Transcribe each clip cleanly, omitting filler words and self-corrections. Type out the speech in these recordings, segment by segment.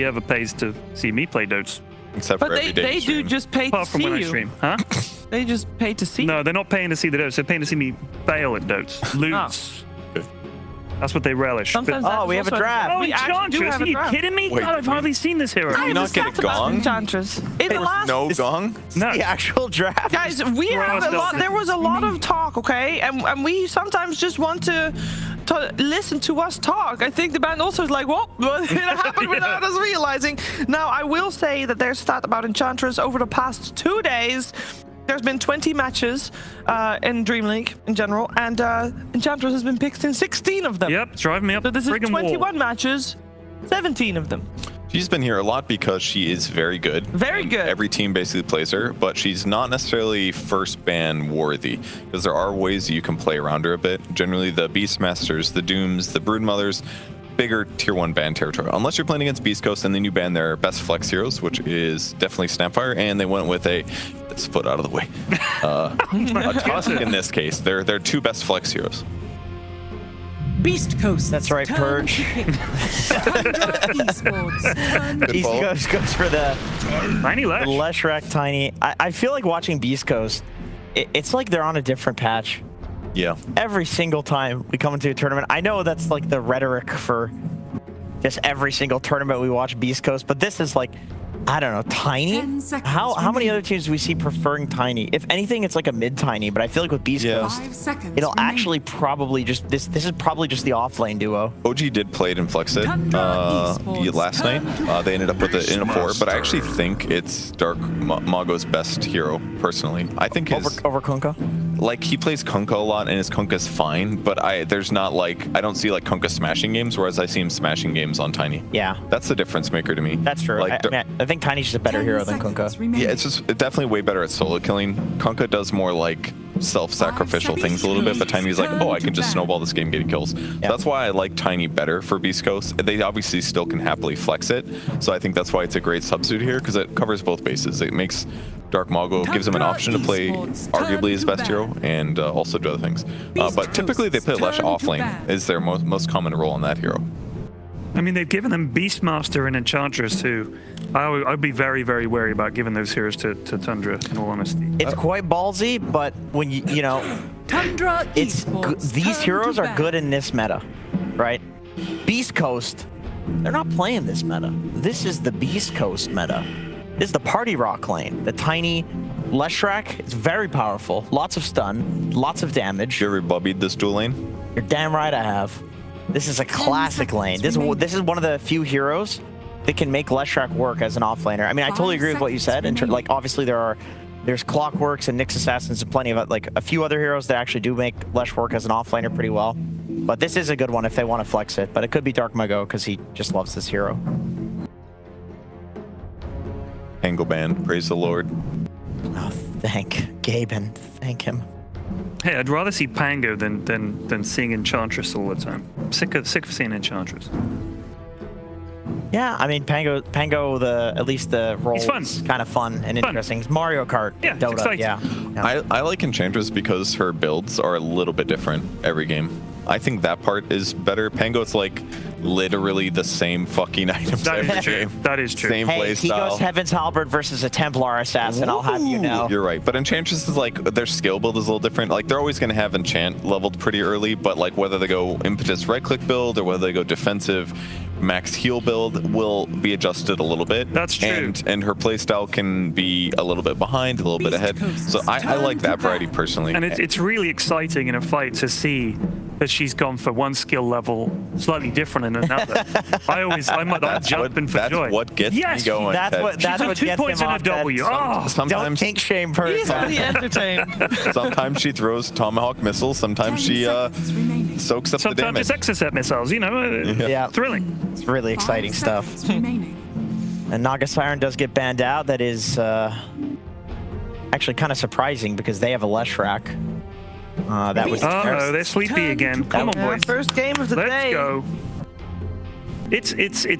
ever pays to see me play Dotes. Except But for every day they you do stream. just pay to Apart from see when I you. stream. Huh? They just pay to see. No, they're not paying to see the Dotes. They're paying to see me fail at Dotes. Lose. That's what they relish. Sometimes But, that we is have a also draft. oh, we actually do Enchantress? have Are a you draft. kidding me? Wait, God, I've hardly seen this hero. Did we not get a gong? Enchantress. In the last No gong? No. The actual draft. Guys, we Well, have a still- lot. There was a lot of talk, okay, and we sometimes just want to listen to us talk. I think the band also is like, well, it happened without us realizing. Now, I will say that there's a stat about Enchantress over the past 2 days. There's been 20 matches in DreamLeague in general, and Enchantress has been picked in 16 of them. Yep, it's driving me up So the this is friggin' 21 wall. matches, 17 of them. She's been here a lot because she is very good. Very good. Every team basically plays her, but she's not necessarily first ban worthy because there are ways you can play around her a bit. Generally, the Beastmasters, the Dooms, the Broodmothers, bigger tier 1 ban territory. Unless you're playing against Beastcoast, and then you ban their best flex heroes, which is definitely Snapfire, and they went with this foot out of the way. A Tusk in this case. They're two best flex heroes. Beastcoast. That's right, Purge. Tundra Esports. Beast ball. Coast goes for the Tiny Lash. Leshrac Tiny. I feel like watching Beast Coast, it's like they're on a different patch. Yeah. Every single time we come into a tournament. I know that's like the rhetoric for just every single tournament we watch Beast Coast, but this is like, I don't know, Tiny? 10 seconds How many remaining. other teams do we see preferring Tiny? If anything, it's like a mid-Tiny, but I feel like with Beast Yeah. Coast, 5 seconds. it'll remaining. actually probably just, this is probably just the off-lane duo. OG did play it in Flexit Tundra Esports. last night. They ended up with it in a 4, but I actually think it's Dark Mago's best hero, personally. I think his... Over Kunkka? Like, he plays Kunkka a lot, and his Kunkka's fine, but there's not, like, I don't see, like, Kunkka smashing games, whereas I see him smashing games on Tiny. Yeah, That's the difference maker to me. that's true. Like, I think Tiny's just a better 10 hero than seconds Kunkka. remaining. yeah, it's just definitely way better at solo killing. Kunkka does more, like, self-sacrificial things a little bit, but Tiny's like, oh, I can just snowball this game, getting kills. That's why I like Tiny better for Beast Coast. They obviously still can happily flex it, so I think that's why it's a great substitute here, because it covers both bases. It makes Dark Mago, gives him an Tundra option to play Esports, arguably his turn best to hero, ban. and also do other things. Beast But typically they play Coast's Lesh turn off to lane, ban. is their most common role on that hero. I mean, they've given them Beastmaster and Enchantress too. I'd be very, very wary about giving those heroes to Tundra, in all honesty. It's quite ballsy, but when you know, Tundra it's Esports. these turn heroes to are ban. good in this meta, right? Beast Coast, they're not playing this meta. This is the Beast Coast meta. This is the party rock lane. The Tiny Leshrac is very powerful. Lots of stun, lots of damage. You ever bubbied this dual lane? You're damn right I have. This is a classic lane. This is one of the few heroes that can make Leshrac work as an offlaner. I mean, I totally agree with what you said. Like, obviously there's Clockworks and Nyx Assassins and plenty of like a few other heroes that actually do make Lesh work as an offlaner pretty well. But this is a good one if they want to flex it. But it could be Dark Mago because he just loves this hero. Angle band, praise the Lord. Oh, thank Gaimin. Thank him. Hey, I'd rather see Pango than seeing Enchantress all the time. I'm sick of seeing Enchantress. Yeah, I mean Pango at least the role He's fun. is kind of fun and interesting. It's Mario Kart, Yeah, it's Dota, exciting. yeah. I like Enchantress because her builds are a little bit different every game. I think that part is better. Pango, it's like literally the same fucking items That every is true. game. That is true. Same Hey, play he style. goes Heaven's Halberd versus a Templar Assassin, I'll have you know. You're right, but Enchantress is like, their skill build is a little different. Like, they're always going to have Enchant leveled pretty early, but like whether they go Impetus right-click build or whether they go defensive max heal build will be adjusted a little bit. That's true. And her playstyle can be a little bit behind, a little bit ahead. So I like that variety personally. And it's really exciting in a fight to see that she's gone for one skill level slightly different in another. I'm jumping for joy. That's what gets Yes, me going. That's Ted. what She's on 2 gets points him in a off W. that. Oh, Don't Sometimes, kink shame He's person. really entertained. sometimes she throws Tomahawk missiles. Sometimes 10 she seconds remaining. soaks up the sometimes it's damage. Exocet missiles, you know. Yeah. Thrilling. It's really 5 exciting stuff. seconds remaining. And Naga Siren does get banned out. That is actually kind of surprising because they have a Leshrac. That was Uh-oh, they're sleepy again. Come on, Yeah, boys. first game of the Let's day. go. It's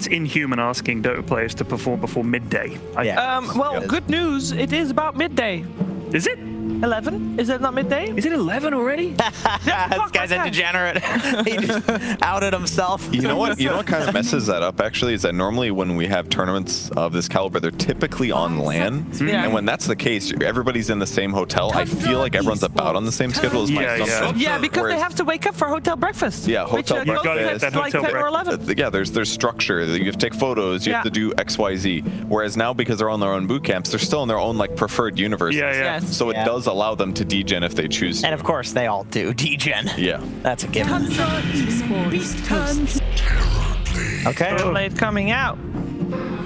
inhuman asking Dota players to perform before midday. Yeah. Well, good news. It is about midday. Is it? 11? Is that not midday? Is it 11 already? This guy's a degenerate. He just outed himself. You know what? You know what kind of messes that up actually is that normally when we have tournaments of this caliber, they're typically on LAN, Yeah. and when that's the case, everybody's in the same hotel. I feel like everyone's about on the same schedule as my Yeah, yeah. assumption. Yeah, because Whereas- they have to wake up for hotel breakfast. Yeah, hotel which, breakfast. It's like 10 or 11. Yeah, there's structure. You have to take photos. You have to do X, Y, Z. Whereas now, because they're on their own boot camps, they're still in their own like preferred universe. Yeah, yeah. Yes. So it Yeah. does allow them to degen if they choose to. And of course, they all do. Degen. Yeah. That's a given. Tundra Esports. Okay. Late coming out.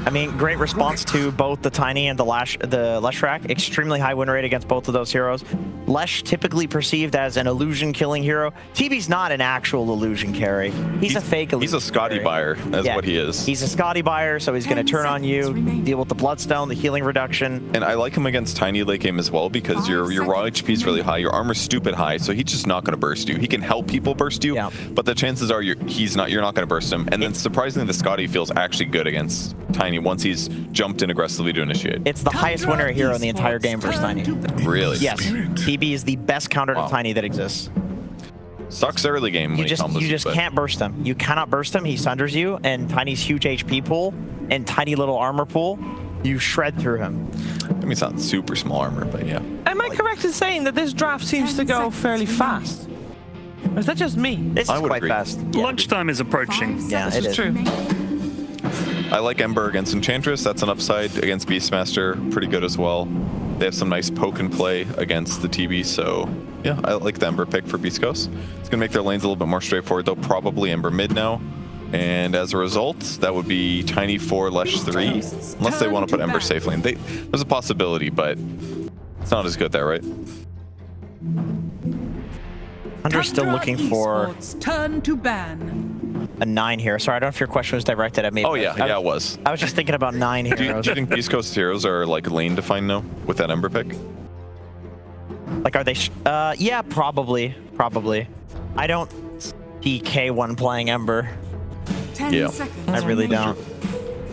I mean, great response to both the Tiny and the Leshrac. Extremely high win rate against both of those heroes. Lesh typically perceived as an illusion killing hero. TB's not an actual illusion carry. He's a fake illusion. He's a Scotty carry. buyer. That's what he is. He's a Scotty buyer, so he's going to 10 turn on you, seconds remaining. deal with the Bloodstone, the healing reduction. And I like him against Tiny late game as well because your raw HP is really high, your armor's stupid high, so he's just not going to burst you. He can help people burst you, Yeah. but the chances are you're not going to burst him. And then surprisingly, the Scotty feels actually good against Tiny once he's jumped in aggressively to initiate. It's the highest win rate hero in the entire game versus Tiny. Really? Yes, TB is the best counter Wow. to Tiny that exists. Sucks early game when You he just combos, but can't burst him. You cannot burst him. He sunders you, and Tiny's huge HP pool and tiny little armor pool, you shred through him. I mean, it's not super small armor, but yeah. Am I correct in saying that this draft seems to go fairly fast? Or is that just me? This I is would quite agree. fast. Lunchtime is approaching. Yeah, This it is is. true. I like Ember against Enchantress. That's an upside against Beastmaster. Pretty good as well. They have some nice poke and play against the TB, so yeah, I like the Ember pick for Beastcoast. It's gonna make their lanes a little bit more straightforward though. Probably Ember mid now, and as a result, that would be Tiny 4, Lesh 3, unless they want to put Ember safe lane. There's a possibility, but it's not as good there, right? Hunter's still looking for Esports. Turn to ban. a 9 here. Sorry, I don't know if your question was directed at me. Oh yeah, yeah, it was. I was just thinking about 9 Do you heroes. think Beastcoast heroes are like lane defined now with that Ember pick? Like, are they? Yeah, probably. I don't see K1 playing Ember. 10 Yeah. seconds. I really remaining.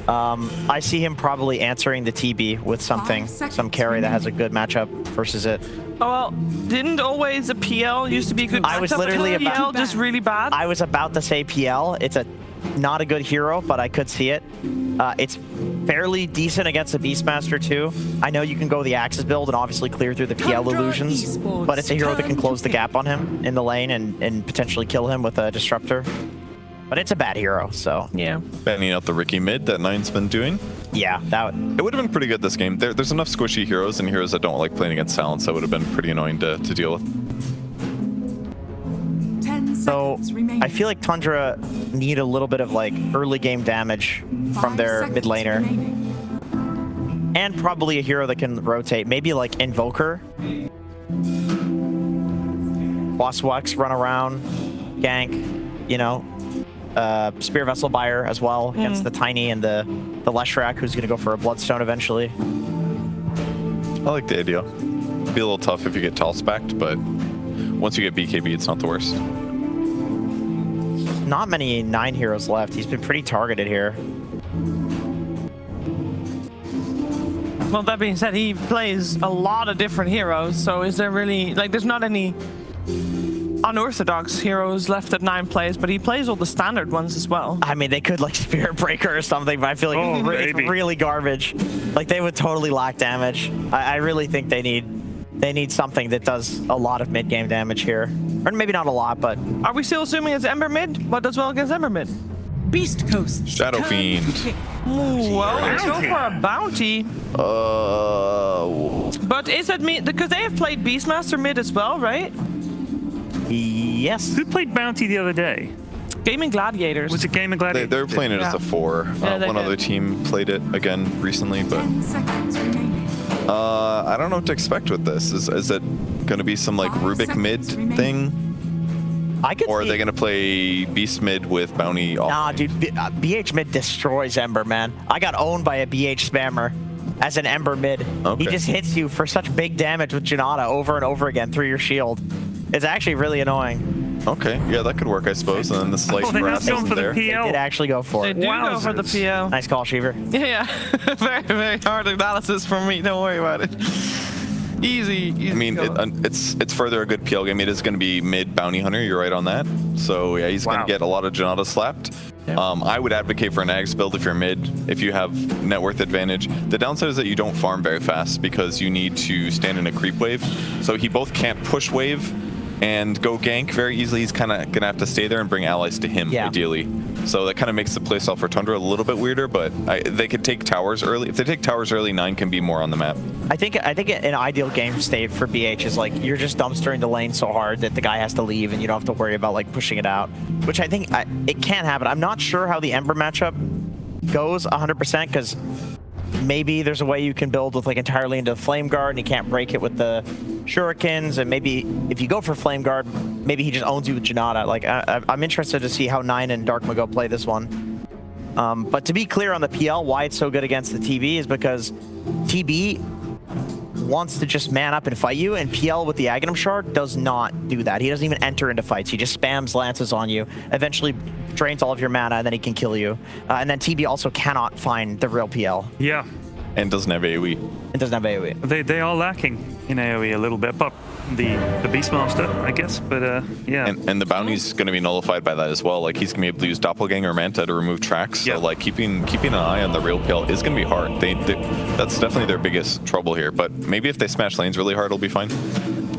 don't. I see him probably answering the TB with something, 5 seconds some carry that has a good matchup versus it. Oh, well, didn't always a PL used to be a good I was matchup? literally Isn't PL about- just really bad? I was about to say PL. It's not a good hero, but I could see it. It's fairly decent against the Beastmaster too. I know you can go the Axis build and obviously clear through the PL Tundra illusions, Esports, but it's a hero that can turn close to the pick. gap on him in the lane and potentially kill him with a Disruptor. But it's a bad hero, so yeah. Banning out the Ricky mid that Nine's been doing. yeah, that It would have been pretty good this game. There's enough squishy heroes and heroes that don't like playing against Silence that would have been pretty annoying to deal with. 10 So seconds remaining. I feel like Tundra need a little bit of like early game damage from 5 their seconds mid laner, remaining. and probably a hero that can rotate. Maybe like Invoker, Boss Wax, run around, gank, you know, Spear Vessel buyer as well against the Tiny and the Leshrac, who's gonna go for a Bloodstone eventually. I like the idea. Be a little tough if you get tall spacked, but once you get BKB, it's not the worst. Not many 9 heroes left. He's been pretty targeted here. Well, that being said, he plays a lot of different heroes, so is there really, like, there's not any unorthodox heroes left at 9 plays, but he plays all the standard ones as well. I mean, they could like Spirit Breaker or something, but I feel like Oh, it's maybe. really garbage. Like they would totally lack damage. I really think they need something that does a lot of mid game damage here, or maybe not a lot, but Are we still assuming it's Ember mid? What does well against Ember mid? Beastcoast. Shadow turn to Fiend. pick. Ooh, well, let's go Bounty. for a bounty. But is it me? Because they have played Beastmaster mid as well, right? yes. Who played Bounty the other day? Gaimin Gladiators. Was it Gaimin They Gladiators? were playing it as a 4. Yeah, they One did. other team played it again recently, but 10 seconds remaining. I don't know what to expect with this. Is it going to be some like 5 Rubik mid seconds remaining. thing? I could Or are see. they going to play Beast mid with Bounty off? Nah, dude, BH mid destroys Ember, man. I got owned by a BH spammer as an Ember mid. Okay. He just hits you for such big damage with Janata over and over again through your shield. It's actually really annoying. Okay, yeah, that could work, I suppose. And then the slight Oh, they have grass gone isn't for the there. PL. Did actually go for They it. do go for the Wowzers. PO. Nice call, Sheever. Yeah, very, very hard analysis from me. Don't worry about it. Easy. I mean, it's further a good PL game. It is going to be mid bounty hunter. You're right on that. So yeah, he's going to get a lot of Janata slapped. I would advocate for an Ags build if you're mid, if you have net worth advantage. The downside is that you don't farm very fast because you need to stand in a creep wave. So he both can't push wave and go gank very easily. He's kind of going to have to stay there and bring allies to him, ideally. So that kind of makes the playstyle for Tundra a little bit weirder, but they could take towers early. If they take towers early, 9 can be more on the map. I think an ideal game state for BH is like you're just dumpstering the lane so hard that the guy has to leave and you don't have to worry about like pushing it out, which I think it can happen. I'm not sure how the Ember matchup goes 100% because maybe there's a way you can build with like entirely into the Flame Guard and you can't break it with the Shurikens, and maybe if you go for Flame Guard, maybe he just owns you with Janata. Like I'm interested to see how Nine and Dark Mago play this one. But to be clear on the PL, why it's so good against the TB is because TB wants to just man up and fight you, and PL with the Aghanim Shard does not do that. He doesn't even enter into fights. He just spams lances on you, eventually drains all of your mana, and then he can kill you. And then TB also cannot find the real PL. Yeah. And doesn't have AoE. It doesn't have AoE. They are lacking in AoE a little bit, but the Beastmaster, I guess. But yeah. And the bounty's going to be nullified by that as well. Like he's going to be able to use Doppelganger or Manta to remove tracks. So like keeping an eye on the real PL is going to be hard. That's definitely their biggest trouble here. But maybe if they smash lanes really hard, it'll be fine.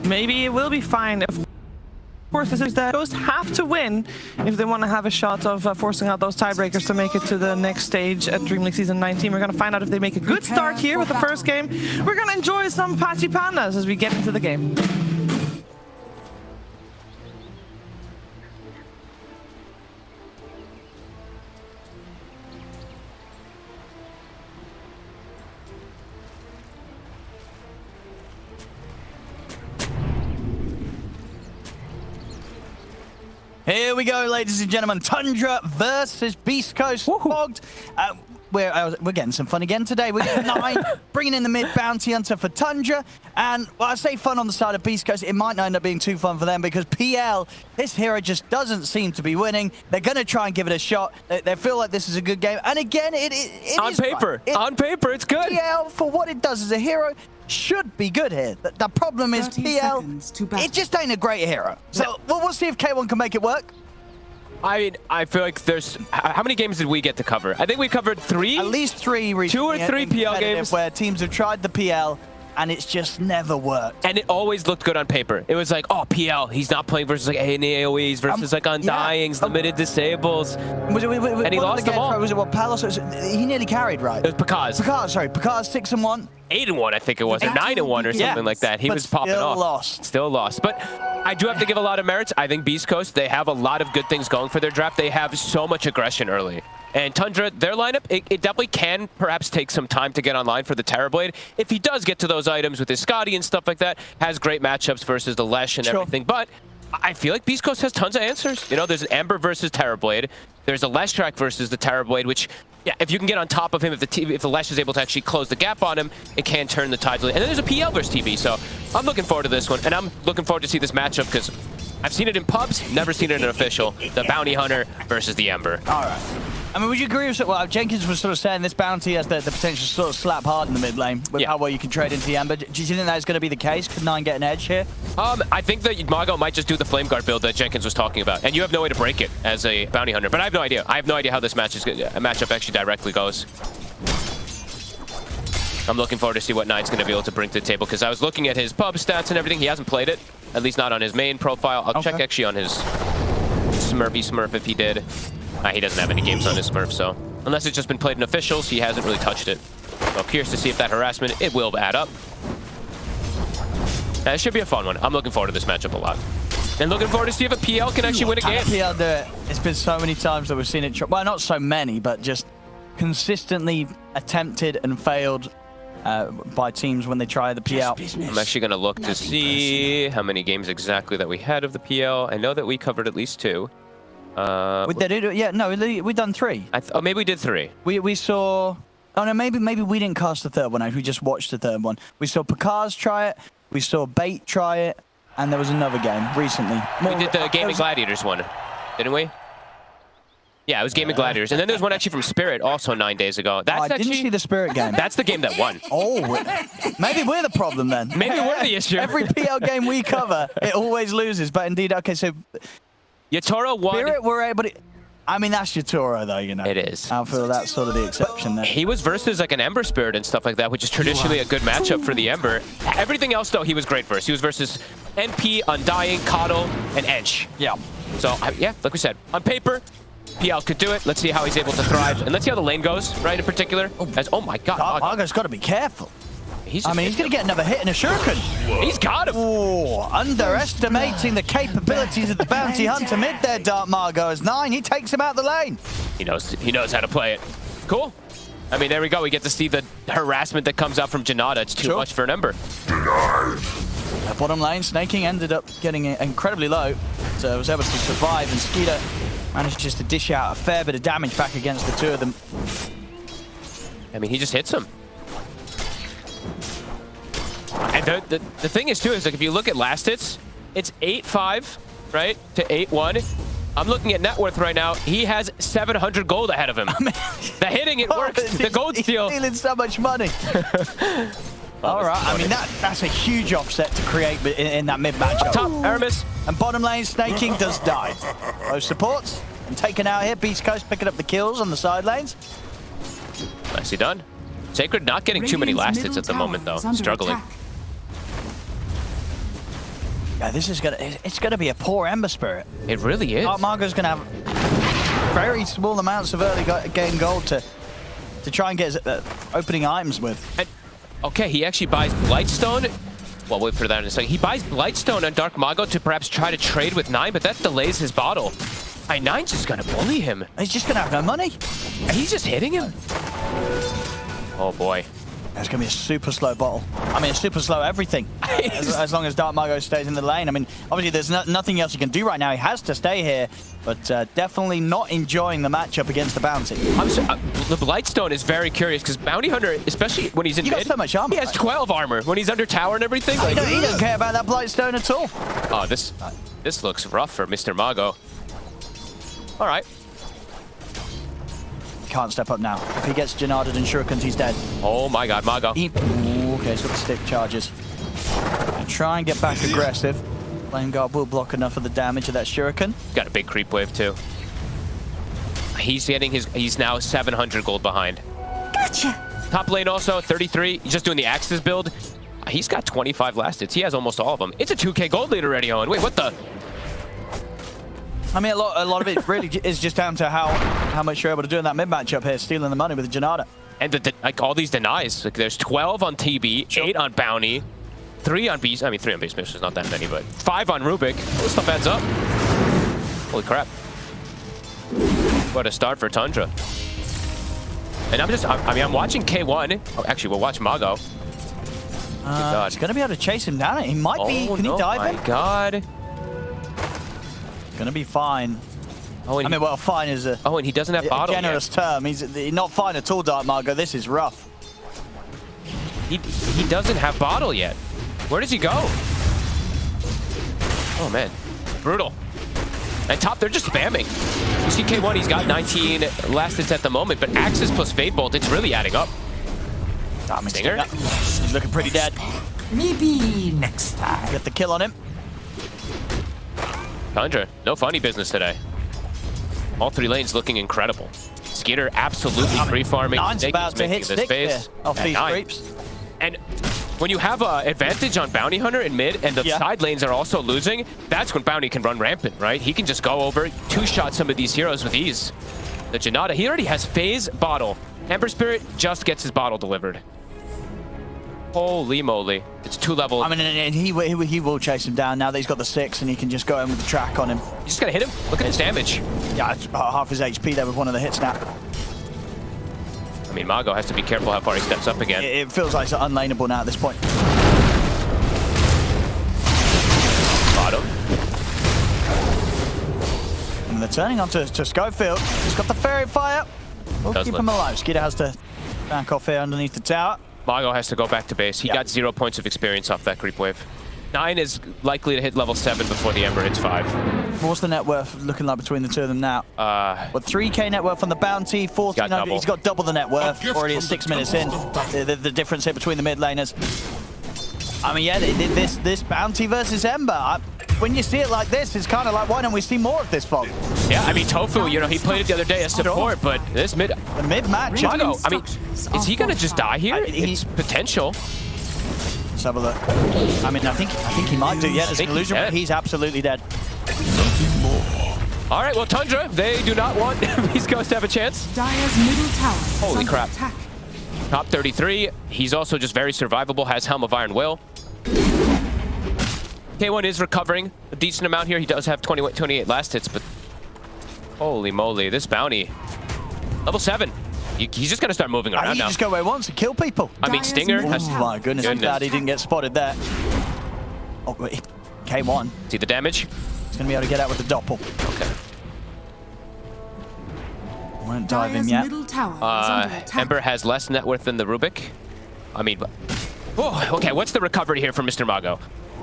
Maybe it will be fine. Of course, this is that Ghosts have to win if they want to have a shot of forcing out those tiebreakers to make it to the next stage at DreamLeague Season 19. We're going to find out if they make a good start here with the first game. We're going to enjoy some Patchy Pandas as we get into the game. Here we go, ladies and gentlemen. Tundra versus Beastcoast. Fogged. We're getting some fun again today. We're getting 9, bringing in the mid bounty hunter for Tundra. And well, I say fun on the side of Beastcoast. It might not end up being too fun for them because PL, this hero just doesn't seem to be winning. They're going to try and give it a shot. They feel like this is a good game. And again, it on is paper. On paper, it's good. PL, for what it does as a hero, should be good here. The problem is PL, it just ain't a great hero. So we'll see if K1 can make it work. I mean, I feel like there's... How many games did we get to cover? I think we covered 3? At least 3 recently. 2 or 3 PL games. Where teams have tried the PL and it's just never worked. And it always looked good on paper. It was like, oh, PL, he's not playing versus like AoEs, versus like Undyings, limited disables. And he lost them all. Was it what, Palos? He nearly carried, right? It was Pakaz. Pakaz 6-1. 8-1, I think it was, or 9-1 or something like that. He was popping off. Still lost. But I do have to give a lot of merits. I think Beastcoast, they have a lot of good things going for their draft. They have so much aggression early. And Tundra, their lineup, it definitely can perhaps take some time to get online for the Terrorblade. If he does get to those items with his Scotty and stuff like that, has great matchups versus the Lesh and everything. But I feel like Beastcoast has tons of answers. You know, there's an Ember versus Terrorblade. There's a Lesh track versus the Terrorblade, which, yeah, if you can get on top of him, if the Lesh is able to actually close the gap on him, it can turn the tides. And then there's a PL versus TV, so I'm looking forward to this one. And I'm looking forward to see this matchup because I've seen it in pubs, never seen it in official. The Bounty Hunter versus the Ember. All right. I mean, would you agree with what Jenkins was sort of saying? This bounty has the potential to sort of slap hard in the mid lane with how well you can trade into the Ember. Do you think that is going to be the case? Could 9 get an edge here? I think that Mago might just do the Flame Guard build that Jenkins was talking about, and you have no way to break it as a Bounty Hunter. But I have no idea. I have no idea how this matchup actually directly goes. I'm looking forward to see what Nine's going to be able to bring to the table because I was looking at his pub stats and everything. He hasn't played it, at least not on his main profile. I'll check actually on his Smurf if he did. He doesn't have any games on his Smurf, so unless it's just been played in officials, he hasn't really touched it. So curious to see if that harassment, it will add up. It should be a fun one. I'm looking forward to this matchup a lot. And looking forward to see if a PL can actually win a game. PL do it. It's been so many times that we've seen it. Well, not so many, but just consistently attempted and failed by teams when they try the PL. I'm actually going to look to see how many games exactly that we had of the PL. I know that we covered at least 2. We done 3. Maybe we did 3. We saw... Oh, no, maybe we didn't cast the third one. We just watched the third one. We saw Pakaz try it. We saw Bait try it. And there was another game recently. We did the Gaimin Gladiators one, didn't we? Yeah, it was Gaimin Gladiators. And then there's one actually from Spirit also 9 days ago. That's I didn't actually see the Spirit game. That's the game that won. Oh, maybe we're the problem then. Maybe we're the issue. Every PL game we cover, it always loses. But indeed, okay, so Yatoro won. Spirit were able to... I mean, that's Yatoro, though, you know. It is. I feel that's sort of the exception there. He was versus like an Ember Spirit and stuff like that, which is traditionally a good matchup for the Ember. Everything else, though, he was great versus. He was versus NP, Undying, Coddle, and Ench. Yeah. So, yeah, like we said, on paper, PL could do it. Let's see how he's able to thrive. And let's see how the lane goes, right, in particular. As, oh, my God. Margo's got to be careful. He's going to get another hit in a shuriken. He's got him. Oh, underestimating the capabilities of the bounty hunter mid there, Dark Margo. As 9, he takes him out the lane. He knows how to play it. Cool. I mean, there we go. We get to see the harassment that comes out from Janata. It's too much for an Ember. Bottom lane, Snaking ended up getting incredibly low, so was able to survive, and Skeeter managed just to dish out a fair bit of damage back against the two of them. I mean, he just hits him. And the thing is, too, is like if you look at last hits, it's 8-5, right, to 8-1. I'm looking at net worth right now. He has 700 gold ahead of him. I mean, the hitting, it works. The gold steal. He's stealing so much money. All right, I mean, that's a huge offset to create in that mid matchup. Top, Aramis. And bottom lane, Snaking does die. Both supports and taken out here. Beastcoast picking up the kills on the side lanes. Nicely done. Sacred not getting too many last hits at the moment, though. Struggling. Yeah, this is it's gonna be a poor Ember Spirit. It really is. Margo's gonna have very small amounts of early game gold to try and get his opening items with. And, okay, he actually buys Blightstone. Well, wait for that in a second. He buys Blightstone on Dark Mago to perhaps try to trade with 9, but that delays his bottle. 9's just gonna bully him. He's just gonna have no money. And he's just hitting him. Oh boy. It's going to be a super slow bottle. I mean, a super slow everything. as long as Dark Margo stays in the lane. I mean, obviously, there's nothing else he can do right now. He has to stay here, but definitely not enjoying the matchup against the Bounty. The Blightstone is very curious because Bounty Hunter, especially when he's in mid, got so much armor. He has 12 armor. When he's under tower and everything. He doesn't care about that Blightstone at all. Oh, this looks rough for Mr. Mago. All right. Can't step up now. If he gets Janarded and Shurikens, he's dead. Oh my God, Mago. Okay, he's got the stick charges. Try and get back aggressive. Flame Guard will block enough of the damage of that Shuriken. Got a big creep wave too. He's now 700 gold behind. Gotcha. Top lane also 33. He's just doing the Axis build. He's got 25 last hits. He has almost all of them. It's a 2K gold lead already, Owen. Wait, what the? I mean, a lot of it really is just down to how much you're able to do in that mid matchup here, stealing the money with Janata. And like all these denies, like there's 12 on TB, 8 on Bounty, 3 on Beast. I mean, 3 on Beast Mission is not that many, but 5 on Rubik. This stuff adds up. Holy crap! What a start for Tundra. And I'm watching K1. Oh, actually, we'll watch Mago. He's gonna be able to chase him down. He might be. Can he dive in? Oh my God. Gonna be fine. Oh, I mean, well, fine is a and he doesn't have bottle generous term. He's not fine at all, Dark Margo. This is rough. He doesn't have bottle yet. Where does he go? Oh man, brutal. And top, they're just spamming. You see K1, he's got 19 last hits at the moment, but Axis plus Fade Bolt, it's really adding up. Stinger. He's looking pretty dead. Maybe next time. Get the kill on him. Tundra, no funny business today. All 3 lanes looking incredible. Skeeter absolutely free-farming. 9's about to hit stick there off these creeps. And when you have an advantage on Bounty Hunter in mid and the side lanes are also losing, that's when Bounty can run rampant, right? He can just go over, 2-shot some of these heroes with ease. The Janata, he already has Phase Bottle. Ember Spirit just gets his bottle delivered. Holy moly. It's 2 levels. I mean, and he will chase him down now that he's got the 6 and he can just go in with the track on him. You just gotta hit him. Look at his damage. Yeah, it's half his HP there with one of the hit snap. I mean, Mago has to be careful how far he steps up again. It feels like it's unlaneable now at this point. Bottom. And they're turning onto Schofield. He's got the Fairy Fire. We'll keep him alive. Skeeter has to back off here underneath the tower. Mago has to go back to base. He got 0 points of experience off that creep wave. 9 is likely to hit level 7 before the Ember hits 5. What's the net worth looking like between the two of them now? What, 3K net worth on the bounty, 1400. He's got double the net worth already at 6 minutes in. The difference here between the mid laners. I mean, yeah, this bounty versus Ember. When you see it like this, it's kind of like, why don't we see more of this, Fog? Yeah, I mean, Tofu, you know, he played it the other day as support, but this mid... The mid-match. Mago, I mean, is he going to just die here? It's potential. Let's have a look. I mean, I think he might do. Yeah, there's an illusion. He's absolutely dead. All right, well, Tundra, they do not want Beastcoast to have a chance. Dire's middle tower. Holy crap. Top 33. He's also just very survivable, has Helm of Iron Will. K1 is recovering a decent amount here. He does have 28 last hits, but holy moly, this bounty. Level 7. He's just going to start moving around now. He just go where he wants and kill people. I mean, Stinger has... Oh my goodness, I'm glad he didn't get spotted there. Oh, wait. K1. See the damage? He's going to be able to get out with the doppel. Okay. Won't dive him yet. Ember has less net worth than the Rubik. I mean... Oh, okay, what's the recovery here for Mr. Mago?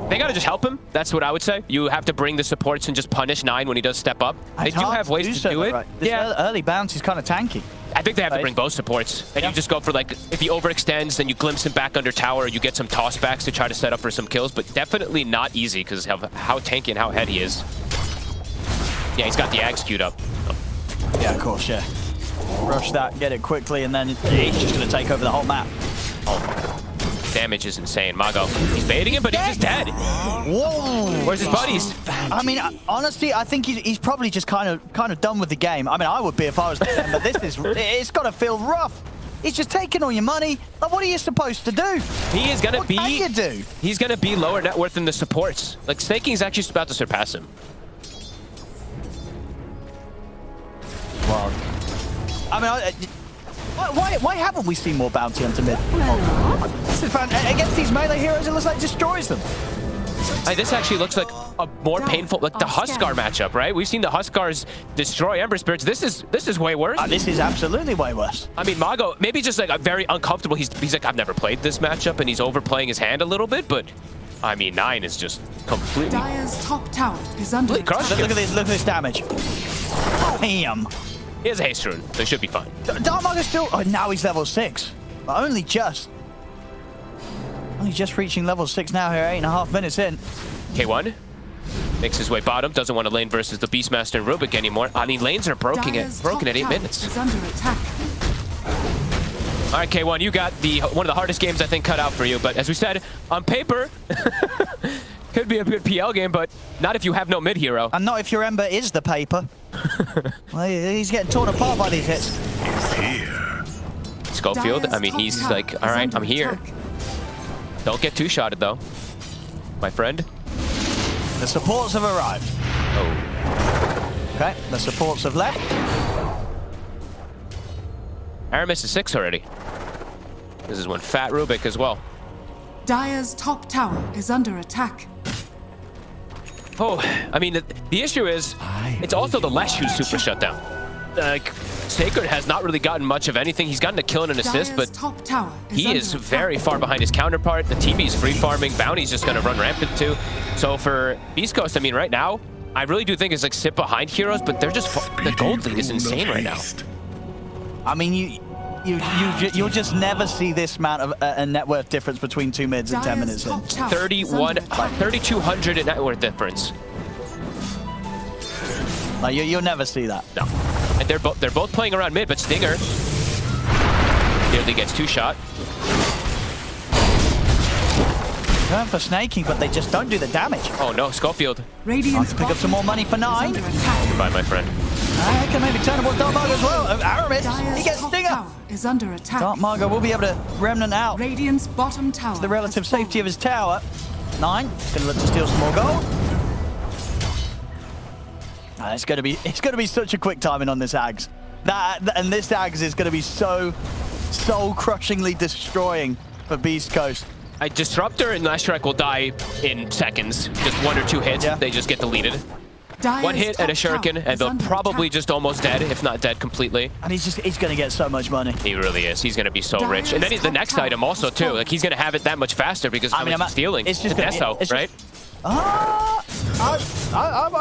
They gotta just help him. That's what I would say. You have to bring the supports and just punish 9 when he does step up. They do have ways to do it. Right. This early bounce is kind of tanky. I think they have to bring both supports. And you just go for, like, if he overextends, then you glimpse him back under tower, you get some tossbacks to try to set up for some kills, but definitely not easy because of how tanky and how ahead he is. Yeah, he's got the Ags queued up. Yeah, of course, yeah. Rush that, get it quickly, and then he's just gonna take over the whole map. Oh. Damage is insane. Mago, he's baiting him, but he's just dead. Whoa! Where's his buddies? I mean, honestly, I think he's probably just kind of done with the game. I mean, I would be if I was them, but it's got to feel rough. He's just taking all your money. Like, what are you supposed to do? He is gonna what can you do? He's gonna be lower net worth than the supports. Like, Snaking is actually about to surpass him. Well, I mean, why haven't we seen more bounty onto mid? Against these melee heroes, it looks like it destroys them. Hey, this actually looks like a more painful, like the Huskar matchup, right? We've seen the Huskars destroy Ember Spirits. This is way worse. This is absolutely way worse. I mean, Mago, maybe just like very uncomfortable. He's like, I've never played this matchup, and he's overplaying his hand a little bit, but I mean, 9 is just completely... Dire's top tower is under attack. Look at this damage. Damn. He has a haste rune, so he should be fine. Dark Mago's still... Oh, now he's level 6. But only just. Only just reaching level 6 now here, 8.5 minutes in. K1 makes his way bottom, doesn't want to lane versus the Beastmaster and Rubik anymore. I mean, lanes are broken at 8 minutes. Is under attack. All right, K1, you got one of the hardest games I think cut out for you, but as we said, on paper, could be a good PL game, but not if you have no mid hero. And not if your Ember is the paper. Well, he's getting torn apart by these hits. Schofield, I mean, he's like, all right, I'm here. Don't get two-shotted, though, my friend. The supports have arrived. Oh. Okay, the supports have left. Aramis is 6 already. This is one fat Rubik as well. Dire's top tower is under attack. Oh, I mean, the issue is, it's also the Lesh who's super shut down. Like, Sacred has not really gotten much of anything. He's gotten a kill and an assist, but he is very far behind his counterpart. The TB's free farming. Bounty's just going to run rampant too. So for Beastcoast, I mean, right now, I really do think it's like sit behind heroes, but they're just, the gold lead is insane right now. I mean, you'll just never see this amount of a net worth difference between two mids in 10 minutes in. 3,200 in net worth difference. Like, you'll never see that. No. And they're both playing around mid, but Stinger nearly gets 2-shot. Going for snaking, but they just don't do the damage. Oh no, Schofield. Radiant's pick up some more money for 9. Goodbye, my friend. I can maybe turn towards Dark Mago as well. Aramis, he gets Stinger. Is under attack. Dark Mago will be able to remnant out. Radiant's bottom tower. To the relative safety of his tower. 9, gonna look to steal some more gold. It's gonna be such a quick timing on this Ags. And this Ags is gonna be so crushingly destroying for Beastcoast. A Disruptor and Lashrak will die in seconds. Just 1 or 2 hits, they just get deleted. One hit and a shuriken, and they'll probably just almost dead, if not dead completely. And he's going to get so much money. He really is. He's going to be so rich. And then the next item also, too. Like, he's going to have it that much faster because of how much he's stealing. It's just Deso, right? I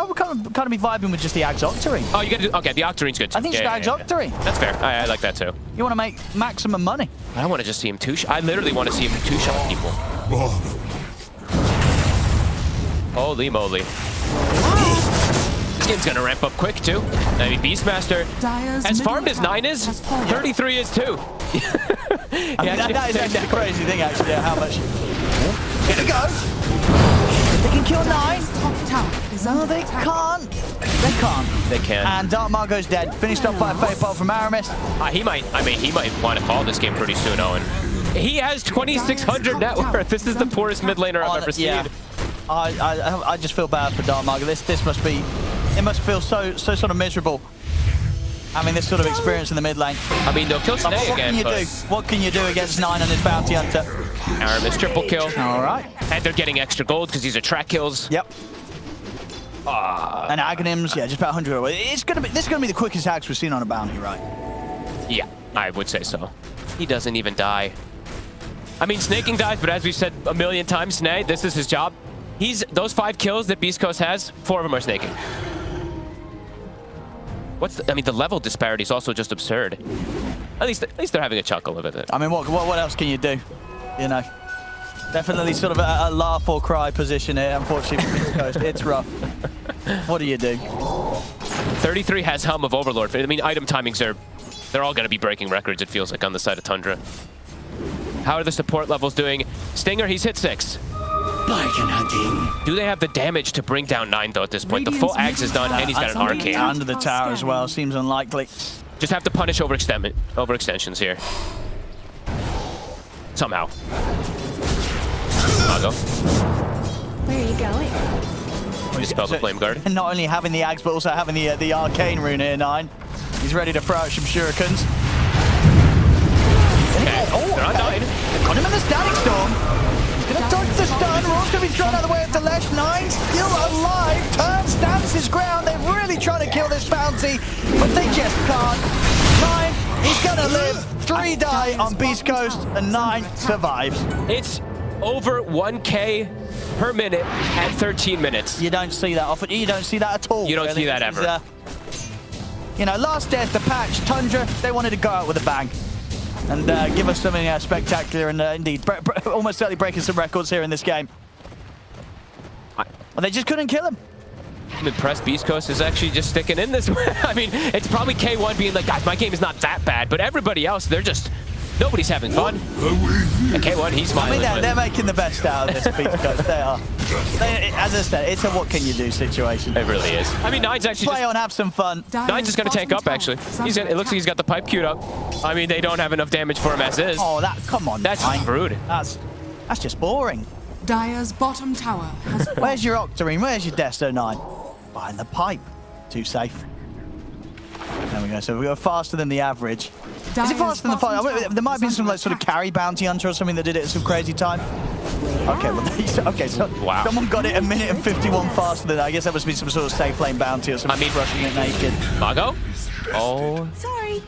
would kind of be vibing with just the Axe Octarine. Oh, you got to do... Okay, the Octarine's good, too. I think it's the Axe Octarine. That's fair. I like that, too. You want to make maximum money. I want to just see him two-shot. I literally want to see him two-shot people. Holy moly. Skin's gonna ramp up quick too. I mean, Beastmaster, as farmed as 9 is, 33 is too. That is actually the crazy thing, actually, how much. Here we go. They can kill 9. No, they can't. They can't. They can. And Dark Margot's dead. Finished up by a fake bolt from Aramis. He might want to call this game pretty soon, Owen. He has 2,600 net worth. This is the poorest mid laner I've ever seen. Yeah. I just feel bad for Dark Margot. This must be, it must feel so sort of miserable having this sort of experience in the mid lane. I mean, they'll kill Snake again. What can you do against 9 on this bounty hunter? Aramis triple kill. All right. And they're getting extra gold because these are track kills. Yep. And Aghanims, yeah, just about 100 away. This is gonna be the quickest hacks we've seen on a bounty, right? Yeah, I would say so. He doesn't even die. I mean, snaking dies, but as we've said a million times, Snake, this is his job. Those 5 kills that Beastcoast has, 4 of them are snaking. I mean, the level disparity is also just absurd. At least they're having a chuckle of it. I mean, what else can you do? You know, definitely sort of a laugh or cry position here. Unfortunately, for Beastcoast, it's rough. What do you do? 33 has Helm of Overlord. I mean, item timings they're all going to be breaking records. It feels like on the side of Tundra. How are the support levels doing? Stinger, he's hit 6. Bargain hunting. Do they have the damage to bring down 9 though at this point? The full Axe is done and he's got an Arcane. Under the tower as well, seems unlikely. Just have to punish overextensions here. Somehow. Mago. Where are you going? Dispel the Flame Guard. And not only having the Axe, but also having the Arcane rune here, 9. He's ready to throw out some shurikens. Okay, they're on 9. Got him in the Static Storm. Gonna dodge the stun. Roll's gonna be thrown out of the way of the Lesh. 9 still alive. Turn stands his ground. They're really trying to kill this bounty, but they just can't. 9, he's gonna live. 3 die on Beastcoast, and 9 survives. It's over 1K per minute at 13 minutes. You don't see that often. You don't see that at all. You don't see that ever. You know, last day at the patch, Tundra, they wanted to go out with a bang. And give us something spectacular and indeed almost certainly breaking some records here in this game. Well, they just couldn't kill him. I'm impressed Beastcoast is actually just sticking in this way. I mean, it's probably K1 being like, guys, my game is not that bad, but everybody else, nobody's having fun. And K1, he's smiling. I mean, they're making the best out of this Beastcoast. They are. As I said, it's a what can you do situation. It really is. I mean, 9's actually play on, have some fun. 9's just going to tank up, actually. It looks like he's got the pipe queued up. I mean, they don't have enough damage for him as is. Oh, come on. That's rude. That's just boring. Dire's bottom tower has fallen. Where's your Octarine? Where's your Desto 9? Behind the pipe. Too safe. There we go. So we go faster than the average. Is it faster than the fight? There might be some like sort of carry bounty hunter or something that did it at some crazy time. Okay, well, so wow. Someone got it 1 minute and 51 faster than that. I guess that must be some sort of safe lane bounty or something. Rushing it naked. Mago? Oh. Sorry.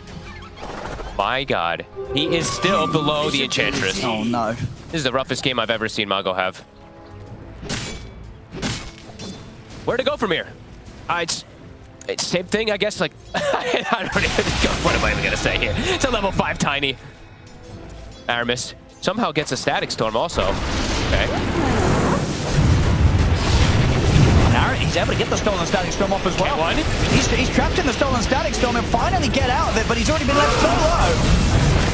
My God. He is still below the Enchantress. Oh, no. This is the roughest game I've ever seen Mago have. Where to go from here? It's same thing, I guess. Like, I don't even go. What am I even going to say here? It's a level 5 tiny. Aramis somehow gets a Static Storm also. Okay. He's able to get the stolen Static Storm off as well. K1. He's trapped in the stolen Static Storm and finally get out of it, but he's already been left so low.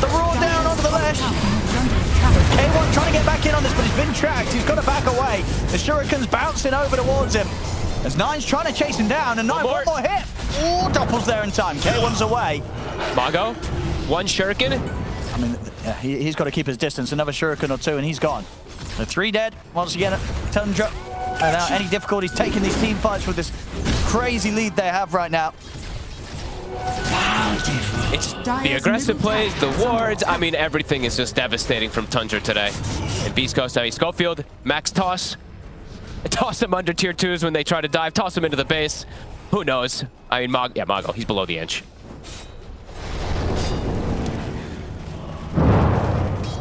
The roar down onto the Lesh. K1 trying to get back in on this, but he's been tracked. He's got to back away. The shuriken's bouncing over towards him. As 9's trying to chase him down, and 9 one more hit. Oh, Doppel's there in time. K1's away. Mago, 1 shuriken. I mean, yeah, he's got to keep his distance. Another shuriken or 2, and he's gone. So 3 dead. Once again, Tundra, without any difficulties, taking these team fights with this crazy lead they have right now. It's the aggressive plays, the wards. I mean, everything is just devastating from Tundra today. And Beastcoast, I mean, Schofield, max toss. Toss him under tier 2s when they try to dive. Toss him into the base. Who knows? I mean, Mago, he's below the inch.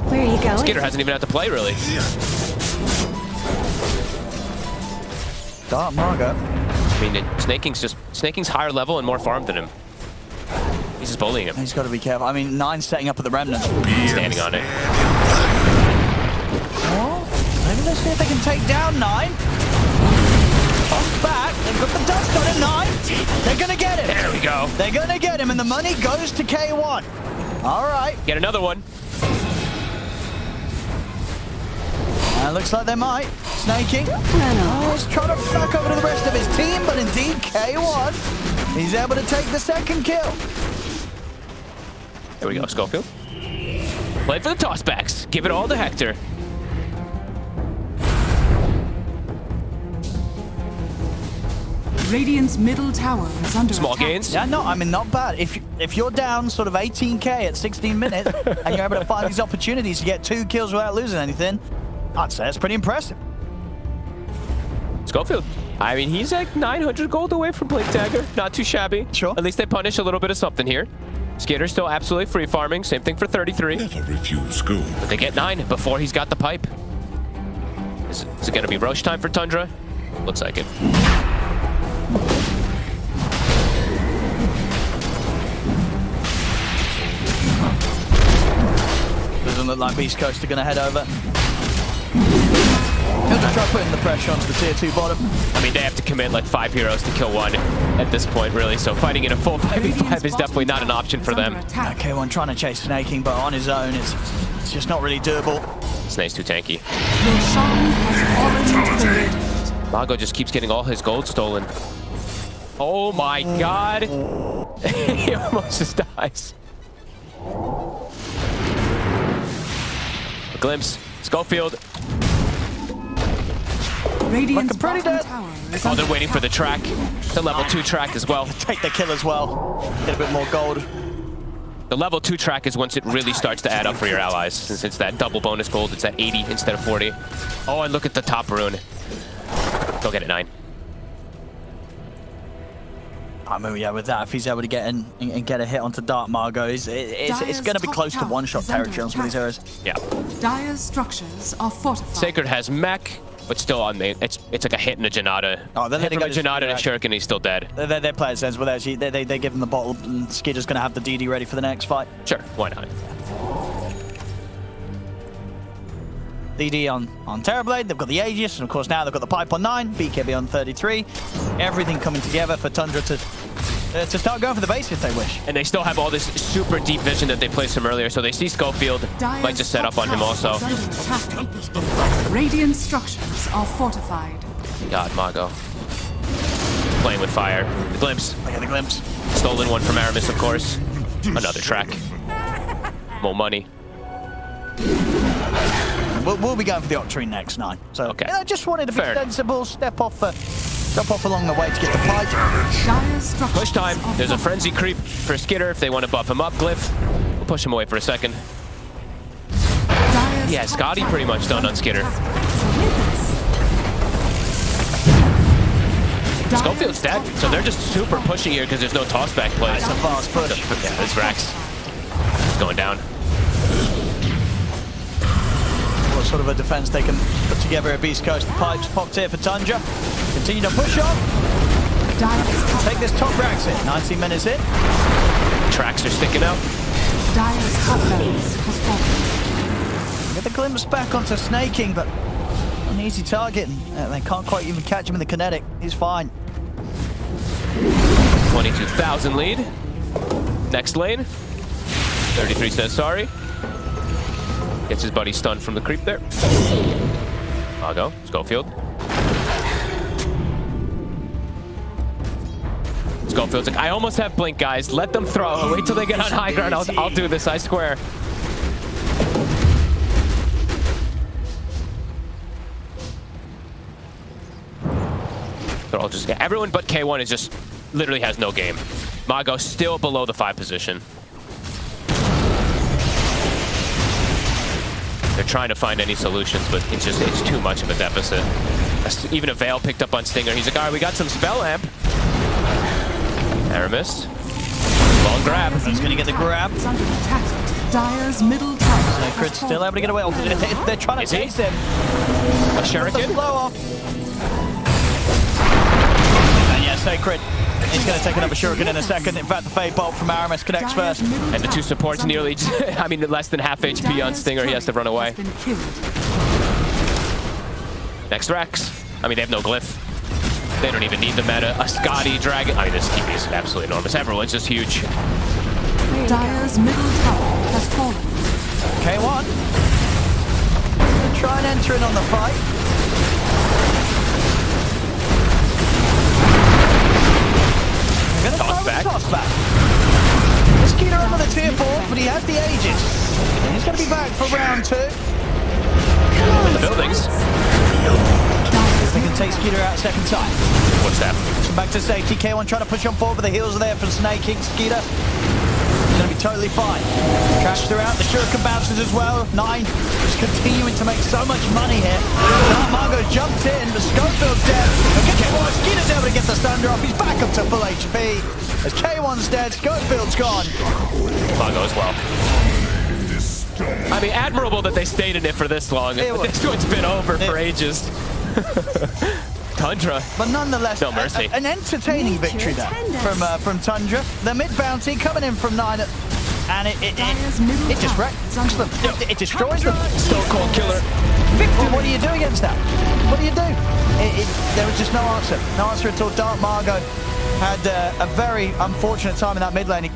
Where are you going? Skitter hasn't even had to play, really. Dark Margo. I mean, Snaking's higher level and more farm than him. He's just bullying him. He's got to be careful. I mean, 9 setting up at the Remnant. Standing on it. Oh, maybe let's see if they can take down 9. Toss back. They've got the dust on it, 9. They're going to get him. There we go. They're going to get him, and the money goes to K1. All right. Get another one. Looks like they might. Snaking. Oh, he's trying to back over to the rest of his team, but indeed, K1, he's able to take the second kill. There we go, Schofield. Play for the tossbacks. Give it all to Hector. Radiant's middle tower is under Small attack. gains. Yeah, no, I mean, not bad. If you're down sort of 18k at 16 minutes and you're able to find these opportunities to get 2 kills without losing anything, I'd say it's pretty impressive. Schofield. I mean, he's like 900 gold away from Blink Dagger. Not too shabby. Sure. At least they punish a little bit of something here. Skitter's still absolutely free farming. Same thing for 33. Never refuse school. But they get 9 before he's got the pipe. Is it going to be Roche time for Tundra? Looks like it. Doesn't look like Beastcoast are going to head over. He'll just try putting the pressure onto the tier 2 bottom. I mean, they have to commit like 5 heroes to kill 1 at this point, really. So fighting in a full 5v5 is definitely not an option for them. K1 trying to chase Snaking, but on his own, it's just not really doable. Snake's too tanky. Your shrine has fallen to the radiant. Mago just keeps getting all his gold stolen. Oh my god! He almost just dies. A glimpse. Schofield. Radiant's pretty bottom dead. tower is Oh, under they're waiting for the attack. track. The level 2 track as well. Take the kill as well. Get a bit more gold. The level 2 track is once it really starts to add up for your allies. Since it's that double bonus gold, it's at 80 instead of 40. Oh, and look at the top rune. Go get it, 9. I mean, yeah, with that, if he's able to get in and get a hit onto Dark Margo, it's going to be close to one-shot territory on some of these heroes. Yeah. Dire's structures are fortified. Sacred has mech, but still on main. It's like a hit and a Janata. Oh, they're letting hit from a go Janata and a Shuriken, he's still dead. They're playing sense with actually they give him the bottle, and Skitter's going to have the DD ready for the next fight. Sure, why not? DD on Terrorblade, they've got the Aegis, and of course now they've got the pipe on 9, BKB on 33. Everything coming together for Tundra to start going for the base if they wish. And they still have all this super deep vision that they placed him earlier, so they see Schofield, might just set up on him also. Radiant structures are fortified. God, Mago. Playing with fire. The glimpse. Look at the glimpse. Stolen one from Aramis, of course. Another track. More money. We'll be going for the Octarine next, 9. So Okay. I just wanted to be Fair. sensible, drop off along the way to get the pipe. Dire's structures Push time. are There's a fortified. frenzy creep for Skitter if they want to buff him up. Glyph. We'll push him away for a second. Dire's Yeah, top Scotty tower pretty much is done on under Skitter. attack. Schofield's dead, so they're just super pushy here because there's no tossback plays. It's a fast push. Yeah, this Rax is going down. What sort of a defense they can put together at Beastcoast. The pipes popped here for Tundra. Continue to push on. Dire's Take this top Rax in. 19 minutes in. Tracks are sticking out. Dire's top barracks has fallen. Get the glimpse back onto Snaking, but an easy target. They can't quite even catch him in the kinetic. He's fine. 22,000 lead. Next lane. 33 says sorry. Gets his buddy stunned from the creep there. Mago, Schofield. Schofield's like, I almost have blink, guys. Let them throw. Wait till they get on high ground. I'll do this, I swear. They're all just, everyone but K1 is just literally has no game. Mago still below the 5 position. They're trying to find any solutions, but it's too much of a deficit. Even a Veil picked up on Stinger. He's like, all right, we got some Spell Amp. Aramis. Long grab. He's going to get the grab. Dire's middle tower. Sacred still able to get away. They're trying to chase him. A Shuriken. Blow off. And yeah, Sacred. He's going to take another Shuriken in a second. In fact, the Fade Bolt from Aramis connects first. And the 2 supports nearly, I mean, less than half HP on Stinger. He has to run away. Next Rex. I mean, they have no glyph. They don't even need the meta. A Scotty Dragon. I mean, this TP is absolutely enormous. Everyone's just huge. Dire's middle tower has fallen. K1. Try and enter in on the fight. They're going to toss back. Skeeter over the tier 4, but he has the Aegis. And he's going to be back for round 2. In the buildings. They can take Skeeter out second time. What's that? So back to safety. K1 trying to push on forward, but the heals are there for snaking Skeeter. He's going to be totally fine. Crash throughout. The Shuriken bounces as well. 9 just continuing to make so much money here. Dark Margo jumped in. The Schofield's dead. K1, Skeeter's able to get the Thunder off. He's back up to full HP. As K1's dead, Schofield's gone. Margo as well. I mean, admirable that they stayed in it for this long. This one's been over for ages. Tundra. But nonetheless, no mercy. An entertaining victory there from Tundra. The mid bounty coming in from 9, and it just wrecks them. It destroys them. Stone Cold Killer. Well, what do you do against that? What do you do? There was just no answer. No answer at all. Dark Margo had a very unfortunate time in that mid lane.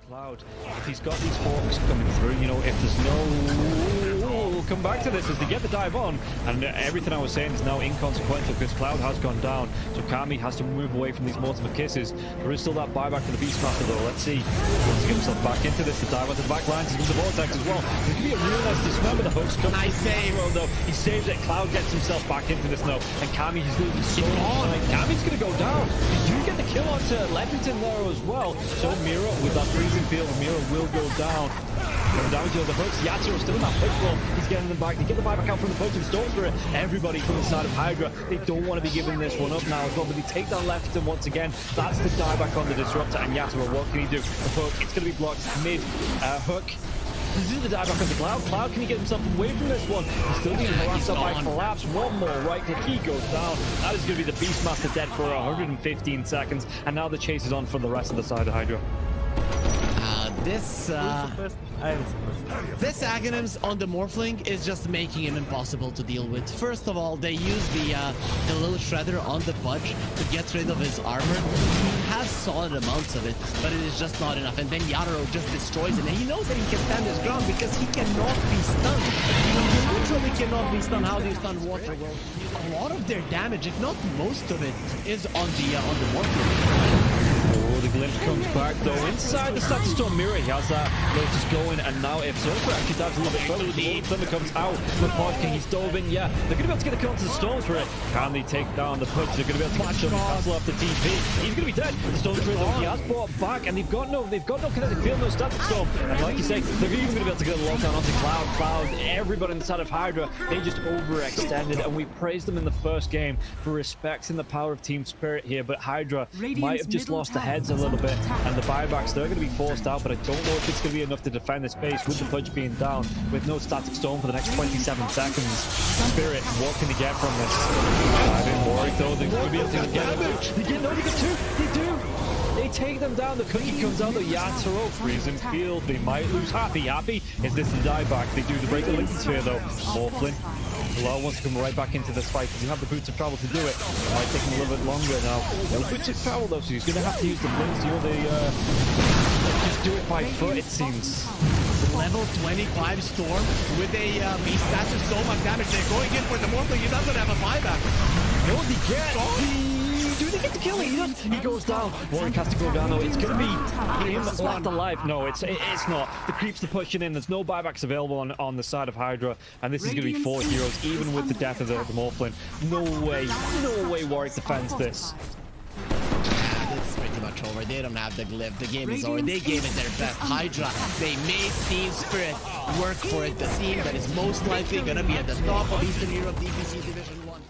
Cloud, if he's got these hawks coming through, you know, if there's no... We'll come back to this as they get the dive on, and everything I was saying is now inconsequential because Cloud has gone down, so Kami has to move away from these multiple kisses. There is still that buyback for the Beastmaster though. Let's see. He wants to get himself back into this. The dive onto the back lines, he's the vortex as well. There's going to be a real nice dismember. The hooks come from the though. He saves it. Cloud gets himself back into this now, and Kami is losing so much. Kami's going to go down. Did you get the kill onto Leppington there as well? So Mira with that freezing field, Mira will go down. Coming down to the hooks. Yatsuro's still in that push roll. He's getting them back. They get the buyback out from the potion store for it. Everybody from the side of Hydra, they don't want to be giving this one up now as well, but they take down Leppington once again. That's the dieback on the Disruptor, and Yatsuro, what can he do? The hook, it's going to be blocked mid. Hook. This is the dieback on the Cloud. Cloud, can he get himself away from this one? He's still being harassed up by Collapse. One more right click, he goes down. That is going to be the Beastmaster dead for 115 seconds, and now the chase is on for the rest of the side of Hydra. This Aghanims on the Morphling is just making him impossible to deal with. First of all, they use the little shredder on the Pudge to get rid of his armor. He has solid amounts of it, but it is just not enough. And then Yatoro just destroys him, and he knows that he can stand his ground because he cannot be stunned. When you literally cannot be stunned, how do you stun Water? Well, a lot of their damage, if not most of it, is on the Morphling. the glimpse comes back though. Inside the Static Storm mirror, he has that Lotus going, and now if Zerker actually dives a little bit further, the Thunder comes out with Podking. He's dove in, yeah. They're going to be able to get a kill onto the Storm Spirit. Can they take down the Punch? They're going to be able to match up and cancel off the TP. He's going to be dead. The Storm Spirit, though, he has brought back, and they've got no kinetic field, no Static Storm. And like you say, they're even going to be able to get a lockdown onto Cloud. Everybody inside of Hydra, they just overextended, and we praised them in the first game for respecting the power of team spirit here, but Hydra might have just lost the heads a little bit, and the buybacks, they're going to be forced out, but I don't know if it's going to be enough to defend this base with the Pudge being down, with no Static Storm for the next 27 seconds. Spirit, what can they get from this? I've been worried though, they're going to be able to get damage. They get two, they do! They take them down, the cookie comes out, the Yatoro, freezing field, they might lose Happy. Is this the dieback? They do break the Lincoln Sphere though. Morphlin, Bilal wants to come right back into this fight. Does he have the boots of travel to do it? It might take him a little bit longer now. No boots of travel though, so he's going to have to use the blinks, just do it by foot, it seems. Level 25 Storm with a beast. That's just so much damage. They're going in for the Morphling. He doesn't have a buyback. No, they get. Do they get the kill? He does. He goes down. Warwick has to go down though. It's going to be him that's left alive. No, it's not. The creeps are pushing in. There's no buybacks available on the side of Hydra, and this is going to be 4 heroes, even with the death of the Morphlin. No way Warwick defends this. It's pretty much over. They don't have the glyph. The game is over. They gave it their best. Hydra, they made Team Spirit work for it. The team that is most likely going to be at the top of Eastern Europe DPC Division 1.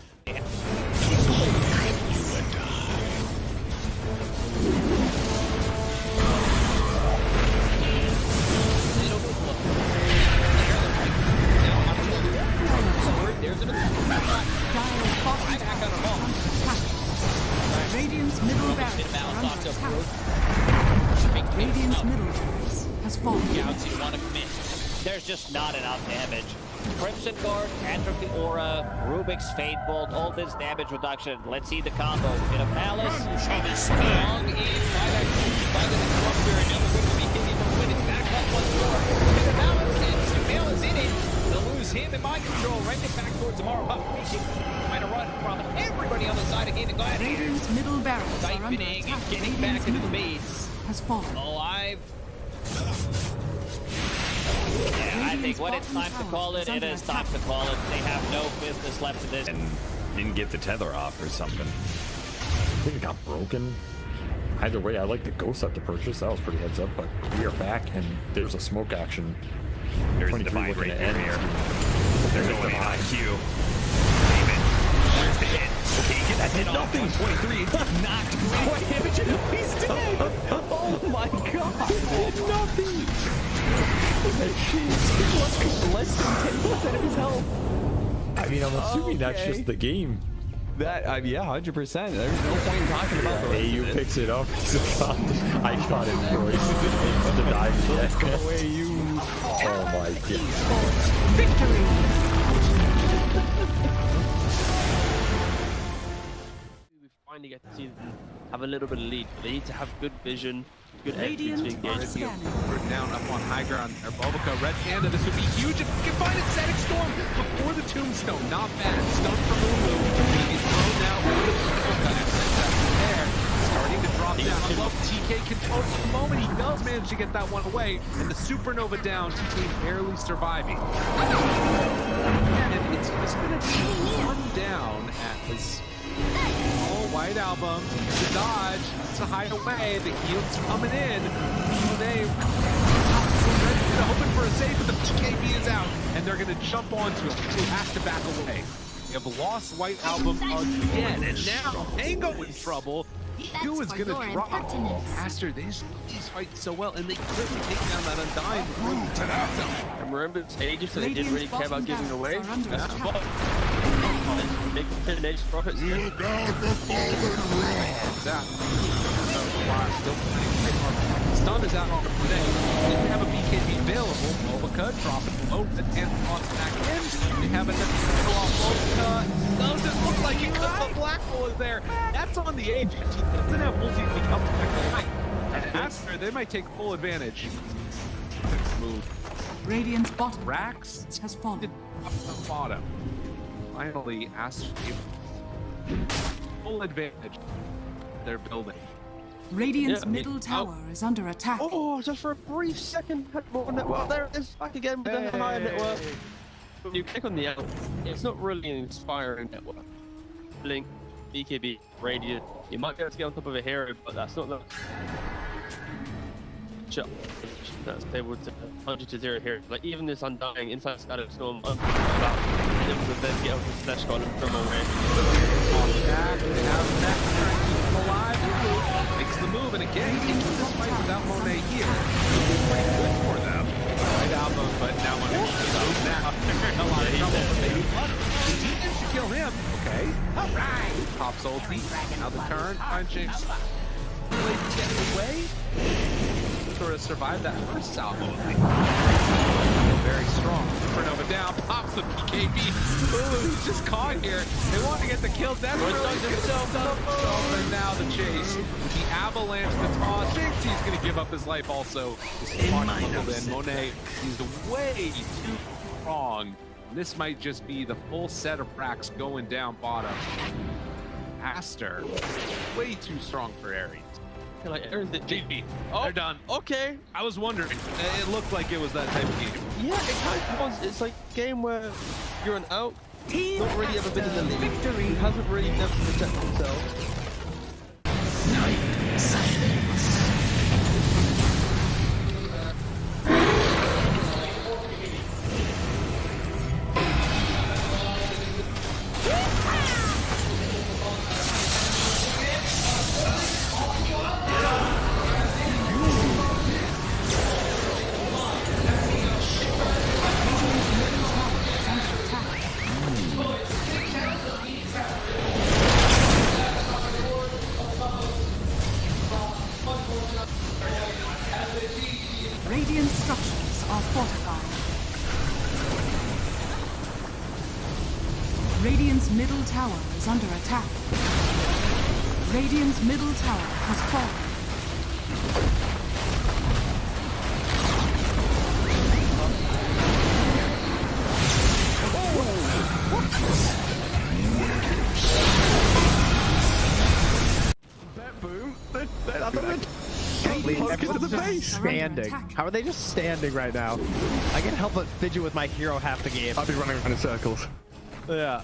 Radiant's middle barracks are under attack. Radiant's middle barracks has fallen. Scouts, you want to commit. There's just not enough damage. Crimson Guard, Entropy Aura, Rubik's Fate Bolt, all this damage reduction. Let's see the combo. In a Palace, strong in by the Disruptor, and now we're going to be hitting from winning back up once more. In a Palace, and Sumail is in it. They'll lose him in mind control, right back towards tomorrow. Trying to run from everybody on the side of Gaimin Gladiators. Radiant's middle barracks are under Siphoning attack. and getting back into the base. Has fallen. Alive. Yeah, I think when it's time to call it, it is time to call it. They have no business left in this. And didn't get the tether off or something. I think it got broken. Either way, I like the ghost up to purchase. That was pretty heads up, but we are back and there's a smoke action. There's the divine right there. There's going in on Q. There's the hit. Okay, get that hit off. 123. Knocked. What damage? He's dead. Oh my god. Nothing. Less than 10% of his health. I mean, I'm assuming that's just the game. That, yeah, 100%. There's no point in talking about the rest AU of it. picks it up. I thought it was the dive. Let's go away, you. Oh my god. Victory. We finally get to see them have a little bit of lead. They need to have good vision, good entry to engage. We're down up on high ground. Or Bulbaca, Red Panda. This would be huge if we can find a Static Storm before the Tombstone. Not bad. Stun from Lulu. He's thrown now. There. Starting to drop down. I love TK control for the moment. He does manage to get that one away. And the Supernova down. TK barely surviving. And it's just going to be one down at his... Oh, White Album, the dodge, to hide away, the heal's coming in. They hoping for a save, but the PKB is out, and they're going to jump onto him, who has to back away. We have lost White Album again, and now Mango in trouble. Q is going to drop faster. These fight so well, and they quickly take down that Undying before the turn. And remember, it's ages, so they didn't really care about giving away. That's what. Big finish profits. You got the Stun is out on the play. Didn't have a BKB available. Bulbaca dropping low. The 10th on back in. They have another kill off Bulbaca. Doesn't look like he got the Black Hole is there. That's on the edge. He doesn't have multi to come back. And after, they might take full advantage. Move. Radiant's bottom Rax has fallen. Up the bottom. Finally, Astro full advantage. They're building. Radiant's middle tower is under attack. Oh, just for a brief second, had more network. There it is, back again with the higher network. When you click on the out, it's not really an inspiring network. Blink, BKB, Radiant. You might be able to get on top of a hero, but that's not the shot. That's able to 100 to 0 here. Like even this Undying inside Scatter Storm, able to then get up the slash column from away. Alive, makes the move, and again into this fight without Monet here. It's pretty good for them. Right album, but now Monet is out now. They're in a lot of trouble, but they do manage to kill him. Okay. Alright. Pops ulti. Now the turn. Punching. Really getting away. Sort of survived that first salvo. Very strong. Supernova down, pops the BKB. Ooh, he's just caught here. They want to get the kill. That's really himself. And now the chase. With the avalanche, the toss. Thinks he's going to give up his life also. This Monet is way too strong. This might just be the full set of racks going down bottom. Aster, way too strong for Ares. I earned the GP. Oh, they're done. Okay. I was wondering. It looked like it was that type of game. Yeah, it kind of was. It's like a game where you're an out, not really ever been in the league. Victory. He hasn't really never protected himself. Radiant structures are fortified. Radiant's middle tower is under attack. Radiant's middle tower has fallen. Standing. How are they just standing right now? I can't help but fidget with my hero half the game. I've been running around in circles. Yeah.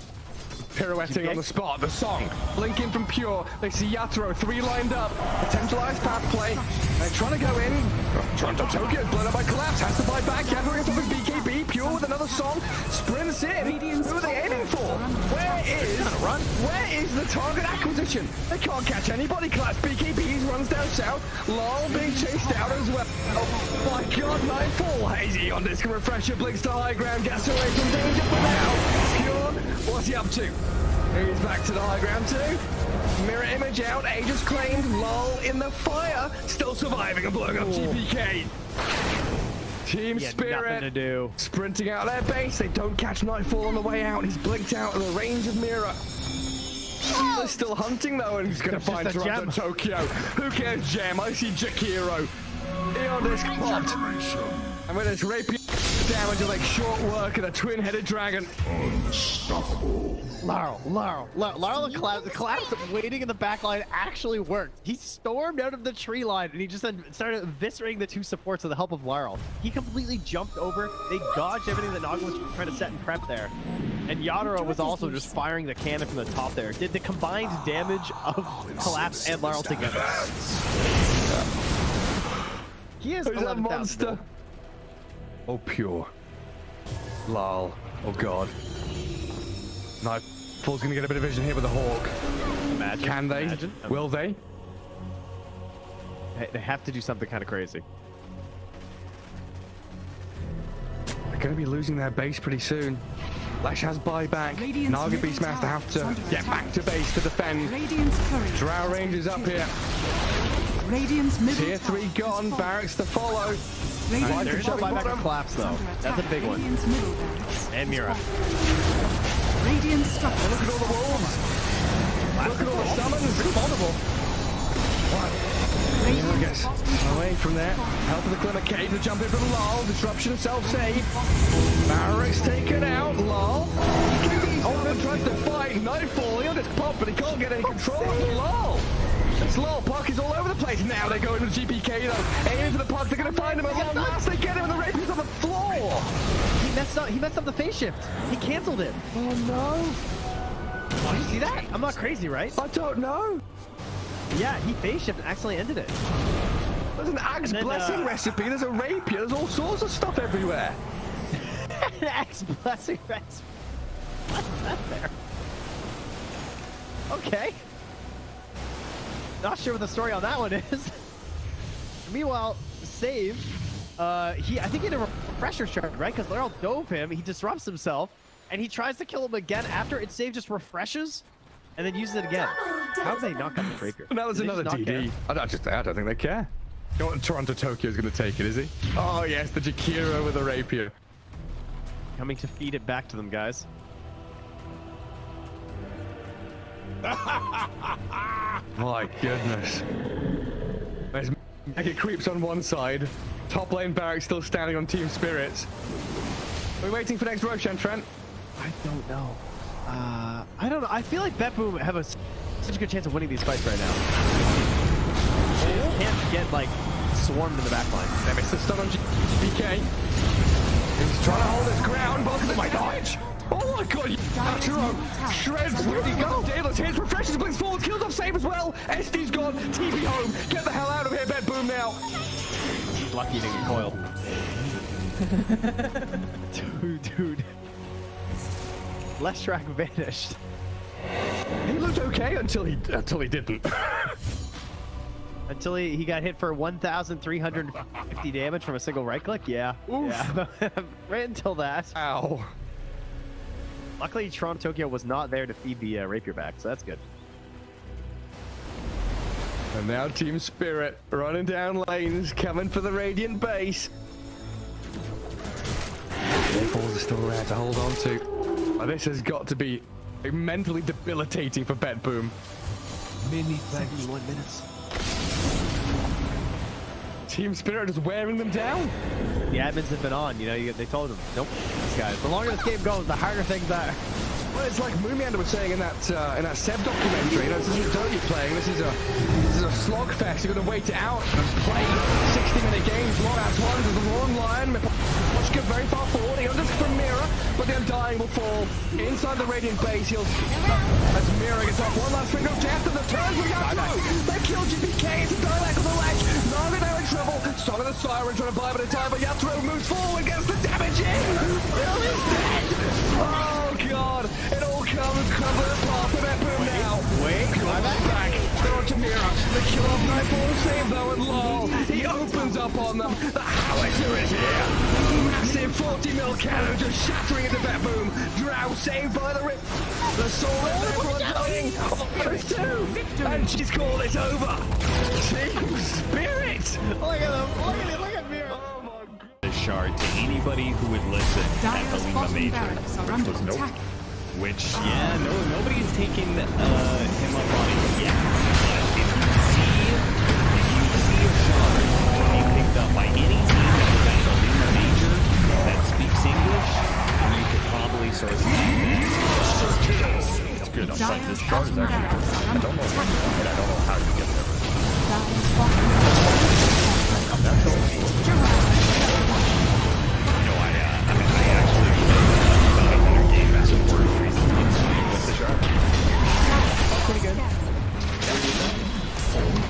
Pirouetting on the spot, the song, blinking from Pure, they see Yatoro, 3 lined up, potentialized path play, they're trying to go in, Toronto Tokyo is blown up by Collapse, has to fight back, Yatoro gets off his BKB, Pure with another song, sprints in, who are they aiming for? Where is the target acquisition? They can't catch anybody, Collapse, BKB runs down south, Lol being chased out as well, oh my god, Nightfall, Hazy on disc refresher, blinks to high ground, gets away from danger, but now, Pure, what's he up to? He's back to the high ground too. Mirror image out, Aegis claimed, Lol in the fire, still surviving and blowing up GPK. Team Spirit to do. Sprinting out their base, they don't catch Nightfall on the way out, he's blinked out of the range of Mirror. They're still hunting though, and he's going to find Toronto Tokyo. Who cares, Gem? I see Jakiro. Eon disc popped. And with this rapier damage will make short work of the twin-headed dragon. Unstoppable. Laurel the collapse waiting in the back line actually worked. He stormed out of the tree line and he just then started eviscerating the 2 supports with the help of Laurel. He completely jumped over. They dodged everything that Naga was trying to set and prep there. And Yatoro was also just firing the cannon from the top there. Did the combined damage of Collapse and Laurel together. He is a monster. Oh, Pure. Lol. Oh, God. Nightfall's gonna get a bit of vision here with the Hawk. Imagine. Can they? Imagine. Will they? They have to do something kind of crazy. They're gonna be losing their base pretty soon. Lash has buyback. Naga Beastmaster have to get back to base to defend. Drow Rangers up here. Tier 3 gone. Barracks to follow. There's no buyback or collapse though. That's a big one. And Mira. Radiant structure. Look at all the wolves. Look at all the summons. It's vulnerable. Gets away from there. Help of the Clement Cave to jump in from Lol. Disruption, self-save. Barracks taken out. Lol. Oh, tries to fight. Nightfall. He'll just pop, but he can't get any control of Lol. Slow puck is all over the place. Now they're going to GPK though. Aiming for the puck. They're going to find him at long last. They get him and the rapier's on the floor. He messed up the phase shift. He canceled it. Oh no. Oh, you see that? I'm not crazy, right? I don't know. Yeah, he phase shift and accidentally ended it. There's an Axe blessing recipe. There's a rapier. There's all sorts of stuff everywhere. An Axe blessing recipe. What's that there? Okay. Not sure what the story on that one is. Meanwhile, Save, I think he had a refresher charge, right? Because Laryl dove him, he disrupts himself, and he tries to kill him again after it. Save just refreshes and then uses it again. How did they not got the breaker? That was another DD. I don't think they care. You know what Toronto Tokyo's going to take it, is he? Oh yes, the Jakiro with the rapier. Coming to feed it back to them, guys. My goodness. There's Mega Creeps on one side. Top lane Barrack still standing on Team Spirits. Are we waiting for next Roshan, Trent? I don't know. I don't know. I feel like BetBoom have such a good chance of winning these fights right now. They just can't get, like, swarmed in the back line. They missed the stun on GPK. He's trying to hold his ground, but look at my dodge. Oh my god, Yaturo shreds. Where'd he go? Daedalus hits, refreshes, blinks forward, kills off Save as well. SD's gone, TP home. Get the hell out of here, BetBoom now. Lucky he didn't coil. Dude. Leshrac vanished. He looked okay until he didn't. Until he got hit for 1,350 damage from a single right click? Yeah. Oof. Yeah. Right until that. Ow. Luckily, Toronto Tokyo was not there to feed the rapier back, so that's good. And now Team Spirit running down lanes, coming for the Radiant base. Balls are still there to hold on to. Oh, this has got to be mentally debilitating for BetBoom. 71 minutes. Team Spirit is wearing them down. The admins have been on, they told them, nope, these guys. The longer this game goes, the harder things are. Well, it's like Moomiander was saying in that Seb documentary. This isn't Dota you're playing. This is a slogfest. You're going to wait it out and play 60-minute games. Long ass ones. There's a long line. Watch get very far forward. He unders from Mira, but the Undying will fall inside the Radiant base. He'll as Mira gets off one last finger of death and the turn we got through. They kill GPK. It's a dialect on the ledge. Naga now in trouble. Song of the Siren trying to buy a bit of time, but Yatro moves forward, gets the damage in. He's dead. Oh god. It all comes crumbling apart for BetBoom now. Wait, back. They're on to Mira. The kill off Nightfall save though, and lol. He opens up on them. The howitzer is here. Massive 40 mil cannon just shattering into BetBoom. Drow saved by the rip. The soul is everyone dying. There's two. And she's called it over. Team Spirit. Look at them. Look at Mira. Oh my god. The shard to anybody who would listen at the Lima Major, which was nope. Which, yeah, nobody's taking him up on it yet. But if you see a shard being picked up by any team that was at the Lima Major that speaks English, you could probably source it. It's good. This shard is actually good. I don't know where, and I don't know how you get there. That's all. No, I actually got a better game as a word recently with the shark. Oh, pretty good.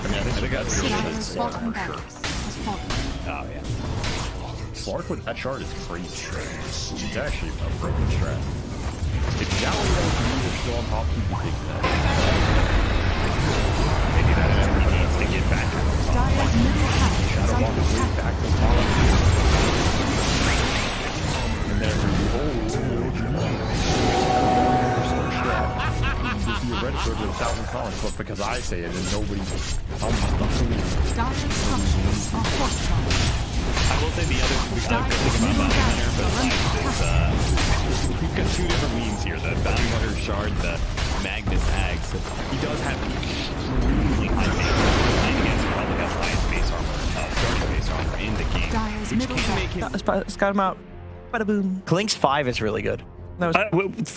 I think that's real good. Oh, yeah. Slark with that shard is crazy. It's actually a broken strat. If Jowly is still on top, he can take that. Maybe that he needs to get back. Shadow Walk is way back to the top. And then if you read it for 1,000 comments, but because I say it and nobody I will say the other good thing about Bounty Hunter, but we've got two different memes here. The Bounty Hunter shard, the Magnus Ags. He does have extremely high base. And against probably has the highest base armor, starting base armor in the game. Which can make him... Let's got him out. Bada boom. Klink's 5 is really good.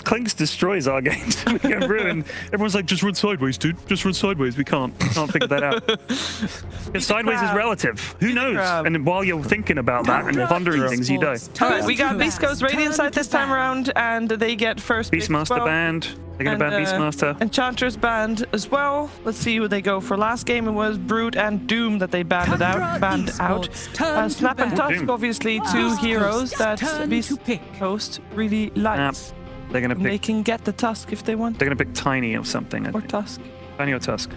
Clinks destroys our games. We get ruined. Everyone's like, just run sideways, dude. Just run sideways. We can't figure that out. Because sideways is relative. Who knows? And while you're thinking about that and pondering things, you die. All right, we got Beastcoast Radiant side this time around, and they get first pick as Beastmaster well. banned. They're going to ban Beastmaster. Enchantress banned as well. Let's see who they go for. Last game it was Brute and Doom that they banned out. Snap and Tusk, obviously, two heroes that Beastcoast really likes. They're going to pick. They can get the Tusk if they want. They're going to pick Tiny or something. Or Tusk. Tiny or Tusk.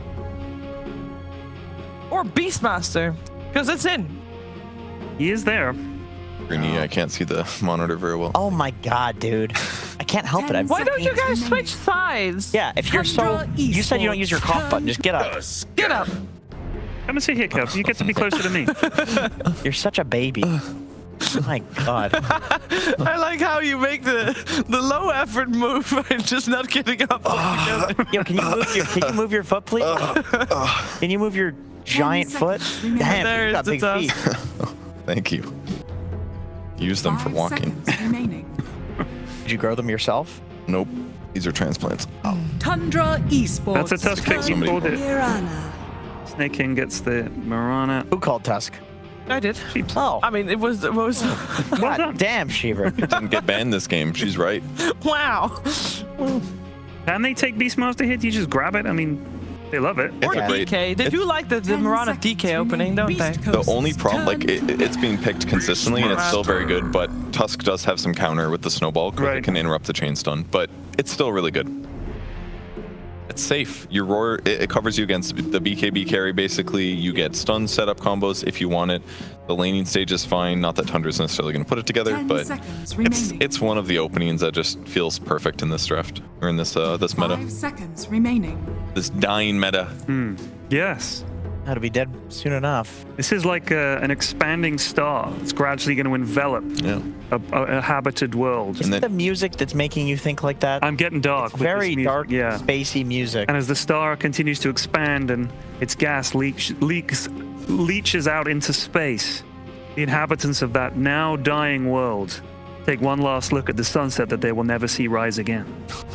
Or Beastmaster, because it's in. He is there. Greeny, I can't see the monitor very well. Oh my god, dude. I can't help it. Why don't you guys switch sides? Yeah, if you're so... You said you don't use your cough button. Just get up. Get up. Come and sit here, Kev. You get to be closer to me. You're such a baby. Oh my god. I like how you make the low effort move and just not getting up. Yo, can you move your foot, please? Can you move your giant foot? Damn, you got big feet. Thank you. Use them for walking. Did you grow them yourself? Nope. These are transplants. Oh. Tundra Esports. That's a Tusk pick. You called it. Snake King gets the Mirana. Who called Tusk? I did. Oh. I mean, it was... God damn, Shiva. Didn't get banned this game. She's right. Wow. Can they take Beastmaster hit? You just grab it? I mean, they love it. Or DK. They do like the Mirana DK opening, don't they? The only problem, like, it's being picked consistently, and it's still very good, but Tusk does have some counter with the snowball, because it can interrupt the chain stun, but it's still really good. It's safe. Your roar, it covers you against the BKB carry, basically. You get stun setup combos if you want it. The laning stage is fine. Not that Tundra's necessarily going to put it together, but it's one of the openings that just feels perfect in this draft, or in this this meta. 5 seconds remaining. This dying meta. Yes. How to be dead soon enough. This is like an expanding star. It's gradually going to envelop a habited world. Isn't the music that's making you think like that? I'm getting dark. It's very dark, spacey music. And as the star continues to expand and its gas leaches out into space, the inhabitants of that now dying world take one last look at the sunset that they will never see rise again.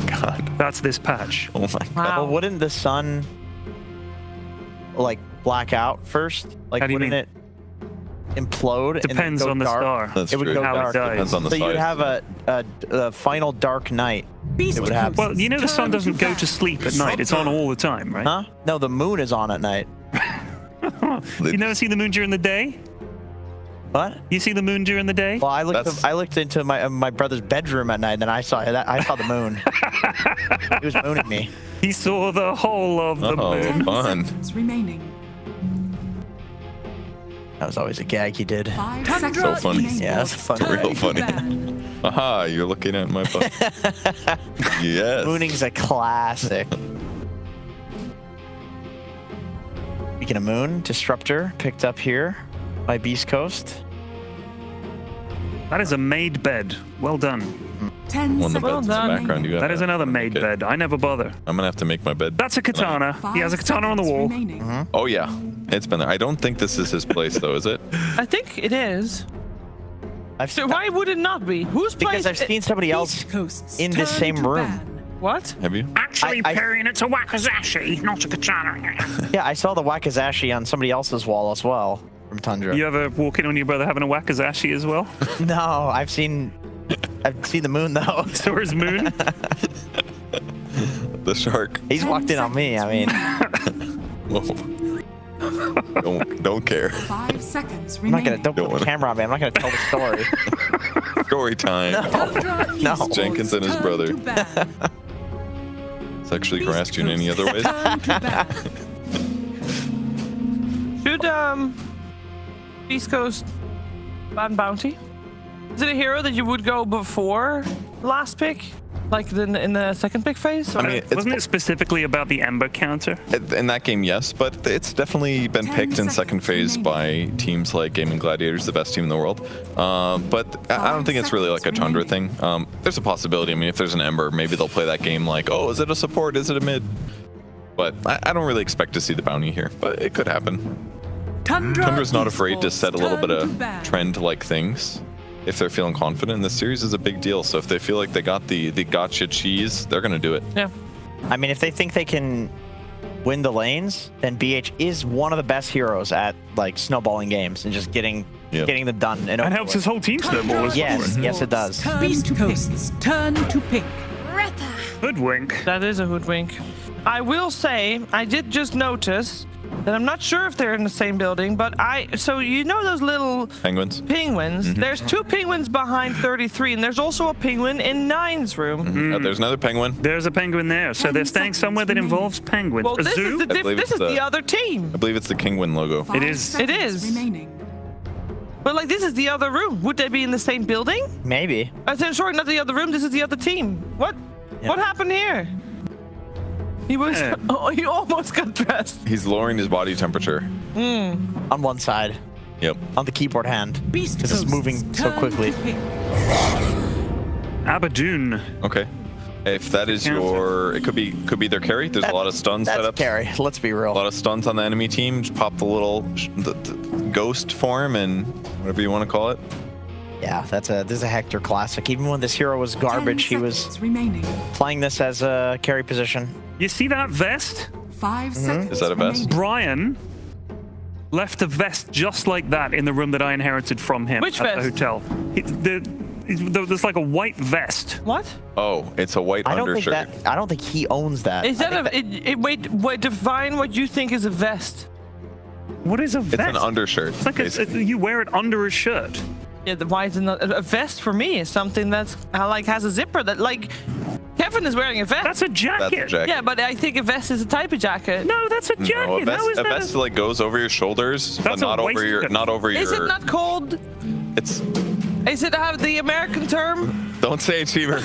God. That's this patch. Oh my god. Well, wouldn't the sun like black out first? Like, wouldn't it implode? Depends on the star. That's it would true. go How dark. it dies. Depends on the So you'd size. have a final dark night. It would happen. Well, you know the sun doesn't go to sleep at night. It's on all the time, right? Huh? No, the moon is on at night. You never see the moon during the day? What? You see the moon during the day? Well, I looked into my brother's bedroom at night, and then I saw the moon. He was mooning me. He saw the whole of the moon. Fun. Remaining. That was always a gag he did. 5 So seconds funny. Yeah, that's funny. Real funny. Aha, you're looking at my butt. Yes. Mooning's a classic. Speaking of moon, Disruptor picked up here by Beastcoast. That is a made bed. Well done. 10 One of the seconds beds in the background. You got That is another made bed. I never bother. I'm gonna have to make my bed. That's a katana. He has a katana on the wall. Oh yeah, it's been there. I don't think this is his place though, is it? I think it is. So why would it not be? Whose place? Because I've seen somebody else in this same room. What? Have you? Actually, Perrin, it's a wakizashi, not a katana. Yeah, I saw the wakizashi on somebody else's wall as well from Tundra. You ever walk in on your brother having a wakizashi as well? No, I've seen the moon though. So where's Moon? The shark. He's walked in on me. I mean, Whoa. Don't care. 5 seconds I'm not remaining. gonna. Don't put the camera on me. I'm not gonna tell the story. Story time. No. It's Jenkins and his brother. Sexually harassed you in any other ways? Should Beastcoast ban Bounty? Is it a hero that you would go before last pick? Like in the second pick phase? I mean, Wasn't it specifically about the Ember counter? In that game, yes, but it's definitely been picked in second phase by teams like Gaimin Gladiators, the best team in the world. But I don't think it's really like a Tundra thing. There's a possibility. I mean, if there's an Ember, maybe they'll play that game like, oh, is it a support? Is it a mid? But I don't really expect to see the bounty here, but it could happen. Tundra's not afraid to set a little bit of trend-like things. if they're feeling confident. This series is a big deal, so if they feel like they got the gotcha cheese, they're going to do it. Yeah. I mean, if they think they can win the lanes, then BH is one of the best heroes at like snowballing games and just getting them done. And helps his whole team snowball as well. Yes, yes it does. Beastcoast's turn to pick. Hoodwink. That is a hoodwink. I will say, I did just notice that I'm not sure if they're in the same building, but so you know those little penguins? Penguins. There's 2 penguins behind 33, and there's also a penguin in 9's room. There's another penguin. There's a penguin there, so they're staying somewhere that involves penguins. Well, A this zoo? is the other team. I believe it's the Kingwin logo. It is. It is. But like, this is the other room. Would they be in the same building? Maybe. I said, sorry, not the other room. This is the other team. What? Yeah. What happened here? He was. Oh, he almost got dressed. He's lowering his body temperature. On one side. Yep. On the keyboard hand. Because it's moving so quickly. Abadoon. Okay. If that is your, it could be their carry. There's a lot of stuns set up. Carry. Let's be real. A lot of stuns on the enemy team. Just pop the little the ghost form and whatever you want to call it. Yeah, this is a Hector classic. Even when this hero was garbage, he was playing this as a carry position. You see that vest? 5 seconds. Is that a vest? Brian left a vest just like that in the room that I inherited from him Which at vest? the hotel. There's like a white vest. What? Oh, it's a white undershirt. I don't think he owns that. Is that wait, define what you think is a vest. What is a vest? It's an undershirt. It's like you wear it under a shirt. Yeah, why is it not a vest? For me is something that's like has a zipper that like Kevin is wearing a vest. That's a jacket. That's a jacket. Yeah, but I think a vest is a type of jacket. No, that's a jacket. No, a vest like goes over your shoulders, but not over your Is it not called? Is it have the American term? Don't say it, Cheever.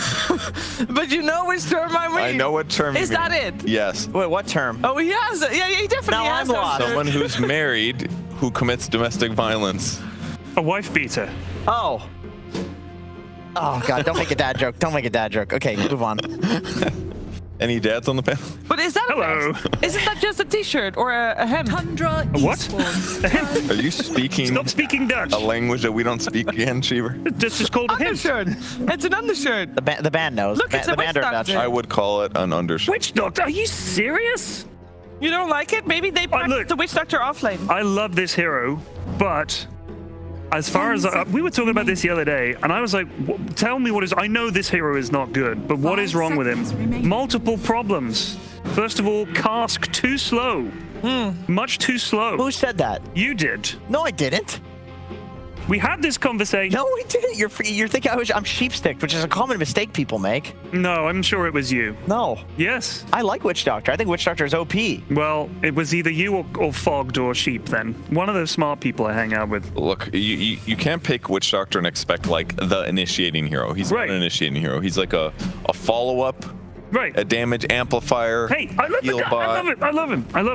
But you know which term I mean. I know what term. Is that it? Yes. Wait, what term? Oh, he has it. Yeah, he definitely has it. Someone who's married who commits domestic violence. A wife beater. Oh. Oh God! Don't make a dad joke. Don't make a dad joke. Okay, move on. Any dads on the panel? But is that a vest? Isn't that just a T-shirt or a hem? Tundra what? Are you speaking? Stop speaking Dutch. A language that we don't speak again, Cheever? This is called a undershirt. It's an undershirt. The band knows. Look, it's a witch doctor. I would call it an undershirt. Witch doctor? Are you serious? You don't like it? Maybe they practice the witch doctor offlane. I love this hero, but as far as we were talking about this the other day, and I was like, tell me what is. I know this hero is not good, but what is wrong with him? Multiple problems. First of all, cask too slow. Much too slow. Who said that? You did. No, I didn't. We had this conversation. No, we didn't. You're thinking I'm sheepsticked, which is a common mistake people make. No, I'm sure it was you. No. Yes. I like Witch Doctor. I think Witch Doctor is OP. Well, it was either you or Fogged or Sheep then. One of those smart people I hang out with. Look, you can't pick Witch Doctor and expect like the initiating hero. He's not an initiating hero. He's like a follow-up. Right. A damage amplifier. Hey, I love the guy. I love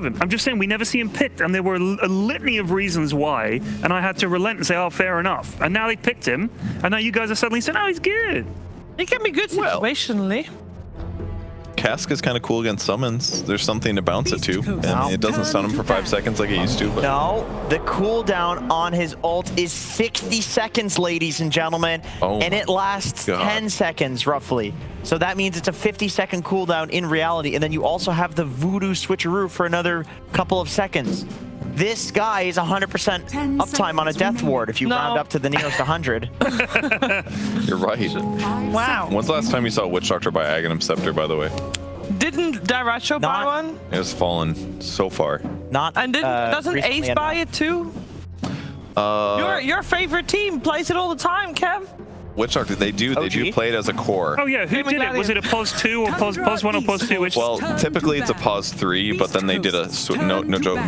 him. I'm just saying we never see him picked, and there were a litany of reasons why, and I had to relent and say, oh, fair enough. And now they picked him, and now you guys are suddenly saying, oh, he's good. He can be good situationally. Cask is kind of cool against summons. There's something to bounce it to, and it doesn't stun him for 5 seconds like it used to. But. No, the cooldown on his ult is 60 seconds, ladies and gentlemen, and it lasts 10 seconds roughly. So that means it's a 50-second cooldown in reality, and then you also have the voodoo switcheroo for another couple of seconds. This guy is 100% uptime on a death ward if you round up to the nearest 100. You're right. Wow. When's the last time you saw Witch Doctor buy Aghanim Scepter, by the way? Didn't Diracho buy one? It's fallen so far. And doesn't Ace buy it too? Your favorite team plays it all the time, Kev. Witch Doctor, they do play it as a core. Oh yeah, who did it? Was it a pause 2 or pause 1 or pause 2? Well, typically it's a pause 3, but then they did a no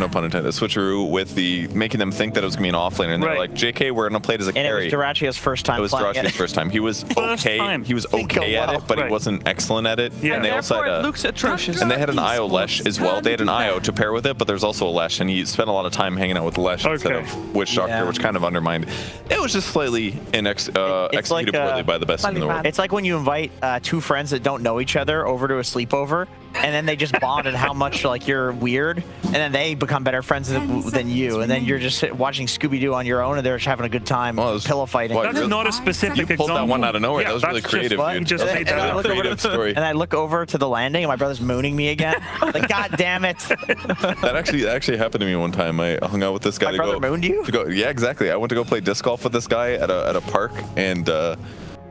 pun intended, a switcheroo with the making them think that it was gonna be an offlaner, and they're like, JK, we're gonna play it as a carry. And it was Dyrachio's first time. It was Dyrachio's first time. He was okay. He was okay at it, but he wasn't excellent at it. Yeah. And they also had it looks atrocious. And they had an IO Lesh as well. They had an IO to pair with it, but there's also a Lesh, and he spent a lot of time hanging out with Lesh instead of Witch Doctor, which kind of undermined. It was just slightly executed poorly by the best in the world. It's like when you invite 2 friends that don't know each other over to a sleepover, and then they just bond and how much like you're weird, and then they become better friends than you, and then you're just watching Scooby-Doo on your own, and they're just having a good time pillow fighting. That's not a specific You pulled example. that one out of nowhere. Yeah, that was really that's creative, just, dude. You just made that up. Creative story. And I look over to the landing, and my brother's mooning me again. Like, God damn it! That actually happened to me one time. I hung out with this guy My brother mooned you? Yeah, exactly. I went to go play disc golf with this guy at a park, and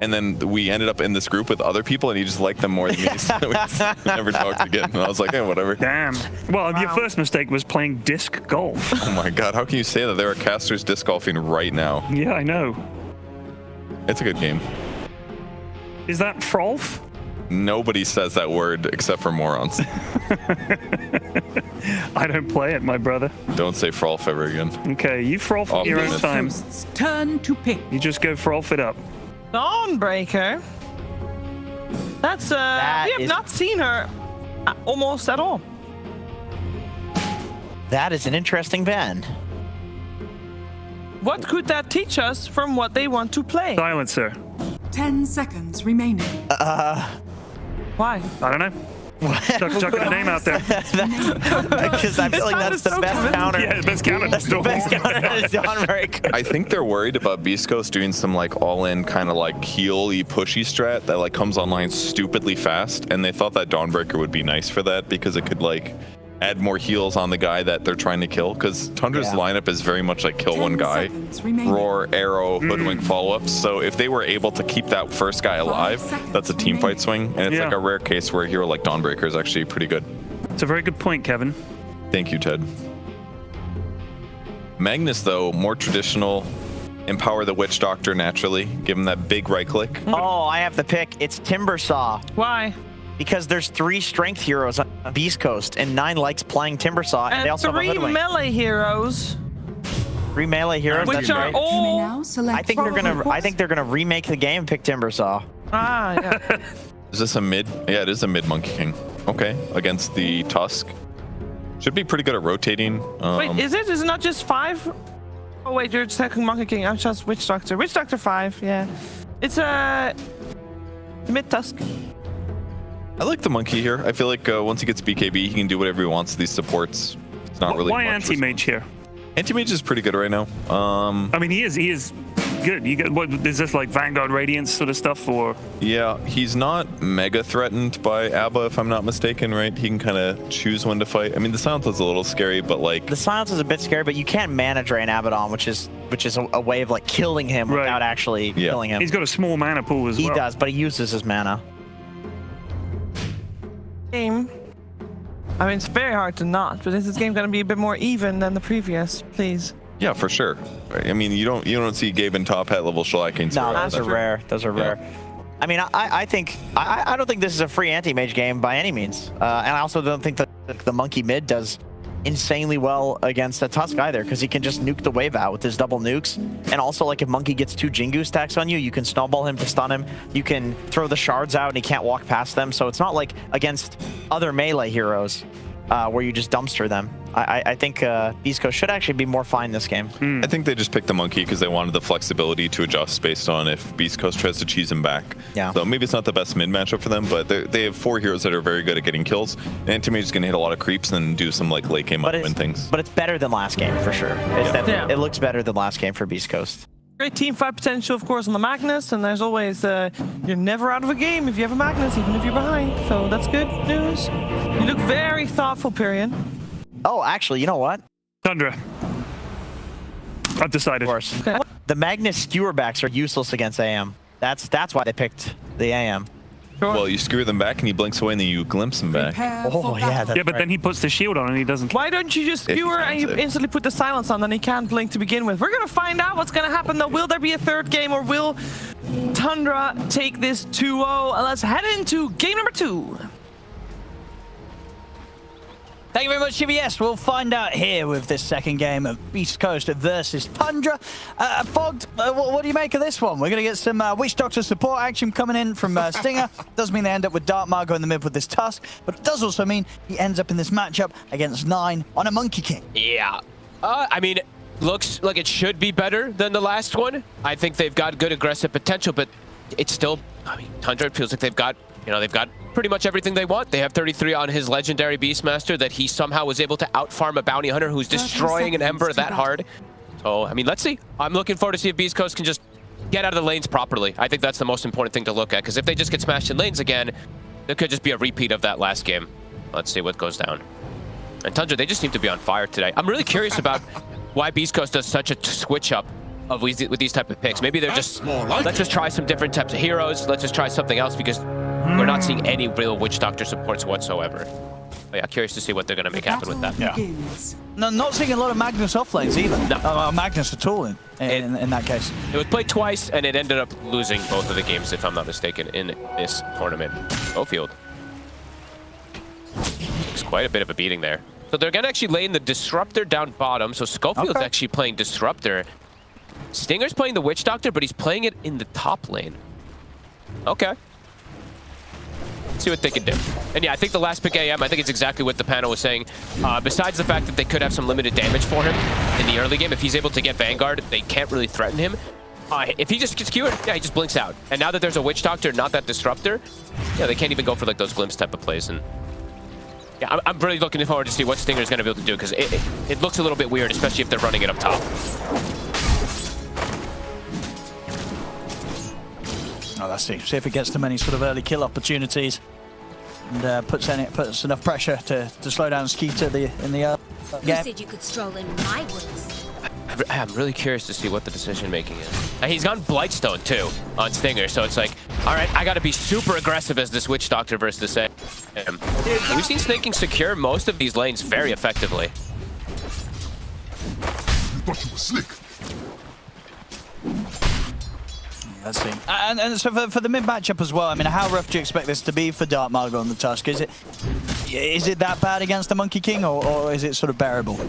then we ended up in this group with other people, and he just liked them more than me. So we never talked again. And I was like, hey, whatever. Damn. Well, your first mistake was playing disc golf. Oh my God, how can you say that? There are casters disc golfing right now. Yeah, I know. It's a good game. Is that frolf? Nobody says that word except for morons. I don't play it, my brother. Don't say frolf ever again. Okay, you frolf at your own time. Turn to pick. You just go frolf it up. Dawnbreaker. That's we have not seen her almost at all. That is an interesting ban. What could that teach us from what they want to play? Silencer. 10 seconds remaining. Why? I don't know. Chucking a name out there. Because I feel like that's the best counter. Yeah, the best counter. That's the best counter is Dawnbreaker. I think they're worried about Beastcoast doing some like all-in kind of like heal-y pushy strat that like comes online stupidly fast, and they thought that Dawnbreaker would be nice for that because it could like add more heals on the guy that they're trying to kill. Because Tundra's lineup is very much like kill one guy, roar, arrow, hoodwink follow-ups. So if they were able to keep that first guy alive, that's a team fight swing, and it's like a rare case where a hero like Dawnbreaker is actually pretty good. It's a very good point, Kevin. Thank you, Ted. Magnus, though, more traditional. Empower the Witch Doctor naturally. Give him that big right click. Oh, I have the pick. It's Timbersaw. Why? Because there's 3 strength heroes on Beastcoast, and 9 likes playing Timbersaw, and they also have a 3 hoodwink. melee heroes. 3 melee heroes, Which that's are right. all... I think they're gonna remake the game and pick Timbersaw. Ah, yeah. Is this a mid? Yeah, it is a mid Monkey King. Okay, against the Tusk. Should be pretty good at rotating. Wait, is it? Is it not just 5? Oh wait, you're checking Monkey King. I'm just Witch Doctor. Witch Doctor 5, yeah. It's a mid Tusk. I like the monkey here. I feel like once he gets BKB, he can do whatever he wants with these supports. It's not really. Why much anti-mage here? Anti-mage is pretty good right now. I mean, he is good. You get what is this like Vanguard Radiance sort of stuff, or? Yeah, he's not mega threatened by Abba, if I'm not mistaken, right? He can kind of choose when to fight. I mean, the silence is a little scary, but like the silence is a bit scary, but you can't mana drain Abaddon, which is a way of like killing him without actually killing him. He's got a small mana pool as well. He does, but he uses his mana. Game. I mean, it's very hard to not, but is this game going to be a bit more even than the previous? Please. Yeah, for sure. I mean, you don't see Gaimin top hat level Shellacking. No, those are rare. Those are rare. I mean, I think I don't think this is a free anti-mage game by any means, and I also don't think that the monkey mid does insanely well against a Tusk either, because he can just nuke the wave out with his double nukes, and also like if monkey gets 2 Jingu stacks on you, you can snowball him to stun him. You can throw the shards out and he can't walk past them. So it's not like against other melee heroes where you just dumpster them. I think Beastcoast should actually be more fine this game. I think they just picked the monkey because they wanted the flexibility to adjust based on if Beastcoast tries to cheese him back. Yeah. So maybe it's not the best mid matchup for them, but they have 4 heroes that are very good at getting kills. And Anti-Mage is going to hit a lot of creeps and then do some like late game win things. But it's better than last game for sure. It looks better than last game for Beastcoast. Great team fight potential, of course, on the Magnus, and there's always you're never out of a game if you have a Magnus, even if you're behind. So that's good news. You look very thoughtful, Pyrian. Oh, actually, you know what? Tundra. I've decided. Of course. Okay. The Magnus skewerbacks are useless against AM. That's why they picked the AM. Well, you skewer them back and he blinks away and then you glimpse him back. Oh, yeah. Yeah, but then he puts the shield on and he doesn't. Why don't you just skewer and you instantly put the silence on, then he can't blink to begin with? We're going to find out what's going to happen, though. Will there be a third game, or will Tundra take this 2-0? Let's head into game number 2. Thank you very much, CBS. We'll find out here with this second game of Beastcoast versus Tundra. Fogged, what do you make of this one? We're going to get some Witch Doctor support action coming in from Stinger. Does mean they end up with Dark Margo in the mid with this Tusk, but it does also mean he ends up in this matchup against 9 on a Monkey King. Yeah. I mean, looks like it should be better than the last one. I think they've got good aggressive potential, but it's still, I mean, Tundra feels like they've got You know, they've got pretty much everything they want. They have 33 on his legendary Beastmaster that he somehow was able to outfarm a bounty hunter who's destroying an Ember that hard. So, I mean, let's see. I'm looking forward to see if Beastcoast can just get out of the lanes properly. I think that's the most important thing to look at, because if they just get smashed in lanes again, it could just be a repeat of that last game. Let's see what goes down. And Tundra, they just seem to be on fire today. I'm really curious about why Beastcoast does such a switch up of with these type of picks. Maybe they're just, let's just try some different types of heroes. Let's just try something else, because we're not seeing any real Witch Doctor supports whatsoever. But yeah, curious to see what they're going to make happen with that. Yeah. No, not seeing a lot of Magnus off lanes either. No. Magnus at all in that case. It was played twice, and it ended up losing both of the games, if I'm not mistaken, in this tournament. Schofield. It's quite a bit of a beating there. So they're going to actually lane the Disruptor down bottom. So Schofield's actually playing Disruptor. Stinger's playing the Witch Doctor, but he's playing it in the top lane. Okay. See what they can do. And yeah, I think the last pick AM, I think it's exactly what the panel was saying. Besides the fact that they could have some limited damage for him in the early game, if he's able to get Vanguard, they can't really threaten him. If he just gets skewered, yeah, he just blinks out. And now that there's a Witch Doctor, not that Disruptor, yeah, they can't even go for like those glimpse type of plays. And yeah, I'm really looking forward to see what Stinger's going to be able to do, because it looks a little bit weird, especially if they're running it up top. Oh, let's see if it gets them any sort of early kill opportunities and puts enough pressure to slow down Skeeter in the game. You said you could stroll in my woods. I'm really curious to see what the decision making is. And he's gone Blightstone too on Stinger, so it's like, all right, I got to be super aggressive as this Witch Doctor versus the same. We've seen Snaking secure most of these lanes very effectively. Thought you were slick. Let's see. And so for the mid matchup as well, I mean, how rough do you expect this to be for Dark Margot on the Tusk? Is it that bad against the Monkey King, or is it sort of bearable?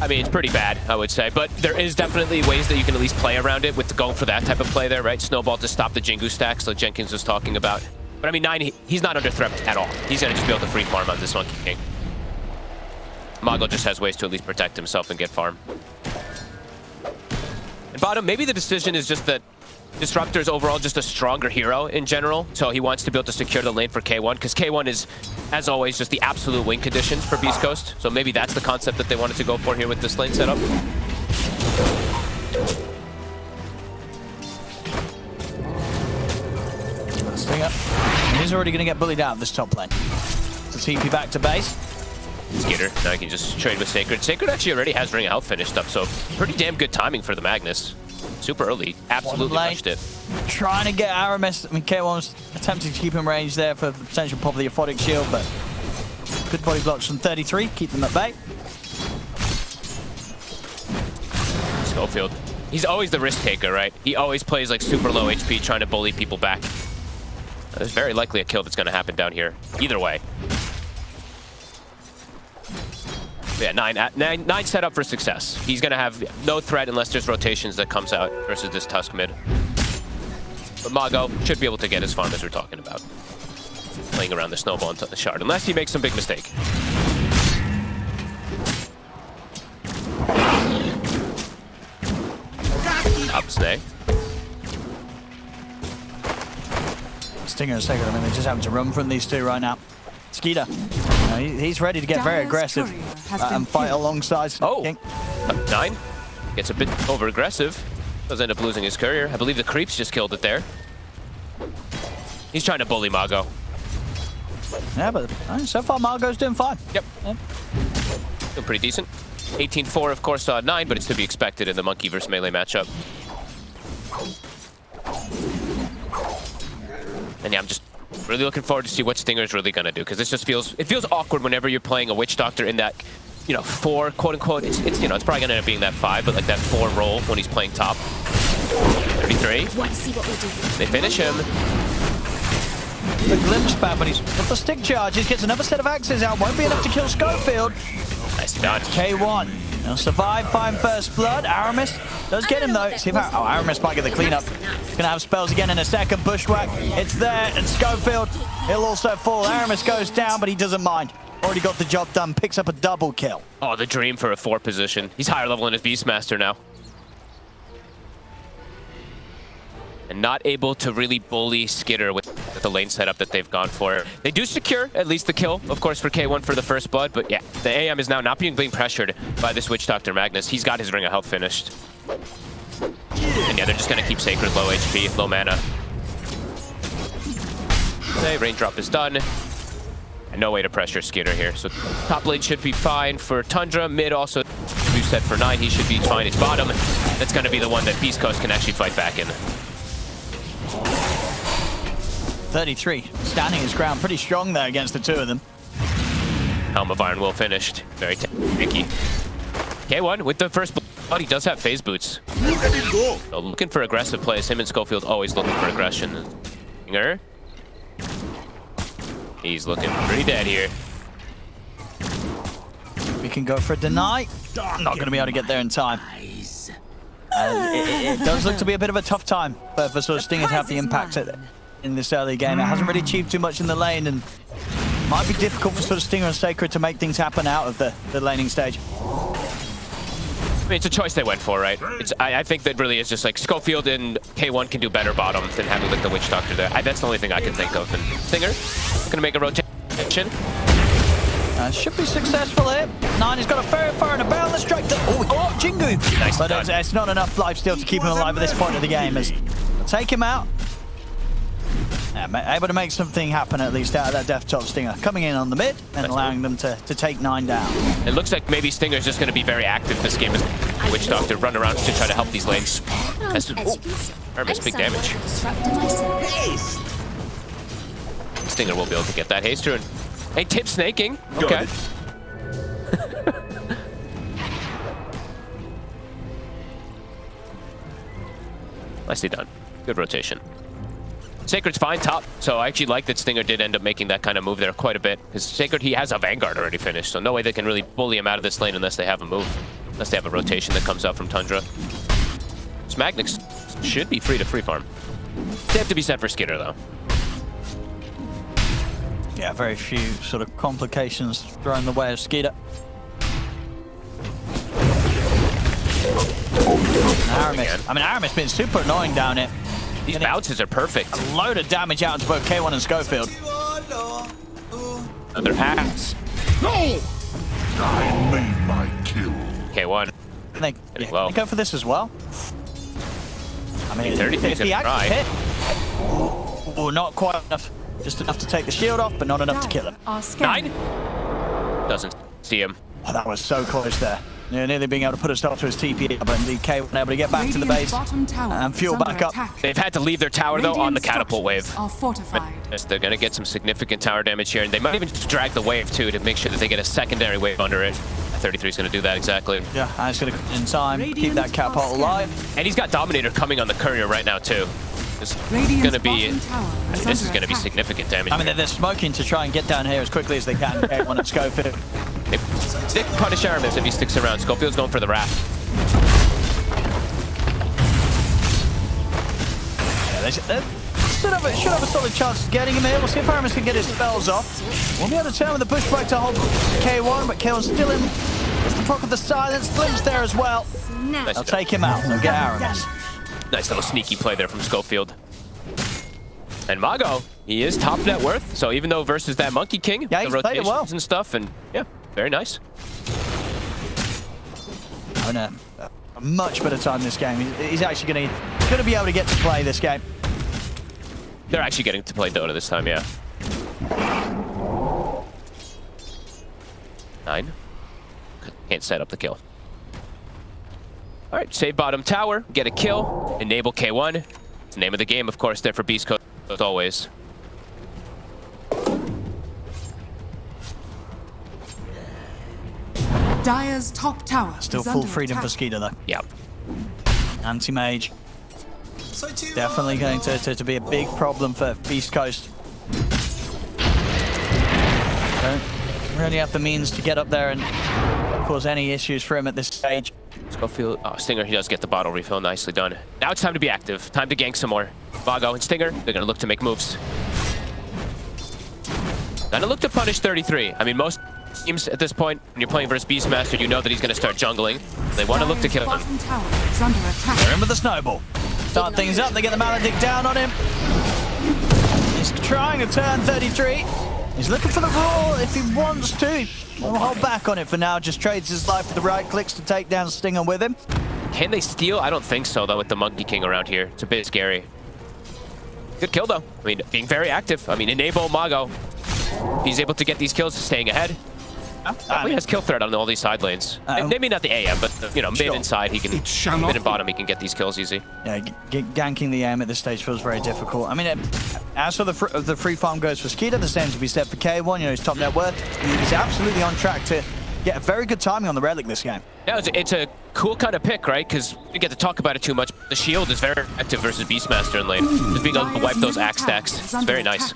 I mean, it's pretty bad, I would say, but there is definitely ways that you can at least play around it with going for that type of play there, right? Snowball to stop the Jingu stacks like Jenkins was talking about. But I mean, 9, he's not under threat at all. He's going to just be able to free farm on this Monkey King. Mago just has ways to at least protect himself and get farm. And bottom, maybe the decision is just that Disruptor is overall just a stronger hero in general, so he wants to be able to secure the lane for K1, because K1 is, as always, just the absolute win condition for Beastcoast. So maybe that's the concept that they wanted to go for here with this lane setup. Stinger. He's already going to get bullied out of this top lane. So TP back to base. Skeeter, now he can just trade with Sacred. Sacred actually already has Ring of Health finished up, so pretty damn good timing for the Magnus. Super early, absolutely rushed it. Trying to get Aramis. I mean, K1 was attempting to keep him range there for the potential pop of the Aphotic Shield, but good body blocks from 33, keep them at bay. Schofield, he's always the risk taker, right? He always plays like super low HP, trying to bully people back. There's very likely a kill that's going to happen down here, either way. Yeah, 9 set up for success. He's going to have no threat unless there's rotations that comes out versus this Tusk mid. But Mago should be able to get his farm as we're talking about. Playing around the Snowball and the Shard, unless he makes some big mistake. Up Snake. Stinger and Sacred, I mean, they're just having to run from these two right now. Skeeter, he's ready to get very aggressive and fight alongside King. 9 gets a bit over aggressive. Does end up losing his courier. I believe the creeps just killed it there. He's trying to bully Mago. Yeah, but so far Margot's doing fine. Yep. Doing pretty decent. 18-4, of course, 9, but it's to be expected in the Monkey versus Melee matchup. And yeah, I'm just really looking forward to see what Stinger's really gonna do, because this just feels awkward whenever you're playing a Witch Doctor in that, 4 quote unquote. It's it's probably gonna end up being that 5, but like that 4 role when he's playing top. 33. They finish him. The glimpse back, but he's got the stick charges, gets another set of axes out, won't be enough to kill Schofield. Nice done. K1. He'll survive, find first blood. Aramis does get him though. See if Aramis might get the cleanup. He's gonna have spells again in a second. Bushwhack, it's there, and Schofield, he'll also fall. Aramis goes down, but he doesn't mind. Already got the job done, picks up a double kill. Oh, the dream for a 4 position. He's higher level than his Beastmaster now. and not able to really bully Skitter with the lane setup that they've gone for. They do secure at least the kill, of course, for K1 for the first blood, but yeah, the AM is now not being pressured by this Witch Doctor Magnus. He's got his Ring of Health finished. And yeah, they're just gonna keep Sacred low HP, low mana. Okay, raindrop is done. And no way to pressure Skitter here. So top lane should be fine for Tundra. Mid also we've set for 9. He should be fine. It's bottom. That's gonna be the one that Beastcoast can actually fight back in. 33, standing his ground pretty strong there against the two of them. Helm of Iron Will finished. Very tricky. K1 with the first blood. He does have phase boots. So looking for aggressive plays. Him and Schofield always looking for aggression. Stinger. He's looking pretty dead here. We can go for a deny. I'm not going to be able to get there in time. It does look to be a bit of a tough time for sort of Stinger to have the impact in this early game. It hasn't really achieved too much in the lane, and might be difficult for sort of Stinger and Sacred to make things happen out of the laning stage. I mean, it's a choice they went for, right? I think that really is just like Schofield and K1 can do better bottom than having like the Witch Doctor there. That's the only thing I can think of. And Stinger gonna make a rotation. Should be successful here. 9 has got a very far and a barrel. Let's strike the Jingu. Nice, but it's not enough life steal to keep him alive at this point of the game. As take him out. Yeah, able to make something happen at least out of that death top. Stinger coming in on the mid and allowing them to take 9 down. It looks like maybe Stinger's just going to be very active this game as Witch Doctor run around to try to help these lanes. Hermes, big damage. Stinger will be able to get that haste turn. Hey, tip snaking. Okay. Nicely done. Good rotation. Sacred's fine top, so I actually like that Stinger did end up making that kind of move there quite a bit. Because Sacred, he has a Vanguard already finished, so no way they can really bully him out of this lane unless they have a move. Unless they have a rotation that comes out from Tundra. This Magnix should be free to free farm. They have to be set for Skitter, though. Yeah, very few sort of complications thrown the way of Skitter. Aramis. I mean, Aramis been super annoying down here. These bounces are perfect. A load of damage out into both K1 and Schofield. Another pass. No! I made my kill. K1. They go for this as well. I mean, if he actually hit, oh, not quite enough. Just enough to take the shield off, but not enough to kill him. 9? Doesn't see him. Oh, that was so close there. Yeah, nearly being able to put a stop to his TP, but indeed K wasn't able to get back to the base and fuel back up. They've had to leave their tower, though, on the catapult wave. Are fortified. They're going to get some significant tower damage here, and they might even just drag the wave, too, to make sure that they get a secondary wave under it. 33 is going to do that exactly. Yeah, and it's going to come in time, keep that catapult alive. And he's got Dominator coming on the courier right now, too. This is going to be significant damage. I mean, they're smoking to try and get down here as quickly as they can. K1 and Schofield. They can punish Aramis if he sticks around. Schofield's going for the Wrath. Yeah, they should have a solid chance of getting him here. We'll see if Aramis can get his spells off. We'll be able to turn with the pushback to hold K1, but K1's still in. There's the proc of the silence. Glimpse there as well. They'll take him out. They'll get Aramis. Nice little sneaky play there from Schofield. And Mago, he is top net worth, so even though versus that Monkey King, yeah, the rotations and stuff, and yeah, very nice. Having a much better time this game. He's actually going to be able to get to play this game. They're actually getting to play Dota this time, yeah. 9. Can't set up the kill. All right, save bottom tower, get a kill, enable K1. It's the name of the game, of course, there for Beastcoast, as always. Dire's top tower still full freedom for Skeeter, though. Yeah. Anti-mage. Definitely going to be a big problem for Beastcoast. Don't really have the means to get up there and cause any issues for him at this stage. Schofield, Stinger, he does get the bottle refill, nicely done. Now it's time to be active, time to gank some more. Vago and Stinger, they're gonna look to make moves. Gonna look to punish 33. I mean, most teams at this point, when you're playing versus Beastmaster, you know that he's gonna start jungling. They want to look to kill him. They're in with the snowball. start things up. They get the Maledict down on him. He's trying to turn 33. He's looking for the roar if he wants to. He'll hold back on it for now. Just trades his life for the right clicks to take down Stinger with him. Can they steal? I don't think so, though, with the Monkey King around here. It's a bit scary. Good kill, though. I mean, being very active. I mean, enable Mago. He's able to get these kills, staying ahead. Definitely has kill threat on all these side lanes. Maybe not the AM, but you know, mid and side, he can. Mid and bottom, he can get these kills easy. Yeah, ganking the AM at this stage feels very difficult. I mean, as for the free farm goes for Skeeter, the same to be said for K1. You know, his top net worth. He's absolutely on track to get a very good timing on the Relic this game. Yeah, it's a cool kind of pick, right? Because we get to talk about it too much. The shield is very active versus Beastmaster in lane. Just being able to wipe those axe stacks. It's very nice.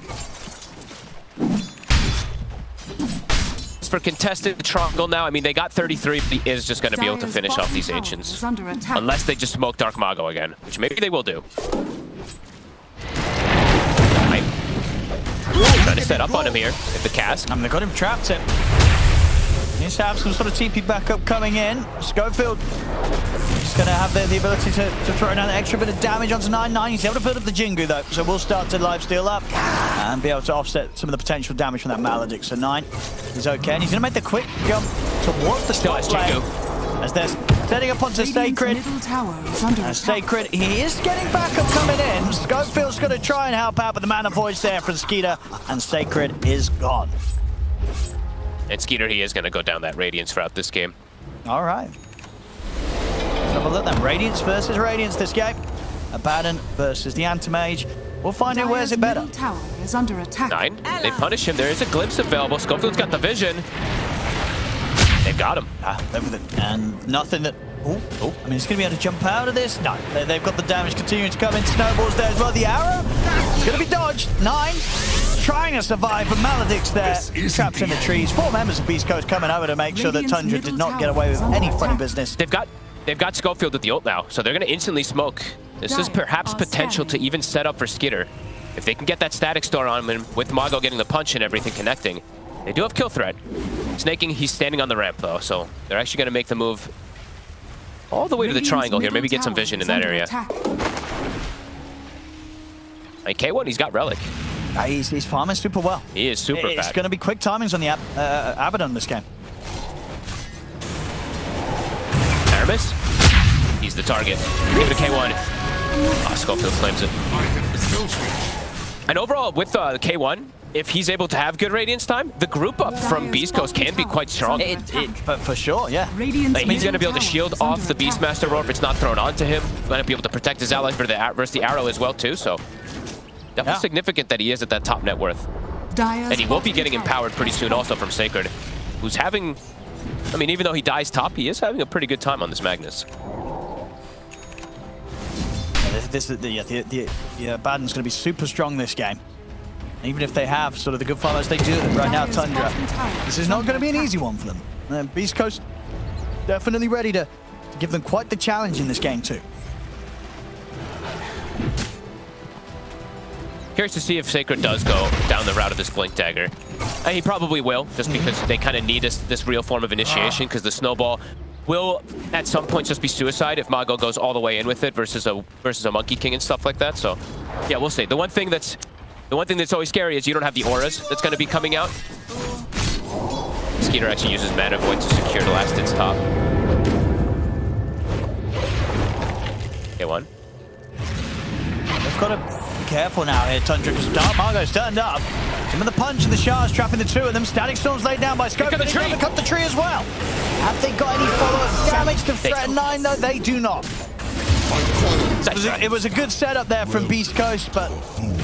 For contested triangle now, I mean, they got 33, but he is just going to be able to finish off these Ancients. Unless they just smoke Dark Mago again, which maybe they will do. Trying to set up on him here with the cast. They got him trapped. He needs to have some sort of TP backup coming in. Schofield is going to have the ability to throw down an extra bit of damage onto 9-9. He's able to build up the Jingu, though, so we'll start to lifesteal up and be able to offset some of the potential damage from that Maledict. So 9 is okay, and he's going to make the quick jump towards the top lane as they're setting up onto Sacred. Sacred, he is getting backup coming in. Schofield's going to try and help out with the Mana Voice there for Skeeter, and Sacred is gone. And Skeeter, he is going to go down that Radiance throughout this game. All right. Let's have a look then. Radiance versus Radiance this game. Abaddon versus the Anti-Mage. We'll find who wears it better. Tower is under attack. 9. They punish him. There is a glimpse available. Schofield's got the vision. They've got him. And nothing that... Oh, I mean, he's going to be able to jump out of this. No, they've got the damage continuing to come in. Snowballs there as well. The arrow is going to be dodged. 9 trying to survive, but Maledict's there. Trapped in the trees. 4 members of Beastcoast coming over to make sure that Tundra did not get away with any funny business. They've got Schofield with the ult now, so they're going to instantly smoke. This is perhaps potential to even set up for Skitter. If they can get that static store on him, with Mago getting the punch and everything connecting, they do have kill threat. Snaking, he's standing on the ramp though, so they're actually going to make the move all the way to the triangle here. Maybe get some vision in that area. And K1, he's got Relic. He's farming super well. He is super bad. It's going to be quick timings on the Abaddon this game. Aramis, he's the target. Give it to K1. Oh, Schofield claims it. And overall, with K1, if he's able to have good Radiance time, the group up from Beastcoast can be quite strong. But for sure, yeah. Like, he's going to be able to shield off the Beastmaster roar if it's not thrown onto him. Going to be able to protect his allies versus the arrow as well, too. So definitely significant that he is at that top net worth. And he will be getting empowered pretty soon also from Sacred, who's having... I mean, even though he dies top, he is having a pretty good time on this Magnus. The Abaddon's going to be super strong this game. Even if they have sort of the good farmers they do right now, Tundra. This is not going to be an easy one for them. Beastcoast definitely ready to give them quite the challenge in this game too. Curious to see if Sacred does go down the route of this Blink Dagger. He probably will, just because they kind of need this real form of initiation, because the Snowball will at some point just be suicide if Mago goes all the way in with it versus a Monkey King and stuff like that. So yeah, we'll see. The one thing that's always scary is you don't have the auras that's going to be coming out. Skeeter actually uses Mana Void to secure the last hits top. K1. They've got to be careful now here, Tundra, because Dark Margo's turned up. Some of the punch and the shards trapping the two of them. Static Storm's laid down by Scope. They cut the tree as well. Have they got any follow-up damage to threaten 9? No, they do not. It was a good setup there from Beastcoast, but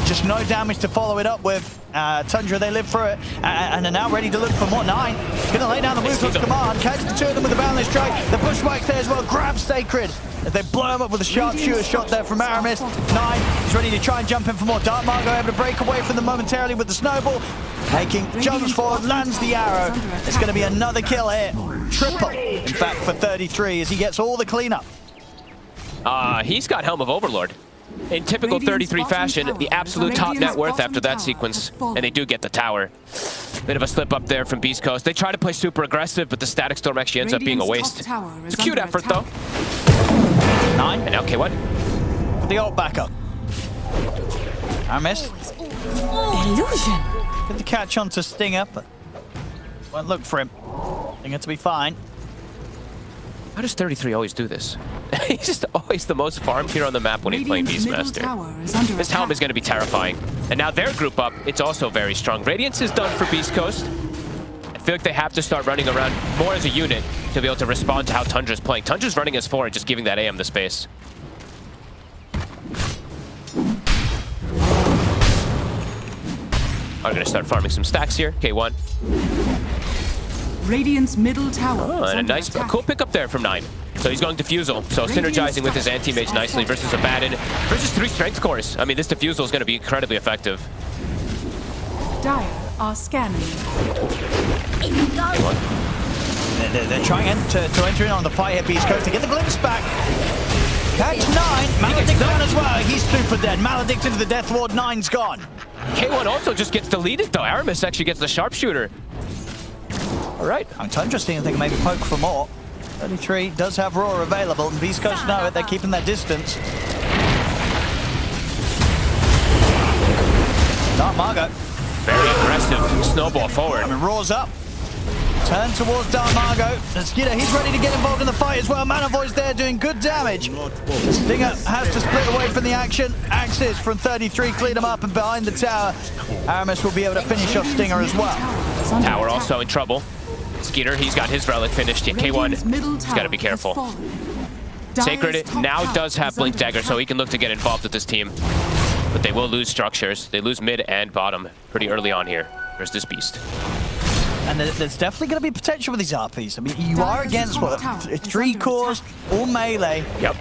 just no damage to follow it up with. Tundra, they live through it, and are now ready to look for more. 9. He's going to lay down the Ruthless Command, catches the two of them with the Boundless Strike. The Bushwhack's there as well, grabs Sacred as they blow him up with a sharpshooter shot there from Aramis. 9 is ready to try and jump in for more. Dark Margo able to break away from them momentarily with the Snowball. Taking jumps forward, lands the arrow. It's going to be another kill here. Triple, in fact, for 33 as he gets all the cleanup. He's got Helm of Overlord. In typical 33 fashion, the absolute top net worth after that sequence, and they do get the tower. Bit of a slip up there from Beastcoast. They try to play super aggressive, but the Static Storm actually ends up being a waste. It's a cute effort, though. 9. And now K1. the ult back up. I missed. Illusion. Good to catch on to Stinger, but won't look for him. Stinger to be fine. How does 33 always do this? He's just always the most farmed here on the map when he's playing Beastmaster. This helm is going to be terrifying. And now their group up, it's also very strong. Radiance is done for Beastcoast. I feel like they have to start running around more as a unit to be able to respond to how Tundra's playing. Tundra's running as 4 and just giving that AM the space. I'm going to start farming some stacks here. K1. Radiant's middle tower. Oh, and a cool pickup there from 9. So he's going Diffusal. So synergizing with his anti-mage nicely versus Abaddon. Versus 3 strength cores. I mean, this Diffusal is going to be incredibly effective. Dire are scanning. They're trying to enter in on the fight here, Beastcoast, to get the glimpse back. Catch 9. Maledict down as well. He's super dead. Maledict into the Death Ward. 9's gone. K1 also just gets deleted, though. Aramis actually gets the sharpshooter. All right. I'm Tundra seeing I think maybe poke for more. 33 does have Roar available, and Beastcoast know it. They're keeping their distance. Dark Margot. Very aggressive. Snowball forward. I mean, Roar's up. Turn towards Dark Margot. And Skidder, he's ready to get involved in the fight as well. Mana Void's there doing good damage. Stinger has to split away from the action. Axis from 33 cleaned him up, and behind the tower, Aramis will be able to finish off Stinger as well. Tower also in trouble. Skeeter, he's got his relic finished. K1, he's got to be careful. Sacred now does have Blink Dagger, so he can look to get involved with this team. But they will lose structures. They lose mid and bottom pretty early on here. There's this Beast. And there's definitely going to be potential with these RPs. I mean, you are against what? 3 cores, all melee. Yep.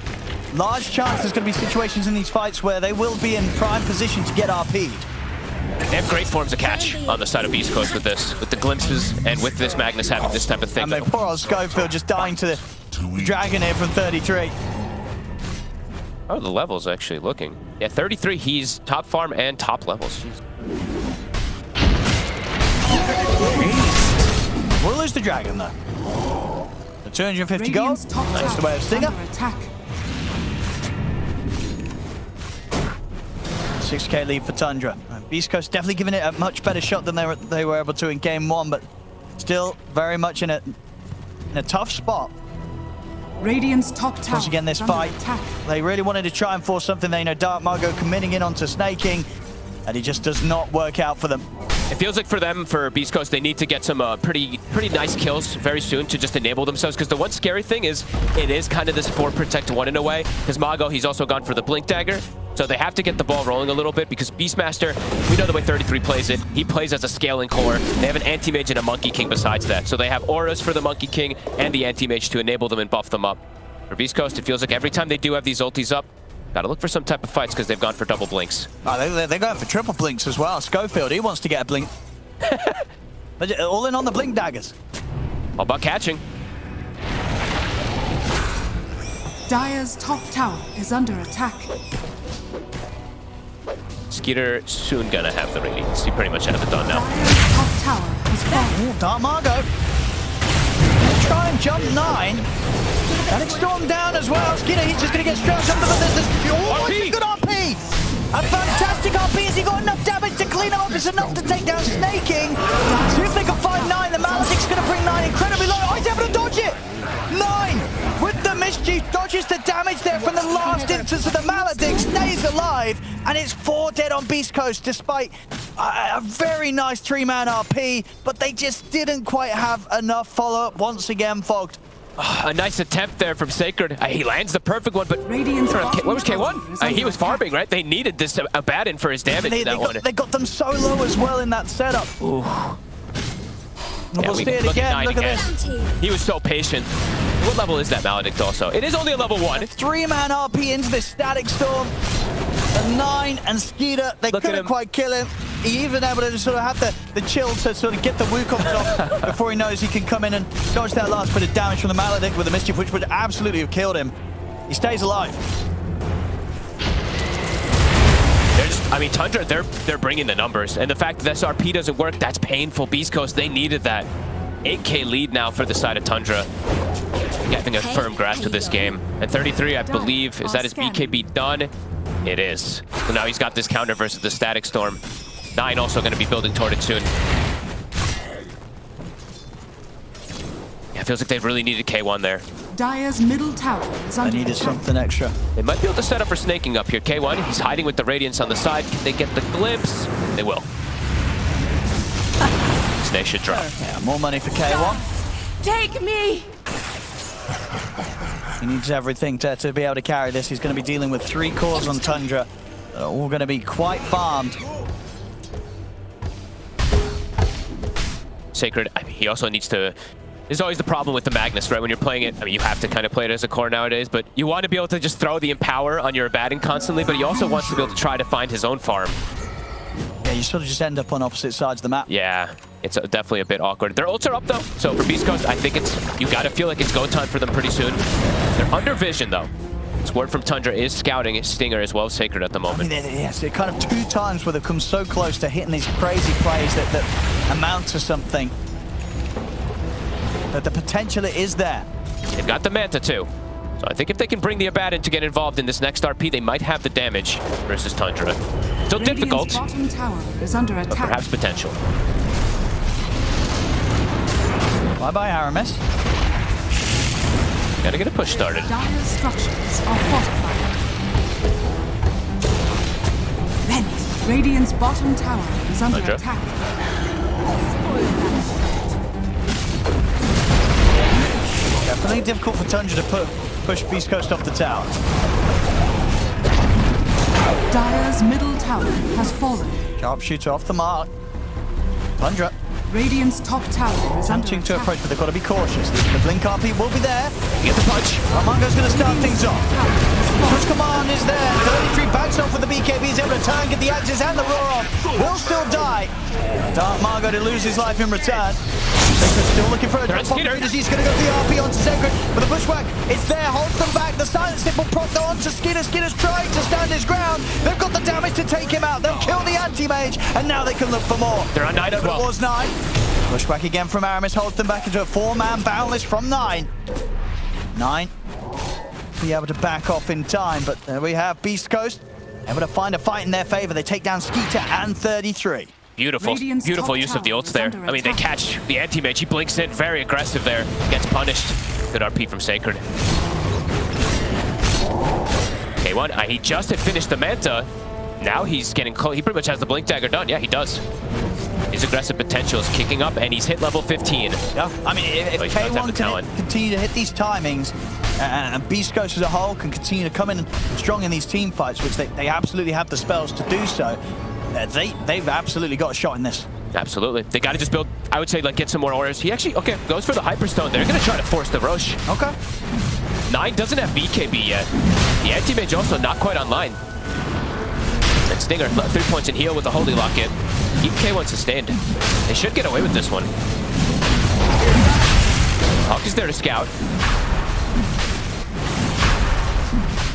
Large chance there's going to be situations in these fights where they will be in prime position to get RP'd. They have great forms of catch on the side of Beastcoast with this, with the glimpses and with this Magnus having this type of thing. And poor old Schofield just dying to the dragon here from 33. How are the levels actually looking? Yeah, 33, he's top farm and top levels. We'll lose the dragon though. The 250 gold. Nice the way of Stinger. 6k lead for Tundra. Beastcoast definitely giving it a much better shot than they were able to in game 1, but still very much in a tough spot. Radiant's top tower. Once again, this fight, they really wanted to try and force something. They know Dark Margot committing in onto Snaking, and it just does not work out for them. It feels like for them, for Beastcoast, they need to get some pretty nice kills very soon to just enable themselves. Because the one scary thing is, it is kind of this 4 protect 1 in a way. Because Mago, he's also gone for the Blink Dagger. So they have to get the ball rolling a little bit because Beastmaster, we know the way 33 plays it. He plays as a scaling core. They have an Anti-Mage and a Monkey King besides that. So they have auras for the Monkey King and the Anti-Mage to enable them and buff them up. For Beastcoast, it feels like every time they do have these ultis up, gotta look for some type of fights because they've gone for double blinks. Oh, they're going for triple blinks as well. Schofield, he wants to get a blink. All in on the blink daggers. All about catching. Dire's top tower is under attack. Skeeter soon gonna have the radiance. He pretty much has it done now. Dire's top tower is falling. Dark Margot. Try and jump 9. And it's stormed down as well. Skeeter, he's just gonna get straight on top of this. Oh, it's a good RP! A fantastic RP. Has he got enough damage to clean him up? It's enough to take down Snaking. See if they can find 9. The Maledict's gonna bring 9 incredibly low. Oh, he's able to dodge it! 9 with the mischief dodges the damage there from the last instance of the Maledict, stays alive, and it's 4 dead on Beastcoast despite a very nice 3-man RP, but they just didn't quite have enough follow-up. Once again, Fogged. A nice attempt there from Sacred. He lands the perfect one, but what was K1? He was farming, right? They needed this Abaddon for his damage in that one. They got them so low as well in that setup. Ooh. We'll see it again. Look at this. He was so patient. What level is that Maledict also? It is only a level 1. 3-man RP into this Static Storm. A 9 and Skeeter, they couldn't quite kill him. He even able to sort of have the chill to sort of get the Wukongs off before he knows he can come in and dodge that last bit of damage from the Maledict with the Mischief, which would absolutely have killed him. He stays alive. I mean, Tundra, they're bringing the numbers. And the fact that this RP doesn't work, that's painful. Beastcoast, they needed that. 8k lead now for the side of Tundra. Getting a firm grasp of this game. And 33, I believe, is that his BKB done? It is. So now he's got this counter versus the Static Storm. 9 also going to be building toward it soon. Yeah, it feels like they really needed K1 there. Dire's middle tower is under I needed something extra. They might be able to set up for snaking up here. K1, he's hiding with the Radiance on the side. Can they get the glimpse? They will. Snake should drop. Yeah, more money for K1. Take me! He needs everything to be able to carry this. He's going to be dealing with 3 cores on Tundra. All going to be quite farmed. Sacred, I mean, he also needs to... There's always the problem with the Magnus, right? When you're playing it, I mean, you have to kind of play it as a core nowadays, but you want to be able to just throw the Empower on your Abaddon constantly, but he also wants to be able to try to find his own farm. Yeah, you sort of just end up on opposite sides of the map. Yeah, it's definitely a bit awkward. Their ults are up, though, so for Beastcoast, I think you got to feel like it's go time for them pretty soon. They're under vision, though. This word from Tundra is scouting Stinger as well as Sacred at the moment. I mean, yes, it kind of 2 times where they've come so close to hitting these crazy plays that amount to something. That the potential is there. They've got the Manta, too. So I think if they can bring the Abaddon to get involved in this next RP, they might have the damage versus Tundra. Still difficult, bottom tower is under but attack. perhaps potential. Bye-bye, Aramis. Gotta get a push started. Dire's structures are fortified. Venice, Radiant's bottom tower is under Tundra. attack. Definitely difficult for Tundra to push Beastcoast off the tower. Dire's middle tower has fallen. Sharpshooter off the mark. Tundra. Radiant's top tower is under Attempting to attack. approach, but they've got to be cautious. The Blink RP will be there. Get the punch. Armando's going to start things off. Push command is there. 33 backs off with the BKB. He's able to turn, get the axes and the roar off. Will still die. Dark Margot to lose his life in return. Sacred still looking for a drop off. He's going to go for the RP onto Sacred. But the bushwhack, it's there. Holds them back. The silence stick will proc though onto Skinner. Skinner's trying to stand his ground. They've got the damage to take him out. They'll kill the anti-mage. And now they can look for more. They're on 9 as well. It was 9. Pushback again from Aramis, holds them back into a 4-man boundless from 9. 9 be able to back off in time, but there we have Beastcoast able to find a fight in their favor. They take down Skeeter and 33. Beautiful, beautiful use of the ults there. I mean, they catch the anti-mage. He blinks in, very aggressive there. Gets punished. Good RP from Sacred. K1, he just had finished the Manta. Now he's getting close. He pretty much has the Blink Dagger done. Yeah, he does. His aggressive potential is kicking up, and he's hit level 15. Yeah, I mean, if K1 can continue to hit these timings, and Beastcoast as a whole can continue to come in strong in these team fights, which they absolutely have the spells to do so, they've absolutely got a shot in this. Absolutely. They got to just build, I would say, like, get some more auras. He actually, okay, goes for the Hyperstone. They're going to try to force the Roche. Okay. 9 doesn't have BKB yet. The anti-mage also not quite online. And Stinger, 3 points in heal with the Holy Lock in. Keep K1 sustained. They should get away with this one. Hawk is there to scout.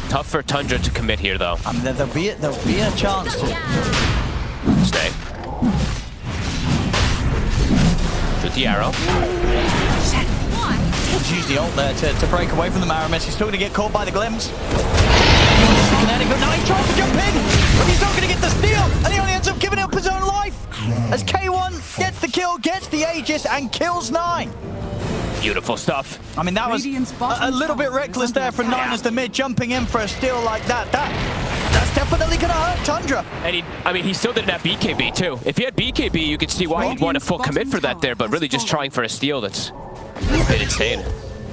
Tough for Tundra to commit here, though. I mean, there'll be a chance to stay. Shoot the arrow. Let's use the ult there to break away from the Aramis. He's still going to get caught by the glimpse. The kinetic, but now he's trying to jump in, but he's not going to get the steal, and he only ends up giving up his own life. As K1 gets the kill, gets the Aegis, and kills 9. Beautiful stuff. I mean, that was a little bit reckless there from 9 as the mid jumping in for a steal like that. That's definitely going to hurt Tundra. And he still didn't have BKB too. If he had BKB, you could see why he'd want a full commit for that there, but really just trying for a steal, that's a bit insane.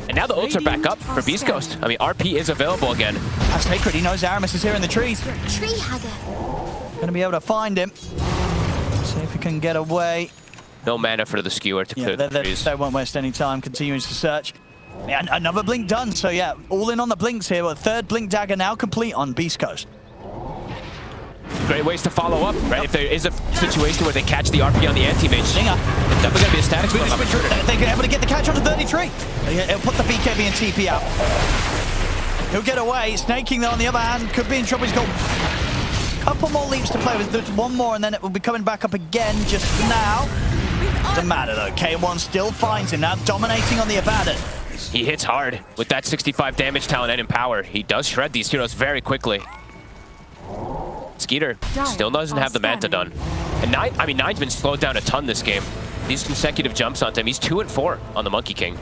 And now the ults are back up for Beastcoast. I mean, RP is available again. That's Sacred. He knows Aramis is here in the trees. Tree hugger. Going to be able to find him. See if he can get away. No mana for the skewer to clear the trees. They won't waste any time continuing to search. Yeah, another blink done. So yeah, all in on the blinks here. Well, 3rd blink dagger now complete on Beastcoast. Great ways to follow up, right? If there is a situation where they catch the RP on the anti-mage, Stinger. It's definitely going to be a static spell. They're able to get the catch on the 33. He'll put the BKB and TP out. He'll get away. Snaking though on the other hand could be in trouble. He's got a couple more leaps to play with. There's one more and then it will be coming back up again just now. Doesn't matter though. K1 still finds him now, dominating on the Abaddon. He hits hard with that 65 damage talent and Empower. He does shred these heroes very quickly. Skeeter still doesn't have the Manta done. And Nine's been slowed down a ton this game. These consecutive jumps onto him, he's 2 and 4 on the Monkey King.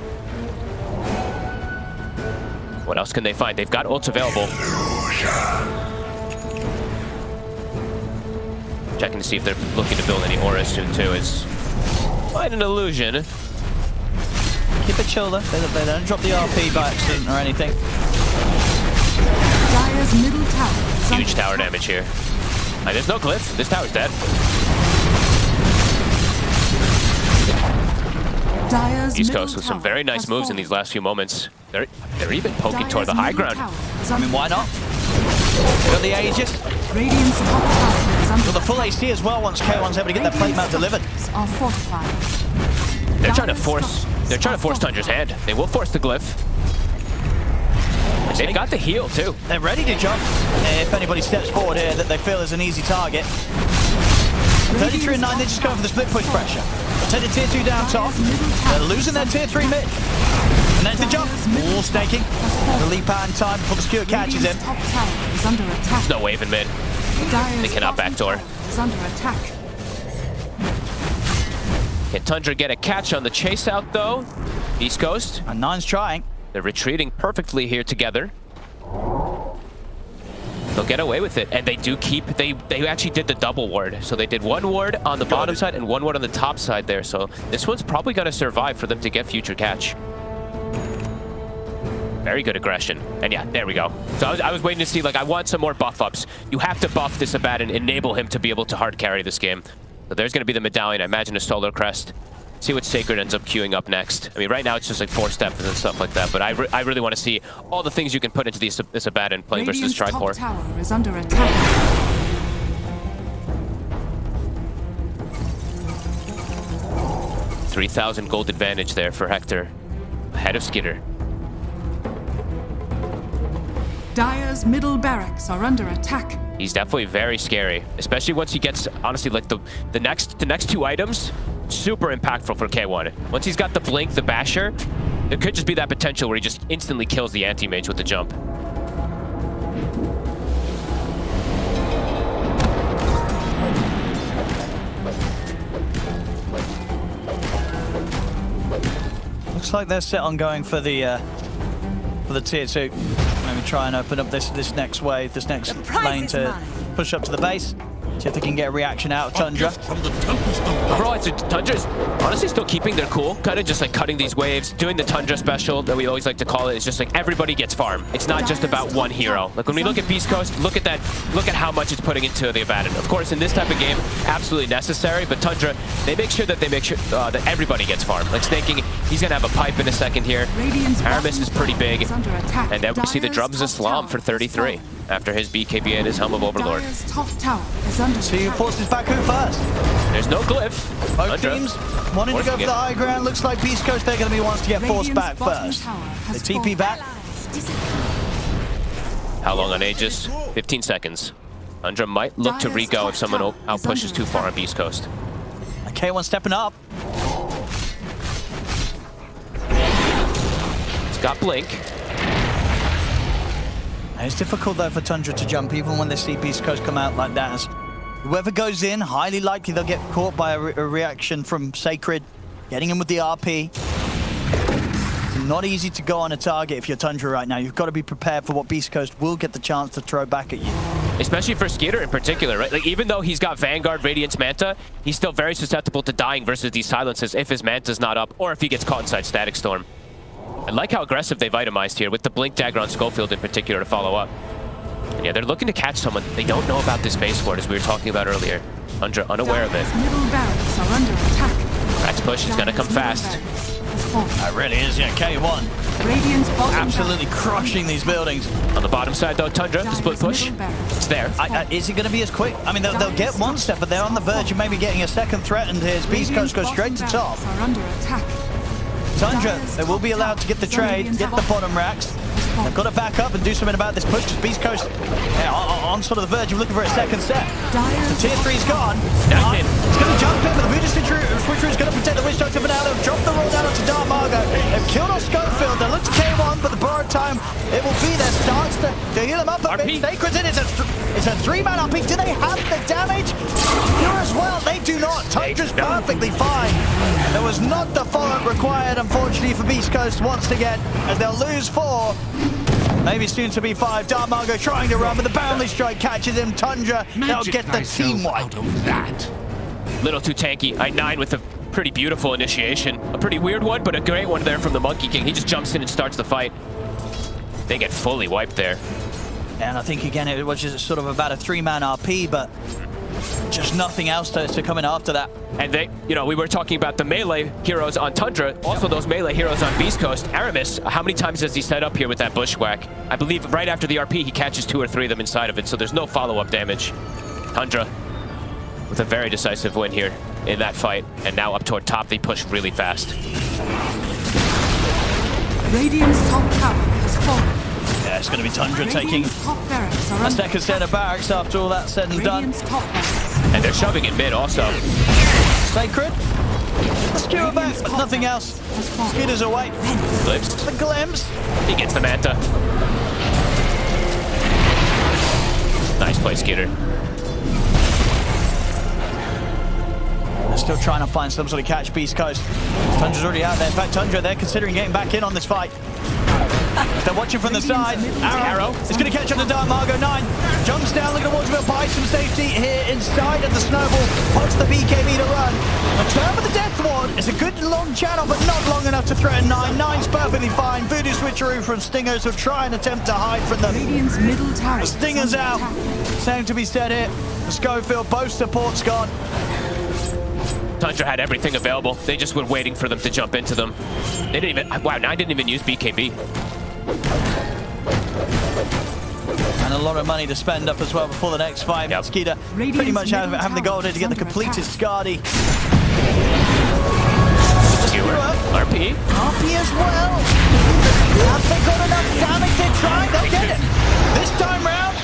What else can they find? They've got ults available. Checking to see if they're looking to build any auras soon too. Is quite an illusion. Keep it chill though. They don't drop the RP by accident or anything. Dire's middle tower. Huge tower damage here. There's no glyph. This tower's dead. Beastcoast with some very nice moves in these last few moments. They're even poking toward the high ground. I mean, why not? They got the Aegis. Got the full AC as well once K1's able to get that plate mount delivered. They're trying to force Tundra's hand. They will force the glyph. They've got the heal too. They're ready to jump if anybody steps forward here that they feel is an easy target. 33 and 9, they're just going for the split push pressure. Take the tier 2 down top. They're losing their tier 3 mid. And there's the jump. All snaking. The leap out in time before the skewer catches him. There's no wave in mid. They cannot backdoor. Can Tundra get a catch on the chase out though? Beastcoast. And Nine's trying. They're retreating perfectly here together. They'll get away with it, and they do keep. They actually did the double ward, so they did one ward on the bottom side and one ward on the top side there. So this one's probably going to survive for them to get future catch. Very good aggression, and yeah, there we go. So I was waiting to see, like, I want some more buff ups. You have to buff this Abaddon, enable him to be able to hard carry this game. So there's going to be the medallion. I imagine a solar crest. See what Sacred ends up queuing up next. I mean, right now it's just like 4 steps and stuff like that, but I really want to see all the things you can put into this Abaddon playing versus Tricor. Tower is under attack. 3,000 gold advantage there for Hector, ahead of Skitter. Dire's middle barracks are under attack. He's definitely very scary, especially once he gets, honestly, like the next 2 items. Super impactful for K1. Once he's got the Blink, the Basher, there could just be that potential where he just instantly kills the anti-mage with the jump. Looks like they're set on going for the tier 2. Maybe try and open up this next wave, this next lane to push up to the base. See if they can get a reaction out of Tundra. Overall, Tundra's honestly still keeping their cool, kind of just like cutting these waves, doing the Tundra special that we always like to call it. It's just like everybody gets farm. It's not just about one hero. Like when we look at Beastcoast, look at that, look at how much it's putting into the Abaddon. Of course, in this type of game, absolutely necessary, but Tundra, they make sure that everybody gets farm. Like Snaking, he's gonna have a pipe in a second here. Aramis is pretty big, and then we see the Drums of Slam for 33 after his BKB and his Helm of Overlord. So you forces back who first? There's no glyph. Both teams wanting to go for the high ground. Looks like Beastcoast, they're going to be ones to get forced back first. The TP back. How long on Aegis? 15 seconds. Tundra might look to re-go if someone out-pushes too far on Beastcoast. K1 stepping up. He's got Blink. It's difficult though for Tundra to jump even when they see Beastcoast come out like that. As whoever goes in, highly likely they'll get caught by a reaction from Sacred, getting him with the RP. It's not easy to go on a target if you're Tundra right now. You've got to be prepared for what Beastcoast will get the chance to throw back at you. Especially for Skeeter in particular, right? Like even though he's got Vanguard, Radiance, Manta, he's still very susceptible to dying versus these silences if his Manta's not up or if he gets caught inside Static Storm. I like how aggressive they've itemized here with the Blink Dagger on Schofield in particular to follow up. And yeah, they're looking to catch someone. They don't know about this base ward as we were talking about earlier. Tundra unaware of it. Rax push is gonna come fast. That really is, yeah, K1. Absolutely crushing these buildings. On the bottom side though, Tundra, the split push. It's there. Is it gonna be as quick? I mean, they'll get one step, but they're on the verge of maybe getting a second threat, and here's Beastcoast goes straight to top. Tundra, they will be allowed to get the trade, get the bottom racks. They've got to back up and do something about this push. Beastcoast on sort of the verge of looking for a second set. The tier 3's gone. It's going to jump in, but the Voodoo Switcher is going to protect the Witch Doctor for now. They've dropped the roll down onto Dark Margo. They've killed off Schofield. They look to K1, but the borrowed time, it It will be there. Starts to heal them up a bit. Sacred's in. It's a 3-man RP. Do they have the damage? Here as well. They do not. Tundra's perfectly fine. There was not the follow-up required, unfortunately, for Beastcoast once again, as they'll lose 4. Maybe soon to be 5. Dark Margo trying to run, but the boundary strike catches him. Tundra, they'll get the team wipe. Little too tanky. I9 with a pretty beautiful initiation. A pretty weird one, but a great one there from the Monkey King. He just jumps in and starts the fight. They get fully wiped there. And I think, again, it was just sort of about a 3-man RP, but just nothing else to come in after that. And they, you know, we were talking about the melee heroes on Tundra, also those melee heroes on Beastcoast. Aramis, how many times does he set up here with that bushwhack? I believe right after the RP, he catches 2 or 3 of them inside of it, so there's no follow-up damage. Tundra with a very decisive win here in that fight, and now up toward top, they push really fast. Radiant's top tower has fallen. Yeah, it's going to be Tundra taking a second set of barracks after all that's said and done. And they're shoving it mid also. Sacred. Skewer back, but nothing else. Skitter's away. Glimpse. The glimpse. He gets the Manta. Nice play, Skitter. They're still trying to find some sort of catch. Beastcoast. Tundra's already out there. In fact, Tundra, they're considering getting back in on this fight. They're watching from the side. Arrow is going to catch up to Dark Margo. 9 jumps down, looking towards him, buys some safety here inside of the snowball. Puts the BKB to run. The turn with the Death Ward is a good long channel, but not long enough to threaten 9. 9's perfectly fine. Voodoo switcheroo from Stingers will try and attempt to hide from them. The Stingers out. Same to be said here. The Schofield, both supports gone. Tundra had everything available. They just were waiting for them to jump into them. They didn't even, wow, 9 didn't even use BKB. And a lot of money to spend up as well before the next fight. Yep. Skeeter pretty much having the gold here to get the completed Scardy. RP. RP as well. Have they got enough damage to try? They'll get it. This time round,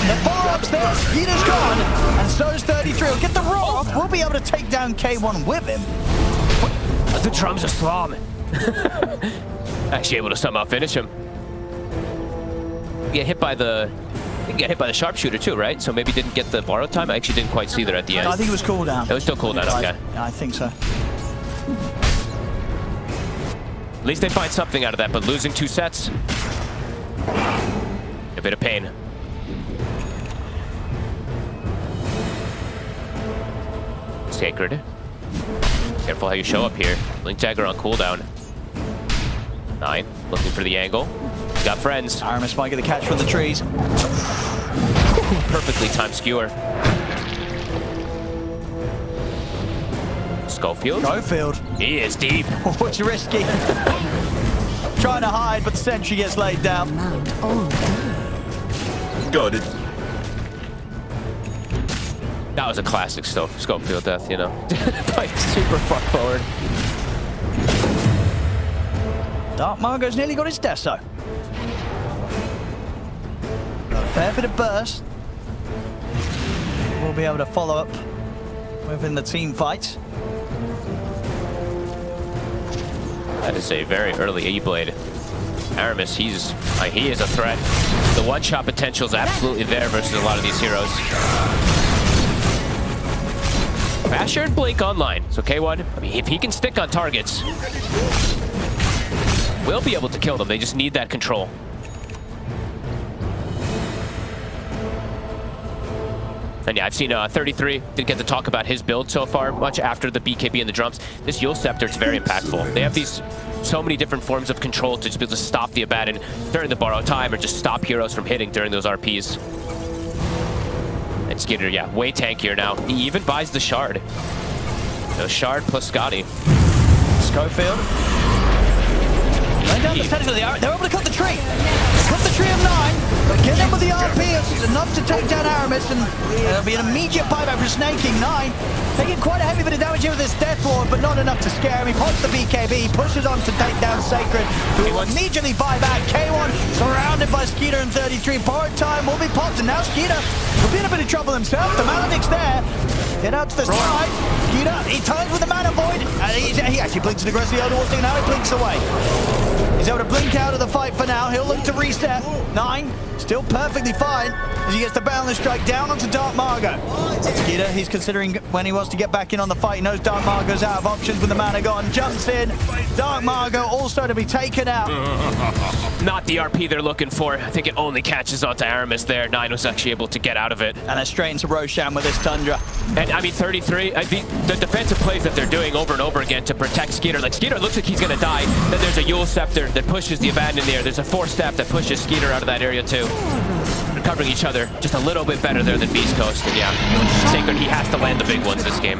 the follow-up's there. Skeeter's gone. And so is 33. He'll get the roll off. We'll be able to take down K1 with him. The drums are slamming. Actually able to somehow finish him. Get hit by the... You can get hit by the sharpshooter too, right? So maybe didn't get the borrowed time. I actually didn't quite see there at the end. No, I think it was cooldown. It was still cooldown, okay. Yeah, I think so. At least they find something out of that, but losing 2 sets. A bit of pain. Sacred. Careful how you show up here. Link Dagger on cooldown. 9, looking for the angle. He's got friends. Aramis might get the catch from the trees. Perfectly timed skewer. Schofield. He is deep. Oh, it's risky. Trying to hide, but the sentry gets laid down. Got it. That was a classic Schofield death, you know. Like super far forward. Dark Margo's nearly got his Deso. A fair bit of burst. We'll be able to follow up within the team fight. That is a very early E-Blade. Aramis, he is a threat. The one-shot potential is absolutely there versus a lot of these heroes. Basher and Blink online. So K1, I mean, if he can stick on targets, we'll be able to kill them. They just need that control. And yeah, I've seen 33 didn't get to talk about his build so far much after the BKB and the drums. This Yule Scepter is very impactful. They have these so many different forms of control to just be able to stop the Abaddon during the borrow time or just stop heroes from hitting during those RPs. And Skitter, yeah, way tankier now. He even buys the Shard. So Shard plus Scotty. Schofield. Laying down the potential. They're able to cut the tree. Cut the tree of 9. But get them with the RP. It's enough to take down Aramis. And it'll be an immediate buyback for Snaking. 9. Taking quite a heavy bit of damage here with this Death Ward, but not enough to scare him. He pops the BKB, pushes on to take down Sacred, who will immediately buy back. K1 surrounded by Skeeter and 33. Borrowed time will be popped, and now Skeeter will be in a bit of trouble himself. The Maledict's there. Get out to the side. Skeeter, he turns with the Mana Void. He actually blinks an aggressive Elder Wars thing. Now he blinks away. He's He's able to blink out of the fight for now. He'll look to reset. 9, still perfectly fine as he gets the boundless strike down onto Dark Margo. Skeeter, he's considering when he wants to get back in on the fight. He knows Dark Margo's out of options with the mana gone. Jumps in. Dark Margo also to be taken out. Not the RP they're looking for. I think it only catches onto Aramis there. 9 was actually able to get out of it. And then straight into Roshan with this Tundra. And I mean, 33, the defensive plays that they're doing over and over again to protect Skeeter. Like, Skeeter looks like he's going to die. Then there's a Yule Scepter that pushes the Abandon in the air. There's a 4-step that pushes Skeeter out of that area too. They're covering each other just a little bit better there than Beastcoast. And yeah, Sacred, he has to land the big ones this game.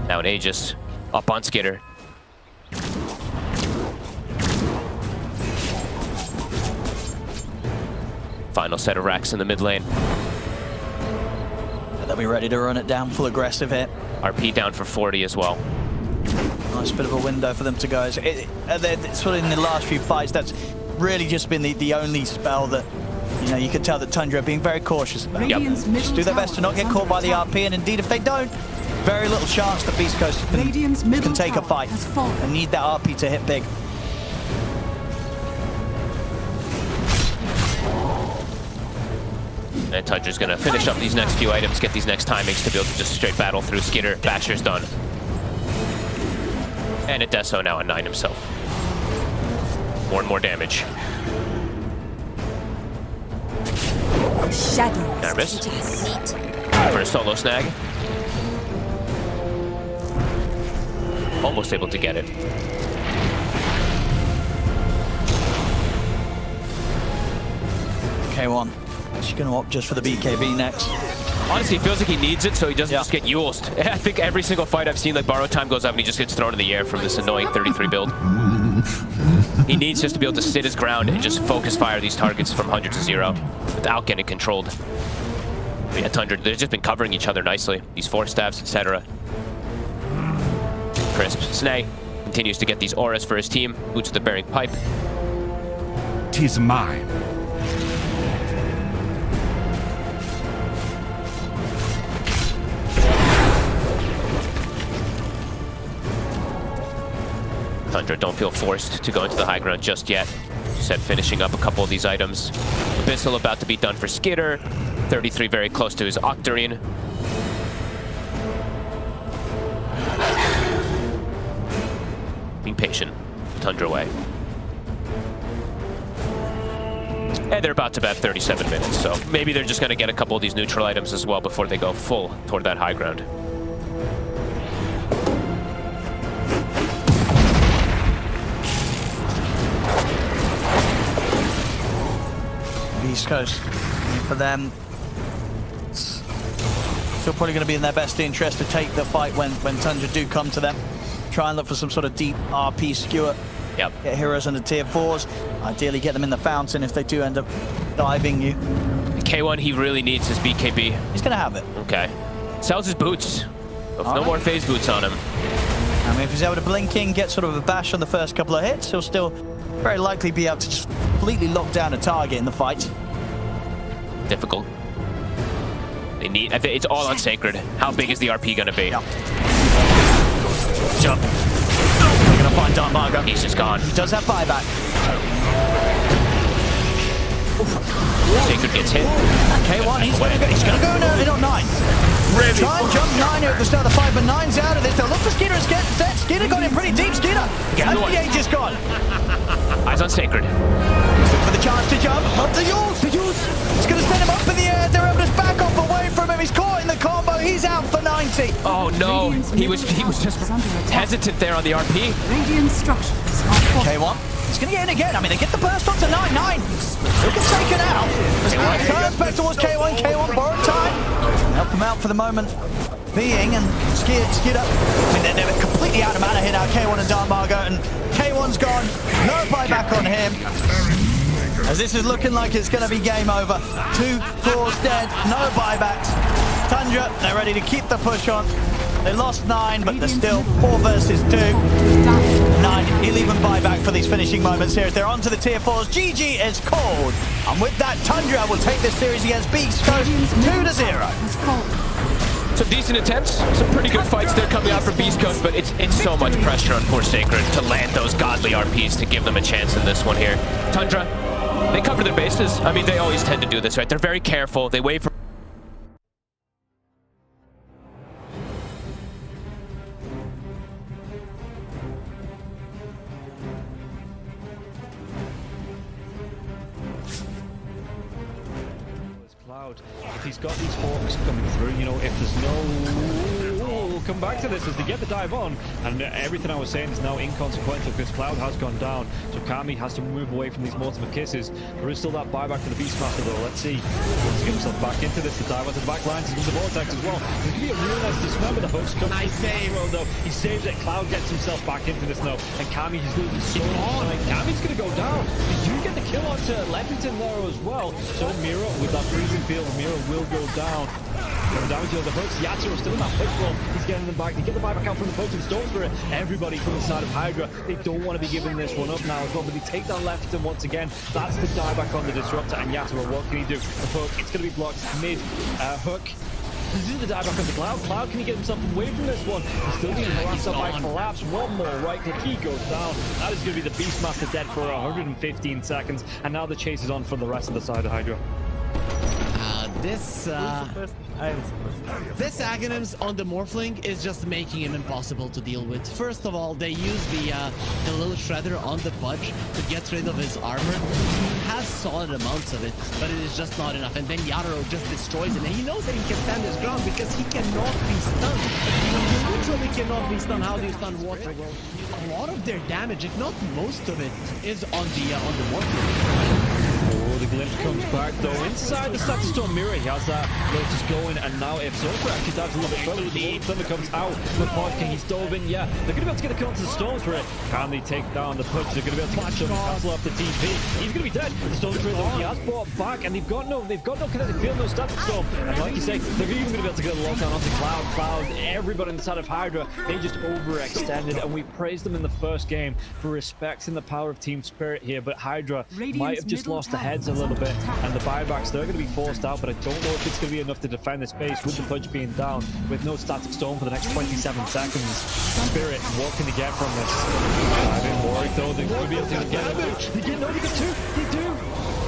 Now an Aegis up on Skeeter. Final set of racks in the mid lane. They'll be ready to run it down, full aggressive hit. RP down for 40 as well. Nice bit of a window for them to go. So sort of in the last few fights, that's really just been the only spell that, you know, you can tell that Tundra are being very cautious about. Just do their best to not get caught by the RP, and indeed if they don't, very little chance that Beastcoast can take a fight and need that RP to hit big. And Tundra's gonna finish up these next few items, get these next timings to be able to just straight battle through Skeeter. Basher's done. And Adesso now on 9 himself. More and more damage. Aramis for a solo snag. Almost able to get it. K1. She's going to opt just for the BKB next. Honestly, it feels like he needs it so he doesn't just get Yuled. I think every single fight I've seen, like, borrow time goes up and he just gets thrown in the air from this annoying 33 build. He needs just to be able to sit his ground and just focus fire these targets from 100 to 0 without getting controlled. But yeah, Tundra, they've just been covering each other nicely. These 4-stabs, etc. Crisp. Snay continues to get these auras for his team. Boots the bearing pipe. 'Tis mine. Tundra don't feel forced to go into the high ground just yet. Said finishing up a couple of these items. Abyssal about to be done for Skitter. 33 very close to his Octarine. Being patient. Tundra away. And they're about to bet 37 minutes, so maybe they're just going to get a couple of these neutral items as well before they go full toward that high ground. East Coast, for them, it's still probably going to be in their best interest to take the fight when Tundra do come to them. Try and look for some sort of deep RP skewer. Yep. Get heroes into tier 4s. Ideally get them in the fountain if they do end up diving you. K1, he really needs his BKB. He's going to have it. Okay. Sells his boots. No more phase boots on him. I mean, if he's able to blink in, get sort of a bash on the first couple of hits, he'll still very likely be able to just completely lock down a target in the fight. Difficult. They need. I think it's all on Sacred. How big is the RP going to be? Yep. Jump. They're going to find Dark Margo. He's just gone. He does have buyback. Sacred gets hit. K1, he's going to go in on 9. Really? Try and jump 9 at the start of the fight, but 9's out of this. They'll look for Skeeter instead. Skeeter got in pretty deep. Skeeter. And the Age is gone. Eyes on Sacred. For the chance to jump. Up to Yules. It's going to send him up in the air. They're able to back off away from him. He's caught in the combo. He's out for 90. Oh no. He was just hesitant there on the RP. Radiant structures K1. He's going to get in again. I mean, they get the burst onto 9-9. Look at taken out. Turns back towards K1. K1 borrowed time. Help him out for the moment being, and skid up. I mean, they're completely out of mana here now, K1 and Dark Margo, and K1's gone. No buyback on him. As this is looking like it's going to be game over. 2 cores dead, no buybacks. Tundra, they're ready to keep the push on. They lost 9, but they're still 4 versus 2. 9, he'll even buy back for these finishing moments here as they're on to the tier 4s. GG is called. And with that, Tundra will take this series against Beastcoast 2-0. Some decent attempts, some pretty good fights there coming out from Beastcoast, but it's so much pressure on poor Sacred to land those godly RPs to give them a chance in this one here. Tundra, they cover their bases. I mean, they always tend to do this, right? They're very careful. They wait for... If he's got these forks coming through, you know, if there's no... We'll come back to this as they get the dive on, and everything I was saying is now inconsequential because Cloud has gone down, so Kami has to move away from these multiple kisses. There is still that buyback for the Beastmaster though. Let's see. Let's get himself back into this. The dive onto the back lines into the vortex as well. There's going to be a real nice dismember. The hooks come. Nice save. Well, though. He saves it. Cloud gets himself back into this now, and Kami is losing so much time. Kami's going to go down. They do get the kill onto Leppington there as well. So Mira with that freezing field, Mira will go down. Coming down to the hooks. Yatsuo still in that push roll. He's getting them back. They get the buyback out from the potion Storm Spirit. Everybody from the side of Hydra. They don't want to be giving this one up now as well, but they take down Leppington once again. That's the dieback on the Disruptor, and Yatsuo, what can he do? The hook, it's going to be blocked mid. Hook. This is the dieback on the Cloud. Cloud, can he get himself away from this one? He's still being harassed up by Collapse. One more right click, he goes down. That is going to be the Beastmaster dead for 115 seconds, and now the chase is on for the rest of the side of Hydra. This Aghanims on the Morphling is just making him impossible to deal with. First of all, they use the little shredder on the Pudge to get rid of his armor. He has solid amounts of it, but it is just not enough. And then Yatoro just destroys him. And he knows that he can stand his ground because he cannot be stunned. When you literally cannot be stunned, how do you stun water? Well, a lot of their damage, if not most of it, is on the Morphling. Oh, the glimpse comes back though. Inside the Static Storm Mirror, he has that Lotus going, and now if Zofra actually dives a little bit further, the Thunder comes out. The Podking, he's dove in, yeah. They're going to be able to get a kill onto the Storm Spirit. Can they take down the Pudge? They're going to be able to match up and cancel off the TP. He's going to be dead. The Storm Spirit, though, he has brought back, and they've got no kinetic field, no Static Storm. And like you say, they're even going to be able to get a lockdown onto Cloud. Everybody on the side of Hydra, they just overextended, and we praised them in the first game for respecting the power of team spirit here, but Hydra might have just lost the heads a little bit, and the buybacks, they're going to be forced out, but I don't know if it's going to be enough to defend this base with the Pudge being down, with no Static Storm for the next 27 seconds. Spirit, what can they get from this? I've been worried though, they're going to be able to get damage. They get two, they do!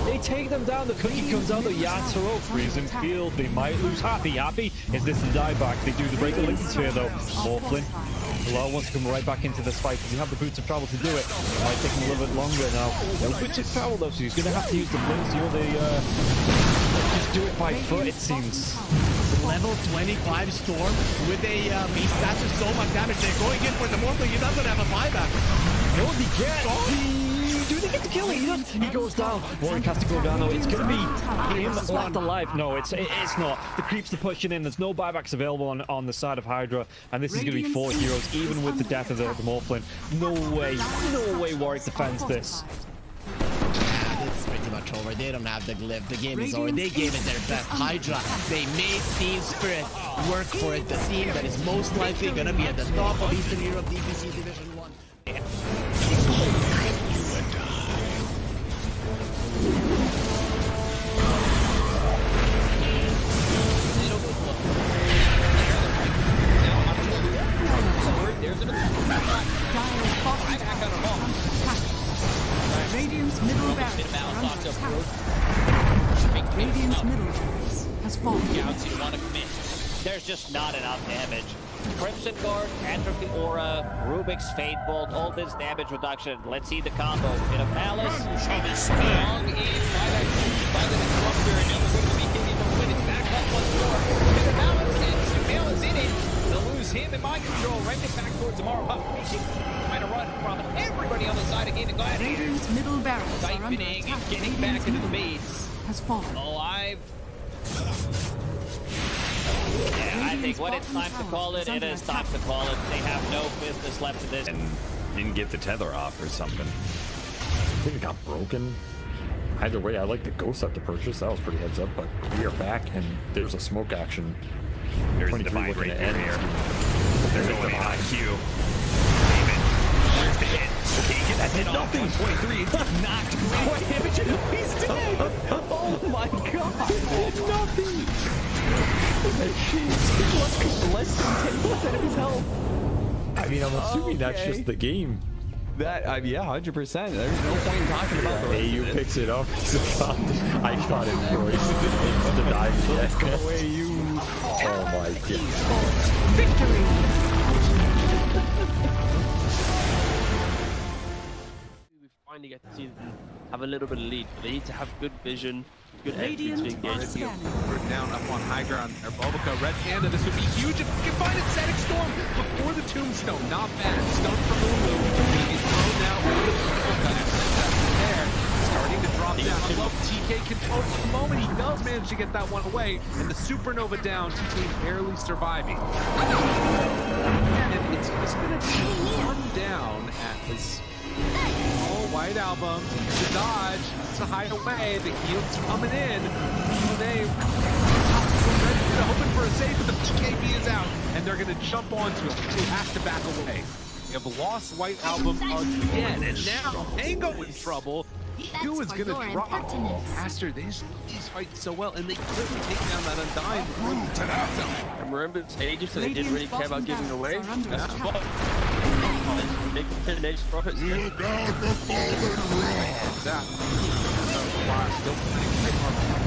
They take them down, the cookie comes out, the Yatoro, freezing field, they might lose Happy. Is this the dieback? They do the break the Lincoln Sphere though. Morphling. Bilal wants to come right back into this fight. Does he have the boots of travel to do it? It might take him a little bit longer now. No boots of travel though, so he's going to have to use the blinks. You know, they just do it by foot, it seems. Level 25 Storm with a beast. That's just so much damage. They're going in for the Morphling. He doesn't have a buyback. No, they get. Do they get the kill? He does. He goes down. Warwick has to go down though. It's going to be him left alive. No, it's not. The creeps are pushing in. There's no buybacks available on the side of Hydra, and this is going to be 4 heroes, even with the death of the Morphling. No way Warwick defends this. It's pretty much over. They don't have the glyph. The game is over. They gave it their best. Hydra, they made Team Spirit work for it. The team that is most likely going to be at the top of Eastern Europe DPC Division 1. Radiant's middle barracks Radiant's middle barracks has fallen. Scouts, you want to commit. There's just not enough damage. Crimson Guard, Atrophy Aura, Rubik's Fate Bolt, all this damage reduction. Let's see the combo. In a Palace, strong in by the Disruptor, and now we're going to be hitting the winning back up once more. In a Palace, and Sumail is in it. They'll lose him in mind control. Right back towards Tomorrow Pup. Trying to run from everybody on the side of Gaimin Gladiators. Radiant's middle barracks siphoning and getting back into the base. Has fallen. Alive. Yeah, I think when it's time to call it, it is time to call it. They have no business left in this. And didn't get the tether off or something. I think it got broken. Either way, I like the ghost up to purchase. That was pretty heads up, but we are back and there's a smoke action. There's the divide right there. They're going in on Q. There's the hit. Okay, get that hit off. 123. Knocked. What damage? He's dead. Oh my god. Nothing. less than enemy's health. I mean, I'm assuming that's just the game. That yeah, 100%. There's no point in talking about the AU picks it up. I shot him twice. It's the dive yet. Go away, you. Oh my god. Victory! We finally get to see them have a little bit of lead, but they need to have good vision, good execution to engage. We're down up on high ground. Or Bobica, red panda. This would be huge if we can find it. Static storm before the tombstone. Not bad. Stone from Lulu. He's thrown now. There. Starting to drop down. I love TK control for the moment. He does manage to get that one away. And the supernova down. TK barely surviving. And it's just going to be one down as all white album. The dodge to hide away. The heal's coming in. They hoping for a save, but the PKB is out, and they're going to jump onto it. They have to back away. They have lost white album again, and now Mango in trouble. Who is going to drop faster? These fight so well, and they couldn't take down that Undying. And remember, it's ages, so they didn't really care about giving away. Making next profits.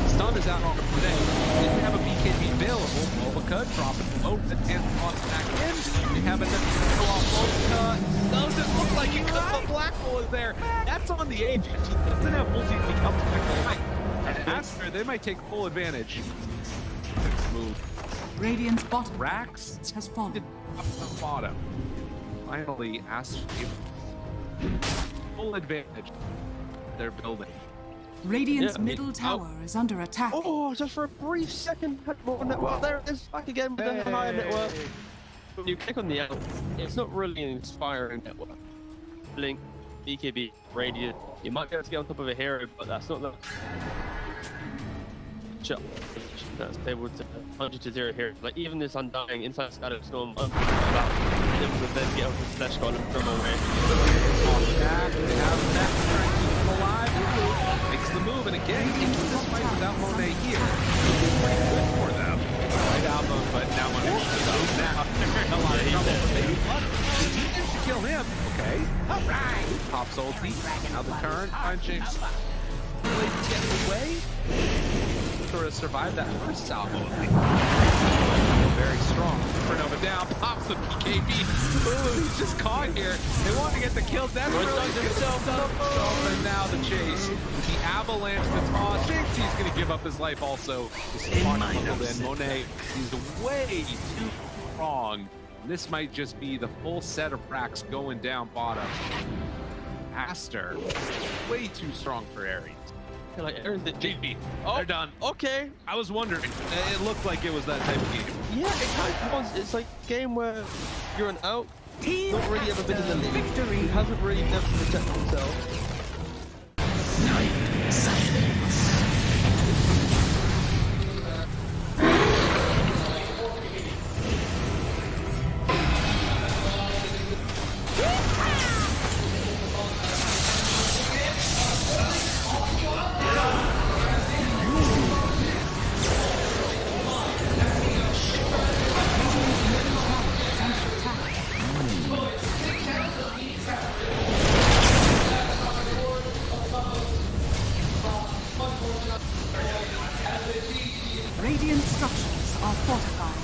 Stun is out on the play. Didn't have a BKB available. Bobica dropping low. The 10th toss back in. They have another go off Bobica. Doesn't look like it because the black hole is there. That's on the edge. He doesn't have multi to come back. And Aster, they might take full advantage. Move. Radiant's bottom Rax has fallen. Bottom. Finally, Aster full advantage. They're building. Radiant's middle tower is under attack. Oh, just for a brief second, had more network. There it is, back again with the higher network. When you click on the L, it's not really an inspiring network. Blink, BKB, Radiant. You might be able to get on top of a hero, but that's not the shot. That's able to 100-0 here. Like even this Undying inside Static Storm, able to then get up the slash column from away. They have that alive. Makes the move, and again, into this fight without Monet here. Pretty good for them. Right album, but now Monet goes now. They're in a lot of trouble. They managed to kill him. Okay. All right. Pops ulti. Now the turn. Punching. Really getting away. Sort of survived that first salvo. Very strong. Supernova down. Pops the PKB. Ooh, he's just caught here. They want to get the kill. That's really himself up. And now the chase. The avalanche, the toss. Thinks he's going to give up his life also. This one in. Monet is way too strong. This might just be the full set of racks going down bottom. Aster, way too strong for Ares. Like Aaron the JP. Oh, they're done. Okay. I was wondering. It looked like it was that type of game. Yeah, it kind of was. It's like a game where you're an out. Not really ever been in the league. Victory. He hasn't really never protected himself. Night silence. Radiant structures are fortified.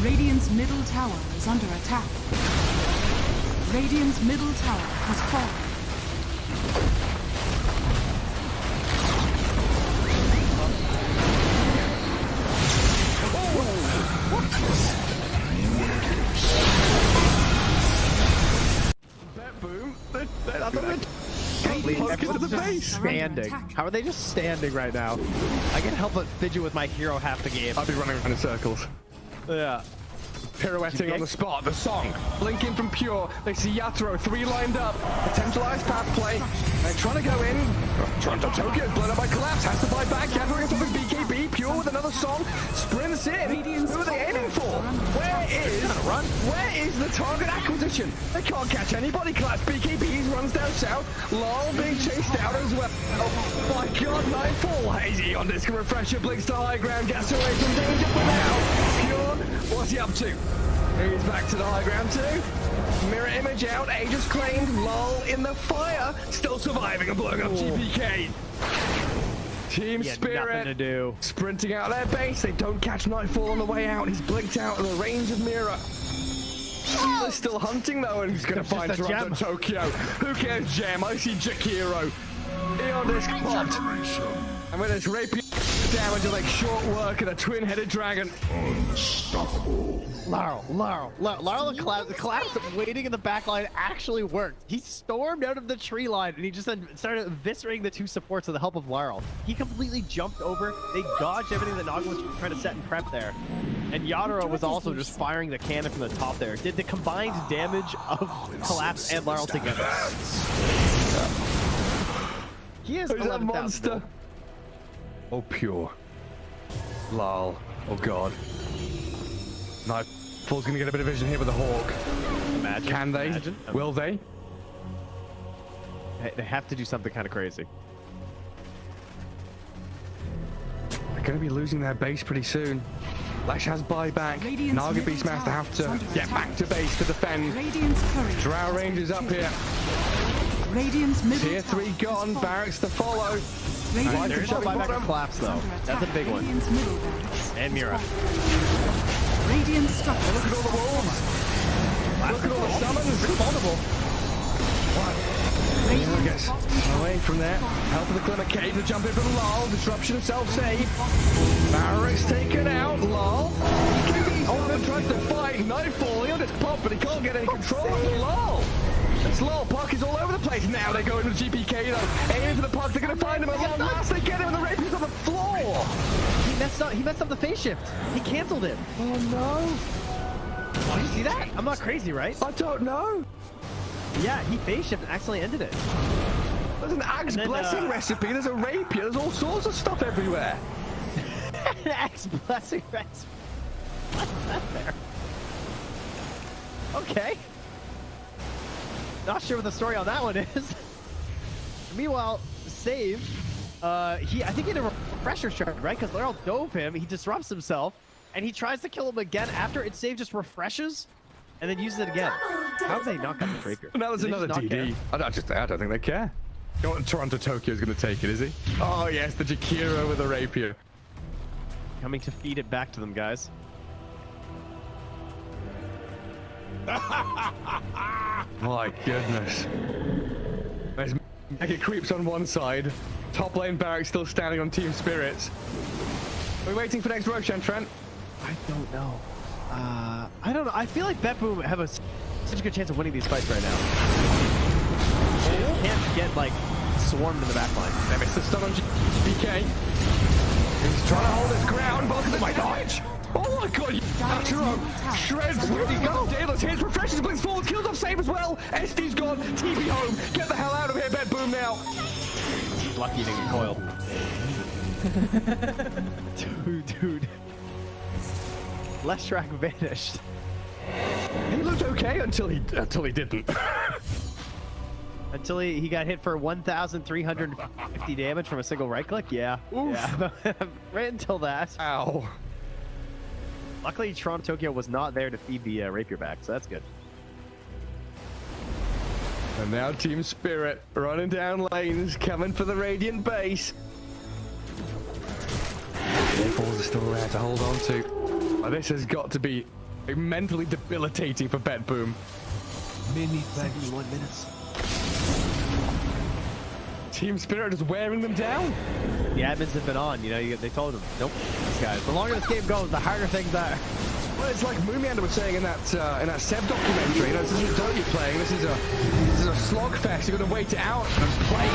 Radiant's middle tower is under attack. Radiant's middle tower has fallen. Standing. How are they just standing right now? I can't help but fidget with my hero half the game. I'll be running around in circles. Yeah. Pirouetting on the spot, the song. Blinking from Pure. They see Yatro, 3 lined up. Potentialized path play. They're trying to go in. Trying to choke it. Blown up by Collapse. Has to fight back. Yatro gets off his BKB. Pure with another song. Sprints in. Who are they aiming for? Where is the target acquisition? They can't catch anybody. Collapse. BKBs runs down south. Lol being chased out as well. Oh my god, Nightfall. Hazy on disc refresher. Blinks to high ground. Gets away from danger for now. Pure, what's he up to? He's back to the high ground too. Mirror image out. Aegis claimed. Lol in the fire. Still surviving and blowing up GPK. Team Spirit nothing to do. Sprinting out their base. They don't catch Nightfall on the way out. He's blinked out of the range of Mirror. They're still hunting though, and he's going to find Toronto Tokyo. Who cares, Gem? I see Jakiro. Eon disc popped. And with this rapier damage will make short work of a twin-headed dragon. Unstoppable. Laurel, the collapse waiting in the back line actually worked. He stormed out of the tree line and he just then started eviscerating the two supports with the help of Laurel. He completely jumped over. They dodged everything that Naga was trying to set and prep there. And Yadro was also just firing the cannon from the top there. Did the combined damage of Collapse and Laurel together. He is a monster. Oh, Pure. Lol. Oh, God. Nightfall's gonna get a bit of vision here with the Hawk. Imagine. Can they? Imagine. Will they? They have to do something kind of crazy. They're gonna be losing their base pretty soon. Lash has buyback. Naga Beastmaster have to get back to base to defend. Drow Rangers up here. Tier 3 gone. Barracks to follow. There's no buyback or collapse though. That's a big one. And Mira. Radiant structure. Look at all the wolves. Look at all the summons. Respondable. Mira gets away from there. Help of the Clement Cave to jump in from Lol. Disruption of self-save. Barracks taken out. Lol. Oh, tries to fight. Nightfall. He'll just pop, but he can't get any control of Lol. It's Lol. Puck is all over the place. Now they go into the GPK though. Aiming for the puck. They're going to find him at long last. They get him and the rapier's on the floor. He messed up the phase shift. He canceled it. Oh no. Did you see that? I'm not crazy, right? I don't know. Yeah, he phase shifted and accidentally ended it. There's an Axe Blessing recipe. There's a rapier. There's all sorts of stuff everywhere. An Axe Blessing recipe. What's that there? Okay. Not sure what the story on that one is. Meanwhile, Save, I think he had a refresher charge, right? Because Laurel dove him, he disrupts himself, and he tries to kill him again after it. Save just refreshes and then uses it again. How did they not got the rapier? That was another DD. I don't think they care. Toronto Tokyo is going to take it, is he? Oh yes, the Jakiro with the rapier. Coming to feed it back to them, guys. My goodness. There's Mega Creeps on one side. Top lane Barracks still standing on Team Spirits. Are we waiting for next Roshan, Trent? I don't know. I don't know. I feel like BetBoom have such a good chance of winning these fights right now. They can't get like swarmed in the back line. They missed the stun on BK. He's trying to hold his ground, but look at the dodge. Oh my god, Yaturo shreds. Where'd he go? Daedalus hits, refreshes, blinks forward, kills off Save as well. SD's gone, TP home. Get the hell out of here, BetBoom now. Lucky he didn't get coiled. Dude. Leshrac vanished. He looked okay until he didn't. Until he got hit for 1,350 damage from a single right click? Yeah. Oof. Yeah. Right until that. Ow. Luckily, Toronto Tokyo was not there to feed the rapier back, so that's good. And now Team Spirit running down lanes, coming for the Radiant base. Balls are still there to hold on to. Oh, this has got to be mentally debilitating for BetBoom. 71 minutes. Team Spirit is wearing them down. The admins have been on, they told them, nope, these guys. The longer this game goes, the harder things are. Well, it's like Moomiander was saying in that Seb documentary. This isn't Dota you're playing. This is a slogfest. You're going to wait it out and play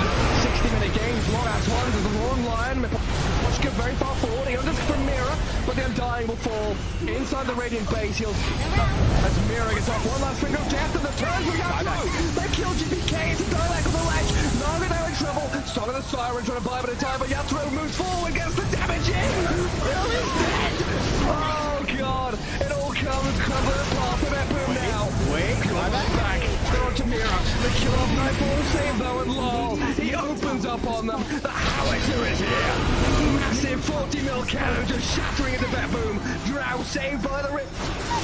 60-minute games. Long ass ones with the long line. Watch go very far forward. He unders from Mira, but the Undying will fall inside the Radiant base. He'll as Mira gets off one last finger of death, and the turns will go through. They kill GPK. It's a dialect of the ledge. Naga now in trouble. Song of the Siren trying to buy a bit of time, but Yatro moves forward, gets the damage in! Bill is dead! Oh god! It all comes crumbling apart for that boom now! Wait, back! They're on to Mira. The kill off Nightfall save though, and lol! He opens up on them! The howitzer is here! Massive 40 mil cannon just shattering into that boom! Drow saved by the rip!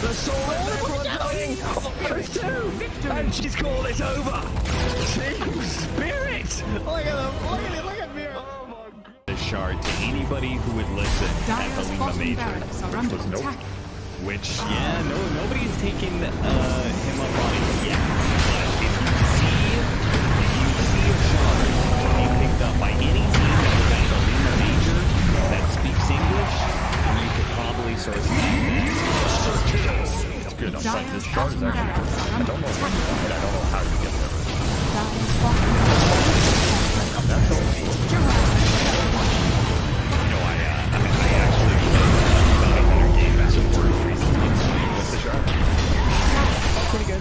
The soul is everyone dying! Almost two! And she's called it over! Team Spirit! Look at him! Look at Mira! Oh my god! The shard to anybody who would listen at the Lima Major, which was nope. Which, yeah, nobody's taking him up on it yet. But if you see a shard being picked up by any team that was at the Lima Major that speaks English, you could probably source that. It's good. This shard is actually good. I don't know if I don't know how you get there. That's all. I actually got a better game as a word recently with the shark. Pretty good. I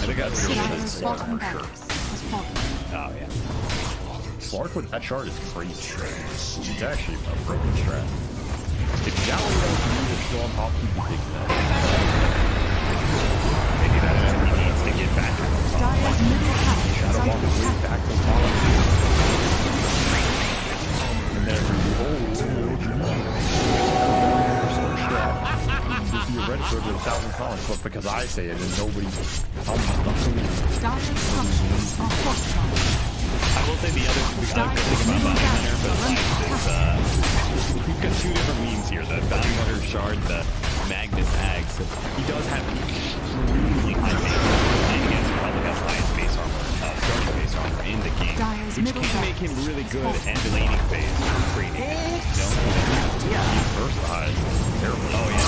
think that's really good. Oh, yeah. Slark with that shard is crazy. It's actually a broken strat. If Jowly doesn't use it still on top, he can take that. Maybe that's what he needs to get back to the top. Shadow Walk his way back to the top. And then if you're ready for it with 1,000 comments, but because I say it and nobody I will say the other good thing about Bounty Hunter, but is we've got two different memes here. The Bounty Hunter shard, the Magnus Ags. He does have extremely high base armor, and against probably has highest base armor, starting base armor in the game, which can make him really good at laning phase trading. Yeah. He's versatile. Terrible. Oh yeah.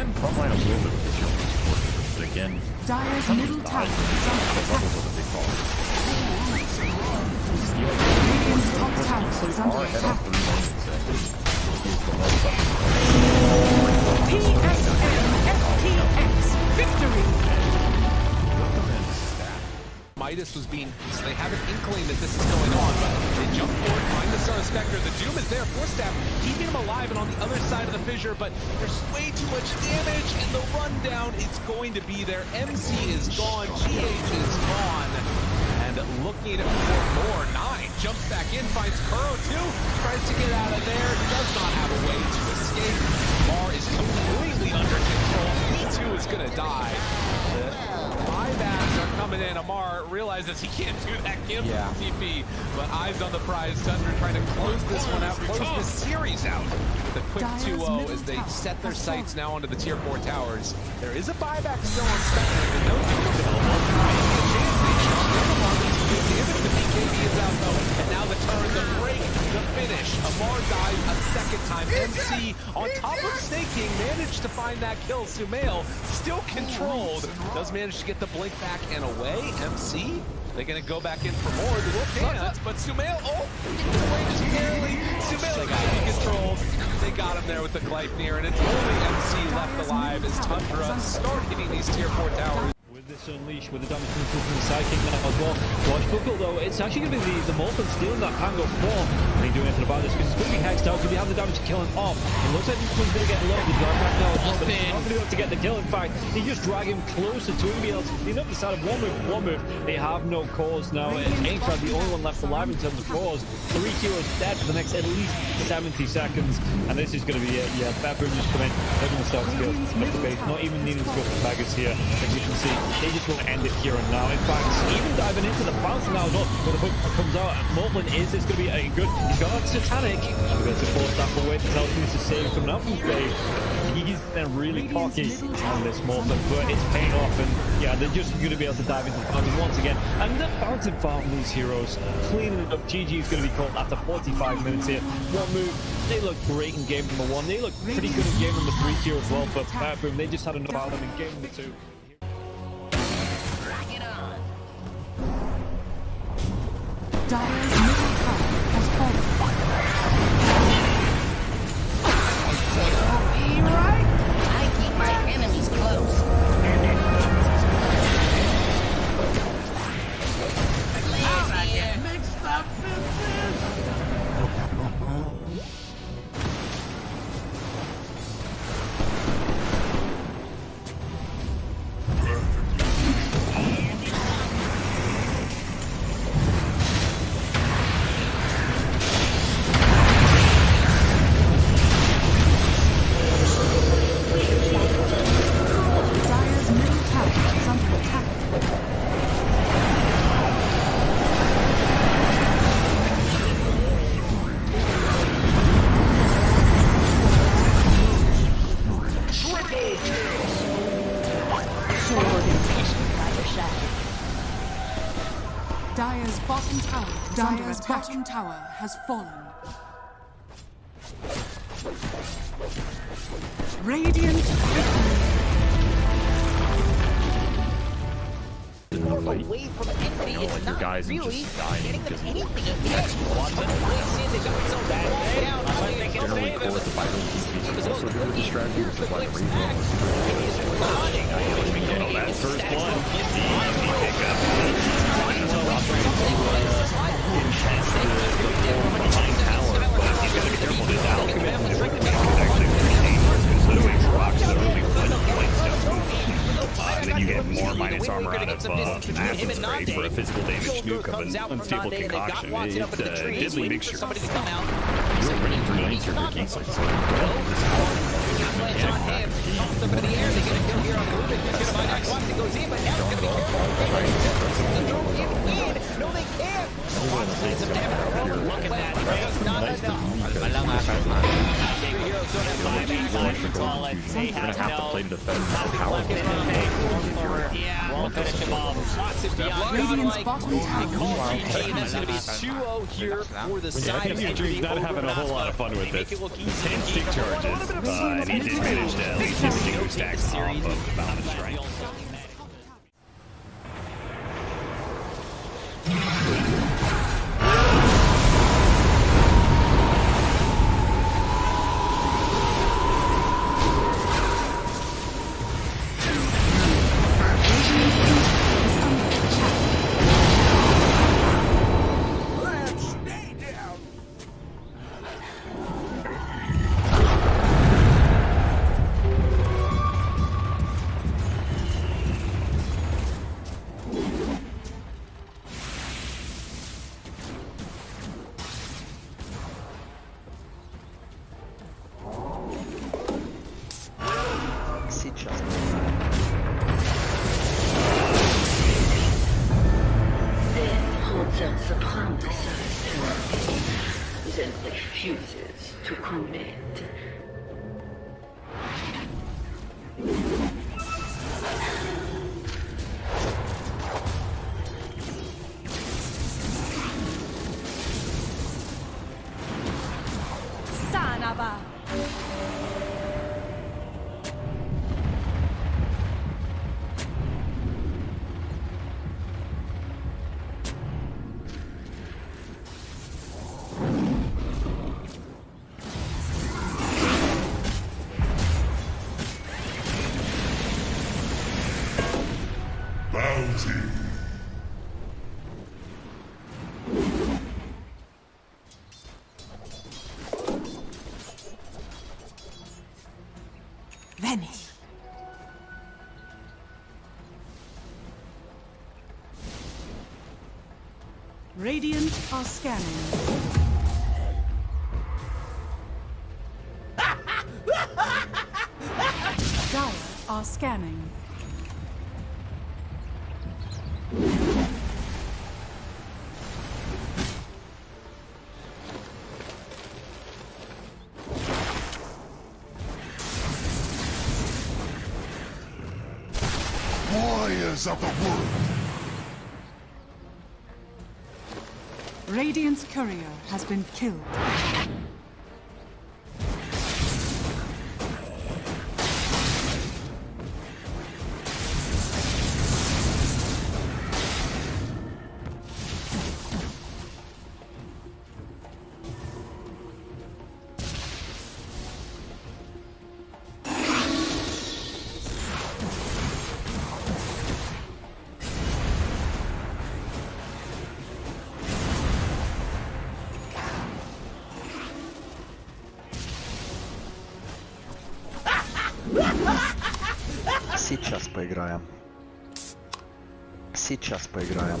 And frontline a little bit with the shield support, but again, Dyer's middle tower is levels of a big fall. Radiant's top tower is under attack. TSM victory! Midas was being, so they have an inkling that this is going on, but they jump forward, find the Son of Spectre. The Doom is there, Force Staff, keeping him alive and on the other side of the fissure, but there's way too much damage, and the rundown is going to be there. MC is gone, GH is gone, and looking for more. 9 jumps back in, finds Kuro too, tries to get out of there, does not have a way to escape. Mar is completely under control, he too is gonna die. Buybacks are coming in. Amar realizes he can't do that cancel TP, but eyes on the prize. Tundra trying to close this one out, close this series out with a quick 2-0 as they set their sights now onto the tier 4 towers. There is a buyback still on Spectre, but no Doom available. The BKB is out though, and now the turn, the break, the finish. Amar dies a second time. MC on top of Snake King managed to find that kill. Sumail still controlled, does manage to get the blink back and away. MC, they're gonna go back in for more. They will chance, but Sumail, the range is barely. Sumail got be controlled. They got him there with the Gleipnir, and it's only MC left alive as Tundra start hitting these tier 4 towers. With this Unleash, with the damage coming through from the Psychic now as well. Watch Buckle though, it's actually going to be the Molten stealing that Pango form. And he's doing anything about this because it's going to be hexed out, because we have the damage to kill him off. It looks like this one's going to get low with Dark back now as well, but he's not going to be able to get the kill. In fact, he just drag him closer to him. He's up the side of one move. They have no cause now. Aintrad, the only one left alive in terms of cause. 3 heroes dead for the next at least 70 seconds. And this is going to be it. Yeah, Bedroom just come in. They're going to start to go up the base, not even needing to go for Baggers here. As you can see, they just want to end it here and now. In fact, even diving into the bounce now as well, where the hook comes out. Morblin is going to be a good. He's got a Satanic. We're going to force that away. The Telekinesis is saving coming out from Dave. He's then really cocky on this Morblin, but it's paying off, and yeah, they're just going to be able to dive into the bounty once again. And the bouncing farm these heroes, cleaning it up. GG is going to be called after 45 minutes here. One move. They look great in game number 1. They look pretty good in game number 3 here as well, but Bedroom, they just had enough out of them in game number 2. Dyer's middle tower has fallen. Be right. I keep my enemies close. Dire's bottom tower is under attack. Dire's bottom tower has fallen. Radiant victory. Away from enemy, like it's your not guys really just dying getting them because anything against. generally core the vital DPs is also good with the strategy, which is why the reroll is That first blood. Behind tower, but he's got to be careful. His alchemist actually pretty dangerous because literally rocks the early points down. And then you get more minus armor out of acid spray for a physical damage nuke of an unstable concoction. It's a deadly mixture. You're winning through lanes here for Geeks. They have to play to defend the power. Won't finish him off. Lots of Radiant's bottom tower. That's going to be 2-0 here for the side of Dream's not having a whole lot of fun with this. 10 stick charges, and he did manage to at least hit the Dingo stacks off of the Bounded Strength. Refuses to commit. Sanaba. Vanish. Radiant are scanning. Dire are scanning. Warriors of the wood. Radiant's courier has been killed. Сейчас поиграем. Сейчас поиграем.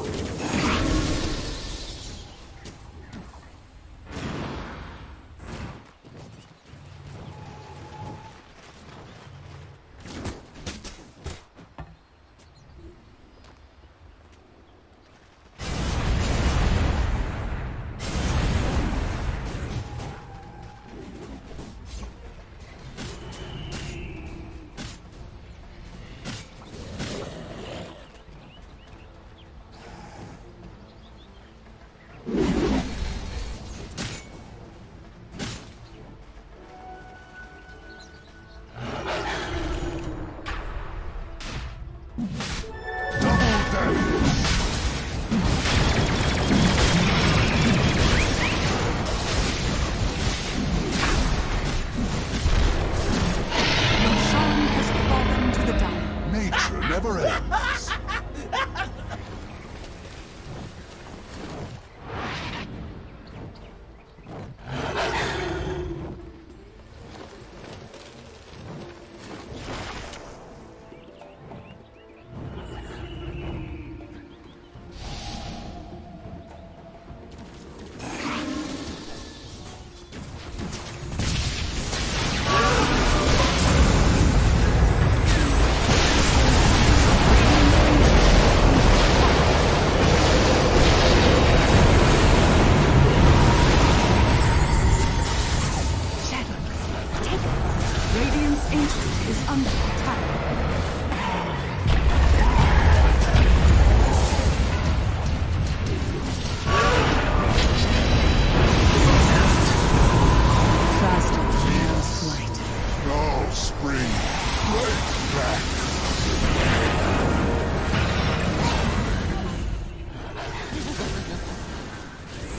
never ends.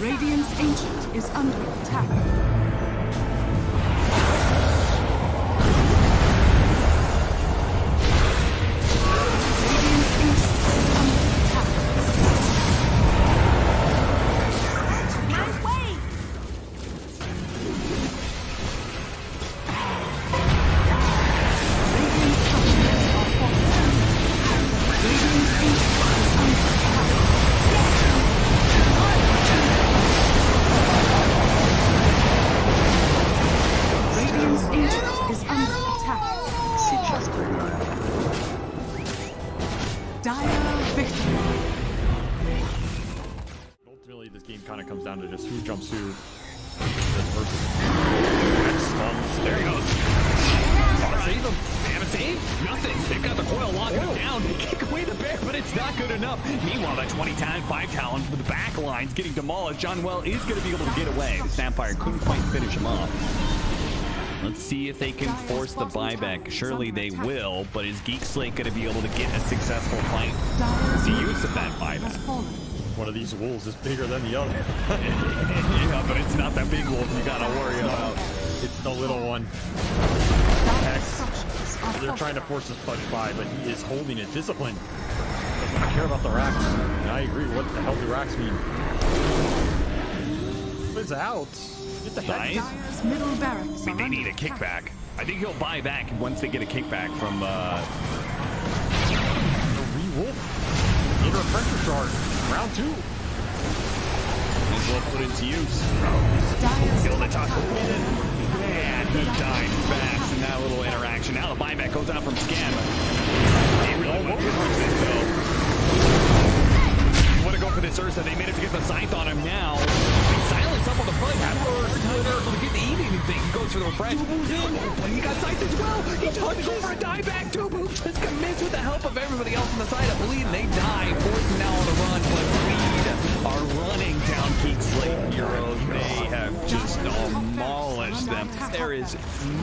Radiant's Ancient is under attack. Ultimately, this game kind of comes down to just who jumps who. There he goes. Save him. They have a save? Nothing. They've got the coil locking him down. They kick away the bear, but it's not good enough. Meanwhile, that 20-time 5-talent with the back lines getting demolished. John Well is going to be able to get away. The Sapphire couldn't quite finish him off. Let's see if they can force the buyback. Surely they will, but is Geek Slate going to be able to get a successful fight? The use of that buyback. One of these wolves is bigger than the other. Yeah, but it's not that big wolf you got to worry about. It's the little one. They're trying to force this punch by, but he is holding it. Discipline. Doesn't care about the racks. And I agree. What the hell do racks mean? It's out. Get the heck. I mean, they need a kickback. I think he'll buy back once they get a kickback from the Re-Wolf. Either a pressure charge. Round 2. This will put into use. Kill the top win. And he died fast in that little interaction. Now the buyback goes out from Scam. He really won't use this though. You want to go for this Ursa. They managed to get the scythe on him now. He silenced up on the front. Able to get to eat anything. He goes for the refresh. He got scythe as well. He touched over a dieback. Tubu just commits with the help of everybody else on the side. I believe they die. Forcing now on the run, but Weed are running down Geek Slate heroes. They have just demolished them. There is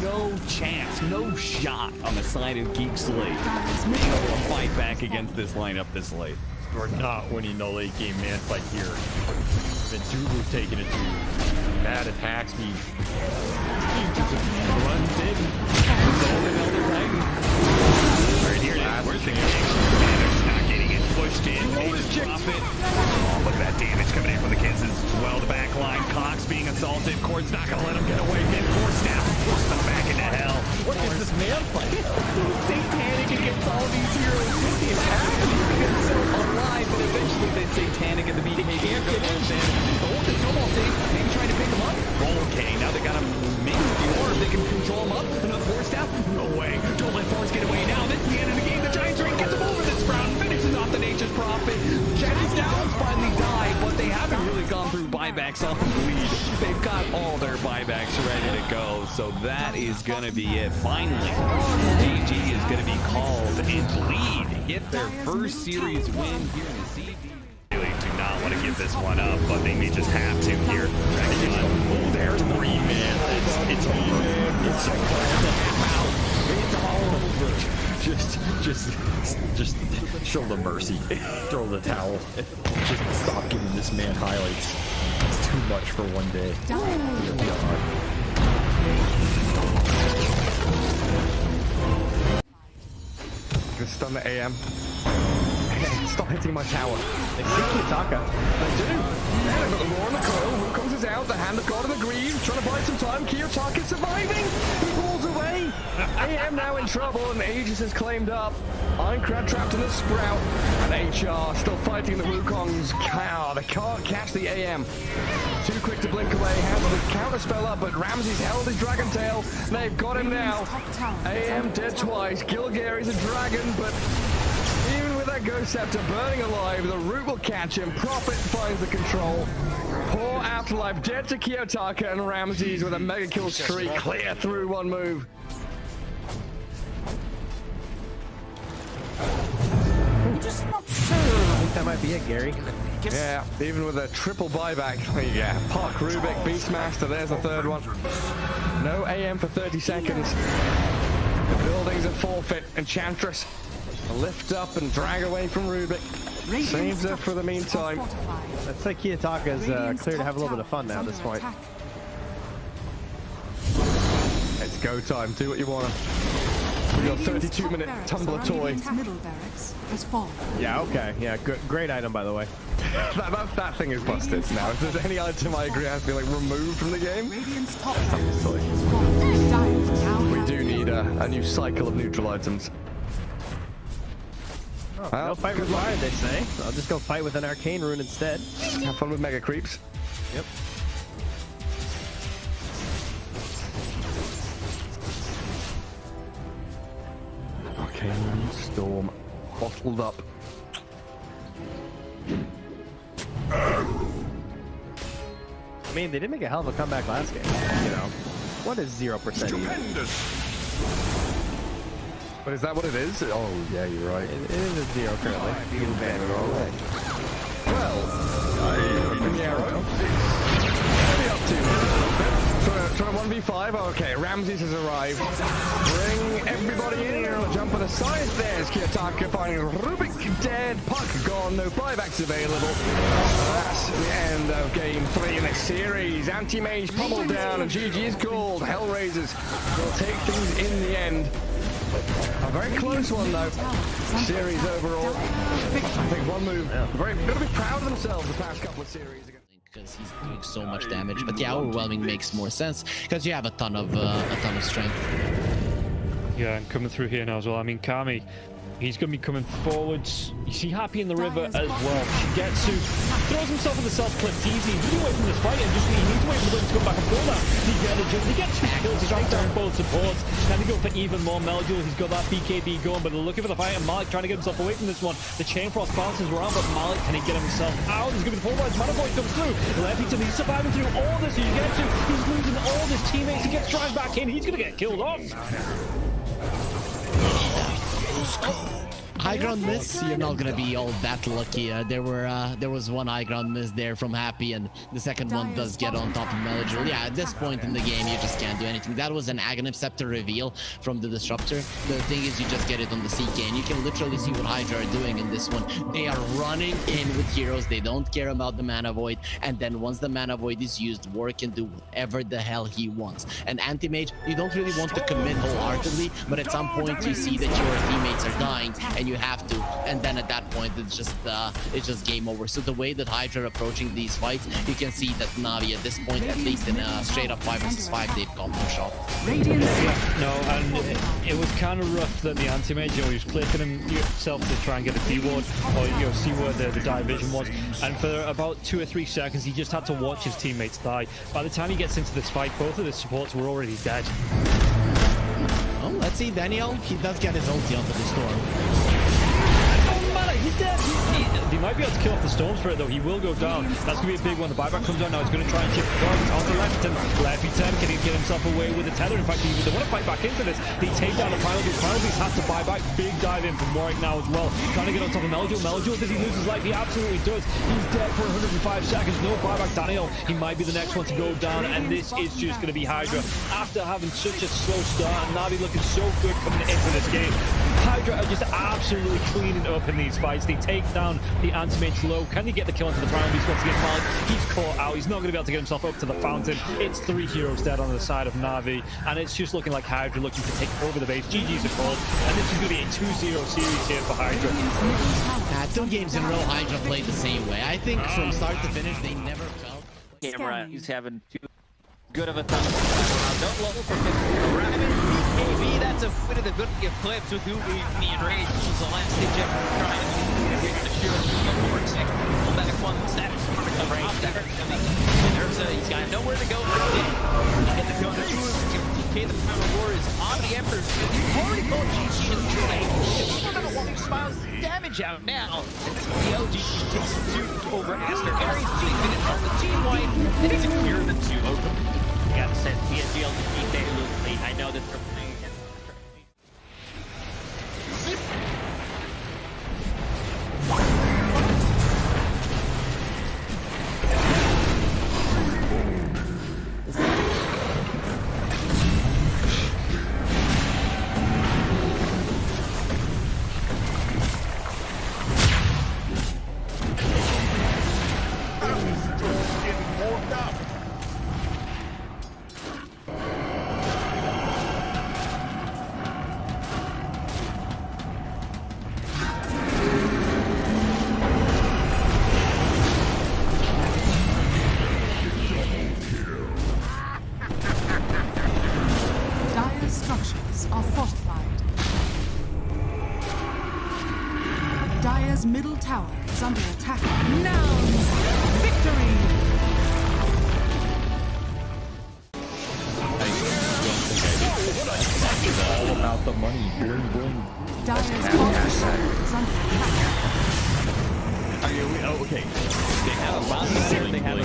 no chance, no shot on the side of Geek Slate being able to fight back against this lineup this late. We're not winning the late game man fight here. Then Tubu's taking it to bad attack speed. He just runs in. Right here, where's the Manners not getting it pushed in. Drop it. Oh, look at that damage coming in from the kids as well. The back line, Cox being assaulted. Cord's not going to let him get away. Mid-court snap, forced them back into hell. What is this man fight? Satanic against all these heroes. What is happening? It's so alive, but eventually they Satanic at the BKB goes in. Oh, the snowball safe. Maybe trying to pick him up. Okay, now they got him maybe or if they can control him up. Enough force down. No way. Don't let Force get away now. This is the end of the game. The Giants Ring gets him over this round. Finishes off the Nature's Prophet. Jenny's down finally died, but they haven't really gone through buybacks off the lead. They've got all their buybacks ready to go, so that is going to be it. Finally, GG is going to be called and Bleed get their first series win here in the CD. Really do not want to give this one up, but they may just have to here. Oh, there's Green Man. It's over. It's over. It's all over. Just show the mercy. Throw the towel. Just stop giving this man highlights. It's too much for one day. stun the AM. Stop hitting my tower. They see Kiyotaka. They do. Yeah, they've got the Roar and the Coil. Wukong's is out. The Hand of God and the Greed. Trying to buy some time. Kiyotaka surviving. He falls away. AM now in trouble, and Aegis is claimed up. Ironcrad trapped in the Sprout. And HR still fighting the Wukongs. Cow. They can't catch the AM. Too quick to blink away. Has the counter spell up, but Ramsey's held his Dragon Tail. They've got him now. AM dead twice. Gilgary's a dragon, but even with that Ghost Scepter burning alive, the root will catch him. Prophet finds the control. Poor Afterlife dead to Kiyotaka, and Ramses with a mega kill streak clear through one move. I think that might be it, Gary. Yeah, even with a triple buyback. Yeah, Puck, Rubik, Beastmaster, there's the third one. No AM for 30 seconds. The building's a forfeit. Enchantress lift up and drag away from Rubik. Saves her for the meantime. That's like Kiyotaka's clear to have a little bit of fun now at this point. It's go time. Do what you want. We got 32-minute tumbler toy. Yeah, okay. Yeah, good, great item, by the way. that thing is busted now. If there's any item I agree has to be like removed from the game, we do need a new cycle of neutral items. Oh, well, no fight required, they say. So I'll just go fight with an arcane rune instead. Have fun with mega creeps. Yep. Arcane Storm bottled up. I mean, they did make a hell of a comeback last game. You know, what is 0% even? But is that what it is? Oh, yeah, you're right. It is a 0 currently. Well, Pinheiro. What are we up to? Trying to 1v5. Okay, Ramses has arrived. Bring everybody in here. Jump on the side. There's Kiyotaka finding Rubik dead. Puck gone. No buybacks available. That's the end of game 3 in this series. Anti-Mage pummeled down, and GG is called. Hellraisers will take things in the end. A very close one though. Series overall. I think one move. Very going to be proud of themselves the past couple of series. Because he's doing so much damage, but yeah, overwhelming makes more sense because you have a ton of strength. Yeah, and coming through here now as well. I mean, Kami, he's going to be coming forwards. You see Happy in the river as well. Shigetsu throws himself on the self-clip easy. He's really away from this fight and just he needs to wait for them to come back and pull that. He gets 2 kills. He's dropped down both supports. Now they go for even more Melduel. He's got that BKB going, but they're looking for the fight, and Malik trying to get himself away from this one. The Chain Frost bounces around, but Malik, can he get himself out? He's going to be the full rise. Mana Void comes through. Leviton, he's surviving through all this. Shigetsu, he's losing all of his teammates. He gets dragged back in. He's going to get killed off. High ground miss, you're not gonna be all that lucky. There was one high ground miss there from Happy, and the second one does get on top of Melodule. Yeah, at this point in the game, you just can't do anything. That was an Aghanim Scepter reveal from the Disruptor. The thing is, you just get it on the CK, and you can literally see what Hydra are doing in this one. They are running in with heroes. They don't care about the Mana Void, and then once the Mana Void is used, War can do whatever the hell he wants. And Anti-Mage, you don't really want to commit wholeheartedly, but at some point you see that your teammates are dying, and you have to, and then at that point it's just game over. So the way that Hydra are approaching these fights, you can see that Na'Vi at this point, at least in a straight up 5 vs 5, they've got no shot. No, and it was kind of rough that the Anti-Mage, he was clicking himself to try and get a D-ward, or see where the dive vision was, and for about 2 or 3 seconds he just had to watch his teammates die. By the time he gets into this fight, both of the supports were already dead. Oh, let's see, Daniel, he does get his ulti onto the storm. He's dead. He might be able to kill off the Storm Spirit though. He will go down. That's going to be a big one. The buyback comes down now. He's going to try and chip the target on the Leviton. Leviton can he get himself away with the tether? In fact, they want to fight back into this. They take down the Final Beast. Final Beast has to buy back. Big dive in from Warwick now as well. Trying to get on top of Melduel. Melduel, does he lose his life? He absolutely does. He's dead for 105 seconds. No buyback. Daniel, he might be the next one to go down, and this is just going to be Hydra. After having such a slow start, and Na'Vi looking so good coming into this game, Hydra are just absolutely cleaning up in these fights. They take down the anti-mage low. Can he get the kill onto the Prime Beast once again? Malik, he's caught out. He's not going to be able to get himself up to the fountain. It's 3 heroes dead on the side of Na'Vi, and it's just looking like Hydra looking to take over the base. GG's a call, and this is going to be a 2-0 series here for Hydra. 2 games in a row, Hydra played the same way. I think from start to finish, they never felt. Camera, he's having too good of a time. Don't level for Raven, BKB, that's a bit of the ability of clips with who we enraged. This was the last ditch effort trying to get the shield. Pull back one step. He's got nowhere to go. And the counter TK, the power war is on the Emperor. He's already called GG in the play. He's not going to smiles damage out now. The LG takes 2 over Aster. Aries finished on the team white. And he's a clear the 2 open. You got to send PSG to keep their lead. I know that they're playing against Dire's middle tower is under attack. Nouns! Victory! All about the money. Bling, bling. Dire's bottom tower is under attack. Okay. They have a lot of they have a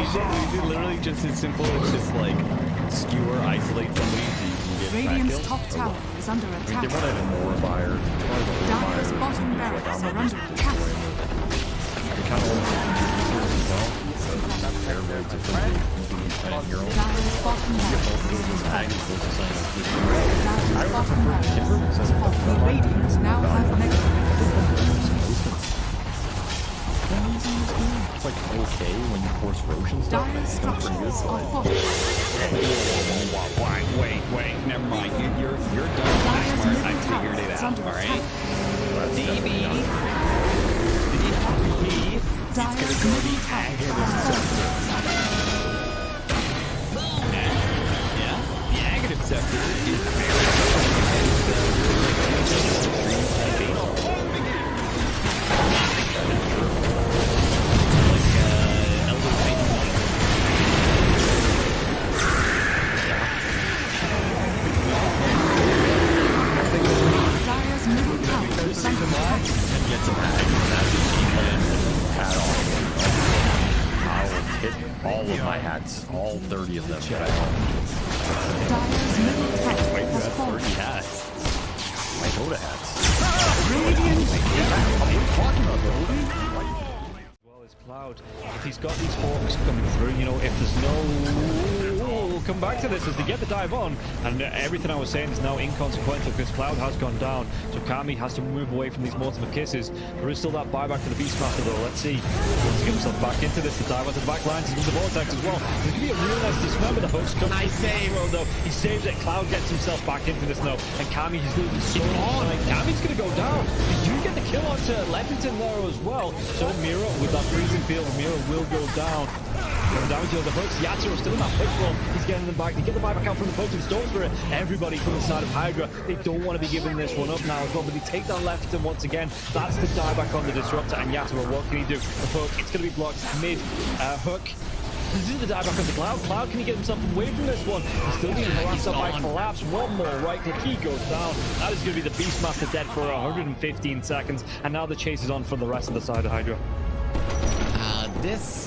Is it literally just as simple as just like skewer, isolate somebody so you can get Radiant's back top tower is under I mean, attack. they run out of more buyer. Dire's bottom barracks are under attack. They kind of want to do as well. So that's fair move to play. Dire's bottom barracks is under the Radiants now have mega. It's like okay when you force Roshan stuff. Dire's structures are fortified. Wait, never mind. You're done. I figured it out. All right. DB. It's gonna go the the Aghanim Scepter is all of my hats, all 30 of them. Dire's middle tower Wait, has that's fallen. 30 hats. My Dota hats. Radiant. What are you talking about, Dota? Well as Cloud, if he's got these forks coming through, you know, if there's no... We'll come back to this as they get the dive on, and everything I was saying is now inconsequential because Cloud has gone down, so Kami has to move away from these Mortimer Kisses. There is still that buyback for the Beastmaster though. Let's see. He wants to get himself back into this. The dive onto the back lines into the Vortex as well. There's going to be a real nice dismember. The hooks come. Nice save. Though. He saves it. Cloud gets himself back into this now, and Kami, he's losing so much. Kami's going to go down. They do get the kill onto Leppington there as well. So Mira with that freezing field, Mira will go down. Going down to the hooks. Yatsuo still in that push roll. He's getting them back. They get the buyback out from the post of Storm Spirit. Everybody from the side of Hydra. They don't want to be giving this one up now as well, but they take down Leppington once again. That's the dieback on the Disruptor, and Yatsuo, what can he do? The hook, it's going to be blocked mid. Hook. This is the dieback on the Cloud. Cloud, can he get himself away from this one? He's still being harassed up by Collapse. One more right click. He goes down. That is going to be the Beastmaster dead for 115 seconds, and now the chase is on for the rest of the side of Hydra. This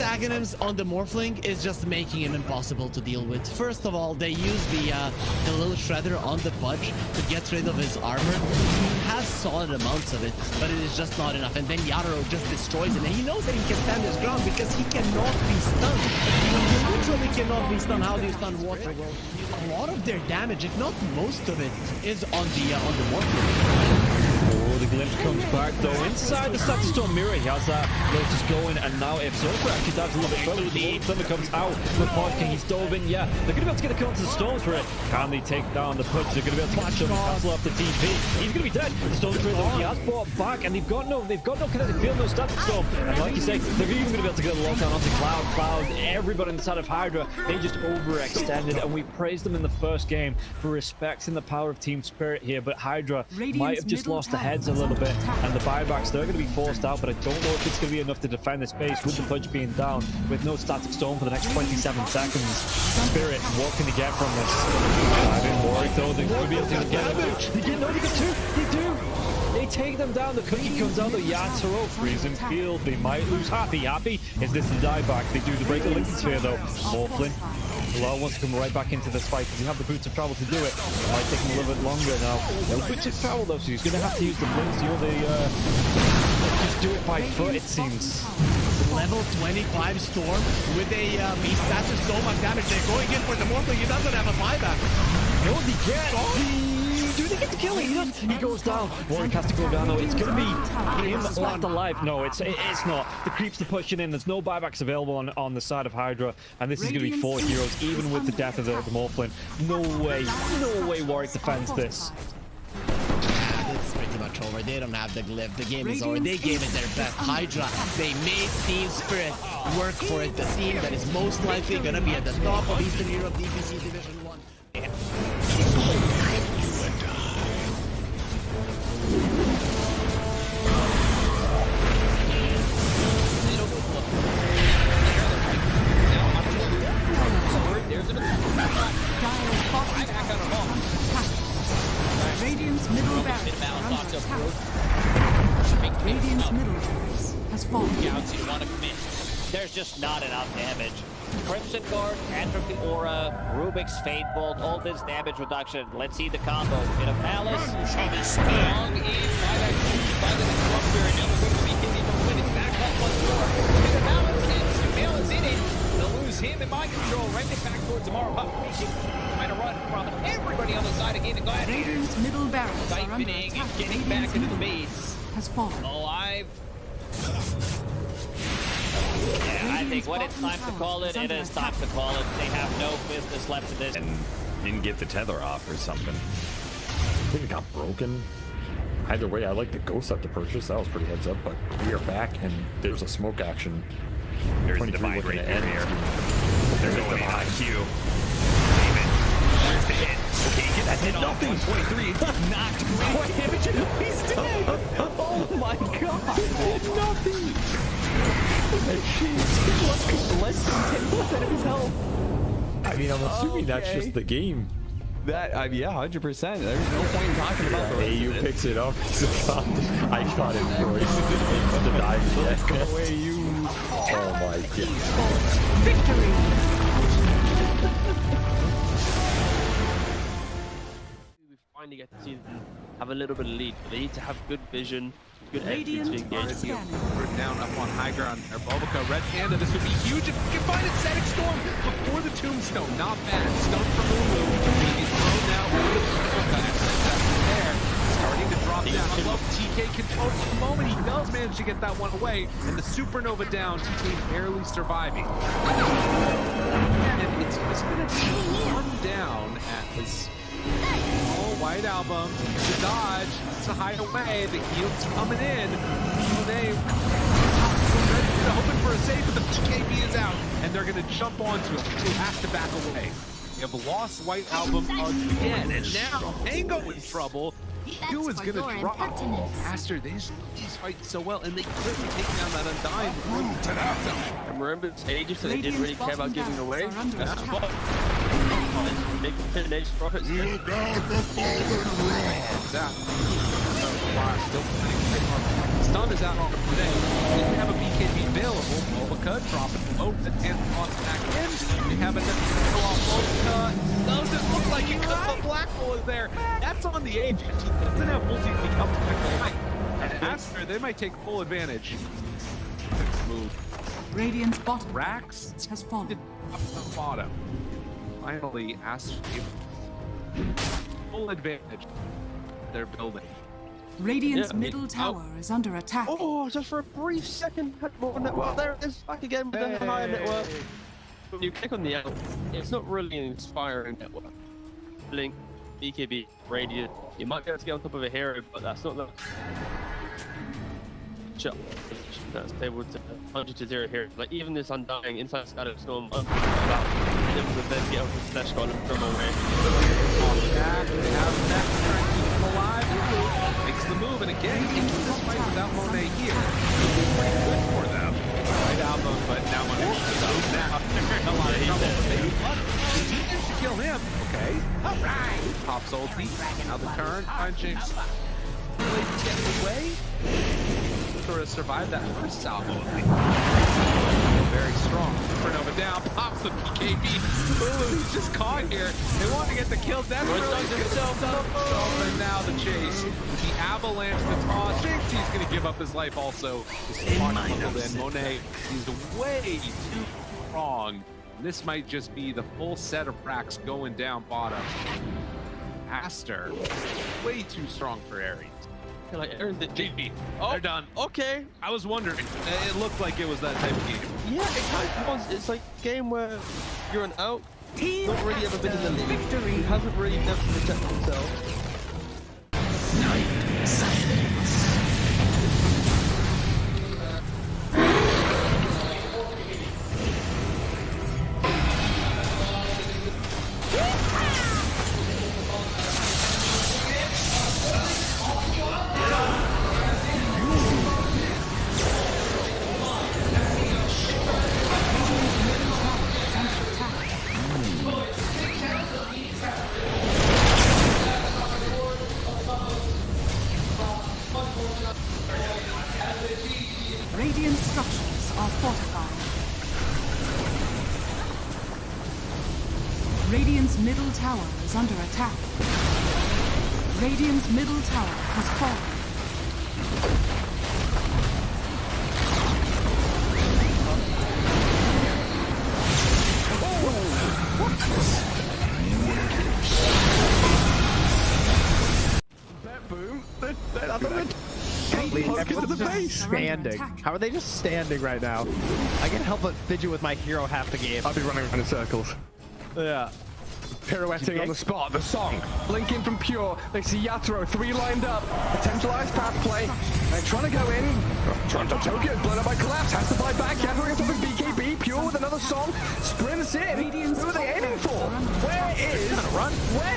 Aghanims on the Morphling is just making him impossible to deal with. First of all, they use the little shredder on the Pudge to get rid of his armor. He has solid amounts of it, but it is just not enough. And then Yatoro just destroys him, and he knows that he can stand his ground because he cannot be stunned. He literally cannot be stunned. How do you stun water? Well, a lot of their damage, if not most of it, is on the Morphling. Oh, the glimpse comes back though. Inside the Static Storm mirror, he has that Lotus going, and now if Zofra actually dives a little bit further, the Thunder comes out. The Pod King, he's dove in, yeah. They're going to be able to get the counter to the Storms for it. Can they take down the Pudge? They're going to be able to catch him and cancel off the TP. He's going to be dead. The Storm Trader, he has brought back, and they've got no kinetic field, no Static Storm. And like you say, they're even going to be able to get a lockdown onto Cloud, everybody inside of Hydra. They just overextended, and we praised them in the first game for respecting the power of Team Spirit here, but Hydra might have just lost the heads a little bit, and the buybacks, they're going to be forced out, but I don't know if it's going to be enough to defend this base with the Pudge being down, with no Static Storm for the next 27 seconds. Spirit, what can they get from this? I've been worried though, they're going to be able to get it. They get two, they do! They take them down, the cookie comes out, the Yatoro, freezing field, they might lose. Happy, is this the dieback? They do the break the Lincoln Sphere though. Morphling, Bilal wants to come right back into this fight because he have the boots of travel to do it. It might take him a little bit longer now. No boots of travel though, so he's going to have to use the blinks, just do it by foot it seems. Level 25 Storm with a Beast. That's just so much damage. They're going in for the Morphling. He doesn't have a buyback. No, he gets. Do they get the kill? He goes down. Warwick has to go down though. It's going to be him left alive. No, it's not. The creeps are pushing in. There's no buybacks available on the side of Hydra, and this is going to be 4 heroes, even with the death of the Morphling. No way Warwick defends this. It's pretty much over. They don't have the glyph. The game is over. They gave it their best. Hydra, they made Team Spirit work for it. The team that is most likely going to be at the top of Eastern Europe DPC Division 1. Radiant's middle barracks are under attack. Radiant's middle barracks has fallen. Galaxy want to commit. There's just not enough damage. Crimson Guard, Atrophy Aura, Rubik's Fate Bolt, all this damage reduction. Let's see the combo. In a Palace, strong in by that Disruptor, and now we're going to be hitting the win. It's back up once more. In a Palace, and Sumail is in it. They'll lose him in mind control. Right back towards tomorrow. Trying to run from everybody on the side of Gaimin Gladiators. Radiant's middle barracks are under Siphoning attack. and getting back into the base. Has fallen. Alive. Yeah, I think when it's time to call it, it is time to call it. They have no business left in this. And didn't get the tether off or something. I think it got broken. Either way, I like the ghost up to purchase. That was pretty heads up, but we are back and there's a smoke action. There's the divide right there. They're going in on Q. There's the hit. Okay, get that hit off. 123. Knocked great damage. He's dead. Oh my god. Nothing. Less than 10% of his health. I mean, I'm assuming that's just the game. That, yeah, 100%. There's no point in talking about the AU picks it up. I shot him, boys. To die yet. Go away, you. Oh my god. Victory! We finally get to see them have a little bit of lead, but they need to have good vision, good entry to engage. We're down up on high ground. Bulbica, Red Panda, this would be huge if we can find a Static Storm before the Tombstone. Not bad. Stone from Lulu. He's thrown now over the Bulbica. There. Starting to drop down. I love TK controls for the moment. He does manage to get that one away. And the Supernova down. TK barely surviving. And it's just been a run down at his White Album to dodge, to hide away. The heal's coming in. So they hoping for a save, but the KB is out, and they're going to jump onto him. He has to back away. They have lost White Album again, and now Tango in trouble. Q is going to drop faster. These fight so well, and they clearly take down that Undying. And remember, it's ages, so they didn't really care about giving away. That's what. Big finish profits. You got the fallen Still playing stun is out on today. Didn't have a BKB available. Volvica dropping low and toss back in. We have a go off Volvica. Doesn't look like it because the black hole is there. That's on the agent. He doesn't have multi up to the line. And after, they might take full advantage. Move. Radiant's bottom Rax has fallen. Up the bottom. Finally, Astro full advantage. They're building. Radiant's middle tower is under attack. Oh, just for a brief second, had more network. There it is, back again with the higher network. When you click on the L, it's not really an inspiring network. Blink, BKB, Radiant. You might be able to get on top of a hero, but that's not the shot that's able to 100-0 here. Like even this Undying inside Scatter Storm, able to then get over the Slash Golem from away. They have that trying to keep him alive. Makes the move, and again, into this fight without Monet here. Pretty good for them. Right album, but now Monet is out. Now they're in a lot of trouble. Maybe he should kill him. Okay. Alright. Pops ulti. Now the turn. Punching. Really getting away. Sort of survived that first salvo. Very strong. Supernova down, pops the BKB. Ooh, he's just caught here. They want to get the kill. That's really himself up. And now the chase. The avalanche, the toss. Thinks he's going to give up his life also. Then Monet is way too strong. This might just be the full set of racks going down bottom. Aster, way too strong for Ares. Like Aaron the GG. Oh, they're done. Okay. I was wondering. It looked like it was that type of game. Yeah, it kind of was. It's like a game where you're an out. Not really ever been in the league. Victory. He hasn't really never protected himself. Radiant structures are fortified. Radiant's middle tower is under attack. Radiant's middle tower has fallen. Boom. Standing. How are they just standing right now? I can't help but fidget with my hero half the game. I'll be running around in circles. Yeah. Pirouetting on the spot, the song. Blinking from Pure. They see Yatoro, 3 lined up. Potentialized path play. They're trying to go in. Toronto Tokyo is blown up by Collapse. Has to fight back. Yatoro gets off his BKB. Pure with another song. Sprints in. Who are they aiming for? Where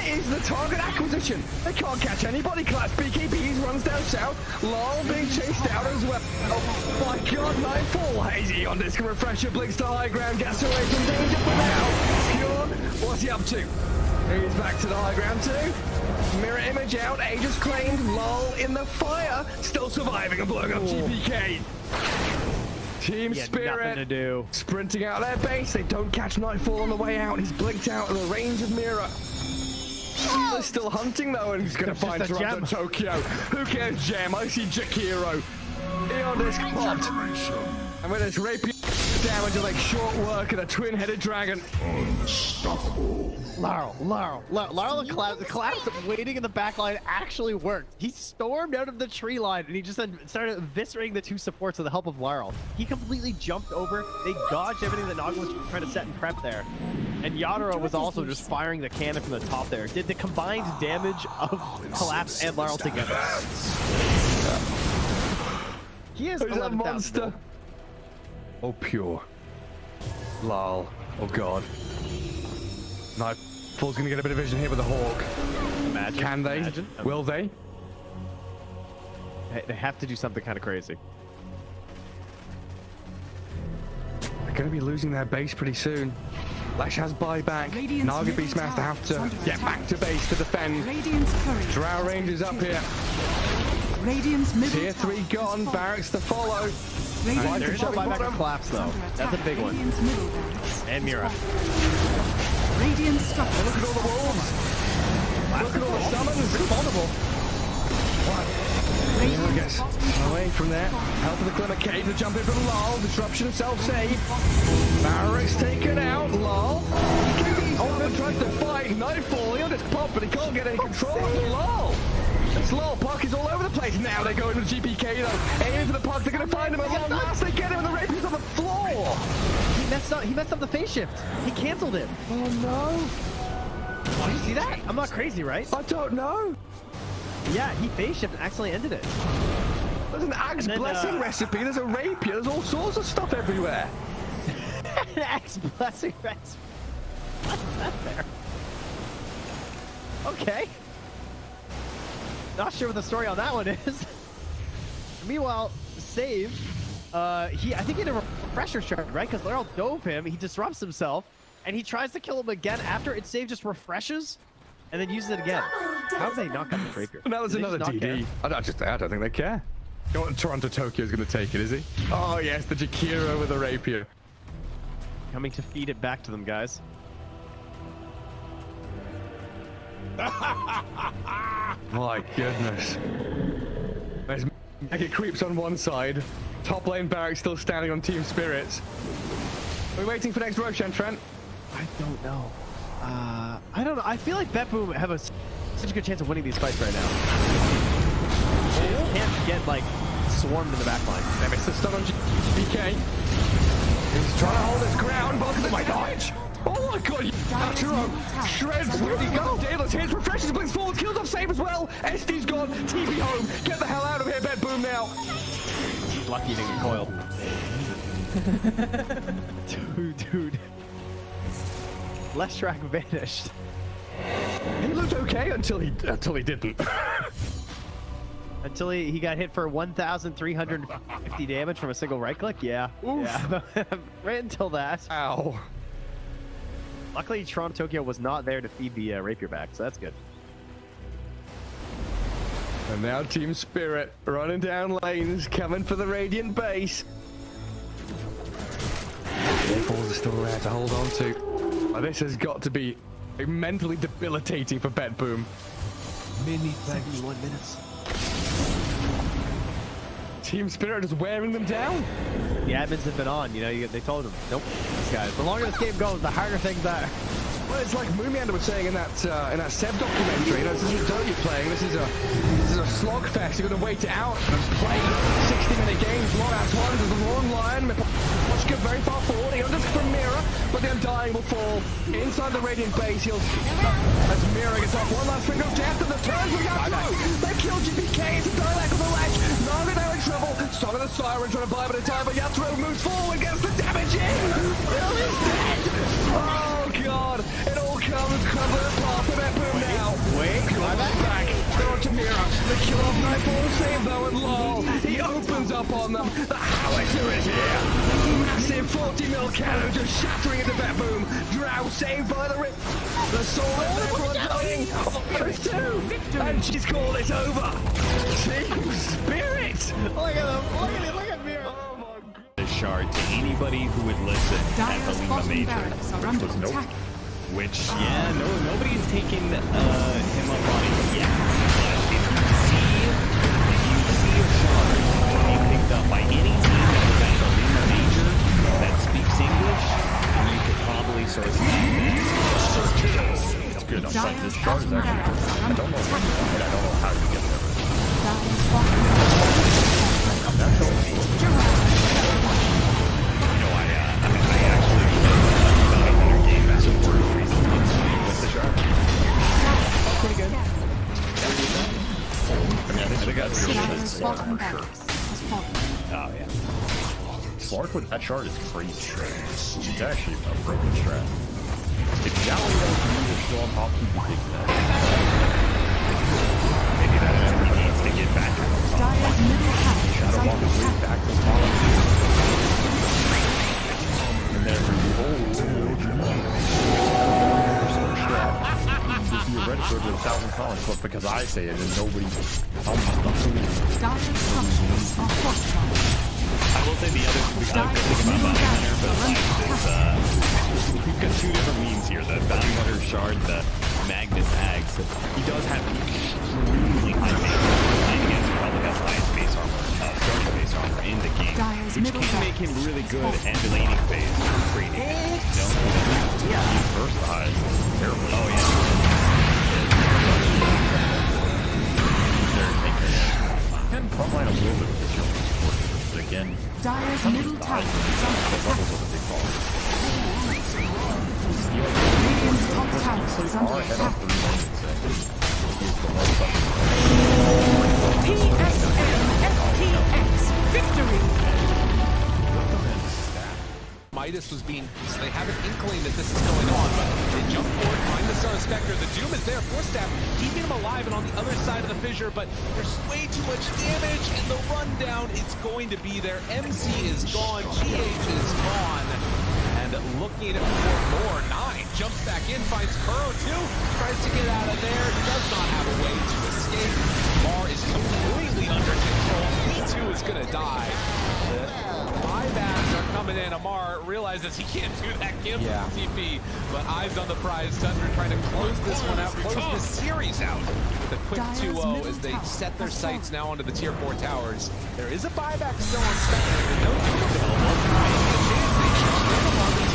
is the target acquisition? They can't catch anybody. Collapse BKBs runs down south. Lol being chased out as well. Oh my god, Nightfall. Hazy on disc refresher. Blinks to high ground. Gets away from danger for now. Pure, what's he up to? He's back to the high ground too. Mirror image out, Aegis claimed, lol in the fire, still surviving and blowing up GPK. Team Spirit nothing to do. Sprinting out their base, they don't catch Nightfall on the way out, he's blinked out in the range of Mirror. They're still hunting though, and he's gonna find Toronto Tokyo. Who cares, Gem? I see Jakiro. Eon disc popped. And with this rapier damage of like short work and a twin-headed dragon. Unstoppable. Laurel, the collapse waiting in the back line actually worked. He stormed out of the tree line and he just then started eviscerating the 2 supports with the help of Laurel. He completely jumped over. They dodged everything that Naga was trying to set and prep there. And Yatoro was also just firing the cannon from the top there. Did the combined damage of Collapse and Laurel together. He is a monster. Oh, Pure. Lol. Oh, God. Nightfall's gonna get a bit of vision here with the Hawk. Imagine. Can they? Imagine. Will they? They have to do something kind of crazy. They're gonna be losing their base pretty soon. Lash has buyback. Naga Beastmaster have to get back to base to defend. Drow Rangers up here. Radiant's middle Tier 3 gone, barracks to follow. There's no buyback and collapse though. That's a big one. Radiant's middle barracks. And Mira. Radiant structures. Look at all the wolves. Look at all the summons. It's vulnerable. Mira gets away from there. Help of the Glimmer Cave to jump in from Lol. Disruption of self-save. Barracks taken out. Lol. Ultimate tries to fight. Nightfall. He'll just pop, but he can't get any control of Lol. It's Lol. Puck is all over the place. Now they go into the GPK though. Aiming for the Puck. They're going to find him at long last. They get him and the Rapier's on the floor. He messed up the phase shift. He canceled it. Oh no. Did you see that? I'm not crazy, right? I don't know. Yeah, he phase shifted and accidentally ended it. There's an Axe Blessing recipe, there's a Rapier, there's all sorts of stuff everywhere. An Axe Blessing recipe. What's that there? Okay. Not sure what the story on that one is. Meanwhile, Save, I think he had a refresher shard, right? Because Laurel dove him, he disrupts himself, and he tries to kill him again after it Save just refreshes. And then uses it again. How did they not get the Rapier? Now there's another DD. I don't think they care. Toronto Tokyo's going to take it, is he? Oh yes, the Jakiro with the Rapier. Coming to feed it back to them, guys. My goodness. There's Mega Creeps on one side. Top lane Barracks still standing on Team Spirits. Are we waiting for next Roshan, Trent? I don't know. I don't know. I feel like BetBoom have such a good chance of winning these fights right now. They can't get like swarmed in the back line. They missed the stun on GPK. He's trying to hold his ground, but oh my god! Oh my god! Naturo shreds. Where'd he go? Daedalus hits, refreshes, blinks forward, kills off Save as well. SD's gone. TP home. Get the hell out of here, BetBoom now. Lucky he didn't get coiled. Dude. Last track vanished. He looked okay until he didn't. Until he got hit for 1,350 damage from a single right click. Yeah. Yeah. Right until that. Ow. Luckily, Toronto Tokyo was not there to feed the Rapier back, so that's good. And now Team Spirit running down lanes, coming for the Radiant base. Balls are still there to hold on to. This has got to be mentally debilitating for BetBoom. Mini 71 minutes. Team Spirit is wearing them down. The admins have been on, they told them, nope, these guys. The longer this game goes, the harder things are. Well, it's like Moomiander was saying in that Seb documentary. This isn't Dota you're playing. This is a slogfest. You're going to wait it out and play 60-minute games, long-ass ones. There's a long line. Watch get very far forward. He unders from Mira, but the Undying will fall inside the Radiant base. As Mira gets off one last finger of death, and the turns we got through. They kill GPK. It's a dialect of the ledge. Naga now in trouble. Song of the Siren trying to buy him at a time, but Yatro moves forward, gets the damage in. Bill is dead. Oh god. It all comes crumbling apart for BetBoom now. Wait, back. They're on to Mira. The kill off Nightfall save though, and LOL. He opens up on them. The howitzer is here. Massive 40 mil cannon just shattering into BetBoom. Drow saved by the rip. The soul of everyone dying. Almost two. And she's called it over. Team Spirit. Look at him. Look at Mira. Oh my god. The shard to anybody who would listen at the Lima Major. Which was nope. Which, yeah, nobody's taken him up on it yet. But if you see a shard being picked up by any team that was at the Lima Major that speaks English, you could probably source it. It's good. This shard is actually good. I don't know when, but I don't know how to get there. I'm not sure. I actually got a better game as a word recently with the shark. Pretty good. I think that's real for sure. Oh, yeah. Slark with that shard is crazy. It's actually a broken strat. If Jolly is still on top, he can take that. Maybe that actually needs to get back to the top. Shadow Walk is way back to the top. And then theoretically good with 1,000 pounds, but because I say it and nobody else Dire structures are fortified. I will say the other good thing about Bounty Hunter for the Flash is we've got two different memes here. The Bounty Hunter Shard, the Magnus Ags. He does have extremely high damage, and against probably has the highest base armor, starting base armor in the game, which can make him really good and laning phase trading. Yeah. He versatile. Terrible. Oh yeah. Can frontline a little bit of this year, but again, Dire's middle tower is under attack. Radiant's top tower is under attack. TSM FTX victory. Midas was being, so they have an inkling that this is going on, but they jump forward, find the Star Spectre. The Doom is there, Force Staff, keeping him alive and on the other side of the fissure, but there's way too much damage, and the rundown is going to be there. MC is gone, GH is gone, and looking for more. 9 jumps back in, finds Kuro too, tries to get out of there, does not have a way to escape. Mar is completely under control, E2 is gonna die. Buybacks are coming in. Amar realizes he can't do that kill TP, but eyes on the prize. Tundra trying to close this one out, close this series out with a quick 2-0 as they set their sights now onto the tier 4 towers. There is a buyback still on Spectre, no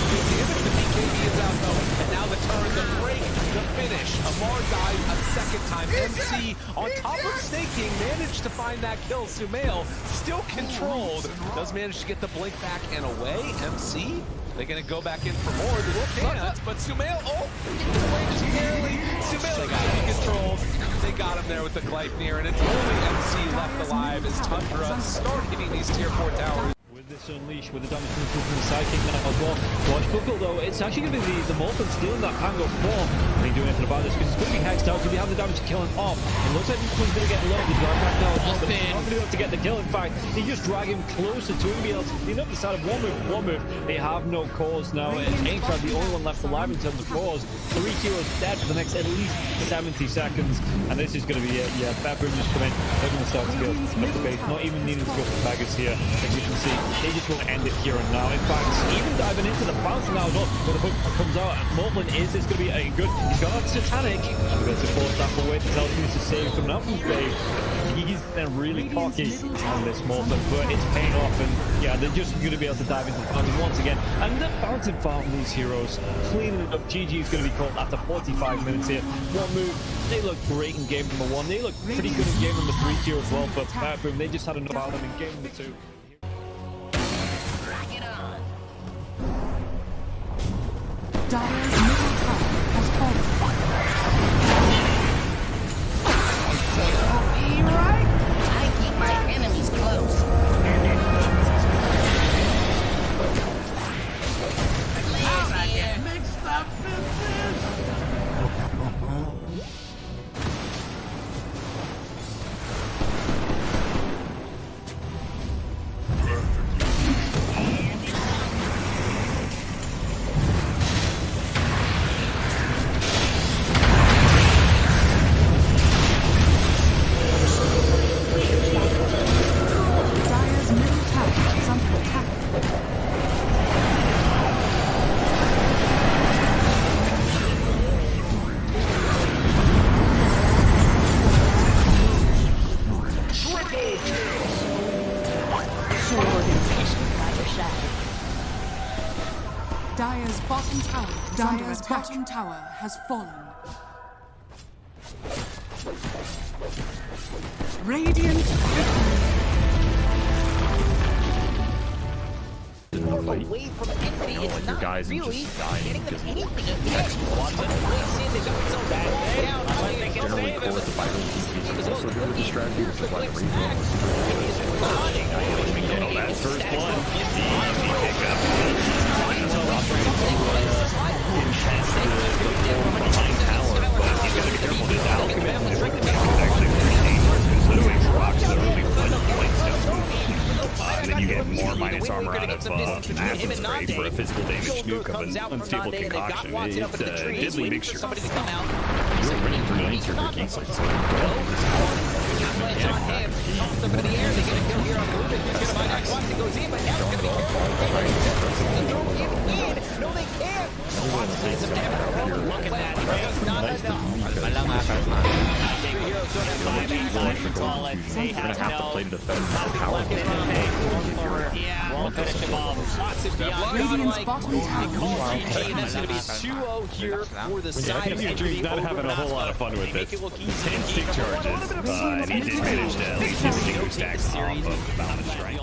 the BKB is out though, and now the turn, the break, the finish. Amar dies a second time. MC on top of staking managed to find that kill. Sumail still controlled, does manage to get the blink back and away. MC, they're gonna go back in for more. They can't, but Sumail, away just barely. Sumail got to be controlled. They got him there with the Gleipnir, and it's only MC left alive as Tundra start hitting these tier 4 towers. With this Unleash, with the damage coming through from the sidekick now as well. Watch Buckle though, it's actually going to be the Molten stealing that Pango form. Can he do anything about this? Because it's going to be hexed out. Can he have the damage to kill him off? It looks like this one's going to get low. He's right back now as well, but he's not going to be able to get the kill. In fact, he just drag him closer to him. Be able to clean up the side of one move. They have no cause now. Aintrad, the only one left alive in terms of cause. 3 heroes dead for the next at least 70 seconds. And this is going to be it. Yeah, Bedroom just come in. They're going to start to go up the base. Not even needing to go for Baggers here. As you can see, they just will end it here and now. In fact, even diving into the bounce now as well, when the hook comes out, Mortland is going to be a good. He's got out Satanic. We're going to force that away to tell him to save coming out from Bay. He's then really cocky on this Mortland, but it's paying off, and yeah, they're just going to be able to dive into the fountain once again. And they're bouncing far from these heroes, cleaning it up. GG is going to be called after 45 minutes here. One move. They look great in game number 1. They look pretty good in game number 3 here as well, but boom, they just had enough out of them in game number 2. Dire's middle tower has fallen. Be right. I keep my enemies close. How I get mixed up in this? Dire's bottom tower has fallen. Radiant victory. Away from enemy, it's not guys really just dying getting them because anything. Watson, we see they got so bad down. They can generally save core him. the vital is also good with the strategy, which is why the redraw Oh, that's first blood. Easy pickup. Behind tower, but you gotta be careful. This alchemist is actually pretty dangerous because literally rocks literally one point stone. And then you get more minus armor out of acid spray for a physical damage nuke of an unstable concoction. It's a deadly mixture. Somebody to come out. You're running through the nature of your geeks. It's on him. Toss up in the air. They get a kill here on Rubik. He's going to find out once it goes in, but now it's going to be careful. No, they can't. Some damage. Look at that. It's not enough. Big Heroes don't have 5 times to call it. They have to know. Yeah, won't finish him off. Lots of beyond godlike. They call GG. That's going to be 2-0 here for the side of He's not having a whole lot of fun with this. 10 stick charges, and he did manage to at least hit the 2 stacks off of the Bound of Strike.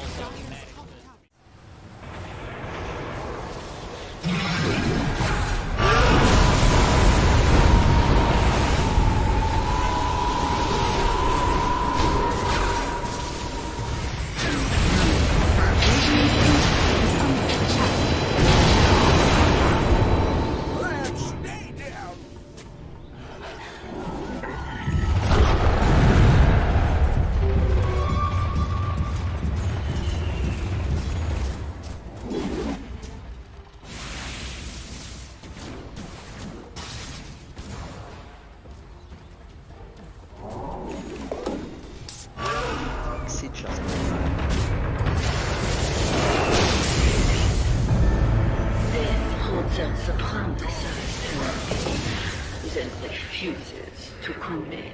refuses to commit.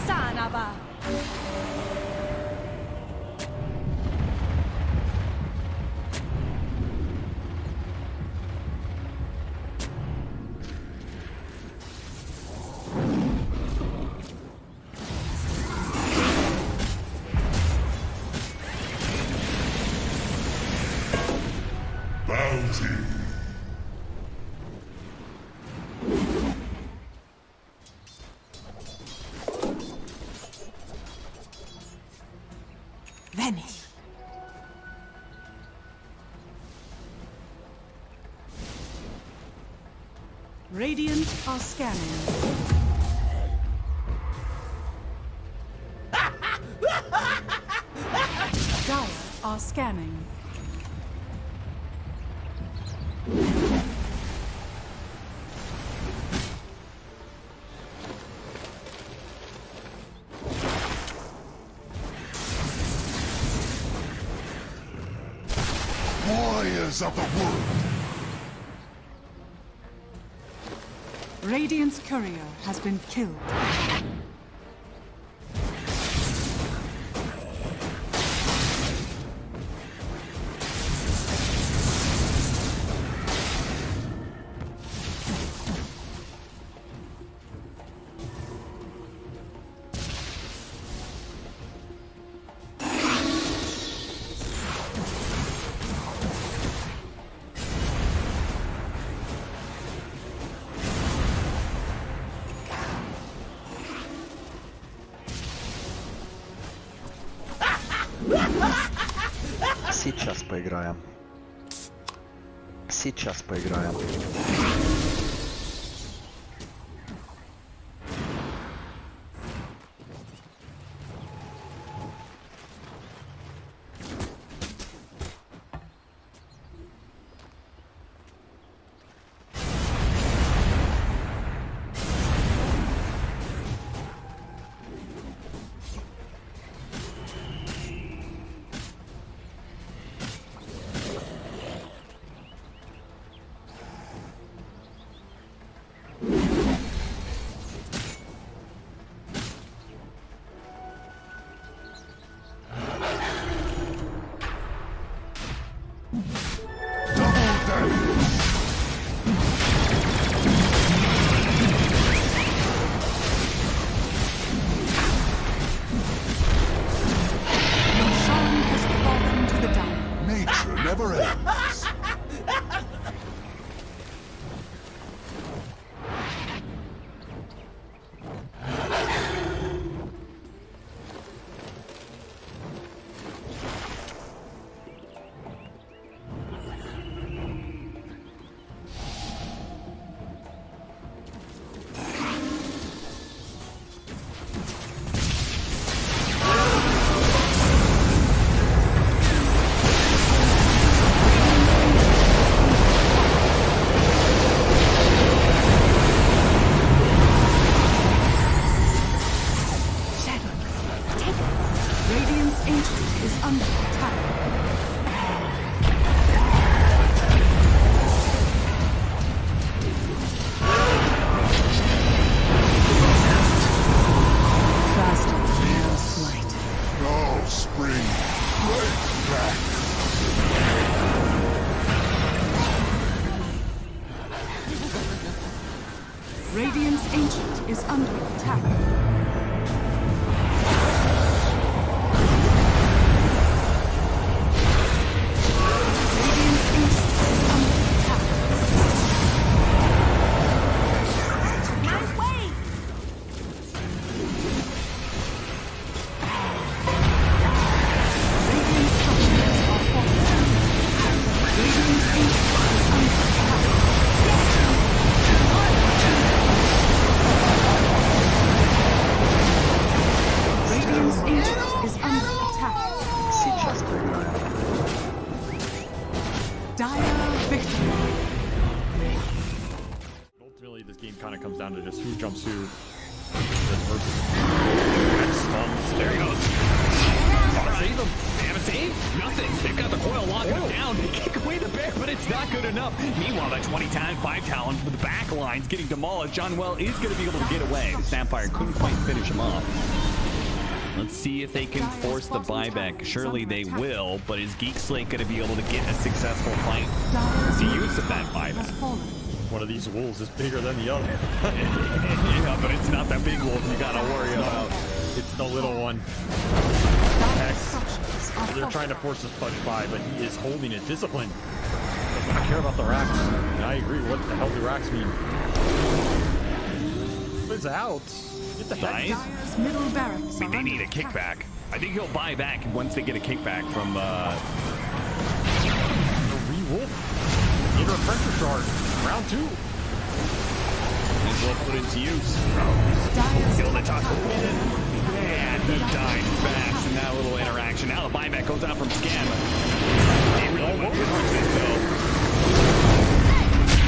Sanaba. Bounty. Vanish. Radiant are scanning. Dire are scanning. Warriors of the wood. Radiant's courier has been killed. Сейчас поиграем. Сейчас поиграем. turret is under attack. Ultimately, this game kind of comes down to just who jumps who. There he goes. Save him. They have a save? Nothing. They've got the coil locking him down. They kick away the bear, but it's not good enough. Meanwhile, that 5 talent with the back lines getting demolished. John Well is going to be able to get away. The Sapphire couldn't quite finish him off. Let's see if they can force the buyback. Surely they will, but is Geek Slate going to be able to get a successful fight? The use of that buyback. One of these wolves is bigger than the other. Yeah, but it's not that big wolf you got to worry about. It's the little one. Hex. They're trying to force this punch by, but he is holding it. Discipline. Doesn't care about the racks. And I agree. What the hell do racks mean? It's out. Get the heck. Middle barracks. I mean, they need a kickback. I think he'll buy back once they get a kickback from the re-wolf. Get a pressure charge. Round 2. These will put into use. Kill the top. And he died fast in that little interaction. Now the buyback goes out from Scam. They really want to punch this though.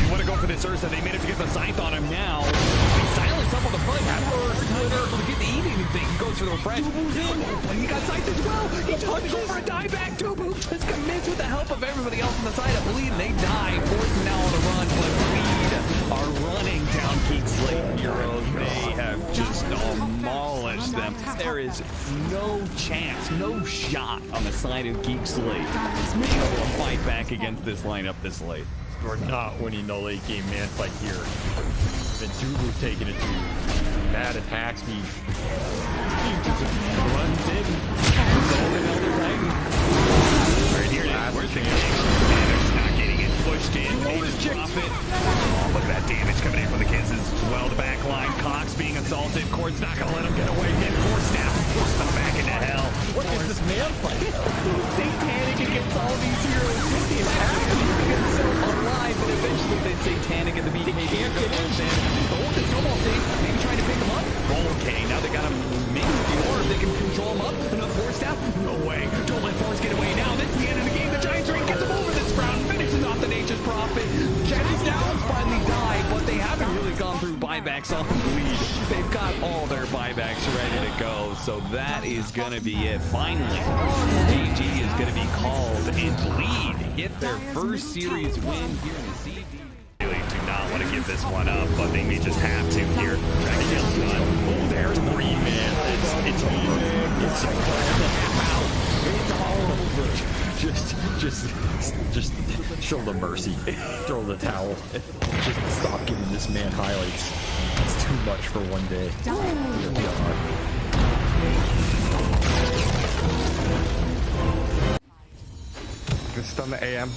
You want to go for this Ursa. They managed to get the scythe on him now. He silenced up on the front. To get the eating thing. He goes for the refresh. Tubu's in. And he got scythed as well. He touches over a dieback. Tubu just commits with the help of everybody else on the side of Bleed. And they die. Forcing now on the run. But Bleed are running down Geek Slate Heroes. They have just demolished them. There is no chance, no shot on the side of Geek Slate being able to fight back against this lineup this late. We're not winning the late game man fight here. Then Tubu's taking it to bad attack speed. Runs in. Right here it is. Where's the not getting it pushed in. Profit. Look at that damage coming in from the Kisses. Well, the back line. Cox being assaulted. Cord's not going to let him get away. Get Cord snap. Forced them back into hell. What is this man fight? Satanic against all these heroes. He's so alive, but eventually they Satanic at the beat. They can't get in. Gold is almost safe. Maybe trying to pick him up. Okay, now they got him maybe or if they can control him up. Enough force down. No way. Don't let Force get away now. This is the end of the game. The Giants Ring gets him over this round. Finishes off the Nature's Prophet. Jenny's down finally died, but they haven't really gone through buybacks on the lead. They've got all their buybacks ready to go, so that is going to be it. Finally, AG is going to be called and Bleed get their first series win here in the CD. Really do not want to give this one up, but they may just have to here. Dragon Tail's done. Oh, there's three, man. It's over. It's over. It's all over. Just show the mercy. Throw the towel. Just stop giving this man highlights. It's too much for one day. Just stun the AM.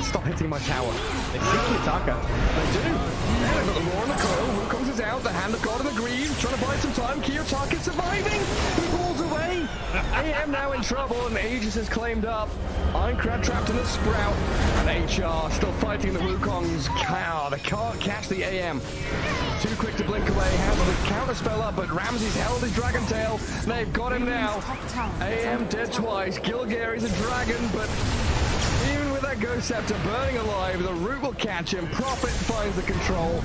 Stop hitting my tower. They see Kiyotaka. They do. Yeah, they've got the Roar on the coil. Wukong's is out. The Hand of God of the Green. Trying to buy some time. Kiyotaka surviving. He pulls away. AM now in trouble and Aegis is claimed up. Ironcrab trapped in the Sprout. And HR still fighting the Wukongs. Cow. They can't catch the AM. Too quick to blink away. Has the counter spell up, but Ramsey's held his Dragon Tail. They've got him now. AM dead twice. Gilgary's a dragon, but even with that Ghost Scepter burning alive, the Root will catch him. Prophet finds the control.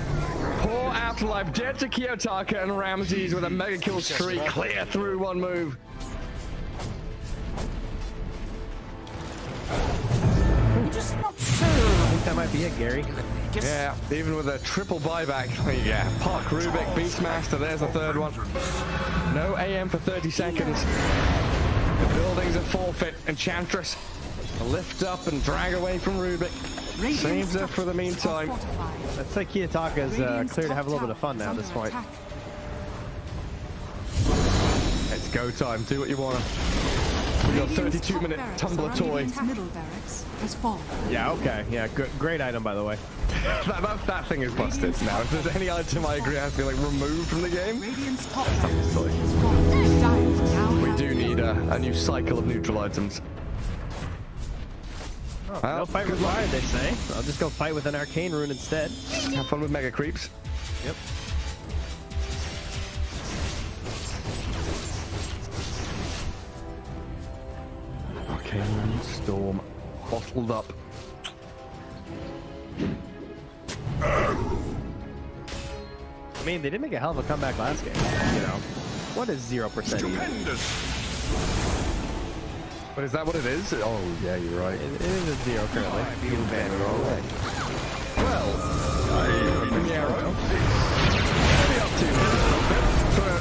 Poor Afterlife dead to Kiyotaka, and Ramses with a mega kill streak clear through one move. Just not sure. I think that might be it, Gary. Yeah, even with a triple buyback. Yeah, Park, Rubik, Beastmaster, there's the third one. No AM for 30 seconds. The building's a forfeit. Enchantress Lift up and drag away from Rubik. Saves her for the meantime. That's like Kiyotaka's clear to have a little bit of fun now at this point. It's go time. Do what you want. We got 32-minute tumbler toy. Yeah, okay. Yeah, good, great item, by the way. that thing is busted now. If there's any item I agree has to be like removed from the game, tumbler toy. We do need a new cycle of neutral items. Oh, no fight required, they say. I'll just go fight with an arcane rune instead. Have fun with mega creeps. Yep. Arcane storm bottled up. I mean, they did make a hell of a comeback last game. You know, what is 0% even? But is that what it is? Oh, yeah, you're right. It is a 0 currently. You ban it all day. Well, bring the arrow. What are we up to?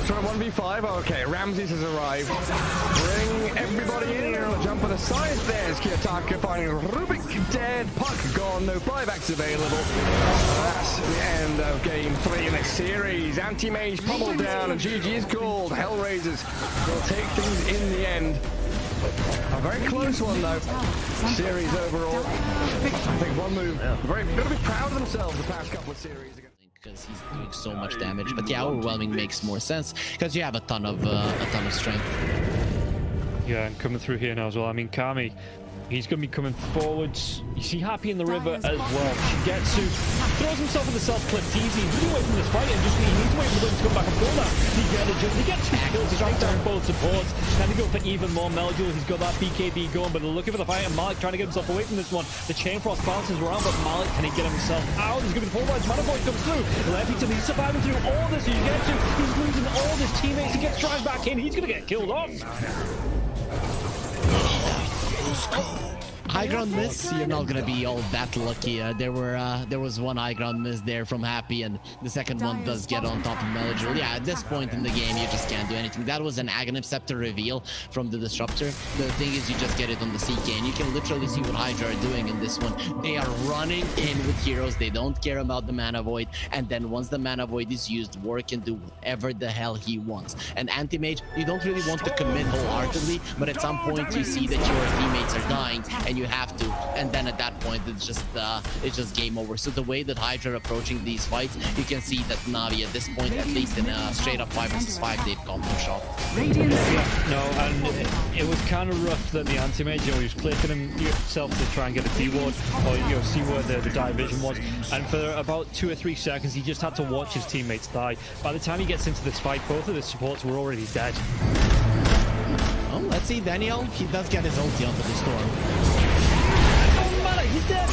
Try 1v5. Okay, Ramses has arrived. Bring everybody in here on the jump on the side. There's Kiyotaka finding Rubik dead. Puck gone. No buybacks available. That's the end of game 3 in this series. Anti-Mage pummeled down and GG is called. Hellraisers will take things in the end. A very close one though. Series overall. I think one move. Very gonna be proud of themselves the past couple of series. Because he's doing so much damage, but yeah, overwhelming makes more sense because you have a ton of strength. Yeah, and coming through here now as well. I mean, Kami, he's going to be coming forwards. You see Happy in the river as well. Shigetsu throws himself in the self-clip. Easy. He's really away from this fight and just needs to wait for them to come back and pull that. He get 2 kills. He's trying down both supports. Can he go for even more Melduel? He's got that BKB going, but they're looking for the fight, and Malik trying to get himself away from this one. The Chain Frost bounces around, but Malik, can he get himself out? He's going to be pulled by his Mana Void comes through. Lefington, he's surviving through all this. He's losing all his teammates. He gets dragged back in. He's going to get killed off. High ground miss, you're not gonna be all that lucky. There was one high ground miss there from Happy, and the second one does get on top of Melodul. Yeah, at this point in the game, you just can't do anything. That was an Aghanim Scepter reveal from the Disruptor. The thing is, you just get it on the CK, and you can literally see what Hydra are doing in this one. They are running in with heroes. They don't care about the Mana Void, and then once the Mana Void is used, War can do whatever the hell he wants. And Anti-Mage, you don't really want to commit wholeheartedly, but at some point you see that your teammates are dying, and you have to, and then at that point it's just game over. So the way that Hydra are approaching these fights, you can see that Na'Vi at this point, at least in a straight up 5 vs 5, they've got no shot. No, and it was kind of rough that the Anti-Mage, he was clicking himself to try and get a D-ward, or see where the dive vision was, and for about 2 or 3 seconds he just had to watch his teammates die. By the time he gets into this fight, both of the supports were already dead. Oh, let's see, Daniel, he does get his ulti onto the storm. He's dead.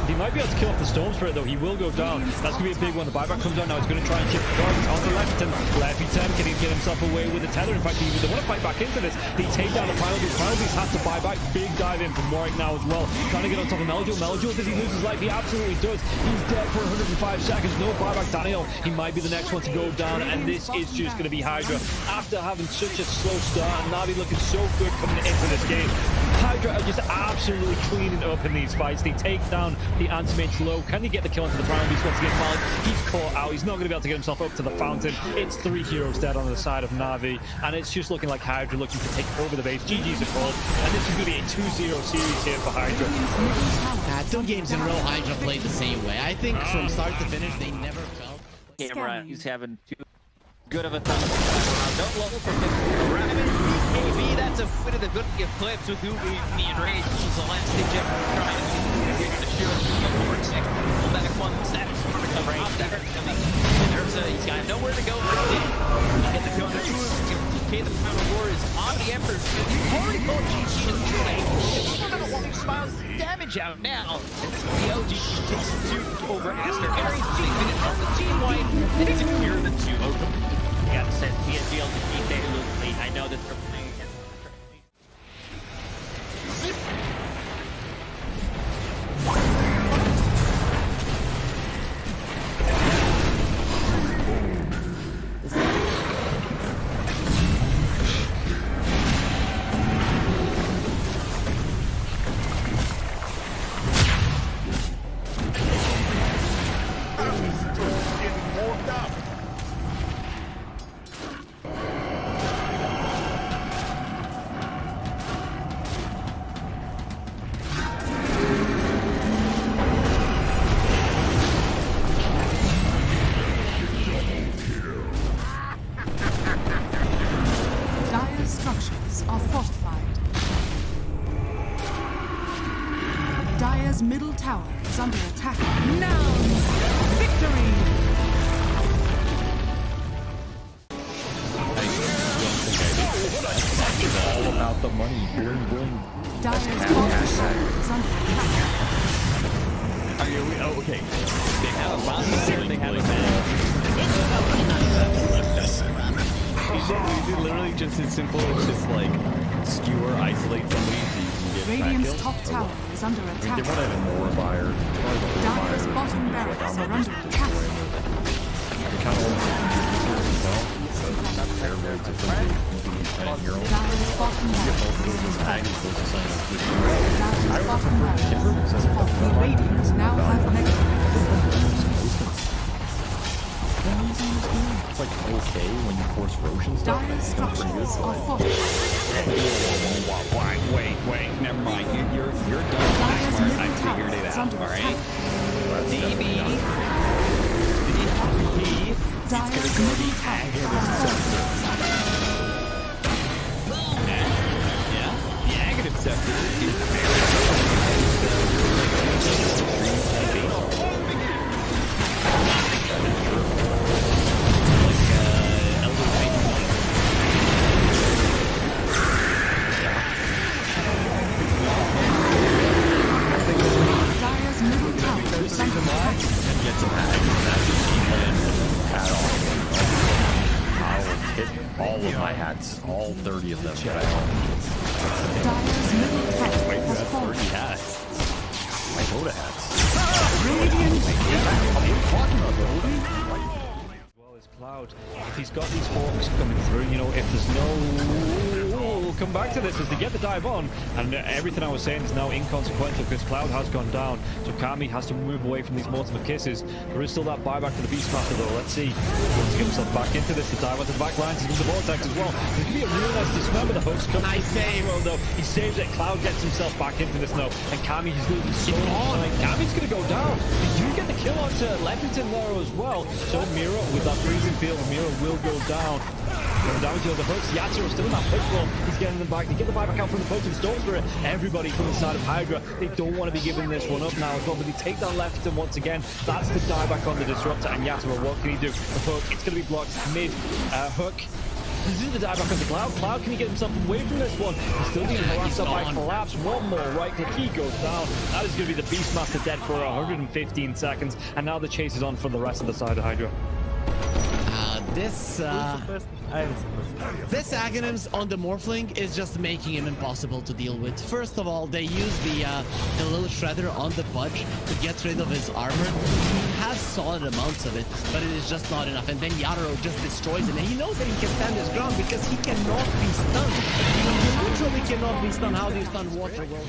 He might be able to kill off the Storm Spirit though. He will go down. That's going to be a big one. The buyback comes down now. He's going to try and chip the target on the Lefington. Lefington can he get himself away with the tether? In fact, they want to fight back into this. They take down the Final Beast. Final Beast has to buy back. Big dive in from Warwick now as well. Trying to get on top of Melduel. Melduel, does he lose his life? He absolutely does. He's dead for 105 seconds. No buyback. Daniel, he might be the next one to go down, and this is just going to be Hydra. After having such a slow start and Na'Vi looking so good coming into this game, Hydra are just absolutely cleaning up in these fights. They take down the Anti-Mage low. Can he get the kill into the Prime Beast once again? Malik, he's caught out. He's not going to be able to get himself up to the fountain. It's 3 heroes dead on the side of Na'Vi, and it's just looking like Hydra looking to take over the base. GG's a call, and this is going to be a 2-0 series here for Hydra. 2 games in a row, Hydra played the same way. I think from start to finish, they never felt... Camera, he's having too good of a time. Don't level for Raven. BKB, that's a bit of the good of clips with Ubi and Rage. This is the last stage ever trying to get the shield. Pull back 1 step. He's got nowhere to go. Get the counter. The Power War is on the Emperor. Already called GG in the play. Smiles damage out now. The OG takes 2 over Aster. Very minutes on the team wipe. Then he's a clear the 2 over. Got sent PSG to keep their lead. I know that they're playing against tower is under attack. Now, victory! It's all about the money. Bling, bling. Dyer's bottom tower is under attack. Okay. They have a bounty here, they have a man. Is it literally just as simple as just like skewer, isolate somebody so you can get Radiant's back top tower is under I mean, attack. they want to have more buyer. Dyer's bottom barracks are under attack. They kind of want to do this as well. So not fair mode to something you can use 10 euro. Dyer's bottom Get barracks both of those as tags as opposed to something that's just Dyer's bottom barracks of the Radiant now have mega. It's like okay when you force Roshan stuff. Dyer's structures are Wait, never mind. You're done. Dyer's middle I figured it tower is out, under alright? attack. Dyer's middle tower is Yeah, the Aghanim Scepter is Dyer's middle tower is under attack. Get some hacks, and that's just keep playing I'll hit all of my hats, all 30 of them that I own. Dyer's middle tower Wait, has that's fallen. 30 hats. My Dota hats. Radiant Cloud, if he's got these hawks coming through, you know, if there's no... We'll come back to this as they get the dive on, and everything I was saying is now inconsequential because Cloud has gone down, so Kami has to move away from these multiple kisses. There is still that buyback to the Beastmaster though. Let's see. He wants to get himself back into this. The dive onto the back lines, he's into the vortex as well. There's going to be a real nice dismember. The hooks come. Nice save. Though. He saves it. Cloud gets himself back into this now, and Kami is losing so much. Kami's going to go down. They do get the kill onto Leppington there as well. So Mira with that freezing field, Mira will go down. Going down to the hooks. Yatsu still in that push roll. He's getting them back. They get the buyback out from the poaching Storm Spirit. Everybody from the side of Hydra. They don't want to be giving this one up now as well, but they take down Leppington once again. That's the dieback on the Disruptor, and Yatsu, what can he do? The hook, it's going to be blocked mid. Hook. This is the dieback on the Cloud. Cloud, can he get himself away from this one? He's still being harassed up by Collapse. One more right click. He goes down. That is going to be the Beastmaster dead for 115 seconds, and now the chase is on for the rest of the side of Hydra. This Aghanim's on the Morphling is just making him impossible to deal with. First of all, they use the little shredder on the Pudge to get rid of his armor. He has solid amounts of it, but it is just not enough. And then Yatoro just destroys him. And he knows that he can stand his ground because he cannot be stunned. He literally cannot be stunned. How do you stun water? Well,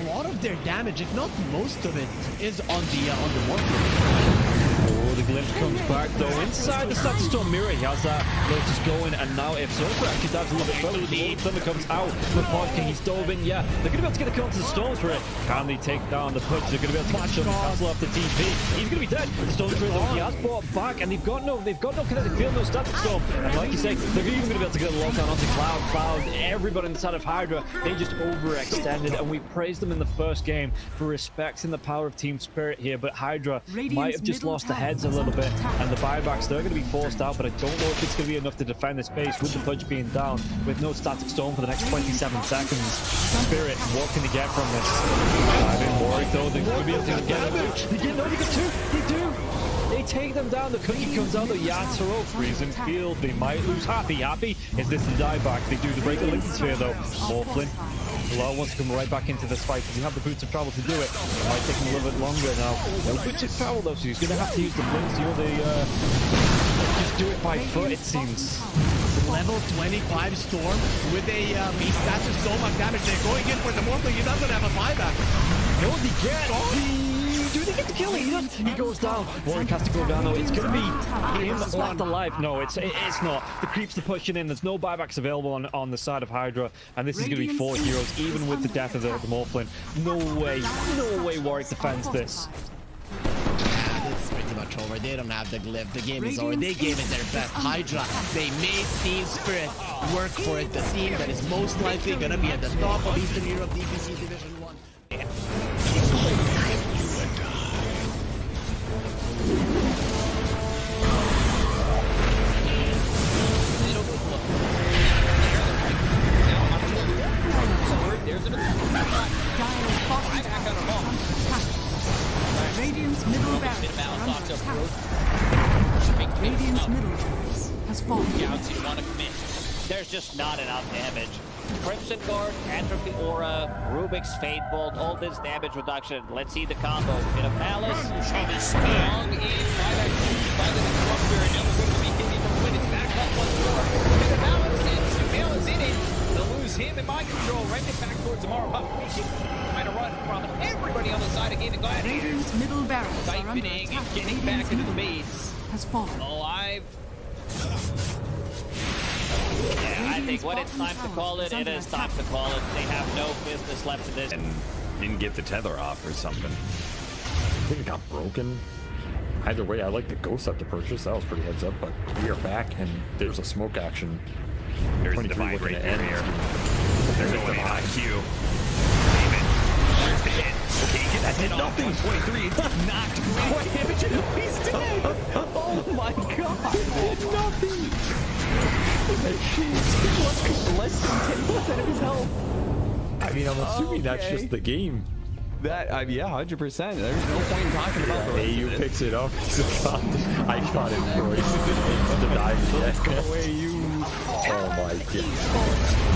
a lot of their damage, if not most of it, is on the Morphling. Oh, the glimpse comes back though. Inside the Static Storm Mirror, he has that Lotus going, and now if Zofra actually dives a little bit further, the Thunder comes out with Podking, he's dove in, yeah. They're going to be able to get the kill onto the Storms for it. Can they take down the Pudge? They're going to be able to catch up and cancel off the TP. He's going to be dead. The Storm Spirit though, he has brought back, and they've got no kinetic field, no Static Storm. And like you say, they're even going to be able to get a lockdown onto Cloud, everybody on the side of Hydra. They just overextended, and we praised them in the first game for respecting the power of Team Spirit here, but Hydra might have just lost the heads a little bit, and the buybacks, they're going to be forced out, but I don't know if it's going to be enough to defend this base with the Pudge being down, with no Static Storm for the next 27 seconds. Spirit, what can they get from this? I've been worried though, they're going to be able to get them. They get two, they do! They take them down, the cookie comes out, the Yatoro, freezing field, they might lose Happy. Is this the dieback? They do the break the Lincoln Sphere though. Morphlin. Bilal wants to come right back into this fight. Does he have the boots of travel to do it? It might take him a little bit longer now. No boots of travel though, so he's going to have to use the blinks. You know, just do it by foot, it seems. Level 25 Storm with a beast. That's just so much damage. They're going in for the Morphling. He doesn't have a buyback. No, they get. Do they get the kill? He goes down. Warwick has to go down though. It's going to be him left alive. No, it's not. The creeps are pushing in. There's no buybacks available on the side of Hydra, and this is going to be 4 heroes, even with the death of the Morphlin. No way Warwick defends this. It's pretty much over. They don't have the glyph. The game is over. They gave it their best. Hydra, they made Team Spirit work for it. The team that is most likely going to be at the top of Eastern Europe DPC Division 1. There's a Radiant's middle barracks are under attack. Radiant's middle barracks has fallen. Gauntz, you want to commit. There's just not enough damage. Crimson Guard, Entropy Aura, Rubik's Fate Bolt, all this damage reduction. Let's see the combo. Bit of Malice. Strong in by that by the disruptor, and now we're going to be hitting from win. It's back up once more. Bit of Malice, and Sumail is in it. They'll lose him in mind control. Right it back towards Amara. Trying to run from everybody on the side of Gaimin Gladiators. Radiant's middle barracks are under Siphoning attack. and getting back into the base. Has fallen. Alive. Yeah, I think when it's time to call it, it is time to call it. They have no business left in this. And didn't get the tether off or something. I think it got broken. Either way, I like the ghost up to purchase. That was pretty heads up, but we are back and there's a smoke action. There's the divide right there. They're going in on Q. There's the hit. Okay, get that hit off. 23. Knocked. What damage? He's dead. Oh my god. Nothing. Less than 10% of his health. I mean, I'm assuming that's just the game. That, yeah, 100%. There's no point in talking about the rest AU of it. picks it up. I got it, Royce. The dive. Let's go away, you. Oh my god.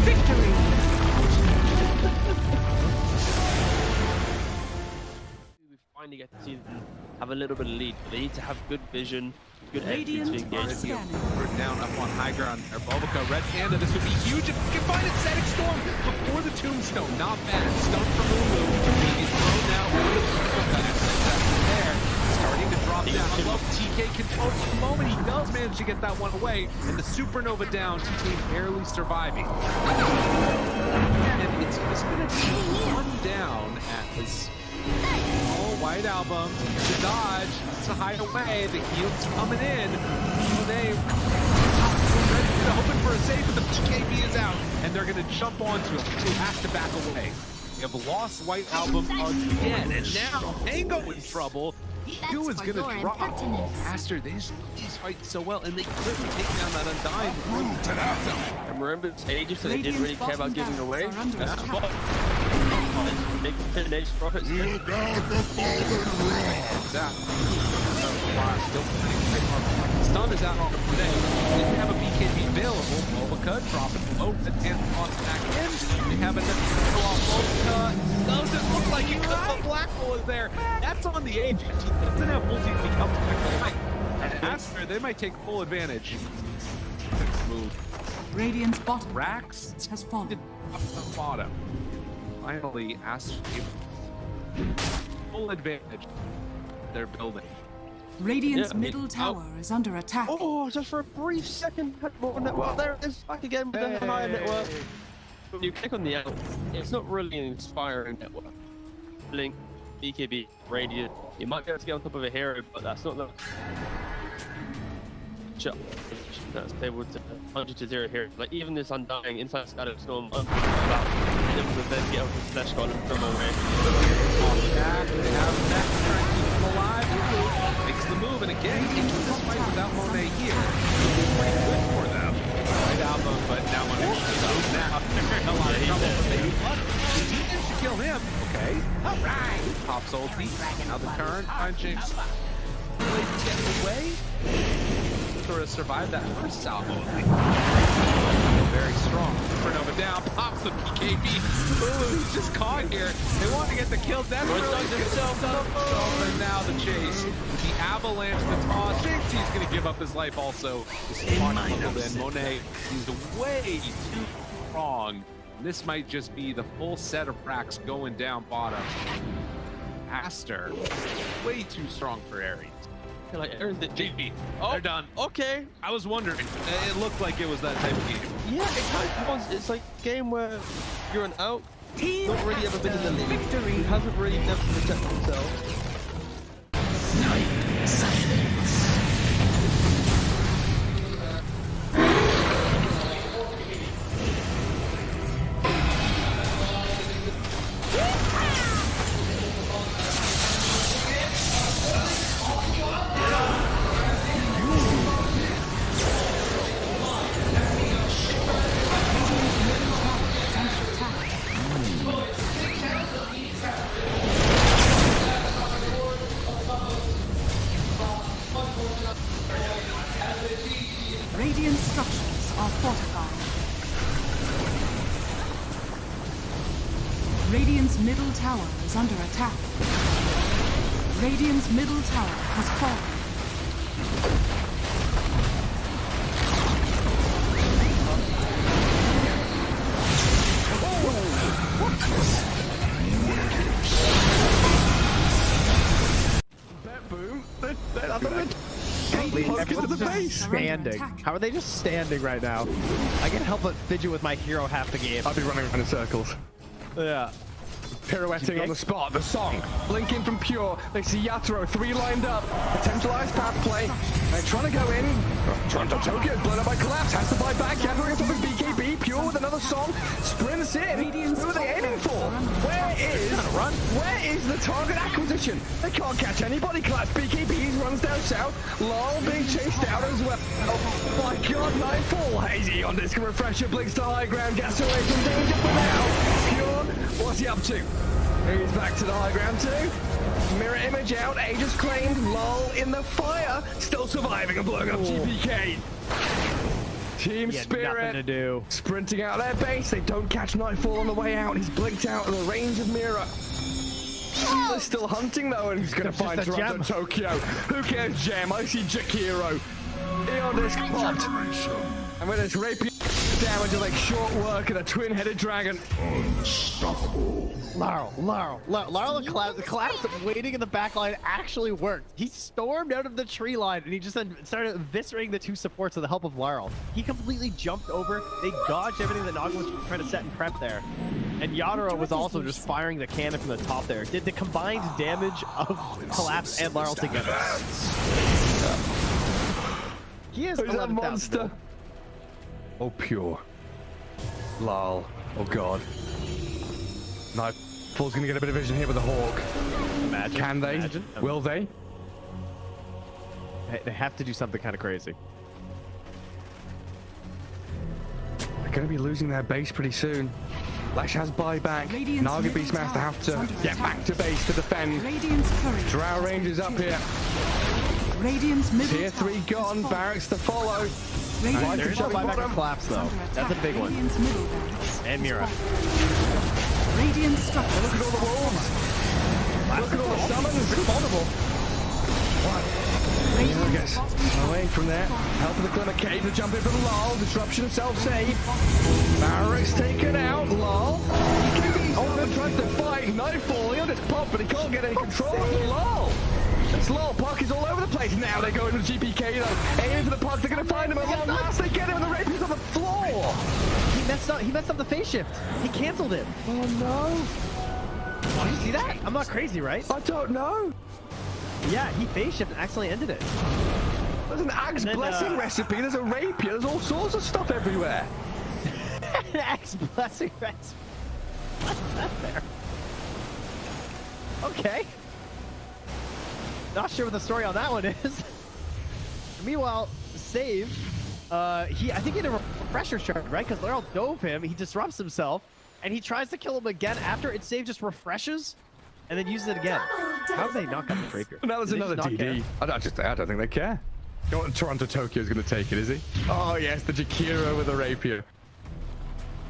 Victory. We finally get to see them have a little bit of lead. They need to have good vision, good entry to engage. We're down up on high ground. Or Bulbaca, Red Panda. This would be huge if we can find it. Static Storm before the Tombstone. Not bad. Stone from Lulu. He's thrown now. There. Starting to drop down. I love TK control for the moment. He does manage to get that one away. And the Supernova down. TK barely surviving. And it's going to be one down at his White Album to dodge, to hide away. The heal's coming in. They hoping for a save, but the PKB is out, and they're going to jump onto him. He has to back away. We have lost White Album again, and now Tango in trouble. Q is going to drop faster. These fight so well, and they couldn't take down that Undying. And remember, it's ages, so they didn't really care about giving away. That's the ball. Big finish for it. Stun is out on the play. Didn't have a BKB available. Bulbaca dropping low. The 10 on back in. They have another throw off Bulbaca. Doesn't look like it because the black hole is there. That's on the edge. He doesn't have multi if he comes back to life. And after, they might take full advantage. Move. Radiant's bottom Rax has fallen. Up the bottom. Finally, asked full advantage. They're building. Radiant's middle tower is under attack. Oh, just for a brief second, had more network. There it is, back again with the higher network. When you click on the L, it's not really an inspiring network. Blink, BKB, Radiant. You might be able to get on top of a hero, but that's not the that's able to 100-0 here. Like even this Undying inside Static Storm, about to then get over the Slash Golem from away. They have that trying to keep him alive. Makes the move, and again, into this fight without Monet here. Pretty good for them. Right album, but now Monet is out now. A lot of trouble for Baby Blood. He managed to kill him. Okay. Alright. Pops ulti. Now the turn. Punching. Getting away. Sort of survived that first salvo. Very strong. Supernova down, pops the PKB. Ooh, he's just caught here. They want to get the kill. That's really himself up. And now the chase. The avalanche, the toss. Thinks he's going to give up his life also. Then Monet is way too strong. This might just be the full set of racks going down bottom. Aster, way too strong for Ares. Like Aaron's the GP. They're done. Okay. I was wondering. It looked like it was that type of game. Yeah, it kind of was. It's like a game where you're an out, not really ever been in the league. Victory. He hasn't really never protected himself. structures are fortified. Radiant's middle tower is under attack. Radiant's middle tower has fallen. Boom. Standing. How are they just standing right now? I can't help but fidget with my hero half the game. I'll be running around in circles. Yeah. Pirouetting on the spot, the song, blinking from Pure. They see Yatoro, 3 lined up. Potentialized path play. They're trying to go in. Toronto Tokyo is blown up by Collapse, has to buy back. Yatoro gets off his BKB. Pure with another song. Sprints in. Who are they aiming for? Where is the target acquisition? They can't catch anybody. Collapse BKB runs down south. Lol being chased out as well. Oh my god, Nightfall. Hazy on disc refresher, blinks to high ground, gets away from danger for now. Pure, what's he up to? He's back to the high ground too. Mirror image out, Aegis claimed, lol in the fire, still surviving and blowing up GPK. Team Spirit to do. Sprinting out their base, they don't catch Nightfall on the way out, he's blinked out in the range of Mirror. They're still hunting though, and he's gonna find Toronto Tokyo. Who cares, Gem? I see Jakiro. Eon disc popped. And with his rapier damage, like short work and a twin-headed dragon. Unstoppable. Laurel, the collapse waiting in the back line actually worked. He stormed out of the tree line and he just then started eviscerating the 2 supports with the help of Laurel. He completely jumped over. They dodged everything that Naga was trying to set and prep there. And Yatoro was also just firing the cannon from the top there. Did the combined damage of Collapse and Laurel together. He is a monster. Oh, Pure. Lol. Oh, God. Nightfall's gonna get a bit of vision here with the Hawk. Imagine. Can they? Imagine. Will they? They have to do something kind of crazy. They're gonna be losing their base pretty soon. Lash has buyback. Naga Beastmaster have to get back to base to defend. Drow Rangers up here. Tier 3 gone. Barracks to follow. There's no buyback or collapse though. That's a big one. And Mira. Radiant structure. Look at all the wolves. Look at all the summons. Pretty vulnerable. Gets away from there. Help of the Glimmer Cave to jump in from Lol. Disruption, self-save. Barracks taken out. Lol. Owen tries to fight. Nightfall. He'll just pop, but he can't get any control of Lol. It's Lol. Puck is all over the place. Now they go into GPK though. Aiming for the puck. They're going to find him at long last. They get him and the rapier's on the floor. He messed up the phase shift. He canceled it. Oh no. Oh, you see that? I'm not crazy, right? I don't know. Yeah, he phase shift and accidentally ended it. There's an Axe Blessing recipe. There's a rapier. There's all sorts of stuff everywhere. An Axe Blessing recipe. What's that there? Okay. Not sure what the story on that one is. Meanwhile, Save, I think he had a refresher charge, right? Because Laurel dove him, he disrupts himself, and he tries to kill him again after it Save just refreshes and then uses it again. How did they not got the rapier? That was another DD. I don't think they care. You know what Toronto Tokyo is going to take it, is he? Oh yes, the Jakiro with the rapier.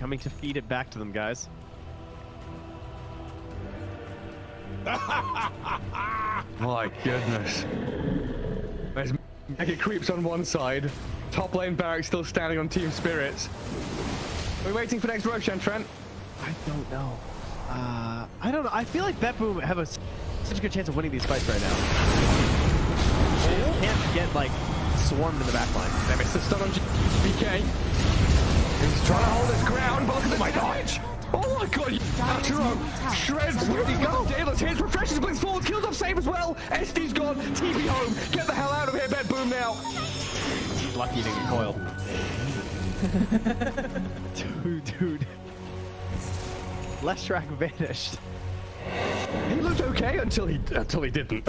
Coming to feed it back to them, guys. My goodness. There's Mega Creeps on one side. Top lane Barracks still standing on Team Spirits. We're waiting for next Roshan, Trent. I don't know. I don't know. I feel like BetBoom have such a good chance of winning these fights right now. They can't get, like, swarmed in the back line. They missed the stun on BK. He's trying to hold his ground, but look at the damage. Oh my god, Yatoro shreds. Where'd he go? Daedalus hits, refreshes, blinks forward, kills off Save as well. SD's gone, TP home. Get the hell out of here, BetBoom now. Lucky he didn't coil. Dude. Leshrac vanished. He looked okay until he didn't.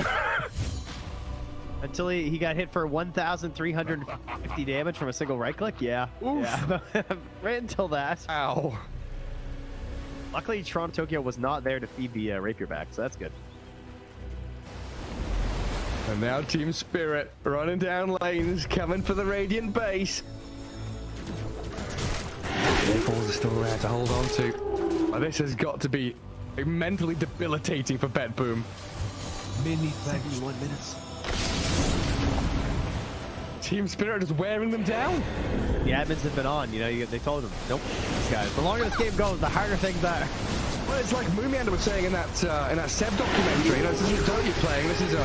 Until he got hit for 1,350 damage from a single right click? Yeah. Oof. Yeah. Right until that. Ow. Luckily, Toronto Tokyo was not there to feed the rapier back, so that's good. And now Team Spirit running down lanes, coming for the Radiant base. Balls are still there to hold on to. But this has got to be mentally debilitating for Bet Boom. Mini 21 minutes. Team Spirit is wearing them down. The admins have been on, you know, they told them, nope, these guys. The longer this game goes, the harder things are. Well, it's like Moomiander was saying in that Seb documentary. You know, this isn't Dota you're playing. This is a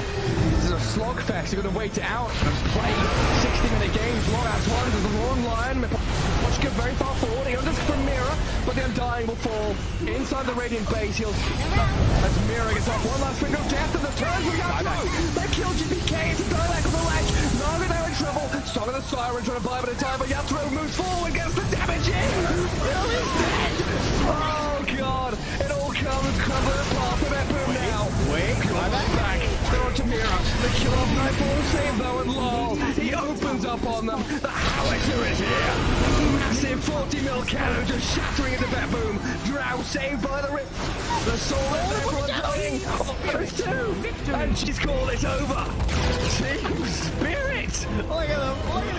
slogfest. You're gonna wait it out and play 60-minute games, long ass ones. There's a long line. Watch get very far forward. He unders from Mira, but the Undying will fall inside the Radiant base. He'll as Mira gets off one last finger of death and the turns we got through. They kill GPK. It's a dialect of the ledge. Naga now in trouble. Song of the Siren trying to buy but in time, but Yatro moves forward, gets the damage in. Will is dead. Oh god. It all comes crumbling apart for Bet Boom now. Wait, back. They're on to Mira. They kill off Nightfall, save though, and lol. He opens up on them. The Howitzer is here. Massive 40 mil cannon just shattering into Bet Boom. Drow saved by the rip. The soul of everyone dying. There's two. And she's called it over. Team Spirit. Look at them.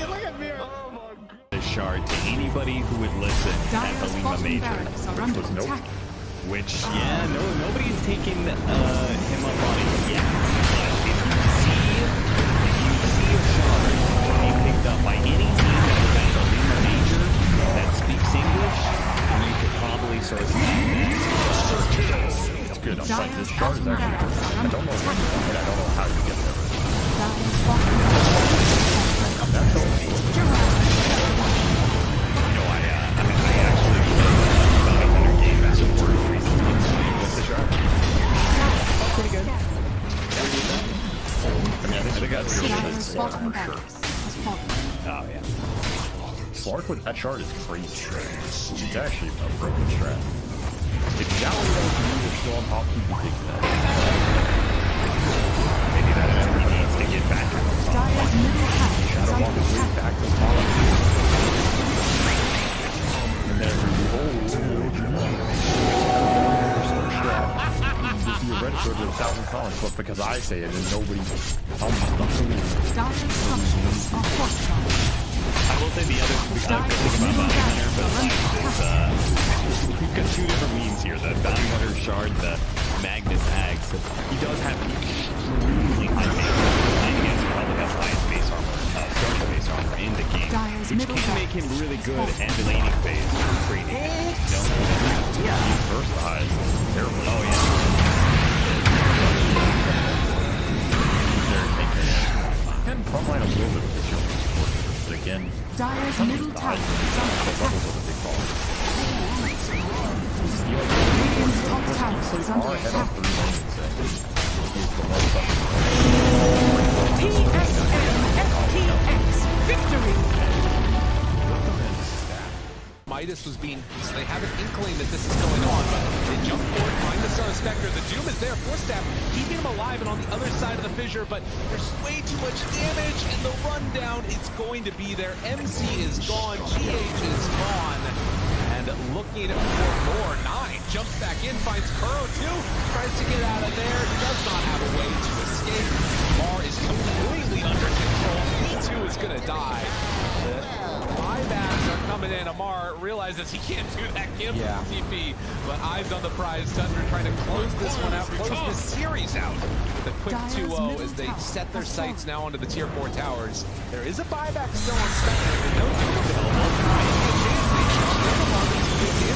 Look at Mira. Oh my god. The shard to anybody who would listen at the Lima Major, which was nope. Which, yeah, nobody's taken him up on it yet. But if you see a shard being picked up by any team that was at the Lima Major that speaks English, you could probably sort of see that. It's good. I'm sorry, this shard is actually good. I don't know when, and I don't know how you get there. I'm not sure. Pretty good. Oh yeah. Slark with that shard is crazy. It's actually a broken strat. If Jowly is still on top, he can take that. Maybe that's what he needs to get back to the top. Shadow Walk his way back to the top. And then Reddit server with 1,000 comments, but because I say it and nobody else I will say the other good thing about Bounty Hunter, but is we've got two different memes here. The Bounty Hunter shard, the Magnus Ag. So he does have extremely high base armor. And he probably has highest base armor, starting base armor in the game, which can make him really good at the laning phase for trading. Yeah, he's versatile. Terrible. Oh yeah. And frontline a little bit of this young support, but again, Dyer's middle tower is under attack. Radiant's top tower is under attack. TSM FTX victory! Midas was being, so they have an inkling that this is going on, but they jump forward, find the Sun Spectre. The Doom is there, Force Staff, keeping him alive and on the other side of the fissure, but there's way too much damage, and the rundown is going to be there. MC is gone, GH is gone, and looking for more. 9 jumps back in, finds Kuro too, tries to get out of there, does not have a way to escape. Mar is completely under control, he too is gonna die. Buybacks are coming in. Amar realizes he can't do that kill TP, but eyes on the prize. Tundra trying to close this one out, close this series out with a quick 2-0 as they set their sights now onto the tier 4 towers. There is a buyback still on Spectre, and no Doom available.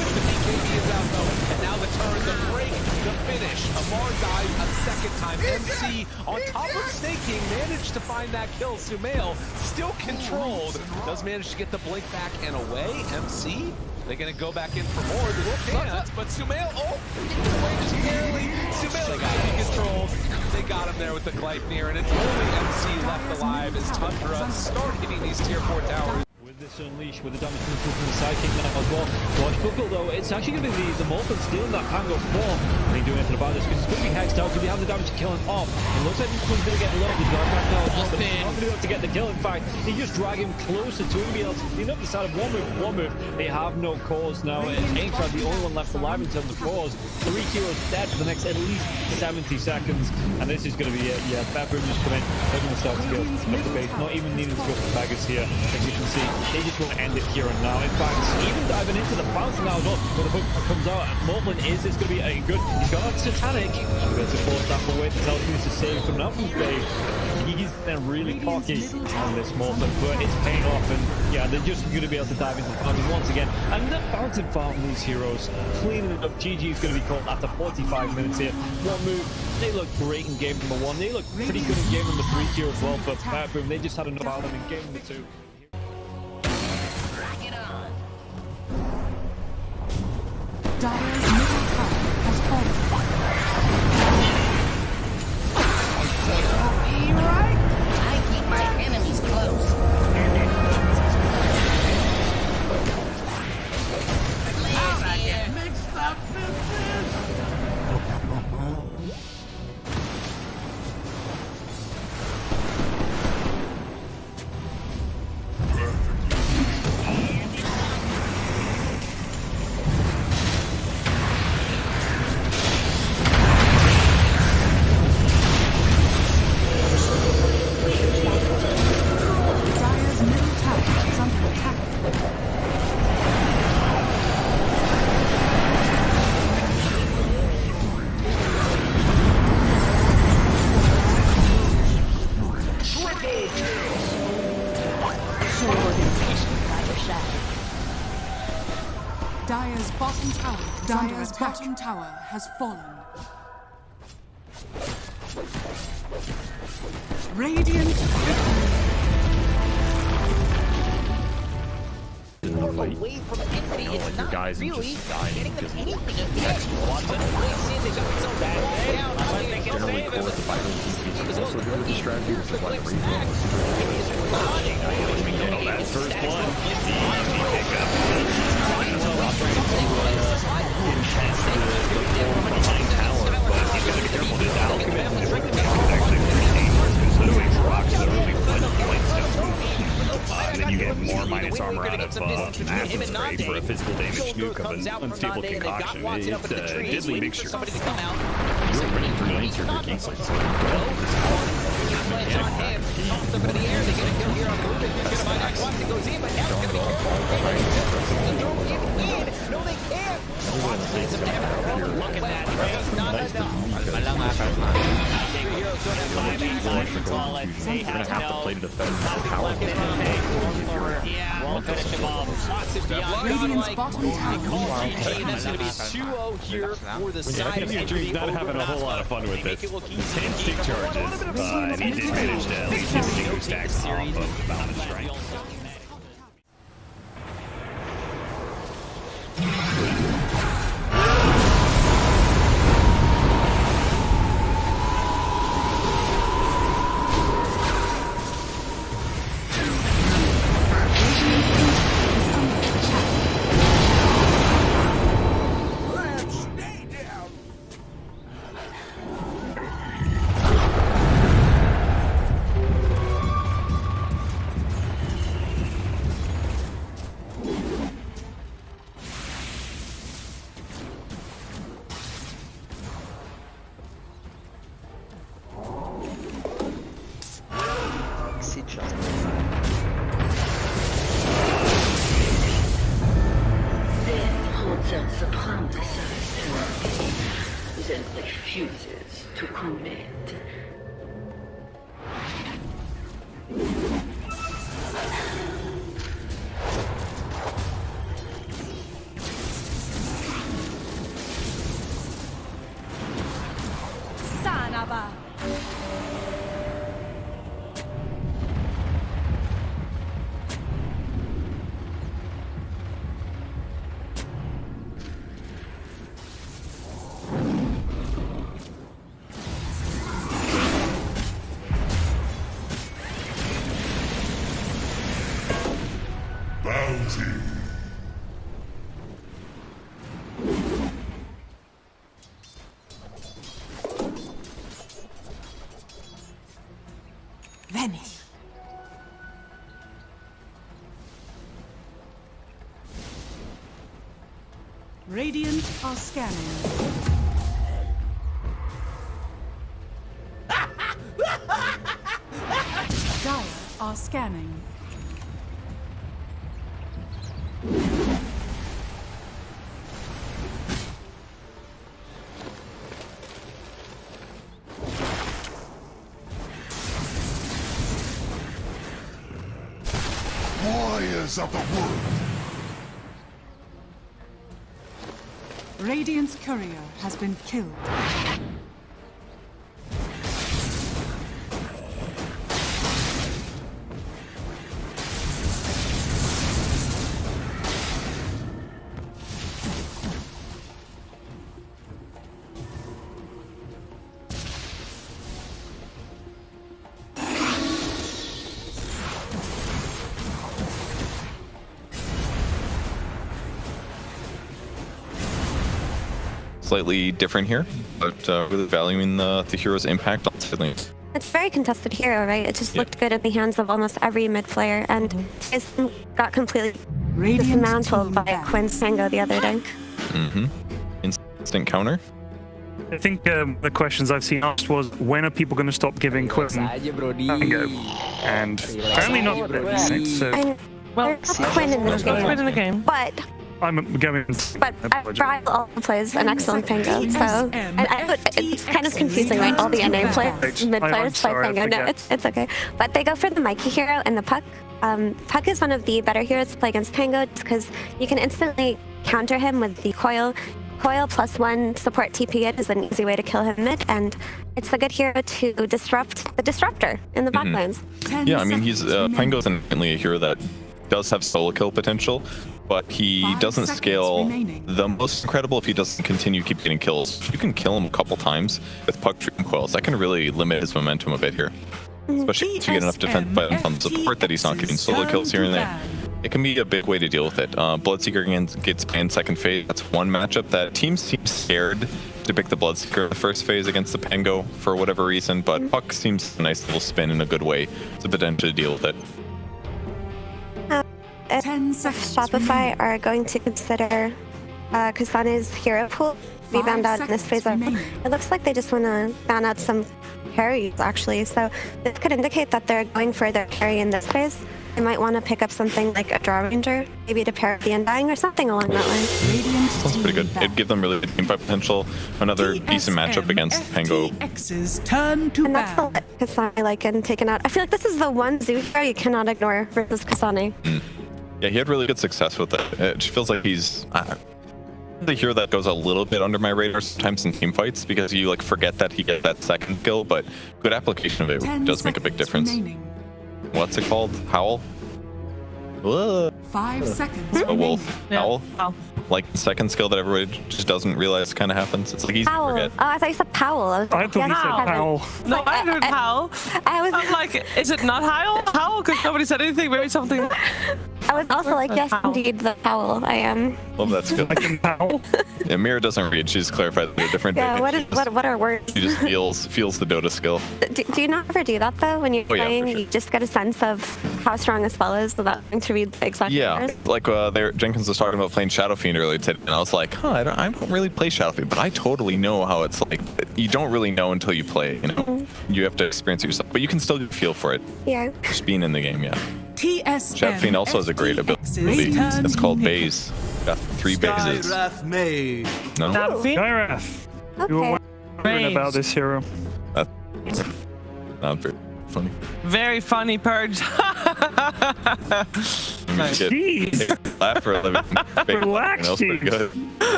The BKB is out though, and now the turn, the break, the finish. Amar dies a second time. MC on top of Snake King managed to find that kill. Sumail still controlled, does manage to get the blink back and away. MC, they're gonna go back in for more. They can't, but Sumail, away just barely. Sumail got to be controlled. They got him there with the Gleipnir, and it's only MC left alive as Tundra start hitting these tier 4 towers. This Unleash with the damage coming through from the sidekick now as well. Dodge Buckle though, it's actually going to be the Molten stealing that Pango form. They do anything about this because it's going to be hexed out. Do they have the damage to kill him off? It looks like this one's going to get low. He's got back now as well, but he's not going to be able to get the kill. In fact, he just drag him closer to him. He'll clean up the side of one move. They have no cause now. Aintrad, the only one left alive in terms of cause. 3 heroes dead for the next at least 70 seconds. And this is going to be it. Yeah, Bedroom just come in. They're going to start to go up the base. Not even needing to go for Baggers here. As you can see, they just want to end it here and now. In fact, even diving into the bounce now, but the book comes out. Morblin is going to be a good. He's got Satanic. He's got to force that away to telekinesis to save coming up from Faye. He's then really cocky on this Morblin, but it's paying off, and yeah, they're just going to be able to dive into the fountain once again. And the fountain farm these heroes, cleaning it up. GG is going to be called after 45 minutes here. One move. They look great in game number 1. They look pretty good in game number 3 here as well, but boom, they just had enough out of them in game number 2. Dire's middle tower has fallen. Be right. I keep my enemies close. How'd I get mixed up in this? Dire's bottom tower has fallen. Radiant away from enemy, it's not guys really just dying getting them because anything in the next one. But we see they got so bad down. I think they can save him. It's also good with the strategy, which is like rebuild. Oh, that's first blood. Easy pickup. Behind tower, but he's got to be careful. This alchemist is actually pretty dangerous because Ludwig's rocks literally points down. And then you get more minus armor out of acid spray for a physical damage nuke of an unstable concoction. It's a deadly mixture. You're running through lanes here for Kingsley. No, they can't. Look at that. It's not enough. You're gonna have to play to defend the power. Won't finish him off. Radiant's bottom tower. That's going to be 2-0 here for the side of Dream's not having a whole lot of fun with this. 10 stick charges, and he did manage to at least get the Jingo stacks off of the Bound of Strength. Upon the surface, then refuses to commit. Sanaba. Bounty. Vanish. Radiant are scanning. Dire are scanning. rise of the wood. Radiant's courier has been killed. Slightly different here, but really valuing the hero's impact on side lanes. It's a very contested hero, right? It just looked good in the hands of almost every mid player, and TSM got completely dismantled by Quinn's Tango the other day. Instant counter. I think the questions I've seen asked was, when are people going to stop giving Quinn Tango? And apparently not. So, Well, Quinn in the game, but I'm going. But Brian also plays an excellent Tango, so it's kind of confusing, right? All the NA players, mid players play Tango. No, it's okay. But they go for the Mikey hero and the Puck. Puck is one of the better heroes to play against Tango because you can instantly counter him with the coil. Coil +1 support TP it is an easy way to kill him mid, and it's a good hero to disrupt the disruptor in the backlines. Yeah, I mean, he's Tango's inherently a hero that does have solo kill potential, but he doesn't scale the most incredible if he doesn't continue keep getting kills. If you can kill him a couple times with Puck Dream Coils, that can really limit his momentum a bit here. Especially if you get enough defense on support that he's not getting solo kills here and there. It can be a big way to deal with it. Bloodseeker gets banned second phase. That's one matchup that teams seem scared to pick the Bloodseeker the first phase against the Pango for whatever reason, but Puck seems a nice little spin in a good way to potentially deal with it. If Shopify are going to consider Kasane's hero pool be banned out in this phase, it looks like they just want to ban out some carries actually. So this could indicate that they're going for their carry in this phase. They might want to pick up something like a Draw Ranger, maybe to pair with the Undying or something along that line. Sounds pretty good. It'd give them really good teamfight potential. Another decent matchup against Pango. And that's the Kasane like and taken out. I feel like this is the one Zoo hero you cannot ignore versus Kasane. Yeah, he had really good success with it. It feels like he's the hero that goes a little bit under my radar sometimes in team fights because you like forget that he gets that second kill, but good application of it does make a big difference. What's it called? Howl? Whoa. 5 seconds. A wolf. Howl? Like the second skill that everybody just doesn't realize kind of happens. It's like easy to forget. Oh, I thought you said Powell. I thought you said Powell. No, I heard Howl. I'm like, is it not Howl? Howl? Because nobody said anything. Maybe something. I was also like, yes, indeed, the Powell. I am. Love that skill. Yeah, Mira doesn't read. She just clarified that they're different. Yeah, what are words? She just feels the Dota skill. Do you not ever do that though? When you're playing, you just get a sense of how strong a spell is without having to read the exact words? Like Jenkins was talking about playing Shadow Fiend earlier today, and I was like, I don't really play Shadow Fiend, but I totally know how it's like. You don't really know until you play, you know? You have to experience it yourself, but you can still get a feel for it. Yeah. Just being in the game, yeah. TSM. Shadow Fiend also has a great ability. It's called Baze. Got 3 bazes. No? Skyrath. You were wondering about this hero. That's not very funny. Very funny, Purge. Laugh for a living. Relax, good.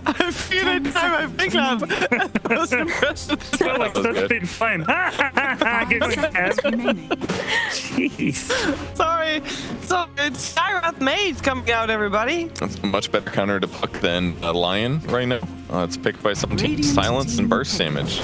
I'm feeling time my big love. That was impressive. Like that's been fun. Jeez. Sorry. So it's Skyrath Mage coming out, everybody. That's a much better counter to Puck than a Lion right now. It's picked by some teams. Silence and burst damage.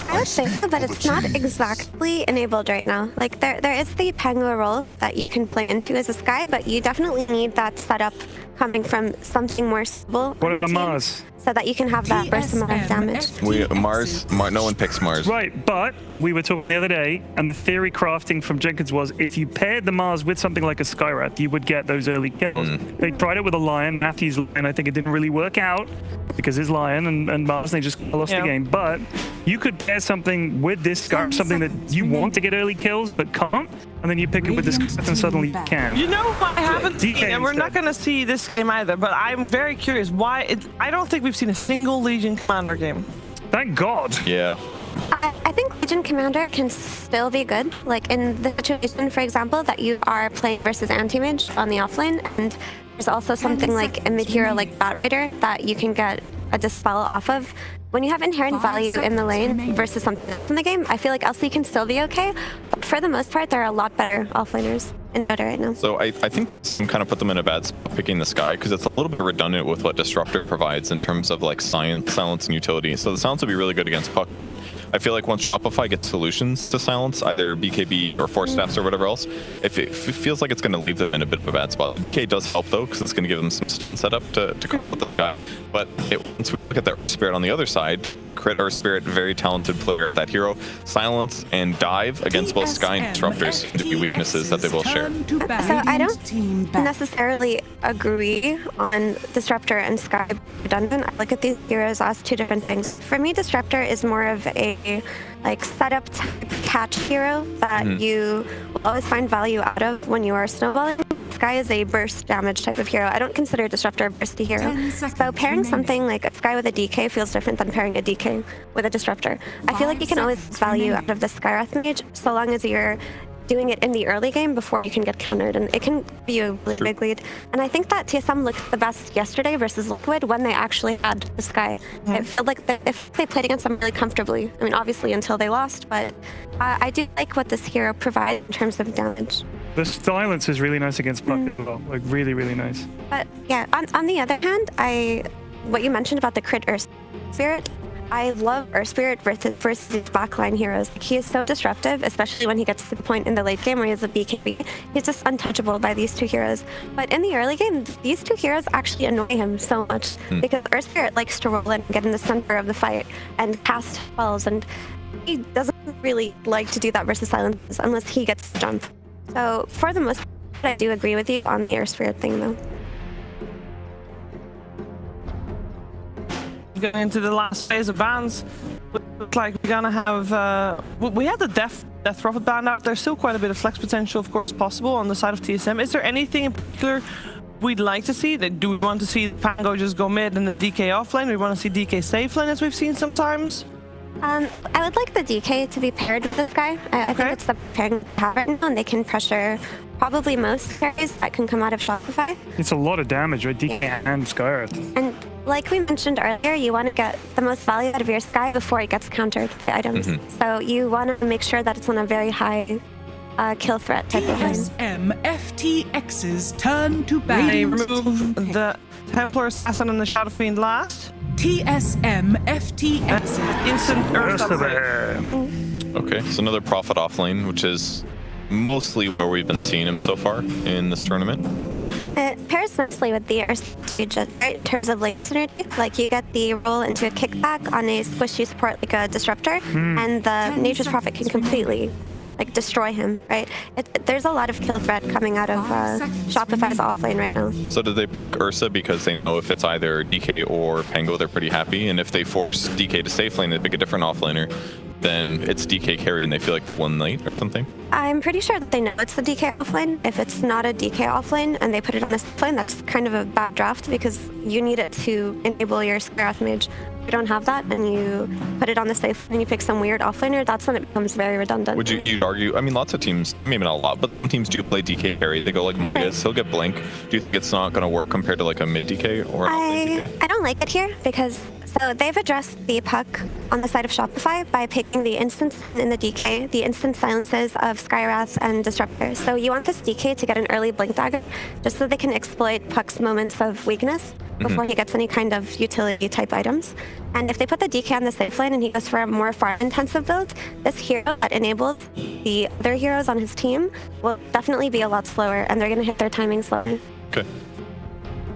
I would say so, but it's not exactly enabled right now. Like there is the Pango role that you can play into as a Sky, but you definitely need that setup coming from something more stable. What about Mars? So that you can have that burst amount of damage. Mars, no one picks Mars. Right, but we were talking the other day, and the theory crafting from Jenkins was if you paired the Mars with something like a Skyrath, you would get those early kills. They tried it with a Lion, Matthew's Lion. I think it didn't really work out because his Lion and Mars, they just lost the game. But you could pair something with this Skyrath, something that you want to get early kills but can't, and then you pick it with this Skyrath and suddenly you can. You know what I haven't seen, and we're not going to see this game either, but I'm very curious why. I don't think we've seen a single Legion Commander game. Thank God. Yeah. I think Legion Commander can still be good. Like in the situation, for example, that you are playing versus anti-mage on the offlane, and there's also something like a mid-hero like Bat Rider that you can get a dispel off of. When you have inherent value in the lane versus something else in the game, I feel like LC can still be okay. But for the most part, there are a lot better offlaners in Dota right now. So I think some kind of put them in a bad spot picking the Sky, because it's a little bit redundant with what Disruptor provides in terms of like silence and utility. So the silence would be really good against Puck. I feel like once Shopify gets solutions to silence, either BKB or Force Staffs or whatever else, if it feels like it's going to leave them in a bit of a bad spot. BK does help though, because it's going to give them some setup to cope with the guy. But once we look at their Spirit on the other side, Crit or Spirit, very talented player. That hero, silence and dive against both Sky and Disruptors seem to be weaknesses that they will share. So I don't necessarily agree on Disruptor and Sky redundant. I look at these heroes as two different things. For me, Disruptor is more of a like setup type catch hero that you will always find value out of when you are snowballing. Sky is a burst damage type of hero. I don't consider Disruptor a bursty hero. So pairing something like a Sky with a DK feels different than pairing a DK with a Disruptor. I feel like you can always value out of the Skywrath mage so long as you're doing it in the early game before you can get countered, and it can be a really big lead. And I think that TSM looked the best yesterday versus Liquid when they actually had the Sky. It felt like if they played against them really comfortably, I mean obviously until they lost, but I do like what this hero provides in terms of damage. The silence is really nice against Puck as well, like really, really nice. But yeah, on the other hand, what you mentioned about the Crit Earth Spirit, I love Earth Spirit versus his backline heroes. He is so disruptive, especially when he gets to the point in the late game where he has a BKB. He's just untouchable by these two heroes. But in the early game, these two heroes actually annoy him so much because Earth Spirit likes to roll in and get in the center of the fight and cast spells, and he doesn't really like to do that versus silences unless he gets to jump. So for the most part, I do agree with you on the Earth Spirit thing though. Going into the last phase of bans, looks like we're gonna have we had the Death Prophet ban out. There's still quite a bit of flex potential, of course, possible on the side of TSM. Is there anything in particular we'd like to see? Do we want to see Pango just go mid and the DK offlane? Do we want to see DK safe lane as we've seen sometimes? I would like the DK to be paired with this guy. I think it's the pairing they have right now, and they can pressure probably most carries that can come out of Shopify. It's a lot of damage, right? DK and Skywrath. And like we mentioned earlier, you want to get the most value out of your Sky before it gets countered by items. So you want to make sure that it's on a very high kill threat type of lane. TSM FTX's turn to ban. They remove the Templar Assassin and the Shadow Fiend last. TSM FTX's instant Earth. Okay, so another Prophet off lane, which is mostly where we've been seeing him so far in this tournament. It pairs nicely with the Earth Regent, right? In terms of lane synergy, like you get the roll into a kickback on a squishy support like a Disruptor, and the Nature's Prophet can completely like destroy him, right? There's a lot of kill threat coming out of Shopify's offlane right now. So did they pick Ursa because they know if it's either DK or Pango, they're pretty happy, and if they force DK to safe lane and pick a different offlaner, then it's DK carried and they feel like one night or something? I'm pretty sure that they know it's the DK offlane. If it's not a DK offlane and they put it on this lane, that's kind of a bad draft because you need it to enable your Skywrath mage. If you don't have that and you put it on the safe and you pick some weird offlaner, that's when it becomes very redundant. Would you'd argue, I mean, lots of teams, maybe not a lot, but some teams do play DK carry. They go like Midas, he'll get Blink. Do you think it's not going to work compared to like a mid DK or an off-lane DK? I don't like it here because so they've addressed the puck on the side of Shopify by picking the instance in the DK, the instant silences of Skywrath and Disruptor. So you want this DK to get an early Blink Dagger just so they can exploit Puck's moments of weakness before he gets any kind of utility type items. And if they put the DK on the safe lane and he goes for a more farm intensive build, this hero that enables the other heroes on his team will definitely be a lot slower and they're going to hit their timing slower. Okay.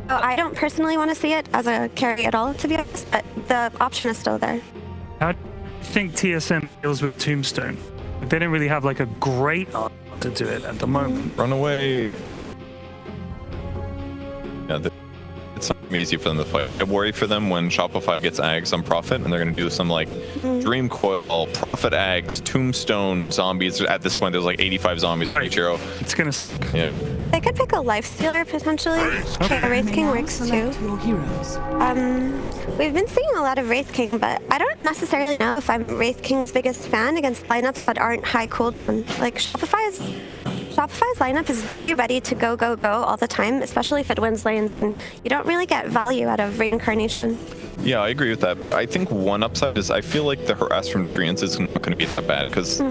So I don't personally want to see it as a carry at all, to be honest, but the option is still there. How do you think TSM deals with Tombstone? They don't really have like a great answer to it at the moment. Run away. Yeah, it's not easy for them to fight. I worry for them when Shopify gets Ags on Prophet and they're going to do some like Dream Coil, Prophet Ags, Tombstone zombies. At this point, there's like 85 zombies for each hero. It's going to suck. Yeah. They could pick a lifestealer potentially. Okay, a Wraith King works too. We've been seeing a lot of Wraith King, but I don't necessarily know if I'm Wraith King's biggest fan against lineups that aren't high cooldown. Like Shopify's lineup is really ready to go all the time, especially if it wins lanes, and you don't really get value out of Reincarnation. Yeah, I agree with that. I think one upside is I feel like the harass from Dreams is not going to be that bad because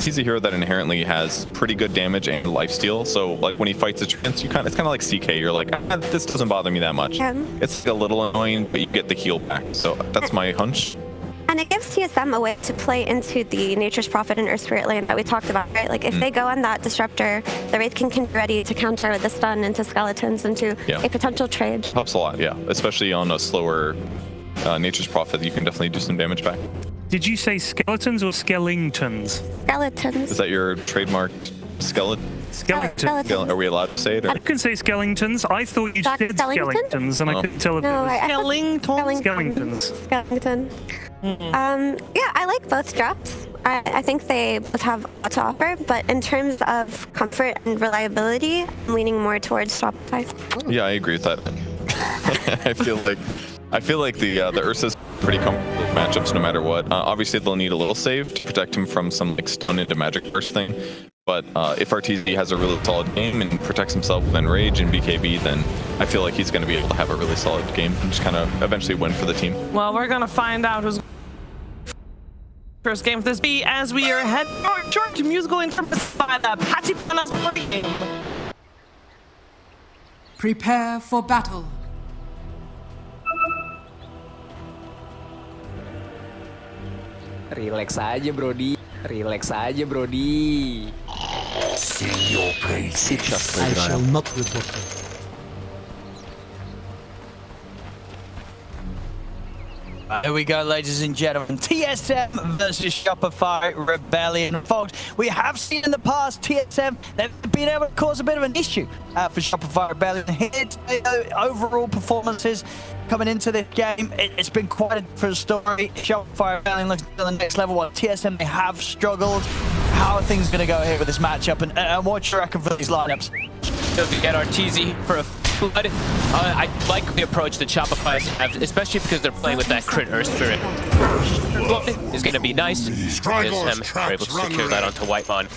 he's a hero that inherently has pretty good damage and lifesteal. So like when he fights a Trance, it's kind of like CK. You're like, this doesn't bother me that much. Yeah. It's like a little annoying, but you get the heal back. So that's my hunch. And it gives TSM a way to play into the Nature's Prophet and Earth Spirit lane that we talked about, right? Like if they go on that Disruptor, the Wraith King can be ready to counter with the stun into Skeletons into a potential trade. Helps a lot, yeah. Especially on a slower Nature's Prophet, you can definitely do some damage back. Did you say Skeletons or Skellingtons? Skeletons. Is that your trademarked skeleton? Skeletons. Are we allowed to say it? Or? You can say Skellingtons. I thought you said Skellingtons, and I couldn't tell if it was Skellingtons. Skellington. Yeah, I like both drops. I think they both have a lot to offer, but in terms of comfort and reliability, I'm leaning more towards Shopify. Yeah, I agree with that. I feel like the Ursa's pretty comfortable matchups no matter what. Obviously, they'll need a little save to protect him from some like stun into magic burst thing. But if RTZ has a really solid game and protects himself with Enrage and BKB, then I feel like he's going to be able to have a really solid game and just kind of eventually win for the team. Well, we're going to find out who's first game of this be as we are heading short to musical interpretation by the Patchy Panas game. Prepare for battle. Relax aja, Brody. Relax aja, Brody. Feel your pain. I shall not report you. Here we go, ladies and gentlemen. TSM versus Shopify Rebellion. Folks, we have seen in the past TSM, they've been able to cause a bit of an issue for Shopify Rebellion. Overall performances coming into this game, it's been quite a different story. Shopify Rebellion looks to the next level, while TSM, they have struggled. How are things going to go here with this matchup, and what do you reckon for these lineups? To get RTZ for a flood. I like the approach that Shopify have, especially because they're playing with that crit Earth Spirit. Is going to be nice. TSM are able to secure that onto Whitemon.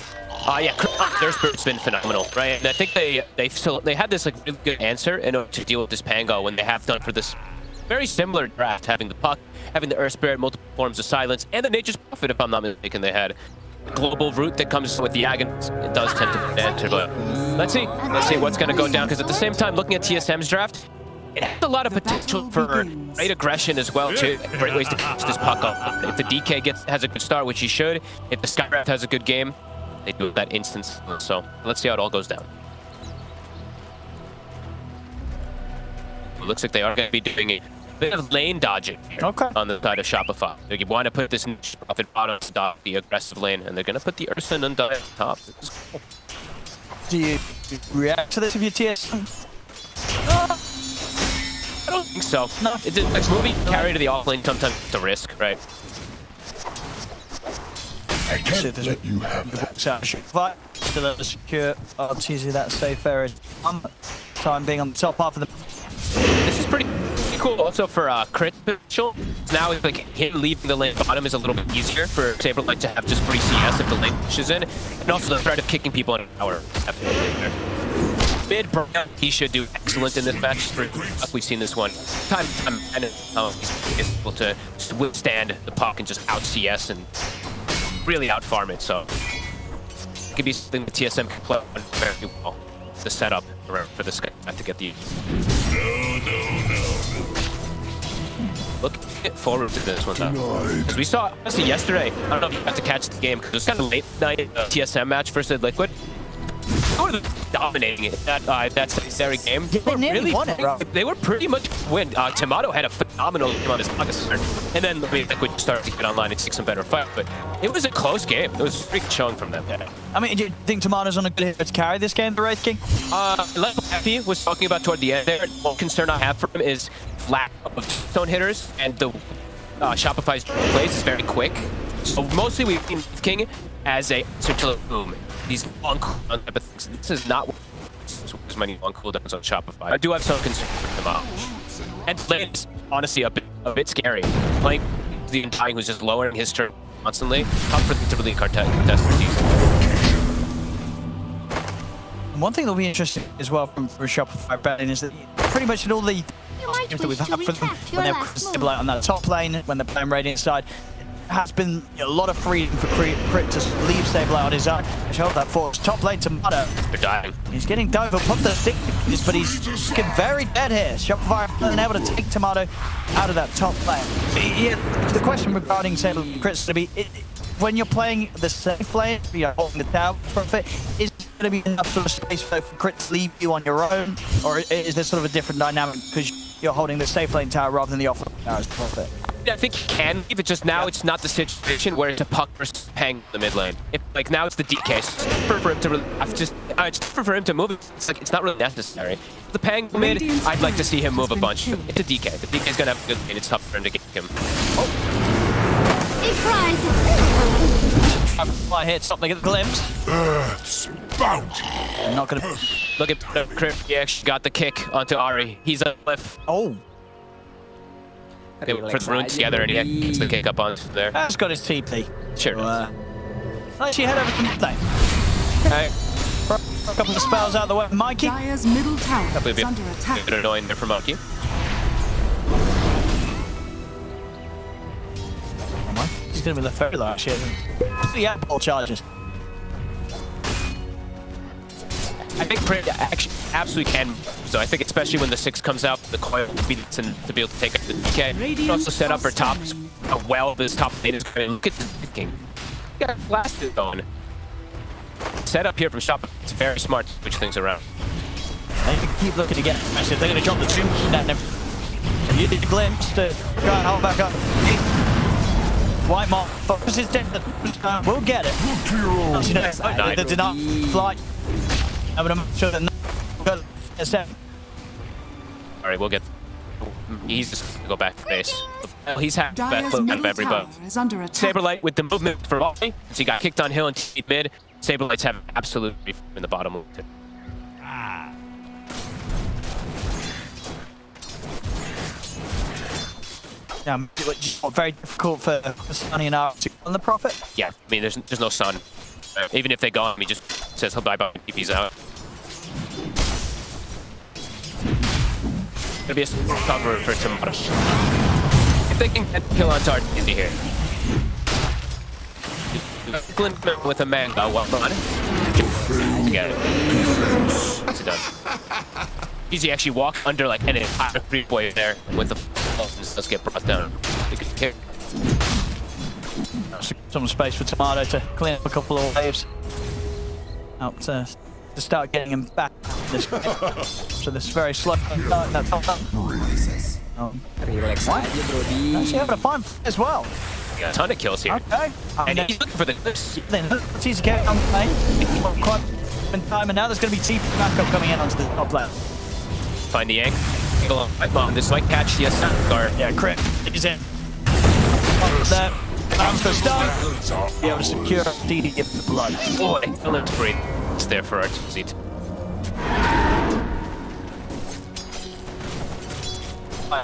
Yeah, their Spirit's been phenomenal, right? And I think they had this like really good answer in order to deal with this Pango when they have done for this very similar draft, having the Puck, having the Earth Spirit, multiple forms of silence, and the Nature's Prophet, if I'm not mistaken, they had. Global route that comes with the Agon, it does tend to be an answer, but let's see what's going to go down, because at the same time, looking at TSM's draft, it has a lot of potential for great aggression as well, too. Great ways to catch this puck up. If the DK has a good start, which he should, if the Skyraft has a good game, they do that instance. So let's see how it all goes down. It looks like they are going to be doing a bit of lane dodging here on the side of Shopify. They want to put this in Profit bottom to stop the aggressive lane, and they're going to put the Ursa and Undyne on top. This is cool. Do you react to this if you're TSM? I don't think so. No. It's moving carry to the offlane sometimes the risk, right? I can't let you have that. Still able to secure RTZ that safe area. Time being on the top half of the... This is pretty cool also for crit potential. Now it's like him leaving the lane bottom is a little bit easier for Saberlight to have just free CS if the lane pushes in. And also the threat of kicking people in an hour. Mid, he should do excellent in this match. We've seen this one time and he's able to withstand the puck and just out CS and really out farm it. So it could be something the TSM can play on very well. The setup for this guy to get the. Look forward to this one though. Because we saw honestly yesterday. I don't know if you got to catch the game because it was kind of late night TSM match versus Liquid. They were dominating it that very game. They nearly won it, bro. They were pretty much win. Tomato had a phenomenal game on his August start, and then Liquid started to get online and take some better fight. But it was a close game. It was pretty showing from them. I mean, do you think Tomato's on a good hit to carry this game, the Wraith King? Like Effie was talking about toward the end there, one concern I have for him is lack of stone hitters, and the Shopify's plays is very quick. So mostly we've seen King as a circular boom. These long type of things. This is not as many long cooldowns on Shopify. I do have some concern with them out. And lane's honestly a bit scary. Playing the Undying who's just lowering his turn constantly. Tough for them to really contest the season. One thing that'll be interesting as well from Shopify betting is that pretty much in all the games that we've had for them, when they're stable out on that top lane, when they're playing Radiant side, has been a lot of freedom for Crit to leave stable out on his own. Which helped that for top lane Tomato. They're dying. He's getting dove put the stick, but he's looking very dead here. Shopify hasn't been able to take Tomato out of that top lane. Yeah, the question regarding Sable Crit's going to be, when you're playing the safe lane, you're holding the tower profit, is it going to be enough sort of space for Crit to leave you on your own, or is there sort of a different dynamic because you're holding the safe lane tower rather than the off lane tower as profit? I think he can leave it, just now it's not the situation where it's a Puck versus Pang in the mid lane. Like now it's the DK. So for him to really for him to move, it's not really necessary. The Pang mid, I'd like to see him move a bunch. It's a DK. The DK's gonna have a good lane. It's tough for him to get him. Fly hit, stop, they get the glimpse. I'm not gonna look at Crit. He actually got the kick onto Ari. He's a cliff. Oh. They put the rune together and he gets the kick up on there. That's got his TP. Sure. Let's head over to the lane. Okay. A couple of spells out of the way. Mikey. Dire's middle tower is under attack. A bit annoying there for Mikey. He's gonna be the third though, actually. Yeah, all charges. I think Crit actually absolutely can. So I think especially when the 6 comes out, the coil will be to be able to take up the DK. You can also set up for top. How well this top lane is going to look at the king. You got blasted going. Set up here from Shop. It's very smart to switch things around. They can keep looking to get. Actually, they're going to drop the tomb. You did a glimpse to try and hold back up. White Mark focuses dead. We'll get it. You know, they did not fly. But I'm sure that TSM. Alright, we'll get. He's just gonna go back to base. Well, he's had the best look out of everybody. Saberlight with the movement for volley. So he got kicked on hill and TP'd mid. Saberlights have absolutely in the bottom move. Yeah, very difficult for Sunny and R to on the profit. Yeah, I mean, there's no sun. Even if they go on, he just says he'll bye-bye and TP's out. Gonna be a cover for Tomato. If they can get kill on target into here. Glint with a mango, well done. Get it. It's done. Easy actually walk under like an entire three-way there with the let's get brought down. Some space for Tomato to clean up a couple of waves. Out to start getting him back this way. So this very slow that's actually having a fun as well. Got a ton of kills here. Okay. And he's looking for the clips. Then let's use the carry on the lane. Quite in time, and now there's going to be TP backup coming in onto the top lane. Find the angle on my bomb. This might catch the guard. Yeah, Crit is in. That bounce the stun. Be able to secure DD if the blood. Oh, they fill it free. It's there for our seat.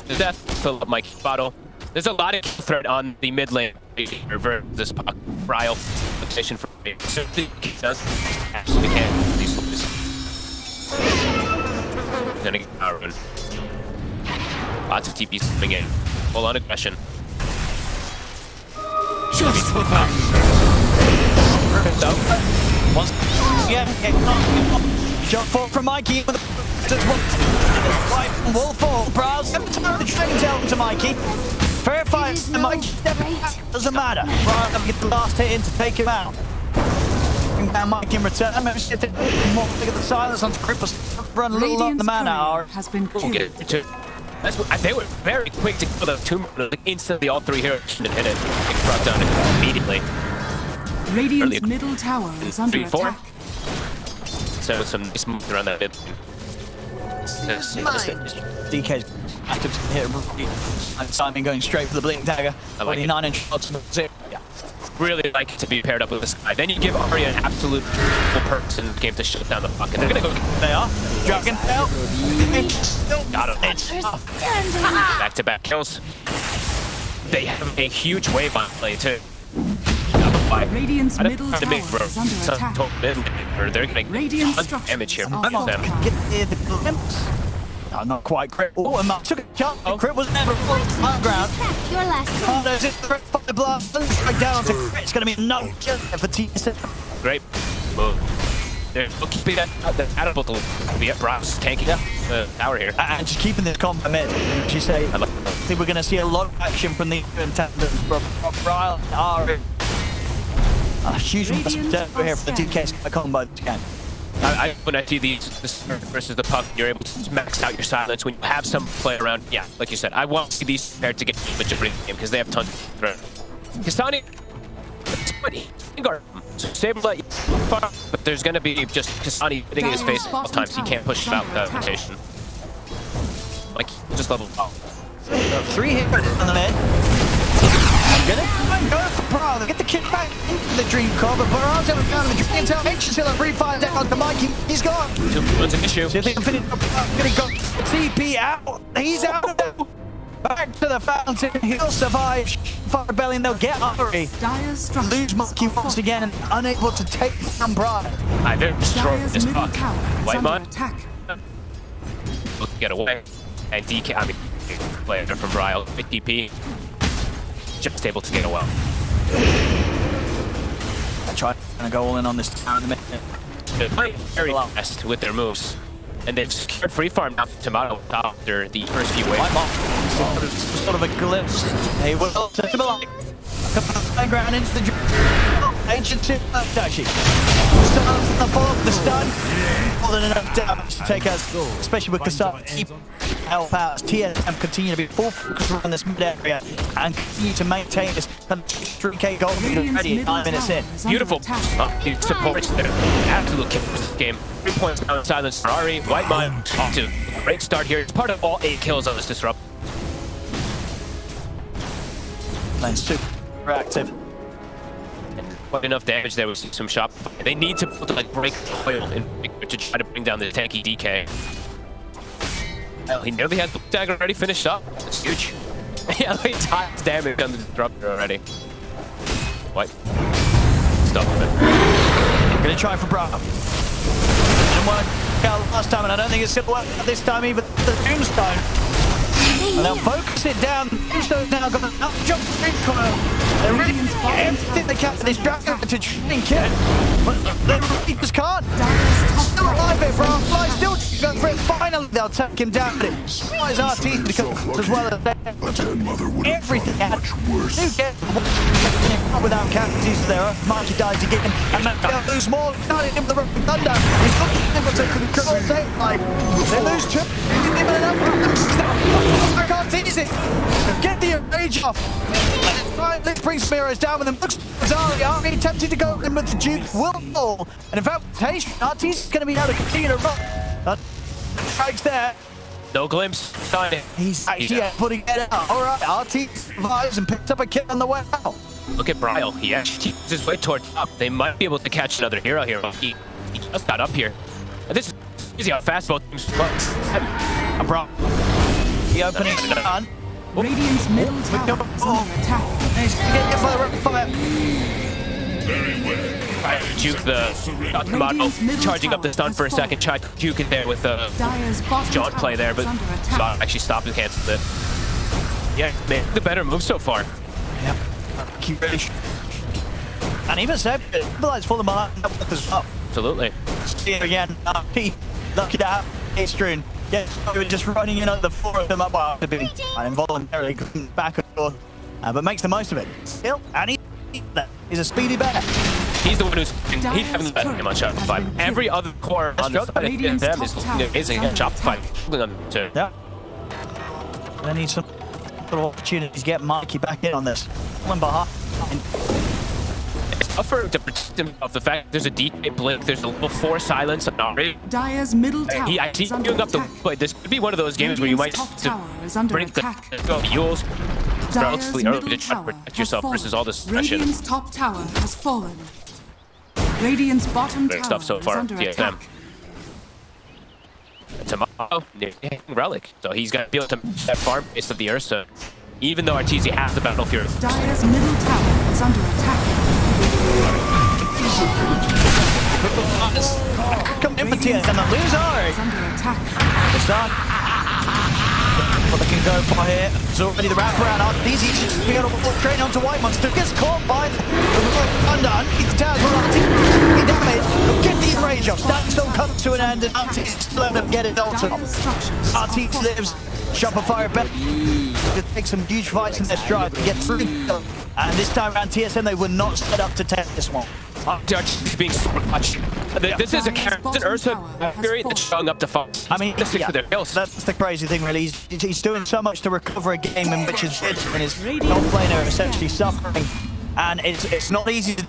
The death fill up my bottle. There's a lot of threat on the mid lane. Revert this puck. Ryle position for me. So he does absolutely can. These flips. Gonna get power run. Lots of TPs coming in. Full on aggression. Once again, shot forward from Mikey. Wall fall. Browse. The dragon tail to Mikey. Verifies the Mikey. Doesn't matter. Right, get the last hit in to take him out. Down Mike in return. Maybe look at the silence on Cripples. Run a little up the mana hour. Has been killed. They were very quick to kill the tomb. Like instantly, all three heroes should have hit it. It brought down immediately. Radiant's middle tower is under attack. So some nice moves around that mid. DK's active hit and Simon going straight for the blink dagger. 29 inch shots. Yeah. really like to be paired up with this guy. Then you give Ari an absolute full purpose in the game to shut down the fuck. And they're gonna go. They are. Dragon Tail. Got him. Back-to-back kills. They have a huge wave on play too. Radiant's middle tower is under attack. They're gonna get tons of damage here from them. Get the glimpse. No, not quite crit. Oh, and Mark took a shot. Crit was never on the ground. Your last Oh, there's it. Crit fire blast. Straight down onto crit. It's going to be no kill for TSM. Great move. They're keeping that catapult to be up. Browse tanking the tower here. And just keeping this combat mid. You say, I think we're going to see a lot of action from the contenders. Ryle and Ari. A huge over here for the 2K combo this game. When I see this versus the puck, you're able to max out your silence when you have some play around. Yeah, like you said, I want to see these paired to get majority of the game because they have tons of threat. Kastani, save him, but there's going to be just Kastani hitting in his face all the times. He can't push him out without rotation. Like, just level up. 3 hit on the mid. I'm gonna go for Bra. Get the kick back into the Dream Core, but Barra's ever found the Dream Tail. Until a refire down to Mikey. He's gone. 2 points an issue. See if they can finish up. Gonna go TP out. He's out now. Back to the fountain. He'll survive. Fire Rebellion, they'll get Ari. Lose Mikey once again and unable to take down Bra. They're destroying this puck. White Mud. Get away. And DK, I mean, player from Ryle. TP. Just able to get away. I try to go all in on this tower in the minute. They're playing very fast with their moves. And they've secured free farm now for Tomato after the first few waves. Sort of a glimpse. They will take him alive. Ground into the ancient ship. Dashi. Stuns the fall of the stun. More than enough damage to take us, especially with Kasar. Keep help out as TSM continue to be full focus around this mid area and continue to maintain this 3K goal already 9 minutes in. Beautiful. He supports their absolute kill this game. 3 points down silence for Ari. White Mine off to a great start here. It's part of all 8 kills on this disrupt. And super active. Quite enough damage there with some shop. They need to like break the coil to try to bring down the tanky DK. Well, he nearly has the dagger already finished up. It's huge. Yeah, he times damage on the disruptor already. What? Stop it. Gonna try for Bravo. Didn't work out last time, and I don't think it's gonna work out this time either. The Doomstone. And they'll focus it down. Doomstone's now got an up jump recoil. They're really everything they can for this dragon to try and kill. But they really just can't. Still alive here, bro. Fly still going for it. Finally, they'll take him down. But it flies our teeth as well as everything. Do get without casualties there. Mikey dies again. And they'll lose more. Starting him with the thunder. He's not able to control safe life. They lose 2. I can't tease it. Get the rage off. Finally brings Smearos down with him. Looks bizarrely. Ari tempted to go in with the Duke. Will fall. And in fact, RT is going to be able to continue to run. Strikes there. No glimpse. He's actually putting it out. All right, RT survives and picks up a kill on the way out. Look at Bryle. He actually keeps his way toward top. They might be able to catch another hero here. He just got up here. And this is easy how fast both teams flow. The opening stun. Radiant's middle tower is under attack. He's going to get hit by the fire. Trying to juke the Tomato, charging up the stun for a second. Tried to juke it there with John play there, but actually stopped and canceled it. Yeah, man, the better move so far. Yep. Keep ready. And even so, Blights falling behind as well. Absolutely. See it again. Lucky to have Astrun. Yeah, we were just running in on the 4 of them up by being involuntarily back and forth, but makes the most of it. Still, and he's a speedy bear. He's the one who's he's having the best game on Shopify. Every other core on the side of them is looking amazing at Shopify. Yeah. They need some sort of opportunities to get Mikey back in on this. One behind. suffering to protect himself. The fact there's a DK blink, there's a level 4 silence on Ari. Dyer's middle tower I see is under queuing up the attack. play. This could be one of those games where you might Radiant's top tower is under bring attack. the Yules relatively early to middle try to tower protect has yourself fallen. versus all this session. Radiant's top tower has fallen. Radiant's bottom Great tower stuff so is far. under TSM. attack. Tomorrow, Relic. So he's got to be able to match that farm base of the Ursa. Even though Arteezy has the Battle Fury. Dyer's middle tower is under attack. Come in for TSM and the loser. Is under attack. It's done. What they can go for here. It's already the wraparound. Arteezy we got a train onto White Monster. Gets caught by the underneath the towers. Arteezy damage. Get the rage off. That still comes to an end, and Arteezy still able to get it ultimate. Arteezy lives. Shopify to take some huge fights in their stride to get through. And this time around, TSM, they were not set up to take this one. Arteezy being super clutch. This is a character, it's an Ursa Fury that's showing up to fight. I mean, to their kills. That's the crazy thing, really. He's doing so much to recover a game in which his non-player essentially suffering. And it's not easy to do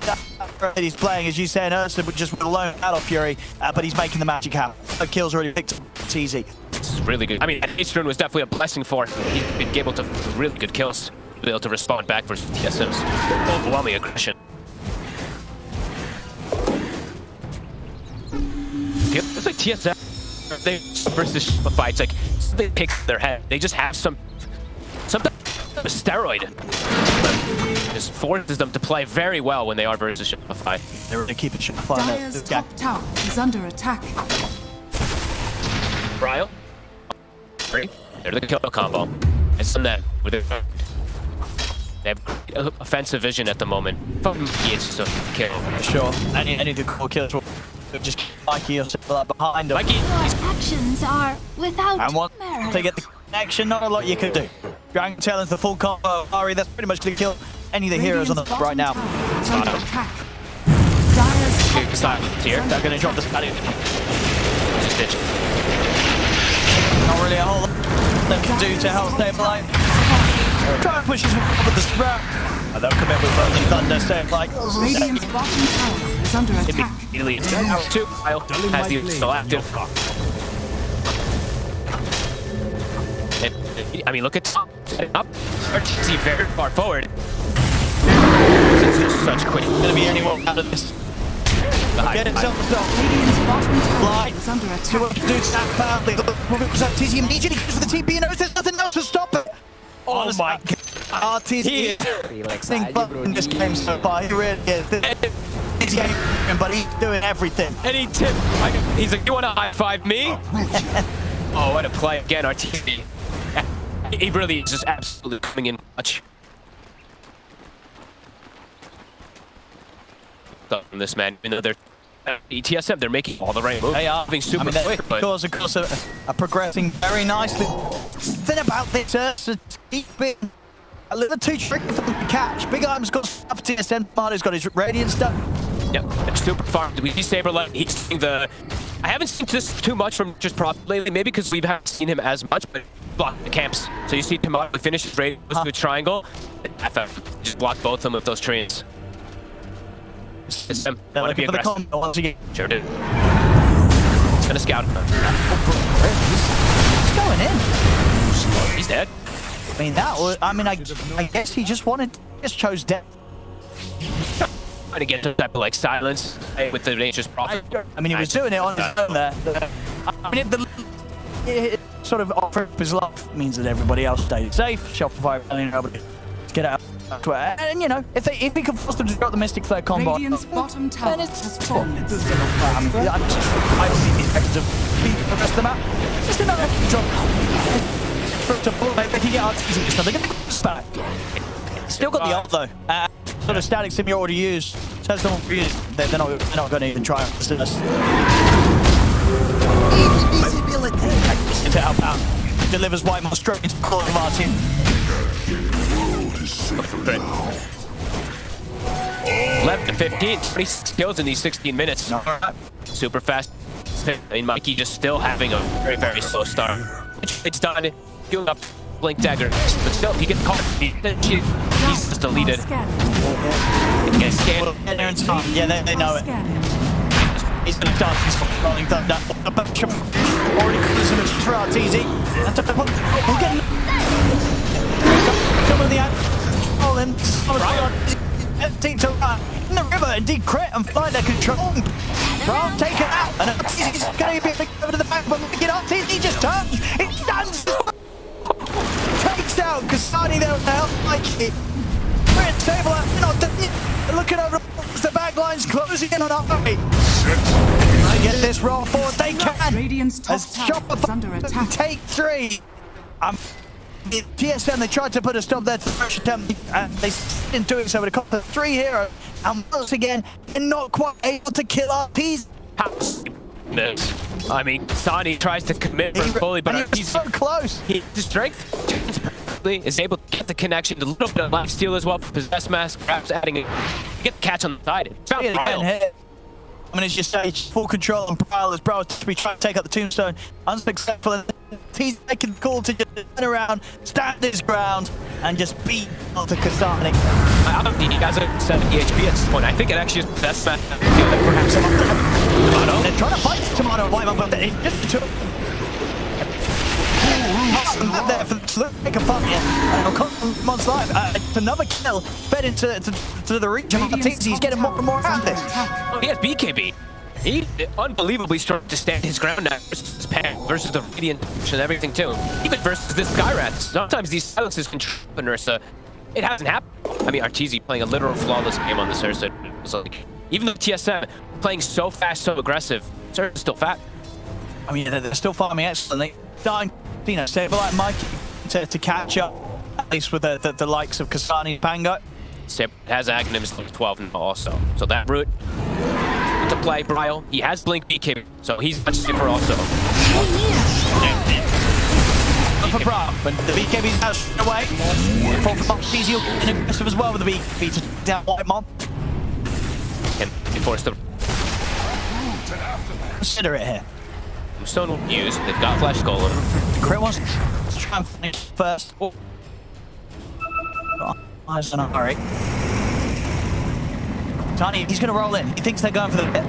that he's playing, as you say, in Ursa, but just with a lone Battle Fury, but he's making the magic happen. The kills already picked up. It's easy. This is really good. I mean, Eastern was definitely a blessing for him. He's been able to really good kills, to be able to respond back versus TSM's overwhelming aggression. It's like TSM they versus Shopify. It's like they pick their head. They just have some steroid. Just forces them to play very well when they are versus Shopify. They really keep it Shopify. Dyer's top tower is under attack. Ryle. They're the kill combo. It's on them with their. They have great offensive vision at the moment. It's just a kill. Sure. Any good core kills will just keep Mikey or something behind him. Mikey, actions are without and once merit. they get the connection, not a lot you can do. Dragon Tail is the full combo. Ari, that's pretty much going to kill any of the heroes on the right now. Here. They're going to drop the static. Not really a whole lot they can do to help stabilize. Try and push his way up with the sprout. And they'll come in with Rolling Thunder, so like. Radiant's bottom tower is under attack. Immediately, two. Has the still active. I mean, look at up. Arteezy very far forward. It's such quick. Going to be anyone out of this. Get himself a stop. Radiant's bottom tower Fly. is under See what attack. to do. Snap badly. Arteezy immediately goes for the TP and there's nothing else to stop it. Oh my God. Arteezy think in this game so far. He really is. He's getting, but he's doing everything. Any tip? He's like, you want to high five me? Oh, what a play again, Arteezy. He really is just absolutely coming in clutch. From this man, you know, they're TSM, they're making all the right moves. They are. Being super quick, but because of course are progressing very nicely. The thing about this is keep it a little too tricky for them to catch. Big Arm's got stuff for TSM. Mario's got his radiant stuff. Yep, it's super farmed. We see Saberlight. He's seeing the. I haven't seen this too much from just prop lately. Maybe because we haven't seen him as much, but block the camps. So you see Tomorrow finish his raid, goes to a triangle. Just block both of them with those trains. They're looking for the combo once again. Sure did. He's gonna scout. He's going in. He's dead. I mean that was. I mean I guess he just chose death. Trying to get into type of like silence with the nature's prophet. I mean he was doing it on his own there. I mean it sort of offer up his life means that everybody else stays safe. Shopify really able to get out. And you know, if he can force them to drop the Mystic Flare combo, Radiant's bottom tower has fallen. I see these extras of beat the rest of them out. Just another drop. They can get Arteezy just another back. Still got the ult though. Sort of static sim you already used. So they're not going to even try to assist us. Invisibility. To help out. Delivers White Moss straight into the corner of our team. 11 to 15, 26 kills in these 16 minutes. Super fast. I mean, Mikey just still having a very, very slow start. It's done. Queuing up Blink Dagger, but still, he gets caught. He's just deleted. Gets scanned. Yeah, they know it. He's gonna dodge. He's rolling thunder. Already cruising with Shroud easy. We'll get some of the rolling. Team to run in the river, indeed crit and find their control. Brown take it out, and he's going to be over to the back, but look at he just turns. He stands. Takes out Kasani there with the help Mikey. We're table not looking over the back lines, closing in on Ari. I get this roll forward, they can. As Shopify under attack. Take 3. The TSM, they tried to put a stop there to the first attempt, and they didn't do it, so with a couple of 3 here, and once again, they're not quite able to kill our P's. I mean, Sani tries to commit fully, but he's so close. His strength is able to get the connection, a little bit of life steal as well for Possess Mask, perhaps adding a get the catch on the side. It's about hit. I mean, as you say, full control on Brile as Brile to be trying to take up the tombstone. Unsuccessful. He's making the call to just turn around, stand his ground, and just beat Dr. Kasani. I don't think he has a 70 HP at this point. I think it actually is Possess Mask. Perhaps Tomato. They're trying to fight Tomato and wipe up, but it just took. There for to make a fun here. Mon's life. It's another kill fed into the reach of Martinez. He's getting more and more out of this. He has BKB. He's unbelievably strong to stand his ground now versus Pan, versus the Radiant and everything too. Even versus this Skyrath. Sometimes these silences can trip Ursa. It hasn't happened. I mean, Arteezy playing a literal flawless game on this Ursa. It was like, even though TSM playing so fast, so aggressive, Ursa's still fat. I mean, they're still farming excellently. Dying, stable like Mikey to catch up, at least with the likes of Kasani and Pango. Sip has Agnim's 12 also. So that route to play Brile. He has Blink BK, so he's much safer also. For Brile, but the BKB's out straight away. For Easy and aggressive as well with the BKB to down White Mob. Can be forced to consider it here. Stone will use. They've got Flash Golem. Crit wants to try and finish first. Oh. Eyes on a hurry. Tiny, he's going to roll in. He thinks they're going for the hit.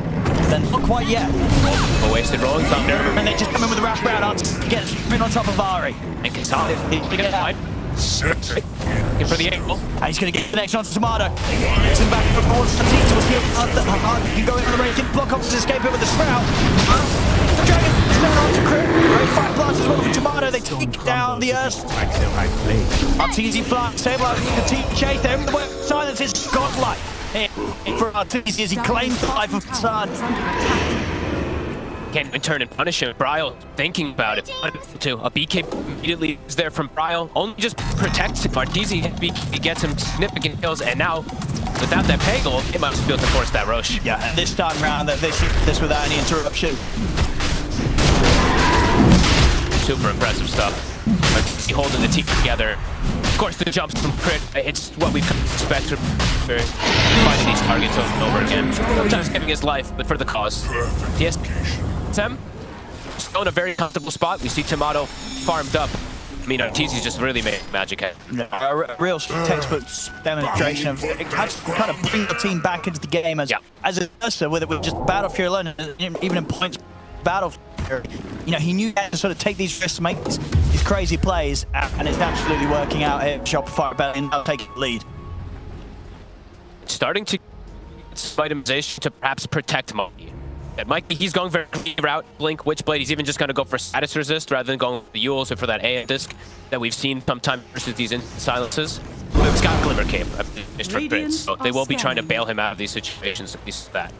Then not quite yet. A wasted rolling thunder. And they just come in with the Wrath Brown answer to get straight on top of Ari. And Kasani, he's going to hide. Looking for the angle. And he's going to get the next on to Tomato. Gets him back towards the team. He can go in on the race. He can block off to escape it with the Sprout. The Dragon down on to Crit. Great fight blast as well for Tomato. They take down the Earth. Arteezy flying. Stable out the team chase there. Silence is godlike. Here for Arteezy as he claims the life of Hassan. Can't even turn and punish him. Brile thinking about it. To a BK immediately is there from Brile. Only just protects him. Arteezy gets him significant kills, and now without that Pango, it might be able to force that Roche. Yeah, and this time around, they shoot this without any interruption. Super impressive stuff. Arteezy holding the team together. Of course, the jumps from Crit, it's what we've come to expect for fighting these targets over and over again. Sometimes giving his life, but for the cause. TSM still in a very comfortable spot. We see Tomato farmed up. I mean, Arteezy's just really made magic at it. A real textbook demonstration of how to kind of bring the team back into the game as a Ursa, with just Battlefield alone, even in points Battlefield. You know, he knew how to sort of take these risks, make these crazy plays, and it's absolutely working out here. Shopify Rebellion now taking the lead. Starting to itemization to perhaps protect Mikey. Mikey, he's going very clean route. Blink, Witchblade, he's even just going to go for status resist rather than going with the Yules or for that A disc that we've seen sometimes versus these silences. But he's got Glimmer Cape, for Prince, so they will be trying to bail him out of these situations, at least that.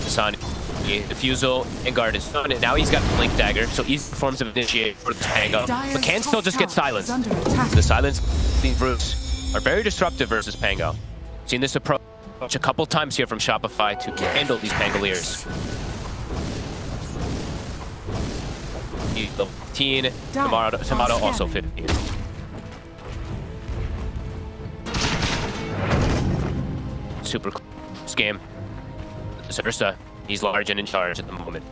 Son, Diffusal and Guard is on it. Now he's got Blink Dagger, so easy forms of initiate for the Pango, but can still just get silenced. The silence, these roots are very disruptive versus Pango. Seen this approach a couple times here from Shopify to handle these Pangoliers. Level 15, Tomato also 15. Super close game. Ursa, he's large and in charge at the moment.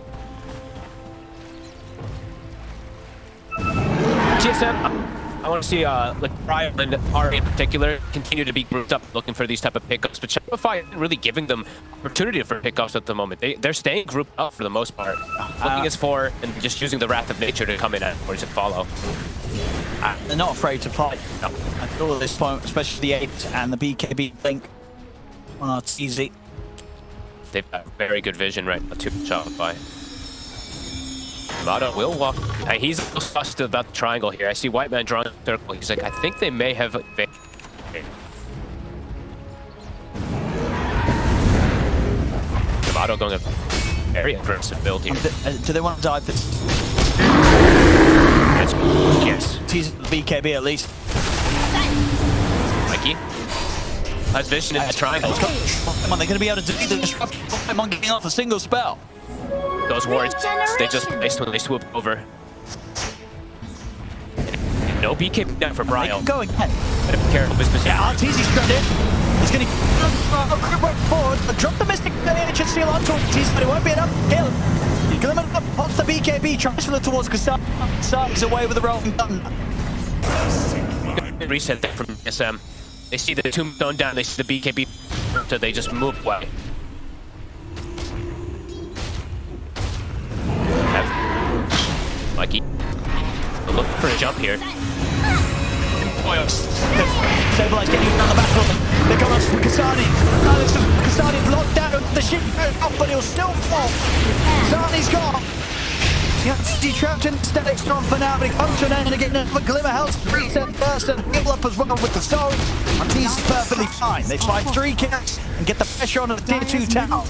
TSM, I want to see like Brian and Ari in particular continue to be grouped up looking for these type of pickups, but Shopify isn't really giving them opportunity for pickups at the moment. They're staying grouped up for the most part, looking as for and just using the Wrath of Nature to come in and to follow. They're not afraid to fight at all at this point, especially the 8 and the BKB link. Oh, it's easy. They've got very good vision right now to Shopify. Mado will walk. He's fussed about the triangle here. I see White Man drawing a circle. He's like, I think they may have. Mado going a very aggressive build here. Do they want to dive this? Yes. Tease the BKB at least. Mikey has vision in the triangle. Come on, they're going to be able to do the disruption on getting off a single spell. Those wards, they just placed when they swoop over. No BK down for Bryo. Go again. Better be careful of his position. Yeah, Arteezy's straight in. He's going to grip forward, but drop the Mystic Ancient Seal onto Arteezy, but it won't be enough to kill him. He's going to up, pops the BKB, tries to look towards Kassan. He's away with the rolling gun. Good reset there from TSM. They see the tombstone down, they see the BKB, so they just move away. Mikey, looking for a jump here. Stabilize getting on the back. They're going for Kasani. Kasani blocked down. The ship up, but he'll still fall. Kasani's gone. He's trapped in static storm for now, but he comes to an end and again for Glimmer Health. Reset first and heal up as well with the soul. Arteezy's perfectly fine. They fight 3 kills and get the pressure on the tier 2 tower.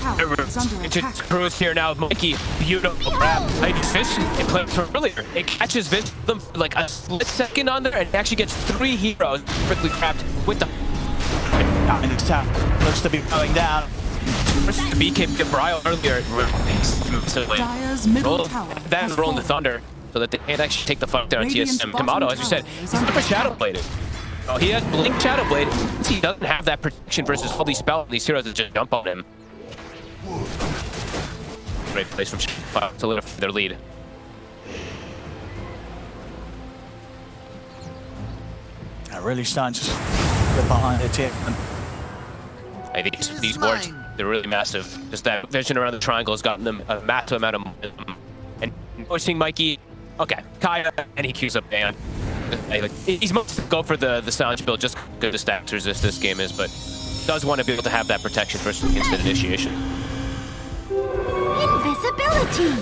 It's Cruz here now with Mikey. Beautiful grab. I just vision. It plays from earlier. It catches them for like a split second on there and it actually gets 3 heroes perfectly trapped with the. And this tower looks to be going down. The BK get Bryo earlier. Then rolling the Thunder so that they can't actually take the fight down on TSM. Tomato, as you said, he's never Shadow Bladed. Oh, he has Blink Shadow Blade. He doesn't have that protection versus all these spells and these heroes that just jump on him. Great place from Shopify to solidify their lead. They're really starting to get behind it here. I think these boards, they're really massive. Just that vision around the triangle has gotten them a massive amount of momentum. And pushing Mikey, okay, Kaya, and he queues up Dan. He's supposed to go for the silence build just because the stats resist this game is, but does want to be able to have that protection versus instant initiation. Invisibility!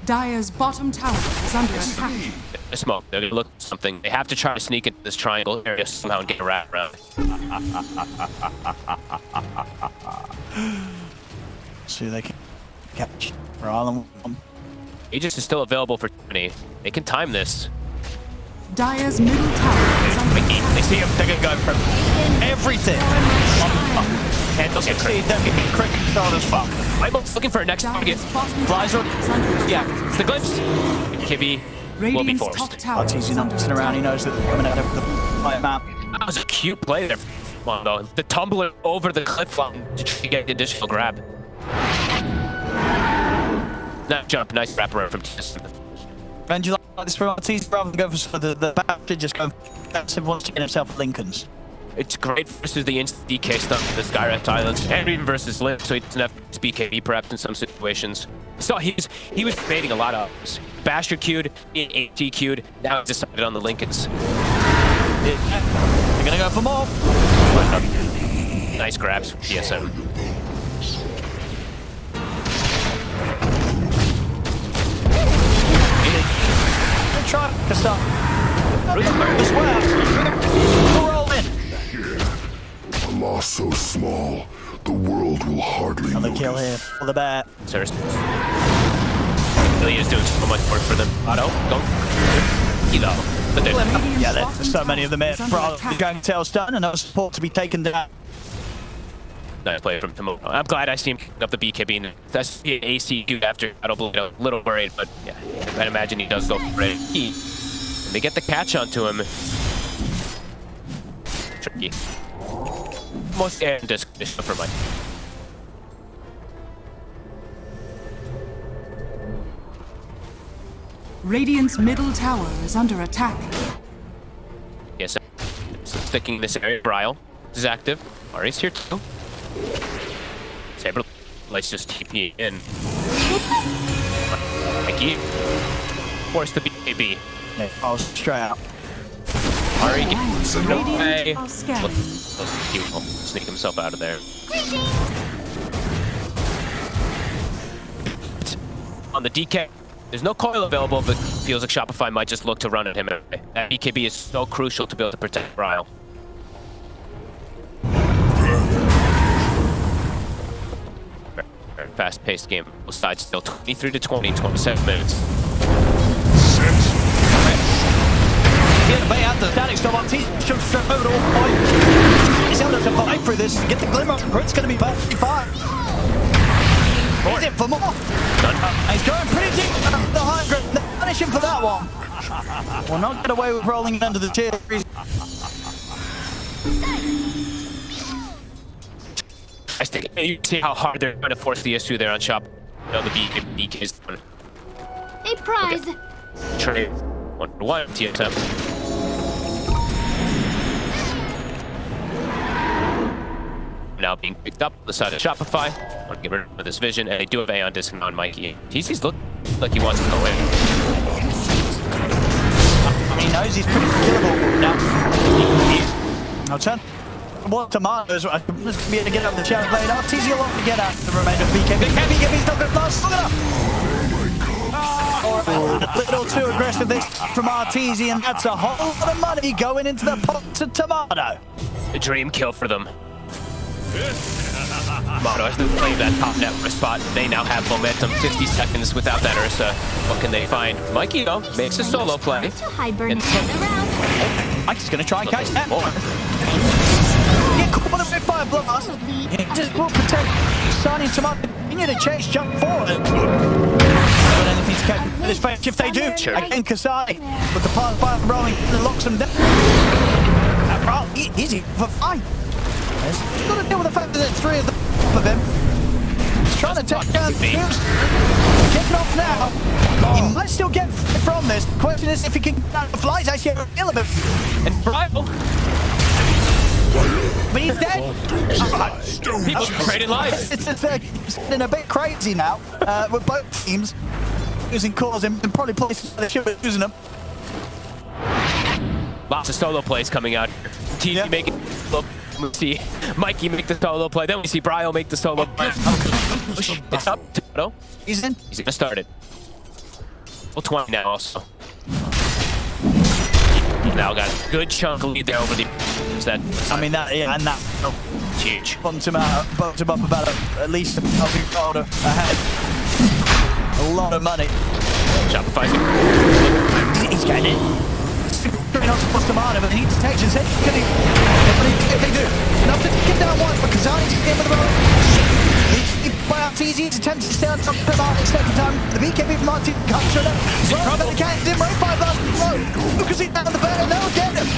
Dire's bottom tower is under attack. Smoke, they're gonna look at something. They have to try to sneak into this triangle area somehow and get a wrap around. See, they can catch Island. Aegis is still available for 20. They can time this. Dire's middle tower is under attack. They see him, they're gonna go for everything. And they'll get crit control as well. I'm looking for a next target. Flies are. Yeah, it's the glimpse. KB will be forced. Arteezy not messing around, he knows that they're coming out of the map. That was a cute play there. Well, no, the tumbler over the cliff line to get the additional grab. That jump, nice wraparound from TSM. And you like this from Arteezy rather than go for the back, just go defensive, wants to get himself Lincolns. It's great versus the instant DK stuff with the Skyrath Islands, and even versus Link, so he doesn't have his BKB perhaps in some situations. So he was baiting a lot of ups. Basher queued, AT queued, now he's decided on the Lincolns. They're gonna go for more. Nice grabs from TSM. Good try, Kassan. As well. Roll in. A loss so small, the world will hardly Another notice. kill here for the bat. Seriously. Really is doing so much work for them. Otto, don't. Yeah, there's so many of them here. The gang tail's done and no support to be taken down. Nice play from Tomo. I'm glad I see him picking up the BKB. That's the AC dude after Otto Blade. A little worried, but yeah, I'd imagine he does go for it. And they get the catch onto him. Tricky. Most air disc for Mike. Radiant's middle tower is under attack. Yes, sticking in this area. Bryle is active. Ari's here too. Saber, let's just TP in. Mikey, force the BAB. Yeah, I'll straight out. Ari gets no way. Are scanning. He will sneak himself out of there. On the DK, there's no coil available, but feels like Shopify might just look to run at him anyway. That BKB is so crucial to be able to protect Bryle. Very fast-paced game. Both sides still 23 to 20, 27 minutes. Get the bait out the static stop on T. Should straight over to all point. He's able to fight through this. Get the glimmer. It's going to be about 55. Is it for more? He's going pretty deep. The high ground. Punish him for that one. Will not get away with rolling it under the tier. I think you see how hard they're trying to force the issue there on Shop. You know, the BK is done. A prize. Okay. Trade 1-1 TSM. Now being picked up on the side of Shopify. I want to get rid of this vision, and they do have Aeon discount on Mikey. TC's look like he wants to go in. He knows he's pretty killable now. I'll turn. What tomatoes? I'm just going to be able to get up the challenge lane. TC will want to get out the remainder of BKB. He's not going to last long enough. A little too aggressive this from Arteezy, and that's a whole lot of money going into the pot to Tomato. A dream kill for them. Tomato has been playing that top network spot. They now have momentum. 60 seconds without that Ursa. What can they find? Mikey, though, makes a solo play. Mikey's going to try and catch that. Get caught by the red fire blast. It just will protect Sunny and Tomato. You need to chase jump forward. Anything's catching this fight. If they do, sure. Again, Kasai with the fire rolling, locks them down. Easy for 5. He's got to deal with the fact that there's 3 of of him. He's trying to take down Hughes. Getting off now. He might still get from this. The question is if he can get out the flies. Actually, a little bit. And Bryle. But he's dead. People trading lives. It's getting a bit crazy now with both teams using cores and probably places they should be using them. Lots of solo plays coming out. TC making we see Mikey make the solo play. Then we see Bryle make the solo play. It's up. No, he's in. He's gonna start it. Well, 20 now also. Now got a good chunk of lead there over the. That I mean that, yeah, and that huge. Bumped him up about at least $1,000 ahead. A lot of money. Shopify. He's getting it. Not supposed to matter, but they need to take his head. If they do, enough to take him down once, but Kazani's in with the road. By Arteezy, he's attempting to stay on top of him out second time. The BKB from Arteezy comes through them. He's in trouble. He can't do right 5 last row. Lucas is down the back, and they'll get him.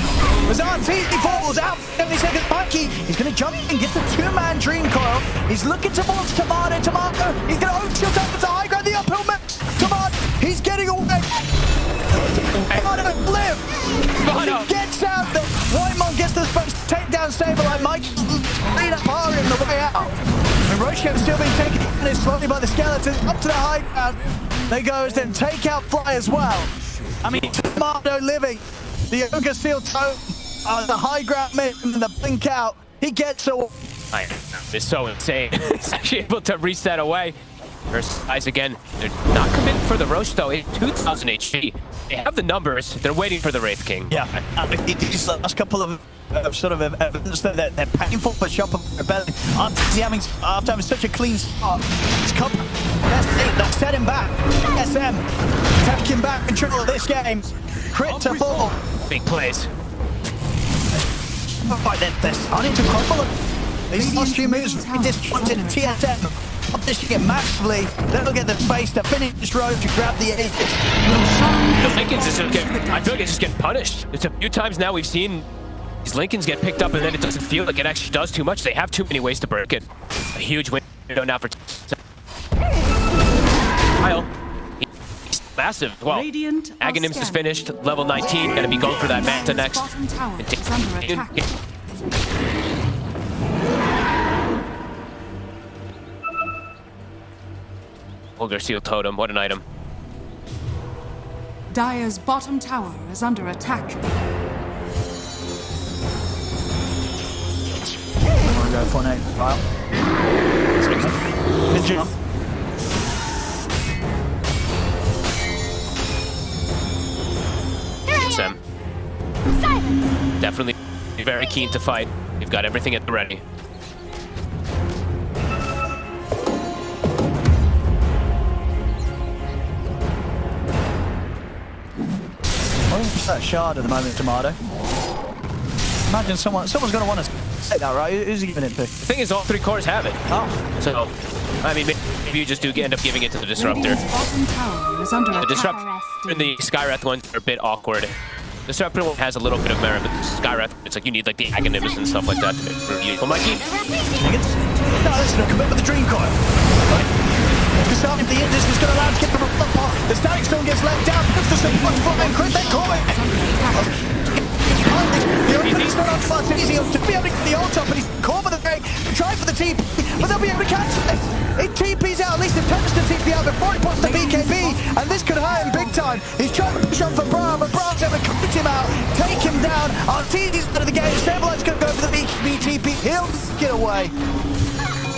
As Arteezy falls out, 70 seconds. Mikey, he's going to jump and get the 2-man dream coil. He's looking towards Tomato. He's going to overshield up to high ground the uphill map. Tomato, he's getting away. Tomato, live. He gets out there. Whitemon gets the space to take down Saberlight. Mike lead up hard in the way out. And Roshkev still being taken down slowly by the skeleton up to the high ground. They go as then take out Fly as well. I mean, Tomato living. The Ogre Steel Toe, the high ground mid and the blink out. He gets away. It's so insane. He's actually able to reset away. First guys again. They're not committing for the Roche though. It's 2,000 HP. They have the numbers. They're waiting for the Wraith King. Yeah. These last couple of sort of evidence that they're painful for Shopify Rebellion. After having such a clean start, it's come. That's set him back. TSM taking back control of this game. Crit to fall. Big plays. Right, they're starting to crumble. These last few moves really disappointed TSM. Punishing it massively. They'll get the space to finish this road to grab the edge. The Lincolns just get, I feel like it's just getting punished. It's a few times now we've seen these Lincolns get picked up and then it doesn't feel like it actually does too much. They have too many ways to break it. A huge window now for Kyle. massive. Well, Aghanim's is finished, level 19, gonna be going for that Manta next. Ogre Seal Totem, what an item. Dire's bottom tower is under attack. I'm gonna go for an 8 file. Good jump. TSM. Definitely very keen to fight. We've got everything at the ready. That shard at the moment, Tomato. Imagine someone's going to want to take that, right? Who's he giving it to? The thing is, all 3 cores have it. Oh. So, I mean, maybe you just do end up giving it to the Disruptor. The Disruptor and the Skywrath ones are a bit awkward. The Disruptor one has a little bit of merit, but the Skywrath, it's like you need like the Aghanims and stuff like that to make it useful. Mikey? No, listen, commit with the Dream Coil. The starting the Indus is going to allow him to get the apart. The Static Storm gets let down. If there's a much flying crit, they call it. The opening's not on fast. It's easy to be able to get the ult up, but he's caught with the break. Trying for the TP, but they'll be able to catch it. It TP's out, at least attempts to TP out before he puts the BKB, and this could hurt him big time. He's trying to push up for Braum, but Braum's able to cut him out, take him down. Arteezy's out of the game. Stabilite's going to go for the BKB TP. He'll get away.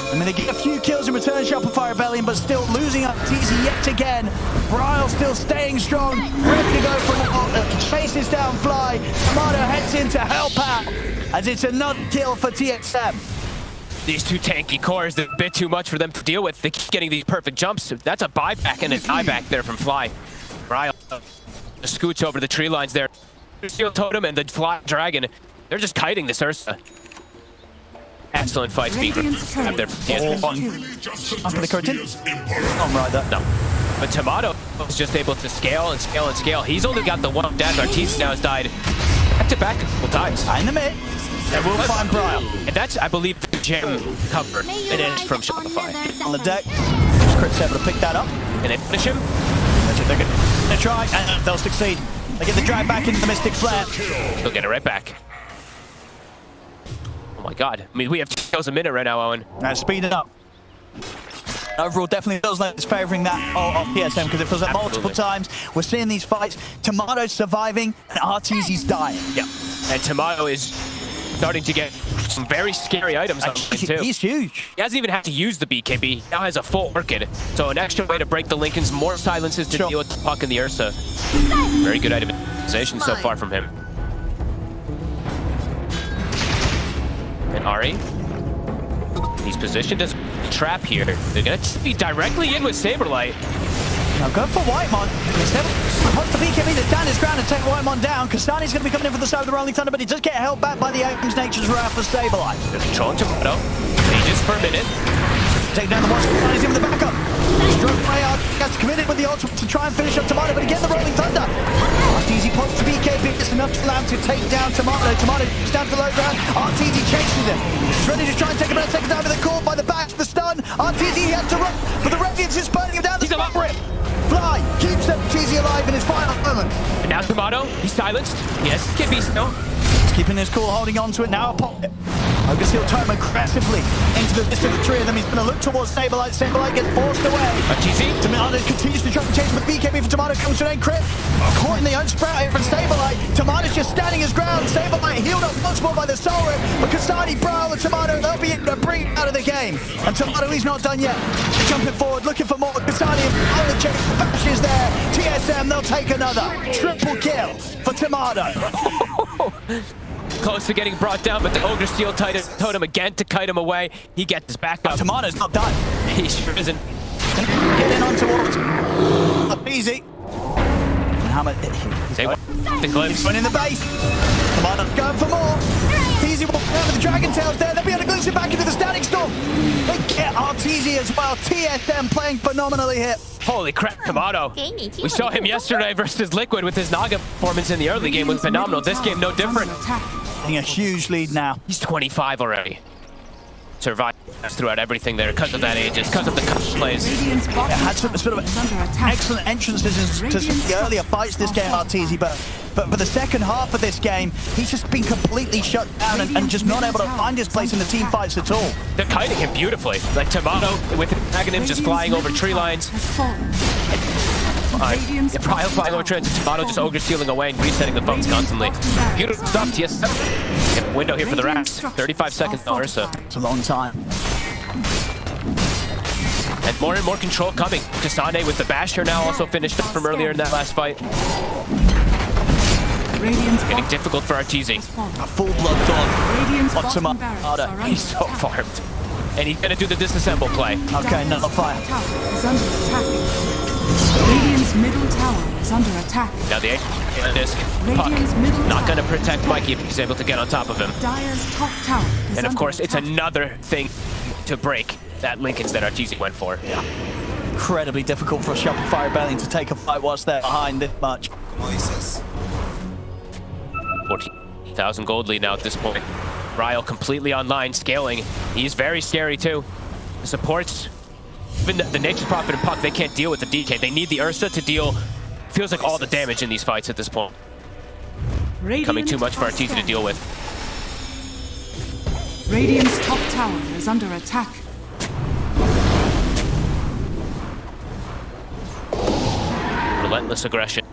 I mean, they get a few kills in return, Shopify Rebellion, but still losing Arteezy yet again. Bryle still staying strong, ready to go for an chases down Fly. Tomato heads in to help out, as it's another kill for TSM. These 2 tanky cores, they're a bit too much for them to deal with. They keep getting these perfect jumps. That's a buyback and a dieback there from Fly. Bryle just scoots over the tree lines there. Steel Totem and the Fly Dragon, they're just kiting this Ursa. Excellent fights being grabbed there. Under the curtain. I'm right there. No. But Tomato was just able to scale and scale and scale. He's only got the 1 death. Arteezy now has died back-to-back a couple times. In the mid. And we'll find Bryle. And that's, I believe, the gem cover. It is from Shopify. On the deck. Crit's able to pick that up. Can they finish him? That's it. They're going to try, and they'll succeed. They get the drag back into the Mystic Flare. They'll get it right back. Oh my god. I mean, we have 2 kills a minute right now, Owen. Speed it up. Overall, definitely feels like it's favouring that of TSM, because it feels like multiple times we're seeing these fights. Tomato's surviving, and Arteezy's dying. Yeah. And Tomato is starting to get some very scary items on him, too. He's huge. He hasn't even had to use the BKB. He now has a full Orchid. So an extra way to break the Lincolns, more silences to deal with the Puck and the Ursa. Very good itemization so far from him. And Ari, he's positioned as a trap here. They're going to be directly in with Saberlight. Now go for Whitemon. Instead of the BKB to stand his ground and take Whitemon down, Kastani's going to be coming in from the side of the Rolling Thunder, but he does get held back by the Atom's Nature's Wrath for Saberlight. They're controlling Tomato. Ages for a minute. Take down the watch. Kastani's in with the backup. Stroke play out. Gets committed with the ultimate to try and finish up Tomato, but again the Rolling Thunder. Arteezy pops the BKB. It's enough to allow him to take down Tomato. Tomato stands the low ground. Arteezy chases him. He's ready to try and take him out. Take him down to the core by the back. The stun. Arteezy, he has to run, but the Radiance is burning him down. He's up rip. Fly keeps Arteezy alive in his final moment. And now Tomato, he's silenced. Yes, Kippy still. He's keeping his cool, holding on to it. Now a pop. Ogre Seal Totem aggressively into the midst of the 3 of them. He's going to look towards Saberlight. Saberlight gets forced away. Arteezy. Tomato continues to try and chase with BKB for Tomato. Comes to an end crit. Caught in the own sprout here from Saberlight. Tomato's just standing his ground. Saberlight healed up once more by the Soul Rip. But Kastani, Bryle, and Tomato, they'll be able to bring him out of the game. And Tomato, he's not done yet. Jumping forward, looking for more. Kastani on the chase. Bashes there. TSM, they'll take another. Triple kill for Tomato. Close to getting brought down, but the Ogre Steel Totem again to kite him away. He gets his back up. Tomato's not done. He sure isn't. Get in on towards. Up easy. How much? He's winning the base. Tomato's going for more. Arteezy will over the Dragon Tails there. They'll be able to glimpse it back into the Static Storm. They get Arteezy as well. TSM playing phenomenally here. Holy crap, Tomato. We saw him yesterday versus Liquid with his Naga performance in the early game was phenomenal. This game, no different. Getting a huge lead now. He's 25 already. survive throughout everything there because of that Aegis, because of the plays. Yeah, had some sort of excellent entrances to the earlier fights this game, Arteezy, but for the second half of this game, he's just been completely shut down and just not able to find his place in the team fights at all. They're kiting him beautifully. Like Tomato with Aghanim just flying over tree lines. Brile flying over tree lines, Tomato just ogre stealing away and resetting the phones constantly. Beautiful stuff, TSM. Window here for the Raps. 35 seconds on Ursa. It's a long time. And more control coming. Kasane with the Basher now also finished up from earlier in that last fight. Getting difficult for Arteezy. A full blood dog on Tomato. He's so farmed. And he's gonna do the disassemble play. Okay, another fire. Radiant's middle tower is under attack. Now the disc. Puck not gonna protect Mikey if he's able to get on top of him. Dire's top tower is And of course, it's attack. another thing to break that Lincoln's that Arteezy went for. Yeah. Incredibly difficult for a Shopify Rebellion to take a fight whilst they're behind this much. 14,000 gold lead now at this point. Ryle completely online, scaling. He's very scary too. The supports, even the Nature's Prophet and Puck, they can't deal with the DK. They need the Ursa to deal, feels like all the damage in these fights at this point. Becoming too much for Arteezy to deal with. Radiant's top tower is under attack. Relentless aggression.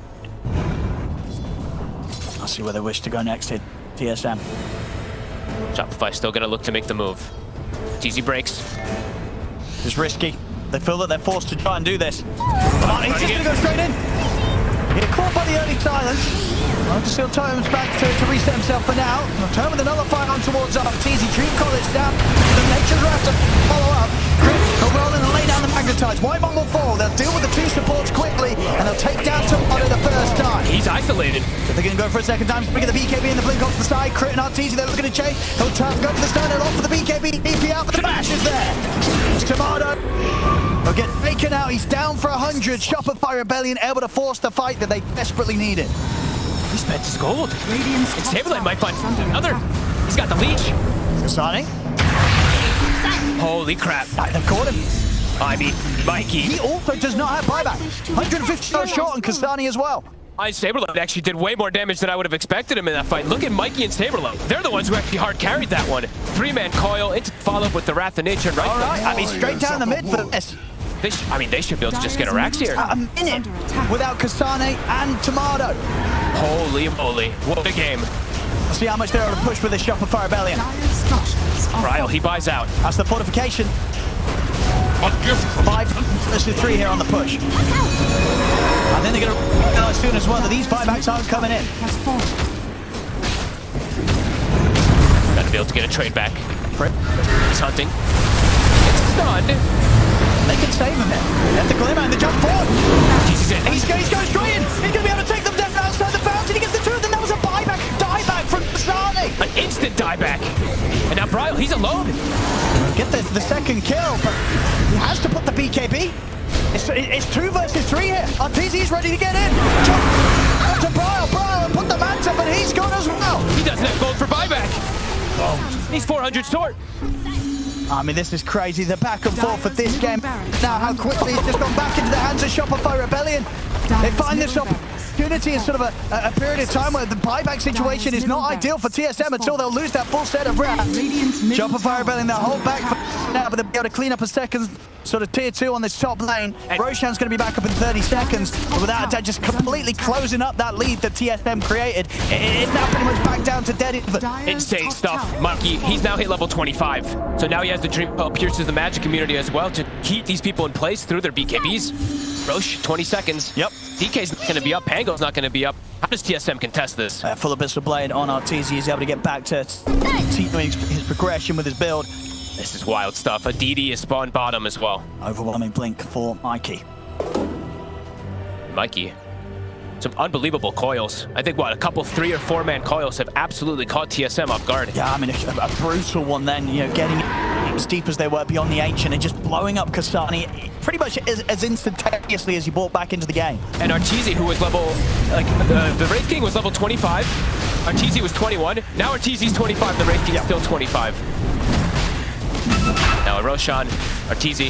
I'll see where they wish to go next here. TSM. Shopify still gonna look to make the move. Arteezy breaks. It's risky. They feel that they're forced to try and do this. Come on, he's just gonna go straight in. Get caught by the early silence. Steal Totems back to reset himself for now. Turn with another fire on towards Arteezy. Dream College down. The Nature's Wrath to follow up. They'll roll in and lay down the Magnetites. Whitebomb will fall. They'll deal with the two supports quickly, and they'll take down Tomato the first time. He's isolated. So they're going to go for a second time. Bring the BKB and the blink off the side. Crit and Arteezy, they're looking to chase. He'll try and go for the stun. They'll off for the BKB. EP out, but the bash is there. It's Tomato. They'll get taken out. He's down for 100. Shopify Rebellion able to force the fight that they desperately needed. He spent his gold. And Saberlight might find another. He's got the leech. Kasane. Holy crap. They've caught him. I mean, Mikey. He also does not have buyback. 150 short on Kasane as well. Saberlight actually did way more damage than I would have expected him in that fight. Look at Mikey and Saberlight. They're the ones who actually hard carried that one. 3-man coil into follow-up with the Wrath of Nature. Right. All right. I mean, straight down the mid for this. They should be able to just get a Rax here. A minute without Kasane and Tomato. Holy moly. What a game. Let's see how much they're able to push with this Shopify Rebellion. Ryle, he buys out. That's the fortification. 5 versus 3 here on the push. And then they're going to realize soon as well that these buybacks aren't coming in. Got to be able to get a trade back. He's hunting. It's stunned. They can save him here. At the glimmer and the jump forward. He's going straight in. He's going to be able to take them down outside the fountain. He gets the two of them. That was a dieback from Kasane. An instant dieback. And now Brile, he's alone. Get the second kill, but he has to put the BKB. It's 2 versus 3 here. Arteezy's ready to get in. Jump up to Brile and put the mats up, and he's gone as well. He doesn't have gold for buyback. Oh, he's 400 short. I mean, this is crazy. The back and forth of this game. Now, how quickly it's just gone back into the hands of Shopify Rebellion. They find this opportunity in sort of a period of time where the buyback situation is not ideal for TSM until they'll lose that full set of Wrath. Shopify Rebellion, they'll hold back for now, but they'll be able to clean up a second sort of tier 2 on this top lane. Roshan's going to be back up in 30 seconds, but without a doubt, just completely closing up that lead that TSM created. It's now pretty much back down to dead even. Insane stuff. Mikey, he's now hit level 25. So now he has the Dream pierces the magic community as well to keep these people in place through their BKBs. Roche, 20 seconds. Yep. DK's not going to be up. Pango's not going to be up. How does TSM contest this? Full Abyssal Blade on Arteezy. He's able to get back to his progression with his build. This is wild stuff. A DD is spawned bottom as well. Overwhelming blink for Mikey. Some unbelievable coils. I think, a couple 3 or 4-man coils have absolutely caught TSM off guard. Yeah, I mean, a brutal one then, getting as deep as they were beyond the Ancient and just blowing up Kasane pretty much as instantaneously as he brought back into the game. And Arteezy, who was level, the Wraith King was level 25. Arteezy was 21. Now Arteezy's 25, the Wraith King is still 25. Now Roshan, Arteezy,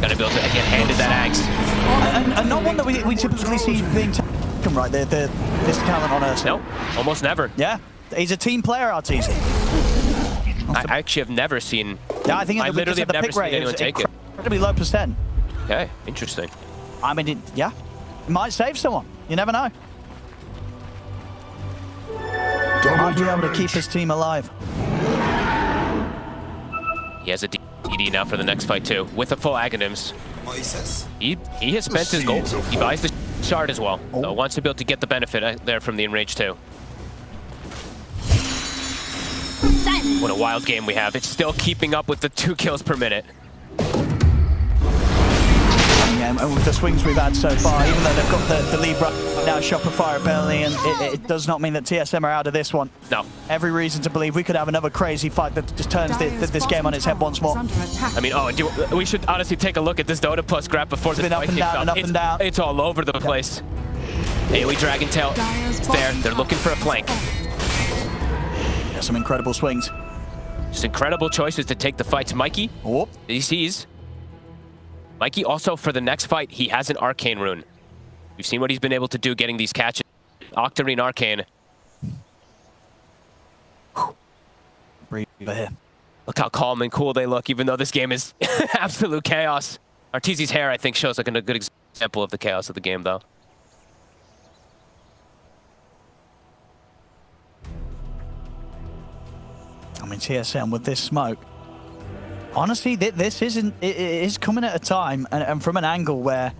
gonna be able to get handed that axe. And not one that we typically see being taken, right? This talent on Earth. No, almost never. Yeah, he's a team player, Arteezy. I actually have never seen. Yeah, I think I literally have never seen anyone take it. Incredibly low percent. Okay, interesting. I mean, yeah, it might save someone. You never know. Might be able to keep his team alive. He has a DD now for the next fight too, with a full Aghanims. He has spent his gold. He buys the shard as well, so wants to be able to get the benefit there from the enrage too. What a wild game we have. It's still keeping up with the 2 kills per minute. Yeah, and with the swings we've had so far, even though they've got the lead right now, Shopify Rebellion, it does not mean that TSM are out of this one. No. Every reason to believe we could have another crazy fight that just turns this game on its head once more. I mean, we should honestly take a look at this Dota Plus grab before this fight kicks off. Up and down. It's all over the place. AoE Dragon Tail is there. They're looking for a flank. Yeah, some incredible swings. Just incredible choices to take the fight to Mikey. He sees. Mikey also, for the next fight, he has an Arcane rune. We've seen what he's been able to do getting these catches. Octarine Arcane. Breathe here. Look how calm and cool they look, even though this game is absolute chaos. Arteezy's hair, I think, shows like a good example of the chaos of the game, though. I mean, TSM with this smoke. Honestly, this is coming at a time and from an angle where,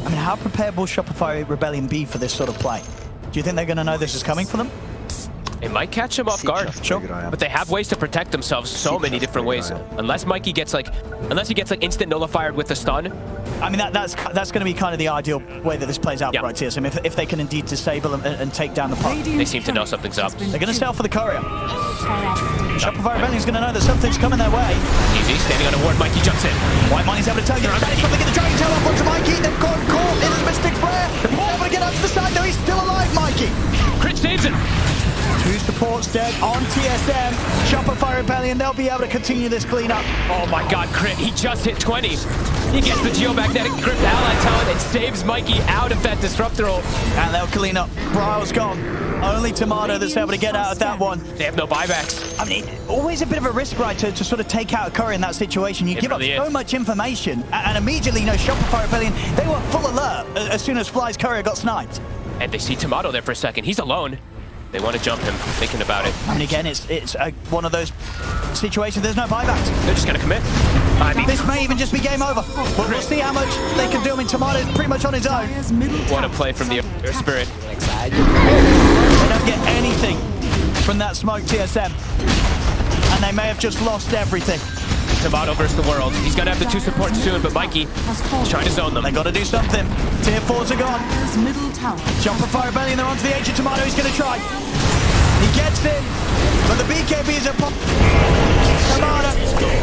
I mean, how prepared will Shopify Rebellion be for this sort of play? Do you think they're going to know this is coming for them? It might catch them off guard, sure, but they have ways to protect themselves so many different ways. Unless Mikey gets unless he gets instant nullified with the stun. I mean, that's going to be kind of the ideal way that this plays out for right, TSM, if they can indeed disable and take down the puck. They seem to know something's up. They're going to sail for the courier. Shopify Rebellion's going to know that something's coming their way. Easy, standing on a ward, Mikey jumps in. White Money's able to target the Spanish, probably get the Dragon Tail off onto Mikey. They've got caught in the Mystic Flare. He's able to get out to the side, though he's still alive, Mikey. Crit saves him. 2 supports dead on TSM. Shopify Rebellion, they'll be able to continue this cleanup. Oh my god, Crit, he just hit 20. He gets the Geomagnetic Grip Ally Talent and saves Mikey out of that Disruptor ult. And they'll clean up. Bryle's gone. Only Tomato that's able to get out of that one. They have no buybacks. I mean, always a bit of a risk, right, to sort of take out a Curry in that situation. You give really up so much information, and immediately, Shopify Rebellion, they were full alert as soon as Fly's Courier got sniped. And they see Tomato there for a second. He's alone. They want to jump him, thinking about it. I mean, again, it's one of those situations, there's no buybacks. They're just going to commit. I mean, this may even just be game over. We'll see how much they can do. I mean, Tomato's pretty much on his own. What a play from the Air Spirit. They don't get anything from that smoke, TSM. And they may have just lost everything. Tomato versus the world. He's going to have the 2 supports soon, but Mikey is trying to zone them. They got to do something. Tier 4s are gone. Shopify Rebellion, they're onto the edge of Tomato. He's going to try. He gets in, but the BKB is a pop. Tomato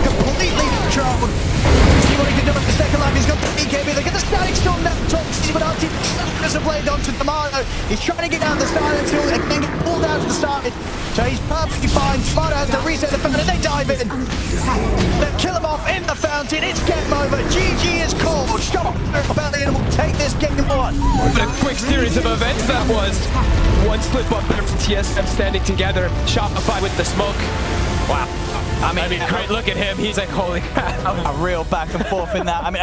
completely controlled. See what he can do with the second life. He's got the BKB. They get the static storm down top. But Artie doesn't play it onto Tomato. He's trying to get down the side until and then get pulled out to the side. So he's perfectly fine. Tomato has to reset the fountain. They dive in. They kill him off in the fountain. It's game over. GG is called. Shopify Rebellion will take this game on. What a quick series of events that was. One slip up there from TSM standing together. Shopify with the smoke. Wow. I mean, great look at him. He's like, holy crap. A real back and forth in that. I mean,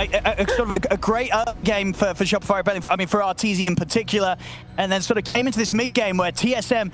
a great game for Shopify Rebellion. I mean, for Arteezy in particular. And then sort of came into this mid-game where TSM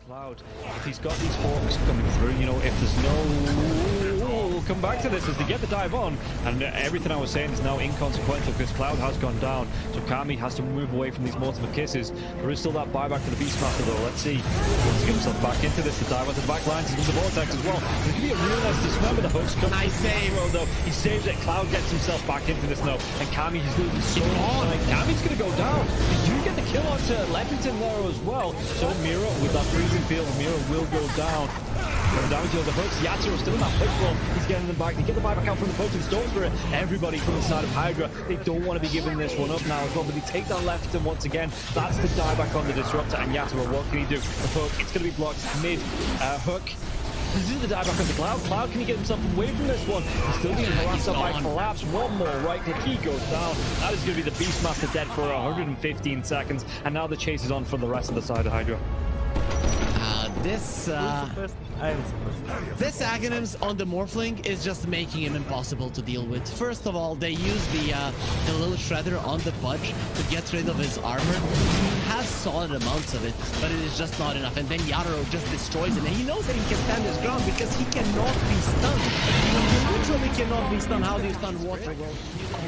Cloud, if he's got these forks coming through, you know, if there's no... we'll come back to this as they get the dive on, and everything I was saying is now inconsequential because Cloud has gone down, so Kami has to move away from these multiple kisses. There is still that buyback to the Beastmaster though. Let's see. He wants to get himself back into this. The dive onto the back lines into the vortex as well. There's going to be a real nice dismember. The hooks come. Nice save though. He saves it. Cloud gets himself back into this now, and Kami is losing so much time. Kami's going to go down. They do get the kill onto Leppington there as well. So Mira with that freezing field, Mira will go down. Going down to the hooks. Yatsuro's still in that push roll. He's getting them back. They get the buyback out from the poaching Storm Spirit. Everybody from the side of Hydra, they don't want to be giving this one up now as well, but they take down Leppington once again. That's the dieback on the Disruptor, and Yatsuro, what can he do? The hook, it's going to be blocked mid. Hook. This is the dieback on the Cloud. Cloud, can he get himself away from this one? He's still being harassed by Collapse. One more right click, he goes down. That is going to be the Beastmaster dead for 115 seconds, and now the chase is on for the rest of the side of Hydra. This Aghanims on the Morphling is just making him impossible to deal with. First of all, they use the little shredder on the Pudge to get rid of his armor. He has solid amounts of it, but it is just not enough. And then Yatoro just destroys him, and he knows that he can stand his ground because he cannot be stunned. He literally cannot be stunned. How do you stun water? Well,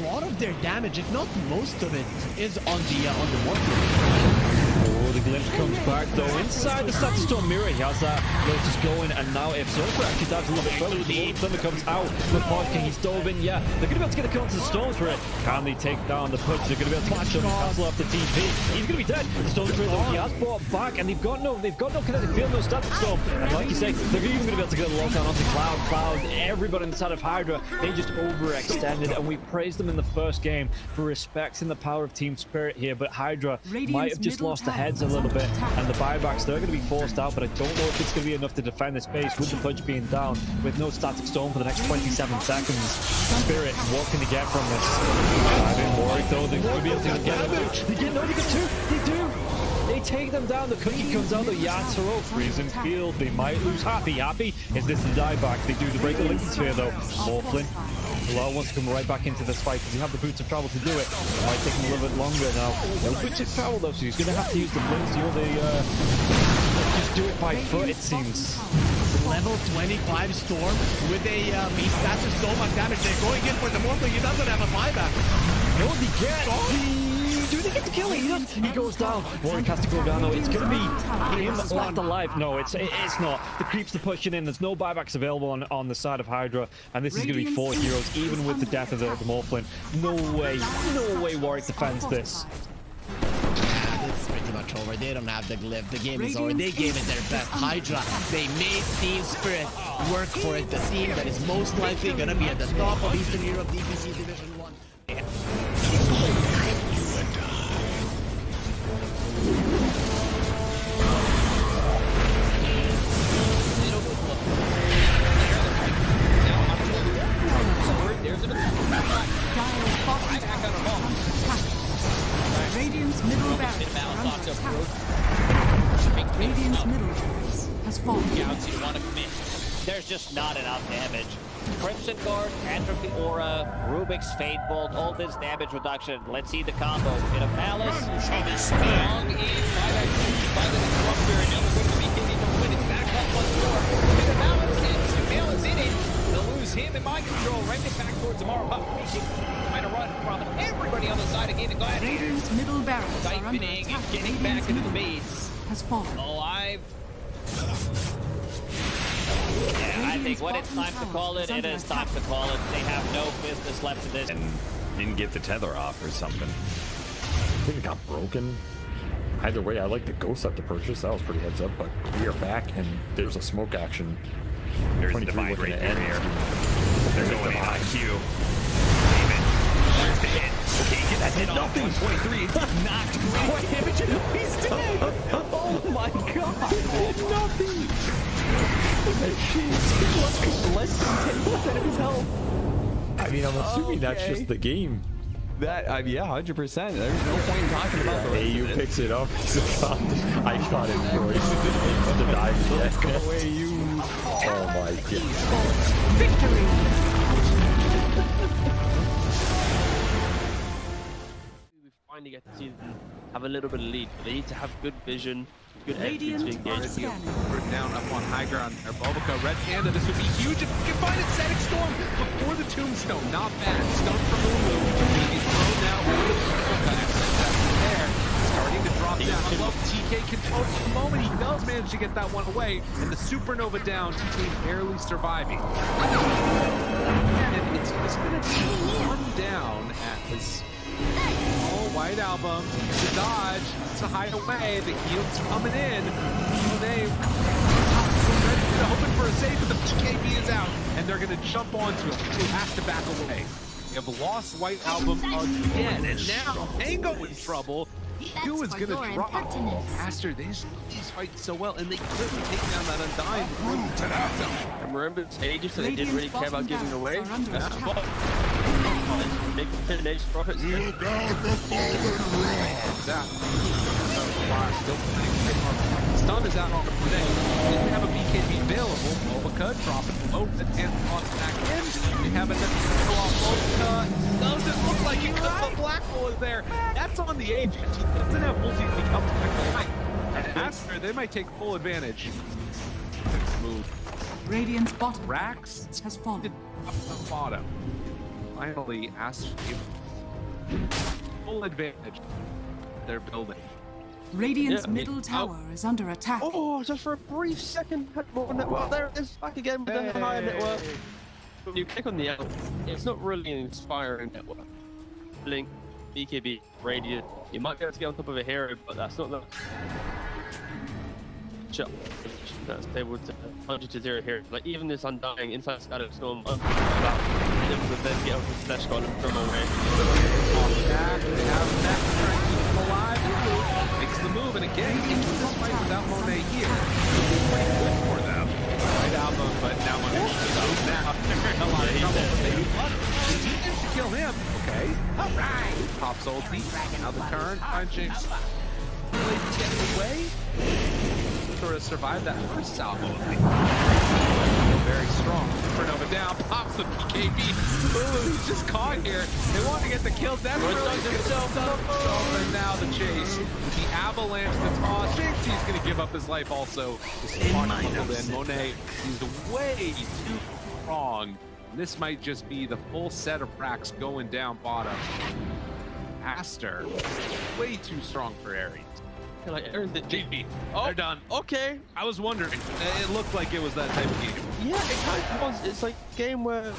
a lot of their damage, if not most of it, is on the Morphling. Oh, the glimpse comes back though inside the Static Storm Mirror. He has that Lotus going, and now if Zerker actually dives a little bit further, the Thunder comes out. The Pod King, he's dove in. Yeah, they're going to be able to get the kill onto the Storm Spirit. Can they take down the Pudge? They're going to be able to catch him, cancel off the TP. He's going to be dead. The Storm Spirit though, he has brought back, and they've got no kinetic field, no Static Storm. And like you say, they're even going to be able to get a lockdown onto Cloud. Everybody inside of Hydra, they just overextended, and we praised them in the first game for respecting the power of Team Spirit here, but Hydra might have just lost the heads a little bit, and the buybacks, they're going to be forced out, but I don't know if it's going to be enough to defend this base with the Pudge being down, with no Static Storm for the next 27 seconds. Spirit, what can they get from this? I'm in worry though, they're going to be able to get damage. They get two, they do! They take them down, the cookie comes out, the Yatoro, freezing field, they might lose. Happy, is this the dieback? They do, break the Linken Sphere though. Morphling. Bilal wants to come right back into this fight because he have the boots of travel to do it. It might take him a little bit longer now. No boots of travel though, so he's going to have to use the blinks. You know, just do it by foot, it seems. Level 25 Storm with a Beastmaster, so much damage. They're going in for the Morphling. He doesn't have a buyback. No, they get. Do they get the kill? He goes down. Warwick has to go down though. It's going to be him left alive. No, it's not. The creeps are pushing in. There's no buybacks available on the side of Hydra, and this is going to be 4 heroes, even with the death of the Morphling. No way Warwick defends this. It's pretty much over. They don't have the glyph. The game is over. They gave it their best. Hydra, they made Team Spirit work for it. The team that is most likely going to be at the top of Eastern Europe DPC Division 1. Radiant's middle barracks Radiant's middle barracks has fallen. Gouts, you want to commit. There's just not enough damage. Crimson Guard, Atrophy Aura, Rubik's Fate Bolt, all this damage reduction. Let's see the combo. Bit of Malice. Strong in by the Disruptor, and now they're going to be hitting the win. It's back up once more. Bit of Malice, and Sumail is in it. They'll lose him in mind control. Right it back towards Tomorrow Pup. Trying to run from everybody on the side of Gaimin Gladiators. Radiant's middle barracks are under Siphoning attack. and getting back into the base. Has fallen. Alive. Yeah, I think when it's time to call it, it is time to call it. They have no business left to this. And didn't get the tether off or something. I think it got broken. Either way, I like the ghost up to purchase. That was pretty heads up, but we are back and there's a smoke action. There's a divide right there. They're going in on Q. There's the hit. Okay, get that hit off. 123. Knocked great. He's dead. Oh my god. Nothing. Less than 10% of his health. I mean, I'm assuming that's just the game. That, yeah, 100%. There's no point in talking about the rest AU of it. picks it up. I shot him for the dive. Go away, you. Oh my god. Victory! We finally get to see have a little bit of lead. They need to have good vision, good Radiant execution engagement. We're down up on high ground there. Bulbica, Red Panda, this would be huge if we can find it. Setting Storm before the Tombstone. Not bad. Stone from Lulu. Gonna be thrown now over the Bulbica. There. Starting to drop down. I love TK control for the moment. He does manage to get that one away. And the Supernova down. TK barely surviving. And it's just going to be one down at his White Album. To dodge. To hide away. The heal's coming in. They hoping for a save, but the BKB is out. And they're going to jump onto him. He has to back away. We have lost White Album again. And now Mango in trouble. Who is going to drop? Aster, these fight so well, and they couldn't take down that Undying before the Tundra. And remember, it's ages, so they didn't really care about giving away. That's the ball. Make the finish profits. You got the Stun is out on the today. Didn't have a BKB available. Bulbica dropping low. The 10th toss back in. We have another kill off Bulbica. Doesn't look like it because the black hole is there. That's on the agent. He doesn't have multi to come back to light. And Aster, they might take full advantage. Move. Radiant's bottom Rax has fallen. Bottom. Finally, Aster full advantage. They're building. Radiant's middle tower is under attack. Oh, just for a brief second, had more network. There it is, back again with the higher network. When you click on the L, it's not really an inspiring network. Blink, BKB, Radiant. You might be able to get on top of a hero, but that's not the shot that's able to 100-0 here. Like even this Undying inside Shadow Storm, able to then get up with Slash God and throw away. They have that alive. Makes the move, and again, into this fight without Monet here. Pretty good for them. Right album, but now Monet is out now. They're in a lot of trouble. They managed to kill him. Okay. Alright. Pops ulti. Now the turn. Find Jinx. Really getting away. Sort of survived that first salvo. Very strong. Supernova down. Pops the BKB. Lulu, he's just caught here. They want to get the kill. That's really himself up. And now the chase. The avalanche, the toss. Jinx, he's going to give up his life also. This is Monet, he's way too strong. This might just be the full set of racks going down bottom. Aster, way too strong for Ares. Like Aaron the JP. Oh, they're done. Okay. I was wondering. It looked like it was that type of game. Yeah, it kind of was. It's like a game where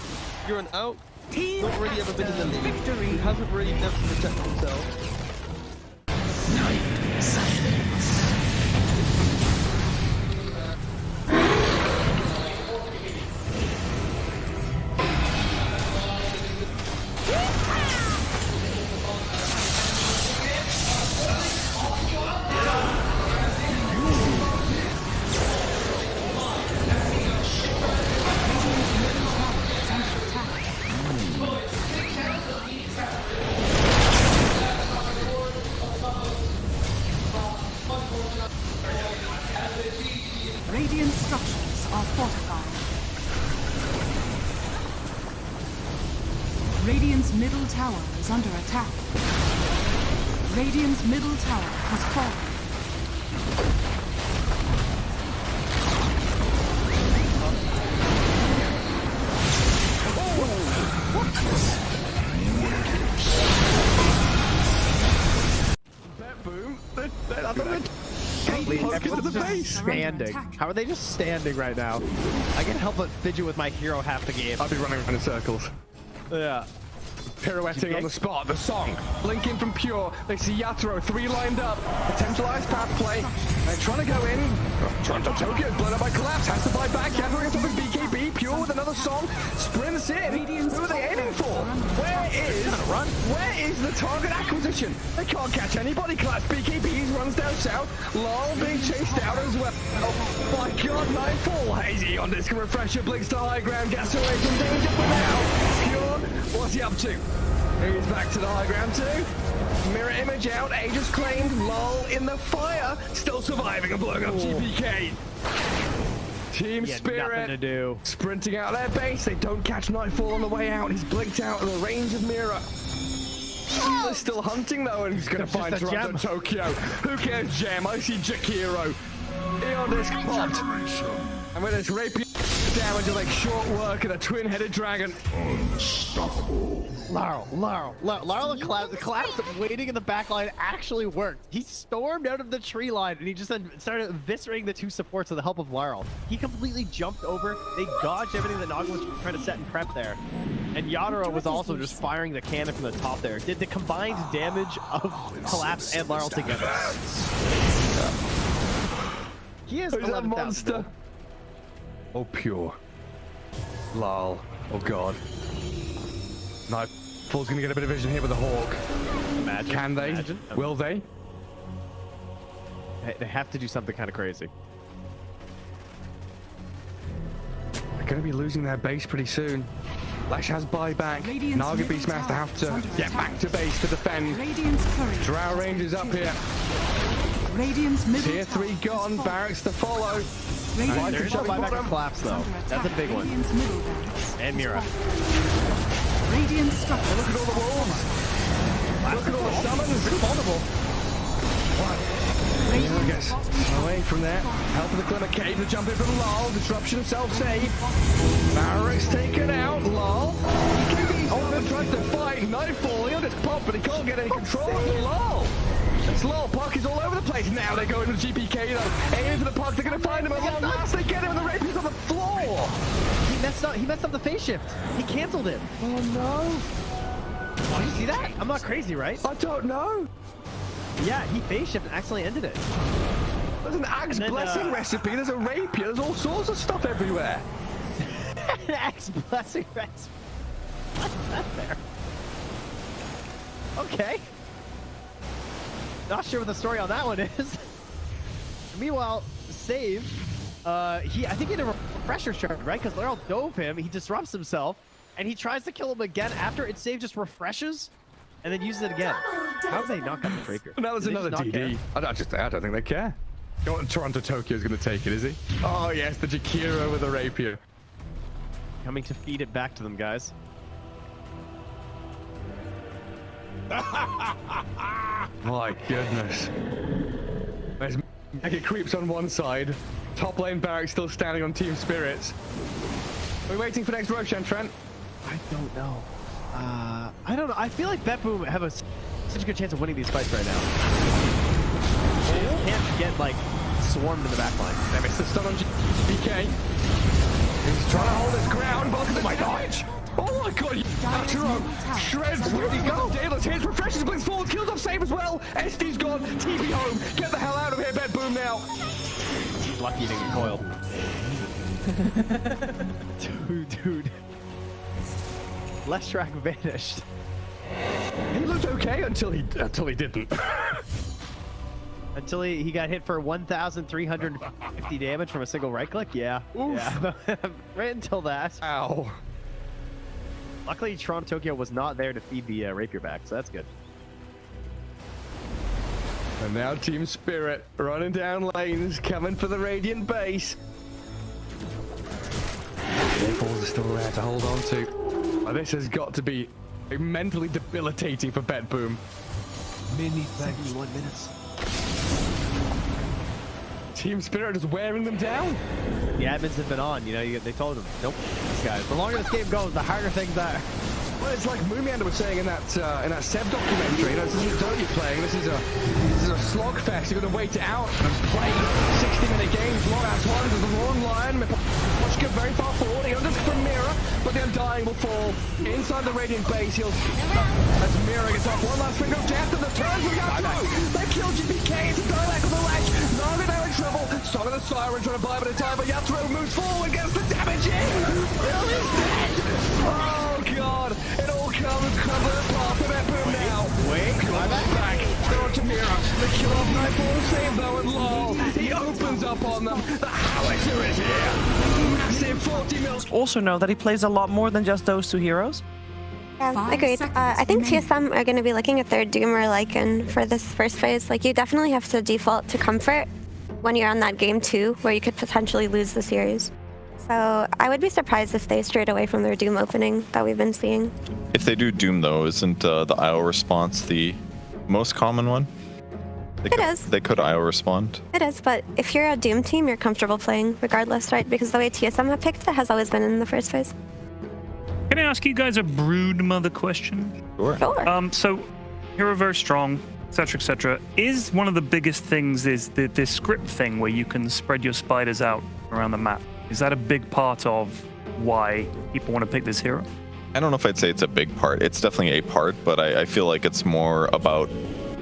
you're an out, not really ever been in the league, he hasn't really never protected himself. Night silence. Radiant structures are fortified. Radiant's middle tower is under attack. Radiant's middle tower has fallen. Everyone's just standing. How are they just standing right now? I can't help but fidget with my hero half the game. I'll be running around in circles. Yeah. Pirouetting on the spot, the song. Blinking from Pure. They see Yatoro, 3 lined up. Potentialized path play. They're trying to go in. Trying to Tokyo, blown up by Collapse. Has to fight back. Yatoro gets up with BKB. Pure with another song. Sprints in. Who are they aiming for? Where is the target acquisition? They can't catch anybody. Collapse BKBs runs down south. Lol being chased out as well. Oh my god, Nightfall. Hazy on disc refresher. Blinks to high ground. Gets away from danger for now. Pure, what's he up to? He's back to the high ground too. Mirror image out. Aegis claimed. Lull in the fire. Still surviving and blowing up GPK. Team Spirit. Nothing to do. Sprinting out their base. They don't catch Nightfall on the way out. He's blinked out of the range of Mirror. He's still hunting though, and he's gonna find Toronto Tokyo. Who cares, Gem? I see Jakiro. Eon disc popped. And with his rapier damage of like short work and a twin-headed dragon. Unstoppable. Larl the collapse waiting in the back line actually worked. He stormed out of the tree line and he just then started eviscerating the two supports with the help of Larl. He completely jumped over. They dodged everything that Naga was trying to set and prep there. And Yatoro was also just firing the cannon from the top there. Did the combined damage of Collapse and Larl together. He is a monster. Oh, pure. Lol. Oh, God. Nightfall's gonna get a bit of vision here with the Hawk. Imagine. Can they? Imagine. Will they? They have to do something kind of crazy. They're gonna be losing their base pretty soon. Lash has buyback. Naga Beastmaster have to get back to base to defend. Drow Rangers up here. Tier 3 gone. Barracks to follow. There's no buyback and collapse though. That's a big one. And Mira. Radiant structure. Look at all the wolves. Look at all the summons. It's vulnerable. Mira gets away from there. Help of the Glimmer Cave to jump in from Lol. Disruption of self-save. Barracks taken out. Lol. Oh, tries to fight. Nightfall. He'll just pop, but he can't get any control of Lol. It's Lol. Puck is all over the place. Now they go into the GPK though. Aiming for the puck. They're going to find him at long last. They get him and the rapier's on the floor. He messed up the phase shift. He canceled it. Oh no. Oh, you see that? I'm not crazy, right? I don't know. Yeah, he phase shift and accidentally ended it. There's an Axe Blessing recipe. There's a rapier. There's all sorts of stuff everywhere. An Axe Blessing recipe. What's that there? Okay. Not sure what the story on that one is. Meanwhile, Save, I think he had a refresher shard, right? Because Laryl dove him, he disrupts himself, and he tries to kill him again after it. Save just refreshes, and then uses it again. How did they not got the breaker? That was another DD. I don't think they care. Toronto Tokyo's going to take it, is he? Oh yes, the Jakiro with the rapier. Coming to feed it back to them, guys. My goodness. There's Mega Creeps on one side. Top lane Barracks still standing on Team Spirits. Are we waiting for next Roshan, Trent? I don't know. I don't know. I feel like BetBoom have such a good chance of winning these fights right now. They can't get, like, swarmed in the back line. They missed the stun on BK. He's trying to hold his ground, but look at the dodge! Oh my god, Yatoro shreds. Where'd he go? Daedalus hits, refreshes, blinks forward, kills off Save as well. SD's gone, TP home. Get the hell out of here, BetBoom now. He's lucky he didn't get coiled. Dude. Leshrac vanished. He looked okay until he didn't. Until he got hit for 1,350 damage from a single right click? Yeah. Oof. Yeah. Right until that. Ow. Luckily, Toronto Tokyo was not there to feed the rapier back, so that's good. And now Team Spirit running down lanes, coming for the Radiant base. Balls are still there to hold on to. Oh, this has got to be mentally debilitating for BetBoom. Mini 71 minutes. Team Spirit is wearing them down. The admins have been on, they told them, nope, these guys. The longer this game goes, the harder things are. Well, it's like Moomiander was saying in that Sev documentary. This isn't Dota you're playing. This is a slogfest. You're going to wait it out and play 60-minute games. Long ass ones. There's a long line. Pushka very far forward. He unders from Mira, but the Undying will fall inside the Radiant base. He'll as Mira gets off one last finger of death and the turns will get through. They kill GPK. It's a dialect with the ledge. Naga now in trouble. Song of the Siren trying to buy a bit of time, but Yatoro moves forward, gets the damage in. Will is dead. Oh god. It all comes crumbling apart for BetBoom now. Wait, back. They're on to Mira. The kill off Nightfall save though, and lol. He opens up on them. The howitzer is here. Massive 40 mils. Also know that he plays a lot more than just those two heroes. Yeah, agreed. I think TSM are going to be looking at their Doom or Lycan for this first phase. Like, you definitely have to default to Comfort when you're on that game 2, where you could potentially lose the series. So I would be surprised if they strayed away from their Doom opening that we've been seeing. If they do Doom, though, isn't the IO response the most common one? It is. They could IO respond. It is, but if you're a Doom team, you're comfortable playing regardless, right? Because the way TSM have picked it has always been in the first phase. Can I ask you guys a brood mother question? Sure. So, hero very strong, etc., etc. Is one of the biggest things is this script thing where you can spread your spiders out around the map? Is that a big part of why people want to pick this hero? I don't know if I'd say it's a big part. It's definitely a part, but I feel like it's more about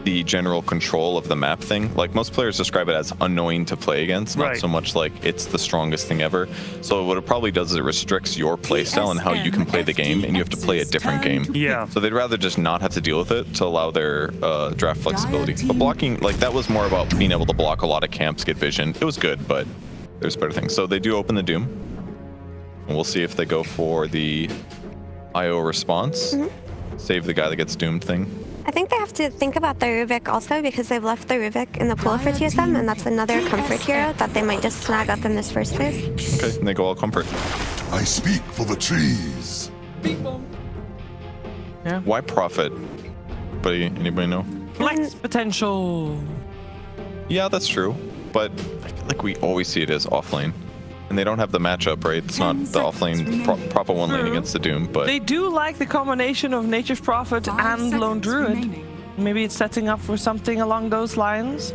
the general control of the map thing. Like, most players describe it as annoying to play against, not so much like it's the strongest thing ever. So what it probably does is it restricts your playstyle and how you can play the game, and you have to play a different game. Yeah. So they'd rather just not have to deal with it to allow their draft flexibility. But blocking, like, that was more about being able to block a lot of camps, get vision. It was good, but there's better things. So they do open the Doom, and we'll see if they go for the IO response. Save the guy that gets doomed thing. I think they have to think about the Rubik also, because they've left the Rubik in the pool for TSM, and that's another comfort hero that they might just snag up in this first phase. Okay, and they go all comfort. I speak for the trees. Yeah. Why Prophet? Anybody know? Flex potential. Yeah, that's true. But like we always see it as offlane. And they don't have the matchup, right? It's not the offlane Prophet 1 lane against the Doom, but They do like the combination of Nature's Prophet and Lone Druid. Maybe it's setting up for something along those lines.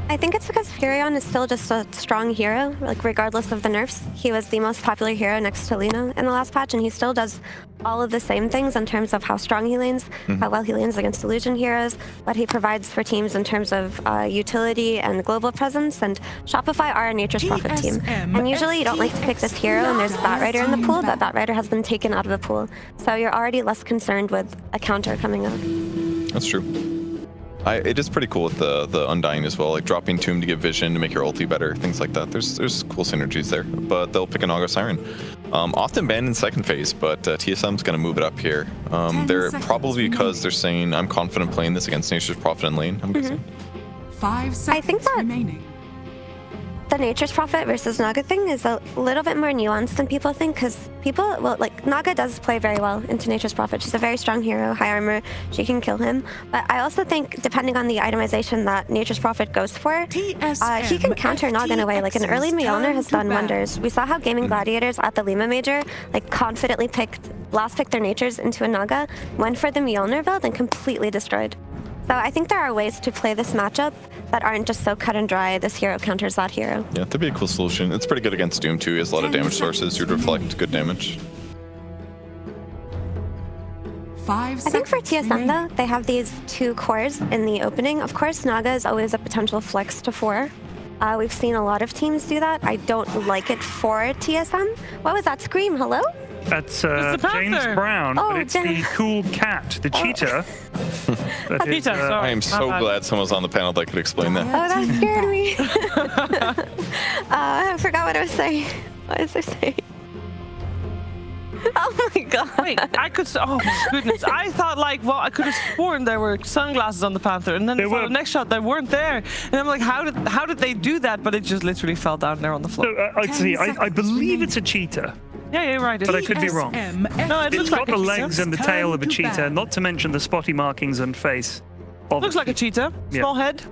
I think it's because Furion is still just a strong hero, like regardless of the nerfs. He was the most popular hero next to Luna in the last patch, and he still does all of the same things in terms of how strong he lanes, how well he lanes against illusion heroes, what he provides for teams in terms of utility and global presence. And Shopify are a Nature's Prophet team. And usually you don't like to pick this hero and there's Batrider in the pool, but Batrider has been taken out of the pool. So you're already less concerned with a counter coming up. that's true. It is pretty cool with the Undying as well, like dropping Tomb to get vision to make your ulti better, things like that. There's cool synergies there, but they'll pick an Augur Siren. Often banned in second phase, but TSM's going to move it up here. They're probably because they're saying, I'm confident playing this against Nature's Prophet in lane, I'm guessing. 5 seconds remaining. The Nature's Prophet versus Naga thing is a little bit more nuanced than people think, because Naga does play very well into Nature's Prophet. She's a very strong hero, high armor, she can kill him. But I also think, depending on the itemization that Nature's Prophet goes for, he can counter Naga in a way. Like an early Mjolnir has done wonders. We saw how Gaimin Gladiators at the Lima Major confidently last picked their Natures into a Naga, went for the Mjolnir build, and completely destroyed. So I think there are ways to play this matchup that aren't just so cut and dry, this hero counters that hero. Yeah, that'd be a cool solution. It's pretty good against Doom too. He has a lot of damage sources. You'd reflect good damage. 5 seconds I think for TSM though, they have these 2 cores in the opening. Of course, Naga is always a potential flex to 4. We've seen a lot of teams do that. I don't like it for TSM. What was that scream? Hello? That's James Brown, but it's the cool cat, the cheetah. I am so glad someone's on the panel that could explain that. Oh, that scared me. I forgot what I was saying. What was I saying? Oh my god. Wait, oh my goodness. I thought I could have sworn there were sunglasses on the Panther, and then for the next shot they weren't there. And I'm like, how did they do that? But it just literally fell down there on the floor. So, I believe it's a cheetah. Yeah, you're right. But I could be wrong. No, It's got the legs and the tail of a cheetah, not to mention the spotty markings and face. Looks like a cheetah. Small head.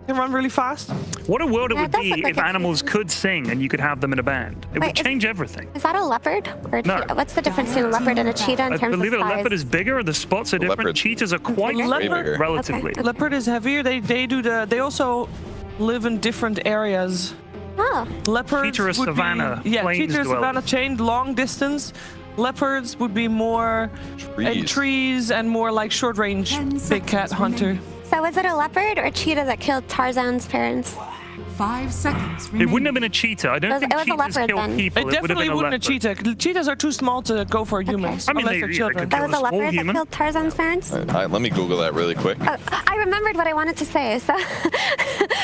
Can run really fast. What a world it would be if animals could sing and you could have them in a band. It would change everything. Is that a leopard? Or no. What's the difference between a leopard and a cheetah in terms of size? I believe a leopard is bigger, the spots are different. Cheetahs are quite bigger, relatively. Okay. Leopard is heavier. They also live in different areas. Oh. Leopards cheetah is savannah. Cheetah is savannah chained long distance. Leopards would be more trees and more like short range big cat hunter. So was it a leopard or cheetah that killed Tarzan's parents? 5 seconds remaining. It wouldn't have been a cheetah. I don't think cheetahs kill people. It definitely wouldn't a cheetah. Cheetahs are too small to go for humans. I mean, unless they're children. That was a leopard that killed Tarzan's parents? Let me Google that really quick. I remembered what I wanted to say, so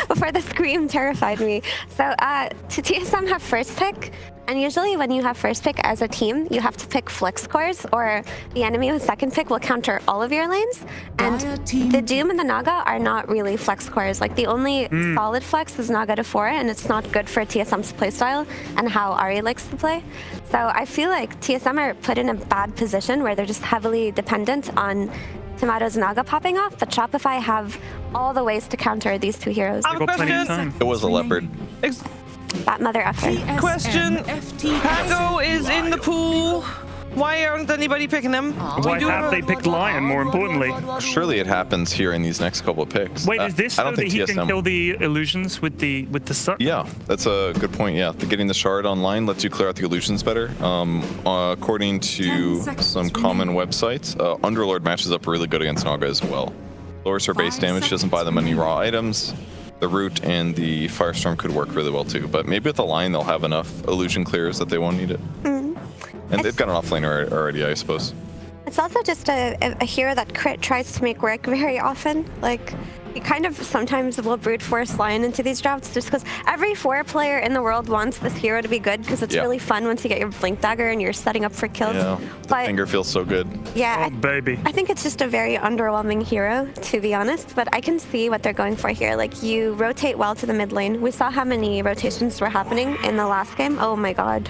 before the scream terrified me. So to TSM have first pick, And usually when you have first pick as a team, you have to pick flex cores, or the enemy with second pick will counter all of your lanes. And the Doom and the Naga are not really flex cores. Like the only solid flex is Naga to 4, and it's not good for TSM's playstyle and how Ari likes to play. So I feel like TSM are put in a bad position where they're just heavily dependent on Tomato's Naga popping off, but Shopify have all the ways to counter these two heroes. It was a leopard. That mother effer. Question. Pango is in the pool. Why aren't anybody picking them? Why have they picked Lion, more importantly? Surely it happens here in these next couple of picks. Wait, is this I so don't that think he TSM can kill the illusions with the suck? Yeah, that's a good point. Yeah, getting the shard online lets you clear out the illusions better. According to some common websites, Underlord matches up really good against Naga as well. Lowers her base damage, doesn't buy them any raw items. The Root and the Firestorm could work really well too, but maybe with the line they'll have enough illusion clears that they won't need it. And they've got an offlaner already, I suppose. It's also just a hero that Crit tries to make work very often. Like, he kind of sometimes will brute force Lion into these drafts just because every 4 player in the world wants this hero to be good because it's really fun once you get your Blink Dagger and you're setting up for kills. Yeah, the finger feels so good. Yeah, baby. I think it's just a very underwhelming hero, to be honest, but I can see what they're going for here. Like, you rotate well to the mid lane. We saw how many rotations were happening in the last game. Oh my god.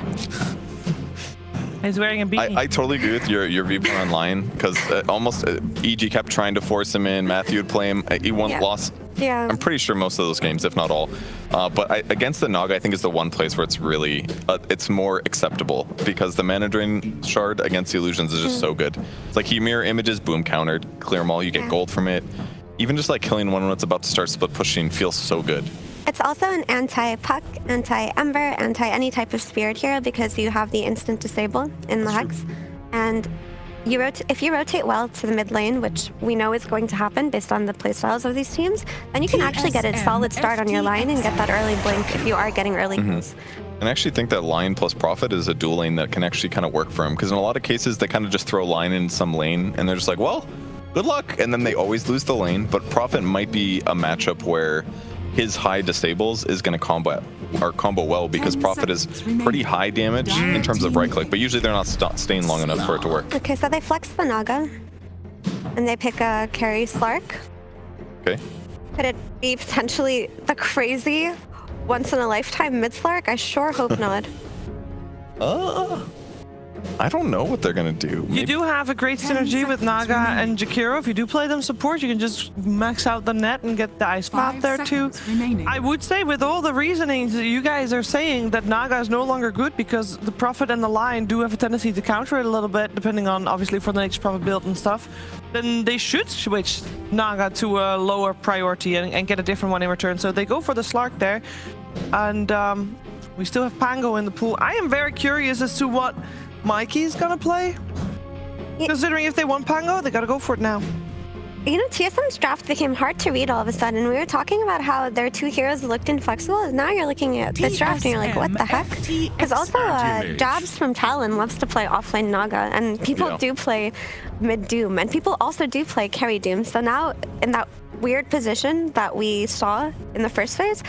He's wearing a beanie. I totally agree with your viewpoint online, because almost EG kept trying to force him in. Matthew would play him. He won, lost. Yeah. I'm pretty sure most of those games, if not all. But against the Naga, I think is the one place where it's really, it's more acceptable, because the Mana Drain shard against the illusions is just so good. It's like he mirror images, boom, countered, clear them all, you get gold from it. Even just like killing one when it's about to start split pushing feels so good. It's also an anti-Puck, anti-Ember, anti-any type of Spirit hero because you have the instant disable in the Hex. And if you rotate well to the mid lane, which we know is going to happen based on the playstyles of these teams, then you can actually get a solid start on your line and get that early blink if you are getting early kills. And I actually think that Lion plus Prophet is a dual lane that can actually kind of work for him, because in a lot of cases they kind of just throw Lion in some lane and they're just like, well, good luck, and then they always lose the lane. But Prophet might be a matchup where his high disables is going to combo well, because Prophet is pretty high damage in terms of right click, but usually they're not staying long enough for it to work. Okay, so they flex the Naga, and they pick a carry Slark. Okay. Could it be potentially the crazy once-in-a-lifetime mid-Slark? I sure hope not. I don't know what they're going to do. You do have a great synergy with Naga and Jakiro. If you do play them support, you can just max out the net and get the ice path there too. I would say with all the reasonings that you guys are saying that Naga is no longer good because the Prophet and the Lion do have a tendency to counter it a little bit, depending on obviously for the next Prophet build and stuff, then they should switch Naga to a lower priority and get a different one in return. So they go for the Slark there. And we still have Pango in the pool. I am very curious as to what Mikey's gonna play. Considering if they want Pango, they gotta go for it now. You know, TSM's draft became hard to read all of a sudden. We were talking about how their 2 heroes looked inflexible. Now you're looking at this draft and you're like, what the heck? Because also, Jabs from Talon loves to play offlane Naga, and people do play mid Doom, and people also do play carry Doom. So now, in that weird position that we saw in the first phase,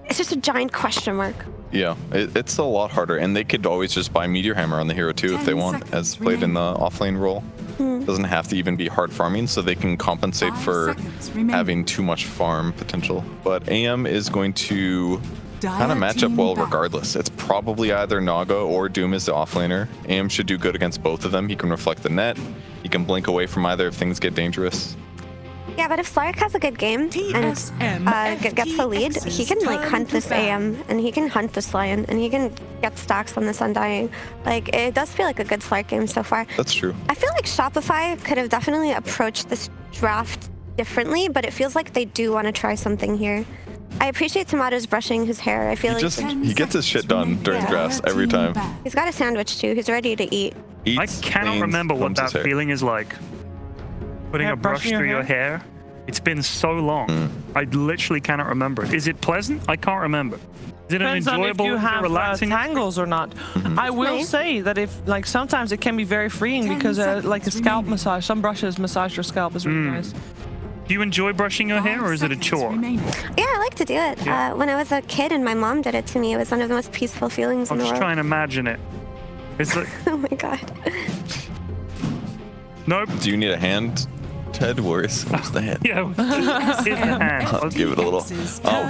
it's just a giant question mark. Yeah, it's a lot harder, and they could always just buy Meteor Hammer on the hero too if they want, as played in the offlane role. Doesn't have to even be hard farming, so they can compensate for having too much farm potential. But AM is going to kind of match up well regardless. It's probably either Naga or Doom is the offlaner. AM should do good against both of them. He can reflect the net. He can blink away from either if things get dangerous. Yeah, but if Slark has a good game and gets the lead, he can like hunt this AM, and he can hunt this Lion, and he can get stacks on this Undying. Like, it does feel like a good Slark game so far. That's true. I feel like Shopify could have definitely approached this draft differently, but it feels like they do want to try something here. I appreciate Tomato's brushing his hair. I feel he gets his shit done during drafts every time. He's got a sandwich too. He's ready to eat. I cannot remember what that feeling is like. Putting a brush through your hair. It's been so long. I literally cannot remember it. Is it pleasant? I can't remember. Is it an enjoyable, if you have relaxing tangles or not? I will say that if like sometimes it can be very freeing because like a scalp massage. Some brushes massage your scalp is really nice. Do you enjoy brushing your hair, or is it a chore? Yeah, I like to do it. Yeah. When I was a kid and my mom did it to me, it was one of the most peaceful feelings I'm in the just world. trying to imagine it. It's like, Oh my god. nope. Do you need a hand, Ted? Where's the hand? Yeah, here's the hand. I'll give it a little.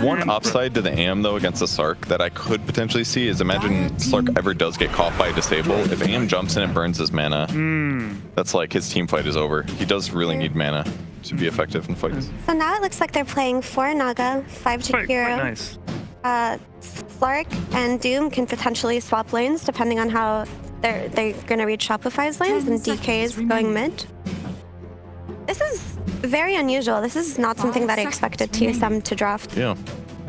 One upside to the AM though against the Sark that I could potentially see is imagine Sark ever does get caught by a disable. If AM jumps in and burns his mana, that's like his team fight is over. He does really need mana to be effective in fights. So now it looks like they're playing 4 Naga, 5 Jakiro. Nice. Slark and Doom can potentially swap lanes depending on how they're going to read Shopify's lanes, and DK is going mid. This is very unusual. This is not something that I expected TSM to draft. Yeah.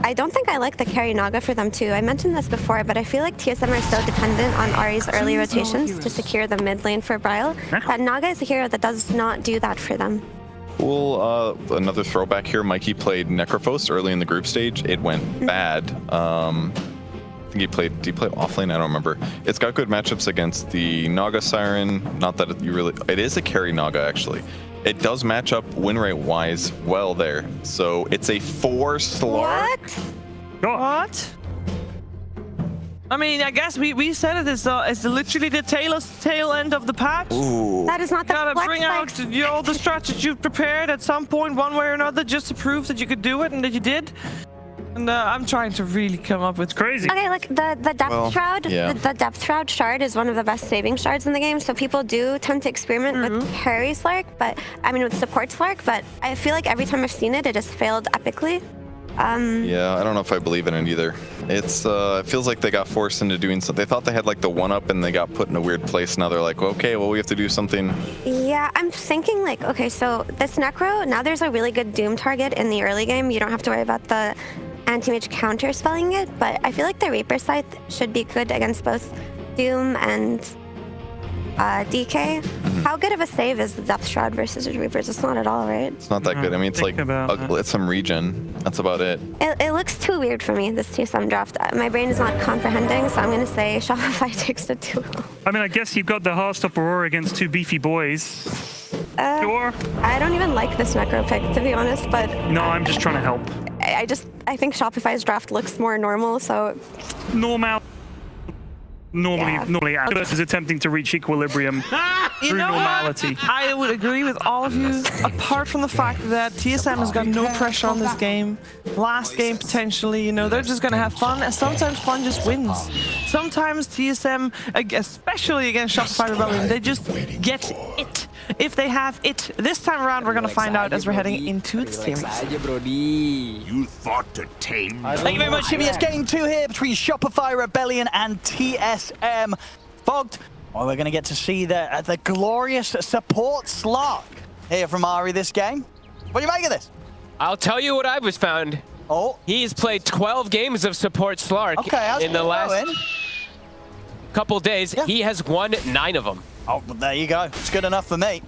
I don't think I like the carry Naga for them too. I mentioned this before, but I feel like TSM are so dependent on Ahri's early rotations to secure the mid lane for Bryle that Naga is a hero that does not do that for them. Well, another throwback here. Mikey played Necrophos early in the group stage. It went bad. I think did he play offlane? I don't remember. It's got good matchups against the Naga Siren. Not that it is a carry Naga actually. It does match up win rate wise well there. So it's a 4 Slark. What? I mean, I guess we said it is literally the tail end of the patch. Ooh. That is not the gotta flex bring out all the strategies you've prepared at some point, one way or another, just to prove that you could do it and that you did. And I'm trying to really come up with crazy. Okay, like the depth shroud, the depth shroud shard is one of the best saving shards in the game. So people do tend to experiment with carry Slark, with support Slark. But I feel like every time I've seen it, it has failed epically. Yeah, I don't know if I believe in it either. It's it feels like they got forced into doing something. They thought they had like the 1-up and they got put in a weird place. Now they're like, okay, well we have to do something. Yeah, I'm thinking like, okay, so this Necro, now there's a really good Doom target in the early game. You don't have to worry about the anti-mage counter spelling it, but I feel like the Reaper Scythe should be good against both Doom and DK. How good of a save is the Depth Shroud versus Reapers? It's not at all, right? It's not that good. I mean, it's like it's some regen. That's about it. It looks too weird for me, this TSM draft. My brain is not comprehending, so I'm going to say Shopify takes the 2. I mean, I guess you've got the Heartstop Aurora against 2 beefy boys. Sure. I don't even like this Necro pick, to be honest, but... No, I'm just trying to help. I think Shopify's draft looks more normal, so... Normally, Atlas is attempting to reach equilibrium through normality. I would agree with all of you, apart from the fact that TSM has got no pressure on this game. Last game, potentially, they're just going to have fun, and sometimes fun just wins. Sometimes TSM, especially against Shopify Rebellion, they just get it. If they have it, this time around, we're going to find out as we're heading into the series. You thought to tame. Thank you very much, Jimmy. It's Game 2 here between Shopify Rebellion and TSM. Fogged. Well, we're going to get to see the glorious support Slark here from Ahri this game. What do you make of this? I'll tell you what I was found. Oh. He's played 12 games of support Slark in the last couple days. Yeah. He has won 9 of them. Oh, well, there you go. It's good enough for me.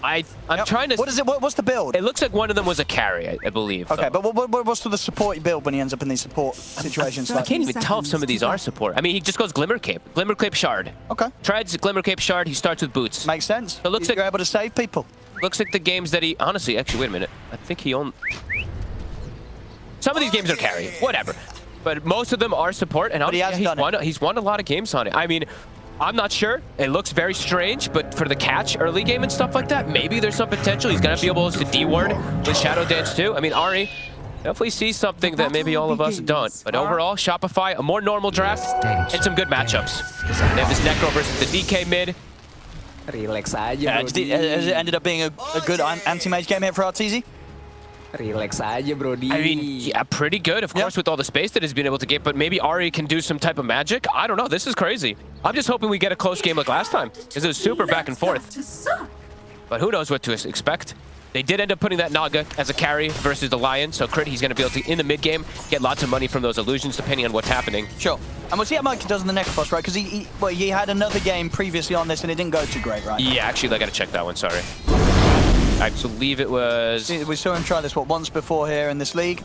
I'm trying to... What is it? What's the build? It looks like one of them was a carry, I believe. Okay, but what's the support build when he ends up in these support situations? I can't even tell if some of these are support. I mean, he just goes Glimmer Cape Shard. Okay. Treads, Glimmer Cape Shard, he starts with boots. Makes sense. So it looks like you're able to save people. Looks like the games that he... Honestly, actually, wait a minute. I think he owned... Some of these games are carry, whatever. But most of them are support, and he's won a lot of games on it. I mean... I'm not sure. It looks very strange, but for the catch early game and stuff like that, maybe there's some potential. He's going to be able to D-ward with Shadow Dance too. I mean, Ahri definitely sees something that maybe all of us don't. But overall, Shopify, a more normal draft and some good matchups. They have this Necro versus the DK mid. Relax aja, has it ended up being a good anti-mage game here for RTZ? Relax aja, Brody. I mean, yeah, pretty good, of course, with all the space that he's been able to get, but maybe Ahri can do some type of magic? I don't know. This is crazy. I'm just hoping we get a close game like last time, because it was super back and forth. But who knows what to expect. They did end up putting that Naga as a carry versus the Lion, so Crit, he's going to be able to, in the mid-game, get lots of money from those illusions, depending on what's happening. Sure. And we'll see how Mike does in the next boss, right? Because he had another game previously on this, and it didn't go too great, right? Yeah, actually, I got to check that one, sorry. I believe it was... We saw him try this, once before here in this league?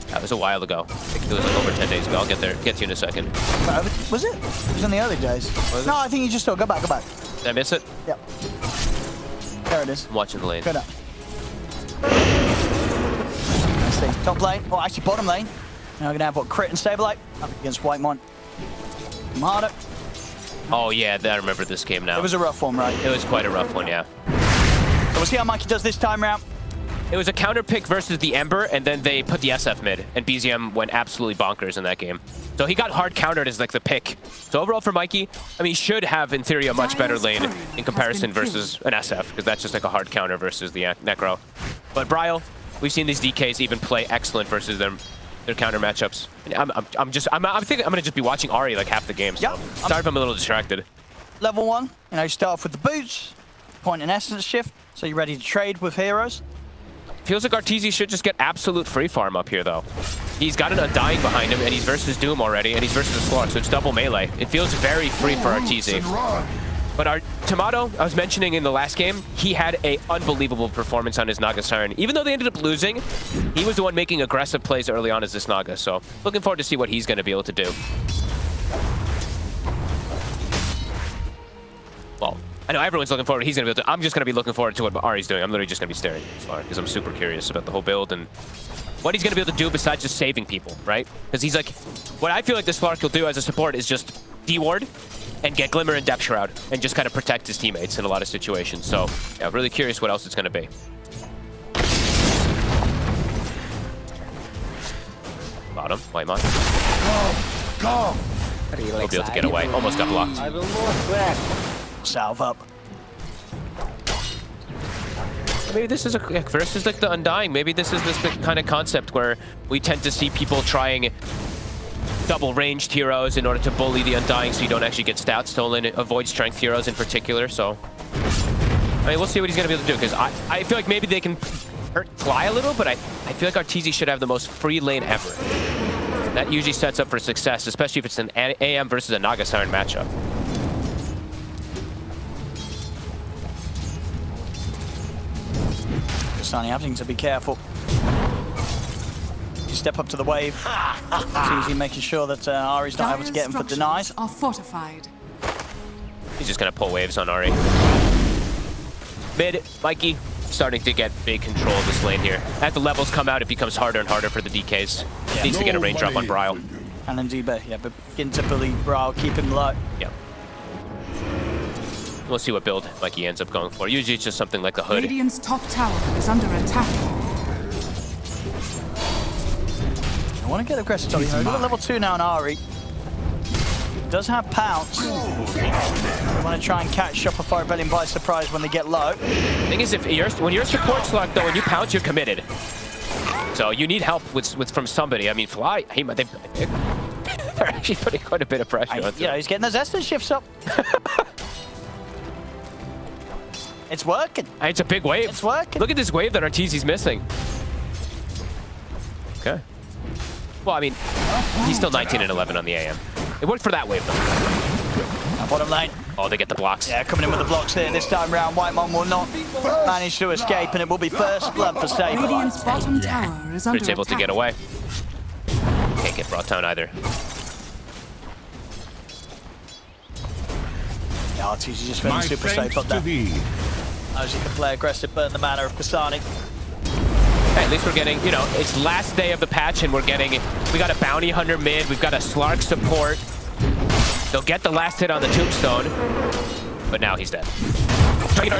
That was a while ago. I think it was like over 10 days ago. I'll get to you in a second. Was it? It was in the early days. No, I think you just saw. Go back. Did I miss it? Yep. There it is. I'm watching the lane. Good up. Top lane, or actually bottom lane. Now we're gonna have what, Crit and Saberlight up against Whitemon. Tomato. Oh yeah, I remember this game now. It was a rough one, right? It was quite a rough one, yeah. So we'll see how Mikey does this time round. It was a counter pick versus the Ember, and then they put the SF mid, and BZM went absolutely bonkers in that game. So he got hard countered as like the pick. So overall for Mikey, I mean, he should have, in theory, a much better lane in comparison versus an SF, because that's just like a hard counter versus the Necro. But Bryle, we've seen these DKs even play excellent versus their counter matchups. And I'm thinking I'm gonna just be watching Ahri like half the game. So sorry if I'm a little distracted. Level 1, you know, you start off with the boots, point and essence shift, so you're ready to trade with heroes. Feels like Arteezy should just get absolute free farm up here, though. He's got an Undying behind him, and he's versus Doom already, and he's versus the Slark, so it's double melee. It feels very free for Arteezy. But our Tomato, I was mentioning in the last game, he had an unbelievable performance on his Naga Siren. Even though they ended up losing, he was the one making aggressive plays early on as this Naga, so looking forward to see what he's going to be able to do. Well, I know everyone's looking forward. He's going to be able to. I'm just going to be looking forward to what Ahri's doing. I'm literally just going to be staring at Slark because I'm super curious about the whole build and what he's going to be able to do besides just saving people, right? Because he's like, what I feel like this Slark will do as a support is just D-ward and get Glimmer and Depth Shroud and just kind of protect his teammates in a lot of situations. So, yeah, I'm really curious what else it's going to be. Bottom, Whitemon. Go! He'll be able to get away. Almost got blocked. Salve up. Maybe this is versus like the Undying. Maybe this is the kind of concept where we tend to see people trying double ranged heroes in order to bully the Undying so you don't actually get stats stolen, avoid strength heroes in particular. So, I mean, we'll see what he's going to be able to do because I feel like maybe they can hurt Fly a little, but I feel like Arteezy should have the most free lane ever. That usually sets up for success, especially if it's an AM versus a Naga Siren matchup. Kastani having to be careful. You step up to the wave. It's easy making sure that Ahri's not able to get him for denies. Are fortified. He's just going to pull waves on Ahri. Mid, Mikey starting to get big control of this lane here. As the levels come out, it becomes harder and harder for the DKs. Yeah. Needs to get a range drop on Bryle. And then D-Bay, yeah, but begin to bully Bryle, keep him low. Yeah. We'll see what build Mikey ends up going for. Usually it's just something like a hood. Radiant's top tower is under attack. I want to get aggressive. We've got level 2 now on Ahri. Does have Pounce. We want to try and catch Shopify Rebellion by surprise when they get low. Thing is, when you're support Slug, though, when you Pounce, you're committed. So you need help from somebody. I mean, Fly, they're actually putting quite a bit of pressure on him. Yeah, he's getting those Essence shifts up. It's working. It's a big wave. It's working. Look at this wave that Arteezy's missing. Okay. Well, I mean, he's still 19 and 11 on the AM. It worked for that wave, though. Bottom lane. Oh, they get the blocks. Yeah, coming in with the blocks here this time round. Whitemon will not manage to escape, and it will be first blood for Saber. Radiant's bottom tower is under It's able to get away. Can't get brought down either. Yeah, Arteezy just feeling super safe up there. As you can play aggressive, burn the mana of Kastani. Hey, at least we're getting, you know, it's last day of the patch and we got a bounty hunter mid, we've got a Slark support. They'll get the last hit on the tombstone, but now he's dead. He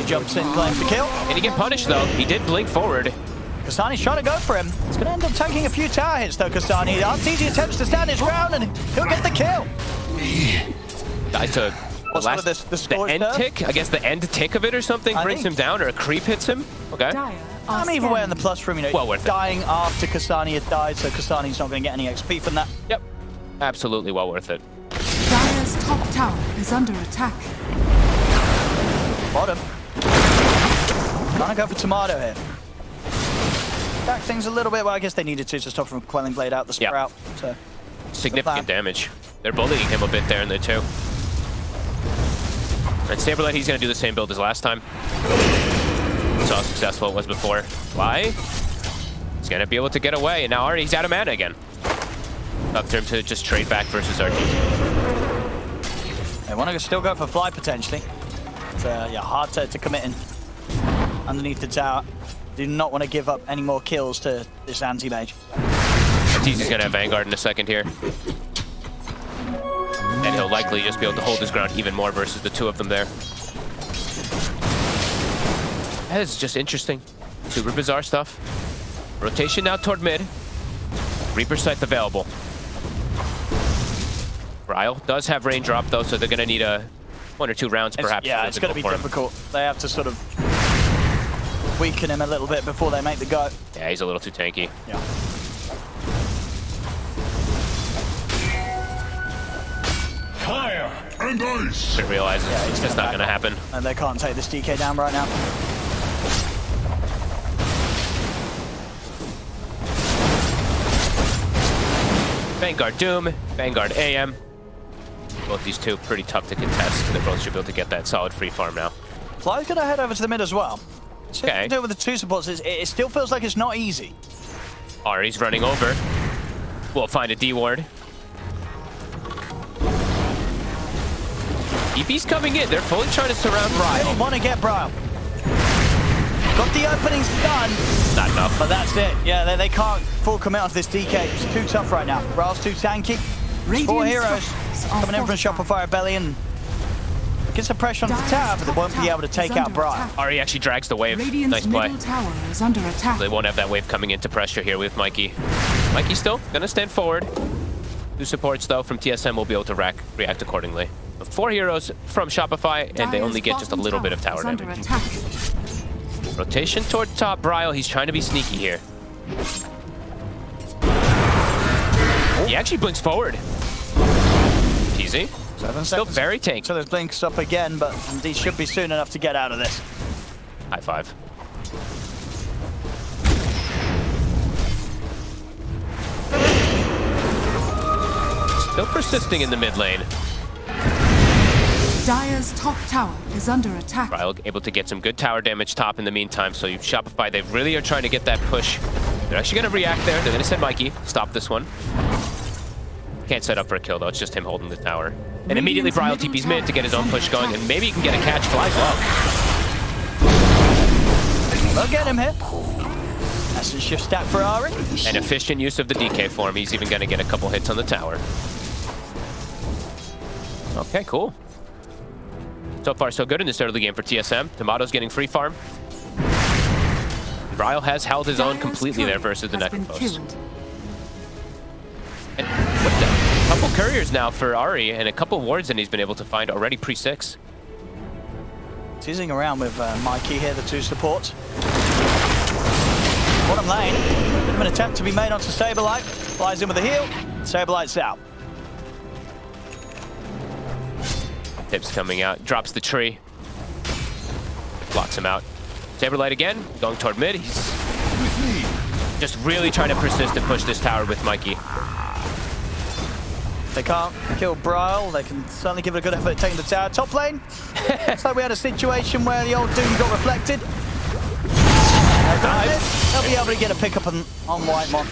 jumps in, claims the kill. And he get punished though. He did blink forward. Kastani's trying to go for him. He's going to end up tanking a few tower hits though, Kastani. Arteezy attempts to stand his ground and he'll get the kill. The end tick? I guess the end tick of it or something brings him down, or a creep hits him. Okay. I'm either way on the plus for him, you know. Well worth it. Dying after Kastani had died, so Kastani's not going to get any XP from that. Yep. Absolutely well worth it. Dire's top tower is under attack. Bottom. Trying to go for Tomato here. Back things a little bit. Well, I guess they needed to stop from Quelling Blade out the Sprout. So significant damage. They're bullying him a bit there in there too. And Saberlight, he's going to do the same build as last time. Saw how successful it was before. Fly. He's going to be able to get away, and now already he's out of mana again. Up to him to just trade back versus Arteezy. They want to still go for Fly potentially. It's yeah, hard to commit in. underneath the tower. Do not want to give up any more kills to this anti-mage. Teasy's gonna have Vanguard in a second here. And he'll likely just be able to hold his ground even more versus the two of them there. That is just interesting. Super bizarre stuff. Rotation now toward mid. Reaper Scythe available. Ryle does have range drop though, so they're gonna need a 1 or 2 rounds perhaps. Yeah, it's gonna be difficult. They have to sort of weaken him a little bit before they make the go. Yeah, he's a little too tanky. Yeah. Fire and ice. They realize it's just not gonna happen. And they can't take this DK down right now. Vanguard Doom, Vanguard AM. Both these two pretty tough to contest. They both should be able to get that solid free farm now. Fly's gonna head over to the mid as well. Okay. Do it with the 2 supports. It still feels like it's not easy. Ari's running over. We'll find a D ward. EP's coming in. They're fully trying to surround Bryle. They want to get Bryle. Got the openings done. Not enough. But that's it. Yeah, they can't full commit onto this DK. It's too tough right now. Bryle's too tanky. 4 heroes coming in from Shopify Rebellion. Gets some pressure on the tower, but they won't be able to take out Bryle. Ari actually drags the wave. Nice play. Tower is under attack. They won't have that wave coming into pressure here with Mikey. Mikey still gonna stand forward. 2 supports though from TSM will be able to react accordingly. 4 heroes from Shopify, and they only get just a little bit of tower damage. Rotation toward top. Bryle, he's trying to be sneaky here. He actually blinks forward. Easy. 7 Still seconds. very tanky. So there's blinks up again, but he should be soon enough to get out of this. High five. Still persisting in the mid lane. Dire's top tower is under attack. Bryle able to get some good tower damage top in the meantime, so you Shopify, they really are trying to get that push. They're actually going to react there. They're going to send Mikey. Stop this one. Can't set up for a kill, though. It's just him holding the tower. And immediately Bryle TP's mid to get his own push going, and maybe he can get a catch. Flies low. They'll get him here. That's a shift stat for Ari. An efficient use of the DK form. He's even going to get a couple hits on the tower. Okay, cool. So far, so good in this early game for TSM. Tomato's getting free farm. Bryle has held his own completely there versus the Necrophos. And with a couple couriers now for Ari and a couple wards that he's been able to find already pre-6. Teasing around with Mikey here, the 2 supports. Bottom lane, bit of an attempt to be made onto Saberlight. Flies in with a heal, Saberlight's out. Tips coming out, drops the tree. Blocks him out. Saberlight again, going toward mid. He's just really trying to persist and push this tower with Mikey. If they can't kill Bryle, they can certainly give it a good effort at taking the tower. Top lane, looks like we had a situation where the old Doom got reflected. They'll be able to get a pickup on Whitemon.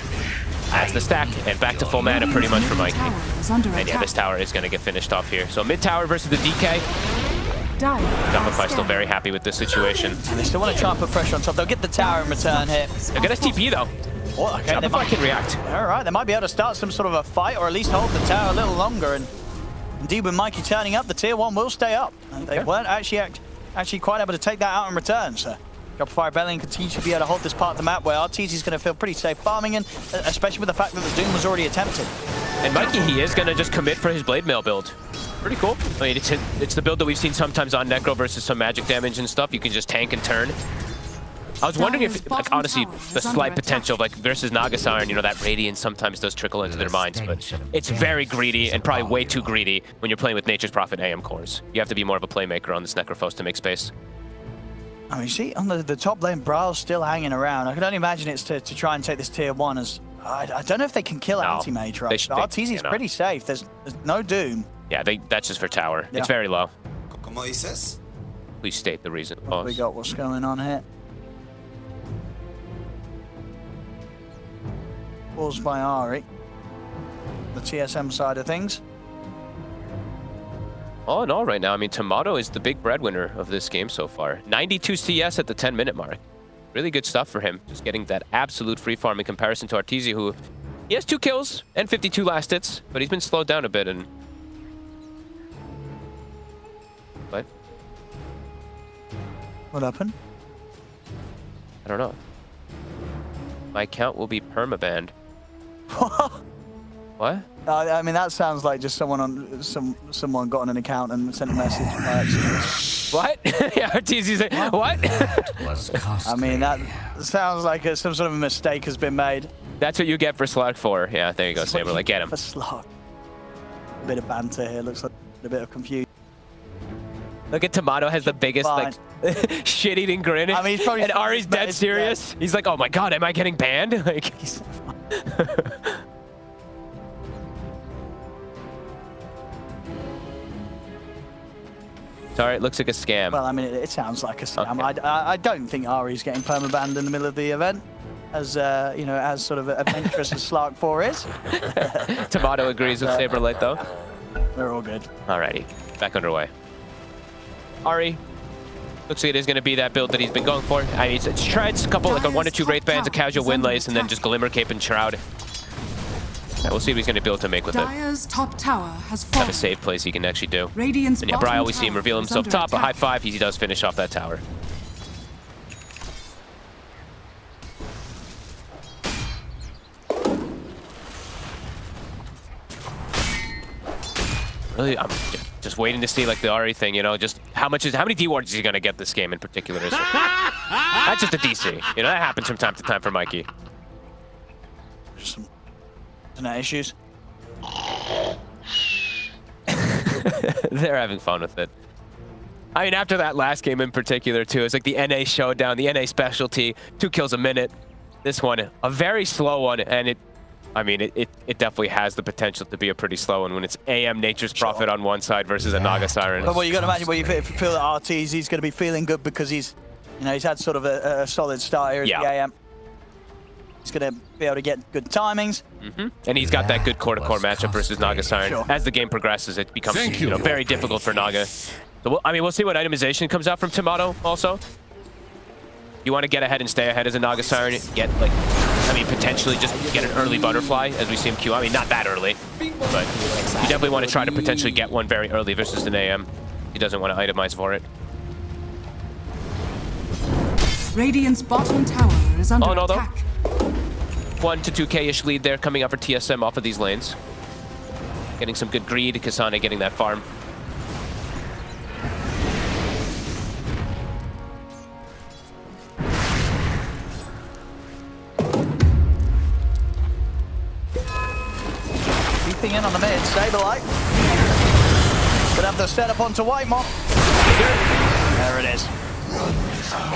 That's the stack, and back to full mana pretty much for Mikey. And yeah, this tower is going to get finished off here. So mid tower versus the DK. Shopify still very happy with this situation. And they still want to try and put pressure on top. They'll get the tower in return here. They're going to TP though. Oh, okay, Shopify can react. All right, they might be able to start some sort of a fight or at least hold the tower a little longer. And indeed, with Mikey turning up, the tier 1 will stay up. And they weren't actually quite able to take that out in return. So Shopify Rebellion continues to be able to hold this part of the map where RTZ is going to feel pretty safe farming in, especially with the fact that the Doom was already attempted. And Mikey, he is going to just commit for his Blade Mail build. Pretty cool. I mean, it's the build that we've seen sometimes on Necro versus some magic damage and stuff. You can just tank and turn. I was wondering if, like, honestly, the slight potential of, like, versus Nagasiren, you know, that Radiance sometimes does trickle into their minds, but it's very greedy and probably way too greedy when you're playing with Nature's Prophet AM cores. You have to be more of a playmaker on this Necrophos to make space. I mean, you see, on the top lane, Bryle's still hanging around. I can only imagine it's to try and take this tier 1 as... I don't know if they can kill Anti-Mage, right? RTZ's pretty safe. There's no Doom. Yeah, that's just for tower. Yeah. It's very low. Please state the reason. We got what's going on here. Paused by Ari. The TSM side of things. All in all right now, I mean, Tomato is the big breadwinner of this game so far. 92 CS at the 10-minute mark. Really good stuff for him. Just getting that absolute free farm in comparison to Arteezy, who he has 2 kills and 52 last hits, but he's been slowed down a bit. And what happened? I don't know. My account will be permabanned. What? I mean, that sounds like just someone on someone got on an account and sent a message by accident. What? Yeah, Arteezy's like, what? I mean, that sounds like some sort of a mistake has been made. That's what you get for Slug 4. Yeah, there you go, Saber. Like, get him. For Slug. A bit of banter here. Looks like a bit of confusion. Look at Tomato has the biggest like shit-eating grin. I mean, he's probably, and Ari's dead serious. He's like, "Oh my god, am I getting banned?" Like, he's... Sorry, it looks like a scam. Well, I mean, it sounds like a scam. Okay. I don't think Ari's getting permabanned in the middle of the event, as you know, as sort of adventurous as Slark 4 is. Tomato agrees with Saberlight, though. We're all good. Alrighty, back underway. Ari, looks like it is going to be that build that he's been going for. I mean, it's treads, a couple, like a 1 or 2 Wraith Bands, a casual Windlace, and then just Glimmer Cape and Shroud. Yeah, we'll see what he's going to be able to make with it. Dire's top tower has Have fallen. a save place he can actually do. Radiant's And yeah, bottom Bri always see him tower reveal is himself under top, a high attack. 5, he does finish off that tower. Really, I'm just waiting to see like the Ari thing, you know, just how many D-wards is he gonna get this game in particular? That's just a DC, you know, that happens from time to time for Mikey. Just some internet issues. They're having fun with it. I mean, after that last game in particular too, it's like the NA showdown, the NA specialty, 2 kills a minute. This one, a very slow one, and it definitely has the potential to be a pretty slow one when it's AM Nature's Prophet on one side versus a Naga Siren. But well, you got to imagine, well, you feel that Arteezy, he's going to be feeling good because he's had sort of a solid start here at the AM. He's going to be able to get good timings. And he's got that good core-to-core matchup versus Naga Siren. Sure. As the game progresses, it becomes very difficult for Naga. So we'll see what itemization comes out from Tomato also. You want to get ahead and stay ahead as a Naga Siren, get like, I mean, potentially just get an early butterfly as we see him queue. I mean, not that early, but you definitely want to try to potentially get one very early versus an AM. He doesn't want to itemize for it. Radiant's bottom tower is under attack. 1 to 2k-ish lead there coming up for TSM off of these lanes. Getting some good greed, Kasane getting that farm. Keeping in on the mid, Saberlight. Gonna have the setup onto Whitemore. There it is.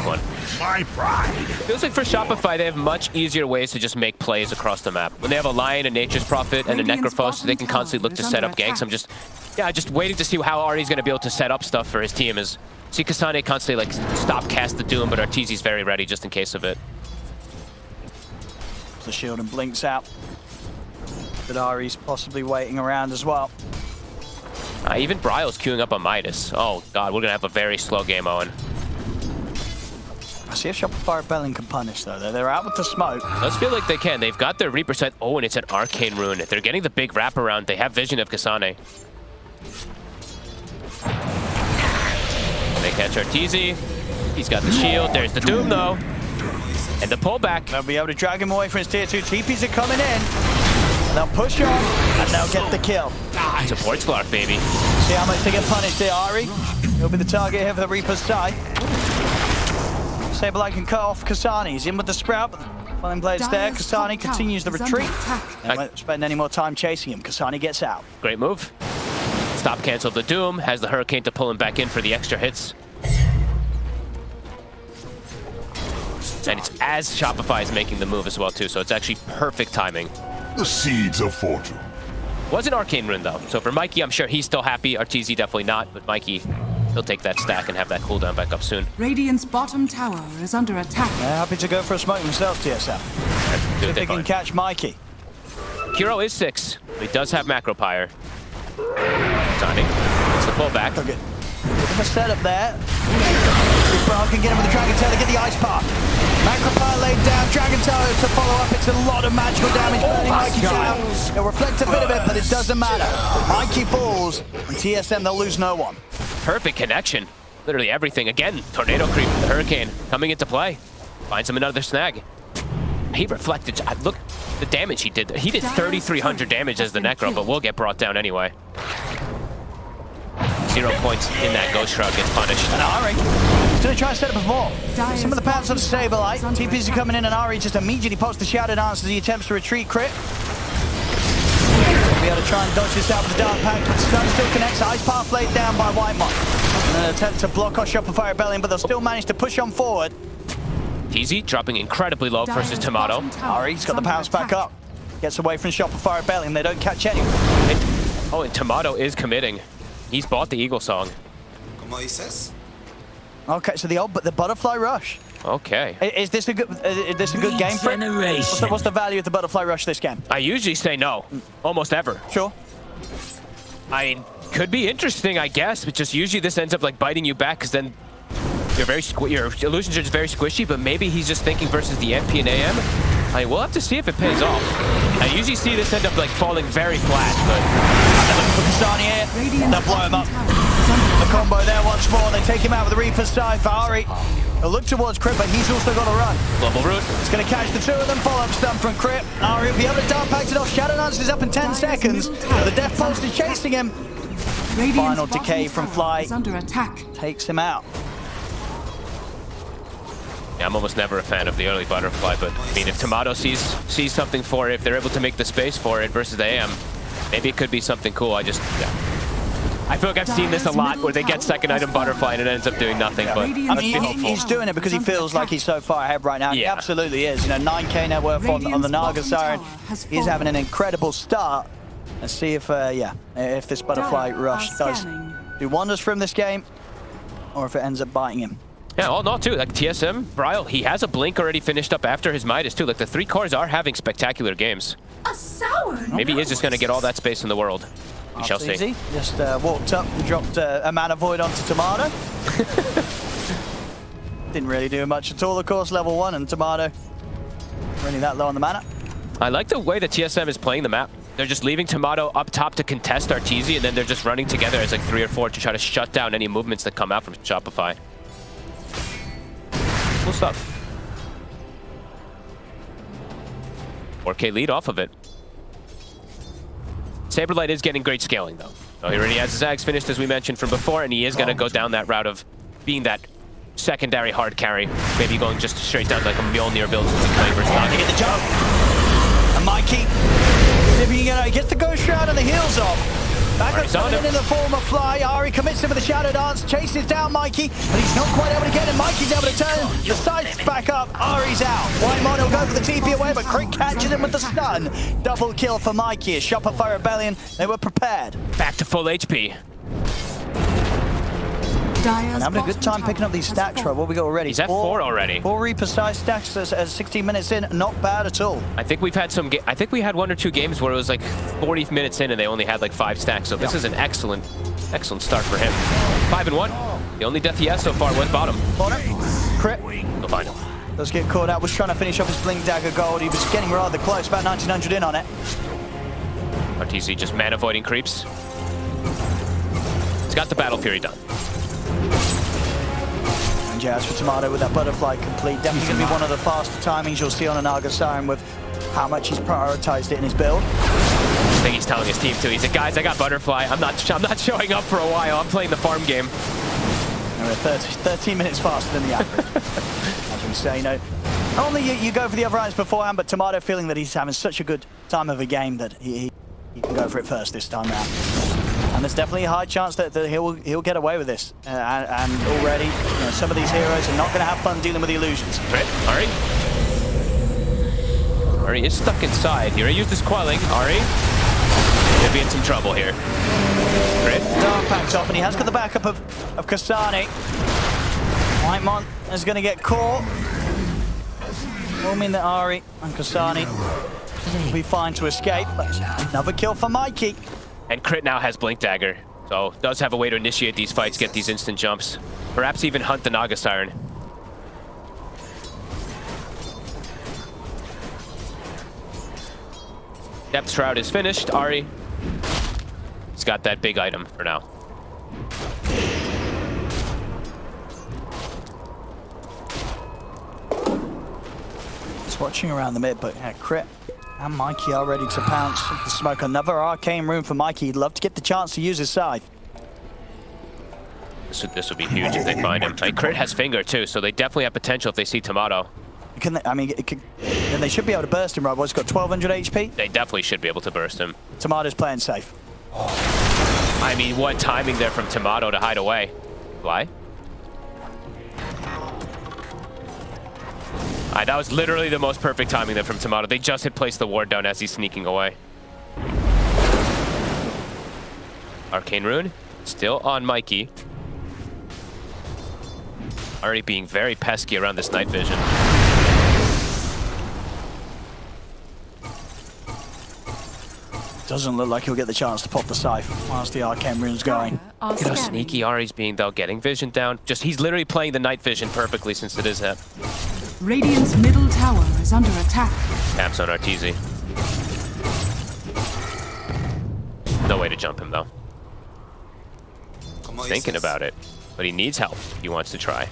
One. My pride. Feels like for Shopify, they have much easier ways to just make plays across the map. When they have a Lion, a Nature's Prophet, and a Necrophos, they can constantly look to set up ganks. I'm just waiting to see how Ari's going to be able to set up stuff for his team. See Kasane constantly like stop cast the Doom, but Arteezy's very ready just in case of it. The shield and blinks out. But Ari's possibly waiting around as well. Even Bryo's queuing up on Midas. Oh god, we're going to have a very slow game, Owen. I see if Shopify Rebellion can punish, though. They're out with the smoke. Let's feel like they can. They've got their Reaper set. Oh, and it's an Arcane Rune. They're getting the big wraparound. They have vision of Kasane. They catch Arteezy. He's got the shield. There's the Doom, though. And the pullback. They'll be able to drag him away from his tier 2. TPs are coming in. And they'll push on, and they'll get the kill. Support Slark, baby. See how much they get punished here, Ari. He'll be the target here for the Reaper's side. Saberlight can cut off Kasane. He's in with the Sprout, but the Flame Blade's there. Kasane continues the retreat. They won't spend any more time chasing him. Kasane gets out. Great move. Stop cancel the Doom. Has the Hurricane to pull him back in for the extra hits. And it's as Shopify is making the move as well, too, so it's actually perfect timing. The seeds of fortune. Was an Arcane Rune, though. So for Mikey, I'm sure he's still happy. Arteezy definitely not, but Mikey, he'll take that stack and have that cooldown back up soon. Radiant's bottom tower is under attack. They're happy to go for a smoke themselves, TSM. See if they can catch Mikey. Kiro is 6. But he does have Macro Pyre. Timing. It's the pull back. Okay. Bit of a setup there. Brown can get him with the Dragon Tail to get the Ice Path. Macropire laid down, Dragon Tail to follow up. It's a lot of magical damage burning Mikey down. It'll reflect a bit of it, but it doesn't matter. Mikey falls, and TSM, they'll lose no one. Perfect connection. Literally everything. Again, Tornado Creep, the Hurricane, coming into play. Finds him another snag. He reflected. Look, the damage he did. He did 3,300 damage as the Necro, but will get brought down anyway. 0 points in that Ghost Shroud gets punished. And Ari, he's going to try and set up a vault. Some of the pounds on the Saberlight. TPs are coming in, and Ari just immediately posts the Shadow Dance as he attempts to retreat. Crit. He'll be able to try and dodge this out with the Dark Pact, but Stun still connects. Ice Path laid down by Whitemon. And an attempt to block off Shopify Rebellion, but they'll still manage to push on forward. TZ dropping incredibly low versus Tomato. Ari's got the pounds back up. Gets away from Shopify Rebellion. They don't catch anyone. Oh, and Tomato is committing. He's bought the Eagle Song. Okay, so the Butterfly Rush. Okay. Is this a good game for it? What's the value of the Butterfly Rush this game? I usually say no, almost ever. Sure. I mean, could be interesting, I guess, but just usually this ends up like biting you back because then your illusions are just very squishy, but maybe he's just thinking versus the MP and AM. I mean, we'll have to see if it pays off. I usually see this end up like falling very flat, but they're looking for Kasani here. They'll blow him up. The combo there once more. They take him out with the Reaper's side for Ari. They'll look towards Crit, but he's also got to run. Global Root. It's going to catch the two of them. Follow-up stun from Crit. Ari will be able to Dark Pact it off. Shadow Dance is up in 10 seconds. The Death Pulse is chasing him. Final decay from Fly takes him out. Yeah, I'm almost never a fan of the early Butterfly, but I mean, if Tomato sees something for it, if they're able to make the space for it versus the AM, maybe it could be something cool. I feel like I've seen this a lot where they get second item Butterfly and it ends up doing nothing, but I mean, he's doing it because he feels like he's so far ahead right now. He absolutely is. You know, 9K net worth on the Naga Siren. He's having an incredible start. Let's see if this Butterfly Rush does do wonders for him this game, or if it ends up biting him. Yeah, all not too. Like TSM, Bryle, he has a Blink already finished up after his Midas too. Like the 3 cores are having spectacular games. A sour. Maybe he is just going to get all that space in the world. We shall see. Easy. Just walked up and dropped a Mana Void onto Tomato. Didn't really do much at all, of course, level 1, and Tomato really that low on the mana. I like the way that TSM is playing the map. They're just leaving Tomato up top to contest Arteezy, and then they're just running together as like 3 or 4 to try to shut down any movements that come out from Shopify. Cool stuff. 4K lead off of it. Saberlight is getting great scaling, though. Oh, he already has his Zags finished, as we mentioned from before, and he is going to go down that route of being that secondary hard carry. Maybe going just straight down like a Mjolnir build since he's playing versus Nagi. Get the jump. And Mikey, if he gets the Ghost Shroud and the heals off. Back up in the form of Fly. Ari commits him with the Shadow Dance, chases down Mikey, but he's not quite able to get him. Mikey's able to turn the sights back up. Ari's out. Whitemon will go for the TP away, but Crit catches him with the stun. Double kill for Mikey. As Shopify Rebellion, they were prepared. Back to full HP. And having a good time picking up these stacks, Rob. What we got already? He's at 4 already. 4 Reaper-sized stacks as 16 minutes in. Not bad at all. I think we've had some. I think we had 1 or 2 games where it was like 40 minutes in and they only had like 5 stacks. So this is an excellent start for him. 5-1. The only death he has so far was bottom. Crit. We'll find him. Does get caught out. Was trying to finish off his Blink Dagger Gold. He was getting rather close. About 1900 in on it. Arteezy just mana voiding creeps. He's got the Battle Fury done. And Jazz for Tomato with that Butterfly complete. Definitely going to be one of the faster timings you'll see on a Naga Siren with how much he's prioritized it in his build. I think he's telling his team too. He said, "Guys, I got Butterfly. I'm not showing up for a while. I'm playing the farm game." And we're 13 minutes faster than the average. As we say, you know, only you go for the other items beforehand, but Tomato feeling that he's having such a good time of a game that he can go for it first this time round. And there's definitely a high chance that he'll get away with this. And already, you know, some of these heroes are not going to have fun dealing with the illusions. Right, Ari. Ari is stuck inside. He already used his quelling. Ari, he'll be in some trouble here. Crit. Dark Pact's off, and he has got the backup of Kasani. Whitemon is going to get caught. Will mean that Ari and Kasani will be fine to escape. But another kill for Mikey. And Crit now has Blink Dagger. So does have a way to initiate these fights, get these instant jumps. Perhaps even hunt the Naga Siren. Depth Shroud is finished. Ari, he's got that big item for now. Just watching around the mid, but Crit and Mikey are ready to pounce. The smoke, another arcane room for Mikey. He'd love to get the chance to use his scythe. This would be huge if they find him. Like, Crit has Finger too, so they definitely have potential if they see Tomato. Can they, I mean, they should be able to burst him, right? What's got 1200 HP? They definitely should be able to burst him. Tomato's playing safe. I mean, what timing there from Tomato to hide away. Why? That was literally the most perfect timing there from Tomato. They just had placed the ward down as he's sneaking away. Arcane Rune, still on Mikey. Already being very pesky around this night vision. Doesn't look like he'll get the chance to pop the scythe whilst the arcane rune's going. Look at how sneaky Ari's being though, getting vision down. Just, he's literally playing the night vision perfectly since it is him. Radiant's middle tower is under attack. Taps on Arteezy. No way to jump him though. Thinking about it, but he needs help. He wants to try.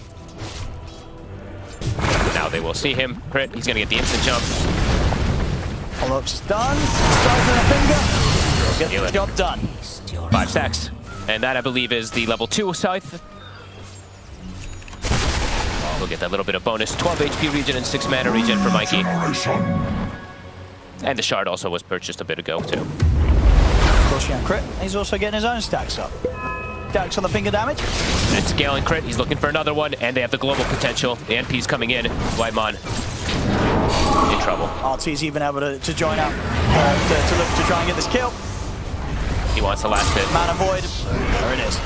Now they will see him. Crit, he's gonna get the instant jump. Follow-up stun, scythe and a finger. Get the job done. 5 stacks. And that, I believe, is the level 2 scythe. We'll get that little bit of bonus. 12 HP regen and 6 mana regen for Mikey. And the shard also was purchased a bit ago, too. Of course, yeah, Crit. He's also getting his own stacks up. Stacks on the finger damage. And scaling Crit. He's looking for another one, and they have the global potential. The NP's coming in. Whitemon in trouble. RT's even able to join up to look to try and get this kill. He wants the last hit. Mana Void. There it is.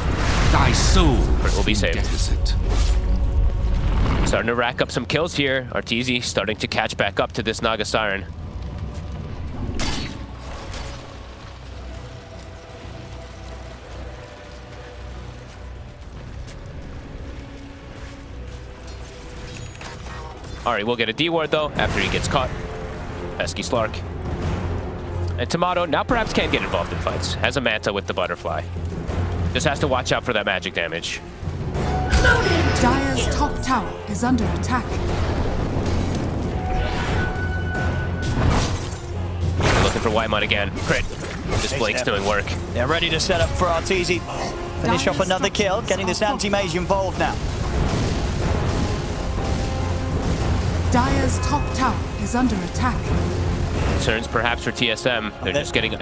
Thy soul will be saved. Starting to rack up some kills here. Arteezy starting to catch back up to this Naga Siren. Ari will get a D-ward though after he gets caught. Pesky Slark. And Tomato now perhaps can get involved in fights. Has a Manta with the butterfly. Just has to watch out for that magic damage. Dire's top tower is under attack. Looking for Whitemon again. Crit. This Blake's doing work. They're ready to set up for Arteezy. Finish off another kill, getting this anti-mage involved now. Dire's top tower is under attack. Concerns perhaps for TSM.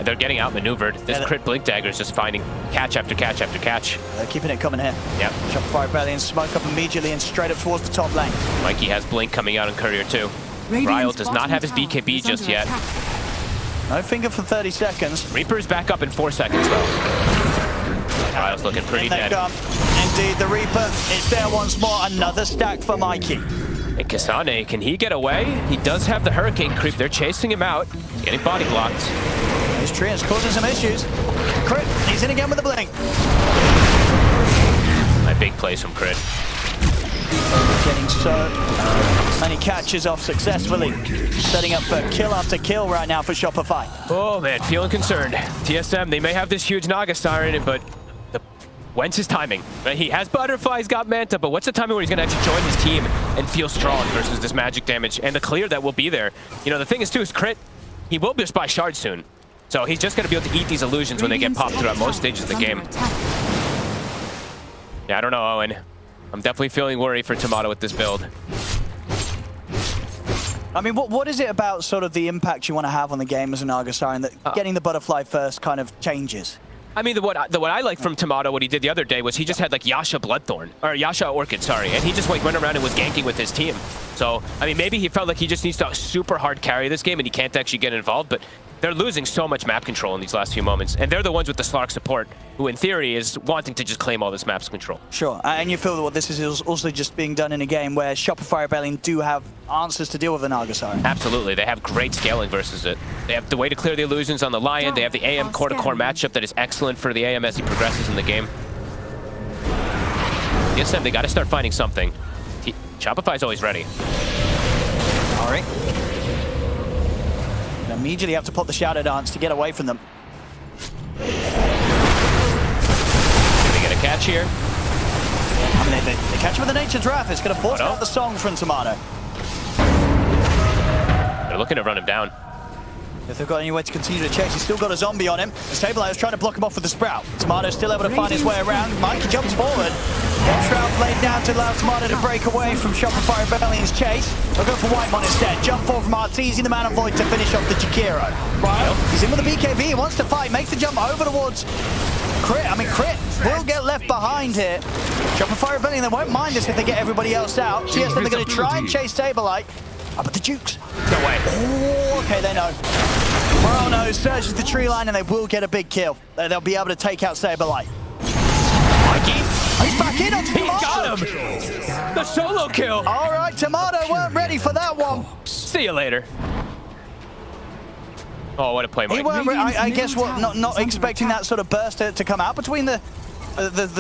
They're getting outmaneuvered. This Crit Blink Dagger is just finding catch after catch after catch. They're keeping it coming here. Yep. Shopify Rebellion smoke up immediately and straight up towards the top lane. Mikey has Blink coming out in Courier too. Ryle does not have his BKB just yet. No finger for 30 seconds. Reaper's back up in 4 seconds though. Ryle's looking pretty dead. Indeed, the Reaper is there once more. Another stack for Mikey. And Kasane, can he get away? He does have the Hurricane creep. They're chasing him out. He's getting body blocked. His tree is causing some issues. Crit, he's in again with the blink. My big plays from Crit. Getting so many catches off successfully. Setting up for kill after kill right now for Shopify. Oh man, feeling concerned. TSM, they may have this huge Naga Siren, but when's his timing? He has Butterfly, he's got Manta, but what's the timing where he's gonna actually join his team and feel strong versus this magic damage and the clear that will be there? You know, the thing is too, is Crit, he will just buy shards soon. So he's just gonna be able to eat these illusions when they get popped throughout most stages of the game. Yeah, I don't know, Owen. I'm definitely feeling worried for Tomato with this build. I mean, what is it about sort of the impact you want to have on the game as a Naga Siren that getting the Butterfly first kind of changes? I mean, what I like from Tomato, what he did the other day was he just had like Yasha Bloodthorn, or Yasha Orchid, sorry, and he just like went around and was ganking with his team. So, I mean, maybe he felt like he just needs to super hard carry this game and he can't actually get involved, but they're losing so much map control in these last few moments. And they're the ones with the Slark support, who in theory is wanting to just claim all this map's control. Sure, and you feel that what this is also just being done in a game where Shopify Rebellion do have answers to deal with the Nagasari. Absolutely, they have great scaling versus it. They have the way to clear the illusions on the Lion, they have the AM core-to-core matchup that is excellent for the AM as he progresses in the game. TSM, they gotta start finding something. Shopify's always ready. All right. Immediately have to put the shadow dance to get away from them. Did we get a catch here? I mean, they catch him with the Nature's Wrath. It's going to force out the song from Tomato. They're looking to run him down. If they've got any way to continue to chase, he's still got a zombie on him. The Stabilizer's trying to block him off with the Sprout. Tomato's still able to find his way around. Mikey jumps forward. Shroud laid down to allow Tomato to break away from Shopify Rebellion's chase. They'll go for Whitemon instead. Jump forward from Arteezy, the Man of Void, to finish off the Jakiro. Right, he's in with the BKB. He wants to fight. Makes the jump over towards Crit. I mean, Crit will get left behind here. Shopify Rebellion, they won't mind us if they get everybody else out. TSM, they're going to try and chase Saberlight. Oh, but the Jukes. No way. Oh, okay, they know. Morano surges the tree line and they will get a big kill. They'll be able to take out Saberlight. Mikey. He's back in on Tomato. He got him. The solo kill. All right, Tomato weren't ready for that one. See you later. Oh, what a play, Mike. I guess what, not expecting that sort of burst to come out between the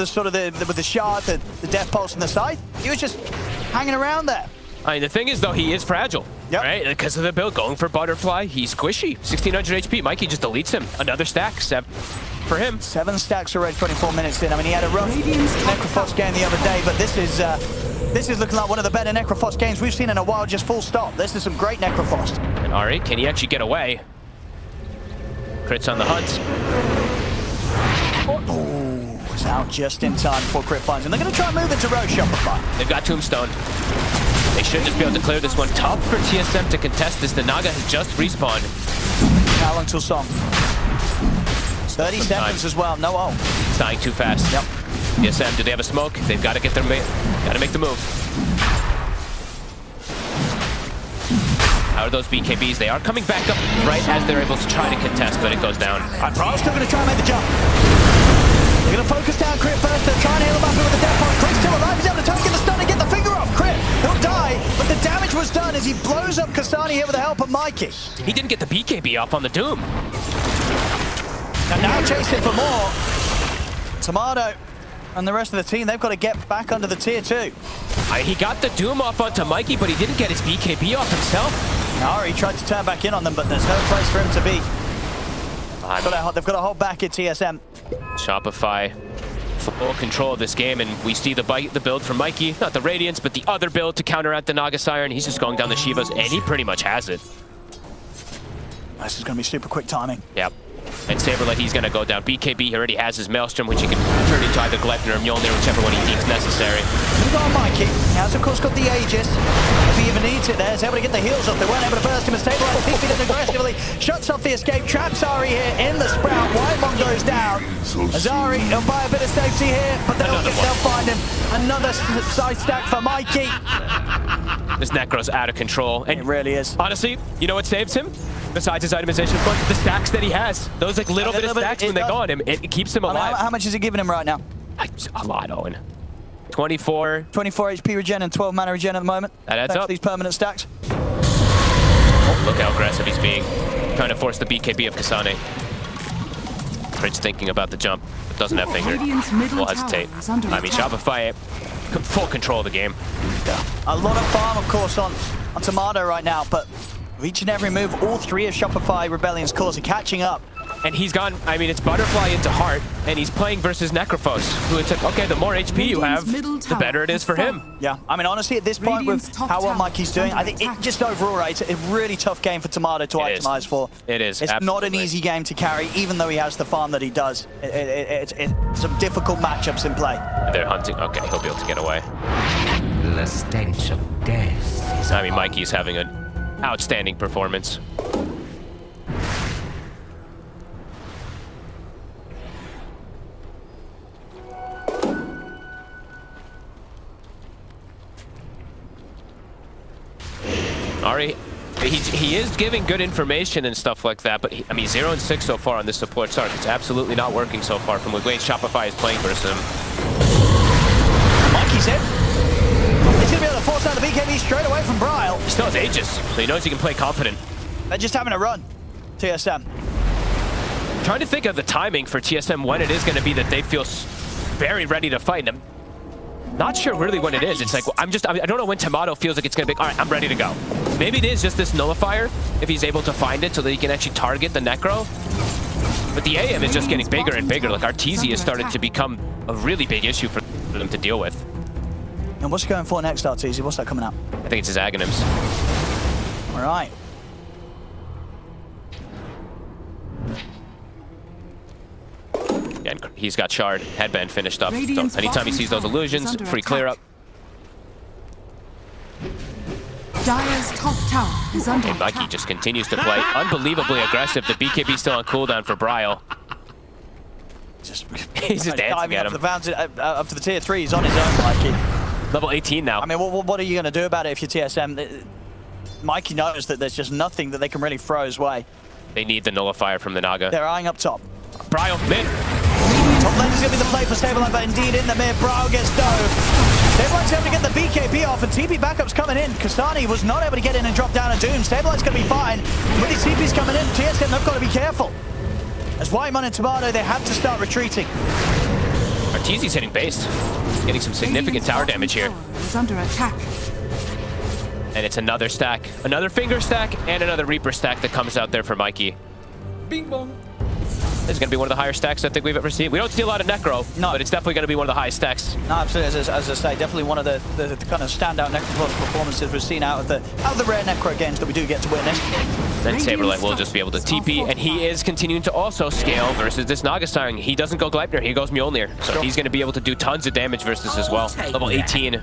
sort of with the shard, the death pulse and the scythe. He was just hanging around there. I mean, the thing is, though, he is fragile, right? Because of the build, going for Butterfly, he's squishy. 1,600 HP. Mikey just deletes him. Another stack, 7 for him. 7 stacks already, 24 minutes in. I mean, he had a rough Necrophos game the other day, but this is looking like one of the better Necrophos games we've seen in a while, just full stop. This is some great Necrophos. And Ari, can he actually get away? Crit's on the hunt. Oh, it's out just in time before Crit finds him. They're going to try and move into road Shopify. They've got Tombstone. They should just be able to clear this one. Tough for TSM to contest this. The Naga has just respawned. How long till song? 30 seconds as well. No ult. It's dying too fast. Yep. TSM, do they have a smoke? They've got to get their got to make the move. How are those BKBs? They are coming back up right as they're able to try to contest, but it goes down. Bro's still going to try and make the jump. They're going to focus down Crit first. They're trying to heal him up with the death point. Crit's still alive. He's able to try and get the stun and get the finger off. Crit, he'll die, but the damage was done as he blows up Kasani here with the help of Mikey. He didn't get the BKB off on the Doom. And now chasing for more. Tomato and the rest of the team, they've got to get back under the tier 2. He got the Doom off onto Mikey, but he didn't get his BKB off himself. Ari tried to turn back in on them, but there's no place for him to be. They've got to hold back at TSM. Shopify, full control of this game, and we see the build from Mikey. Not the Radiance, but the other build to counteract the Naga Siren. He's just going down the Shivas, and he pretty much has it. This is going to be super quick timing. Yep. And Saberlight, he's going to go down. BKB, he already has his Maelstrom, which he can turn into either Gleipnir or Mjolnir, whichever one he deems necessary. Move on, Mikey. He has, of course, got the Aegis. If he even needs it there, he's able to get the heals off. They weren't able to burst him and Saberlight defeated him aggressively. Shuts off the escape. Traps Ari here in the Sprout. Whitemon goes down. Azari, he'll buy a bit of safety here, but they'll find him. Another side stack for Mikey. This Necro's out of control. And it really is. Honestly, you know what saves him? Besides his itemization fund, the stacks that he has. Those like little bit of stacks when they go on him, it keeps him alive. How much is it giving him right now? A lot, Owen. 24 HP regen and 12 mana regen at the moment. That adds up. These permanent stacks. Oh, look how aggressive he's being. Trying to force the BKB of Kasane. Crit's thinking about the jump, but doesn't have finger. Will hesitate. I mean, Shopify, full control of the game. Yeah. A lot of farm, of course, on Tomato right now, but each and every move, all 3 of Shopify Rebellion's cores are catching up. And he's gone, I mean, it's Butterfly into Heart, and he's playing versus Necrophos, who it's like, okay, the more HP you have, the better it is for him. Yeah, I mean, honestly, at this point, with how well Mikey's doing, I think it just overall, right, it's a really tough game for Tomato to itemize for. It is, It's not an easy game to carry, even though he has the farm that he does. It's some difficult matchups in play. They're hunting. Okay, he'll be able to get away. The stench of death. I mean, Mikey's having an outstanding performance. Ari, he is giving good information and stuff like that, but I mean, 0 and 6 so far on this support start. It's absolutely not working so far from the way Shopify is playing versus him. Mikey's in. He's going to be able to force out the BKB straight away from Bryle. He still has Aegis, so he knows he can play confident. They're just having a run. TSM. I'm trying to think of the timing for TSM when it is going to be that they feel very ready to fight. I'm not sure really when it is. It's like, I don't know when Tomato feels like it's going to be, all right, I'm ready to go. Maybe it is just this nullifier, if he's able to find it so that he can actually target the Necro. But the AM is just getting bigger and bigger. Like, Arteezy has started to become a really big issue for them to deal with. And what's he going for next, Arteezy? What's that coming up? I think it's his Aghanims. All right. Yeah, and he's got Shard, Headband finished up. So anytime he sees those illusions, free clear up. Dire's top tower is under And Mikey just continues to play unbelievably aggressive. The BKB still on cooldown for Bryle. He's just dancing at him. Up to the tier 3, he's on his own, Mikey. Level 18 now. I mean, what are you going to do about it if you're TSM? Mikey knows that there's just nothing that they can really throw his way. They need the nullifier from the Naga. They're eyeing up top. Bryle, mid. Top lane is going to be the play for Saberline, but indeed in the mid, Bryle gets dove. Saberline's able to get the BKB off, and TP backup's coming in. Kastani was not able to get in and drop down a Doom. Saberline's going to be fine. With these TPs coming in, TSM, they've got to be careful. As Whitemon and Tomato, they have to start retreating. Arteezy's hitting base. Getting some significant tower damage here. is under attack. And it's another stack. Another Finger stack and another Reaper stack that comes out there for Mikey. Bing bong. This is going to be one of the higher stacks I think we've ever seen. We don't see a lot of Necro, but it's definitely going to be one of the highest stacks. No, absolutely. As I say, definitely one of the kind of standout Necro performances we've seen out of the rare Necro games that we do get to witness. Then Saberlight will just be able to TP, and he is continuing to also scale versus this Naga Siren. He doesn't go Gleipnir, he goes Mjolnir. So he's going to be able to do tons of damage versus as well. Level 18.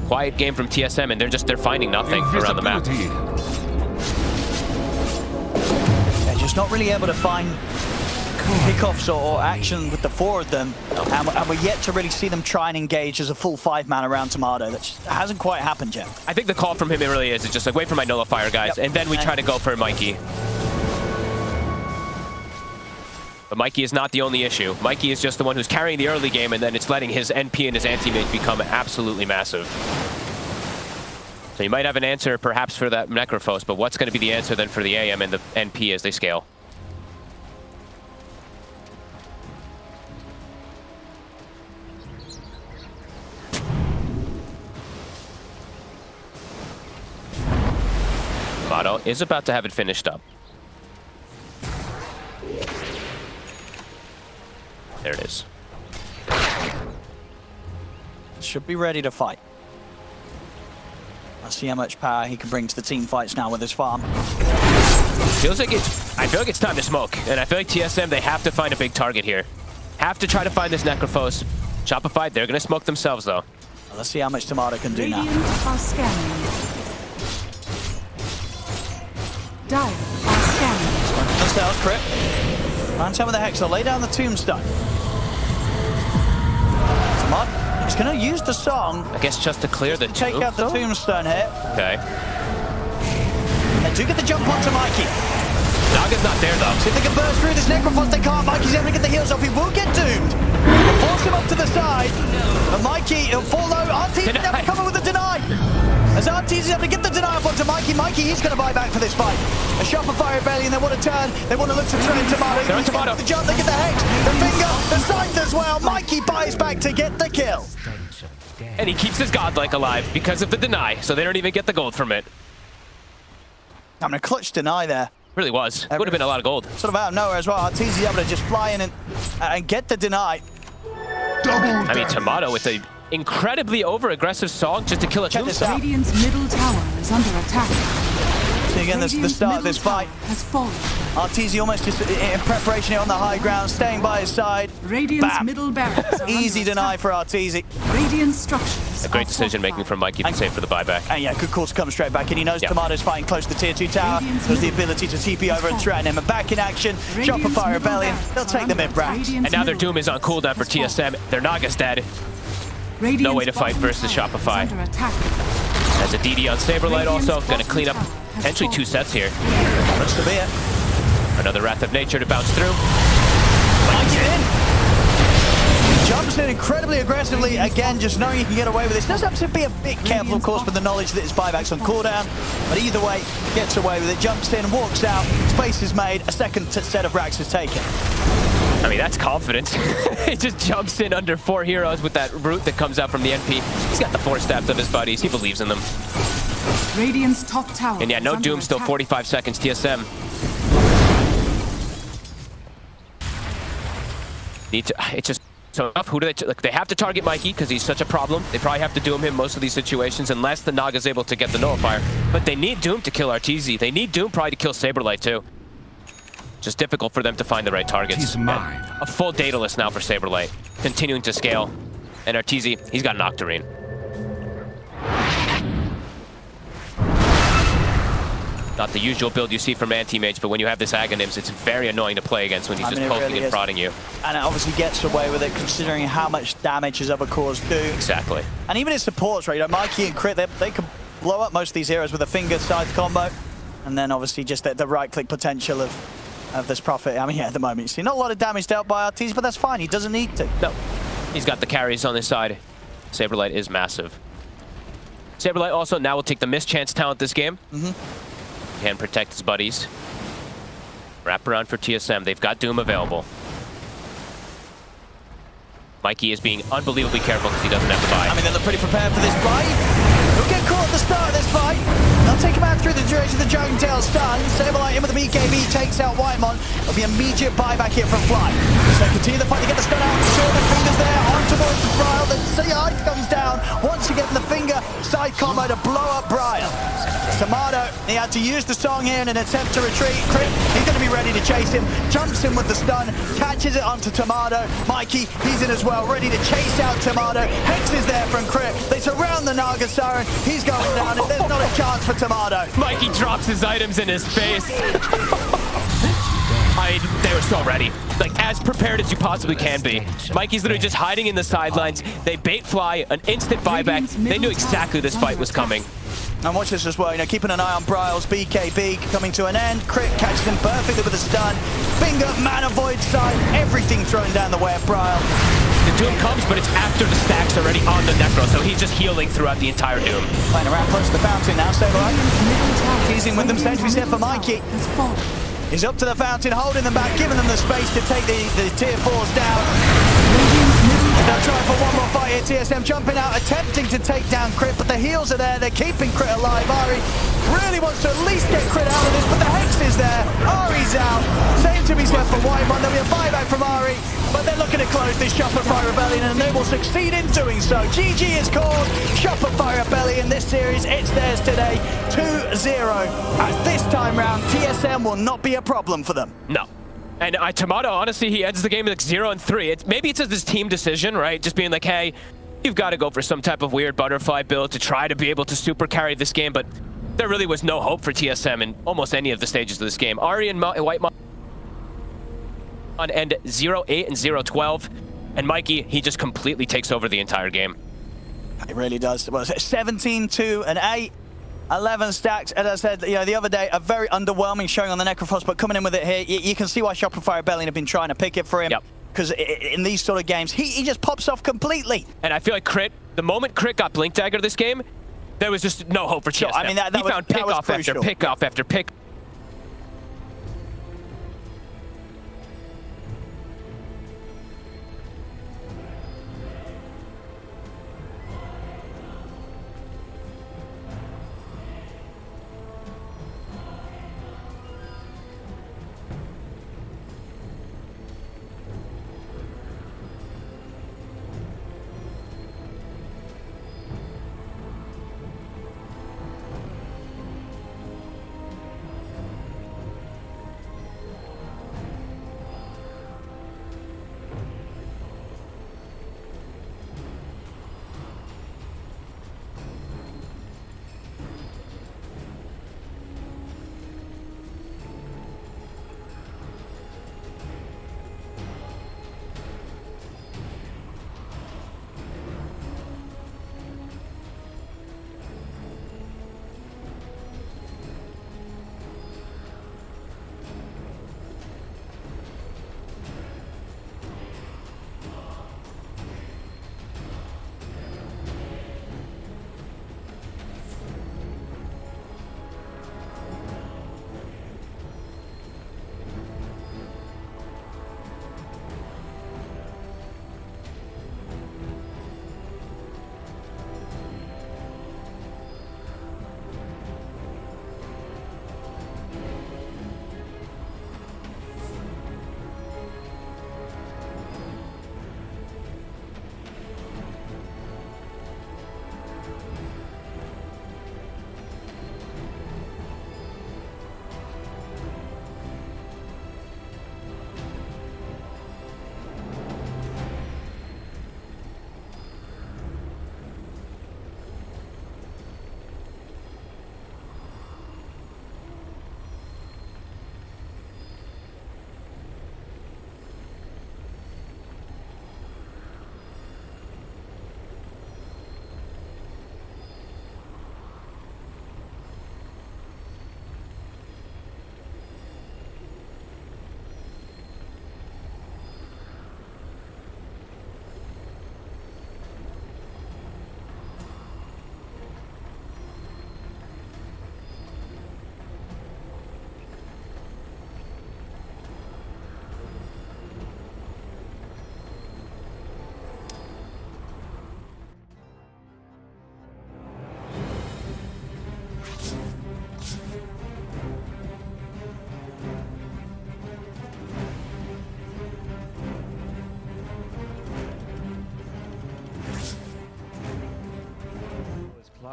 Quiet game from TSM, and they're finding nothing around the map. Yeah, just not really able to find pickoffs or action with the 4 of them, and we're yet to really see them try and engage as a full 5-man around Tomato. That just hasn't quite happened yet. I think the call from him, it really is. It's just like, wait for my nullifier, guys, and then we try to go for Mikey. But Mikey is not the only issue. Mikey is just the one who's carrying the early game, and then it's letting his NP and his anti-mage become absolutely massive. So you might have an answer perhaps for that Necrophos, but what's going to be the answer then for the AM and the NP as they scale? Tomato is about to have it finished up. There it is. Should be ready to fight. Let's see how much power he can bring to the team fights now with his farm. I feel like it's time to smoke, and I feel like TSM, they have to find a big target here. Have to try to find this Necrophos. Shopify, they're gonna smoke themselves though. Well, let's see how much Tomato can do now. Are scanning. Dire are scanning. Just out crit. Find some of the Hex. They'll lay down the tombstone. Tomato is going to use the song. I guess just to clear the take out the tombstone here. Okay. They do get the jump onto Mikey. Naga's not there though. See if they can burst through this Necrophos. They can't. Mikey's able to get the heals off. He will get doomed. They'll force him up to the side. And Mikey, he'll fall low. Arteezy never coming with the deny. As Arteezy able to get the deny off onto Mikey. Mikey, he's going to buy back for this fight. A Shopify rebellion. They want to turn. They want to look to trade Tomato. They're on Tomato. The jump. They get the Hex. The finger. The sight as well. Mikey buys back to get the kill. And he keeps his godlike alive because of the deny, so they don't even get the gold from it. I'm a clutch deny there. Really was. Would have been a lot of gold. Sort of out of nowhere as well. Arteezy able to just fly in and get the deny. I mean, Tomato with an incredibly over-aggressive song just to kill a tombstone. Radiant's middle tower is under attack. See again, this is the start of this fight. Has fallen. Arteezy almost just in preparation here on the high ground, staying by his side. Radiant's middle barracks are Easy deny for Arteezy. Radiant structures. A great decision making from Mikey to save for the buyback. And yeah, good call to come straight back in. He knows Tomato's fighting close to the tier 2 tower. There's the ability to TP over and threaten him. And back in action, Shopify Rebellion. They'll take the mid-round. And now their Doom is on cooldown for TSM. Their Naga's dead. No way to fight versus Shopify. As There's a DD on Saberlight also, gonna clean up potentially 2 sets here. Looks to be it. Another Wrath of Nature to bounce through. Mike's in. Jumps in incredibly aggressively. Again, just knowing he can get away with this. Does have to be a bit careful, of course, with the knowledge that his buyback's on cooldown. But either way, gets away with it. Jumps in, walks out. Space is made. A second set of racks is taken. I mean, that's confidence. He just jumps in under 4 heroes with that root that comes out from the NP. He's got the 4 stabs of his buddies. He believes in them. Radiant's top tower. And yeah, no Doom, still 45 seconds, TSM. It's just so tough. Who do they, like, they have to target Mikey because he's such a problem. They probably have to Doom him most of these situations unless the Naga's able to get the Nullifier. But they need Doom to kill RTZ. They need Doom probably to kill Saberlight too. Just difficult for them to find the right targets. A full data list now for Saberlight, continuing to scale. And RTZ, he's got an Octarine. Not the usual build you see from Anti-Mage, but when you have this Aghanims, it's very annoying to play against when he's just poking and prodding you. And it obviously gets away with it, considering how much damage his other cores do. Exactly. And even his supports, right? You know, Mikey and Crit, they can blow up most of these heroes with a finger scythe combo. And then obviously just the right-click potential of this Prophet. I mean, yeah, at the moment, you see not a lot of damage dealt by RTs, but that's fine. He doesn't need to. No. He's got the carries on his side. Saberlight is massive. Saberlight also now will take the mischance talent this game. Can protect his buddies. Wrap around for TSM. They've got Doom available. Mikey is being unbelievably careful because he doesn't have the buy. I mean, they look pretty prepared for this fight. He'll get caught at the start of this fight. They'll take him out through the duration of the Dragon Tail stun. Saberlight in with the BKB, takes out Whitemon. There'll be immediate buyback here from Fly. As they continue the fight, they get the stun out. Sure, the fingers there, on towards the Brial. The side comes down. Once again, the finger side combo to blow up Brial. Tomato, he had to use the song here in an attempt to retreat. Crit, he's going to be ready to chase him. Jumps in with the stun, catches it onto Tomato. Mikey, he's in as well, ready to chase out Tomato. Hex is there from Crit. They surround the Naga Siren. He's going down. There's not a chance for Tomato. Mikey drops his items in his face. They were so ready. Like, as prepared as you possibly can be. Mikey's literally just hiding in the sidelines. They bait Fly, an instant buyback. They knew exactly this fight was coming. And watch this as well, you know, keeping an eye on Brial's BKB coming to an end. Crit catches him perfectly with a stun. Finger, Mana Void side, everything thrown down the way of Brial. The Doom comes, but it's after the stack's already on the Necro, so he's just healing throughout the entire Doom. Playing around close to the fountain now, Saberlight. Teasing with them, sentries here for Mikey. He's up to the fountain, holding them back, giving them the space to take the tier 4s down. They'll try for one more fight here. TSM jumping out, attempting to take down Crit, but the heals are there. They're keeping Crit alive. Ari really wants to at least get Crit out of this, but the Hex is there. Ari's out. Same to be said for Whitemon. There'll be a buyback from Ari, but they're looking to close this Shopify Rebellion, and they will succeed in doing so. GG is called. Shopify Rebellion this series, it's theirs today. 2-0. As this time round, TSM will not be a problem for them. No. And Tomato, honestly, he ends the game like 0-3. Maybe it's just his team decision, right? Just being like, hey, you've got to go for some type of weird butterfly build to try to be able to super carry this game, but there really was no hope for TSM in almost any of the stages of this game. Ari and Whitemon on end 0-8 and 0-12, and Mikey, he just completely takes over the entire game. It really does. Well, 17-2 and 8. 11 stacks, as I said, you know, the other day, a very underwhelming showing on the Necrophos, but coming in with it here, you can see why Shopify Rebellion have been trying to pick it for him. Because in these sort of games, he just pops off completely. And I feel like Crit, the moment Crit got Blink Dagger this game, there was just no hope for TSM. Sure, I mean, he found pick-off after pick-off after pick.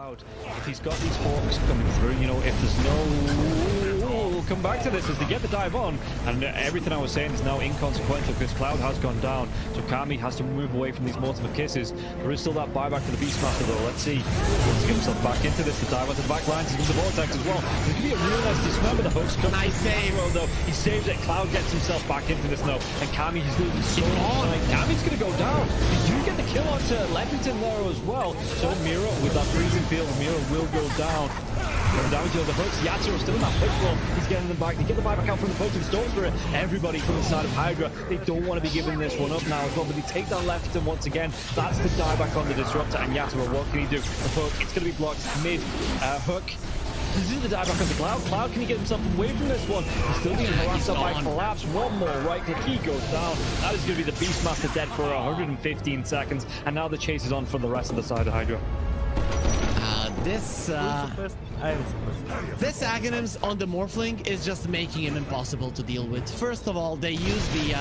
Cloud, if he's got these hawks coming through, you know, if there's no... We'll come back to this as they get the dive on, and everything I was saying is now inconsequential because Cloud has gone down, so Kami has to move away from these multiple kisses. There is still that buyback to the Beastmaster though. Let's see. Wants to get himself back into this. The dive onto the back lines into the vortex as well. There's going to be a real nice dismember. The hooks come. Nice save. Though he saves it. Cloud gets himself back into this now, and Kami is losing so much time. Kami's going to go down. They do get the kill onto Leppington there as well. So Mira with that freezing field, Mira will go down. Going down to the hooks. Yatsuro's still in that push roll. He's getting them back. They get the buyback out from the poaching Storm Spirit. Everybody from the side of Hydra. They don't want to be giving this one up now as well, but they take down Leppington once again. That's the dieback on the Disruptor, and Yatsuro, what can he do? The hook, it's going to be blocked mid hook. This is the dieback on the Cloud. Cloud, can he get himself away from this one? He's still being harassed by Collapse. One more right click, he goes down. That is going to be the Beastmaster dead for 115 seconds, and now the chase is on for the rest of the side of Hydra. This Aghanims on the Morphling is just making him impossible to deal with. First of all, they use the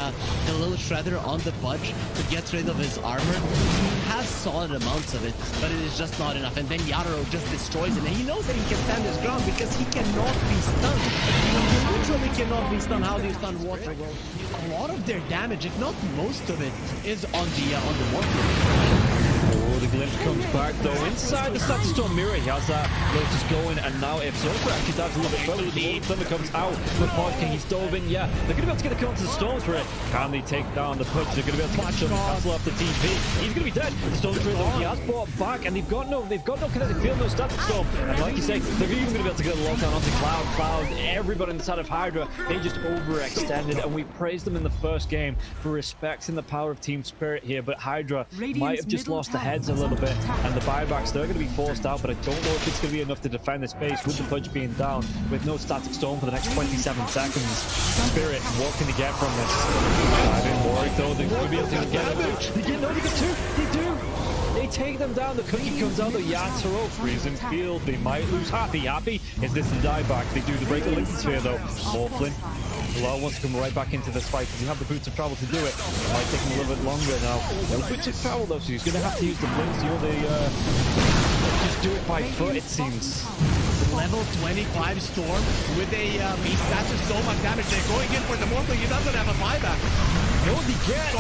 little shredder on the Pudge to get rid of his armor. He has solid amounts of it, but it is just not enough. And then Yatoro just destroys it, and he knows that he can stand his ground because he cannot be stunned. He literally cannot be stunned. How do you stun water? Well, a lot of their damage, if not most of it, is on the Morphling. Oh, the glimpse comes back though. Inside the Static Storm Mirror, he has that Lotus going, and now if Zofra actually dives a little bit further, the Thunder comes out. The Pod King, he's dove in, yeah. They're going to be able to get the kill onto the Storm Spirit. Can they take down the Pudge? They're going to be able to catch him, cancel up the TP. He's going to be dead. The Storm Spirit though, he has brought back, and they've got no kinetic field, no Static Storm. And like you say, they're even going to be able to get a lockdown onto Cloud. Everybody inside of Hydra, they just overextended, and we praised them in the first game for respecting the power of Team Spirit here, but Hydra might have just lost the heads a little bit, and the buybacks, they're going to be forced out, but I don't know if it's going to be enough to defend this base with the Pudge being down, with no Static Storm for the next 27 seconds. Spirit, what can they get from this? I didn't worry though, they're going to be able to get it. They get two, they do! They take them down, the cookie comes out, the Yatoro, freezing field, they might lose. Happy, is this the dieback? They do the break the Lincoln Sphere though. Morphling. Bilal wants to come right back into this fight because you have the boots of travel to do it. It might take him a little bit longer now. No boots of travel though, so he's going to have to use the blinks. You know, they just do it by foot, it seems. Level 25 Storm with a beast. That's just so much damage. They're going in for the Morphling. He doesn't have a buyback. No, they get.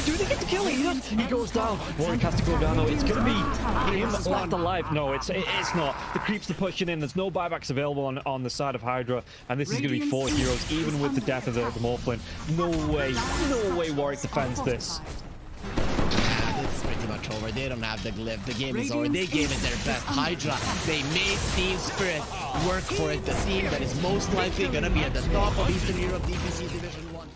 Do they get the kill? He goes down. Warwick has to go down though. It's going to be him left alive. No, it's not. The creeps are pushing in. There's no buybacks available on the side of Hydra, and this is going to be 4 heroes, even with the death of the Morphling. No way Warwick defends this. It's pretty much over. They don't have the glyph. The game is over. They gave it their best. Hydra, they made Team Spirit work for it. The team that is most likely going to be at the top of Eastern Europe DPC Division 1.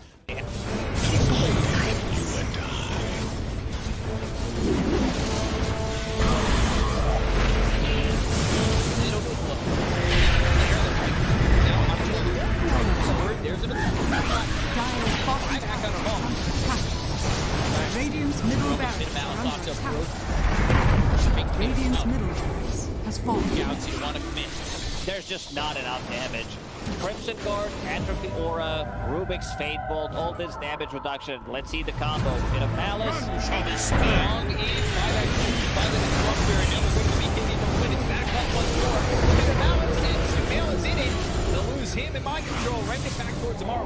Radiant's middle barracks are under attack. Radiant's middle barracks has fallen. There's just not enough damage. Crimson Guard, Atrophy Aura, Rubik's Fate Bolt, all this damage reduction. Let's see the combo. Bit of Malice. Shall be strong in by the Disruptor, and now they're going to be hitting the win. It's back up once more. Bit of Malice, and Shamil is in it. They'll lose him in mind control. Right it back towards tomorrow.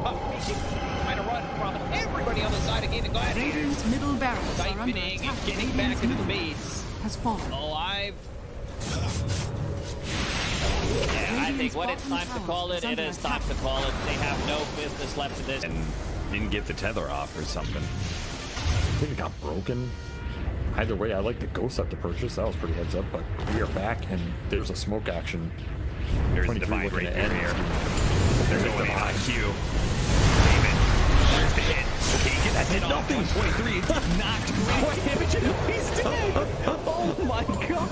Trying to run from everybody on the side of Gaimin Gladiators. Radiant's middle barracks are under siphoning attack. and getting back into the base. Has fallen. Alive. Yeah, I think when it's time to call it, it is time to call it. They have no business left to this. And didn't get the tether off or something. I think it got broken. Either way, I like the Ghost up to purchase. That was pretty heads up, but we are back, and there's a smoke action. There's a divide right there. They're going in on Q. There's the hit. Okay, get that hit off. 123. Knocked great. He's dead. Oh my god.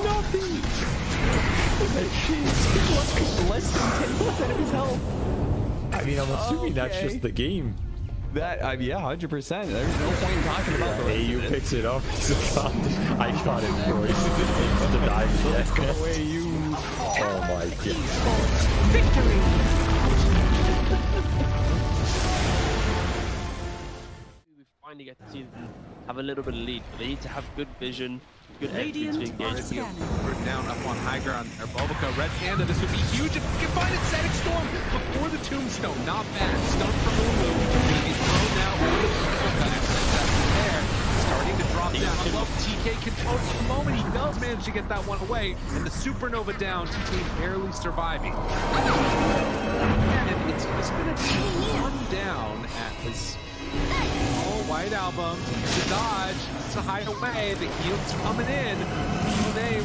Nothing. Less than 10% of his health. I mean, I'm assuming that's just the game. That, yeah, 100%. There's no point in talking about the rest AU of it. picks it up. I got it, boys. To die. Let's go away, you. Oh my god. Victory. We finally get to see them have a little bit of lead, but they need to have good vision Good Radiant being engaged. We're down up on high ground. Our Bulbaca, Red Panda, this would be huge if we can find it. Static Storm before the Tombstone. Not bad. Stun from Lulu. He's thrown now over the there. Starting to drop down. I love TK control for the moment. He does manage to get that one away. And the Supernova down. TK barely surviving. And it's going to be one down at his White Album. The dodge. It's a hideaway. The heal's coming in. They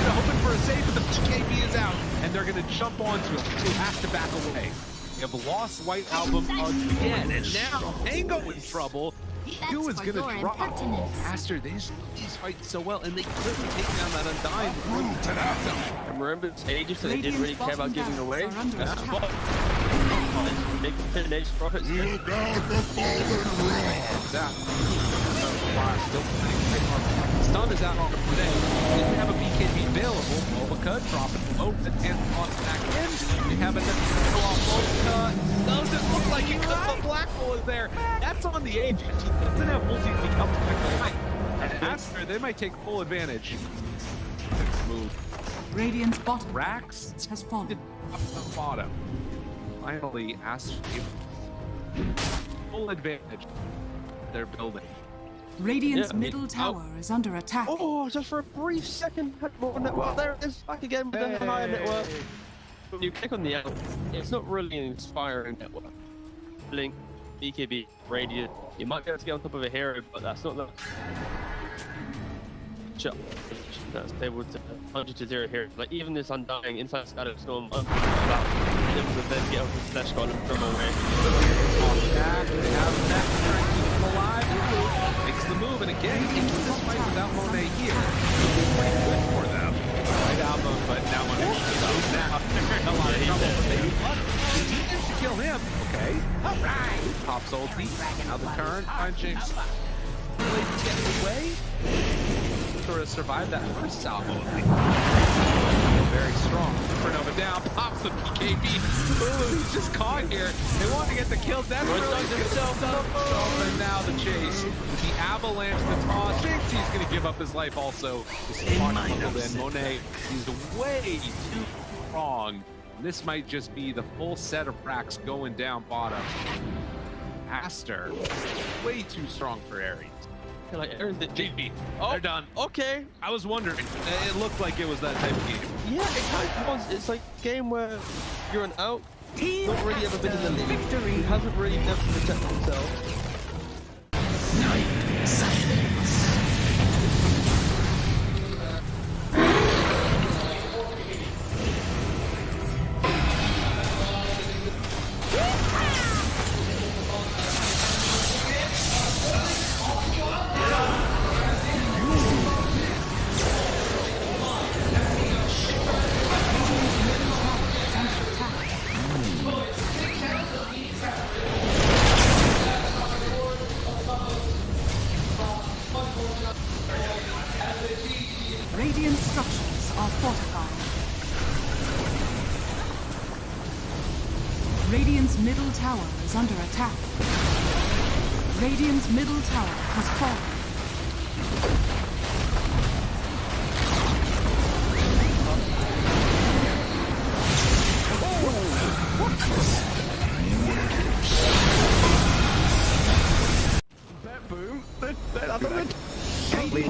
hoping for a save, but the BKB is out. And they're going to jump onto it. They have to back away. We have lost White Album again. And now Tango in trouble. Who is going to drop? Aster, these fight so well, and they couldn't take down that Undying before the Tundra. And remember, it's ages, so they didn't really care about giving away. Big finish profits. Stun is out on the today. Didn't have a BKB available. Bulbaca dropping low, and toss back in. We have another off Bulbaca. Doesn't look like it because the black hole is there. That's on the agent. He doesn't have multi-league up to the line. And after, they might take full advantage. Move. Radiant's bottom Rax has fallen. Up the bottom. Finally, Aster full advantage. They're building. Radiant's middle tower is under attack. Oh, just for a brief second, had more network. There it is, back again with the higher network. When you click on the L, it's not really an inspiring network. Blink, BKB, Radiant. You might be able to get on top of a hero, but that's not the shot that's able to 100-0 here. Like even this Undying inside Static Storm, able to then get off the slash column from away. They have that alive. Makes the move, and again, into this fight without Monet here. Pretty good for them. Right album, but now Monet is out now. They're in a lot of trouble, but they managed to kill him. Okay. Alright. Pops ulti. Now the turn. Punching. Blade getting away. Sort of survived that first salvo. Very strong. Supernova down. Pops the BKB. He's just caught here. They want to get the kill. That's really himself up. And now the chase. With the avalanche, the toss. Thinks he's going to give up his life also. This is in Monet. He's way too strong. This might just be the full set of racks going down bottom. Aster, way too strong for Ares. Like Aaron did JB. Oh, they're done. Okay. I was wondering. It looked like it was that type of game. Yeah, it kind of was. It's like a game where you're an out, not really ever been in the league, he hasn't really never protected himself. Night silence. Radiant structures are fortified. Radiant's middle tower is under attack. Radiant's middle tower has fallen. Boom.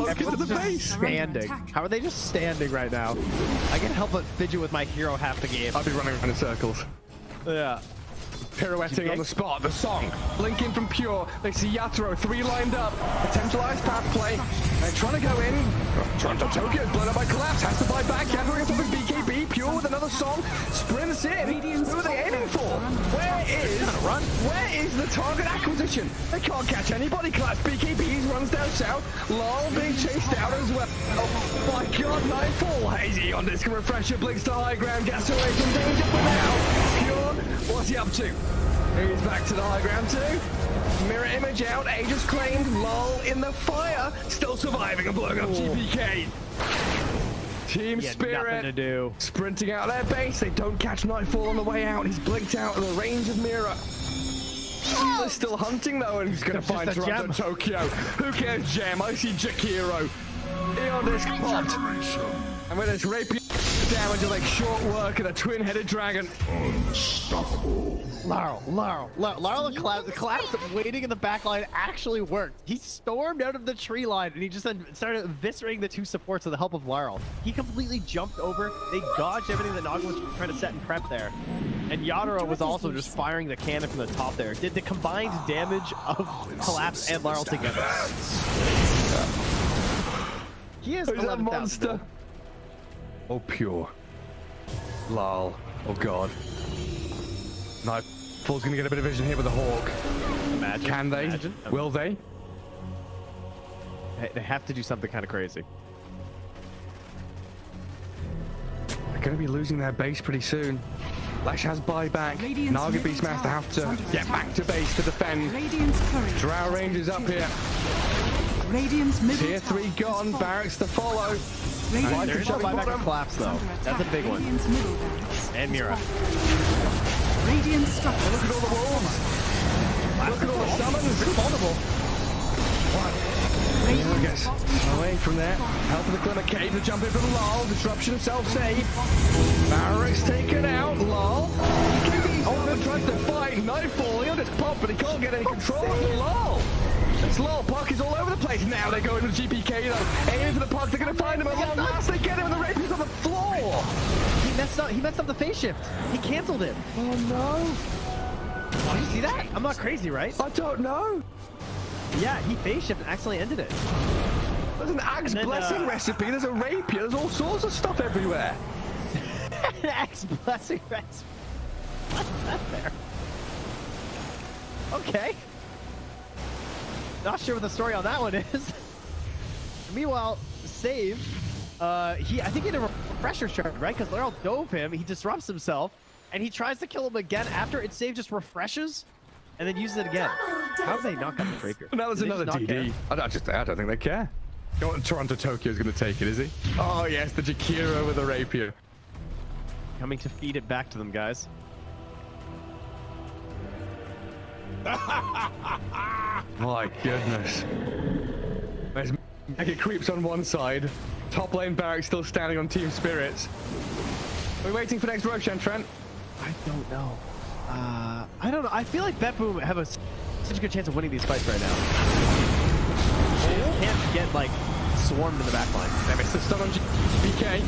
Everyone's just standing. How are they just standing right now? I can't help but fidget with my hero half the game. I'll be running around in circles. Yeah. Pirouetting on the spot, the song. Blinking from Pure. They see Yatoro, 3 lined up. Potentialized path play. They're trying to go in. Trying to Tokyo, blown up by Collapse. Has to buy back. Yatoro gets off with BKB. Pure with another song. Sprints in. Who are they aiming for? Where is the target acquisition? They can't catch anybody. Collapse BKBs runs down south. Lol being chased out as well. Oh my god, Nightfall. Hazy on this refresher. Blinks to high ground. Gets away from danger for now. Pure, what's he up to? He's back to the high ground too. Mirror image out. Aegis claimed. Lol in the fire. Still surviving and blowing up GPK. Team Spirit. Nothing to do. Sprinting out their base. They don't catch Nightfall on the way out. He's blinked out of the range of Mirror. He's still hunting though, and he's going to find Toronto Tokyo. Who cares, Gem? I see Jakiro. Eon disc popped. And with his rapier damage of like short work and a twin-headed dragon. Unstoppable. Larl the collapse waiting in the back line actually worked. He stormed out of the tree line and he just then started eviscerating the two supports with the help of Larl. He completely jumped over. They dodged everything that Naga was trying to set and prep there. And Yatoro was also just firing the cannon from the top there. Did the combined damage of Collapse and Larl together. He is a monster. Oh, pure. Lol. Oh, God. Nightfall's going to get a bit of vision here with the Hawk. Imagine. Can they? Imagine. Will they? They have to do something kind of crazy. They're going to be losing their base pretty soon. Lash has buyback. Naga Beastmaster have to get back to base to defend. Drow Rangers up here. Tier 3 gone. Barracks to follow. There is no buyback and collapse though. That's a big one. And Mira. Look at all the wolves. Look at all the summons. Pretty vulnerable. Mira gets away from there. Help of the Glimmer Cave to jump in from Lol. Disruption of self-save. Barracks taken out. Lol. Oh, tries to fight. Nightfall. He'll just pop, but he can't get any control of Lol. It's Lol. Puck is all over the place. Now they go into the GPK though. Aiming for the puck. They're going to find him at long last. They get him and the rapier's on the floor. He messed up the phase shift. He canceled it. Oh no. Oh, you see that? I'm not crazy, right? I don't know. Yeah, he phase shift and accidentally ended it. There's an Axe Blessing recipe. There's a rapier. There's all sorts of stuff everywhere. An Axe Blessing recipe. What's that there? Okay. Not sure what the story on that one is. Meanwhile, Save, I think he had a refresher shard, right? Because Laurel dove him, he disrupts himself, and he tries to kill him again after it Save just refreshes, and then uses it again. How have they not got the Draker? Now there's another DD. I don't think they care. Toronto Tokyo is going to take it, is he? Oh yes, the Jakiro with the rapier. Coming to feed it back to them, guys. My goodness. There's Mega Creeps on one side. Top lane Barracks still standing on Team Spirits. Are we waiting for next Roshan, Trent? I don't know. I don't know. I feel like BetBoom have such a good chance of winning these fights right now. They can't get, like, swarmed in the back line. They missed the stun on BK.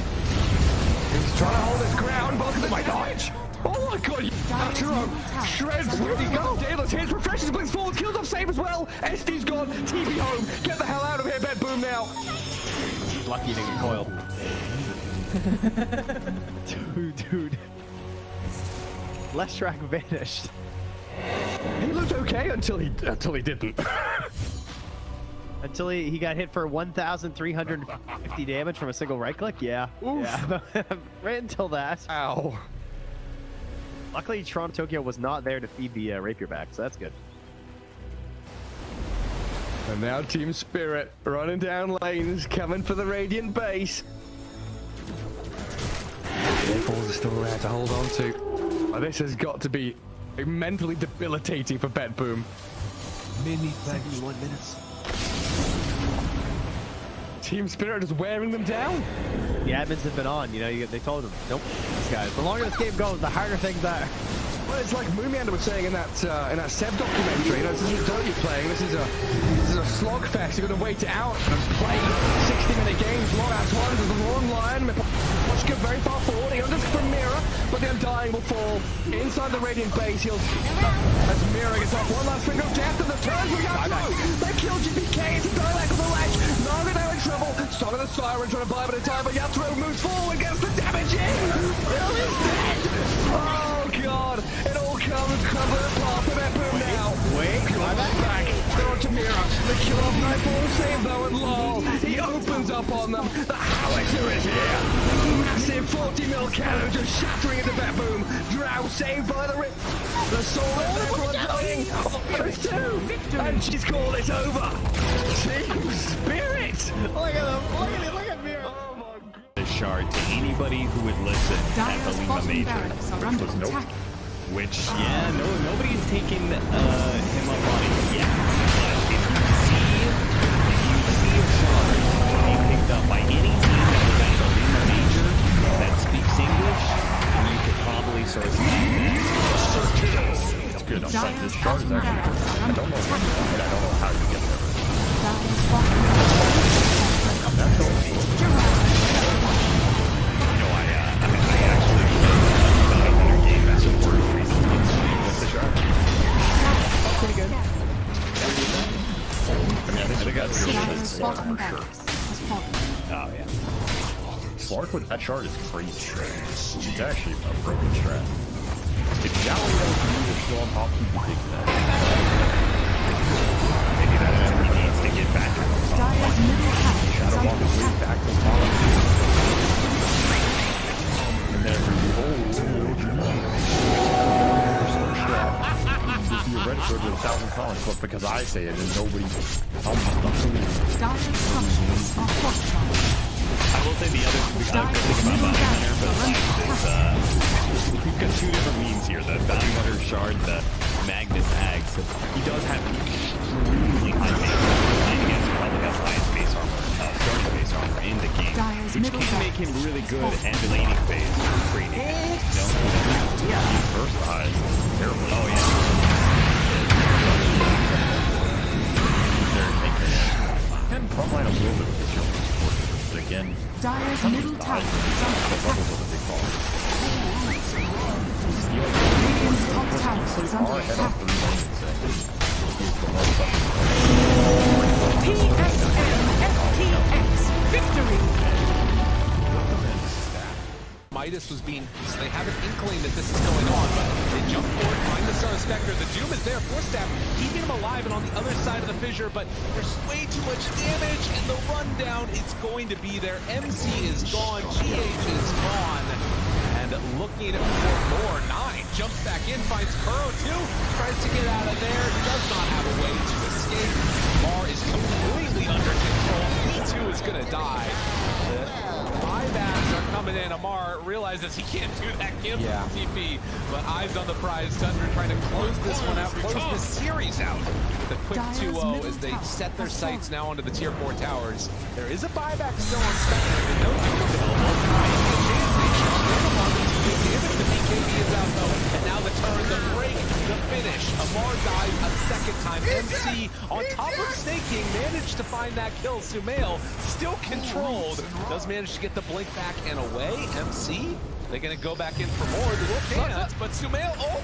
He's trying to hold his ground, but look at my dodge! Oh my god, Yatoro shreds. Where'd he go? Daedalus hits, refreshes, blinks forward, kills off Save as well. SD's gone, TB home. Get the hell out of here, BetBoom now. He's lucky he didn't get coiled. Dude. Leshrac vanished. He looked okay until he didn't. Until he got hit for 1,350 damage from a single right click? Yeah. Oof. Yeah. Right until that. Ow. Luckily, Toronto Tokyo was not there to feed the rapier back, so that's good. And now Team Spirit running down lanes, coming for the Radiant base. Balls are still there to hold on to. Oh, this has got to be mentally debilitating for BetBoom. 71 minutes. Team Spirit is wearing them down. The admins have been on, they told them, nope, these guys. The longer this game goes, the harder things are. Well, it's like Moomiander was saying in that Seb documentary. This isn't Dota playing. This is a slogfest. You're going to wait it out and play 60-minute games. Long ass one. There's a long line. Watch go very far forward. He unders from Mira, but the Undying will fall inside the Radiant base. As Mira gets off one last finger of death, and the turns we got through. They kill GPK. It's a dialect on the ledge. Naga now in trouble. Song of the Siren trying to buy a bit of time, but Yatoro moves forward, gets the damage in. Will is dead. Oh god. It all comes crumbling apart for BetBoom now. Wait, back. They're on to Mira. They kill off Nightfall, save though, and Lol. He opens up on them. The howitzer is here. Massive 40 mil cannon just shattering into BetBoom. Drow saved by the rip. The soul of everyone dying. There's two. And she's called it over. Team Spirit. Look at him. Look at Mira. Oh my god. The shard to anybody who would listen at the Lima Major. Was nope. which, yeah, nobody's taken him up on it yet. But if you see a shard being picked up by any team that was at the Arena Major that speaks English, then you could probably sort of It's good. I'm saying this shard is actually good. I don't know when, and I don't know how you get there. That's all. I actually about 100 game support recently with the shard. Pretty good. I think that's really Slark for sure. Oh, yeah. Slark with that shard is crazy. It's actually a broken strat. If Gallery doesn't use still on top, he'd be taking that. Maybe that enemy needs to get back. Shadow Walk is way back to the top. And then if you read for the 1,000 comments, but because I say it and nobody I will say the other good thing about Bounty Hunter is we've got two different memes here. The Bounty Hunter shard, the Magnus Ags. He does have extremely high base armor. Playing against probably has highest base armor, starting base armor in the game, which can make him really good at the laning phase for trading. Yeah, he's versatile. Terrible. Oh, yeah. And frontline a little bit with this young support, but again, Dyer's middle tower is under attack. Radiant's top tower is under attack. TSM FTX victory. Midas was being, so they have an inkling that this is going on, but they jump forward, find the Star Spectre. The Doom is there, Force Staff, keeping him alive and on the other side of the fissure, but there's way too much damage, and the rundown is going to be there. MC is gone, GH is gone, and looking for more. 9 jumps back in, finds Kuro too, tries to get out of there, does not have a way to escape. Mar is completely under control, he too is gonna die. Buybacks are coming in. Amar realizes he can't do that kill from TP, but eyes on the prize. Tundra trying to close this one out, close this series out with a quick 2-0 as they set their sights now onto the tier 4 towers. There is a buyback still on Spectre, and no Doom available. The BKB is out though, and now the turn, the break, the finish. Amar dies a second time. MC on top of snaking managed to find that kill. Sumail still controlled, does manage to get the blink back and away. MC, they're gonna go back in for more. The Wolf can't, but Sumail, away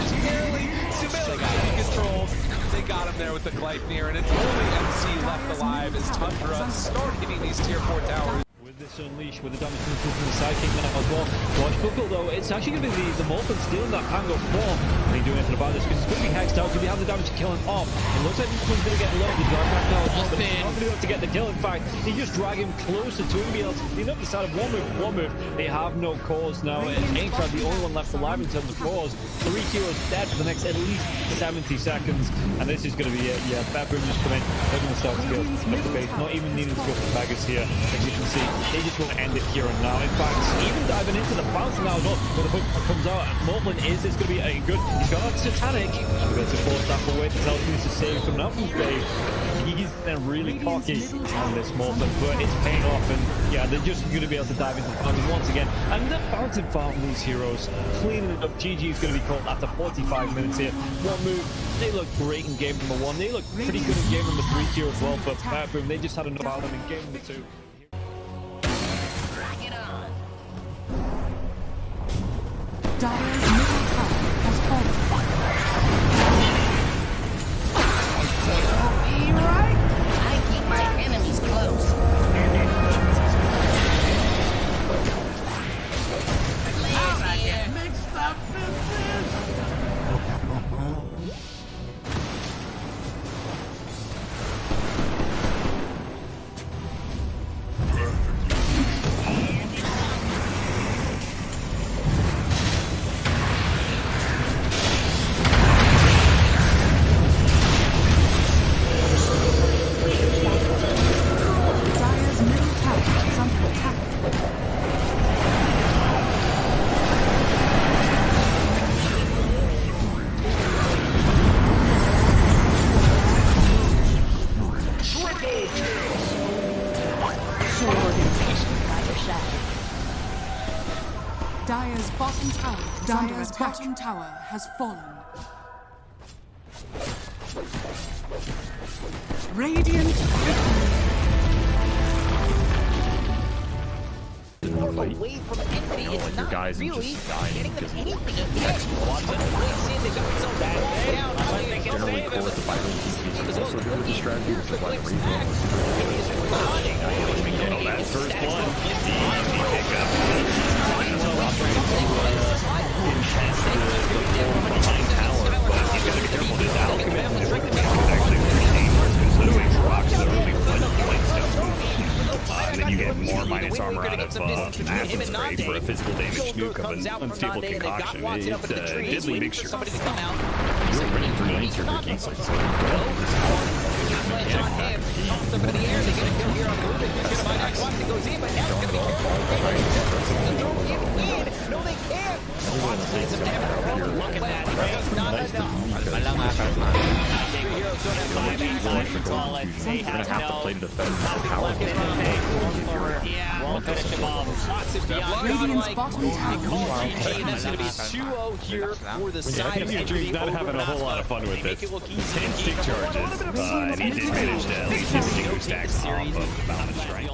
just barely. Sumail maybe controlled. They got him there with the Gleipnir, and it's only MC left alive as Tundra start hitting these tier 4 towers. With this Unleash, with the damage from the Psychic now as well. Watch Buckle though, it's actually going to be the Molten stealing that Pango form. And he's doing anything about this because it's going to be hexed out. Could he have the damage to kill him off? It looks like this one's going to get low. The drive back now as well, but he's not going to be able to get the kill. In fact, he just drag him closer to him. Be able to clean up the side of one move. They have no cause now. Aintrad, the only one left alive in terms of cause. 3 heroes dead for the next at least 70 seconds. And this is going to be it. Yeah, Bedroom just come in. They're going to start to go up the base. Not even needing to go for Baggers here. As you can see, they just want to end it here and now. In fact, even diving into the bounce now as well. But the hook comes out. Moblin is this going to be a good? He's got a Satanic. We're going to force that away to tell him to save coming out from Dave. He's then really cocky on this Moblin, but it's paying off. And yeah, they're just going to be able to dive into the fountain once again. And the fountain farm these heroes, cleaning it up. GG is going to be called after 45 minutes here. One move. They look great in game number 1. They look pretty good in game number 3 here as well. But Bedroom, they just had enough out of them in game number 2. Dyer's middle tower has fallen. Be right. I keep my enemies close. I get mixed up in this. Dire's bottom tower has fallen. Radiant away from enemy. It's like your not guys are really just dying getting them because anything. generally core with the Byron GP is also good with the strategy, which is why the Reaver was That's first blood. Easy pickup. Behind tower, but he's got to be careful. This alchemist is actually pretty dangerous considering rocks the early light stuff. And then you get more minus armor out of Acid Spray for a physical damage nuke of an unstable concoction. It's a deadly mixture. You're running through lanes here, Ricky. So you're gonna have to play to defend the power. Won't finish him off. Lots of Radiant's bottom tower. That's going to be 2-0 here for the side of Dream's not having a whole lot of fun with this. 10 stick charges, and he did manage to at least hit the Jingo stacks off of the Mountain Strike.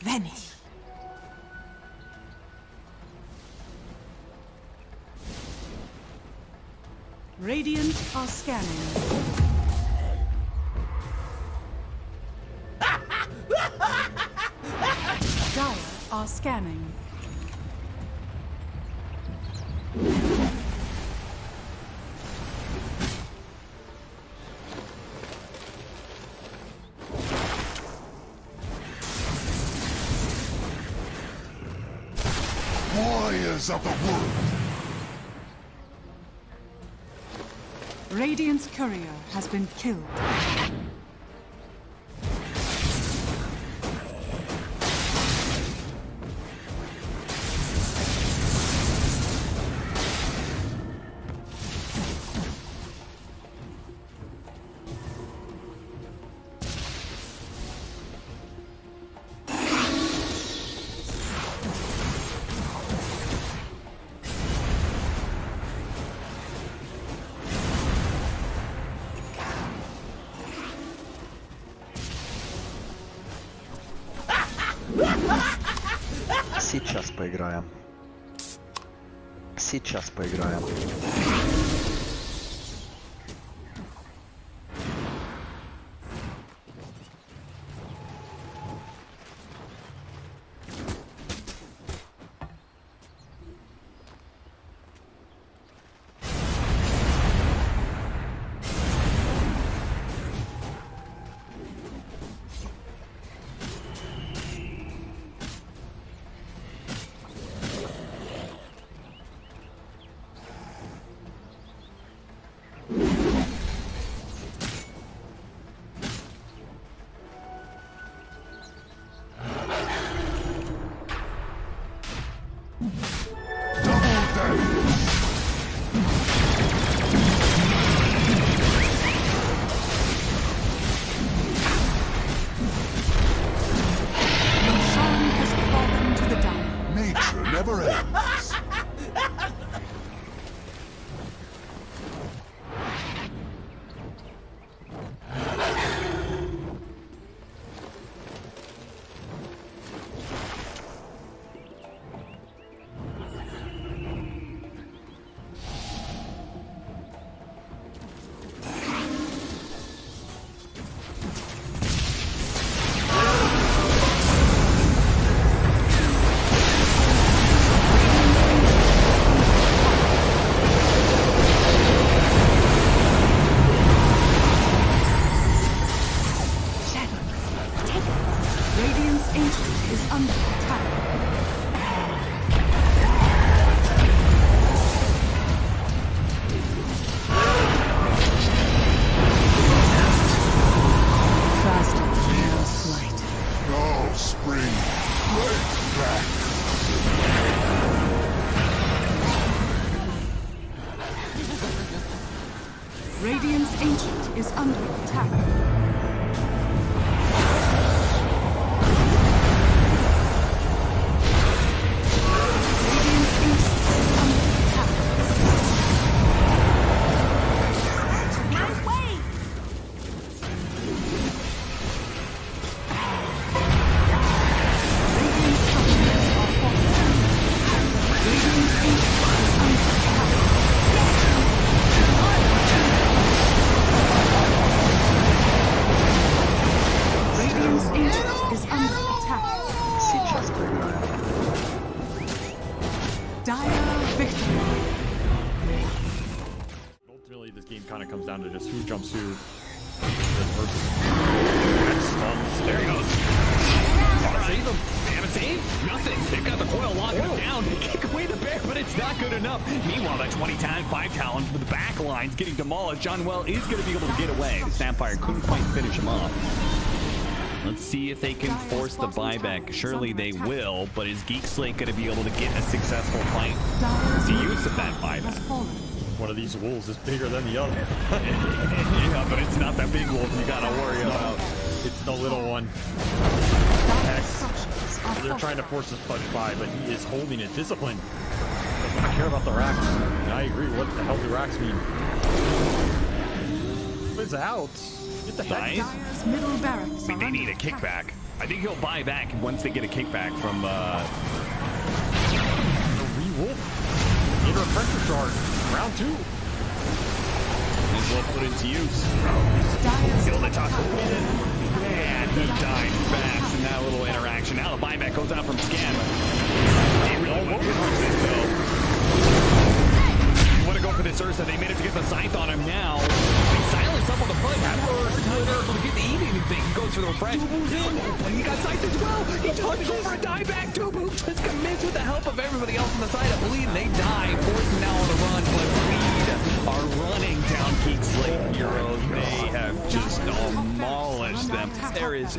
Vanish. Radiant are scanning. Dire are scanning. Warriors of the wood. Radiant's courier has been killed. Сейчас поиграем. Сейчас поиграем. Nature never ends. Radiant's Ancient is under attack. Ultimately, this game kind of comes down to just who jumps who. There he goes. Save him. They haven't saved nothing. They've got the coil locking him down. They kick away the bear, but it's not good enough. Meanwhile, that 5 talent with the back lines getting demolished. John Well is going to be able to get away. The Sapphire couldn't quite finish him off. Let's see if they can force the buyback. Surely they will, but is Geek Slate going to be able to get a successful fight? The use of that buyback. One of these wolves is bigger than the other. Yeah, but it's not that big wolf you gotta worry about. It's the little one. X. They're trying to force this punch by, but he is holding it. Discipline. Doesn't care about the racks. And I agree. What the hell do racks mean? It's out. Get the heck. I mean, they need a kickback. I think he'll buy back once they get a kickback from the Re-Wolf. Need a pressure charge. Round 2. As well put into use. Kill the top. Man, he died fast in that little interaction. Now the buyback goes out from Scan. They really want to use this though. You want to go for this Ursa. They managed to get the scythe on him now. He silenced up on the foot. First not able to get to eat anything. He goes for the refresh. But he got scythe as well. He just went to go for a dieback. Two moves just commits with the help of everybody else on the side. I believe they die. Forced now on the run, but Reed are running down Geek Slate heroes. They have just demolished them. There is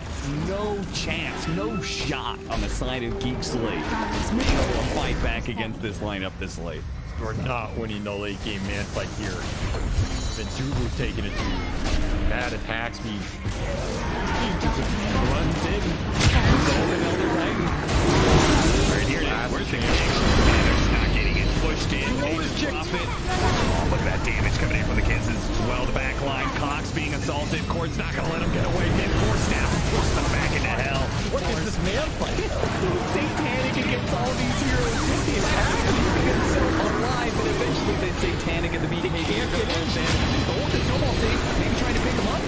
no chance, no shot on the side of Geek Slate to fight back against this lineup this late. We're not winning the late game man fight here. Then Dubu's taking it to Mad attack speed. Runs in. Right here, where's the not getting it pushed in. Drop it. Oh, look at that damage coming in from the kids as well. The back line, Cox being assaulted. Cord's not going to let him get away. Get forced down. Forced them back into hell. What is this man fight? Satanic against all these heroes. It's happening because so alive, but eventually they Satanic at the BK can't get in. Oh, the snowball safe. Maybe trying to pick him up.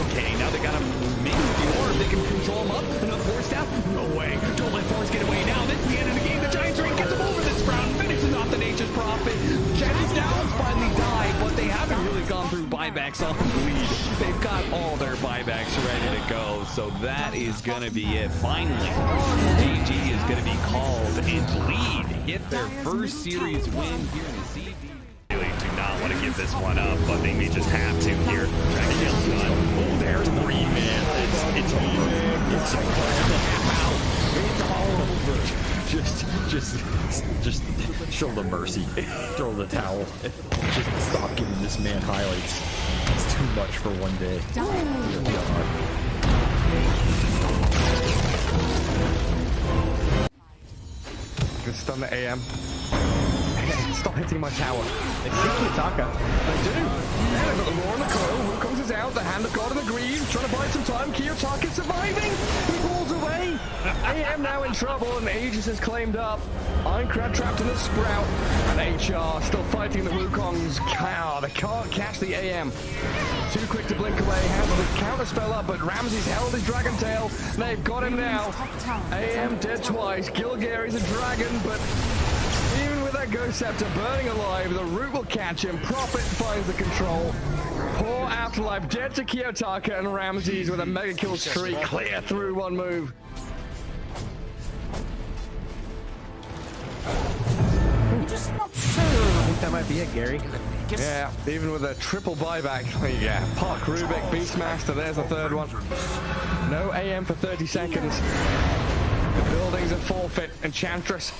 Okay, now they got him maybe the orb. They can control him up. Enough force down. No way. Don't let Force get away now. That's the end of the game. The Giants ring gets him over this round. Finishes off the Nature's Prophet. Jenny's down. Finally died, but they haven't really gone through buybacks on the lead. They've got all their buybacks ready to go, so that is going to be it. Finally, AG is going to be called and Bleed get their first series win here in the CD. Really do not want to give this one up, but they may just have to here. Dragon Gale's done. Oh, there's 3, man. It's over. It's over. It's all over. Just show them mercy. Throw the towel. Just stop giving this man highlights. It's too much for one day. Good stun the AM. Stop hitting my tower. They see Kiyotaka. They do. Yeah, they've got the roar in the coil. Wukong's is out. The hand of God in the green. Trying to buy some time. Kiyotaka surviving. He falls away. AM now in trouble, and Aegis is claimed up. Ironcrad trapped in the Sprout. And HR still fighting the Wukongs. Cow. They can't catch the AM. Too quick to blink away. Has the counter spell up, but Ramsey's held his dragon tail. They've got him now. AM dead twice. Gilgary's a dragon, but even with that Ghost Scepter burning alive, the root will catch him. Prophet finds the control. Poor Afterlife dead to Kiyotaka, and Ramses with a mega kill streak clear through one move. Just not sure. I think that might be it, Gary. Yeah, even with a triple buyback. Yeah, Puck, Rubik, Beastmaster, there's the third one. No AM for 30 seconds. The building's a forfeit. Enchantress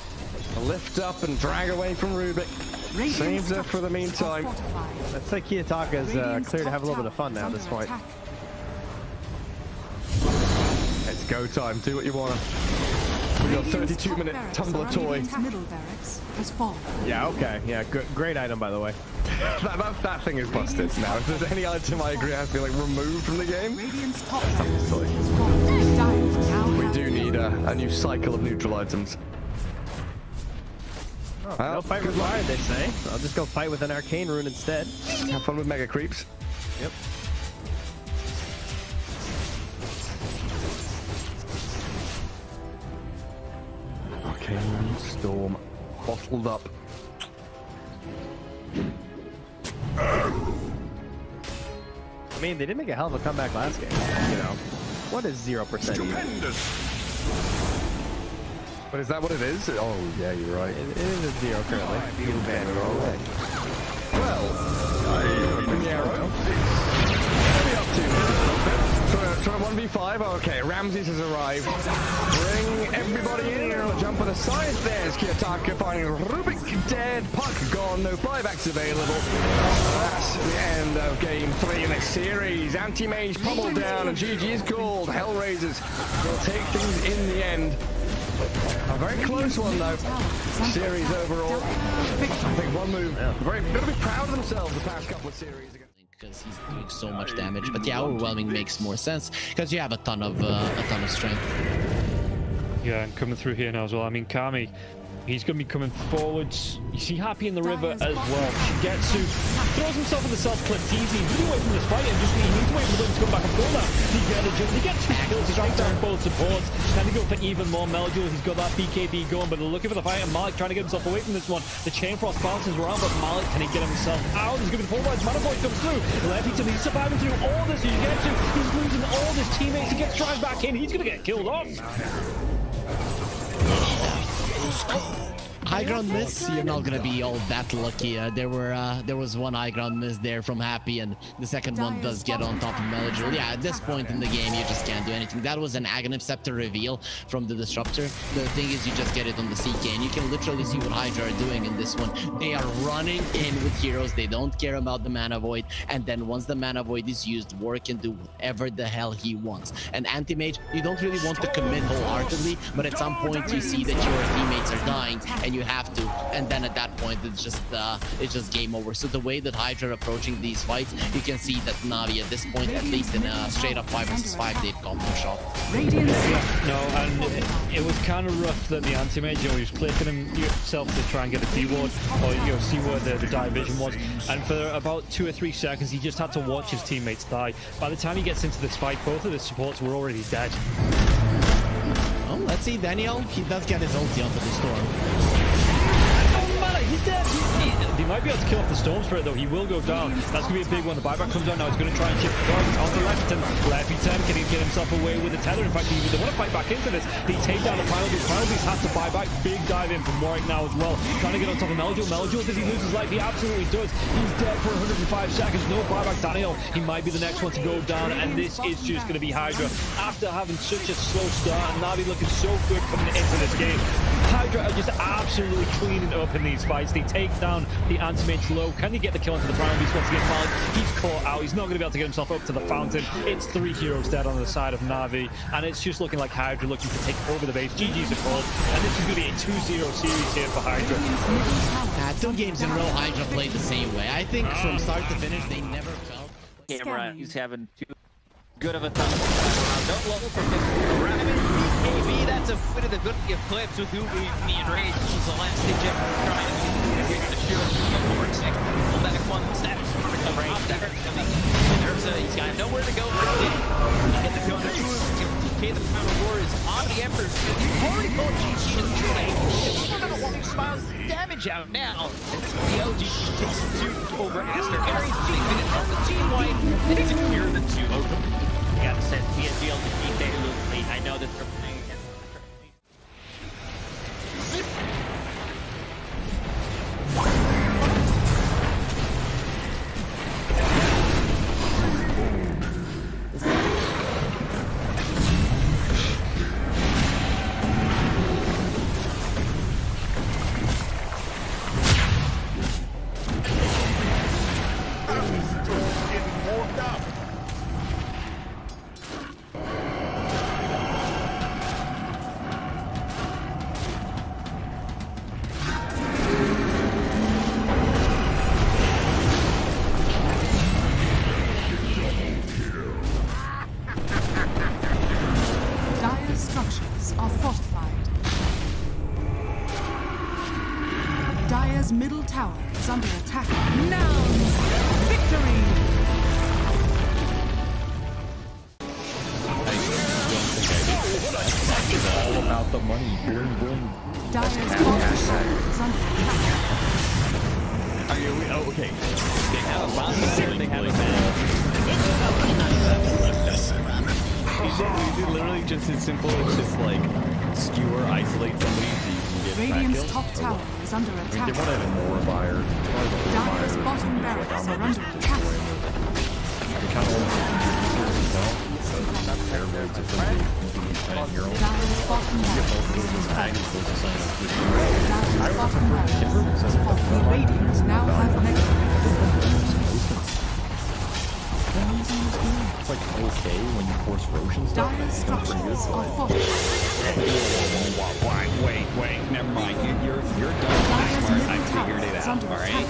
lift up and drag away from Rubik. Saves her for the meantime. That's like Kiyotaka's clear to have a little bit of fun now at this point. It's go time. Do what you want. We got 32-minute tumbler toy. Yeah, okay. Yeah, good, great item, by the way. that thing is busted now. If there's any item I agree has to be like removed from the game, we do need a new cycle of neutral items. Oh, no fight with fire, they say. So I'll just go fight with an arcane rune instead. Have fun with mega creeps. Yep. Arcane storm bottled up. I mean, they did make a hell of a comeback last game. You know, what is 0% even? But is that what it is? Oh, yeah, you're right. It is a 0 currently. You ban it all day. Well, bring the arrow. What are we up to? Try 1v5. Okay, Ramses has arrived. Bring everybody in here. Jump on the side. There's Kiyotaka finding Rubik dead. Puck gone. No buybacks available. That's the end of game 3 in this series. Anti-Mage pummeled down, and GG is called. Hellraisers will take things in the end. A very close one though. Series overall. I think one move. Very going to be proud of themselves the past couple of series. Because he's doing so much damage, but yeah, overwhelming makes more sense because you have a ton of strength. Yeah, and coming through here now as well. I mean, Kami, he's going to be coming forwards. You see Happy in the river as well. Shigetsu throws himself in the self-clip easy. He's away from this fight and just he needs to wait for them to come back and pull that. He gets 2 kills, he strikes down both supports. Trying to go for even more Melduel. He's got that BKB going, but looking for the fight, and Malik trying to get himself away from this one. The Chain Frost bounces around, but Malik, can he get himself out? He's going to be pulled by his Mana Void comes through. Lefty, he's surviving through all this. Shigetsu, he's losing all his teammates. He gets dragged back in. He's going to get killed off. High ground miss, you're not gonna be all that lucky. There was one high ground miss there from Happy, and the second one does get on top of Melduel. Yeah, at this point in the game, you just can't do anything. That was an Aghanim Scepter reveal from the Disruptor. The thing is, you just get it on the CK, and you can literally see what Hydra are doing in this one. They are running in with heroes. They don't care about the Mana Void, and then once the Mana Void is used, War can do whatever the hell he wants. And Anti-Mage, you don't really want to commit wholeheartedly, but at some point you see that your teammates are dying, and you have to, and then at that point it's just game over. So the way that Hydra are approaching these fights, you can see that Na'Vi at this point, at least in a straight up 5 vs 5, they've got no shot. No, and it was kind of rough that the Anti-Mage, he was clicking himself to try and get a D-ward, or see where the dive vision was, and for about 2 or 3 seconds he just had to watch his teammates die. By the time he gets into this fight, both of the supports were already dead. Well, let's see, Daniel, he does get his ulti onto the storm. He's dead. He might be able to kill off the Storm Spirit though. He will go down. That's going to be a big one. The buyback comes down now. He's going to try and shift the target onto Lefton. Lefton, can he get himself away with the tether? In fact, they want to fight back into this. They take down the Primal Beast. Primal Beast has to buy back. Big dive in from Warwick now as well. Trying to get on top of Melduel. Melduel, does he lose his life? He absolutely does. He's dead for 105 seconds. No buyback. Daniel, he might be the next one to go down, and this is just going to be Hydra. After having such a slow start, and Na'Vi looking so good coming into this game. Hydra are just absolutely cleaning up in these fights. They take down the anti-mage low. Can he get the kill into the Primal Beast once again? Malik, he's caught out. He's not going to be able to get himself up to the fountain. It's 3 heroes dead on the side of Na'Vi, and it's just looking like Hydra looking to take over the base. GG's a call, and this is going to be a 2-0 series here for Hydra. 2 games in a row, Hydra played the same way. I think from start to finish, they never felt. Camera, he's having too good of a time. Don't level from the A.K.A, that's a bit of the good clips with who we need rage. This is the last stage ever trying to get the shield. Pull back one step. He's got nowhere to go from it. Get the kill on the TK, the Power War is on the Emperor. He's already pulled GG in the lane. He's still got a Walking Smiles damage out now. And it's the LGG takes 2 over Aster. Aries getting minutes on the team wipe. And it's a clear the 2 over. You gotta send TSGL to keep there a little late. I know that they're playing against Dire's middle tower is under attack. Now, victory! It's all about the money. Boom, boom. Dire's bottom tower is under attack. Okay. They have a bomb. They have a ban. Literally just as simple as just like skewer, isolate somebody so you can get Radiant's top tower is under attack. I mean, they want to have more buyer. Dire's bottom barracks are under attack. They kind of want to Dire's bottom barracks Radiant now have it's like okay when you force Roshan stuff. Dire's structures are fortified. Wait, never mind. You're done being smart. I figured it out, alright?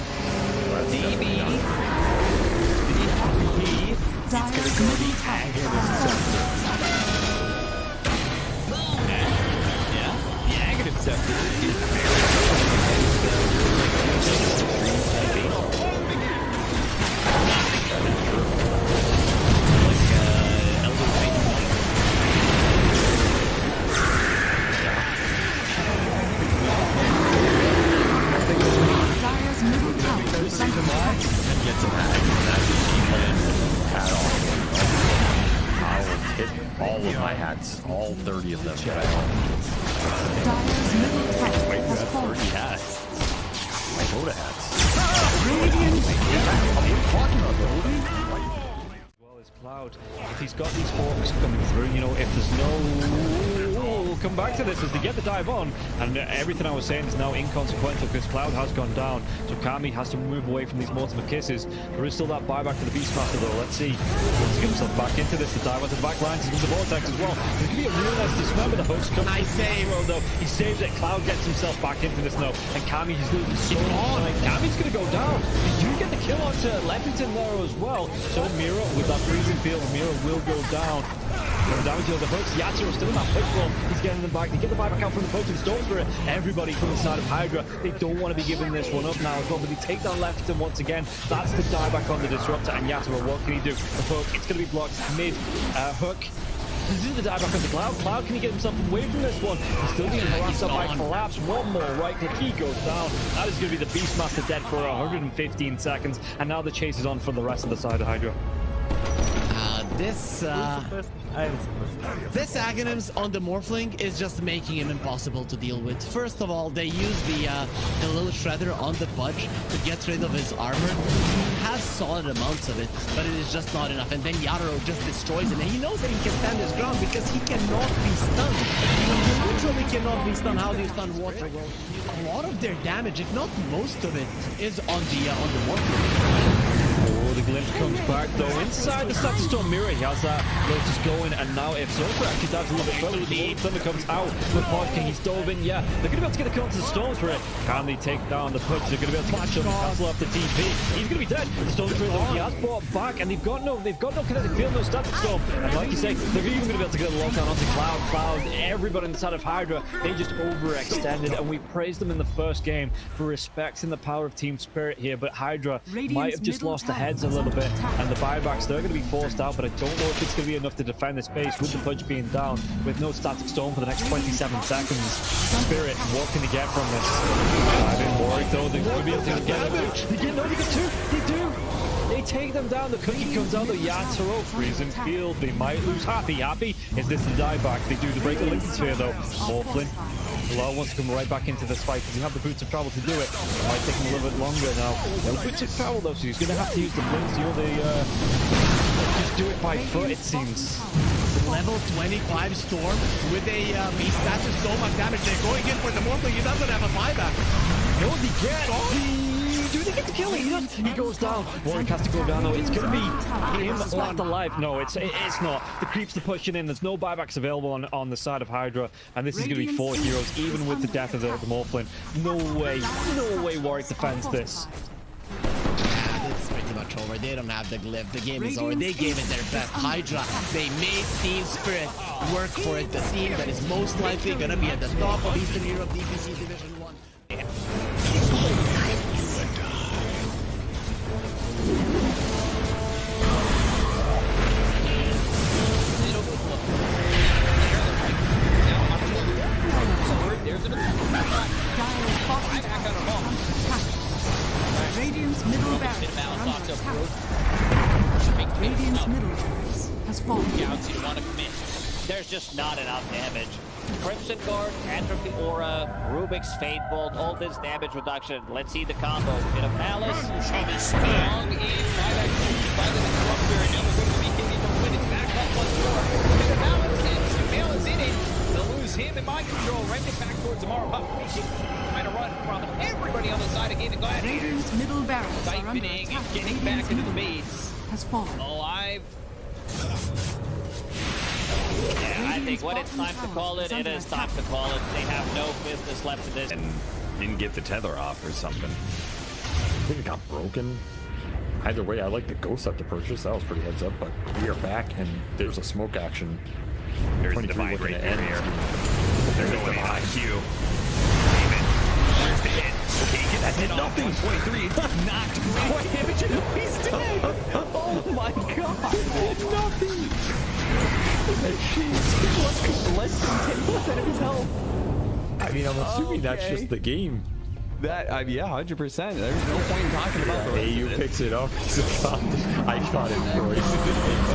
DB. It's gonna go the Yeah, the Aghanim Scepter is all of my hats, all 30 of them. Wait, you have 30 hats. My Dota hats. What are you talking about, Cloud, if he's got these hawks coming through, you know, if there's no... We'll come back to this as they get the dive on, and everything I was saying is now inconsequential because Cloud has gone down, so Kami has to move away from these multiple kisses. There is still that buyback to the Beastmaster though, let's see. Wants to get himself back into this, the dive onto the back lines, he's in the vortex as well. It could be a real nice dismember, the hooks come. Nice save! Well, though, he saves it, Cloud gets himself back into this now, and Kami, he's losing so much time. Kami's gonna go down. You do get the kill onto Leffington there as well, so Mira with that freezing field, Mira will go down. Going down to the hooks. Yatsuro's still in that push roll. He's getting them back. They get the buyback out from the potion stone for it. Everybody from the side of Hydra, they don't want to be giving this one up now as well, but they take down Lefton once again. That's the dieback on the Disruptor, and Yaturo, what can he do? The hook, it's going to be blocked mid. Hook. This is the dieback on the Cloud. Cloud, can he get himself away from this one? He's still being harassed up by Collapse. One more right click, he goes down. That is going to be the Beastmaster dead for 115 seconds, and now the chase is on for the rest of the side of Hydra. This Aghanims on the Morphling is just making him impossible to deal with. First of all, they use the little shredder on the Pudge to get rid of his armor. He has solid amounts of it, but it is just not enough. And then Yatoro just destroys him, and he knows that he can stand his ground because he cannot be stunned. He literally cannot be stunned. How do you stun water? Well, a lot of their damage, if not most of it, is on the Morphling. Oh, the glimpse comes back though. Inside the Static Storm mirror, he has that Lotus going, and now if Zofra actually dives a little bit further, the Thunder comes out with Podking. He's dove in, yeah. They're going to be able to get the counter to the Storm Spirit. Can they take down the Pudge? They're going to be able to match up and cancel off the TP. He's going to be dead. The Storm Spirit though, he has brought back, and they've got no kinetic field, no Static Storm. And like you say, they're even going to be able to get a lockdown onto Cloud. Everybody inside of Hydra, they just overextended, and we praised them in the first game for respecting the power of Team Spirit here, but Hydra might have just lost the heads a little bit, and the buybacks, they're going to be forced out, but I don't know if it's going to be enough to defend this base with the Pudge being down, with no Static Storm for the next 27 seconds. Spirit, what can they get from this? I didn't worry though, they're going to be able to get damage. They get two, they do! They take them down, the cookie comes out, the Yatoro, freezing field, they might lose Happy. Is this the dieback? They do, to break the Linken Sphere though. Morphling. Lau wants to come right back into this fight because you have the boots of travel to do it. It might take him a little bit longer now. No boots of travel though, so he's going to have to use the blinks, just do it by foot, it seems. Level 25 Storm with a beast. That's just so much damage. They're going in for the Morphling. He doesn't have a buyback. No, he gets. Do they get to kill him? He goes down. Warwick has to go down though. It's going to be him left alive. No, it's not. The creeps are pushing in. There's no buybacks available on the side of Hydra, and this is going to be 4 heroes, even with the death of the Morphling. No way Warwick defends this. It's pretty much over. They don't have the glyph. The game is over. They gave it their best. Hydra, they made Team Spirit work for it. The team that is most likely going to be at the top of Eastern Europe DPC Division 1. Radiant's middle barracks Radiant's middle barracks has fallen. Galaxy want to commit. There's just not enough damage. Crimson Guard, Atrophy Aura, Rubik's Fate Bolt, all this damage reduction. Let's see the combo. In a Palace, strong in by the Disruptor, and now they're going to be getting the win. It's back up once more. In a Palace, and Sumail is in it. They'll lose him in mind control. Right back towards tomorrow. Trying to run from everybody on the side of Gaimin Gladiators. Radiant's middle barracks are under siphoning attack. and getting back into the base. Has fallen. Alive. Yeah, I think when it's time to call it, it is time to call it. They have no business left in this. And didn't get the tether off or something. I think it got broken. Either way, I like the ghost up to purchase. That was pretty heads up, but we are back and there's a smoke action. There's the divide right there. They're going in on Q. There's the hit. Okay, get that hit off. 123. Knocked. What damage? He's dead. Oh my god. Nothing. Less than 10% of his health. I mean, I'm assuming that's just the game. That, yeah, 100%. There's no point in talking about the AU picks it up. I got it, bro. He's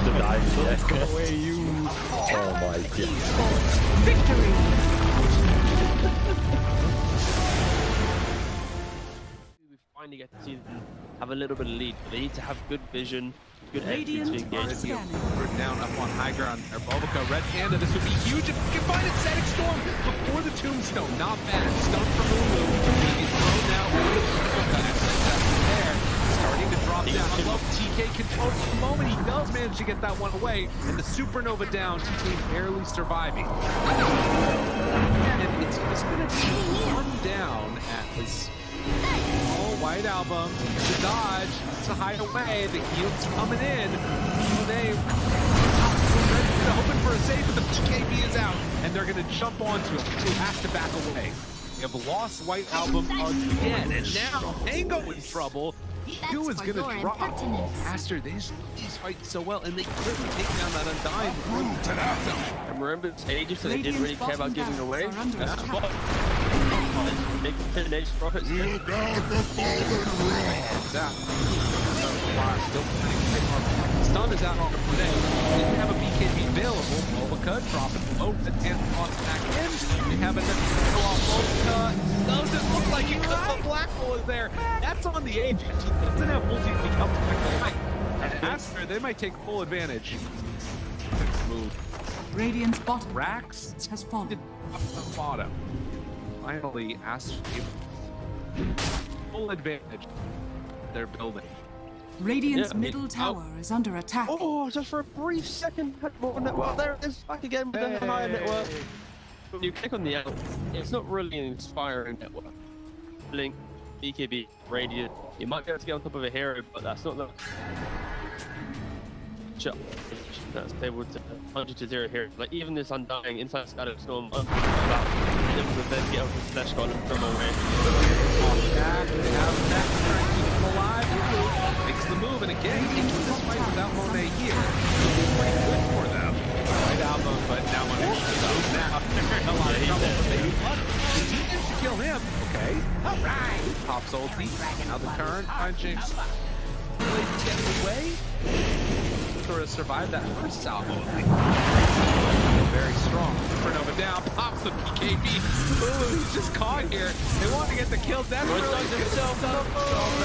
denying Let's go away, you. Oh my god. Victory. We finally get to see them have a little bit of lead, but they need to have good vision, good execution to engage. We're down up on high ground. Or Bulbica, Red Panda. This would be huge if we can find a Static Storm before the Tombstone. Not bad. Stun for Lulu. He's thrown now. There. Starting to drop down. I love TK control for the moment. He does manage to get that one away. And the Supernova down. TK barely surviving. And it's going to be one down at his... Oh, White Album, the dodge, to hide away, the heal's coming in. Oh, they're hoping for a save, but the BKB is out, and they're going to jump onto him. He has to back away. We have lost White Album again, and now Tango in trouble. Q is going to drop faster. These fight so well, and they couldn't take down that Undying before the 10 out. And remember, it's ages, so they didn't really care about giving away. That's Big finish for his team. Stun is out on the play. Didn't have a BKB available. Mobica dropping low, but can't toss back in. They have a Mobica. Doesn't look like it because the black hole is there. That's on the agent. He doesn't have multi to come back. And Aster, they might take full advantage. Move. Radiant's bottom Rax has fallen. Bottom. Finally, Aster full advantage. They're building. Radiant's middle tower is under attack. Oh, just for a brief second, had more network. There it is, back again with the higher network. When you click on the out, it's not really an inspiring network. Blink, BKB, Radiant. You might be able to get on top of a hero, but that's not the shot. That's able to 100-0 here. Like even this Undying inside Scattered Storm, able to then get up with Slash Golem from away. They have that keep him alive. Makes the move, and again, into this fight without Monet here. It's pretty good for them. Right album, but now Monet shows up. Now they're in a lot of trouble, but they managed to kill him. Okay. Alright. Pops ulti. Now the turn. Punching. Really getting away. Sort of survived that first salvo. Very strong. Supernova down, pops the BKB. Ooh, he's just caught here. They want to get the kill. That's really himself up.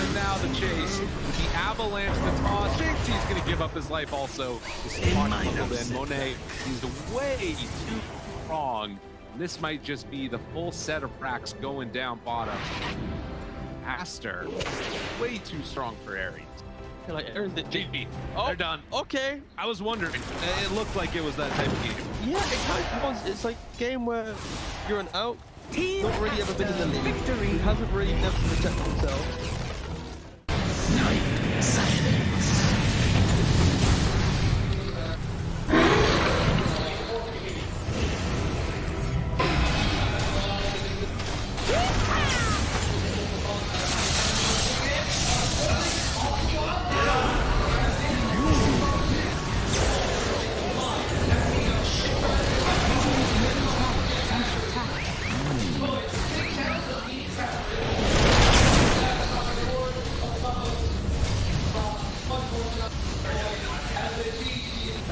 And now the chase. The avalanche, the toss. Thinks he's going to give up his life also. This is buckled in. Monet, he's way too strong. This might just be the full set of racks going down bottom. Aster, way too strong for Ares. Like Aaron's the JB. Oh, they're done. Okay. I was wondering. It looked like it was that type of game. Yeah, it kind of was. It's like a game where you're an out, not really ever been in the league, he hasn't really never protected himself.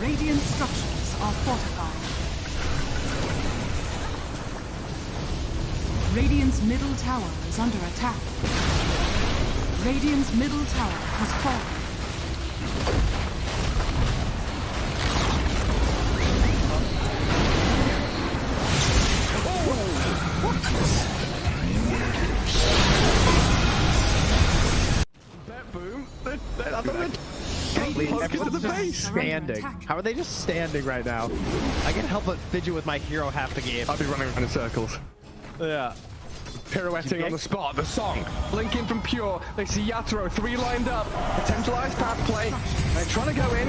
Radiant structures are fortified. Radiant's middle tower is under attack. Radiant's middle tower has fallen. Boom. Everyone's just standing. How are they just standing right now? I can't help but fidget with my hero half the game. I'll be running around in circles. Yeah. Pirouetting on the spot, the song. Blinking from Pure. They see Yatoro, 3 lined up. Potentialized path play. They're trying to go in.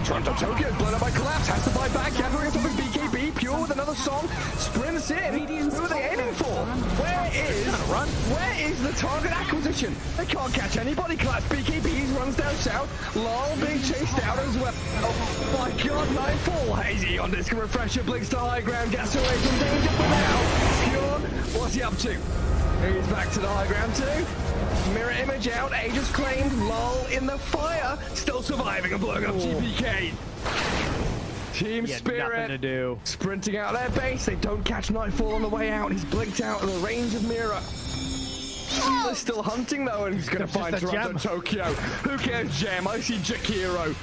Toronto Tokyo, blown up by Collapse. Has to fight back. Yatoro gets up with BKB. Pure with another song. Sprints in. Who are they aiming for? Where is the target acquisition? They can't catch anybody. Collapse BKBs runs down south. Lol being chased out as well. Oh my god, Nightfall. Hazy on disc refresher. Blinks to high ground. Gets away from danger for now. Pure, what's he up to? He's back to the high ground too. Mirror image out. Aegis claimed. Lull in the fire. Still surviving and blowing up GPK. Team Spirit. Nothing to do. Sprinting out their base. They don't catch Nightfall on the way out. He's blinked out of the range of Mirror. They're still hunting though, and he's going to find Toronto Tokyo. Who cares, Gem? I see Jakiro.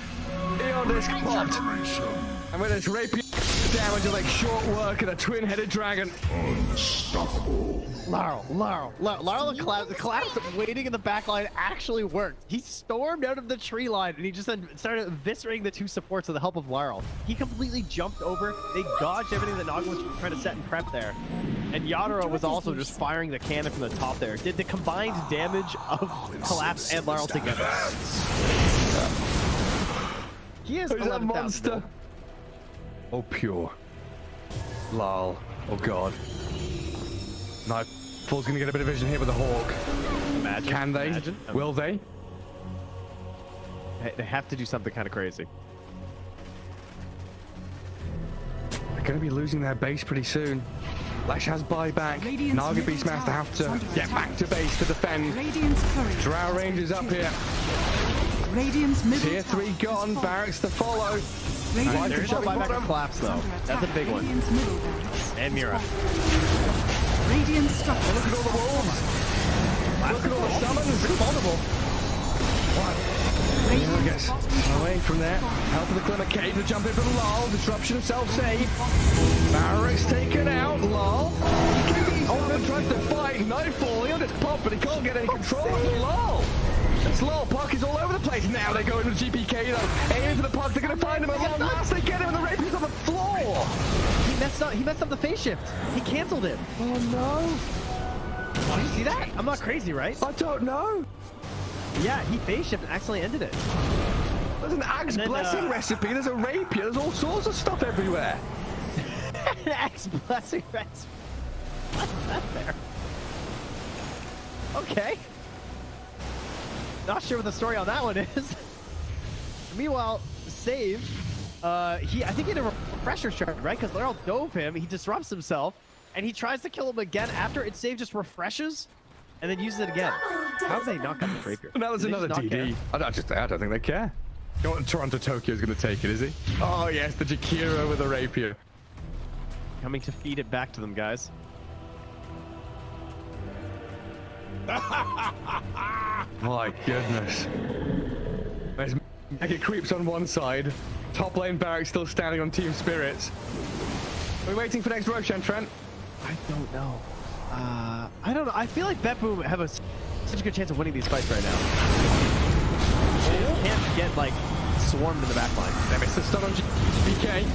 Eon disc popped. And with his rapier damage of like short work and a twin-headed dragon. Unstoppable. Laurel, the collapse waiting in the back line actually worked. He stormed out of the tree line and he just then started eviscerating the 2 supports with the help of Laurel. He completely jumped over. They dodged everything that Naga was trying to set and prep there. And Yatoro was also just firing the cannon from the top there. Did the combined damage of Collapse and Laurel together. He is 11,000. Oh, Pure. Lol. Oh, God. Nightfall's going to get a bit of vision here with the Hawk. Imagine. Can they? Imagine. Will they? They have to do something kind of crazy. They're going to be losing their base pretty soon. Lash has buyback. Naga Beastmaster have to get back to base to defend. Drow Rangers up here. Tier 3 gone. Barracks to follow. There is no buyback or collapse though. That's a big one. And Mira. Radiant structure. Look at all the wolves. Look at all the summons. It's vulnerable. Mira gets away from there. Help of the Glimmer Cave to jump in from Lol. Disruption of self-save. Barracks taken out. Lol. Oh, tries to fight. Nightfall. He'll just pop, but he can't get any control of Lol. It's Lol. Puck is all over the place. Now they go into GPK though. Aiming for the puck. They're going to find him at long last. They get him and the rapier's on the floor. He messed up the phase shift. He canceled it. Oh no. Oh, you see that? I'm not crazy, right? I don't know. Yeah, he phase shift and accidentally ended it. There's an Axe Blessing recipe. There's a rapier. There's all sorts of stuff everywhere. An Axe Blessing recipe. What's that there? Okay. Not sure what the story on that one is. Meanwhile, Save, I think he had a refresher shard, right? Because Laurel dove him, he disrupts himself, and he tries to kill him again after it. Save just refreshes, and then uses it again. How did they not got the rapier? Now there's another DD. I don't think they care. You know what Toronto Tokyo's going to take it, is he? Oh yes, the Jakiro with a rapier. Coming to feed it back to them, guys. My goodness. There's Mega Creeps on one side. Top lane Barracks still standing on Team Spirits. Are we waiting for next Roshan, Trent? I don't know. I don't know. I feel like BetBoom have such a good chance of winning these fights right now. They can't get, like, swarmed in the back line. They missed the stun on BK.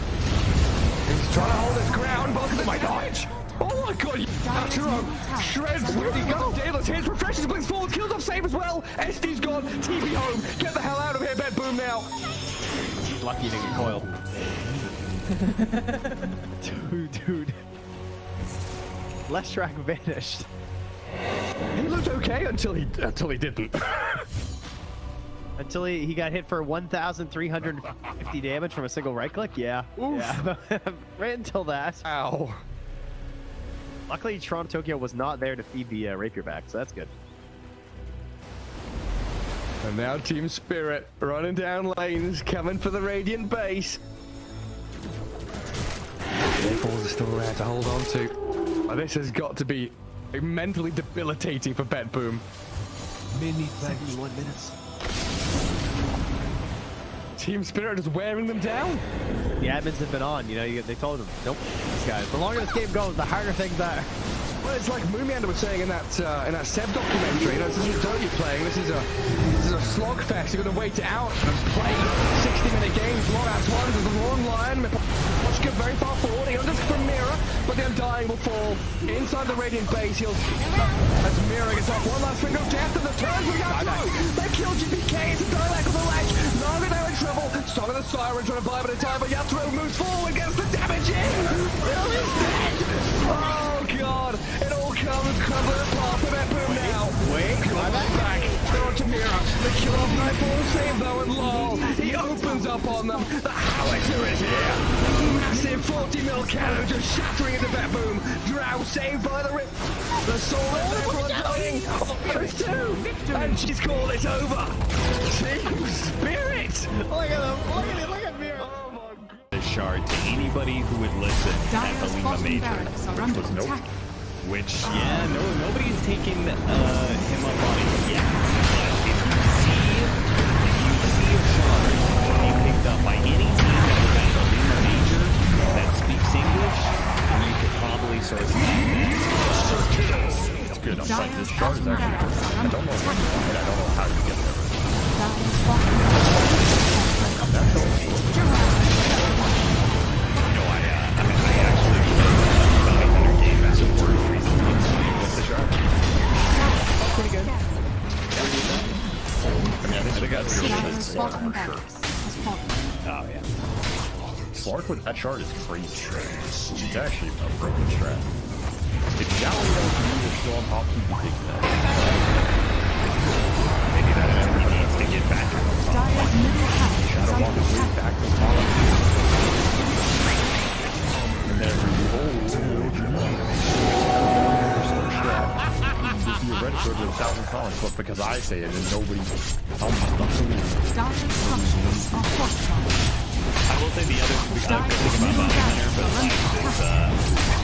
He's trying to hold his ground, but look at the dodge! Oh my god, Yaturo shreds. Where'd he go? Daedalus hits, refreshes, blinks forward, kills off Save as well. SD's gone, TP home. Get the hell out of here, BetBoom now. Lucky he didn't get coiled. Dude. Leshrac vanished. He looked okay until he didn't. Until he got hit for 1,350 damage from a single right click? Yeah. Oof. Yeah. Right until that. Ow. Luckily, Toronto Tokyo was not there to feed the rapier back, so that's good. And now Team Spirit running down lanes, coming for the Radiant base. Balls are still there to hold on to. Oh, this has got to be mentally debilitating for BetBoom. 71 minutes. Team Spirit is wearing them down. The admins have been on, they told them, nope, these guys. The longer this game goes, the harder things are. Well, it's like Moomiander was saying in that Seb documentary. This isn't Dota you're playing. This is a slogfest. You're going to wait it out and play 60-minute games. Long ass ones. There's a long line. Watch get very far forward. He'll just from Mira, but the Undying will fall inside the Radiant base. He'll as Mira gets off one last finger of death and the turns we got through. They kill GPK. It's a dialect on the ledge. Naga now in trouble. Song of the Siren trying to buy a bit of time, but Yatro moves forward, gets the damage in. Will is dead. Oh god. It all comes crumbling apart for BetBoom now. Wait, back. They're on to Mira. They kill off Nightfall, save though, and Lol. He opens up on them. The Howitzer is here. Massive 40 mil cannon just shattering into BetBoom. Drow saved by the rip. The soul is everyone dying. There's two. And she's called it over. Team Spirit. Look at him. Look at Mira. Oh my god. The shard to anybody who would listen at the Lima Major. Was nope. Which, yeah, nobody's taken him up on it yet. But if you see a shard being picked up by any team that was at the Lima Major that speaks English, then you could probably sort of It's good. I'm like, this shard is actually good. I don't know when, and I don't know how you get there. Pretty good. I mean, I think they got Oh, yeah. Slark with that shard is crazy. It's actually a broken strat. If Gallery is still on top, he'd be taking that. Maybe that everybody needs to get back to the top. Shadow Walk is way back to the top. And then, comments, but because I say it and nobody almost doesn't believe it. Dire structures are fortified. I will say the other good thing about Bounty Hunter, but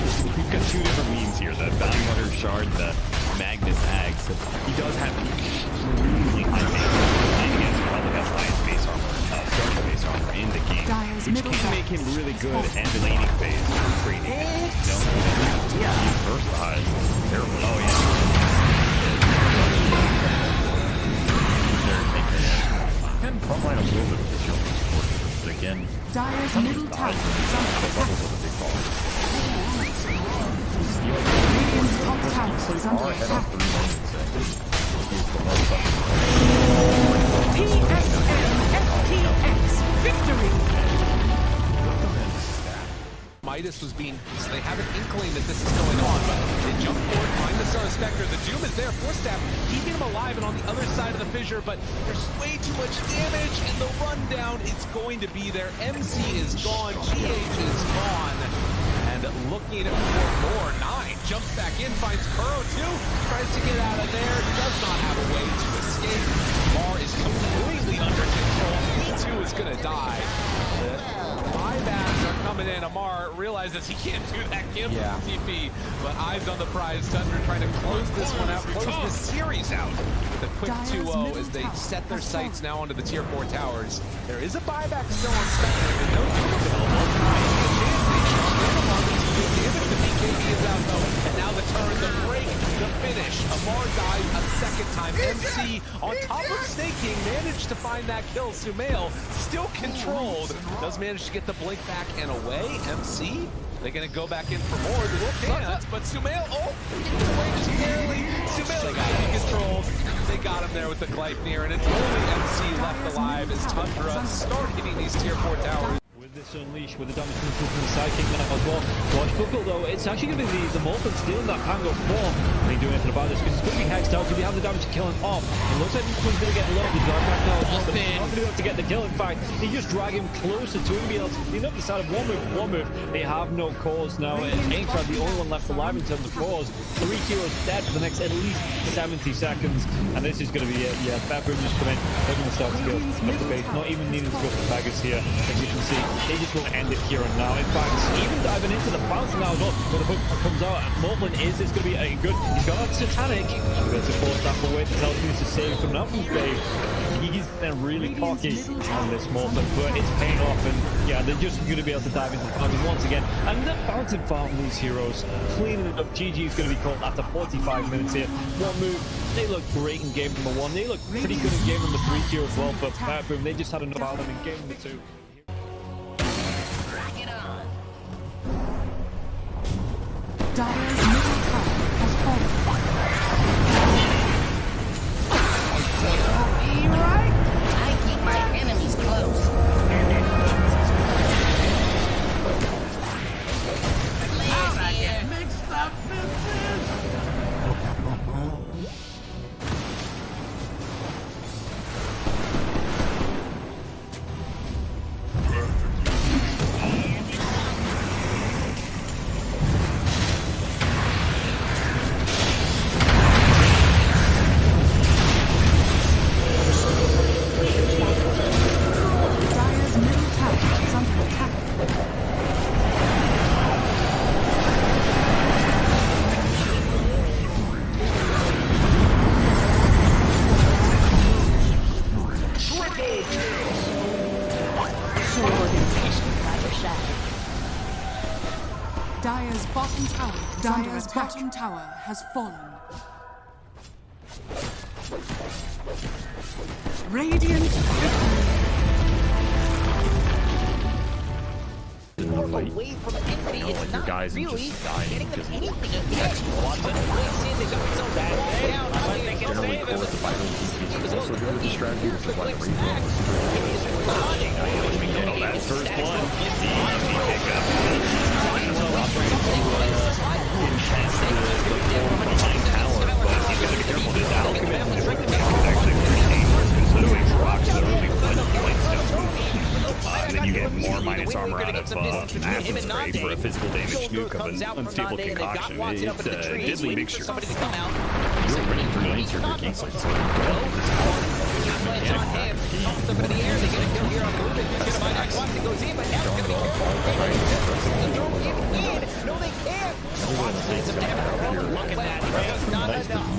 is we've got two different memes here. The Bounty Hunter shard, the Magnus Ags. He does have extremely high damage, and he has probably got highest base armor, starting base armor in the game, which can make him really good at the laning phase for trading. Yeah. He's versatile. Terrible. Oh, yeah. And frontline a little bit of the shield support, but again, Dire's middle tower is under attack. Radiant's top tower is under attack. TSM FTX victory! Midas was being, so they have an inkling that this is going on, but they jump forward, find the Star Spectre. The Doom is there, Force Staff, keeping him alive and on the other side of the fissure, but there's way too much damage, and the rundown is going to be there. MC is gone, GH is gone, and looking for more. 9 jumps back in, finds Kuro too, tries to get out of there, does not have a way to escape. Mar is completely under control. He too is going to die. Buybacks are coming in. Amar realizes he can't do that kill with TP, but eyes on the prize. Tundra trying to close this one out, close this series out with a quick 2-0 as they set their sights now onto the tier 4 towers. There is a buyback still on Spectre, and no damage to BKB is out though, and now the turn, the break, the finish. Amar dies a second time. MC on top of Snake King managed to find that kill. Sumail still controlled, does manage to get the blink back and away. MC, they're gonna go back in for more. They will can't, but Sumail, just barely. Sumail got to be controlled. They got him there with the Gleipnir, and it's only MC left alive as Tundra start hitting these tier 4 towers. With this Unleash, with the damage coming through from the Psychic now as well. Watch Buckle though, it's actually going to be the Molten stealing that Pango form. And he's doing anything about this because it's going to be hexed out. Could he have the damage to kill him off? It looks like this one's going to get low. He's got back now as well, but he's not going to be able to get the kill. In fact, he just drag him closer to him. Be able to clean up the side of one move. They have no cause now. Aincrad, the only one left alive in terms of cause. 3 heroes dead for the next at least 70 seconds. And this is going to be it. Yeah, Bedroom just come in. They're going to start to go up the base. Not even needing to go for Baggers here. As you can see, they just want to end it here and now. In fact, even diving into the bounce now as well. When the hook comes out, Morblin is going to be a good. He's got a Satanic. There's a Force Staff away to tell him to save from now from Spade. He's then really cocky on this Morblin, but it's paying off, and yeah, they're just going to be able to dive into the fountain once again. And the fountain farm these heroes, cleaning it up. GG is going to be called after 45 minutes here. One move. They look great in game number 1. They look pretty good in game number 3 here as well, but Bedroom, they just had enough out of them in game number 2. Dire's middle tower has fallen. Be right. I keep my enemies close. I get mixed up in this. Dire's bottom tower has fallen. Radiant victory. Away from enemy, it's not guys really just dying getting them because anything again. They got so bad down. I think they can save him. It's also good with the strategy, which is why the Reaper was that first one. Easy pickup. Behind tower, but he's got to be careful. This Alchemist is actually pretty dangerous considering rocks that are really playing stones. Then you get more Giants armor out of Massive Spray for a physical damage nuke of an unstable concoction. It's a deadly mixture. Real ready for laser Ricky. Avalanche on him. Tossed up into the air. They get a kill here on the Rubik. He's gonna find out once it goes in, but now it's gonna be careful. Throw it in. No, they can't. Watch take some damage. Look at that. Not enough.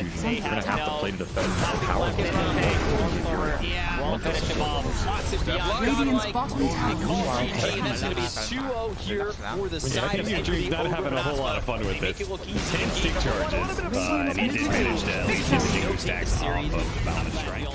You're gonna have to play to defend power. Yeah, won't finish him off. Lots of Radiant's bottom tower. That's going to be 2-0 here for the side of Dream's not having a whole lot of fun with this. 10 stick charges, and he did manage to at least hit the King of Stacks off of Bounded Strike.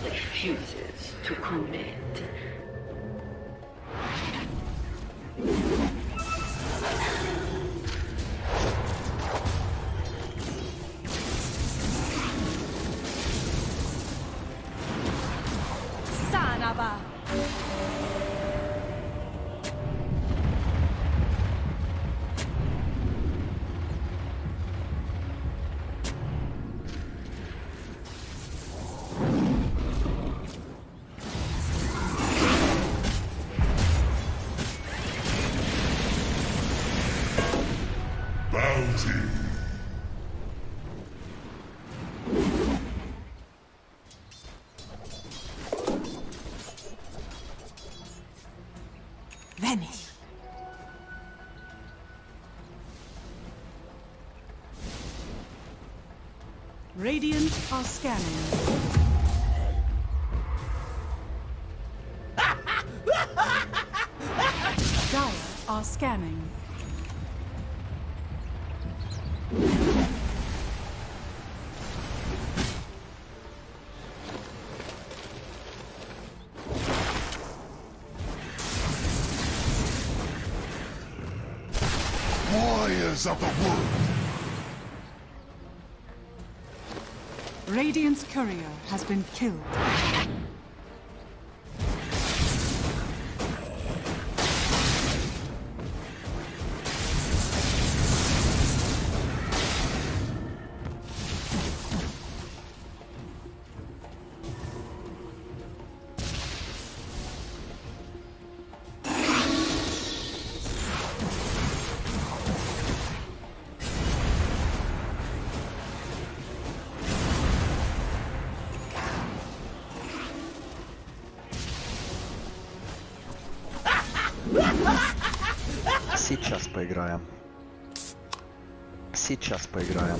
Refuses to commit. Sanaba. Vanish. Radiant are scanning. Dire are scanning. Warriors of the wood. Radiant's courier has been killed. Сейчас поиграем. Сейчас поиграем.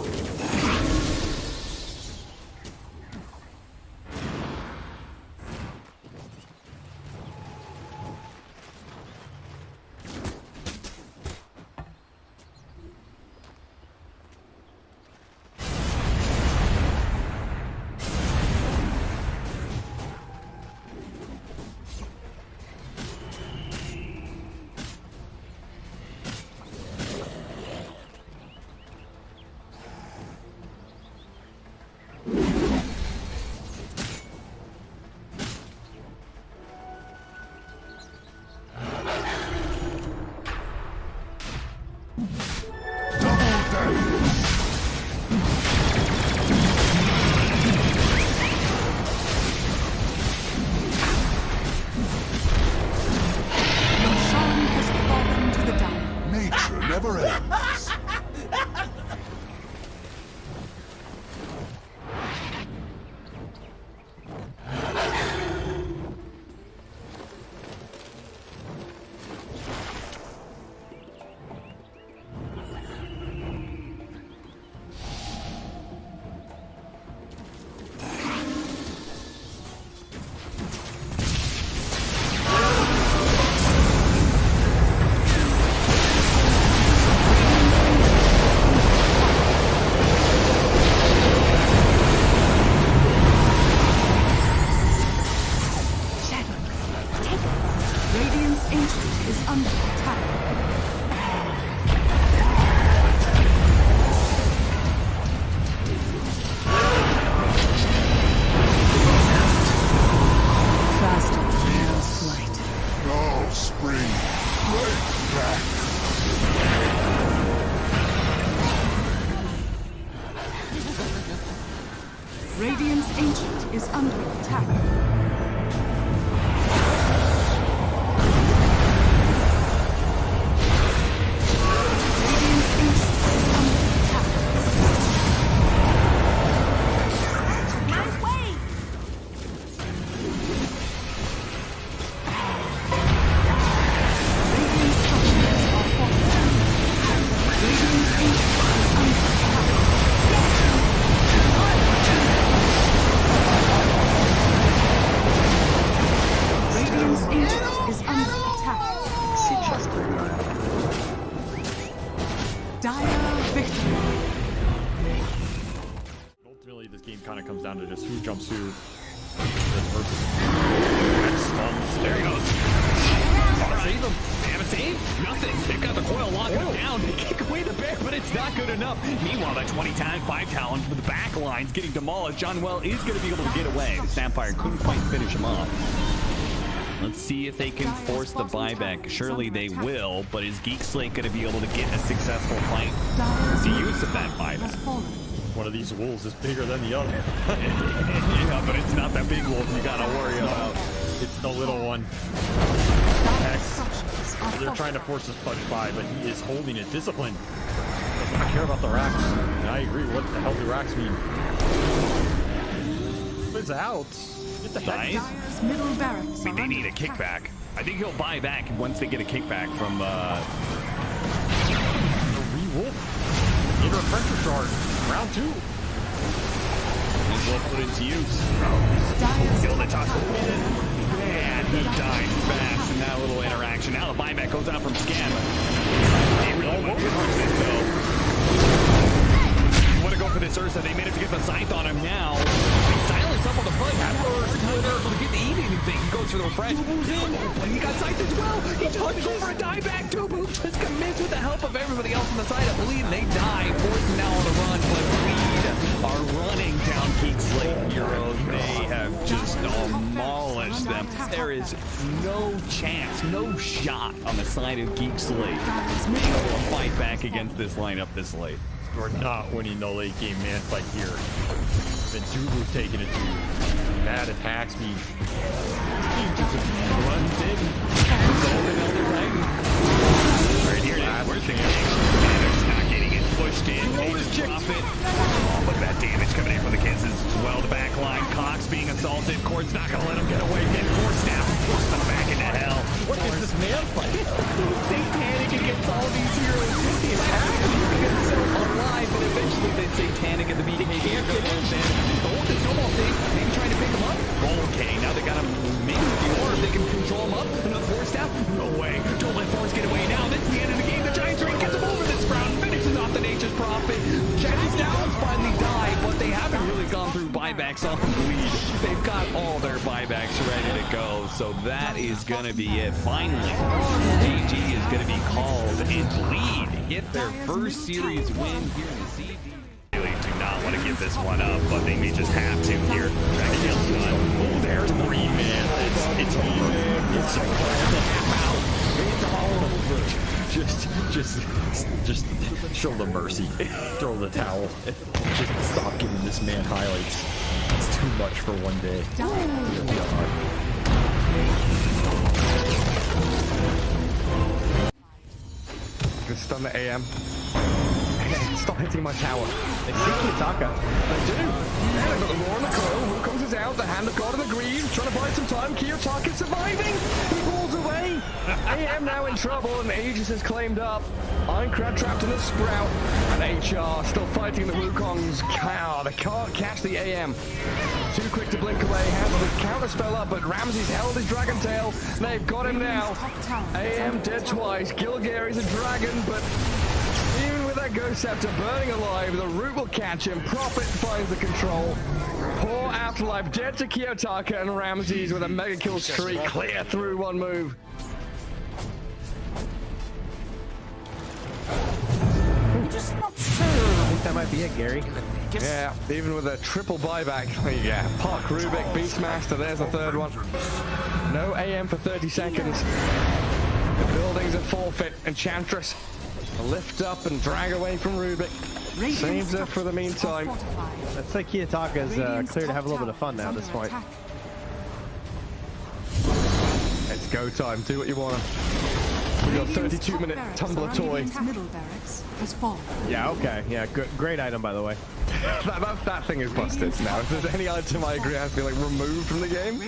Ancient is under attack. No, Spring. Right back. Radiant's Ancient is under attack. Ultimately, this game kind of comes down to just who jumps who. There he goes. Save him. They have a save? Nothing. They've got the coil locking him down. They kick away the bear, but it's not good enough. Meanwhile, that 5 talent with the back lines getting demolished. John Well is going to be able to get away. The Snapfire couldn't quite finish him off. Let's see if they can force the buyback. Surely they will, but is Geek Slate going to be able to get a successful fight? The use of that buyback. One of these wolves is bigger than the other. Yeah, but it's not that big wolf you got to worry about. It's the little one. X. They're trying to force this punch by, but he is holding it. Discipline. Doesn't care about the racks. And I agree. What the hell do racks mean? It's out. Get the heck. Middle barracks. I mean, they need a kickback. I think he'll buy back once they get a kickback from the re-wolf. Get a pressure charge. Round 2. He's well put into use. Kill the top. Man, he died fast in that little interaction. Now the buyback goes out from Scam. They really want to use this, though. You want to go for this Ursa. They managed to get the scythe on him now. He silenced up on the front. First time able to get to eat anything. He goes for the refresh. Dubu's in. He got scythed as well. He just punched over a dieback. Dubu just commits with the help of everybody else on the side. I believe they die. Forced now on the run, but Reed are running down Geek Slate heroes. They have just demolished them. There is no chance, no shot on the side of Geek Slate to fight back against this lineup this late. We're not winning the late game man fight here. Then Dubu's taking it to Matt attacks me. He just runs in. Right here, where's the It's not getting it pushed in. They just drop it. Oh, look at that damage coming in from the Kansas as well. The back line, Cox being assaulted. Court's not going to let him get away. Get forced down. Forced them back into hell. What is this man fight? Satanic against all these heroes. It's happening because so alive, but eventually they Satanic at the BK can't get in. Oh, the snowball thing. Maybe trying to pick him up. Okay, now they got him maybe with the orb. They can control him up. Another force down. No way. Don't let Force get away now. This is the end of the game. The Giants Ring gets him over this round. Finishes off the Nature's Prophet. Jackie Downs finally died, but they haven't really gone through buybacks on the lead. They've got all their buybacks ready to go, so that is going to be it. Finally, AG is going to be called and Bleed get their first series win here in the CD. Really do not want to give this one up, but they may just have to here. Dragon Tail's done. Oh, there's 3 man. It's over. It's all over. Just show them mercy. Throw the towel. Just stop giving this man highlights. It's too much for one day. Gonna stun the AM. Stop hitting my tower. They see Kiyotaka. They do. Yeah, they've got the roar on the coil. Who comes out? The hand of God and the greed. Trying to buy some time. Kiyotaka surviving. He falls away. AM now in trouble, and Aegis is claimed up. Ironcrad trapped in a sprout. And HR still fighting the Wukongs. Cow. They can't catch the AM. Too quick to blink away. Has the counter spell up, but Ramsey's held his Dragon Tail. They've got him now. AM dead twice. Gilgary's a dragon, but even with that Ghost Scepter burning alive, the root will catch him. Prophet finds the control. Poor Afterlife dead to Kiyotaka, and Ramses with a mega kill streak clear through one move. think that might be it, Gary. Yeah, even with a triple buyback. Yeah, Puck, Rubik, Beastmaster, there's the third one. No AM for 30 seconds. The building's a forfeit. Enchantress, a lift up and drag away from Rubik. Saves her for the meantime. That's like Kiyotaka's clear to have a little bit of fun now at this point. It's go time. Do what you want. We got 32-minute tumbler toy. Yeah, okay. Yeah, good, great item, by the way. that thing is busted now. If there's any item I agree has to be like removed from the game,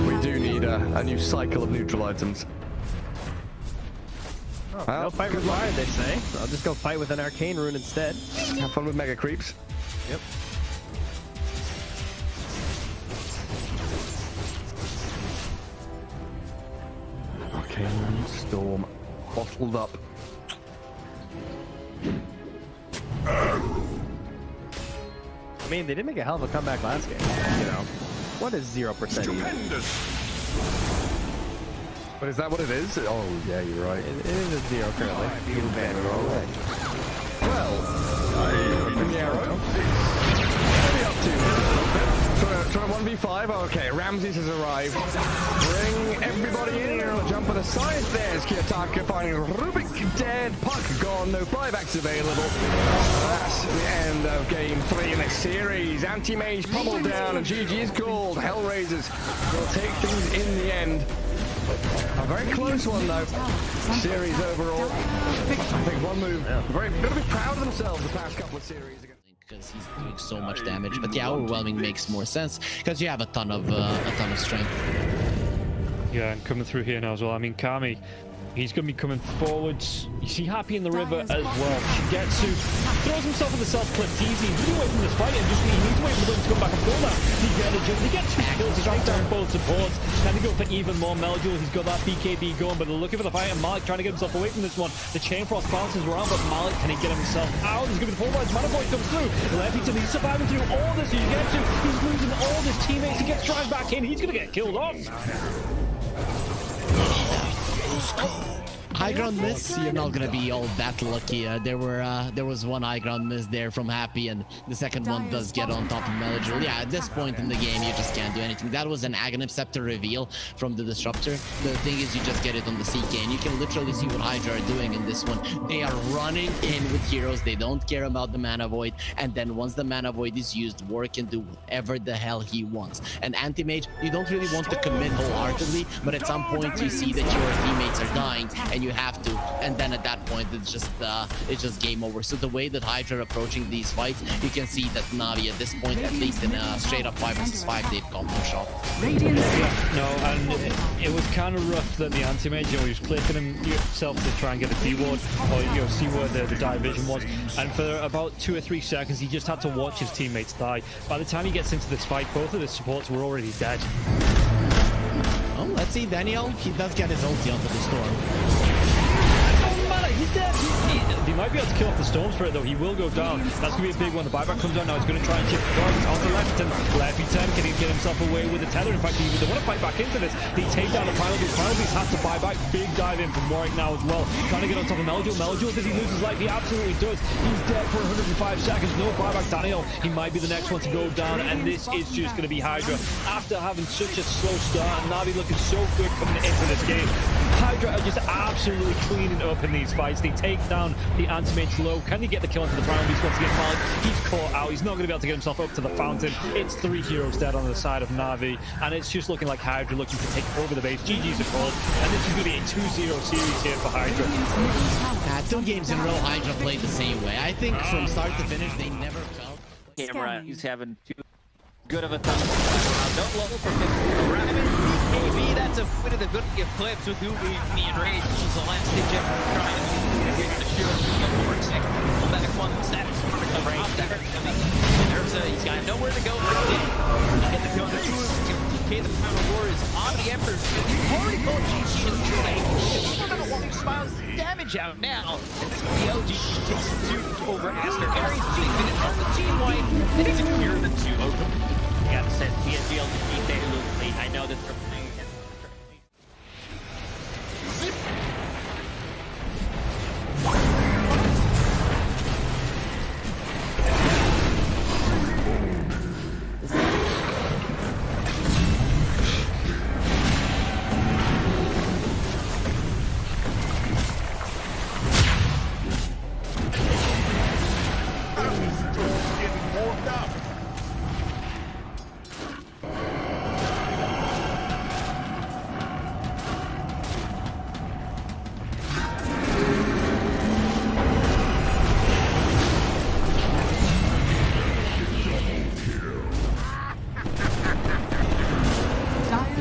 we do need a new cycle of neutral items. Oh, no fight with fire, they say. So I'll just go fight with an arcane rune instead. Have fun with mega creeps. Yep. Arcane Storm bottled up. I mean, they did make a hell of a comeback last game. You know, what is 0% even? But is that what it is? Oh, yeah, you're right. It is a 0 currently. Well, in the arrow. Try 1v5. Okay, Ramses has arrived. Bring everybody in. Jump on the side. There's Kiyotaka finding Rubik dead. Puck gone. No buybacks available. That's the end of game 3 in this series. Anti-Mage pummeled down and GG is called. Hellraisers will take things in the end. A very close one though. Series overall. I think one move. Very going to be proud of themselves the past couple of series. Because he's doing so much damage. But yeah, overwhelming makes more sense because you have a ton of strength. Yeah, and coming through here now as well. I mean, Kami, he's going to be coming forwards. You see Happy in the river as well. Shigetsu throws himself in the self-clip easy. Really away from this fight and just he needs to wait for them to come back and pull that. He gets 2 kills to drop down both supports. Trying to go for even more Meldul. He's got that BKB going, but they're looking for the fight and Malik trying to get himself away from this one. The Chain Frost bounces around, but Malik can he get himself out? He's going to be the forwards. Mana Boy comes through. Lefington, he's surviving through all this. You get to. He's losing all his teammates. He gets dragged back in. He's going to get killed off. High ground miss, you're not gonna be all that lucky. There was one high ground miss there from Happy, and the second one does get on top of Meladrill. Yeah, at this point in the game, you just can't do anything. That was an Aghanim Scepter reveal from the Disruptor. The thing is, you just get it on the CK, and you can literally see what Hydra are doing in this one. They are running in with heroes. They don't care about the Mana Void, and then once the Mana Void is used, War can do whatever the hell he wants. And Anti-Mage, you don't really want to commit wholeheartedly, but at some point you see that your teammates are dying, and you have to, and then at that point it's just game over. So the way that Hydra are approaching these fights, you can see that Na'Vi at this point, at least in a straight up 5 versus 5, they've come no shot. No, and it was kind of rough that the Anti-Mage, he was clicking himself to try and get a D-ward, or see where the dive vision was, and for about 2 or 3 seconds he just had to watch his teammates die. By the time he gets into this fight, both of the supports were already dead. Oh, let's see, Daniel, he does get his ulti onto the storm. He's dead. He might be able to kill off the Storm Spirit though. He will go down. That's going to be a big one. The buyback comes down now. He's going to try and chip the targets onto Lefington. Lefington, can he get himself away with the tether? In fact, they want to fight back into this. They take down the Primal Beast. Primal Beast has to buy back. Big dive in from Warwick now as well. Trying to get on top of Meldul. Meldul, does he lose his life? He absolutely does. He's dead for 105 seconds. No buyback. Daniel, he might be the next one to go down. And this is just going to be Hydra. After having such a slow start and Na'Vi looking so good coming into this game, Hydra are just absolutely cleaning up in these fights. They take down the Anti-Mage low. Can he get the kill into the Primal Beast once again? Malik, he's caught out. He's not going to be able to get himself up to the fountain. It's 3 heroes dead on the side of Na'Vi, and it's just looking like Hydra looking to take over the base. GG's a call, and this is going to be a 2-0 series here for Hydra. 2 games in a row, Hydra played the same way. I think from start to finish, they never felt. Camera, he's having too good of a time. Don't level for BKB, that's a bit of the good clips with Ubi and Rage. This is the last ditch effort trying to shoot for a second. Pull back one status. He's got nowhere to go. Get the kill. Okay, the Primal War is on the Emperor. He's already called GG in the trade. He's still got a long smiles damage out now. And this LG takes the 2 over Aster. Aries 3 minutes off the team wipe. And he's a clear the 2 open. I gotta say, TSM to keep that a little late. I know that they're playing against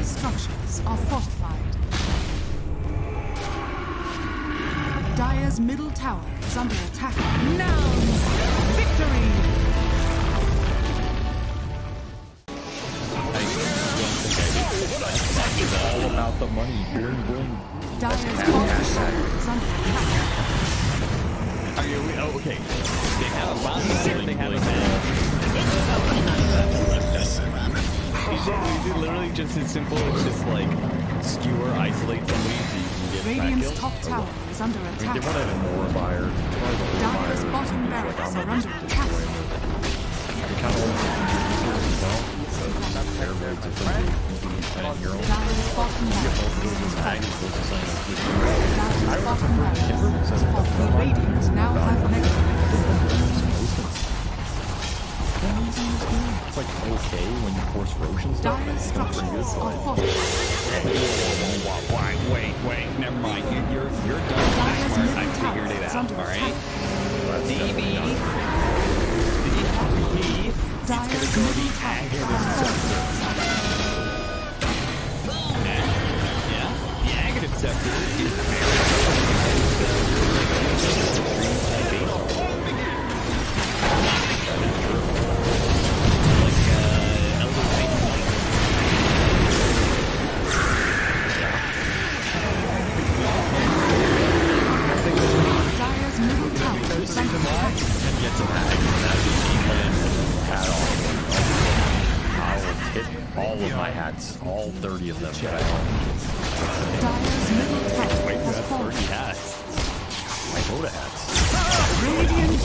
Dire's structures are fortified. Dire's middle tower is under attack. Nouns! Victory! It's all about the money. Bling, bling. Dire's bottom tower is under attack. Are you? Oh, okay. They have a bounty there. They have a man. Literally just as simple as just like skewer, isolate somebody so you can get Radiant's back top kills. tower is under I mean, attack. they want to have an aura buyer. Dire's bottom barracks are under attack. They kind of want to as well. So fair rates are pretty good. Dire's bottom barracks is under attack. Dire's bottom barracks is off. The Radiant now have negative. It's like okay when you force Roshan stuff. Dire's It's pretty good. structures are fortified. Wait, never mind. You're done. I figured it out. All right. DB. It's gonna go the Yeah, the Aghanim Scepter is Dire's middle tower is under attack. All of my hats, all 30 of them. Dire's middle tower Wait, has that's fallen. 30 hats. My Dota hats. Radiant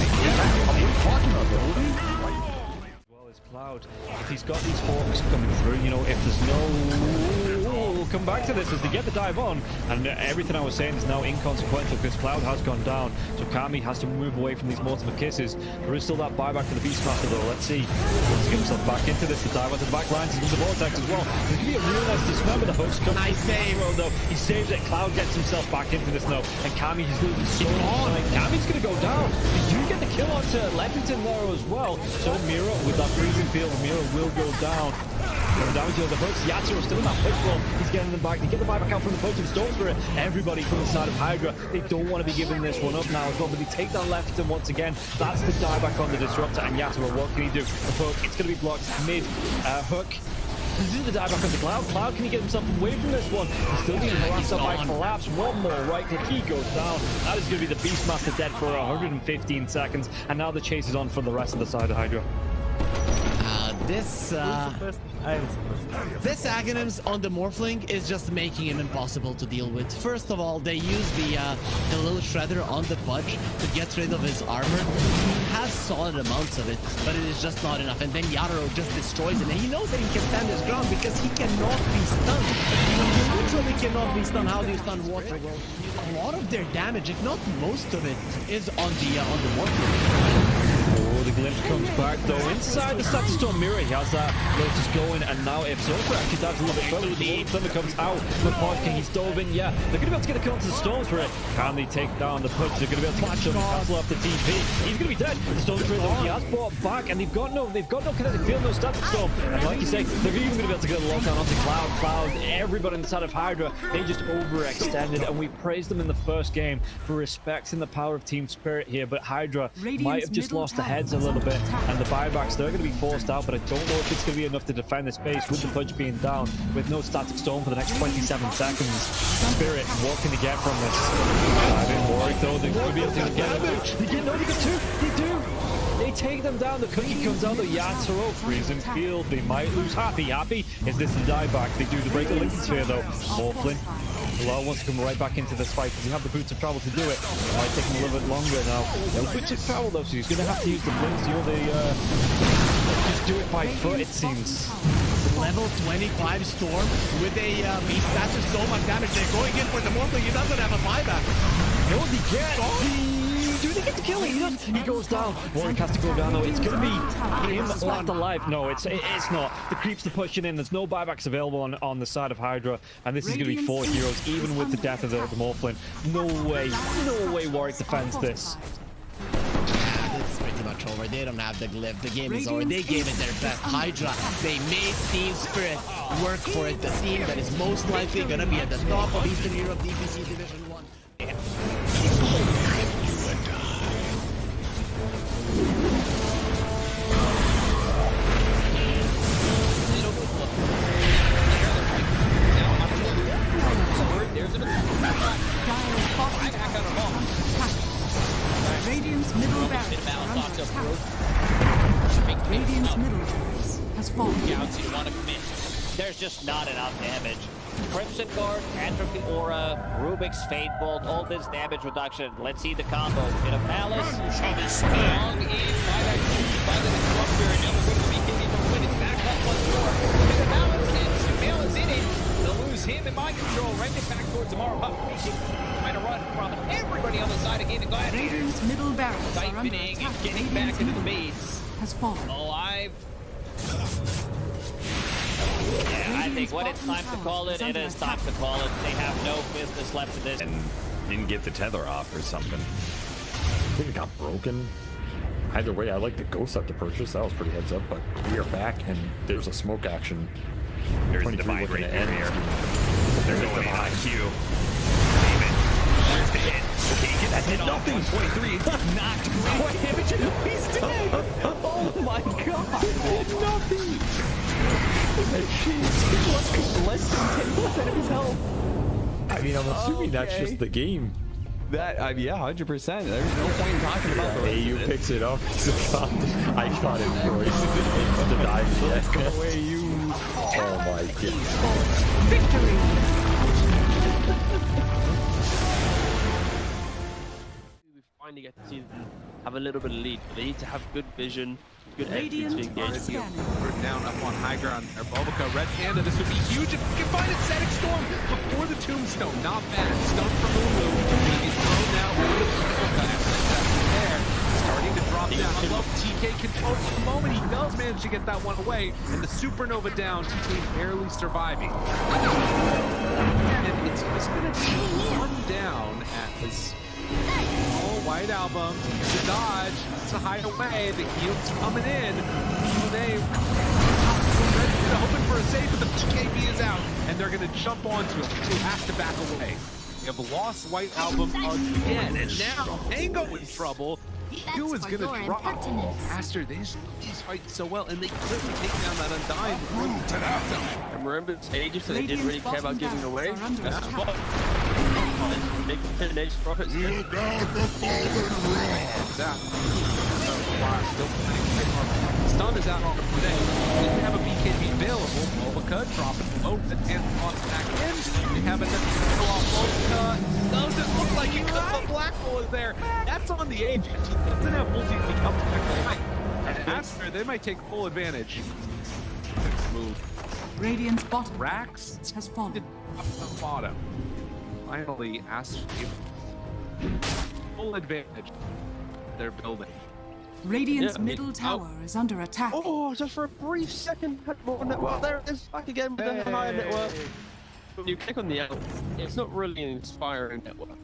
What are you talking about, Dota? Cloud, if he's got these hawks coming through, you know, if there's no... We'll come back to this as they get the dive on, and everything I was saying is now inconsequential because Cloud has gone down, so Kami has to move away from these multiple kisses. There is still that buyback for the Beastmaster though. Let's see. Let's get himself back into this. The dive onto the back lines into the vortex as well. There's going to be a real nice dismember. The hooks come. Nice save. Though. He saves it. Cloud gets himself back into this now, and Kami is losing so much time. Kami's going to go down. They do get the kill onto Leppington there as well. So Mira with that freezing field, Mira will go down. Going down to the hooks. Yatsuro's still in that push roll. He's getting them back. They get the buyback out from the poach and Storm Spirit. Everybody from the side of Hydra. They don't want to be giving this one up now as well, but they take down Leppington once again. That's the dieback on the Disruptor, and Yatsuro, what can he do? The poke, it's going to be blocked mid hook. This is the dieback on the Cloud. Cloud, can he get himself away from this one? He's still being harassed by Collapse. One more right click, he goes down. That is going to be the Beastmaster dead for 115 seconds, and now the chase is on for the rest of the side of Hydra. This Aghanims on the Morphling is just making him impossible to deal with. First of all, they use the little shredder on the Pudge to get rid of his armor. He has solid amounts of it, but it is just not enough. And then Yatoro just destroys it, and he knows that he can stand his ground because he cannot be stunned. He literally cannot be stunned. How do you stun water? Well, a lot of their damage, if not most of it, is on the Morphling. Oh, the glimpse comes back though. Inside the Static Storm Mirror, he has that Lotus going, and now if Sulfur actually dives a little bit further, the Thunder comes out. The King, he's dove in, yeah. They're going to be able to get a kill onto the Storm Spirit. Can they take down the Pudge? They're going to be able to catch him, cancel off the TP. He's going to be dead. The Storm Spirit though, he has brought back, and they've got no kinetic field, no Static Storm. And like you say, they're even going to be able to get a lockdown onto Cloud. Everybody inside of Hydra, they just overextended, and we praised them in the first game for respecting the power of Team Spirit here, but Hydra might have just lost the heads a little bit, and the buybacks, they're going to be forced out, but I don't know if it's going to be enough to defend the space with the Pudge being down, with no Static Storm for the next 27 seconds. Spirit, what can they get from this? I've been worried though, they're going to be able to get it. They get two, they do! They take them down, the cookie comes out, the Yatoro, freezing field, they might lose. Happy, is this the dieback? They do the break the Lincoln Sphere though. Morphling. Lau wants to come right back into this fight because he have the boots of travel to do it. It might take him a little bit longer now. No boots of travel though, so he's going to have to use the blinks. You know, they just do it by foot, it seems. Level 25 Storm with a Beastmaster, so much damage. They're going in for the Morphling. He doesn't have a buyback. No, he gets. Do they get the kill? He goes down. Warwick has to go down though. It's going to be him left alive. No, it's not. The creeps are pushing in. There's no buybacks available on the side of Hydra, and this is going to be 4 heroes, even with the death of the Morphling. No way Warwick defends this. It's pretty much over. They don't have the glyph. The game is over. They gave it their best. Hydra, they made Team Spirit work for it. The team that is most likely going to be at the top of Eastern Europe DPC Division 1. Radiant's middle barracks are under attack. Radiant's middle barracks has fallen. Gauntz, you want to commit. There's just not enough damage. Crimson Guard, Atrophy Aura, Rubik's Fate Bolt, all this damage reduction. Let's see the combo. Bit of Malice. Strong in by the Disruptor. And now we're going to be hitting the win. It's back up once more. Bit of Malice, and Sumail is in it. They'll lose him in mind control. Right it back towards tomorrow. Trying to run from everybody on the side again. Radiant's middle barracks are under Siphoning attack. and getting back into the base. Has fallen. Alive. Yeah, I think when it's time to call it, it is time to call it. They have no business left in this. And didn't get the tether off or something. I think it got broken. Either way, I like the ghost up to purchase. That was pretty heads up, but we are back and there's a smoke action. There's a divide right there. They're going in on Q. There's the hit. Okay, get that hit off. 123. Knocked great damage. He's dead. Oh my god. Nothing. Less than 10% of his health. I mean, I'm assuming that's just the game. That, yeah, 100%. There's no point in talking about the AU picks it up. I got it, boys. To die yet. Go away, you. Oh my god. Victory. We finally get to see them have a little bit of lead, but they need to have good vision, good entry to engage. We're down up on high ground. Our Bulbaca, Red Panda, this would be huge if we can find a Static Storm before the Tombstone. Not bad. Stun from Lulu. He's thrown now over the Bulbaca. There. Starting to drop down. I love TK control for the moment. He does manage to get that one away. And the Supernova down. TK barely surviving. And it's just going to be one down at this. Oh, White Album, the dodge, it's a hideaway, the heal's coming in. They hoping for a save, but the PKB is out, and they're going to jump onto him. He has to back away. We have lost White Album again, and now Tango in trouble. Q is going to drop faster. These fight so well, and they clearly take down that Undying before the Tombstone. And remember, it's ages, so they didn't really care about giving away. Big percentage profits. Stun is out on the today. We have a BKB available. Bulbaca dropping low, the 10th boss back in. We have another kill off Bulbaca. Doesn't look like it because the Black Hole is there. That's on the edge. He doesn't have multi to come back. And after, they might take full advantage. Move. Radiant's bottom Rax has fallen. Up the bottom. Finally, Aster full advantage. They're building. Radiant's middle tower is under attack. Oh, just for a brief second, had more network. There it is, back again with the higher network. When you click on the L, it's not really an inspiring network.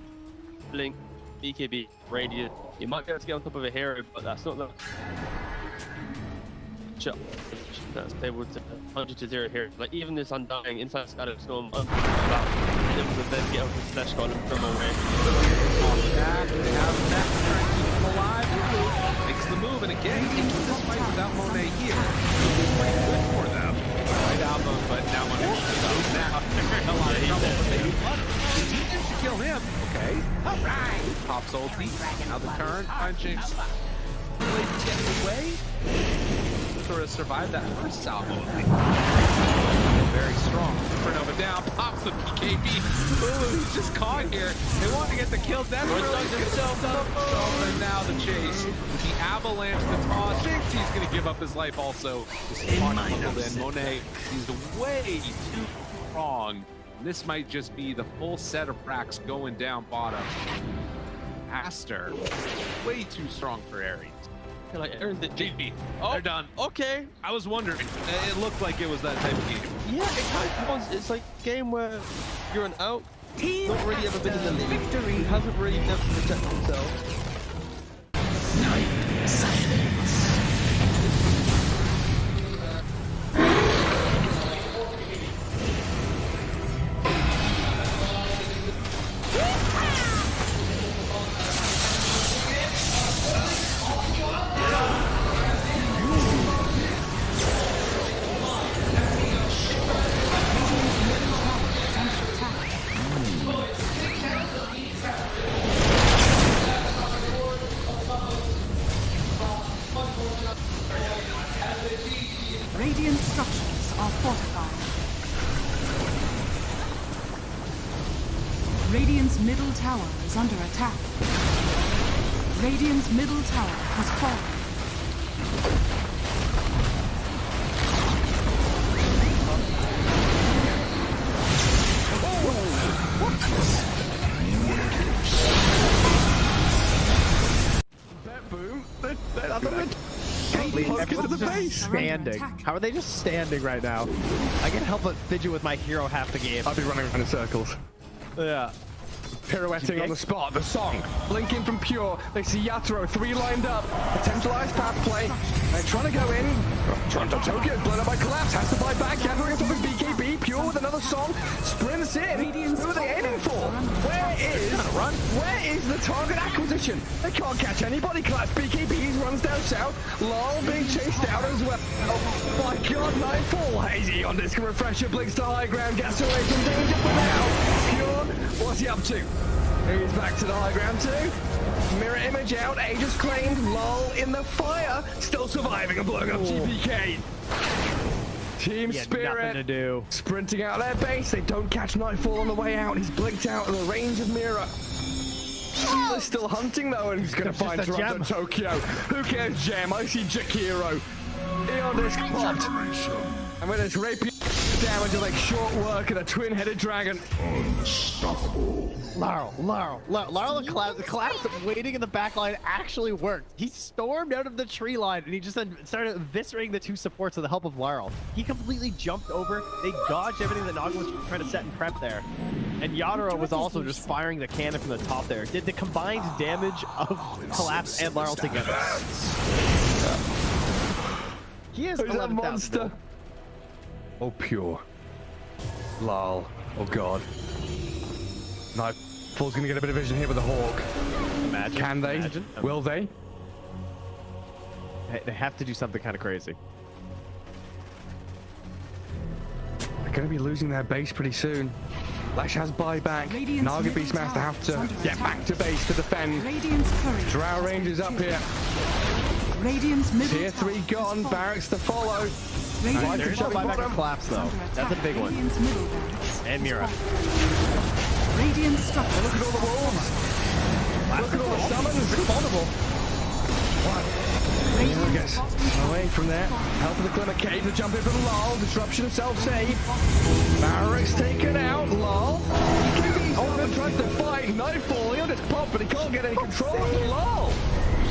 Blink, BKB, Radiant. You might be able to get on top of a hero, but that's not the shot. That's able to 100-0 here. Like even this Undying inside Static Storm, able to then get up with Slash God and from away. They have that keep him alive. Makes the move, and again, into this fight without Monet here. Pretty good for them. Right album, but now Monet is now. A lot of trouble, but they managed to kill him. Okay. Alright. Pops ulti. Now the turn. Punching. Really getting away. Sort of survived that first salvo. Very strong. Supernova down, pops the PKB. Ooh, he's just caught here. They want to get the kill. That's really himself up. And now the chase. With the avalanche, the toss. Thinks he's going to give up his life also. This Monet, he's way too strong. This might just be the full set of racks going down bottom. Aster, way too strong for Ares. Like Aaron did GP. Oh, they're done. Okay. I was wondering. It looked like it was that type of game. Yeah, it kind of was. It's like a game where you're an out, not really ever been in the league, he hasn't really never protected himself. Radiant structures are fortified. Radiant's middle tower is under attack. Radiant's middle tower has fallen. Boom. Everyone's just standing. How are they just standing right now? I can't help but fidget with my hero half the game. I'll be running around in circles. Yeah. Pirouetting on the spot, the song. Blinking from Pure. They see Yatoro, 3 lined up. Potentialized path play. They're trying to go in. Toronto Tokyo, blown up by Collapse. Has to fight back. Yatoro gets off his BKB. Pure with another song. Sprints in. Who are they aiming for? Where is the target acquisition? They can't catch anybody. Collapse BKBs runs down south. Lol being chased out as well. Oh my god, Nightfall. Hazy on disc refresher. Blinks to high ground. Gets away from danger for now. Pure, what's he up to? He's back to the high ground too. Mirror image out. Aegis claimed. Lol in the fire. Still surviving and blowing up GPK. Team Spirit nothing to do. Sprinting out their base. They don't catch Nightfall on the way out. He's blinked out of the range of Mirror. They're still hunting though, and he's going to find Toronto Tokyo. Who cares, Gem? I see Jakiro. Eon disc popped. And with his rapier damage of like short work and a twin-headed dragon. Unstoppable. Larl the collapse waiting in the back line actually worked. He stormed out of the tree line and he just then started eviscerating the 2 supports with the help of Larl. He completely jumped over. They dodged everything that Naga was trying to set and prep there. And Yatoro was also just firing the cannon from the top there. Did the combined damage of Collapse and Larl together. He is a monster. Oh, Pure. Lol. Oh, God. Nightfall's going to get a bit of vision here with the Hawk. Imagine. Can they? Imagine. Will they? They have to do something kind of crazy. They're going to be losing their base pretty soon. Lash has buyback. Naga Beastmaster have to get back to base to defend. Drow Rangers up here. Tier 3 gone. Barracks to follow. There's no buyback or collapse though. That's a big one. And Mira. Radiant structure. Look at all the wolves. Look at all the summons. It's vulnerable. Mira gets away from there. Help of the Glimmer Cave to jump in from Lol. Disruption of self-save. Barracks taken out. Lol. Ultimate tries to fight. Nightfall. He'll just pop, but he can't get any control of Lol.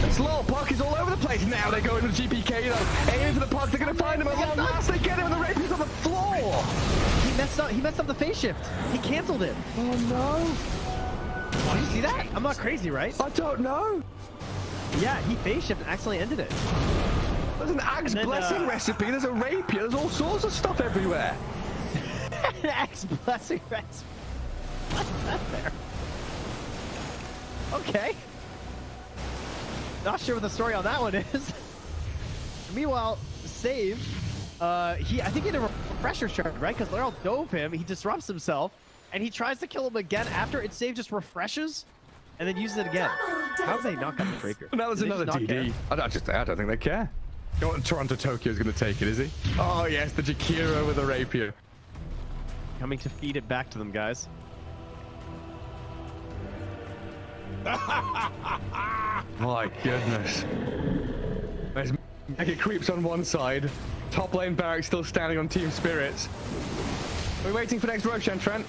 It's Lol. Puck is all over the place. Now they go into the GPK though. Aiming for the puck. They're going to find him at long last. They get him and the Rapier's on the floor. He messed up the phase shift. He canceled it. Oh no. Did you see that? I'm not crazy, right? I don't know. Yeah, he phase shift and accidentally ended it. There's an Axe Blessing recipe. There's a Rapier. There's all sorts of stuff everywhere. An Axe Blessing recipe. What's that there? Okay. Not sure what the story on that one is. Meanwhile, Save, I think he had a refresher charge, right? Because Laryl dove him, he disrupts himself, and he tries to kill him again after it Save just refreshes, and then uses it again. How have they not got the Rapier? That was another DD. I don't think they care. You know what, Toronto Tokyo's going to take it, is he? Oh yes, the Jakiro with the Rapier. Coming to feed it back to them, guys. My goodness. There's Mega Creeps on one side. Top lane Barracks still standing on Team Spirits. We're waiting for next Roshan, Trent.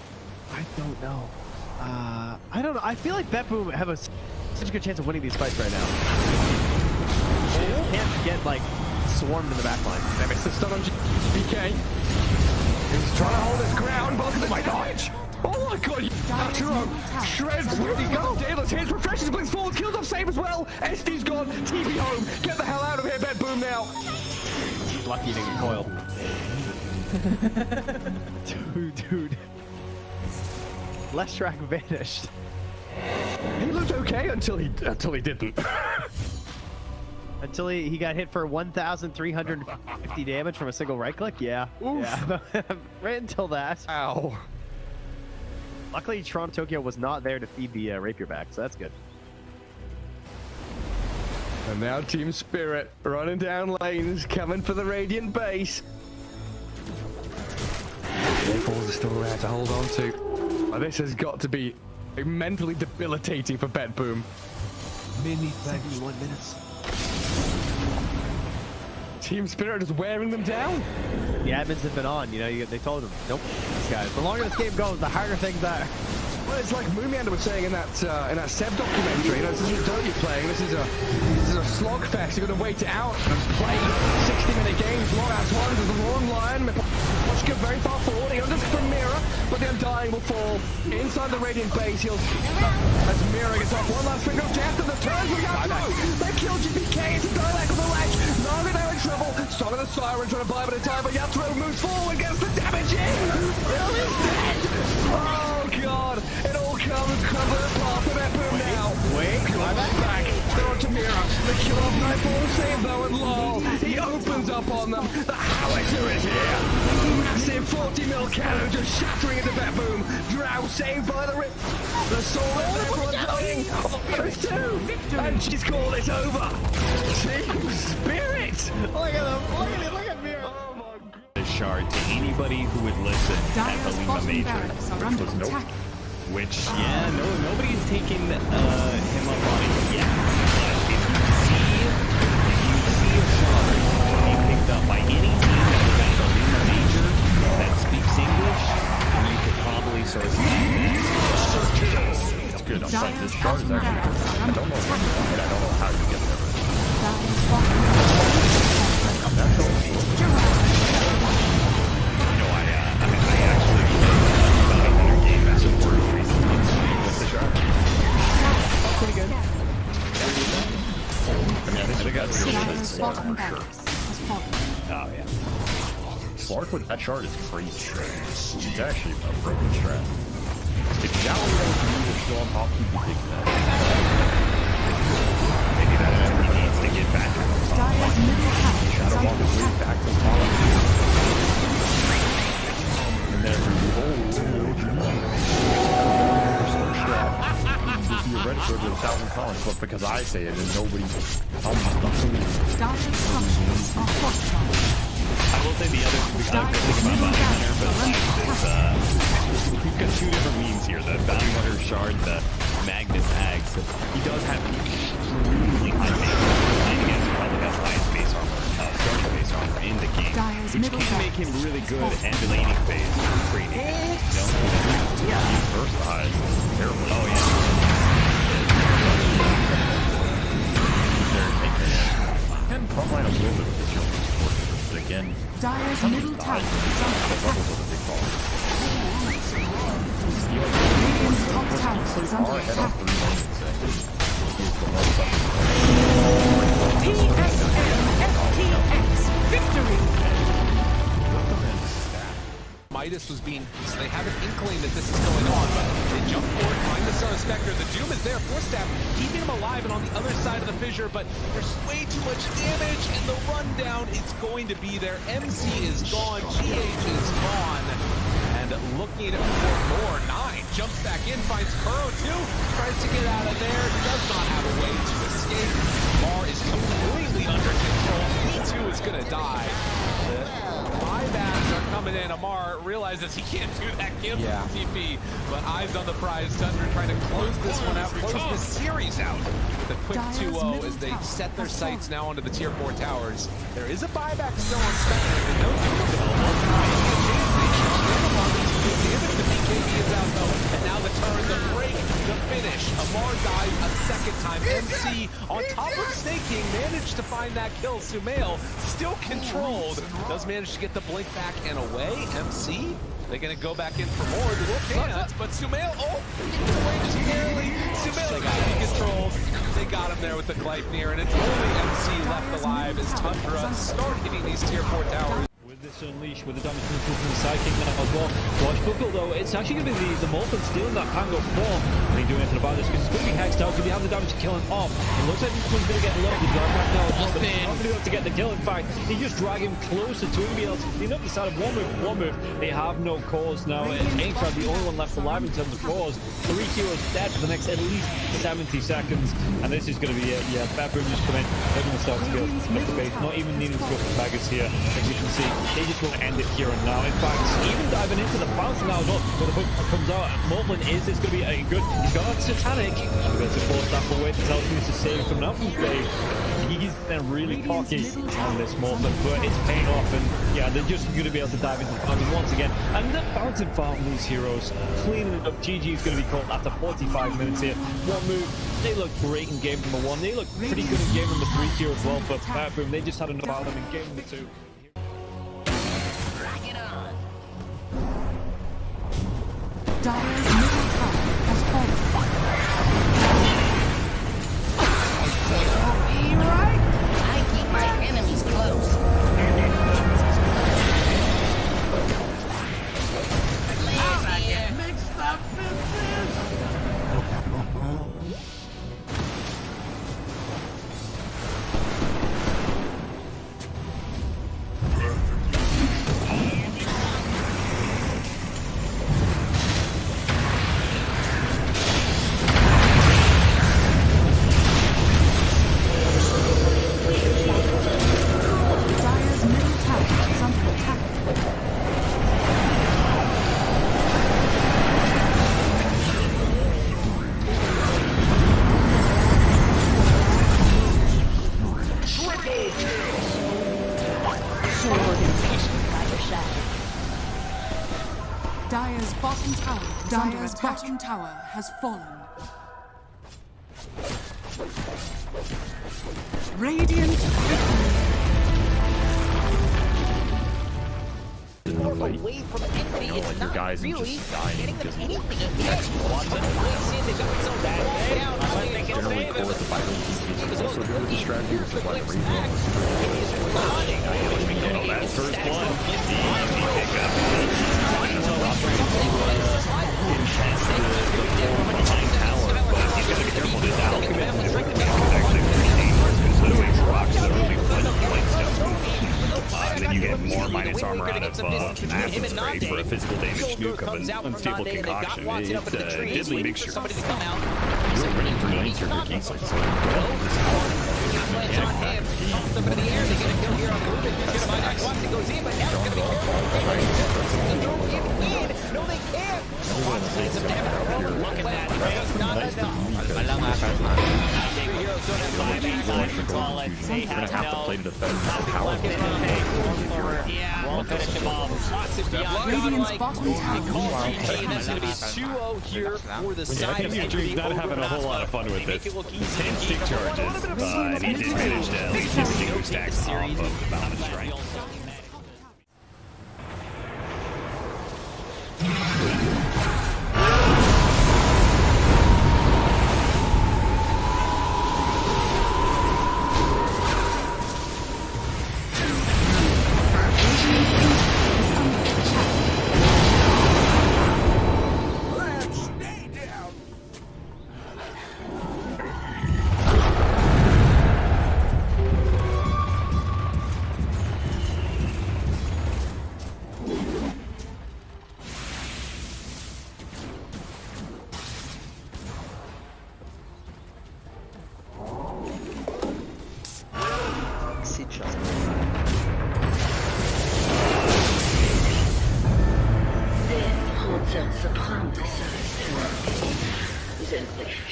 I don't know. I don't know. I feel like BetBoom have such a good chance of winning these fights right now. They just can't get, like, swarmed in the back line. They missed the stun on BK. He's trying to hold his ground, but look at my dodge. Oh my my god, Yatro shreds where he goes. Daedalus hits, refreshes, blinks forward, kills off Save as well. SD's gone, TP home. Get the hell out of here, Bed Boom now. He's lucky he didn't get coiled. Dude. Left track vanished. He looked okay until he didn't. Until he got hit for 1,350 damage from a single right click? Yeah. Oof. Yeah. Right until that. Ow. Luckily, Toronto Tokyo was not there to feed the rapier back, so that's good. And now Team Spirit running down lanes, coming for the Radiant base. Balls are still there to hold on to. This has got to be mentally debilitating for Bet Boom. Mini 71 minutes. Team Spirit is wearing them down. The admins have been on, you know, they told them, nope, these guys. The longer this game goes, the harder things are. Well, it's like Moomiander was saying in that Seb documentary. You know, this isn't Dota you're playing. This is a slogfest. You're gonna wait it out and play 60-minute games. Long ass ones with a long line. Watch go very far forward. He unders from Mira, but the Undying will fall inside the Radiant base. He'll as Mira gets off one last finger of death and the turns we got through. They killed GPK. It's a dialect on the ledge. Naga now in trouble. Song of the Siren trying to buy a bit of time, but Yatro moves forward, gets the damage in. Bill is dead. Oh god. It all comes crumbling apart for that boom now. Wait, back. They're on to Mira. They kill off Nightfall, save though, and lol. He opens up on them. The howitzer is here. Massive 40 mil cannon just shattering into that boom. Drow saved by the rip. The soul is everyone dying. There's two. And she's called it over. Team Spirit. Look at him. Look at Mira. Oh my god. The shard to anybody who would listen at the Lima Major. Was nope. Which, yeah, nobody's taken him up on it yet. But if you see a shard being picked up by any team that was at the Lima Major that speaks English, you could probably source it. It's good. I'm sorry. This shard is actually good. I don't know how you get there. That's all. I actually found another game that's important recently with the shard. Pretty good. I think that's Slark for sure. Oh, yeah. Slark with that shard is crazy. It's actually a broken strat. If Galileo is still on top, he'd be taking that. Maybe that enemy needs to get back to the top. Shadow Walk is way back to the top. And then if you register to 1,000 comments, but because I say it and nobody tells me. I will say the other thing about Bounty Hunter, but we've got two different memes here. The Bounty Hunter shard, the Magnus Ags. He does have extremely high base armor. And he probably has the highest base armor, starting base armor in the game, which can make him really good at the laning phase for trading. Yeah. He's versatile. Terrible. Oh, yeah. And frontline a little bit with this young support, but again, Dyer's middle tower is under attack. Radiant's top tower is under attack. TSM FTX victory. Midas was being, they have an inkling that this is going on, but they jump forward, find the Star Spectre. The Doom is there, Force Staff, keeping him alive and on the other side of the fissure, but there's way too much damage, and the rundown is going to be there. MC is gone, GH is gone, and looking for more. 9 jumps back in, finds Kuro too, tries to get out of there, does not have a way to escape. Mar is completely under control, he too is gonna die. Buybacks are coming in. Amar realizes he can't do that kill TP, but eyes on the prize. Tundra trying to close this one out, close this series out with a quick 2-0 as they set their sights now onto the tier 4 towers. There is a buyback still on Spectre, and no damage to BKB is out though, and now the turn, the break, the finish. Amar dies a second time. MC on top of Snake King managed to find that kill. Sumail still controlled, does manage to get the blink back and away. MC They're gonna go back in for more. The Wolf can't, but Sumail, gets away just barely. Sumail got controls. They got him there with the Gleipnir, and it's only MC left alive as Tundra start hitting these tier 4 towers. With this Unleash, with the damage from the Psychic now as well. Watch Buckle though, it's actually going to be the Morphin stealing that Pango form. And he's doing anything about this because it's going to be hexed out. Could he have the damage to kill him off? It looks like this one's going to get a lot of the drive back now as well. But he's not going to be able to get the kill. In fact, he just drag him closer to him. Be able to clean up the side of one move. They have no cause now. Aincrad, the only one left alive in terms of cause. 3 heroes dead for the next at least 70 seconds. And this is going to be it. Yeah, Bedroom just come in. They're going to start to go up the base. Not even needing to go for Baggers here. As you can see, they just want to end it here and now. In fact, even diving into the bounce now as well, where the hook comes out. Morblin is this going to be a good? He's got a Satanic. We're going to force that away to tell him to save coming out from Faye. He's then really cocky on this Morblin, but it's paying off, and yeah, they're just going to be able to dive into the fountain once again. And the fountain farm these heroes, cleaning it up. GG is going to be called after 45 minutes here. One move. They look great in game number 1. They look pretty good in game number 3 here as well, but Bedroom, they just had enough out of them in game number 2. Dire's middle tower has fallen. I keep my enemies close. I get mixed up in Dire's bottom tower has fallen. Radiant away from Infinity, it's like your guys are just dying because of generally core the Bible is also doing the strategy, which is why the reason that first one, easy pickup. Behind tower, but he's got to be careful. This alchemist is actually pretty dangerous because those rocks that are really and then you get more minus armor out of Acid Spray for a physical damage nuke of an unstable concoction. It's a deadly mixture. You're ready for an answer to Geeks like so. You're gonna have to play to defend the power. Won't finish him off. Lots of Radiant's bottom tower. That's going to be 2-0 here for the side of Infinity. Not having a whole lot of fun with this. 10 stick charges, and he did manage to at least hit the 2 stacks off of the Bound Strength.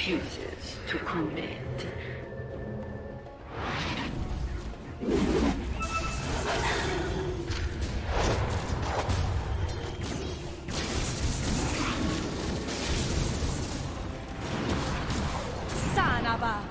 refuses to commit. Sanaba.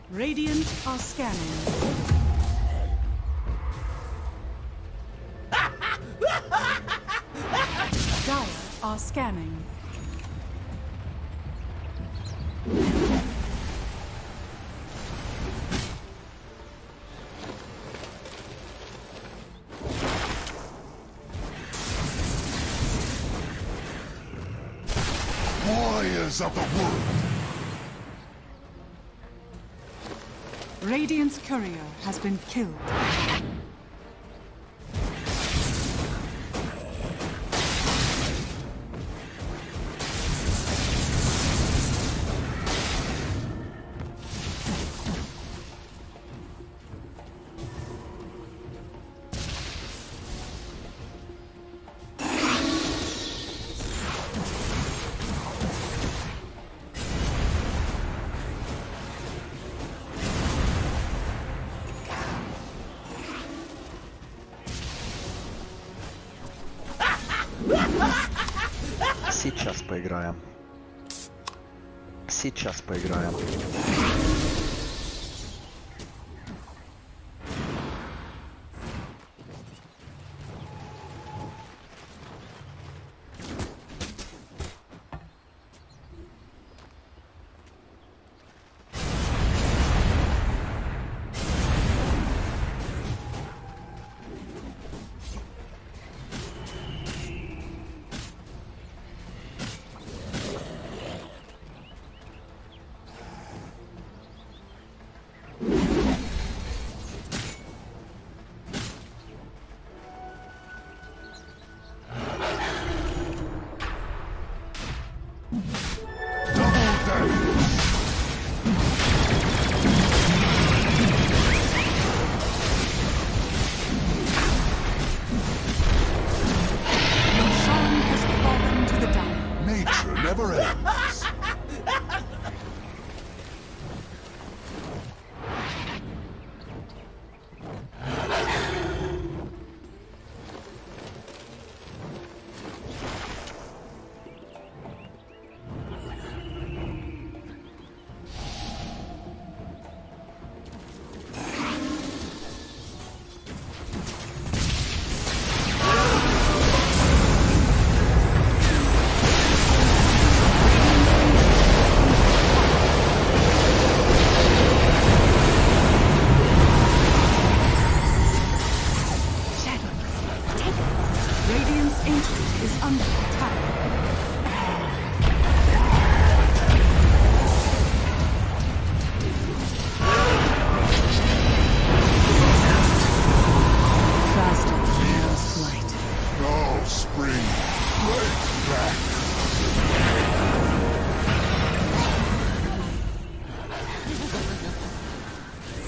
Radiant are scanning. Dire are scanning. Warriors of the wood. Radiant's courier has been killed. Сейчас поиграем. Сейчас поиграем. Never ends.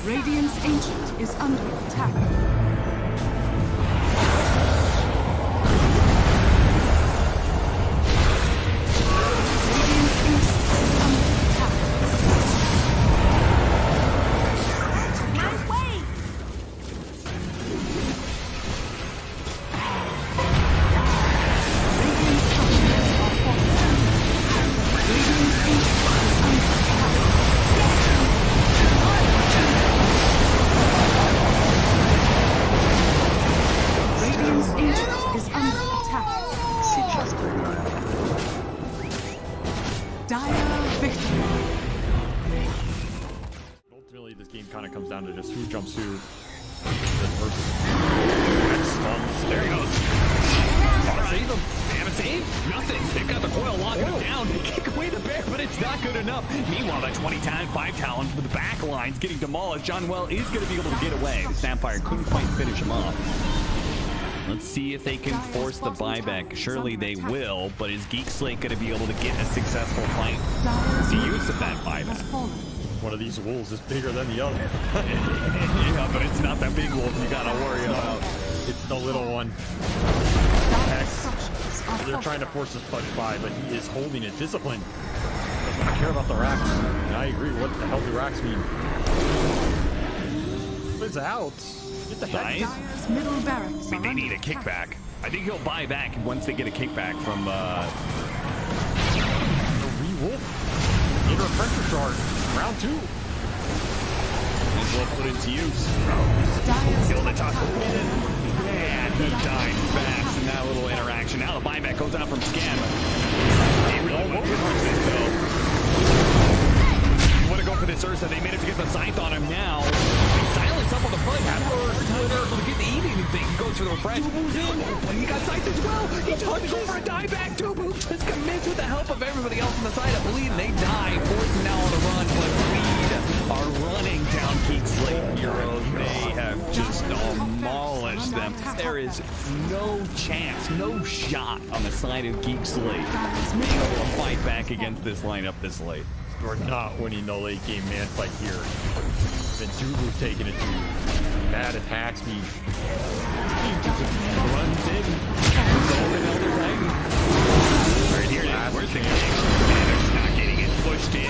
Radiant's Ancient is under attack. Ultimately, this game kind of comes down to just who jumps who. There he goes. Save him. Damn it, save? Nothing. They've got the coil locking him down. They kick away the bear, but it's not good enough. Meanwhile, that 5 talent with the back lines getting demolished. John Well is going to be able to get away. The Sapphire couldn't quite finish him off. Let's see if they can force the buyback. Surely they will, but is Geek Slate going to be able to get a successful fight? The use of that buyback. One of these wolves is bigger than the other. Yeah, but it's not that big wolf you gotta worry about. It's the little one. X. They're trying to force this punch by, but he is holding it. Discipline. Doesn't care about the racks. And I agree. What the hell do racks mean? It's out. Get the heck out. I mean, they need a kickback. I think he'll buy back once they get a kickback from the re-wolf. Need a pressure charge. Round 2. as well put into use. Kill the top. Man, he died fast in that little interaction. Now the buyback goes out from Scan. He really wanted to push this though. You want to go for this Ursa. They managed to get the scythe on him now. He silence up on the front. Twitter able to get the eating thing. He goes for the refresh. Tubu's in. But he got scythe as well. He just went over a dieback. Tubu just commits with the help of everybody else on the side. I believe they die. Forced now on the run. But Bleed are running down Geek Slate Heroes. They have just demolished them. There is no chance, no shot on the side of Geek Slate being able to fight back against this lineup this late. We're not winning the late game man fight here. Then Tubu's taking it to Matt attacks me. He just runs in. Right here, we're thinking not getting it pushed in.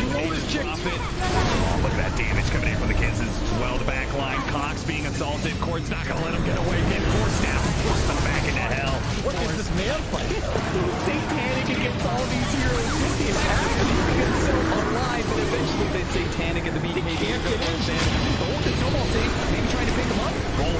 Drop it. Oh, look at that damage coming in from the Kansas as well. The back line, Cox being assaulted. Cord's not gonna let him get away. Get forced down. Forced them back into hell. What is this man fight? Satanic against all these heroes. He's so alive, but eventually they Satanic at the BK can't get in. Gold is snowball safe. Maybe trying to pick him up.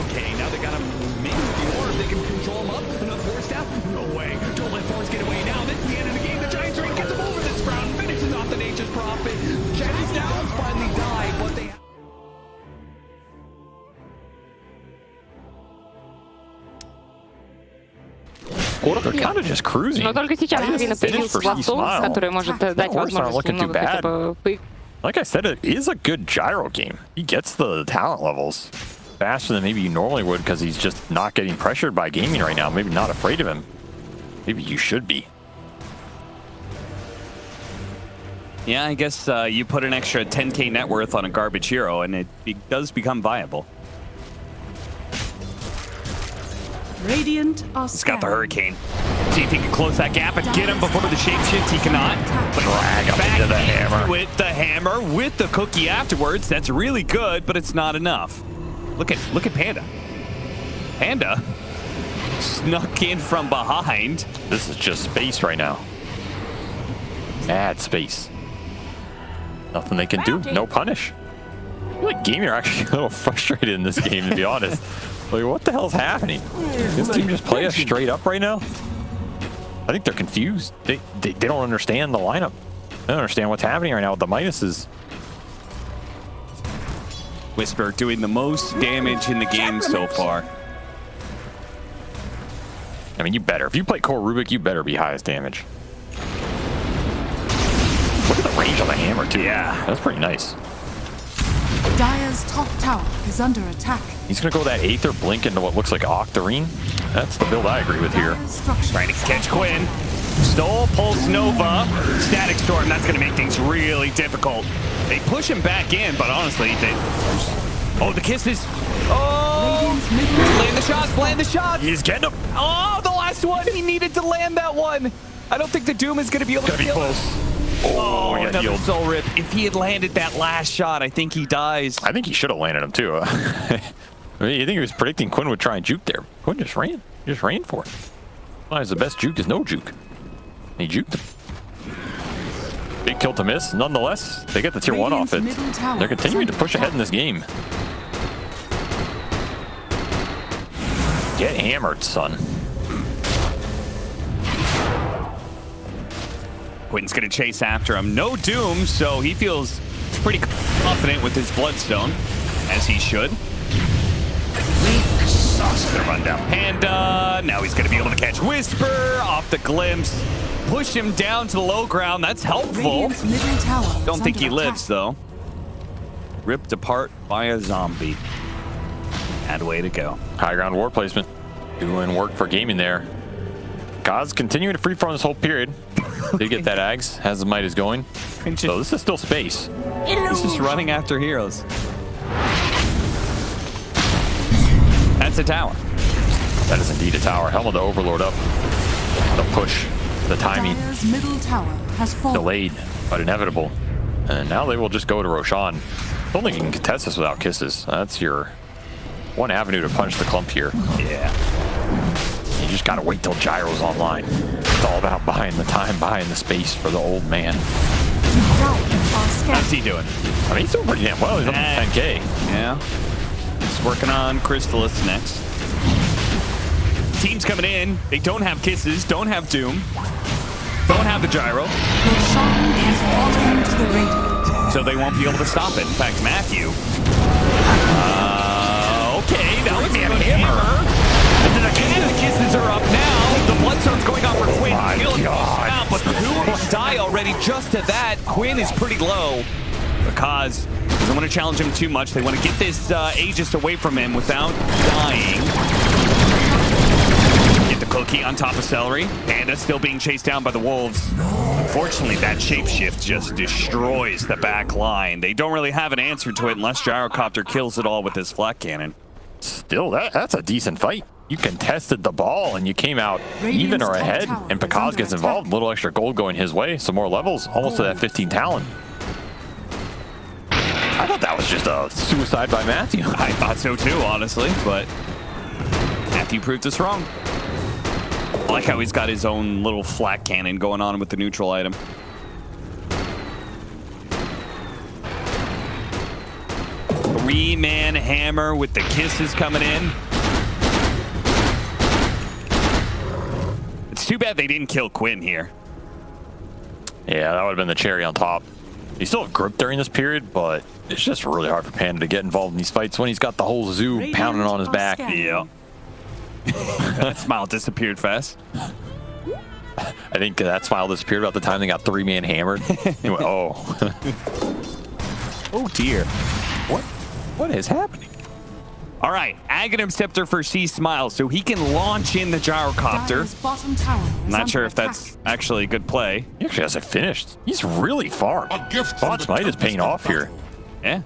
Okay, now they got him maybe with the orb. They can control him up. Another force down. No way. Don't let Force get away now. This is the end of the game. The Giants ring gets him over this round. Finishes off the Nature's Prophet. Jenny's down. Finally died, but they They're kind of just cruising. Но только сейчас Ирина появился Васол, который может дать возможность немного Like I said, it is a good gyro game. He gets the talent levels faster than maybe you normally would because he's just not getting pressured by Gaming right now. Maybe not afraid of him. Maybe you should be. Yeah, I guess you put an extra 10k net worth on a garbage hero and it does become viable. Radiant are He's got the Hurricane. See if he can close that gap and get him before the shapeshift. He cannot. But drag him into the hammer. With the hammer, with the cookie afterwards. That's really good, but it's not enough. Look at Panda. Panda snuck in from behind. This is just space right now. Mad space. Nothing they can do. No punish. I feel like Gaming are actually a little frustrated in this game, to be honest. Like, what the hell's happening? This team just play us straight up right now? I think they're confused. They don't understand the lineup. They don't understand what's happening right now with the minuses. Whisper doing the most damage in the game so far. I mean, you better. If you play Core Rubik, you better be highest damage. Look at the range on the hammer, too. Yeah, that's pretty nice. Dire's top tower is under attack. He's going to go that Aether Blink into what looks like Octarine. That's the build I agree with here. Trying to catch Quinn. Stole Pulse Nova. Static Storm. That's going to make things really difficult. They push him back in, but honestly, they... Oh, the kisses. Oh! Land the shots, land the shots. He's getting him. Oh, the last one. He needed to land that one. I don't think the Doom is going to be able to kill him. Oh, another soul rip. If he had landed that last shot, I think he dies. I think he should have landed him too. I mean, you think he was predicting Quinn would try and juke there. Quinn just ran. He just ran for it. Well, the best juke is no juke. He juked him. Big kill to miss. Nonetheless, they get the tier 1 off it. They're continuing to push ahead in this game. Get hammered, son. Quinn's going to chase after him. No Doom, so he feels pretty confident with his Bloodstone, as he should. Gonna run down Panda. Now he's going to be able to catch Whisper off the glimpse. Push him down to the low ground. That's helpful. Don't think he lives, though. Ripped apart by a zombie. Bad way to go. High ground war placement. Doing work for Gaming there. God's continuing to free farm this whole period. Did get that Ags as the might is going. So this is still space. He's just running after heroes. That's a tower. That is indeed a tower. Helmet the Overlord up. The push. The timing. Middle tower has fallen. Delayed, but inevitable. And now they will just go to Roshan. I don't think you can contest this without kisses. That's your one avenue to punch the clump here. Yeah. You just gotta wait till Gyro's online. It's all about buying the time, buying the space for the old man. How's he doing? I mean, he's doing pretty damn well. He's up to 10K. Yeah. He's working on Crystallis next. Teams coming in. They don't have Kisses, don't have Doom, don't have the Gyro. So they won't be able to stop it. In fact, Matthew. Okay, that was a hammer. And then again, the Kisses are up now. The Bloodstone's going on for Quinn. Out, but who will die already just at that? Quinn is pretty low because doesn't want to challenge him too much. They want to get this Aegis away from him without dying. Get the cookie on top of Celery. Panda still being chased down by the Wolves. Unfortunately, that shapeshift just destroys the back line. They don't really have an answer to it unless Gyrocopter kills it all with his flak cannon. Still, that's a decent fight. You contested the ball and you came out even or ahead, and Pekaz gets involved. A little extra gold going his way, some more levels, almost to that 15 talent. I thought that was just a suicide by Matthew. I thought so too, honestly, but Matthew proved us wrong. I like how he's got his own little flak cannon going on with the neutral item. Three-man hammer with the Kisses coming in. It's too bad they didn't kill Quinn here. Yeah, that would have been the cherry on top. He still have grip during this period, but it's just really hard for Panda to get involved in these fights when he's got the whole zoo pounding on his back. Yeah. That smile disappeared fast. I think that smile disappeared about the time they got three-man hammered. He went, oh. Oh dear. What is happening? All right, Aghanim Scepter for C Smile, so he can launch in the Gyrocopter. Not sure if that's actually a good play. He actually hasn't finished. He's really far. Bot's Might is paying off here. Yeah.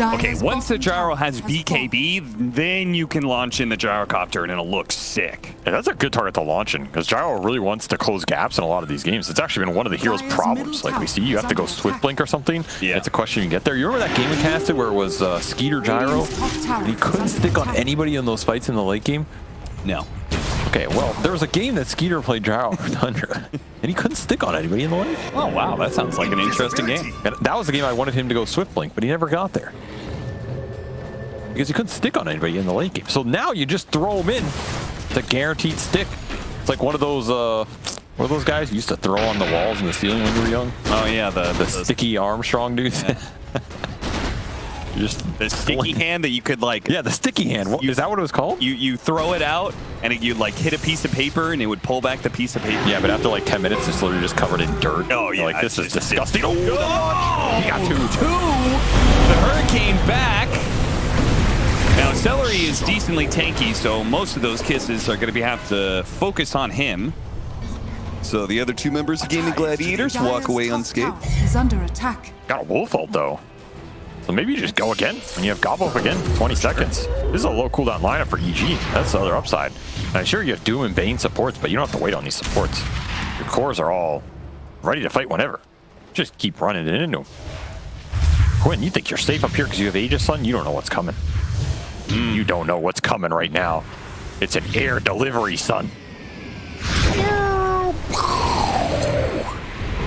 Okay, once the Gyro has BKB, then you can launch in the Gyrocopter and it'll look sick. Yeah, that's a good target to launch in, because Gyro really wants to close gaps in a lot of these games. It's actually been one of the hero's problems. Like we see, you have to go Swift Blink or something. Yeah. It's a question you get there. You remember that game we casted where it was Skeeter Gyro? And he couldn't stick on anybody in those fights in the late game? No. Okay, well, there was a game that Skeeter played Gyro for Tundra, and he couldn't stick on anybody in the lane. Oh, wow, that sounds like an interesting game. And that was the game I wanted him to go Swift Blink, but he never got there. Because he couldn't stick on anybody in the late game. So now you just throw him in. It's a guaranteed stick. It's like one of those guys you used to throw on the walls and the ceiling when you were young? Oh, yeah, the sticky Armstrong dudes. Yeah. Just the sticky hand that you could like. Yeah, the sticky hand. Is that what it was called? You throw it out and you like hit a piece of paper and it would pull back the piece of paper. Yeah, but after like 10 minutes, it's literally just covered in dirt. Oh yeah, like this is disgusting. Oh, he got two. The Hurricane back. Now Celery is decently tanky, so most of those Kisses are going to have to focus on him. So the other two members of Gaimin Gladiators walk away unscathed. Is under attack. Got a Wolf ult though. So maybe you just go again when you have Gobble Up again, 20 seconds. This is a low cooldown lineup for EG. That's the other upside. And I'm sure you have Doom and Bane supports, but you don't have to wait on these supports. Your cores are all ready to fight whenever. Just keep running it into them. Quinn, you think you're safe up here because you have Aegis, son? You don't know what's coming. You don't know what's coming right now. It's an air delivery, son.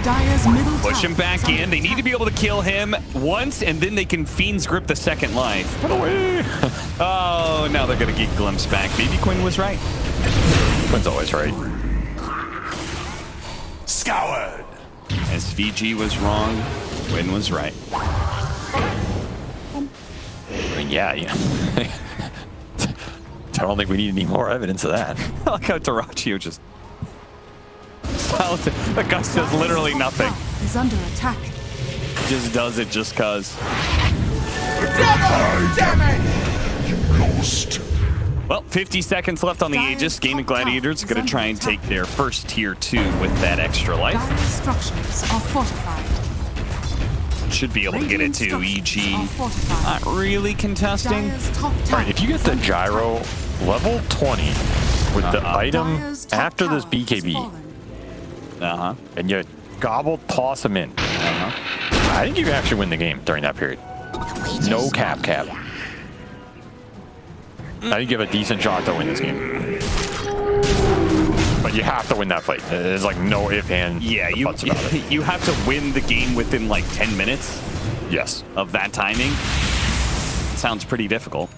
Dire's middle Push him back in. They need to be able to kill him once, and then they can Fiend's Grip the second life. Run away! Oh, now they're going to get Glimpse back. Maybe Quinn was right. Quinn's always right. Scoured! SVG was wrong. Quinn was right. I mean, yeah. I don't think we need any more evidence of that. I like how Terraccio just... The Gus does literally nothing. Is under attack. Just does it just cause. Well, 50 seconds left on the Aegis. Gaimin Gladiators are going to try and take their first tier 2 with that extra life. Dire's structures are fortified. Should be able to get it to EG. Not really contesting. All right, if you get the Gyro level 20 with the item after this BKB, and you gobble toss him in, I think you can actually win the game during that period. No cap. I think you have a decent shot to win this game. But you have to win that fight. There's like no if and Yeah, buts about it. you have to win the game within like 10 minutes. Yes. Of that timing. Sounds pretty difficult.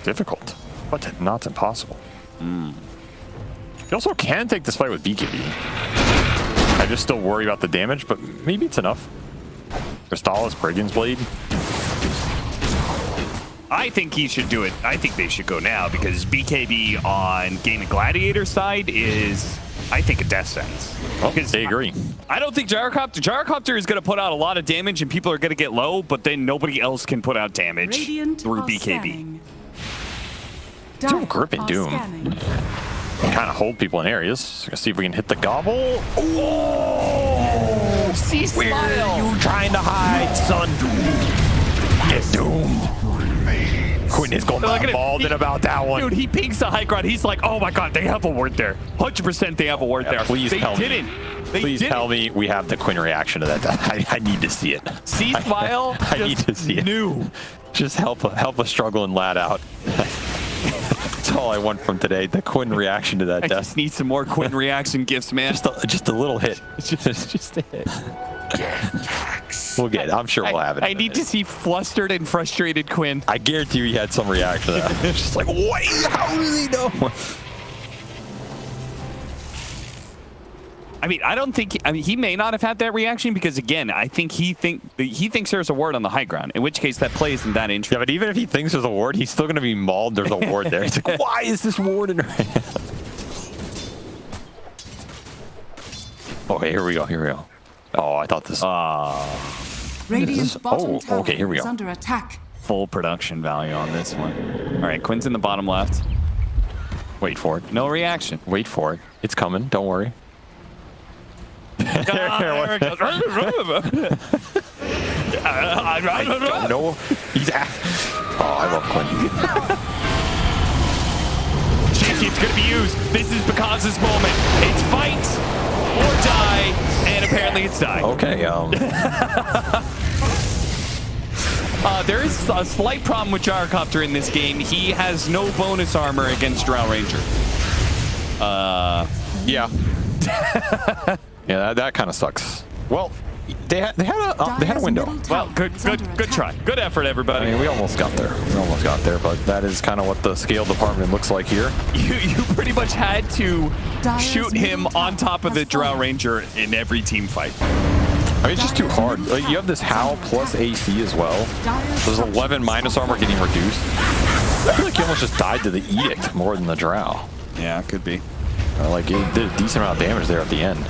Difficult, but not impossible. You also can take this fight with BKB. I just still worry about the damage, but maybe it's enough. Crystallis, Brigand's Blade. I think he should do it. I think they should go now because BKB on Gaimin Gladiators side is, I think, a death sentence. Oh, they agree. I don't think Gyrocopter is going to put out a lot of damage and people are going to get low, but then nobody else can put out damage through BKB. Do Grip and Doom. Kind of hold people in areas. Let's see if we can hit the gobble. Oh! See, where are you trying to hide, son? Get doomed. Quinn is going to be balled in about that one. Dude, he pings the high ground. He's like, oh my god, they have a ward there. 100% they have a ward there. Please they tell didn't. me. They Please didn't. tell me we have the Quinn reaction to that. I need to see it. See, Smile? I need to see it. Just help a struggling lad out. That's all I want from today. The Quinn reaction to that I death. just need some more Quinn reaction gifts, man. Just a little hit. Just a hit. We'll get it. I'm sure we'll have it. I need to see flustered and frustrated Quinn. I guarantee you he had some reaction to that. It's just like, wait, how does he know? I mean, I don't think. I mean, he may not have had that reaction because, again, I think he thinks there's a ward on the high ground. In which case, that play isn't that interesting. Yeah, but even if he thinks there's a ward, he's still going to be mauled. There's a ward there. It's like, why is this ward in her hand? Okay, here we go. Here we go. Oh, I thought this. Radiant's bottom tower okay, here we is go. under attack. Full production value on this one. All right, Quinn's in the bottom left. Wait for it. No reaction. Wait for it. It's coming. Don't worry. There it goes. I don't know. He's oh, I love Quinn. It's going to be used. This is Bakaza's moment. It's fight or die, and apparently it's die. Okay. There is a slight problem with Gyrocopter in this game. He has no bonus armor against Drow Ranger. Yeah. Yeah, that kind of sucks. Well, they had a window. Well, good try. Good effort, everybody. I mean, we almost got there. But that is kind of what the scale department looks like here. You pretty much had to shoot him on top of the Drow Ranger in every team fight. I mean, it's just too hard. Like, you have this Howl plus AC as well. There's 11 minus armor getting reduced. I feel like you almost just died to the Edict more than the Drow. Yeah, it could be. Like, it did a decent amount of damage there at the end.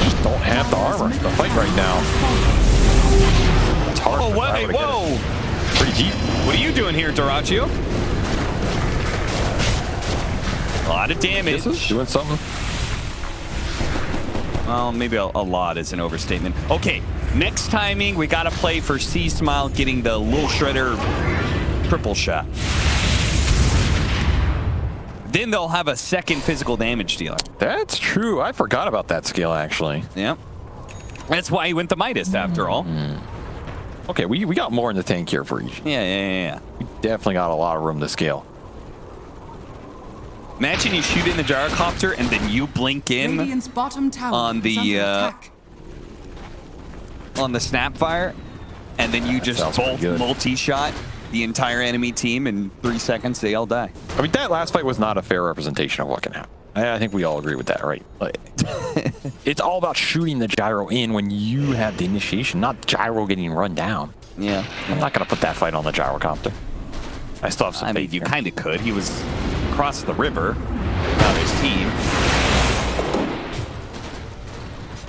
Just don't have the armor to fight right now. It's hard. Oh, whoa! Pretty deep. What are you doing here, Doraccio? A lot of damage. Doing something. Well, maybe a lot is an overstatement. Okay, next timing, we got to play for C-Smile getting the Lil Shredder triple shot. Then they'll have a second physical damage dealer. That's true. I forgot about that skill, actually. Yep. That's why he went to Midas, after all. Okay, we got more in the tank here for each. Yeah. We definitely got a lot of room to scale. Imagine you shoot in the Gyrocopter and then you blink in Radiant's bottom tower on the Snapfire, and then you just both multi-shot the entire enemy team in 3 seconds. They all die. I mean, that last fight was not a fair representation of what can happen. I think we all agree with that, right? Like, it's all about shooting the gyro in when you have the initiation, not gyro getting run down. Yeah. I'm not going to put that fight on the gyrocopter. I still have some faith you here. kind of could. He was across the river without his team.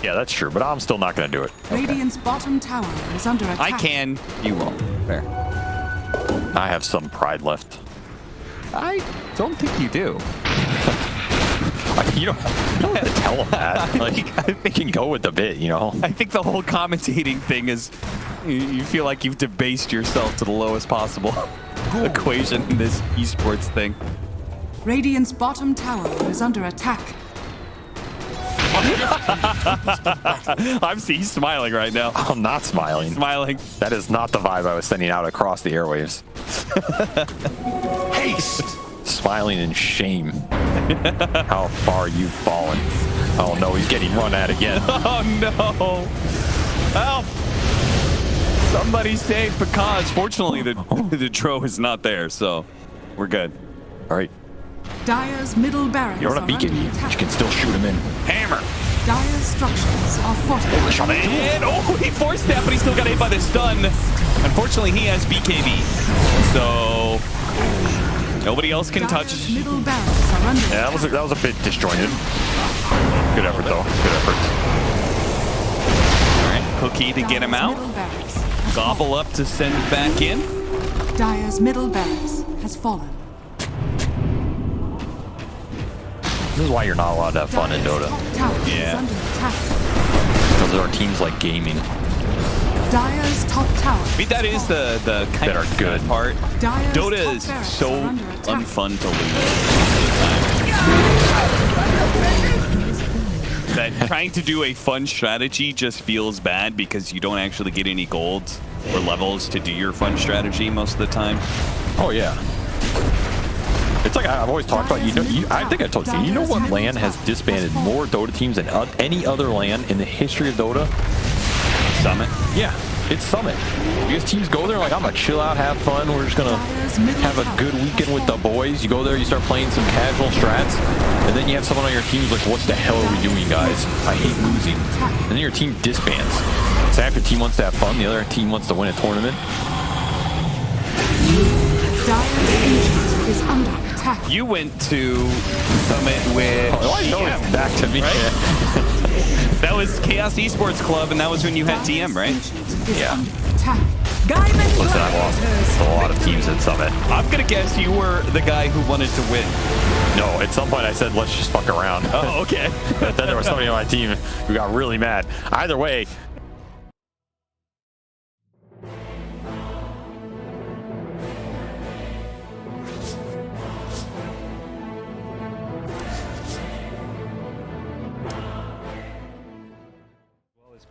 Yeah, that's true, but I'm still not going to do it. Radiant's bottom tower is under attack. I can. You won't. Fair. I have some pride left. I don't think you do. You don't have to tell them that. Like, I think you can go with the bit, you know? I think the whole commentating thing is you feel like you've debased yourself to the lowest possible equation in this esports thing. Radiant's bottom tower is under attack. He's smiling right now. I'm not smiling. Smiling. That is not the vibe I was sending out across the airwaves. Haste! Smiling in shame. How far you've fallen. Oh no, he's getting run at again. Oh no! Help! Somebody save because fortunately the Dro is not there, so we're good. All right. Dire's middle barracks You're on a are beacon. under You attack. can still shoot him in. Hammer! Dire's structures are fortified. And he forced that, but he still got hit by the stun. Unfortunately, he has BKB, so nobody else can touch. Dire's middle barracks are under Yeah, that was a bit disjointed. Good effort though. Good effort. All right, Cookie to get him out. Gobble up to send it back in. Dire's middle barracks has fallen. This is why you're not allowed to have fun in Dota. Yeah. Because there are teams like Gaming. Dire's top tower. I mean, that is the kind that of are good part. Dire's Dota top is barracks so are under attack. unfun to lose. That trying to do a fun strategy just feels bad because you don't actually get any golds or levels to do your fun strategy most of the time. Oh yeah. It's like I've always talked about. I think I told you. You know what LAN has disbanded more Dota teams than any other LAN in the history of Dota? Summit. Yeah, it's Summit. Because teams go there like, I'm gonna chill out, have fun. We're just gonna have a good weekend with the boys. You go there, you start playing some casual strats, and then you have someone on your team who's like, what the hell are we doing, guys? I hate losing. And then your team disbands. So half your team wants to have fun, the other team wants to win a tournament. Dire's ancient is under attack. You went to Summit with it's back to me. Right? That was Chaos Esports Club, and that was when you had TM, right? Yeah. Gaimin Listen, I've lost a lot of teams at Summit. I'm gonna guess you were the guy who wanted to win. No, at some point I said, let's just fuck around. Oh, okay. But then there was somebody on my team who got really mad. Either way,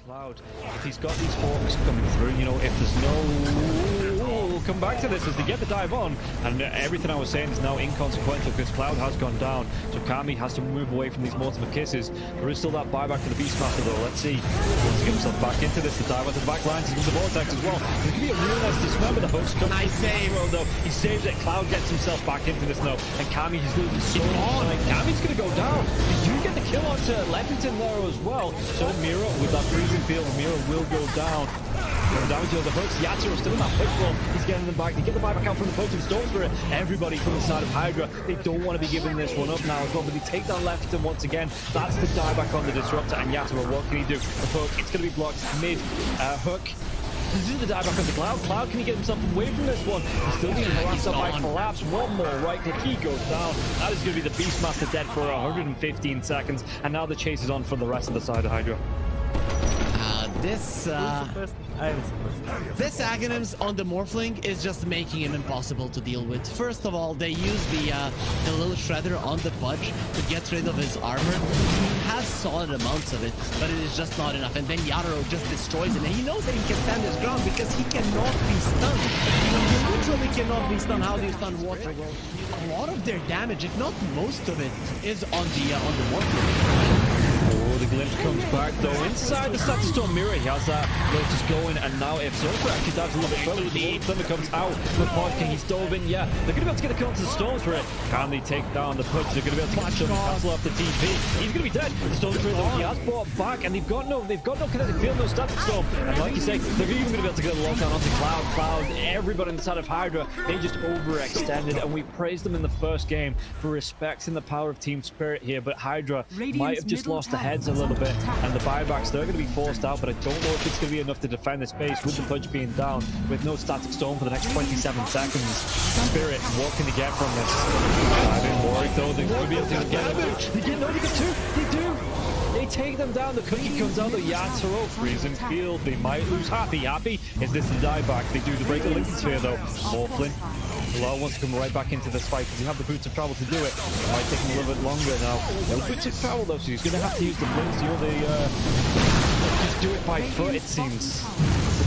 Cloud, if he's got these hawks coming through, you know, if there's no... We'll come back to this as they get the dive on, and everything I was saying is now inconsequential because Cloud has gone down, so Kami has to move away from these multiple kisses. There is still that buyback to the Beastmaster though. Let's see. He wants to get himself back into this. The dive onto the back lines into the vortex as well. It could be a real nice dismember. The hooks come. Nice save. Though he saves it. Cloud gets himself back into this now, and Kami is losing so much time. Kami's gonna go down. You do get the kill onto Leppington there as well. So Mira with that freezing field, Mira will go down. Going down to the hooks. Yatsuro's still in that push roll. He's getting them back. They get the buyback out from the potent storm spirit. Everybody from the side of Hydra, they don't want to be giving this one up now as well, but they take down Leppington once again. That's the dieback on the disruptor, and Yatsuro, what can he do? The hook, it's going to be blocked mid hook. This is the dieback on the Cloud. Cloud, can he get himself away from this one? He's still being harassed up by Collapse. One more right click, he goes down. That is going to be the Beastmaster dead for 115 seconds, and now the chase is on for the rest of the side of Hydra. This Aghanims on the Morphling is just making him impossible to deal with. First of all, they use the little shredder on the Pudge to get rid of his armor. He has solid amounts of it, but it is just not enough. And then Yatoro just destroys it, and he knows that he can stand his ground because he cannot be stunned. He literally cannot be stunned. How do you stun water? Well, a lot of their damage, if not most of it, is on the Morphling. Oh, the glimpse comes back though. Inside the Static Storm Mirror, he has that Lotus going, and now if Surfer actually dives a little bit further, the Thunder comes out. The Podking, he's dove in, yeah. They're going to be able to get a kill onto the Storm Spirit. Can they take down the push? They're going to be able to catch him, cancel off the TP. He's going to be dead. The Storm Spirit though, he has brought back, and they've got no kinetic field, no Static Storm. And like you say, they're even going to be able to get a lockdown onto Cloud, everybody inside of Hydra. They just overextended, and we praised them in the first game for respecting the power of Team Spirit here, but Hydra might have just lost the heads a little bit, and the buybacks, they're going to be forced out, but I don't know if it's going to be enough to defend the space with the Pudge being down, with no Static Storm for the next 27 seconds. Spirit, what can they get from this? I've been worried though, they're going to be able to get it. They get two, they do! They take them down, the Cookie comes out, the Yatoro, freezing field, they might lose Happy. Is this the dieback? They do, they break the Lincoln Sphere though. Morphling. Lau wants to come right back into this fight because you have the boots of travel to do it. It might take him a little bit longer now. No boots of travel though, so he's going to have to use the blinks. You know, they just do it by foot, it seems.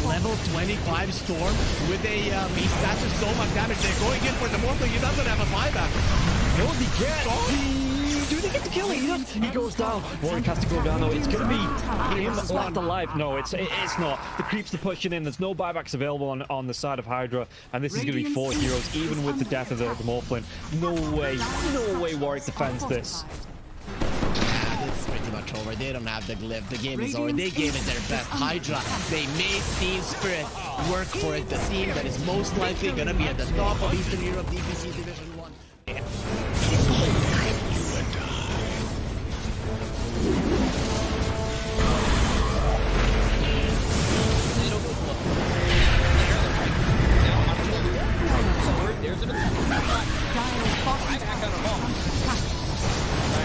Level 25 Storm with a beast. That's just so much damage. They're going in for the Morphling. He doesn't have a buyback. No, he gets Do they get the kill? He goes down. Warwick has to go down though. It's going to be him left alive. No, it's not. The creeps are pushing in. There's no buybacks available on the side of Hydra. And this is going to be 4 heroes, even with the death of the Morphlin. No way Warwick defends this. It's pretty much over. They don't have the glyph. The game is over. They gave it their best. Hydra, they made Team Spirit work for it. The team that is most likely going to be at the top of Eastern Europe DPC Division 1.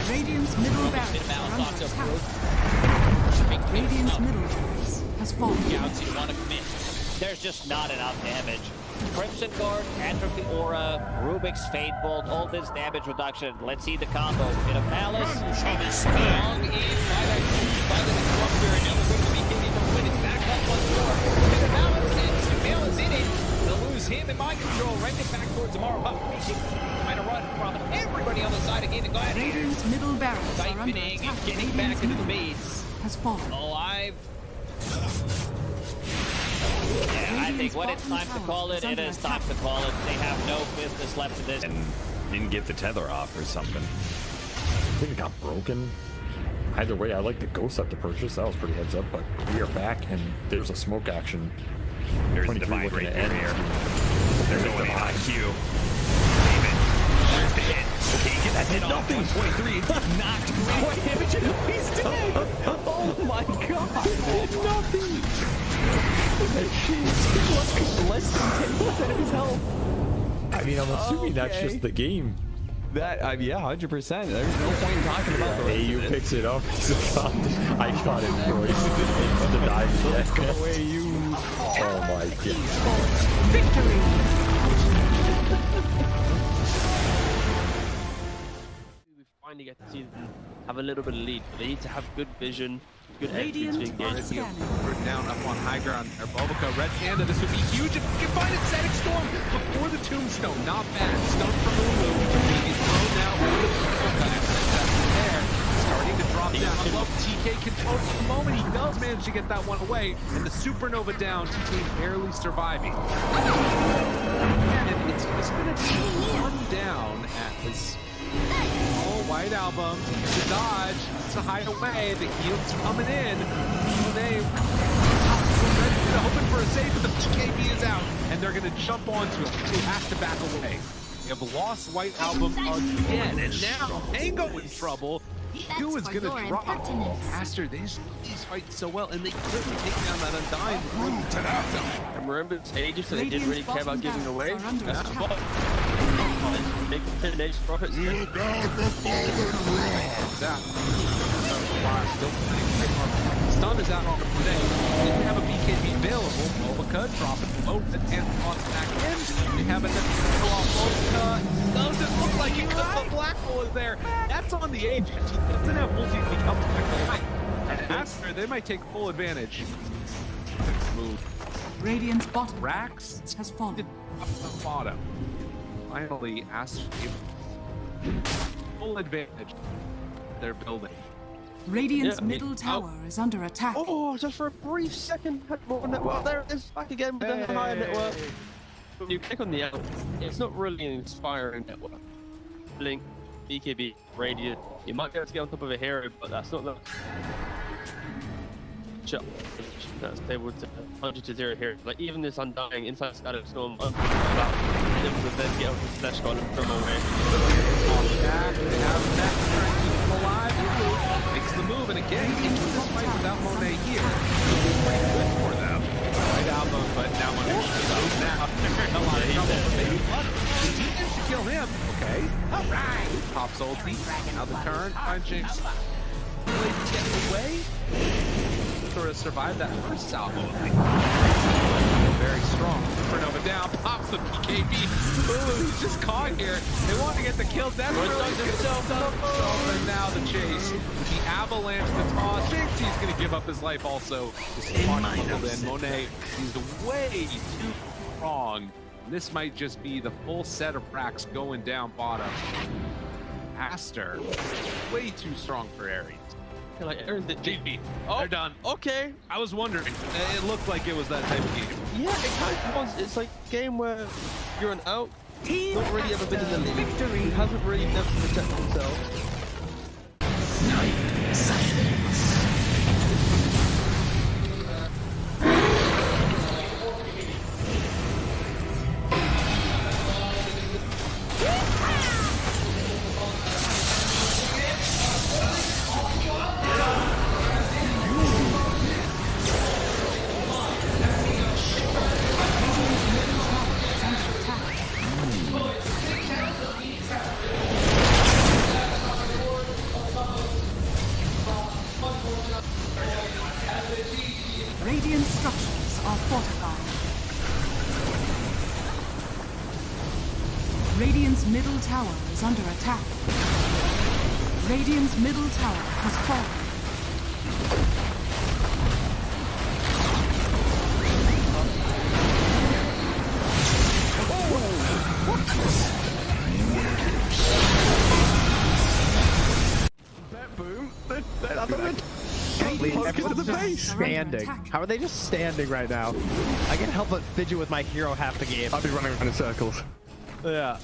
Radiant's middle barracks are under attack. Radiant's middle barracks has fallen. Scouts, you want to commit. There's just not enough damage. Crimson Guard, Atrophy Aura, Rubik's Fate Bolt, all this damage reduction. Let's see the combo. Bit of Malice. Strong in by the Disruptor, and now we're going to be getting the win it back up once more. Bit of Malice, and Sumail is in it. They'll lose him in mind control. Right it back towards tomorrow. Trying to run from everybody on the side of Gaimin Gladiators. Radiant's middle barracks are under Siphoning attack. and getting back into the base. Has fallen. Alive. Yeah, I think when it's time to call it, it is time to call it. They have no business left in this. And didn't get the tether off or something. I think it got broken. Either way, I like the ghost up to purchase. That was pretty heads up, but we are back and there's a smoke action. There's the divide right there. They're going in on Q. There's the hit. Okay, get that hit off. 123. Knocked. What damage? He's dead. Oh my god. Nothing. Less than 10% of his health. I mean, I'm assuming that's just the game. That, yeah, 100%. There's no point in talking about the rest AU of it. picks it up. I shot him twice. The dive. Let's go away, you. Oh my god. Victory. We finally get to see them have a little bit of lead, but they need to have good vision, good entry to engage. We're down up on high ground. Our Bulbaca, Red Panda, this would be huge if we can find it. Static Storm before the Tombstone. Not bad. Stun from Lulu. He's thrown now. There. Starting to drop down. I love TK control for the moment. He does manage to get that one away. And the Supernova down. TK barely surviving. And it's just going to be one down as all White Album to dodge, to hide away. The heal's coming in. They hoping for a save, but the BKB is out, and they're going to jump onto it. They have to back away. They have lost White Album again, and now Tango in trouble. Q is going to drop faster. These fight so well, and they quickly take down that Undying. And remember, it's ages, so they didn't really care about giving away. That's the bot. Big finish profits. Stun is out on the today. Didn't have a BKB available. Bulbaca dropping low, the and on back in. We have another off Bulbaca. Doesn't look like it because the black hole is there. That's on the agent. He doesn't have multi become back the line. And after, they might take full advantage. Move. Radiant's bottom Rax has fallen. Up the bottom. Finally, Aster full advantage. They're building. Radiant's middle tower is under attack. Oh, just for a brief second, had more network. There it is, back again with the higher network. When you click on the L, it's not really an inspiring network. Blink, BKB, Radiant. You might be able to get on top of a hero, but that's not the shot. That's able to 100-0 here. Like even this Undying inside Static Storm, able to then get up with Slash Golem from away. They have that trying to keep him alive. Makes the move, and again, into this fight without Monet here. Pretty good for them. Right album, but now Monet is out now. They're in a lot of trouble, but maybe one. The team to kill him. Okay. All right. Pops ulti. Now the turn. Punching. Really get away. Sort of survived that first salvo. Very strong. Supernova down. Pops the BKB. Ooh, he's just caught here. They want to get the kill. That's really himself up. And now the chase. The avalanche, the toss. Thinks he's going to give up his life also. This is Monet. He's way too strong. This might just be the full set of racks going down bottom. faster. Way too strong for Ares. Like Aaron did GG. Oh, They're done. Okay. I was wondering. It looked like it was that type of game. Yeah, it kind of was. It's like a game where you're an out, not really ever been in the league, he hasn't really never protected himself. Radiant structures are fortified. Radiant's middle tower is under attack. Radiant's middle tower has fallen. Boom. Everyone's just standing. How are they just standing right now? I can't help but fidget with my hero half the game. I'll be running around in circles. Yeah.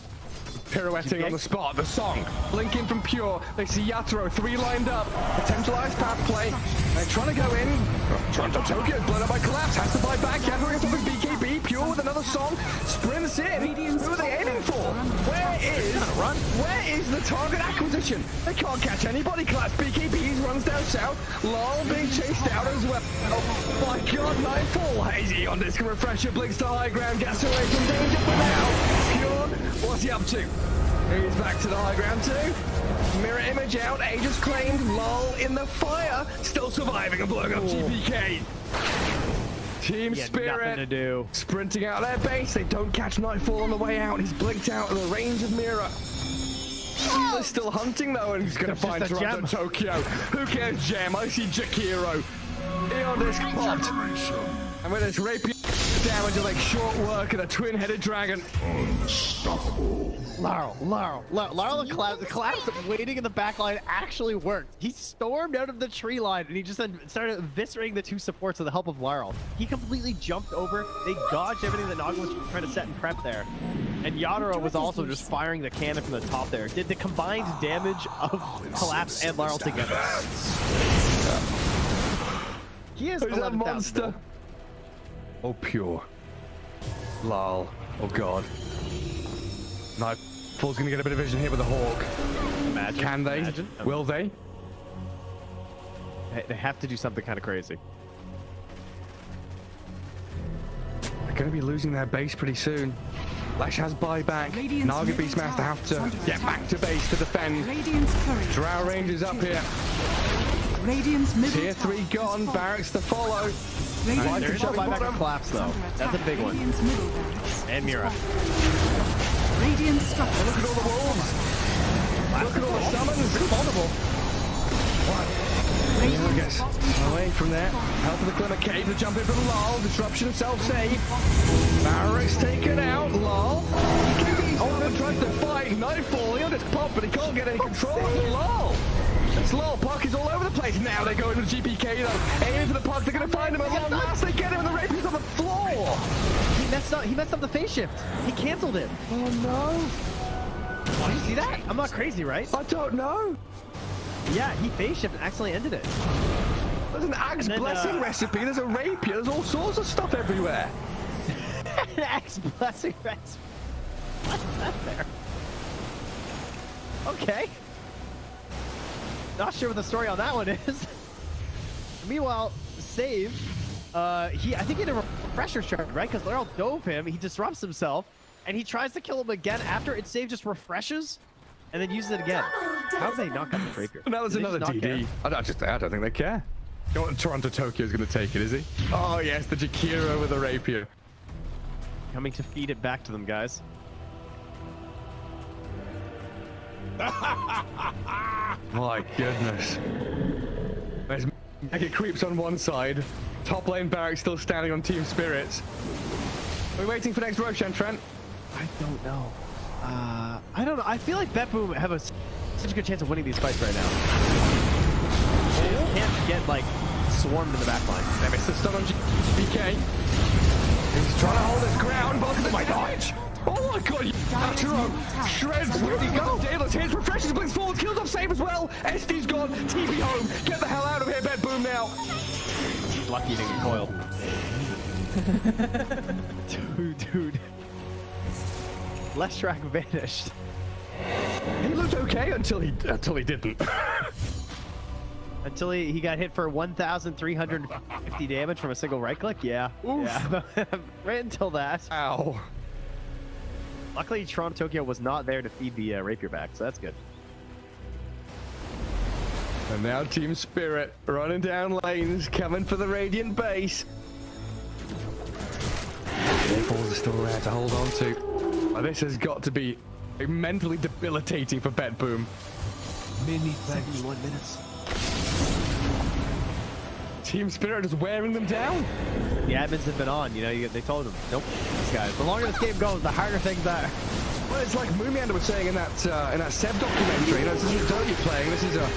Pirouetting on the spot, the song. Blinking from Pure. They see Yatoro, 3 lined up. Potentialized path play. They're trying to go in. Toronto Tokyo, blown up by Collapse. Has to buy back. Yatoro gets off his BKB. Pure with another song. Sprints in. Who are they aiming for? Where is the target acquisition? They can't catch anybody. Collapse BKBs runs down south. Lol being chased out as well. Oh my god, Nightfall. Hazy on this refresher. Blinks to high ground. Gets away from danger for now. Pure, what's he up to? He's back to the high ground too. Mirror image out. Aegis claimed. Lol in the fire. Still surviving and blowing up GPK. Team Spirit nothing to do. Sprinting out their base. They don't catch Nightfall on the way out. He's blinked out of the range of Mirror. They're still hunting though, and he's going to find Toronto Tokyo. Who cares, Gem? I see Jakiro. Eon disc popped. And with his rapier damage of like short work and a twin-headed dragon. Unstoppable. Laurel, the collapse waiting in the back line actually worked. He stormed out of the tree line and he just then started eviscerating the 2 supports with the help of Laurel. He completely jumped over. They dodged everything that Naga was trying to set and prep there. And Yatoro was also just firing the cannon from the top there. Did the combined damage of Collapse and Laurel together. He is a monster. Oh, Pure. Lol. Oh, God. Nightfall's going to get a bit of vision here with the Hawk. Imagine. Can they? Imagine. Will they? They have to do something kind of crazy. They're going to be losing their base pretty soon. Lash has buyback. Naga Beastmaster have to get back to base to defend. Drow Rangers up here. Tier 3 gone. Barracks to follow. There is no buyback and collapse though. That's a big one. And Mira. Radiant structure. Look at all the wolves. Look at all the summons. It's vulnerable. Mira gets away from there. Help of the Glimmer Cave to jump in from Lol. Disruption self-save. Barracks taken out. Lol. Oh, tries to fight. Nightfall. He'll just pop, but he can't get any control of Lol. It's Lol. Puck is all over the place. Now they go into the GPK though. Aiming for the puck. They're going to find him at long last. They get him and the rapier's on the floor. He messed up the phase shift. He canceled it. Oh no. Oh, you see that? I'm not crazy, right? I don't know. Yeah, he phase shift and accidentally ended it. There's an Axe Blessing recipe. There's a rapier. There's all sorts of stuff everywhere. An Axe Blessing recipe. What's that there? Okay. Not sure what the story on that one is. Meanwhile, Save, I think he had a refresher charge, right? Because Laurel dove him, he disrupts himself, and he tries to kill him again after it Save just refreshes, and then uses it again. How have they not got the rapier? Now there's another DD. I don't think they care. You know what, Toronto Tokyo's going to take it, is he? Oh yes, the Jakiro with the rapier. Coming to feed it back to them, guys. My goodness. There's Mega Creeps on one side. Top lane Barracks still standing on Team Spirits. Are we waiting for next Roshan, Trent? I don't know. I don't know. I feel like Bet Boom have a such a good chance of winning these fights right now. They just can't get like swarmed in the back line. They missed the stun on BK. He's trying to hold his ground, but look at my dodge. Oh my god, Yaturo shreds. Where'd he go? Daedalus hits, refreshes, blinks forward, kills off save as well. SD's gone, TB home. Get the hell out of here, Bed Boom now. Lucky he didn't get coiled. Dude. Leshrac vanished. He looked okay until he didn't. Until he got hit for 1,350 damage from a single right click? Yeah. Oof. Yeah. Right until that. Ow. Luckily, Toronto Tokyo was not there to feed the rapier back, so that's good. And now Team Spirit running down lanes, coming for the Radiant base. Balls are still there to hold on to. Oh, this has got to be mentally debilitating for Bet Boom. 71 minutes. Team Spirit is wearing them down. The admins have been on, you know, they told them, nope, these guys. The longer this game goes, the harder things are. Well, it's like Moomiander was saying in that Seb documentary. You know, this isn't Dota you're playing. This is a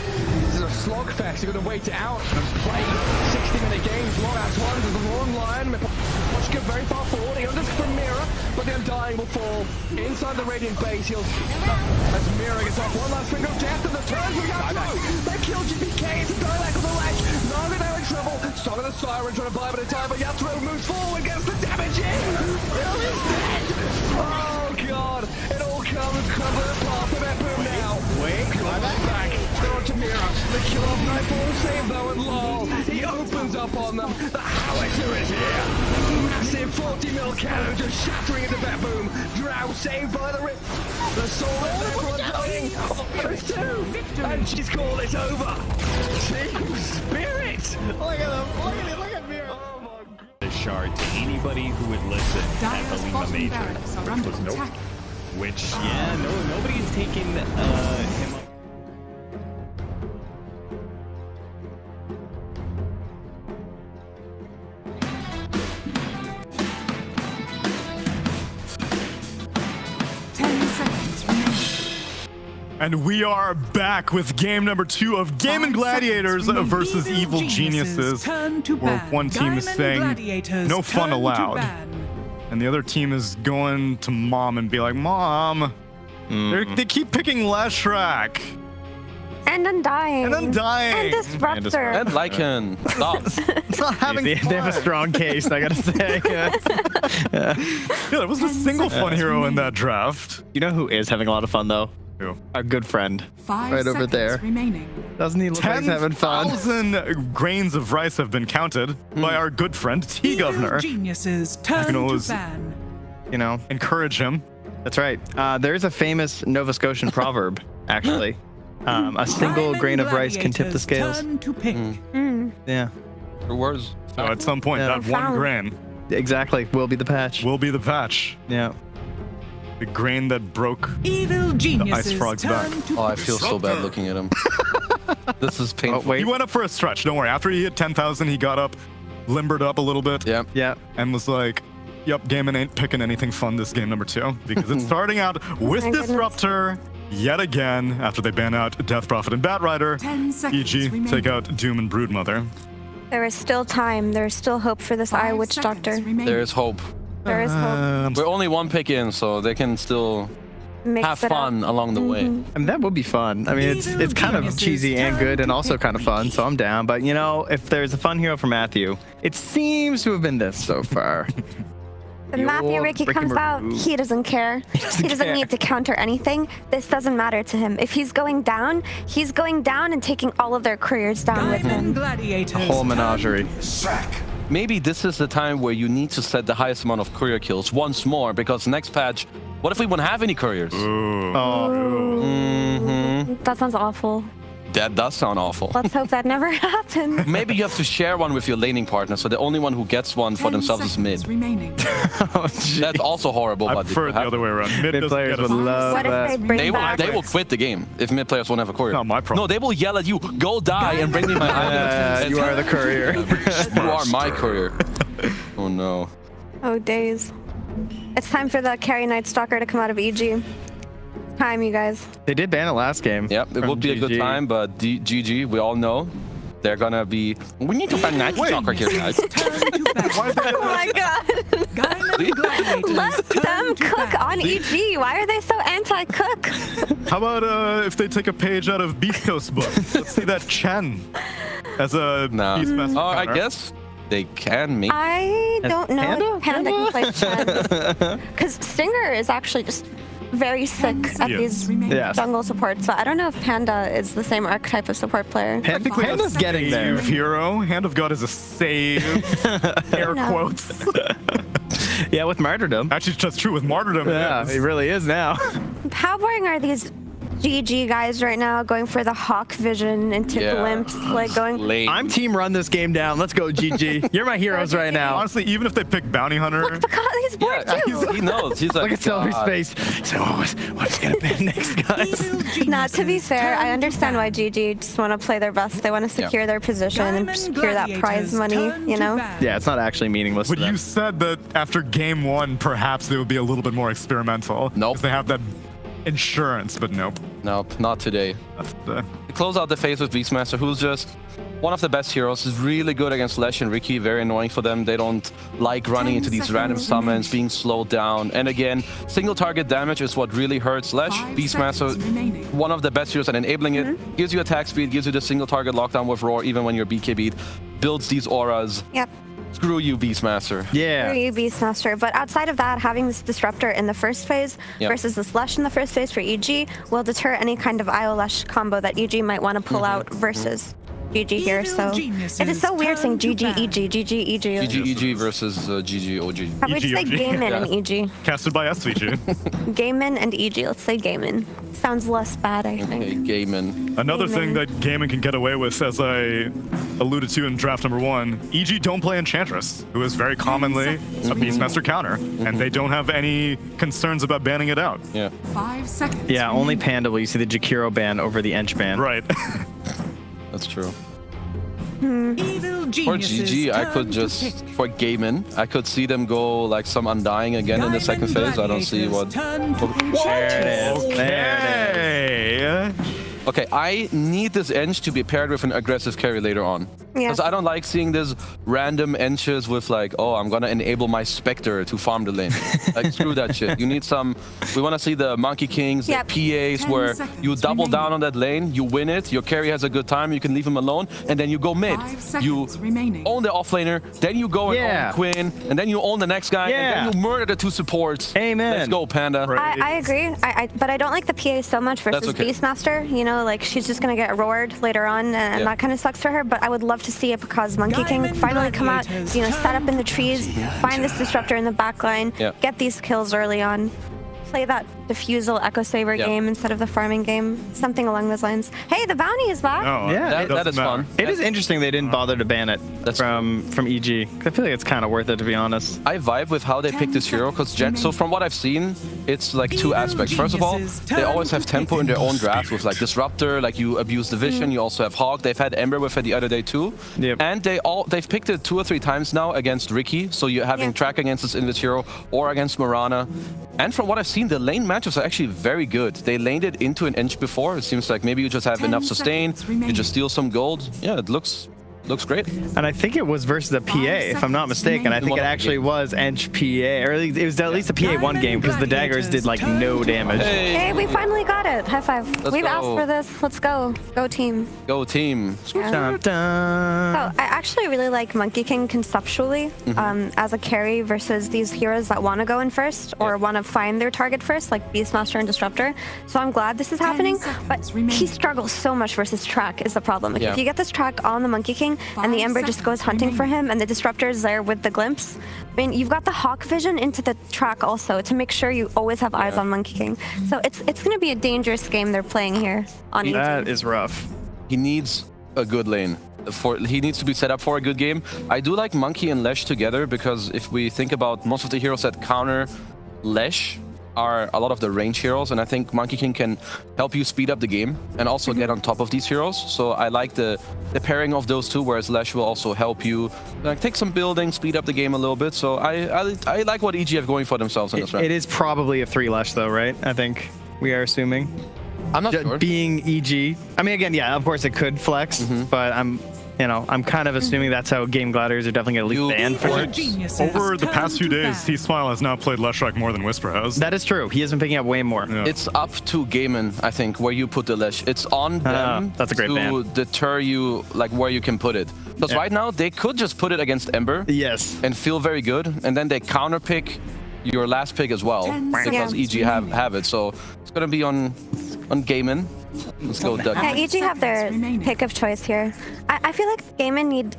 slogfest. You're going to wait it out and play 60-minute games. Long ass one. There's a long line. Watch get very far forward. He'll just from Mira, but the Undying will fall inside the Radiant base. He'll as Mira gets off one last finger of death and the turn we got through. They killed GPK. It's a dialect on the ledge. Naga now in trouble. Song of the Siren trying to buy a bit of time, but Yatro moves forward, gets the damage in. Will is dead. Oh god. It all comes crumbling apart for that boom now. Wait, back. Throw it to Mira. The kill off Nightfall save though, and lol. He opens up on them. The howitzer is here. Massive 40 mil cannon just shattering into that boom. Drow saved by the rip. The soul is everyone dying. There's two. And she's called it over. Team Spirit. Look at him. Look at Mira. Oh my god. The shard to anybody who would listen at the Lima Major. Was nope. Which, yeah, nobody's taking him up. And we are back with game number 2 of Gaimin Gladiators versus Evil Geniuses, where one team is saying no fun allowed, and the other team is going to mom and be like, Mom, they keep picking Leshrac. And Undying. And Undying. And Disruptor. And Lycan. Stop. It's not having fun. They have a strong case, I gotta say. Yeah, there wasn't a single fun hero in that draft. You know who is having a lot of fun, though? Who? Our good friend. 5 right over there. Remaining. Doesn't he look like he's having fun? 10,000 grains of rice have been counted by our good friend T-Governor. Geniuses turn to ban. You know, encourage him. That's right. There's a famous Nova Scotian proverb, actually. A single grain of rice can tip the scales. Turn to pink. Yeah. Or worse. So at some point, that one grain. Exactly. Will be the patch. Will be the patch. Yeah. The grain that broke Evil the Ice Frog's back. Oh, I feel so bad looking at him. This is painful. Oh, wait. He went up for a stretch. Don't worry. After he hit 10,000, he got up, limbered up a little bit. Yeah. Yeah. And was like, yep, Gaimin ain't picking anything fun this game number 2. Because it's starting out with Disruptor yet again after they ban out Death Prophet and Batrider. 10 seconds E.g. remaining. take out Doom and Broodmother. There is still time. There is still hope for this Eye Witch Doctor. There is hope. There is hope. We're only one pick in, so they can still have fun along the way. I mean, that would be fun. I mean, it's kind of cheesy and good and also kind of fun, so I'm down. But, you know, if there's a fun hero for Matthew, it seems to have been this so far. When Matthew Ricky comes out, he doesn't care. He doesn't need to counter anything. This doesn't matter to him. If he's going down and taking all of their couriers down with him. Gladiators. A whole menagerie. Maybe this is the time where you need to set the highest amount of courier kills once more, because next patch, what if we won't have any couriers? That sounds awful. That does sound awful. Let's hope that never happens. Maybe you have to share one with your laning partner, so the only one who gets one for themselves is mid. Remaining. That's also horrible. I But prefer it the other way around. Mid players would love What if that. they bring back? They will quit the game if mid players won't have a courier. Not my problem. No, they will yell at you, go die and bring me my item. You are the courier. You are my courier. Oh no. Oh, days. It's time for the Carry Night Stalker to come out of EG. time, you guys. They did ban it last game. Yep, it would be a good time, but GG, we all know they're gonna be. We need to ban Night Stalker here, guys. Oh my god. Let them cook on EG. Why are they so anti-cook? How about if they take a page out of Beastcoast book? Let's see that Chen as a Beastmaster. Oh, I guess they can make. I don't know if Panda can play Chen. Because Stinger is actually just very sick at these jungle supports. So I don't know if Panda is the same archetype of support player. Panda's getting there. Hero. Hand of God is a save. Air quotes. Yeah, with Martyrdom. Actually, that's true with Martyrdom. Yeah, it really is now. How boring are these GG guys right now going for the Hawk Vision into glimpse, like going. I'm team run this game down. Let's go, GG. You're my heroes right now. Honestly, even if they pick Bounty Hunter. Look, he's bored too. He knows. He's like, look at Celery's face. So what's gonna be next, guys? Now, to be fair, I understand why GG just want to play their best. They want to secure their position and secure that prize money, you know? Yeah, it's not actually meaningless. But you said that after game 1, perhaps they would be a little bit more experimental. Nope. They have that insurance, but nope. Nope, not today. To close out the phase with Beastmaster, who's just one of the best heroes. Is really good against Lesh and Ricky. Very annoying for them. They don't like running into these random summons, being slowed down. And again, single target damage is what really hurts Lesh. Beastmaster, one of the best heroes at enabling it. Gives you attack speed, gives you the single target lockdown with Roar, even when you're BKB'd. Builds these auras. Yep. Screw you, Beastmaster. Yeah. Screw you, Beastmaster. But outside of that, having this Disruptor in the first phase versus this Lesh in the first phase for EG will deter any kind of IO Lesh combo that EG might want to pull out versus GG here. So it is so weird saying GG, EG, GG, EG. GG, EG versus GG, OG. Probably just say Gaimin and EG. Casted by SVG. Gaimin and EG. Let's say Gaimin. Sounds less bad, I think. Okay, Gaimin. Another thing that Gaimin can get away with, as I alluded to in draft number 1, EG don't play Enchantress, who is very commonly a Beastmaster counter, and they don't have any concerns about banning it out. Yeah. 5 seconds. Yeah, only Panda will you see the Jakiro ban over the Ench ban. Right. That's true. Evil For GG, I could just, for Gaimin, I could see them go like some Undying again in the second phase. I don't see what. There it is. There it is. Okay, I need this Ench to be paired with an aggressive carry later on. Because I don't like seeing this random Enches with like, oh, I'm gonna enable my Spectre to farm the lane. Like, screw that shit. You need some, we wanna see the Monkey Kings, the PAs, where you double down on that lane, you win it, your carry has a good time, you can leave him alone, and then you go mid. You own the offlaner, then you go and own Quinn, and then you own the next guy, and then you murder the 2 supports. Amen. Let's go, Panda. I agree, but I don't like the PA so much versus Beastmaster. You know, like she's just gonna get roared later on, and that kind of sucks for her. But I would love to see it because Monkey King finally come out, you know, set up in the trees, find this Disruptor in the back line, get these kills early on. Play that Diffusal Echo Saver game instead of the farming game. Something along those lines. Hey, the bounty is back. Oh, yeah, that is fun. It is interesting they didn't bother to ban it from EG. I feel like it's kind of worth it, to be honest. I vibe with how they pick this hero, because so from what I've seen, it's like 2 aspects. First of all, they always have tempo in their own draft with like Disruptor, like you abuse the Vision, you also have Hawk. They've had Ember with it the other day too. And they've picked it 2 or 3 times now against Ricky, so you're having track against this hero or against Mirana. And from what I've seen, the lane matchups are actually very good. They laned it into an Ench before. It seems like maybe you just have enough sustain, you just steal some gold. Yeah, it looks great. And I think it was versus a PA, if I'm not mistaken. I think it actually was Ench PA, or it was at least a PA1 game, because the daggers did like no damage. Hey, we finally got it. High five. We've asked for this. Let's go. Go team. Go team. Yeah. So I actually really like Monkey King conceptually as a carry versus these heroes that want to go in first or want to find their target first, like Beastmaster and Disruptor. So I'm glad this is happening, but he struggles so much versus track is the problem. Like, if you get this track on the Monkey King and the Ember just goes hunting for him and the Disruptor is there with the glimpse, I mean, you've got the Hawk Vision into the track also to make sure you always have eyes on Monkey King. So it's going to be a dangerous game they're playing here on EG. That is rough. He needs a good lane. He needs to be set up for a good game. I do like Monkey and Lesh together, because if we think about most of the heroes that counter Lesh are a lot of the range heroes, and I think Monkey King can help you speed up the game and also get on top of these heroes. So I like the pairing of those 2, whereas Lesh will also help you like take some building, speed up the game a little bit. So I like what EG have going for themselves in this round. It is probably a 3 Lesh though, right? I think. We are assuming. I'm not sure. Being EG. I mean, again, yeah, of course it could flex, but I'm kind of assuming that's how Game Gladiators are definitely going to leave ban for it. Over the past few days, T-Smile has now played Leshrac more than Whisper has. That is true. He has been picking up way more. Yeah. It's up to Gaimin, I think, where you put the Lesh. It's on them that's a great to ban. deter you, like where you can put it. Because right now, they could just put it against Ember. Yes. And feel very good. And then they counter pick your last pick as well. Because EG have it. So it's going to be on Gaimin. Let's go Duck. Yeah, EG have their pick of choice here. I feel like Gaimin need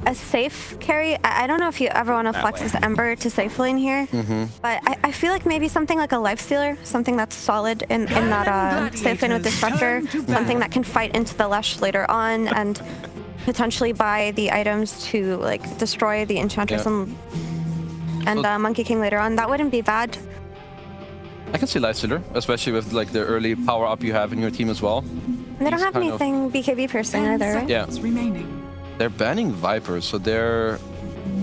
a safe carry. I don't know if you ever want to flex this Ember to safe lane here, but I feel like maybe something like a Lifestealer, something that's solid in that safe lane with Disruptor, something that can fight into the Lesh later on and potentially buy the items to like destroy the Enchantress and Monkey King later on. That wouldn't be bad. I can see Lifestealer, especially with like the early power up you have in your team as well. And they don't have anything BKB piercing either, right? Yeah. They're banning Vipers, so they're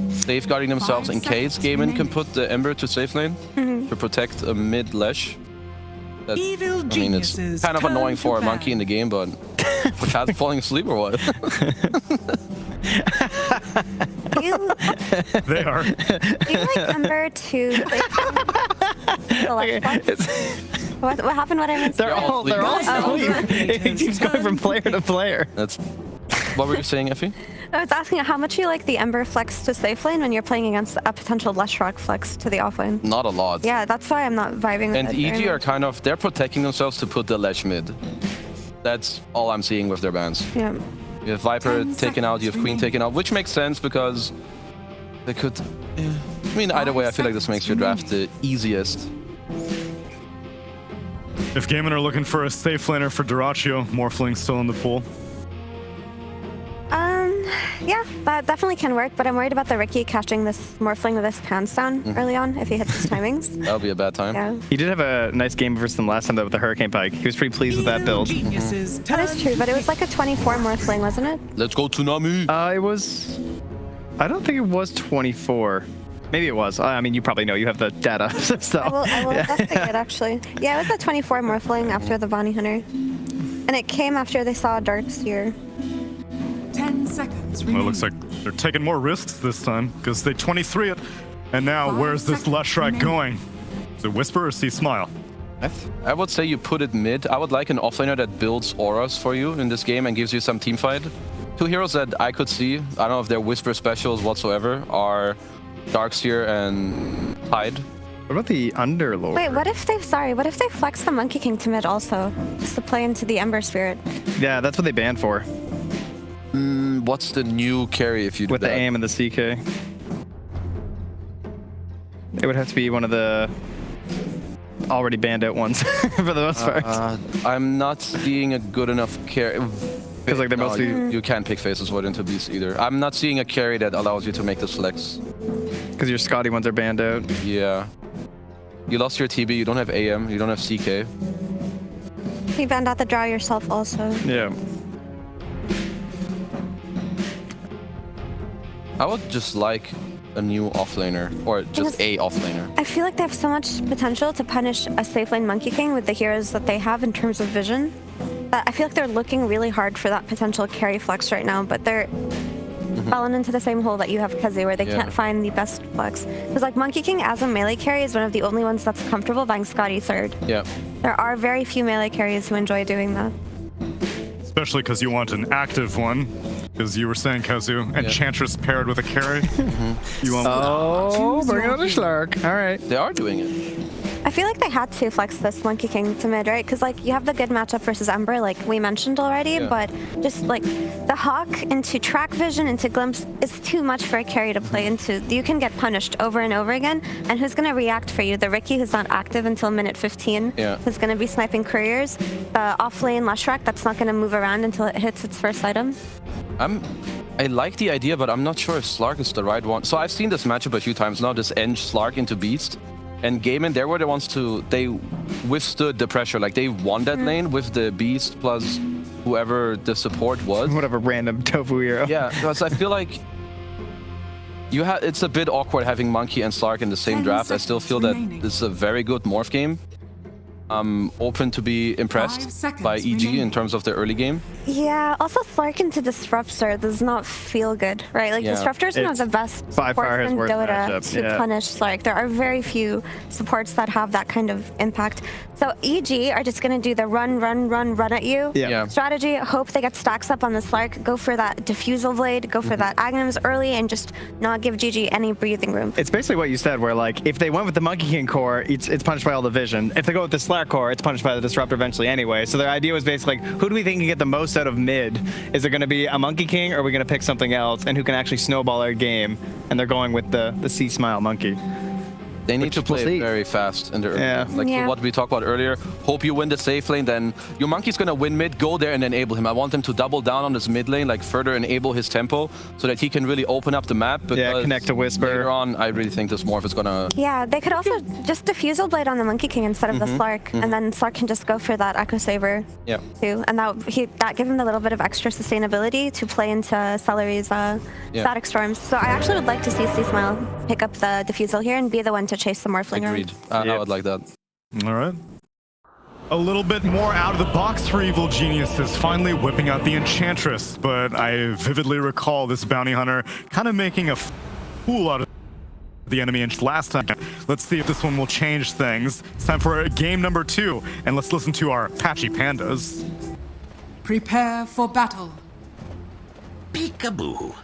safeguarding themselves in case Gaimin can put the Ember to safe lane to protect a mid Lesh. I mean, it's kind of annoying for a monkey in the game, but which has falling asleep or what? They are. Do you like Ember to what happened? What I missed? They're all asleep. It keeps going from player to player. That's. What were you saying, Effie? I was asking how much you like the Ember flex to safe lane when you're playing against a potential Leshrac flex to the offlane. Not a lot. Yeah, that's why I'm not vibing with and it. And EG are kind of, they're protecting themselves to put the Lesh mid. That's all I'm seeing with their bans. Yeah. You have Viper taken out, you have Queen taken out, which makes sense because they could... I mean, either way, I feel like this makes your draft the easiest. If Gaimin are looking for a safe laner for Duraccio, Morphling's still in the pool. Yeah, that definitely can work, but I'm worried about the Ricky catching this Morphling with his pants down early on if he hits his timings. That would be a bad time. Yeah. He did have a nice game versus them last time though with the Hurricane Pike. He was pretty pleased with that build. That is true, but it was like a 24 Morphling, wasn't it? Let's go Toonami! It was... I don't think it was 24. Maybe it was. I mean, you probably know. You have the data. So. I will investigate, actually. Yeah, it was a 24 Morphling after the Bounty Hunter. And it came after they saw a Darkseer. 10 seconds Well, it looks like they're taking more risks this time because they 23 it. And now, where's this Leshrac going? Is it Whisper or T-Smile? I would say you put it mid. I would like an offlaner that builds auras for you in this game and gives you some team fight. Two heroes that I could see, I don't know if they're Whisper specials whatsoever, are Darkseer and Tide. What about the Underlord? Wait, what if they flex the Monkey King to mid also? Just to play into the Ember Spirit. Yeah, that's what they banned for. What's the new carry if you do with that? the aim and the CK? It would have to be one of the already banned out ones for the most part. I'm not seeing a good enough carry. Because like they're mostly... You can't pick Faceless Void into Beast either. I'm not seeing a carry that allows you to make this flex. Because your Scotty ones are banned out. Yeah. You lost your TB, you don't have AM, you don't have CK. You banned out the draw yourself also. Yeah. I would just like a new offlaner, or just a offlaner. I feel like they have so much potential to punish a safe lane Monkey King with the heroes that they have in terms of vision. That I feel like they're looking really hard for that potential carry flex right now, but they're falling into the same hole that you have, Kazu, where they can't find the best flex. Because like Monkey King as a melee carry is one of the only ones that's comfortable buying Scotty third. Yeah. There are very few melee carries who enjoy doing that. Especially because you want an active one. Because you were saying, Kazu, Enchantress paired with a carry. You want bring out a Schlark. All right. They are doing it. I feel like they had to flex this Monkey King to mid, right? Because like you have the good matchup versus Ember, like we mentioned already, but just like the Hawk into track vision into glimpse is too much for a carry to play into. You can get punished over and over again, and who's gonna react for you? The Ricky who's not active until minute 15, who's gonna be sniping couriers. The offlane Leshrac that's not gonna move around until it hits its first item. I like the idea, but I'm not sure if Slark is the right one. So I've seen this matchup a few times now, this Eng Slark into Beast. And Gaimin, they were the ones they withstood the pressure. Like they won that lane with the Beast plus whoever the support was. Whatever random tofu hero. Yeah, because I feel like it's a bit awkward having Monkey and Slark in the same draft. I still feel that this is a very good morph game. I'm open to be impressed by EG in terms of the early game. Yeah, also Slark into Disruptor does not feel good, right? Like, Yeah. Disruptor's one of the best by far supports his in worst Dota matchup, to yeah. punish Slark. There are very few supports that have that kind of impact. So EG are just going to do the run at you strategy. Hope they get stacks up on the Slark, go for that Diffusal Blade, go for that Aghanim's early, and just not give GG any breathing room. It's basically what you said, where like if they went with the Monkey King core, it's punished by all the vision. If they go with the Slark core, it's punished by the Disruptor eventually anyway. So their idea was basically like, who do we think can get the most out of mid? Is it going to be a Monkey King, or are we going to pick something else, and who can actually snowball our game? And they're going with the C Smile Monkey. They need to play very fast in the early game. Like Yeah. what we talked about earlier. Hope you win the safe lane, then your Monkey's gonna win mid, go there and enable him. I want him to double down on this mid lane, like further enable his tempo so that he can really open up the map. Because connect to Whisper. Later on, I really think this Morph is gonna... Yeah, they could also just Diffusal Blade on the Monkey King instead of the Slark, and then Slark can just go for that Echo Saver Yeah. too, and that gives him a little bit of extra sustainability to play into Celery's static storms. So I actually would like to see C-Smile pick up the Diffusal here and be the one to chase the Morphling around. I would like that. All right. A little bit more out of the box for Evil Geniuses, finally whipping out the Enchantress, but I vividly recall this Bounty Hunter kind of making a fool out of the enemy last time. Let's see if this one will change things. It's time for game number 2, and let's listen to our Patchy Pandas. Prepare for battle. Peekaboo.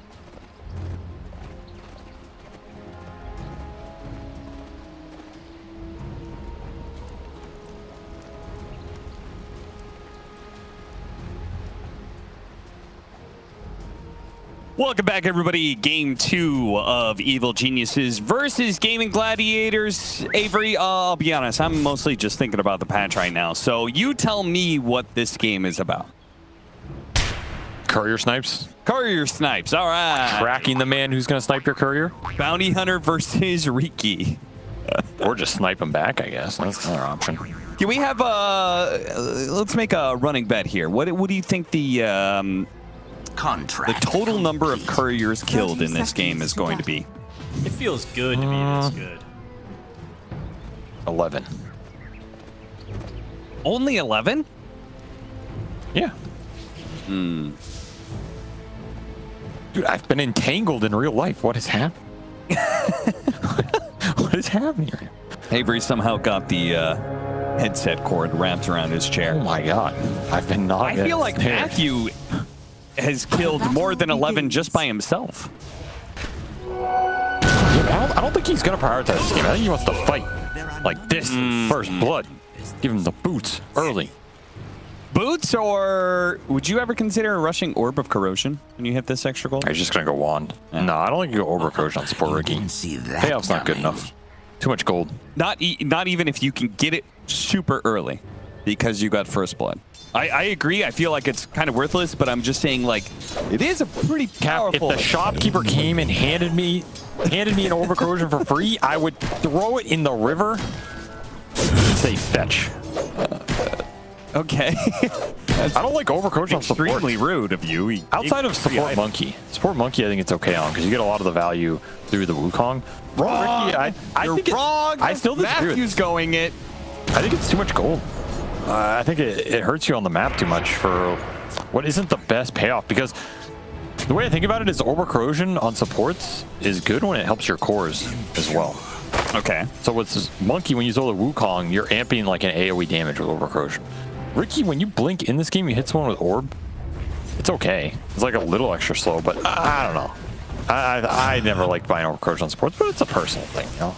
Welcome back, everybody. Game 2 of Evil Geniuses versus Gaimin Gladiators. Avery, I'll be honest, I'm mostly just thinking about the patch right now. So you tell me what this game is about. Courier snipes. Courier snipes, all right. Tracking the man who's going to snipe your courier. Bounty Hunter versus Riki. Or just snipe him back, I guess. That's another option. Can we have let's make a running bet here. What do you think the total number of couriers killed in this game is going to be? It feels good to be this good. 11. Only 11? Yeah. Dude, I've been entangled in real life. What is happening? What is happening here? Avery somehow got the headset cord wrapped around his chair. Oh my god. I've been not. I feel like Matthew has killed more than 11 just by himself. I don't think he's going to prioritize this game. I think he wants to fight. Like this, first blood. Give him the boots early. Boots, or would you ever consider rushing Orb of Corrosion when you hit this extra gold? He's just going to go Wand. Yeah. No, I don't think you go Orb of Corrosion on support Riki. Payoff's not good enough. Too much gold. Not even if you can get it super early because you got first blood. I agree. I feel like it's kind of worthless, but I'm just saying, like, it is a pretty powerful... If the shopkeeper came and handed me an Orb of Corrosion for free, I would throw it in the river and say fetch. Okay. I don't like Orb of Corrosion on support. Extremely rude of you. Outside of support Monkey. Support Monkey, I think it's okay on, because you get a lot of the value through the Wukong. Wrong! Riki, I think wrong! I still disagree with Matthew's going it. I think it's too much gold. I think it hurts you on the map too much for what isn't the best payoff, because the way I think about it is Orb of Corrosion on supports is good when it helps your cores as well. Okay. So with this Monkey, when you throw the Wukong, you're amping like an AoE damage with Orb of Corrosion. Riki, when you blink in this game, you hit someone with Orb, it's okay. It's like a little extra slow, but I don't know. I never liked buying Orb of Corrosion on supports, but it's a personal thing, you know?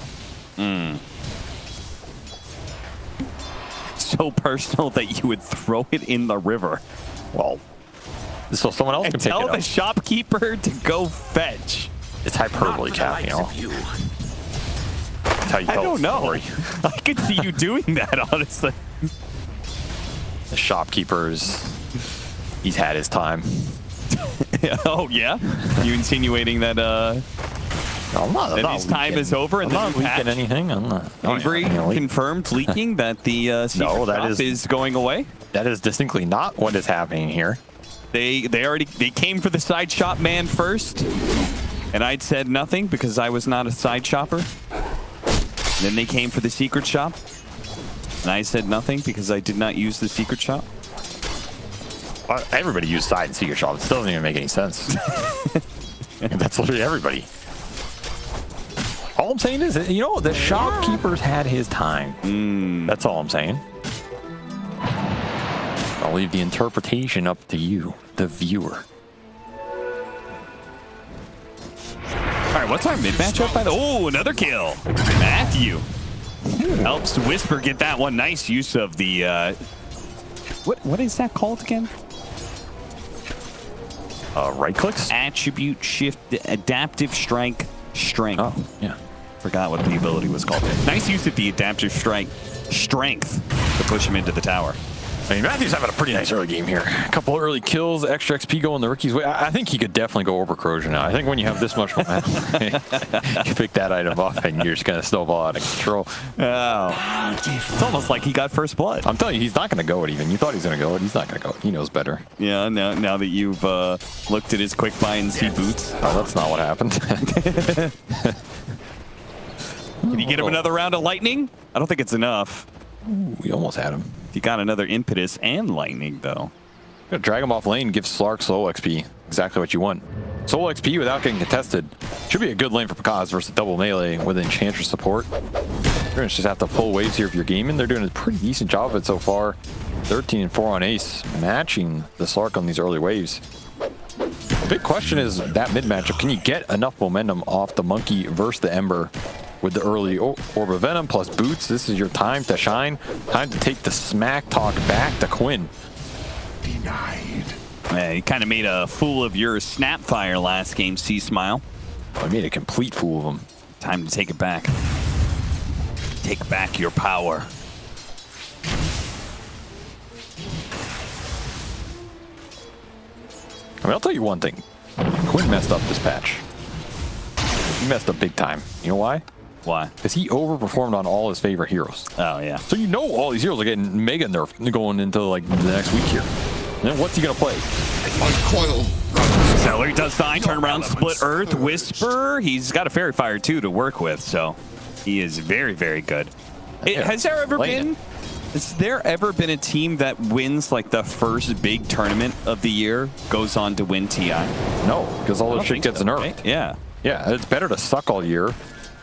So personal that you would throw it in the river. Well, so someone else can pick it up. Tell the shopkeeper to go fetch. It's hyperbole, Cap, you know? That's how you I don't know. I could see you doing that, honestly. The shopkeeper's, he's had his time. Oh, yeah? You insinuating that, his time is over and I'm not leaking anything. I'm not. Avery confirmed leaking that the secret is going away. That is distinctly not what is happening here. They came for the side shop man first, and I'd said nothing because I was not a side shopper. Then they came for the secret shop. And I said nothing because I did not use the secret shop. Everybody used side and secret shop. It doesn't even make any sense. That's literally everybody. All I'm saying is, you know, the shopkeepers had his time. That's all I'm saying. I'll leave the interpretation up to you, the viewer. All right, what's our mid matchup by the? Oh, another kill. Matthew helps Whisper get that one. Nice use of the. What is that called again? Right clicks? Attribute shift adaptive strike strength. Oh, yeah. Forgot what the ability was called. Nice use of the adaptive strike strength to push him into the tower. I mean, Matthew's having a pretty nice early game here. A couple early kills, extra XP going the rookie's way. I think he could definitely go over corrosion now. I think when you have this much momentum, you pick that item up and you're just going to snowball out of control. Oh. It's almost like he got first blood. I'm telling you, he's not going to go it even. You thought he was going to go it. He's not going to go it. He knows better. Yeah, now that you've looked at his quick buy and see boots. Oh, that's not what happened. Can you get him another round of lightning? I don't think it's enough. Ooh, we almost had him. He got another impetus and lightning, though. Gonna drag him off lane, give Slark solo XP. Exactly what you want. Solo XP without getting contested. Should be a good lane for Pakaz versus double melee with Enchantress support. You're gonna just have to pull waves here if you're gaming. They're doing a pretty decent job of it so far. 13 and 4 on Ace, matching the Slark on these early waves. The big question is that mid matchup. Can you get enough momentum off the Monkey versus the Ember? With the early Orb of Venom plus boots, this is your time to shine. Time to take the smack talk back to Quinn. Denied. You kind of made a fool of your Snapfire last game, C-Smile. I made a complete fool of him. Time to take it back. Take back your power. I mean, I'll tell you one thing. Quinn messed up this patch. He messed up big time. You know why? Why? Because he overperformed on all his favorite heroes. Oh, yeah. So you know all these heroes are getting mega nerfed going into like the next week here. And then what's he going to play? Celery does die, turn around, split earth, Whisper. He's got a Fairy Fire, too, to work with, so he is very, very good. Has there ever been a team that wins like the first big tournament of the year, goes on to win TI? No, because all this shit gets nerfed. Right? Yeah. Yeah, it's better to suck all year,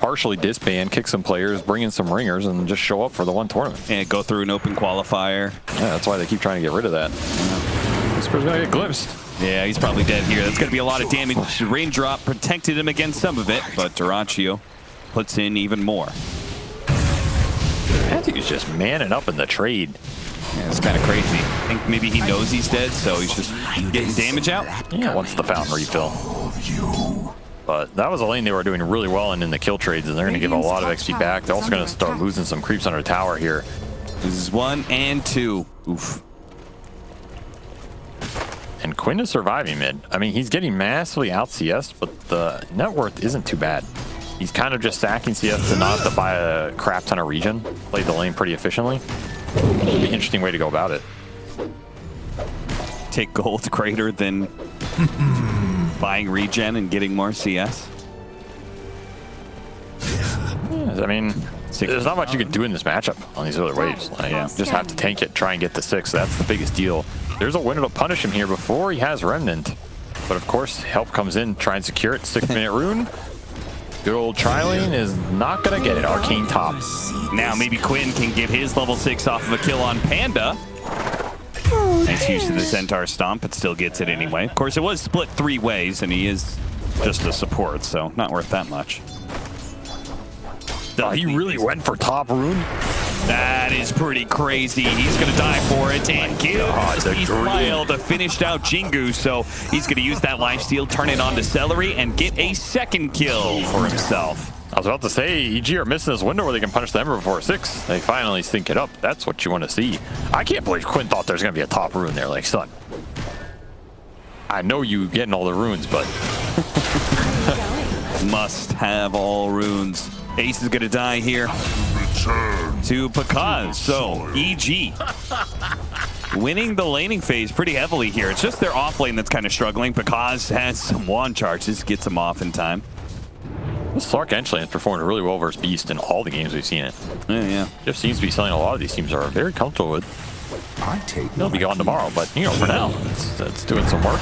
partially disband, kick some players, bring in some ringers, and just show up for the one tournament. And go through an open qualifier. Yeah, that's why they keep trying to get rid of that. Whisper's gonna get glimpsed. Yeah, he's probably dead here. That's gonna be a lot of damage. Raindrop protected him against some of it, but Duraccio puts in even more. Matthew's just manning up in the trade. Yeah, it's kind of crazy. I think maybe he knows he's dead, so he's just getting damage out. Yeah, once the fountain refill. But that was a lane they were doing really well in the kill trades, and they're going to give a lot of XP back. They're also going to start losing some creeps under tower here. This is 1 and 2. Oof. And Quinn is surviving mid. I mean, he's getting massively out CS, but the net worth isn't too bad. He's kind of just stacking CS to not have to buy a crap ton of regen. Played the lane pretty efficiently. It'll be an interesting way to go about it. Take gold greater than buying regen and getting more CS. Yeah, I mean, there's not much you can do in this matchup on these other waves. Like, just have to tank it, try and get the 6. That's the biggest deal. There's a window to punish him here before he has Remnant. But of course, help comes in, try and secure it. 6-minute rune. Good old Trilane is not going to get it. Arcane top. Now maybe Quinn can get his level 6 off of a kill on Panda. Nice use of the Centaur Stomp, but still gets it anyway. Of course, it was split 3 ways, and he is just a support, so not worth that much. Oh, he really went for top rune? That is pretty crazy. He's going to die for it and give Smile to finished out Jingu. So he's going to use that lifesteal, turn it on to Celery, and get a second kill for himself. I was about to say, EG are missing this window where they can punish the Ember before 6. They finally sync it up. That's what you want to see. I can't believe Quinn thought there's going to be a top rune there. Like, son, I know you getting all the runes, but... Must have all runes. Ace is going to die here. To Pakaz. So EG winning the laning phase pretty heavily here. It's just their off lane that's kind of struggling. Pakaz has some wand charges, gets him off in time. This Slark Entry has performed really well versus Beast in all the games we've seen it. Yeah. Just seems to be something a lot of these teams are very comfortable with. He'll be gone tomorrow, but you know, for now, it's doing some work.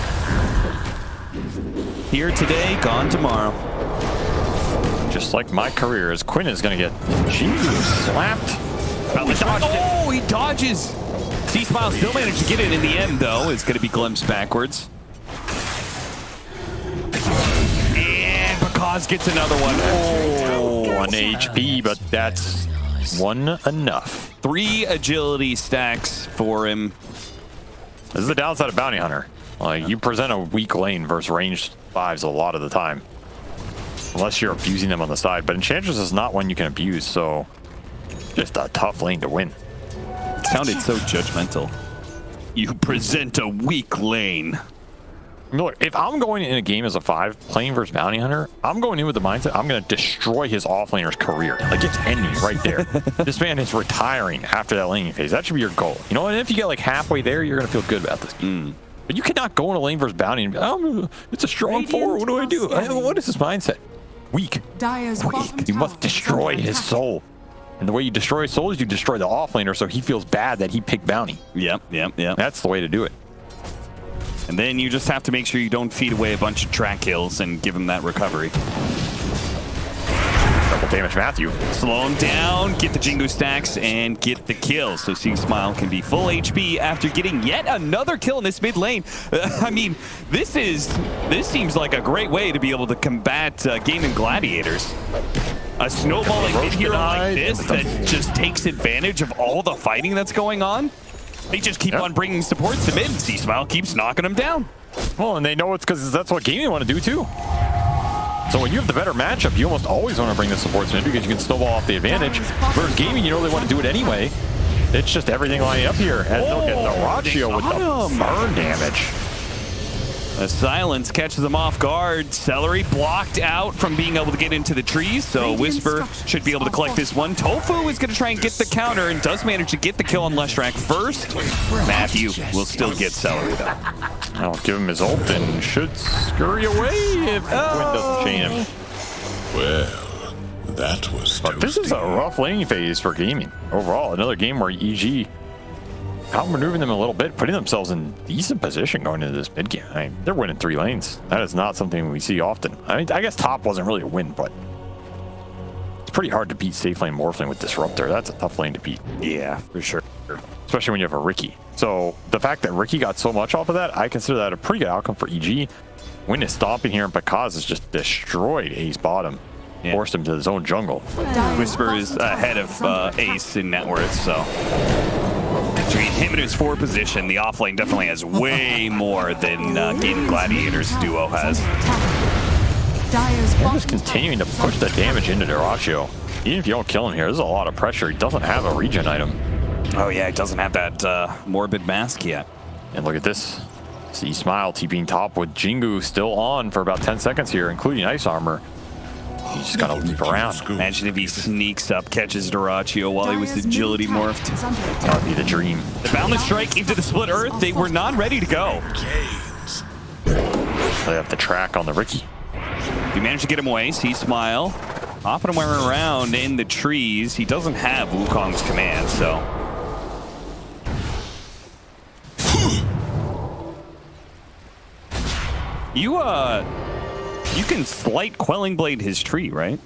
Here today, gone tomorrow. Just like my career, as Quinn is going to get slapped. Oh, he dodges. C-Smile still managed to get it in the end, though. It's going to be glimpsed backwards. And Bakaz gets another one. Oh, 1 HP, but that's one enough. 3 agility stacks for him. This is the downside of Bounty Hunter. Like, you present a weak lane versus ranged 5s a lot of the time. Unless you're abusing them on the side. But Enchantress is not one you can abuse, so just a tough lane to win. It sounded so judgmental. You present a weak lane. Look, if I'm going in a game as a 5 playing versus Bounty Hunter, I'm going in with the mindset I'm going to destroy his offlaner's career. Like, it's ending right there. This man is retiring after that laning phase. That should be your goal. You know, and if you get like halfway there, you're going to feel good about this game. But you cannot go in a lane versus Bounty and be, oh, it's a strong 4. What do I do? What is his mindset? Weak. Weak. You must destroy his soul. And the way you destroy his soul is you destroy the offlaner so he feels bad that he picked Bounty. Yep. That's the way to do it. And then you just have to make sure you don't feed away a bunch of track kills and give him that recovery. Double damage Matthew. Slow him down, get the Jingu stacks, and get the kill. So C-Smile can be full HP after getting yet another kill in this mid lane. I mean, this seems like a great way to be able to combat Gaimin Gladiators. A snowballing mid hero like this that just takes advantage of all the fighting that's going on. They just keep on bringing supports to mid, and C-Smile keeps knocking them down. Well, and they know it's because that's what Gaming want to do too. So when you have the better matchup, you almost always want to bring the supports in because you can snowball off the advantage. Versus Gaming, you know they want to do it anyway. It's just everything lining up here. And look at the Ratio with the burn damage. The silence catches them off guard. Celery blocked out from being able to get into the trees, so Whisper should be able to collect this one. Tofu is going to try and get the counter and does manage to get the kill on Leshrac first. Matthew will still get Celery, though. I'll give him his ult and should scurry away if Quinn doesn't chain him. Well, that was But this is a rough laning phase for Gaming. Overall, another game where EG outmaneuvering them a little bit, putting themselves in decent position going into this mid game. I mean, they're winning 3 lanes. That is not something we see often. I mean, I guess top wasn't really a win, but it's pretty hard to beat safe lane Morphling with Disruptor. That's a tough lane to beat. Yeah, for sure. Especially when you have a Ricky. So the fact that Ricky got so much off of that, I consider that a pretty good outcome for EG. Win is stomping here, and Bakaz has just destroyed Ace bottom. Forced him to his own jungle. Whisper is ahead of Ace in net worth, so between him and his 4 position, the offlane definitely has way more than Gaimin Gladiators duo has. They're just continuing to push the damage into Dyrachio. Even if you don't kill him here, there's a lot of pressure. He doesn't have a regen item. Oh yeah, he doesn't have that Morbid Mask yet. And look at this. See Smile TPing top with Jingu still on for about 10 seconds here, including Ice Armor. He's just gotta leap around. Imagine if he sneaks up, catches Dyrachio while he was agility morphed. That would be the dream. The Boundless Strike into the Split Earth. They were not ready to go. They have the track on the Ricky. He managed to get him away. C-Smile hopping him around in the trees. He doesn't have Wukong's command, so. You can slight Quelling Blade his tree, right?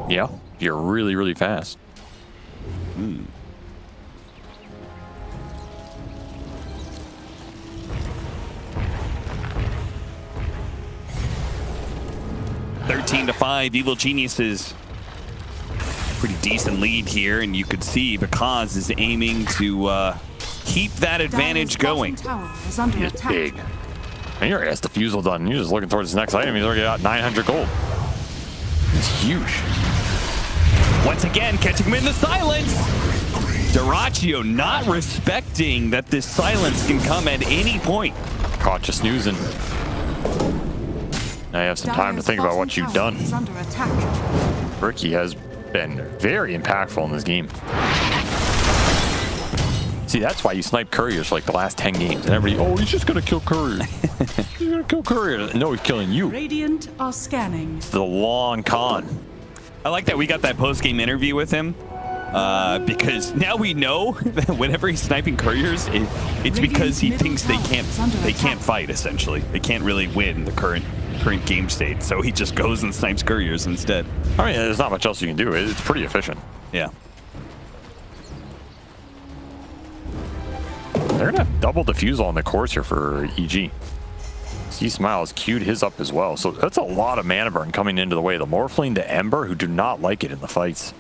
Yeah, you're really, really fast. 13-5, Evil Geniuses. Pretty decent lead here, and you could see Bakaz is aiming to keep that advantage going. He is big. And you're as defusal done. You're just looking towards his next item. He's already got 900 gold. It's huge. Once again, catching him in the silence. Dyrachio not respecting that this silence can come at any point. Caught just snoozing. Now you have some time to think about what you've done. Ricky has been very impactful in this game. See, that's why you snipe couriers for like the last 10 games. And everybody, oh, he's just going to kill couriers. He's going to kill couriers. No, he's killing you. Radiant are scanning. It's the long con. I like that we got that post-game interview with him. Because now we know that whenever he's sniping couriers, it's because he thinks they can't fight, essentially. They can't really win the current game state, so he just goes and snipes couriers instead. I mean, there's not much else you can do. It's pretty efficient. Yeah. They're gonna have double defusal on the course here for EG. C-Smiles queued his up as well, so that's a lot of mana burn coming into the way of the Morphling, the Ember, who do not like it in the fights.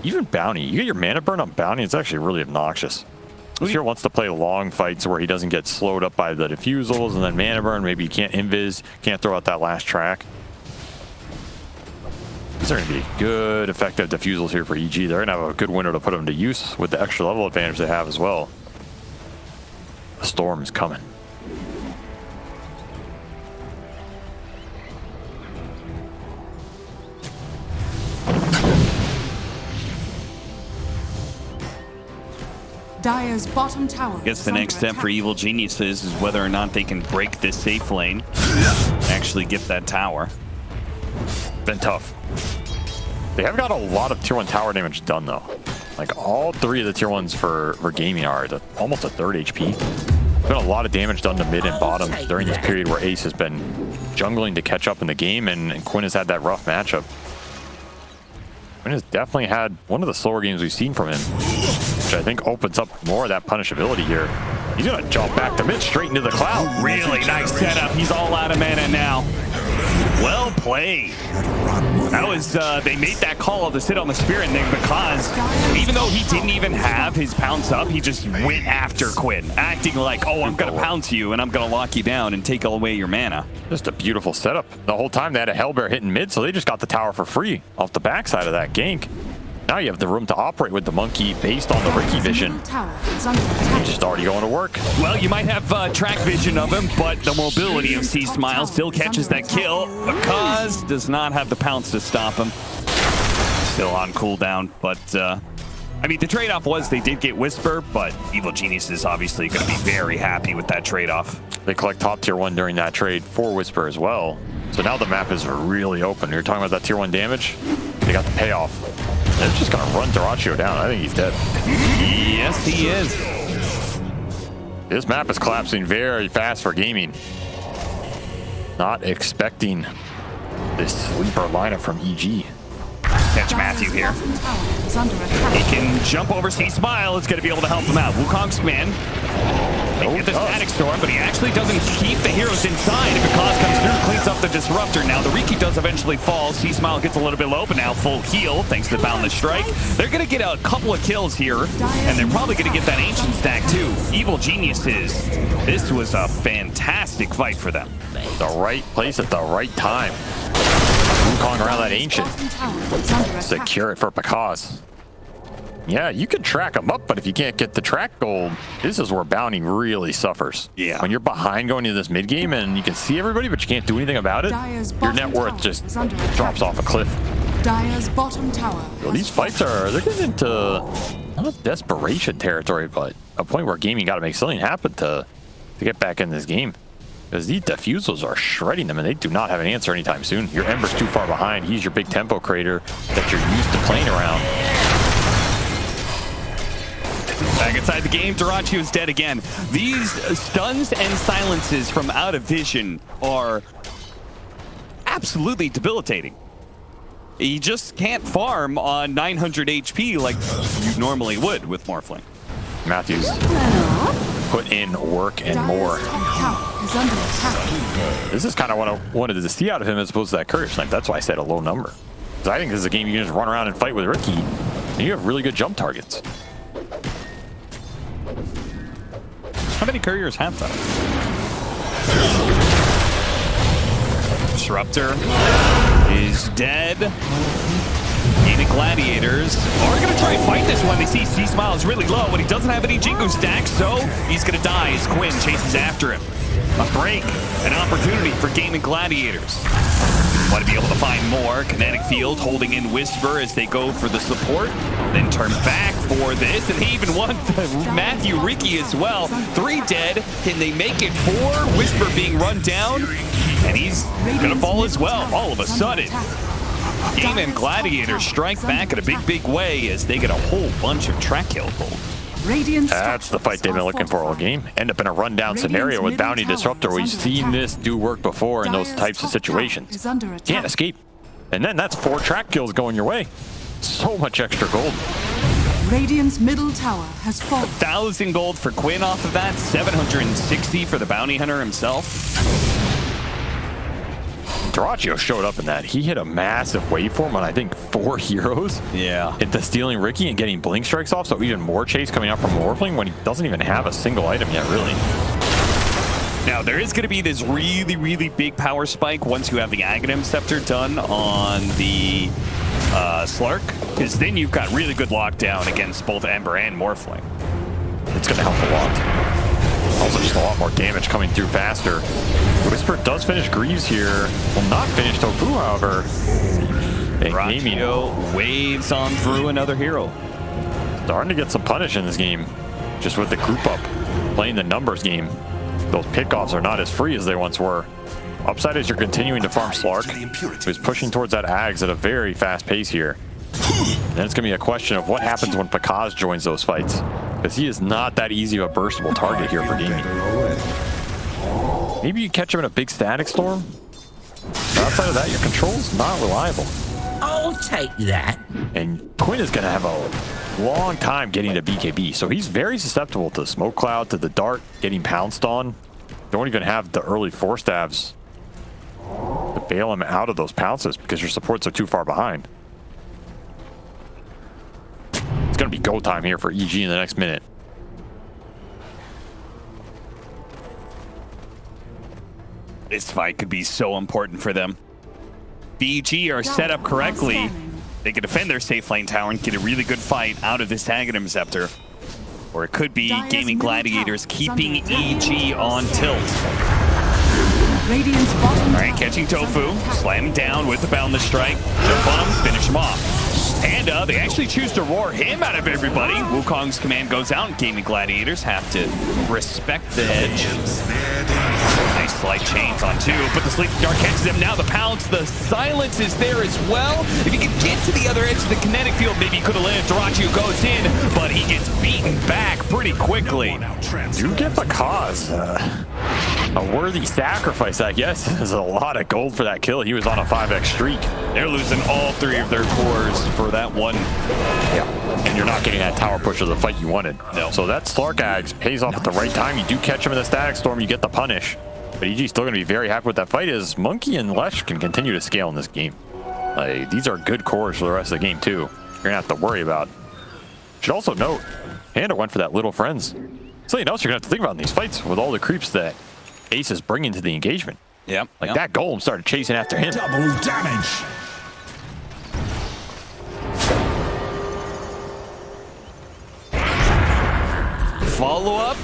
Even Bounty, you get your mana burn on Bounty, it's actually really obnoxious. Here wants to play long fights where he doesn't get slowed up by the diffusals and then mana burn. Maybe you can't invis, can't throw out that last track. These are going to be good, effective diffusals here for EG. They're going to have a good window to put them to use with the extra level advantage they have as well. The storm is coming. Dire's bottom tower. I guess the next step for Evil Geniuses is whether or not they can break this safe lane, actually get that tower. Been tough. They have got a lot of tier 1 tower damage done though. Like all 3 of the tier 1s for Gaming are at almost a third HP. There's been a lot of damage done to mid and bottom during this period where Ace has been jungling to catch up in the game, and Quinn has had that rough matchup. Quinn has definitely had one of the slower games we've seen from him, which I think opens up more of that punishability here. He's gonna jump back to mid straight into the cloud. Really nice setup. He's all out of mana now. Well played. That was, they made that call to sit on the Spirit thing because even though he didn't even have his pounce up, he just went after Quinn, acting like, oh, I'm going to pounce you and I'm going to lock you down and take away your mana. Just a beautiful setup. The whole time they had a Hellbear hitting mid, so they just got the tower for free off the backside of that gank. Now you have the room to operate with the monkey based on the Riki vision. He's just already going to work. Well, you might have track vision of him, but the mobility of C-Smile still catches that kill because does not have the pounce to stop him. Still on cooldown, but I mean, the trade-off was they did get Whisper, but Evil Genius is obviously going to be very happy with that trade-off. They collect top tier 1 during that trade for Whisper as well. So now the map is really open. You're talking about that tier 1 damage? They got the payoff. They're just going to run Duraccio down. I think he's dead. Yes, he is. This map is collapsing very fast for Gaming. Not expecting this sleeper lineup from EG. Catch Matthew here. He can jump over C-Smile. It's going to be able to help him out. Wukong's command. They get the static storm, but he actually doesn't keep the heroes inside. If a cause comes through, cleans up the disruptor. Now the Riki does eventually fall. C-Smile gets a little bit low, but now full heal thanks to Boundless Strike. They're going to get a couple of kills here, and they're probably going to get that Ancient stack too. Evil Geniuses. This was a fantastic fight for them. The right place at the right time. Wukong around that Ancient. Secure it for Pakaz. Yeah, you can track them up, but if you can't get the track gold, this is where Bounty really suffers. Yeah. When you're behind going into this mid game and you can see everybody, but you can't do anything about it, your net worth just drops off a cliff. Dire's bottom tower. So these fights they're getting into not desperation territory, but a point where Gaming got to make something happen to get back in this game. Because these defusals are shredding them, and they do not have an answer anytime soon. Your Ember's too far behind. He's your big tempo creator that you're used to playing around. Back inside the game, Duraccio is dead again. These stuns and silences from out of vision are absolutely debilitating. You just can't farm on 900 HP like you normally would with Morphling. Matthews put in work and more. This is kind of what I wanted to see out of him as opposed to that courier snipe. That's why I said a low number. Because I think this is a game you can just run around and fight with Riki, and you have really good jump targets. How many couriers have that? Disruptor is dead. Gaimin Gladiators are going to try and fight this one. They see C-Smile is really low, but he doesn't have any Jingu stacks, so he's going to die as Quinn chases after him. A break, an opportunity for Gaimin Gladiators. Want to be able to find more. Kinetic Field holding in Whisper as they go for the support. Then turn back for this. And they even want Matthew Ricky as well. 3 dead. Can they make it 4? Whisper being run down. And he's going to fall as well. All of a sudden, Gaimin Gladiators strike back in a big way as they get a whole bunch of track kill gold. That's the fight they've been looking for all game. End up in a rundown scenario with Bounty Disruptor. We've seen this do work before in those types of situations. Can't escape. And then that's 4 track kills going your way. So much extra gold. Radiant's middle tower has fallen. 1,000 gold for Quinn off of that. 760 for the Bounty Hunter himself. Dyrachyo showed up in that. He hit a massive waveform on, I think, 4 heroes. Yeah. Into stealing Ricky and getting blink strikes off, so even more chase coming out from Morphling when he doesn't even have a single item yet, really. Now, there is going to be this really big power spike once you have the Aghanim Scepter done on the Slark, because then you've got really good lockdown against both Ember and Morphling. It's going to help a lot. Also, just a lot more damage coming through faster. Whisper does finish Greaves here. Will not finish Tofu, however. Dyrachyo waves on through another hero. Starting to get some punish in this game. Just with the group up. Playing the numbers game. Those pickoffs are not as free as they once were. Upside is you're continuing to farm Slark, who's pushing towards that Ags at a very fast pace here. Then it's going to be a question of what happens when Pakaz joins those fights. Because he is not that easy of a burstable target here for Gaming. Maybe you catch him in a big static storm. But outside of that, your control's not reliable. I'll take that. And Quinn is going to have a long time getting to BKB. So he's very susceptible to the Smoke Cloud, to the Dart, getting pounced on. Don't even have the early 4 stabs to bail him out of those pounces because your supports are too far behind. It's going to be go time here for EG in the next minute. This fight could be so important for them. BG are set up correctly. They can defend their safe lane tower and get a really good fight out of this Aghanim Scepter. Or it could be Gaimin Gladiators keeping EG on tilt. Alright, catching Tofu, slam him down with the Boundless Strike, jump on him, finish him off. And they actually choose to roar him out of everybody. Wukong's command goes out, and Gaimin Gladiators have to respect the edge. Nice slight chains on 2, but the Sleeping Dart catches him. Now the pounce, the silence is there as well. If he could get to the other edge of the kinetic field, maybe he could have lived. Dyrachyo goes in, but he gets beaten back pretty quickly. Do get the cause. A worthy sacrifice, I guess. There's a lot of gold for that kill. He was on a 5x streak. They're losing all 3 of their cores for that one. Yeah, and you're not getting that tower push of the fight you wanted. No. So that Slark Ags pays off at the right time. You do catch him in the Static Storm, you get the punish. But EG's still going to be very happy with that fight as Monkey and Lesh can continue to scale in this game. These are good cores for the rest of the game too. You're going to have to worry about. Should also note, Panda went for that Little Friends. Something else you're going to have to think about in these fights with all the creeps that Ace is bringing to the engagement. Yep. Like that Golem started chasing after him. Double damage. Follow up.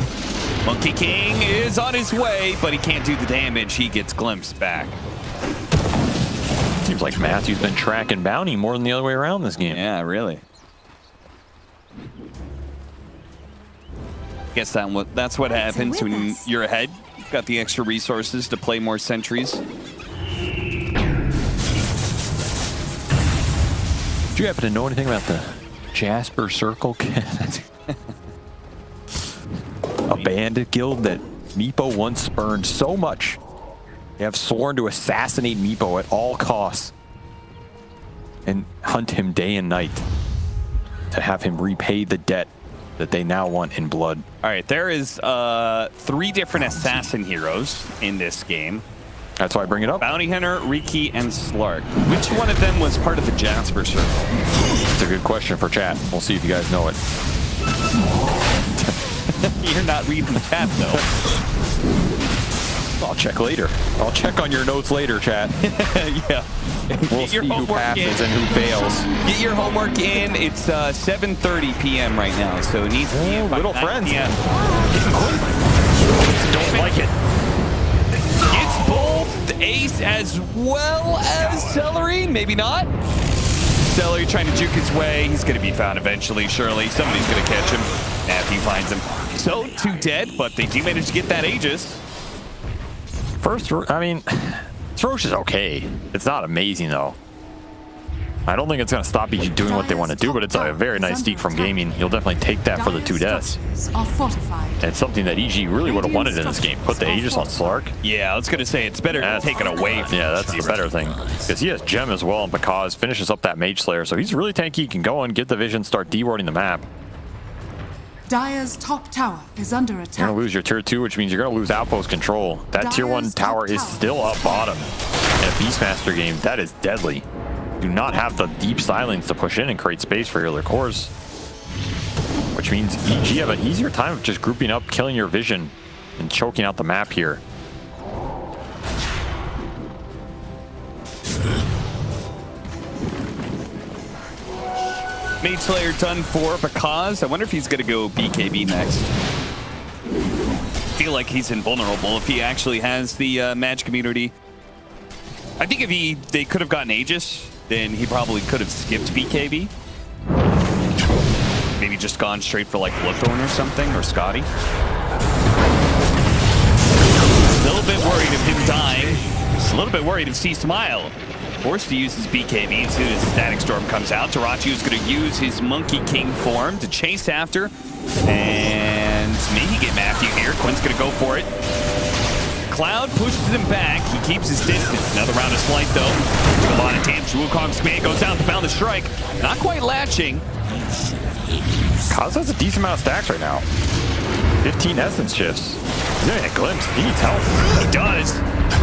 Monkey King is on his way, but he can't do the damage. He gets glimpsed back. Seems like Matthew's been tracking Bounty more than the other way around this game. Yeah, really. Guess that's what happens when you're ahead. You've got the extra resources to play more sentries. Do you happen to know anything about the Jasper Circle? A bandit guild that Meepo once spurned so much. They have sworn to assassinate Meepo at all costs and hunt him day and night to have him repay the debt that they now want in blood. All right, there is 3 different assassin heroes in this game. That's why I bring it up. Bounty Hunter, Riki, and Slark. Which one of them was part of the Jasper Circle? It's a good question for chat. We'll see if you guys know it. You're not reading the chat, though. I'll check later. I'll check on your notes later, chat. Yeah. We'll see who passes and who fails. Get your homework in. It's 7:30 p.m. right now, so it needs to be by Little 9 Friends. PM. Don't like it. It's both Ace as well as Celery. Maybe not. Celery trying to juke his way. He's going to be found eventually, surely. Somebody's going to catch him after he finds him. So, 2 dead, but they do manage to get that Aegis. First, I mean, Roche is okay. It's not amazing, though. I don't think it's going to stop EG doing what they want to do, but it's a very nice sneak from Gaming. You'll definitely take that for the 2 deaths. And it's something that EG really would have wanted in this game. Put the Aegis on Slark. Yeah, I was going to say, it's better to take it away from that's the better thing. Because he has Gem as well, and because finishes up that Mage Slayer. So he's really tanky. He can go in, get the vision, start dewarding the map. Dire's top tower is under attack. You're going to lose your tier 2, which means you're going to lose outpost control. That tier 1 tower is still up bottom. In a Beastmaster game, that is deadly. Do not have the deep silence to push in and create space for your other cores. Which means EG have an easier time of just grouping up, killing your vision, and choking out the map here. Mage Slayer done for because I wonder if he's going to go BKB next. I feel like he's invulnerable if he actually has the magic immunity. I think if they could have gotten Aegis, then he probably could have skipped BKB. Maybe just gone straight for like Bloodthorn or something, or Scotty. A little bit worried of him dying. A little bit worried of C-Smile. Forced to use his BKB as soon as Static Storm comes out. Tarachi is going to use his Monkey King form to chase after. And maybe get Matthew here. Quinn's going to go for it. Cloud pushes him back. He keeps his distance. Another round of Slight, though. A lot of damage. Wukong's command goes out to found the strike. Not quite latching. Kaz has a decent amount of stacks right now. 15 essence shifts. He's getting a glimpse. He needs help. He does.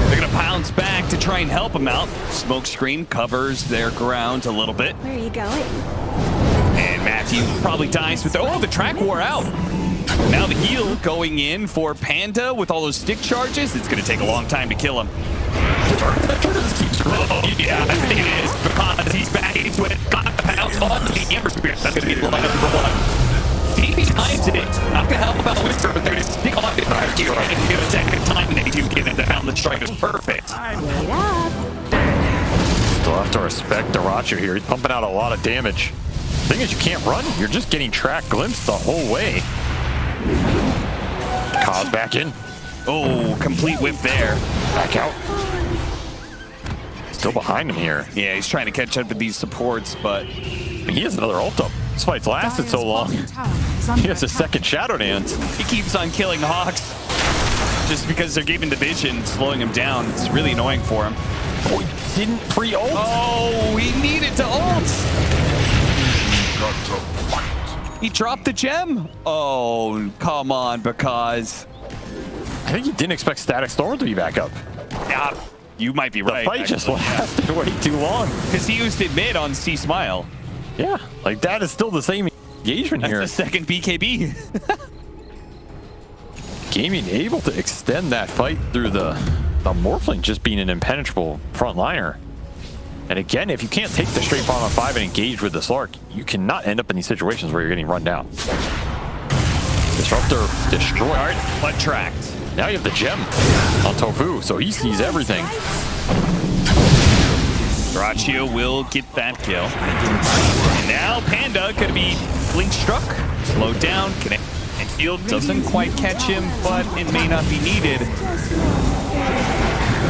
They're going to pounce back to try and help him out. Smoke Screen covers their ground a little bit. Where are you going? And Matthew probably dies with... Oh, the track wore out. Now the heal going in for Panda with all those stick charges. It's going to take a long time to kill him. Oh, yeah, I think it is because he's back into it. Got the pounce on the Amber Spirit. That's going to be the lineup number 1. TP times it. Not going to help about Whisper, but they're going to stick on it. You're going to give a second time, and they do get it. The pound the strike is perfect. Still have to respect Daracha here. He's pumping out a lot of damage. Thing is, you can't run. You're just getting track glimpsed the whole way. Kaz back in. Oh, complete whiff there. Back out. Still behind him here. Yeah, he's trying to catch up with these supports, but he has another ult up. This fight's lasted so long. He has a second Shadow Dance. He keeps on killing Hawks just because they're giving the vision, slowing him down. It's really annoying for him. Oh, he didn't pre-ult. Oh, he needed to ult. He dropped the gem. Oh, come on, because I think he didn't expect Static Storm to be back up. Yeah, you might be right. The fight just lasted way too long. Because he used it mid on C-Smile. Yeah, like that is still the same engagement here. That's the second BKB. Gaming able to extend that fight through the Morphling just being an impenetrable frontliner. And again, if you can't take the straight farm on 5 and engage with the Slark, you cannot end up in these situations where you're getting run down. Disruptor destroyed. But tracked. Now you have the gem on Tofu, so he sees everything. Draccio will get that kill. And now Panda gonna be blink struck, slowed down, connect, and field doesn't quite catch him, but it may not be needed.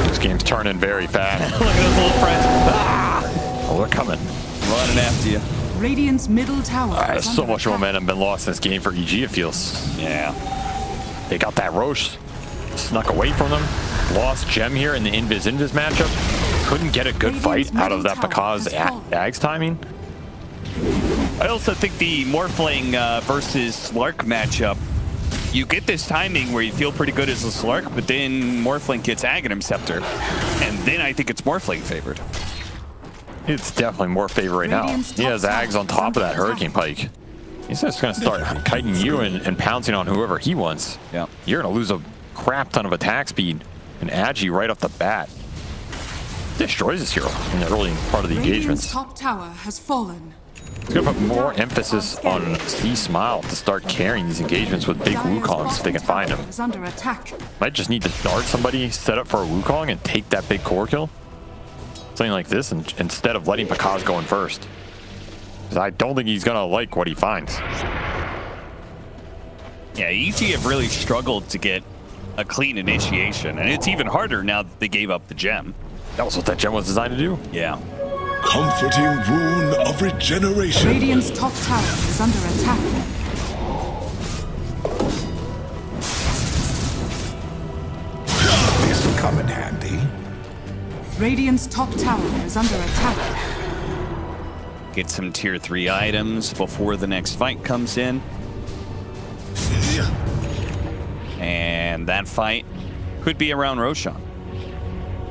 This game's turning very fast. Look at those little friends. Ah! Oh, they're coming. Running after you. Radiant's middle tower. There's so much momentum been lost in this game for EG, it feels. Yeah. They got that Roche. Snuck away from them. Lost Gem here in the Invis matchup. Couldn't get a good fight out of that because Ag's timing. I also think the Morphling versus Slark matchup, you get this timing where you feel pretty good as a Slark, but then Morphling gets Aghanim Scepter. And then I think it's Morphling favored. It's definitely more favored right now. He has Ags on top of that Hurricane Pike. He's just going to start kiting you and pouncing on whoever he wants. Yeah. You're going to lose a crap ton of attack speed and Agi right off the bat. Destroys this hero in the early part of the engagements. Top tower has fallen. He's going to put more emphasis on C-Smile to start carrying these engagements with big Wukongs if they can find him. Under attack. Might just need to dart somebody, set up for a Wukong, and take that big core kill. Something like this, and instead of letting Pakaz go in first. Because I don't think he's going to like what he finds. Yeah, EG have really struggled to get a clean initiation, and it's even harder now that they gave up the gem. That was what that gem was designed to do? Yeah. Comforting rune of regeneration. Radiant's top tower is under attack. This will come in handy. Radiant's top tower is under attack. Get some tier 3 items before the next fight comes in. And that fight could be around Roshan.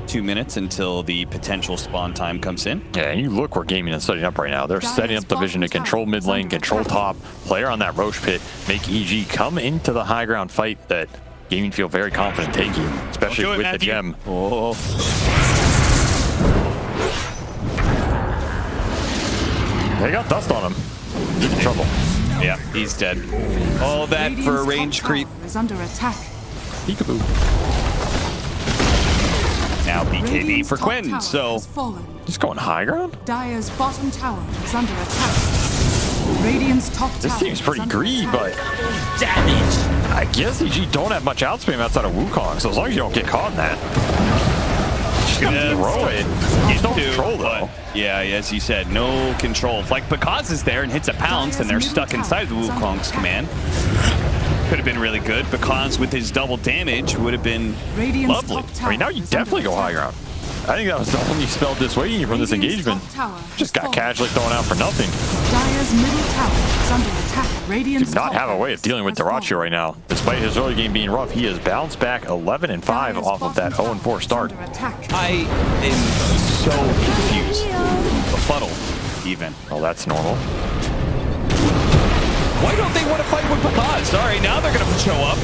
2 minutes until the potential spawn time comes in. Yeah, and you look where Gaimin is setting up right now. They're setting up the vision to control mid lane, control top, player on that Roche pit, make EG come into the high ground fight that Gaimin feel very confident taking, especially with the gem. Oh. They got dust on him. He's in trouble. Yeah, he's dead. All that for a range creep. Is under attack. Peekaboo. Now BKB for Quinn, so just going high ground? Dire's bottom tower is under attack. Radiant's top tower. This team's pretty greedy, but damage. I guess EG don't have much outspam outside of Wukong, so as long as you don't get caught in that. Just gonna throw it. He's no control though. Yeah, as you said, no control. Like Pakaz is there and hits a pounce and they're stuck inside the Wukong's command. Could have been really good. Pakaz with his double damage would have been lovely. I mean, now you definitely go high ground. I think that was the only spell dissuading you from this engagement. Just got casually thrown out for nothing. Dire's middle tower is under attack. Radiant's do not have a way of dealing with Dirachi right now. Despite his early game being rough, he has bounced back 11-5 off of that 0-4 start. I am so confused. Befuddled, even. Oh, that's normal. Why don't they want to fight with Pakaz? All right, now they're going to show up.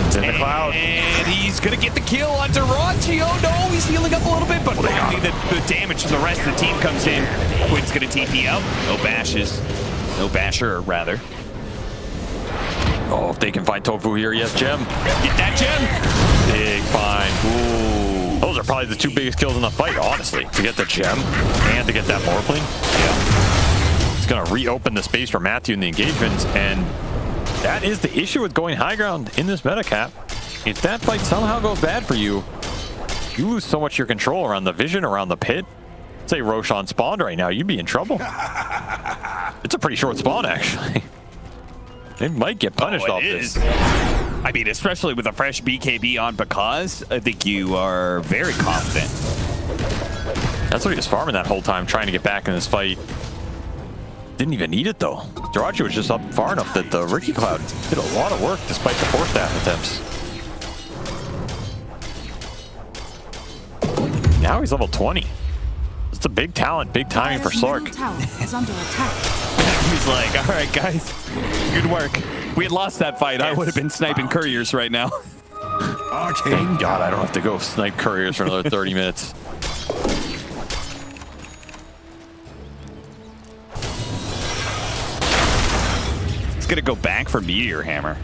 It's in the cloud. And he's going to get the kill on Dirachi. Oh, no, he's healing up a little bit, but finally the damage to the rest of the team comes in. Quinn's going to TP out. No bashes. No basher, rather. Oh, if they can find Tofu here, yes, gem. Get that gem. Big find. Ooh. Those are probably the two biggest kills in the fight, honestly. To get the gem and to get that Morphling. Yeah. It's going to reopen the space for Matthew in the engagements, and that is the issue with going high ground in this meta cap. If that fight somehow goes bad for you, you lose so much of your control around the vision, around the pit. Say Roshan spawned right now, you'd be in trouble. It's a pretty short spawn, actually. They might get punished off this. I mean, especially with a fresh BKB on Pakaz, I think you are very confident. That's what he was farming that whole time, trying to get back in this fight. Didn't even need it, though. Dirachi was just up far enough that the Ricky Cloud did a lot of work despite the 4-staff attempts. Now he's level 20. It's a big talent, big timing for Slark. Is under attack. He's like, all right, guys, good work. If we had lost that fight, I would have been sniping couriers right now. Thank God I don't have to go snipe couriers for another 30 minutes. It's going to go back for Meteor Hammer.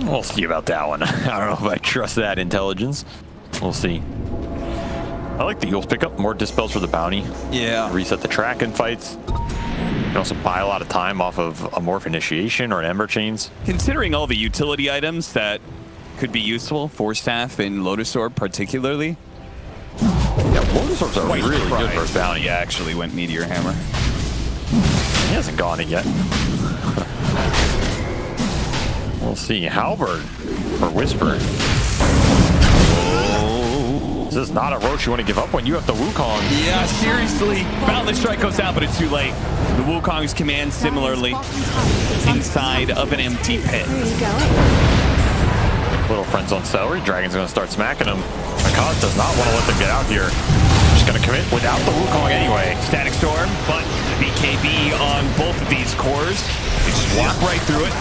We'll see about that one. I don't know if I trust that intelligence. We'll see. I like the Eagles pickup. More dispels for the bounty. Yeah. Reset the track in fights. You can also buy a lot of time off of a Morph Initiation or an Ember Chains. Considering all the utility items that could be useful, 4-staff and Lotus Orb particularly. Yeah, Lotus Orbs are really good versus bounty. Yeah, actually went Meteor Hammer. He hasn't gone it yet. We'll see. Halberd or Whisper. Oh. This is not a Roche you want to give up when you have the Wukong. Yeah, seriously. Boundless Strike goes out, but it's too late. The Wukong's command similarly inside of an empty pit. Little friends on celery. Dragon's going to start smacking him. Because does not want to let them get out here. Just going to commit without the Wukong anyway. Static Storm, but BKB on both of these cores. They just walk right through it.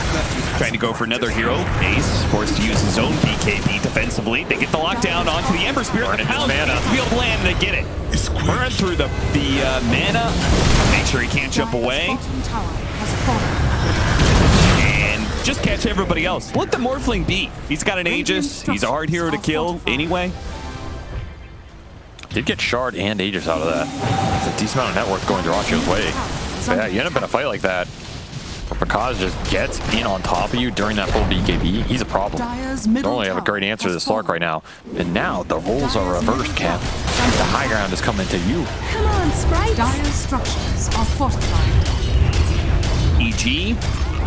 Trying to go for another hero. Ace forced to use his own BKB defensively. They get the lockdown onto the Ember Spirit. The Pound needs to be able to land and they get it. Burn through the mana. Make sure he can't jump away. And just catch everybody else. Let the Morphling be. He's got an Aegis. He's a hard hero to kill anyway. Did get Shard and Aegis out of that. It's a decent amount of net worth going Duracio's way. But yeah, you end up in a fight like that. Because just gets in on top of you during that full BKB, he's a problem. Don't really have a great answer to this Slark right now. And now the roles are reversed, Cap. The high ground is coming to you. Come on, Sprite. Dire's structures are fortified. EG,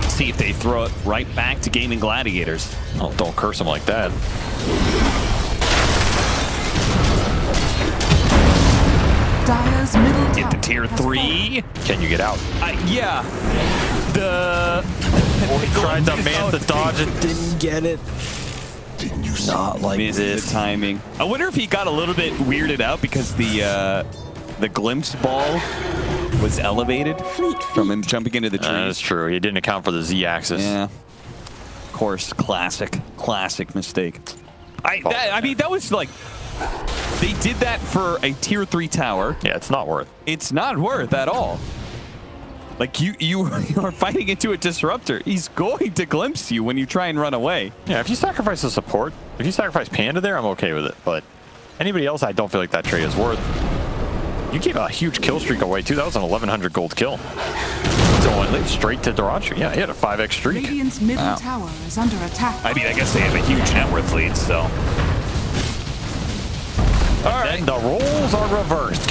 see if they throw it right back to Gaimin Gladiators. Oh, don't curse him like that. Dire's middle Get the tier 3. Can you get out? Yeah. He tried to man the dodge and didn't get it. Not like this. The timing. I wonder if he got a little bit weirded out because the glimpse ball was elevated from him jumping into the tree. That's true. He didn't account for the Z-axis. Yeah. Of course, classic mistake. I mean, that was like, they did that for a tier 3 tower. Yeah, it's not worth. It's not worth at all. Like you are fighting into a disruptor. He's going to glimpse you when you try and run away. Yeah, if you sacrifice a support, if you sacrifice Panda there, I'm okay with it. But anybody else, I don't feel like that trade is worth. You gave a huge kill streak away too. That was an 1100 gold kill. Going straight to Duracio. Yeah, he had a 5x streak. Radiant's middle tower is under attack. I mean, I guess they have a huge net worth lead, so. All right, then the roles are reversed.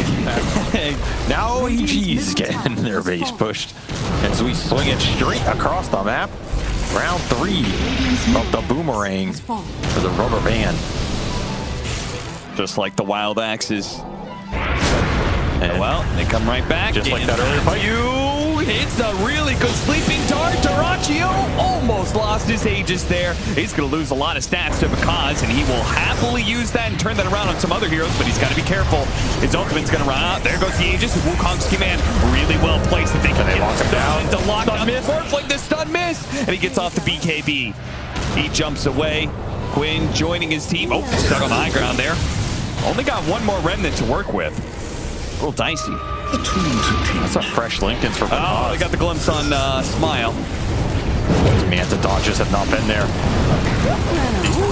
Now EG's getting their base pushed as we swing it straight across the map. Round 3 of the boomerang for the rubber band. Just like the wild axes. And well, they come right back. Just like that earlier fight. It's a really good sleeping dart. Duraccio almost lost his Aegis there. He's going to lose a lot of stats to Because, and he will happily use that and turn that around on some other heroes, but he's got to be careful. His ultimate's going to run out. There goes the Aegis. Wukong's command really well placed. They can lock him down. To lock down the Morphling, the stun miss, and he gets off the BKB. He jumps away. Quinn joining his team. Oh, stuck on the high ground there. Only got one more remnant to work with. A little dicey. That's a fresh Lincoln's for Oh, they got the glimpse on Smile. Those Manta dodges have not been there.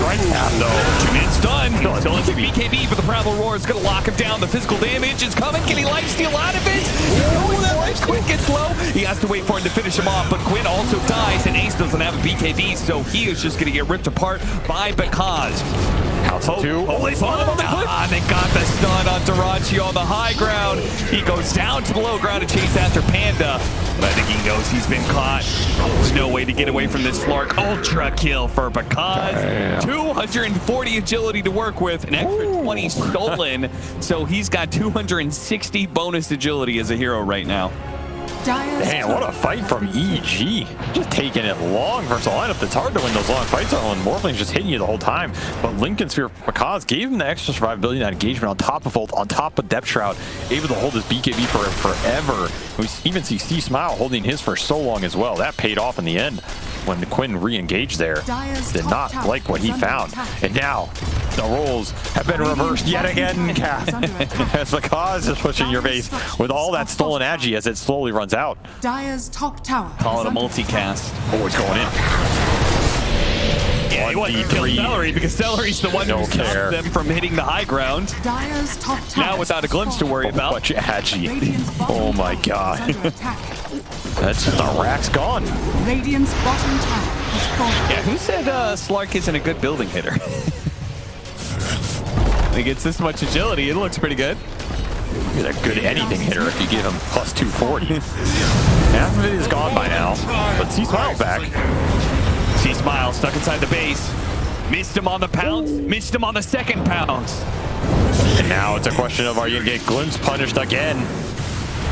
Right now, though. 2 minutes done. Still into BKB, but the Prowl Roar is going to lock him down. The physical damage is coming. Can he lifesteal out of it? No, that life Quinn gets low. He has to wait for him to finish him off, but Quinn also dies, and Ace doesn't have a BKB, so he is just going to get ripped apart by Because. House of 2. They got the stun on Duraccio on the high ground. He goes down to the low ground to chase after Panda. But I think he knows he's been caught. There's no way to get away from this Slark. Ultra kill for Because. 240 agility to work with. An extra 20 stolen. So he's got 260 bonus agility as a hero right now. Damn, what a fight from EG. Just taking it long versus a lineup that's hard to win those long fights on when Morphling's just hitting you the whole time. But Lincoln Sphere for Because gave him the extra survivability and that engagement on top of Ult, on top of Depth Shroud, able to hold his BKB for forever. We even see C Smile holding his for so long as well. That paid off in the end when the Quinn re-engaged there. Did not like what he found. And now the roles have been reversed yet again, Cap. As Because is pushing your base with all that stolen agi as it slowly runs out. Dire's top tower. Call it a multicast. Oh, it's going in. Yeah, he wanted to kill Celery because Celery's the one who stopped them from hitting the high ground. Dire's top tower. Now without a glimpse to worry about. Much agi. Oh my god. That's the rack's gone. Radiant's bottom tower has fallen. Yeah, who said Slark isn't a good building hitter? He gets this much agility, it looks pretty good. He's a good anything hitter if you give him plus 240. Half of it is gone by now, but C Smile's back. C Smile stuck inside the base. Missed him on the pounce, missed him on the second pounce. And now it's a question of, are you gonna get glimpse punished again?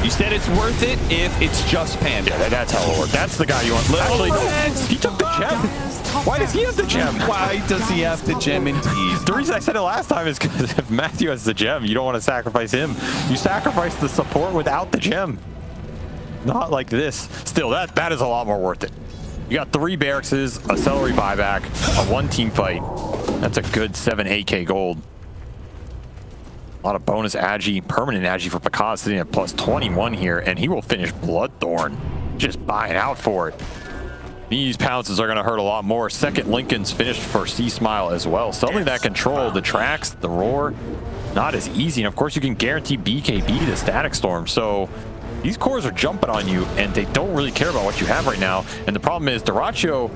You said it's worth it if it's just Panda. Yeah, that's how it works. That's the guy you want. Actually, he took the gem. Why does he have the gem? Why does he have the gem indeed? The reason I said it last time is because if Matthew has the gem, you don't want to sacrifice him. You sacrifice the support without the gem. Not like this. Still, that is a lot more worth it. You got 3 barracks, a celery buyback, a 1-team fight. That's a good 7 A.K.A gold. A lot of bonus agi, permanent agi for A.K.A sitting at plus 21 here, and he will finish Bloodthorn. Just buying out for it. These pounces are going to hurt a lot more. Second Lincoln's finished for C-Smile as well. Suddenly that control, the tracks, the roar, not as easy. And of course you can guarantee BKB the Static Storm. So these cores are jumping on you, and they don't really care about what you have right now. And the problem is, Dyrachyo,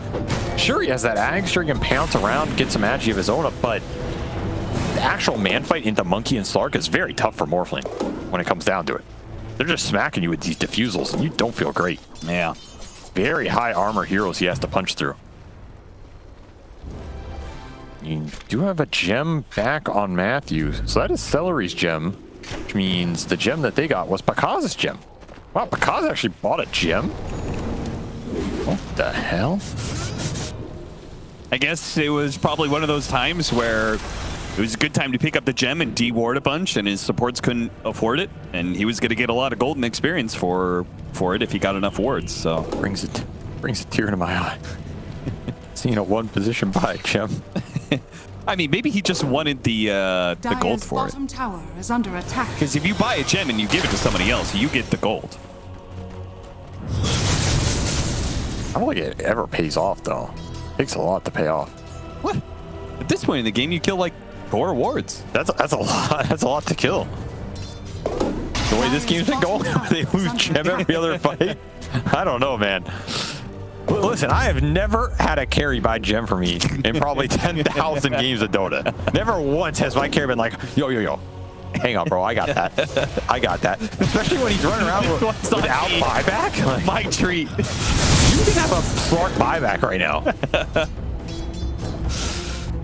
sure he has that ag, sure he can pounce around, get some agi of his own up, but the actual man fight into Monkey and Slark is very tough for Morphling when it comes down to it. They're just smacking you with these diffusals, and you don't feel great. Yeah. Very high armor heroes he has to punch through. You do have a gem back on Matthew. So that is Celery's gem, which means the gem that they got was A.K.A.'s gem. Wow, A.K.A actually bought a gem? What the hell? I guess it was probably one of those times where it was a good time to pick up the gem and de-ward a bunch, and his supports couldn't afford it, and he was going to get a lot of golden experience for it if he got enough wards. So brings a tear to my eye. Seeing a 1 position buy gem. I mean, maybe he just wanted the gold for it. Bottom tower is under attack. Because if you buy a gem and you give it to somebody else, you get the gold. I don't think it ever pays off, though. It takes a lot to pay off. What? At this point in the game, you kill like 4 wards. That's a lot. That's a lot to kill. The way this game's been going, they lose gem every other fight. I don't know, man. Listen, I have never had a carry buy gem for me in probably 10,000 games of Dota. Never once has my carry been like, yo. Hang on, bro. I got that. I got that. Especially when he's running around without buyback. Like, my treat. You can have a Slark buyback right now.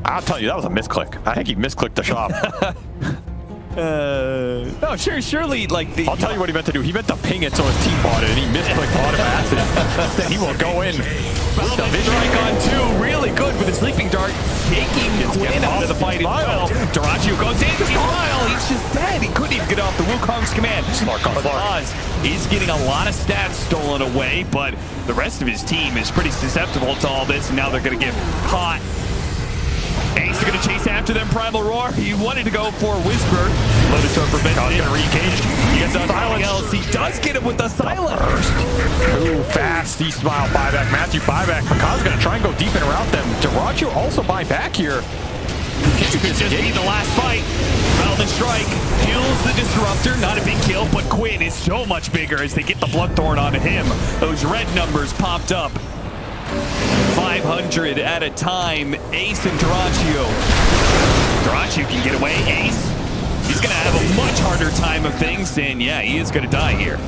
I'll tell you, that was a misclick. I think he misclicked the shop. No, surely, like I'll tell you what he meant to do. He meant to ping it so his team bought it, and he misclicked bought it by accident. Instead, he will go in. Velvet strike on 2, really good with the sleeping dart, taking Quinn out of the fight as well. Dyrachyo goes in, Smile, he's just dead. He couldn't even get off the Wukong's command. He's getting a lot of stats stolen away, but the rest of his team is pretty susceptible to all this, and now they're going to get caught. Ace are going to chase after them, Primal Roar. He wanted to go for Whisper. Lotus Orb prevents it. Re-engaged. He gets something else. He does get it with the silent. Too fast. He smile buyback. Matthew buyback. A.K.A.'s going to try and go deep and route them. Dyrachyo also buy back here. This could just be the last fight. Velvet Strike kills the Disruptor. Not a big kill, but Quinn is so much bigger as they get the Bloodthorn onto him. Those red numbers popped up. 500 at a time. Ace and Dyrachyo. Dyrachyo can get away. Ace, he's going to have a much harder time of things, and yeah, he is going to die here.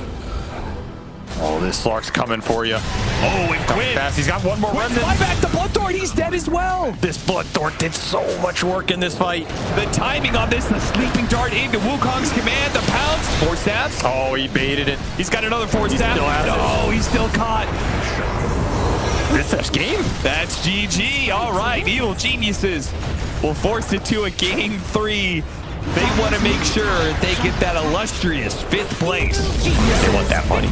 Oh, this Slark's coming for you. Oh, and Quinn. Fast. He's got one more remnant. Fly back the Bloodthorn. He's dead as well. This Bloodthorn did so much work in this fight. The timing on this, the sleeping dart into Wukong's command, the pounce. 4 stabs. Oh, he baited it. He's got another 4 stab. Oh, he's still caught. This game? That's GG. All right, Evil Geniuses will force it to a game 3. They want to make sure they get that illustrious 5th place. They want that money.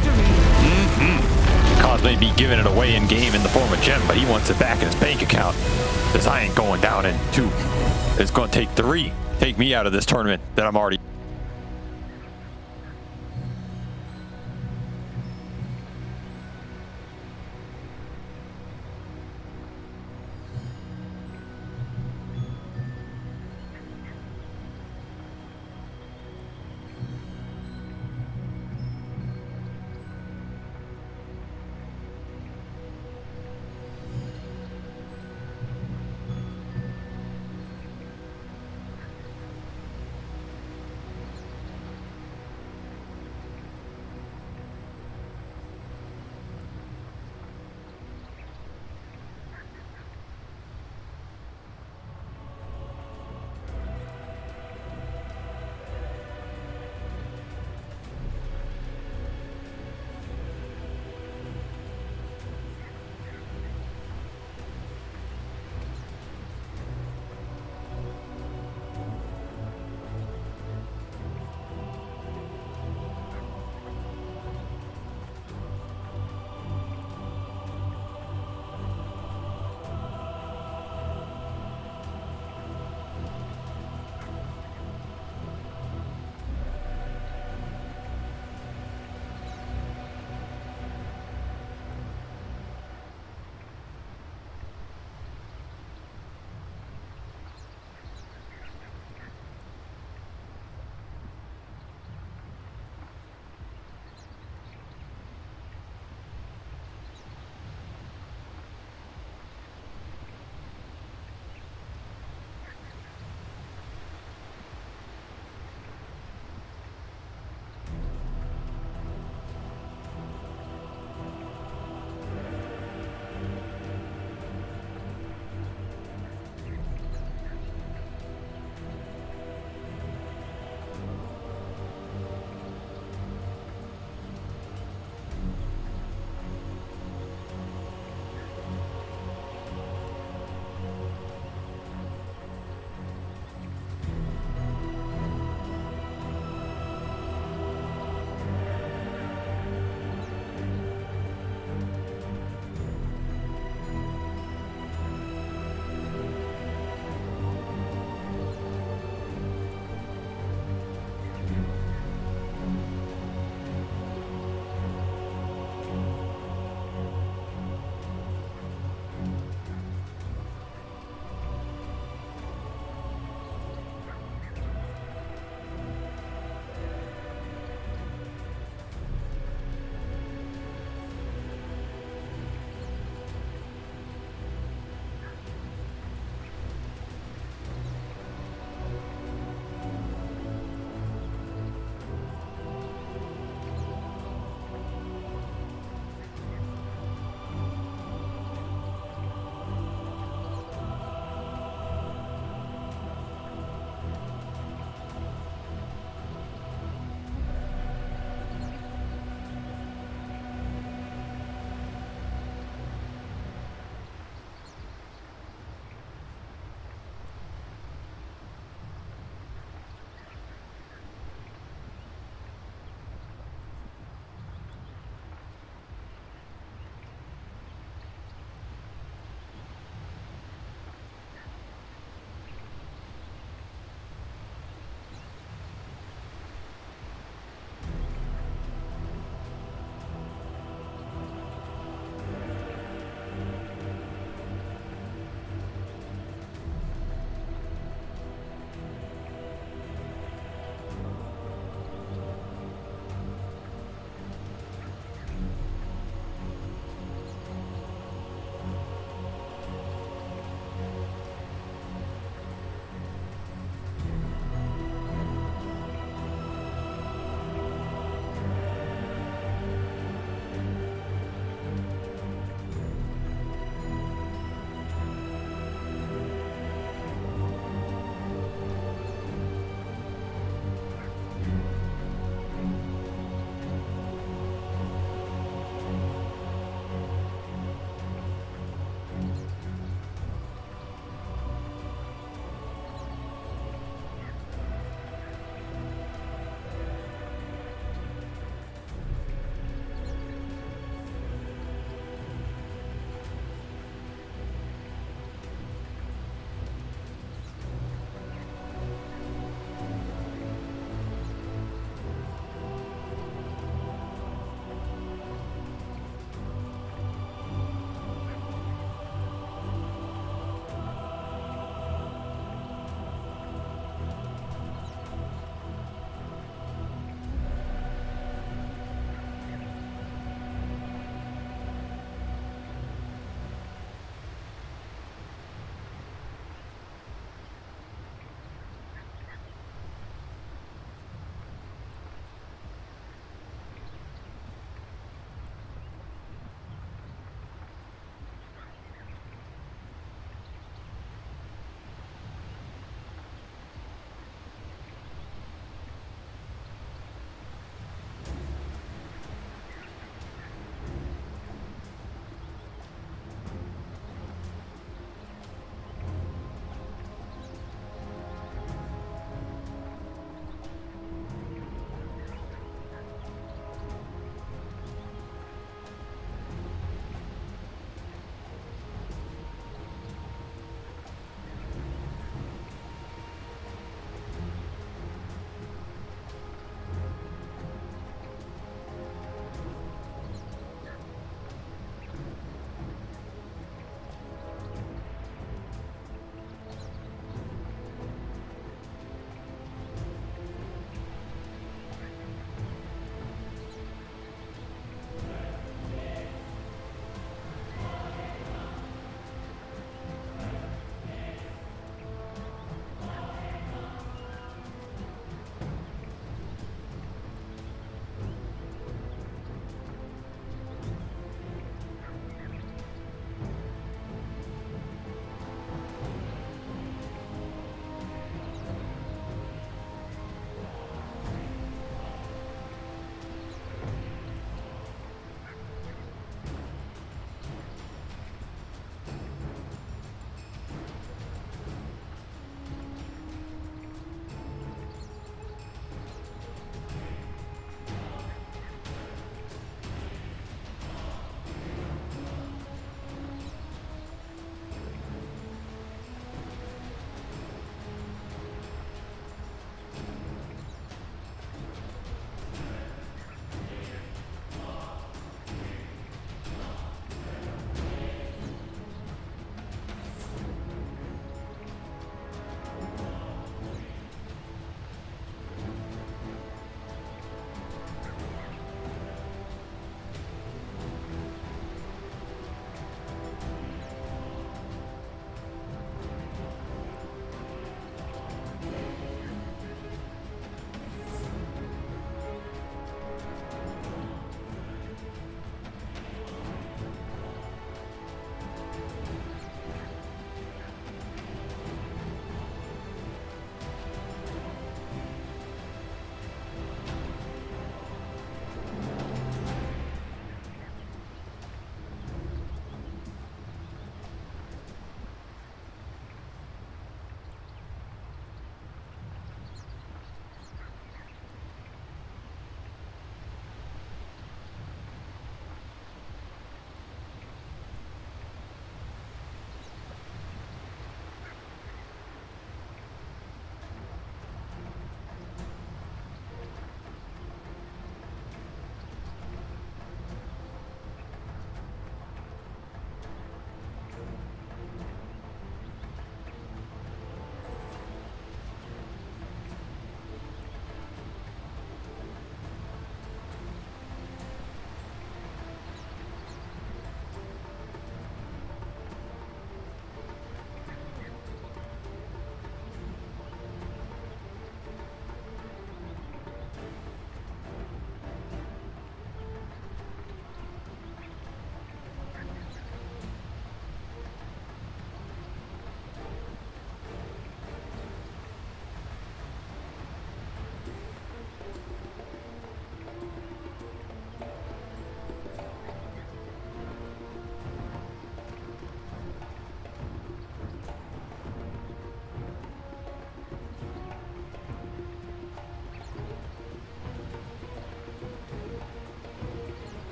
A.K.A may be giving it away in game in the form of gem, but he wants it back in his bank account. Because I ain't going down in 2. It's going to take 3. Take me out of this tournament that I'm already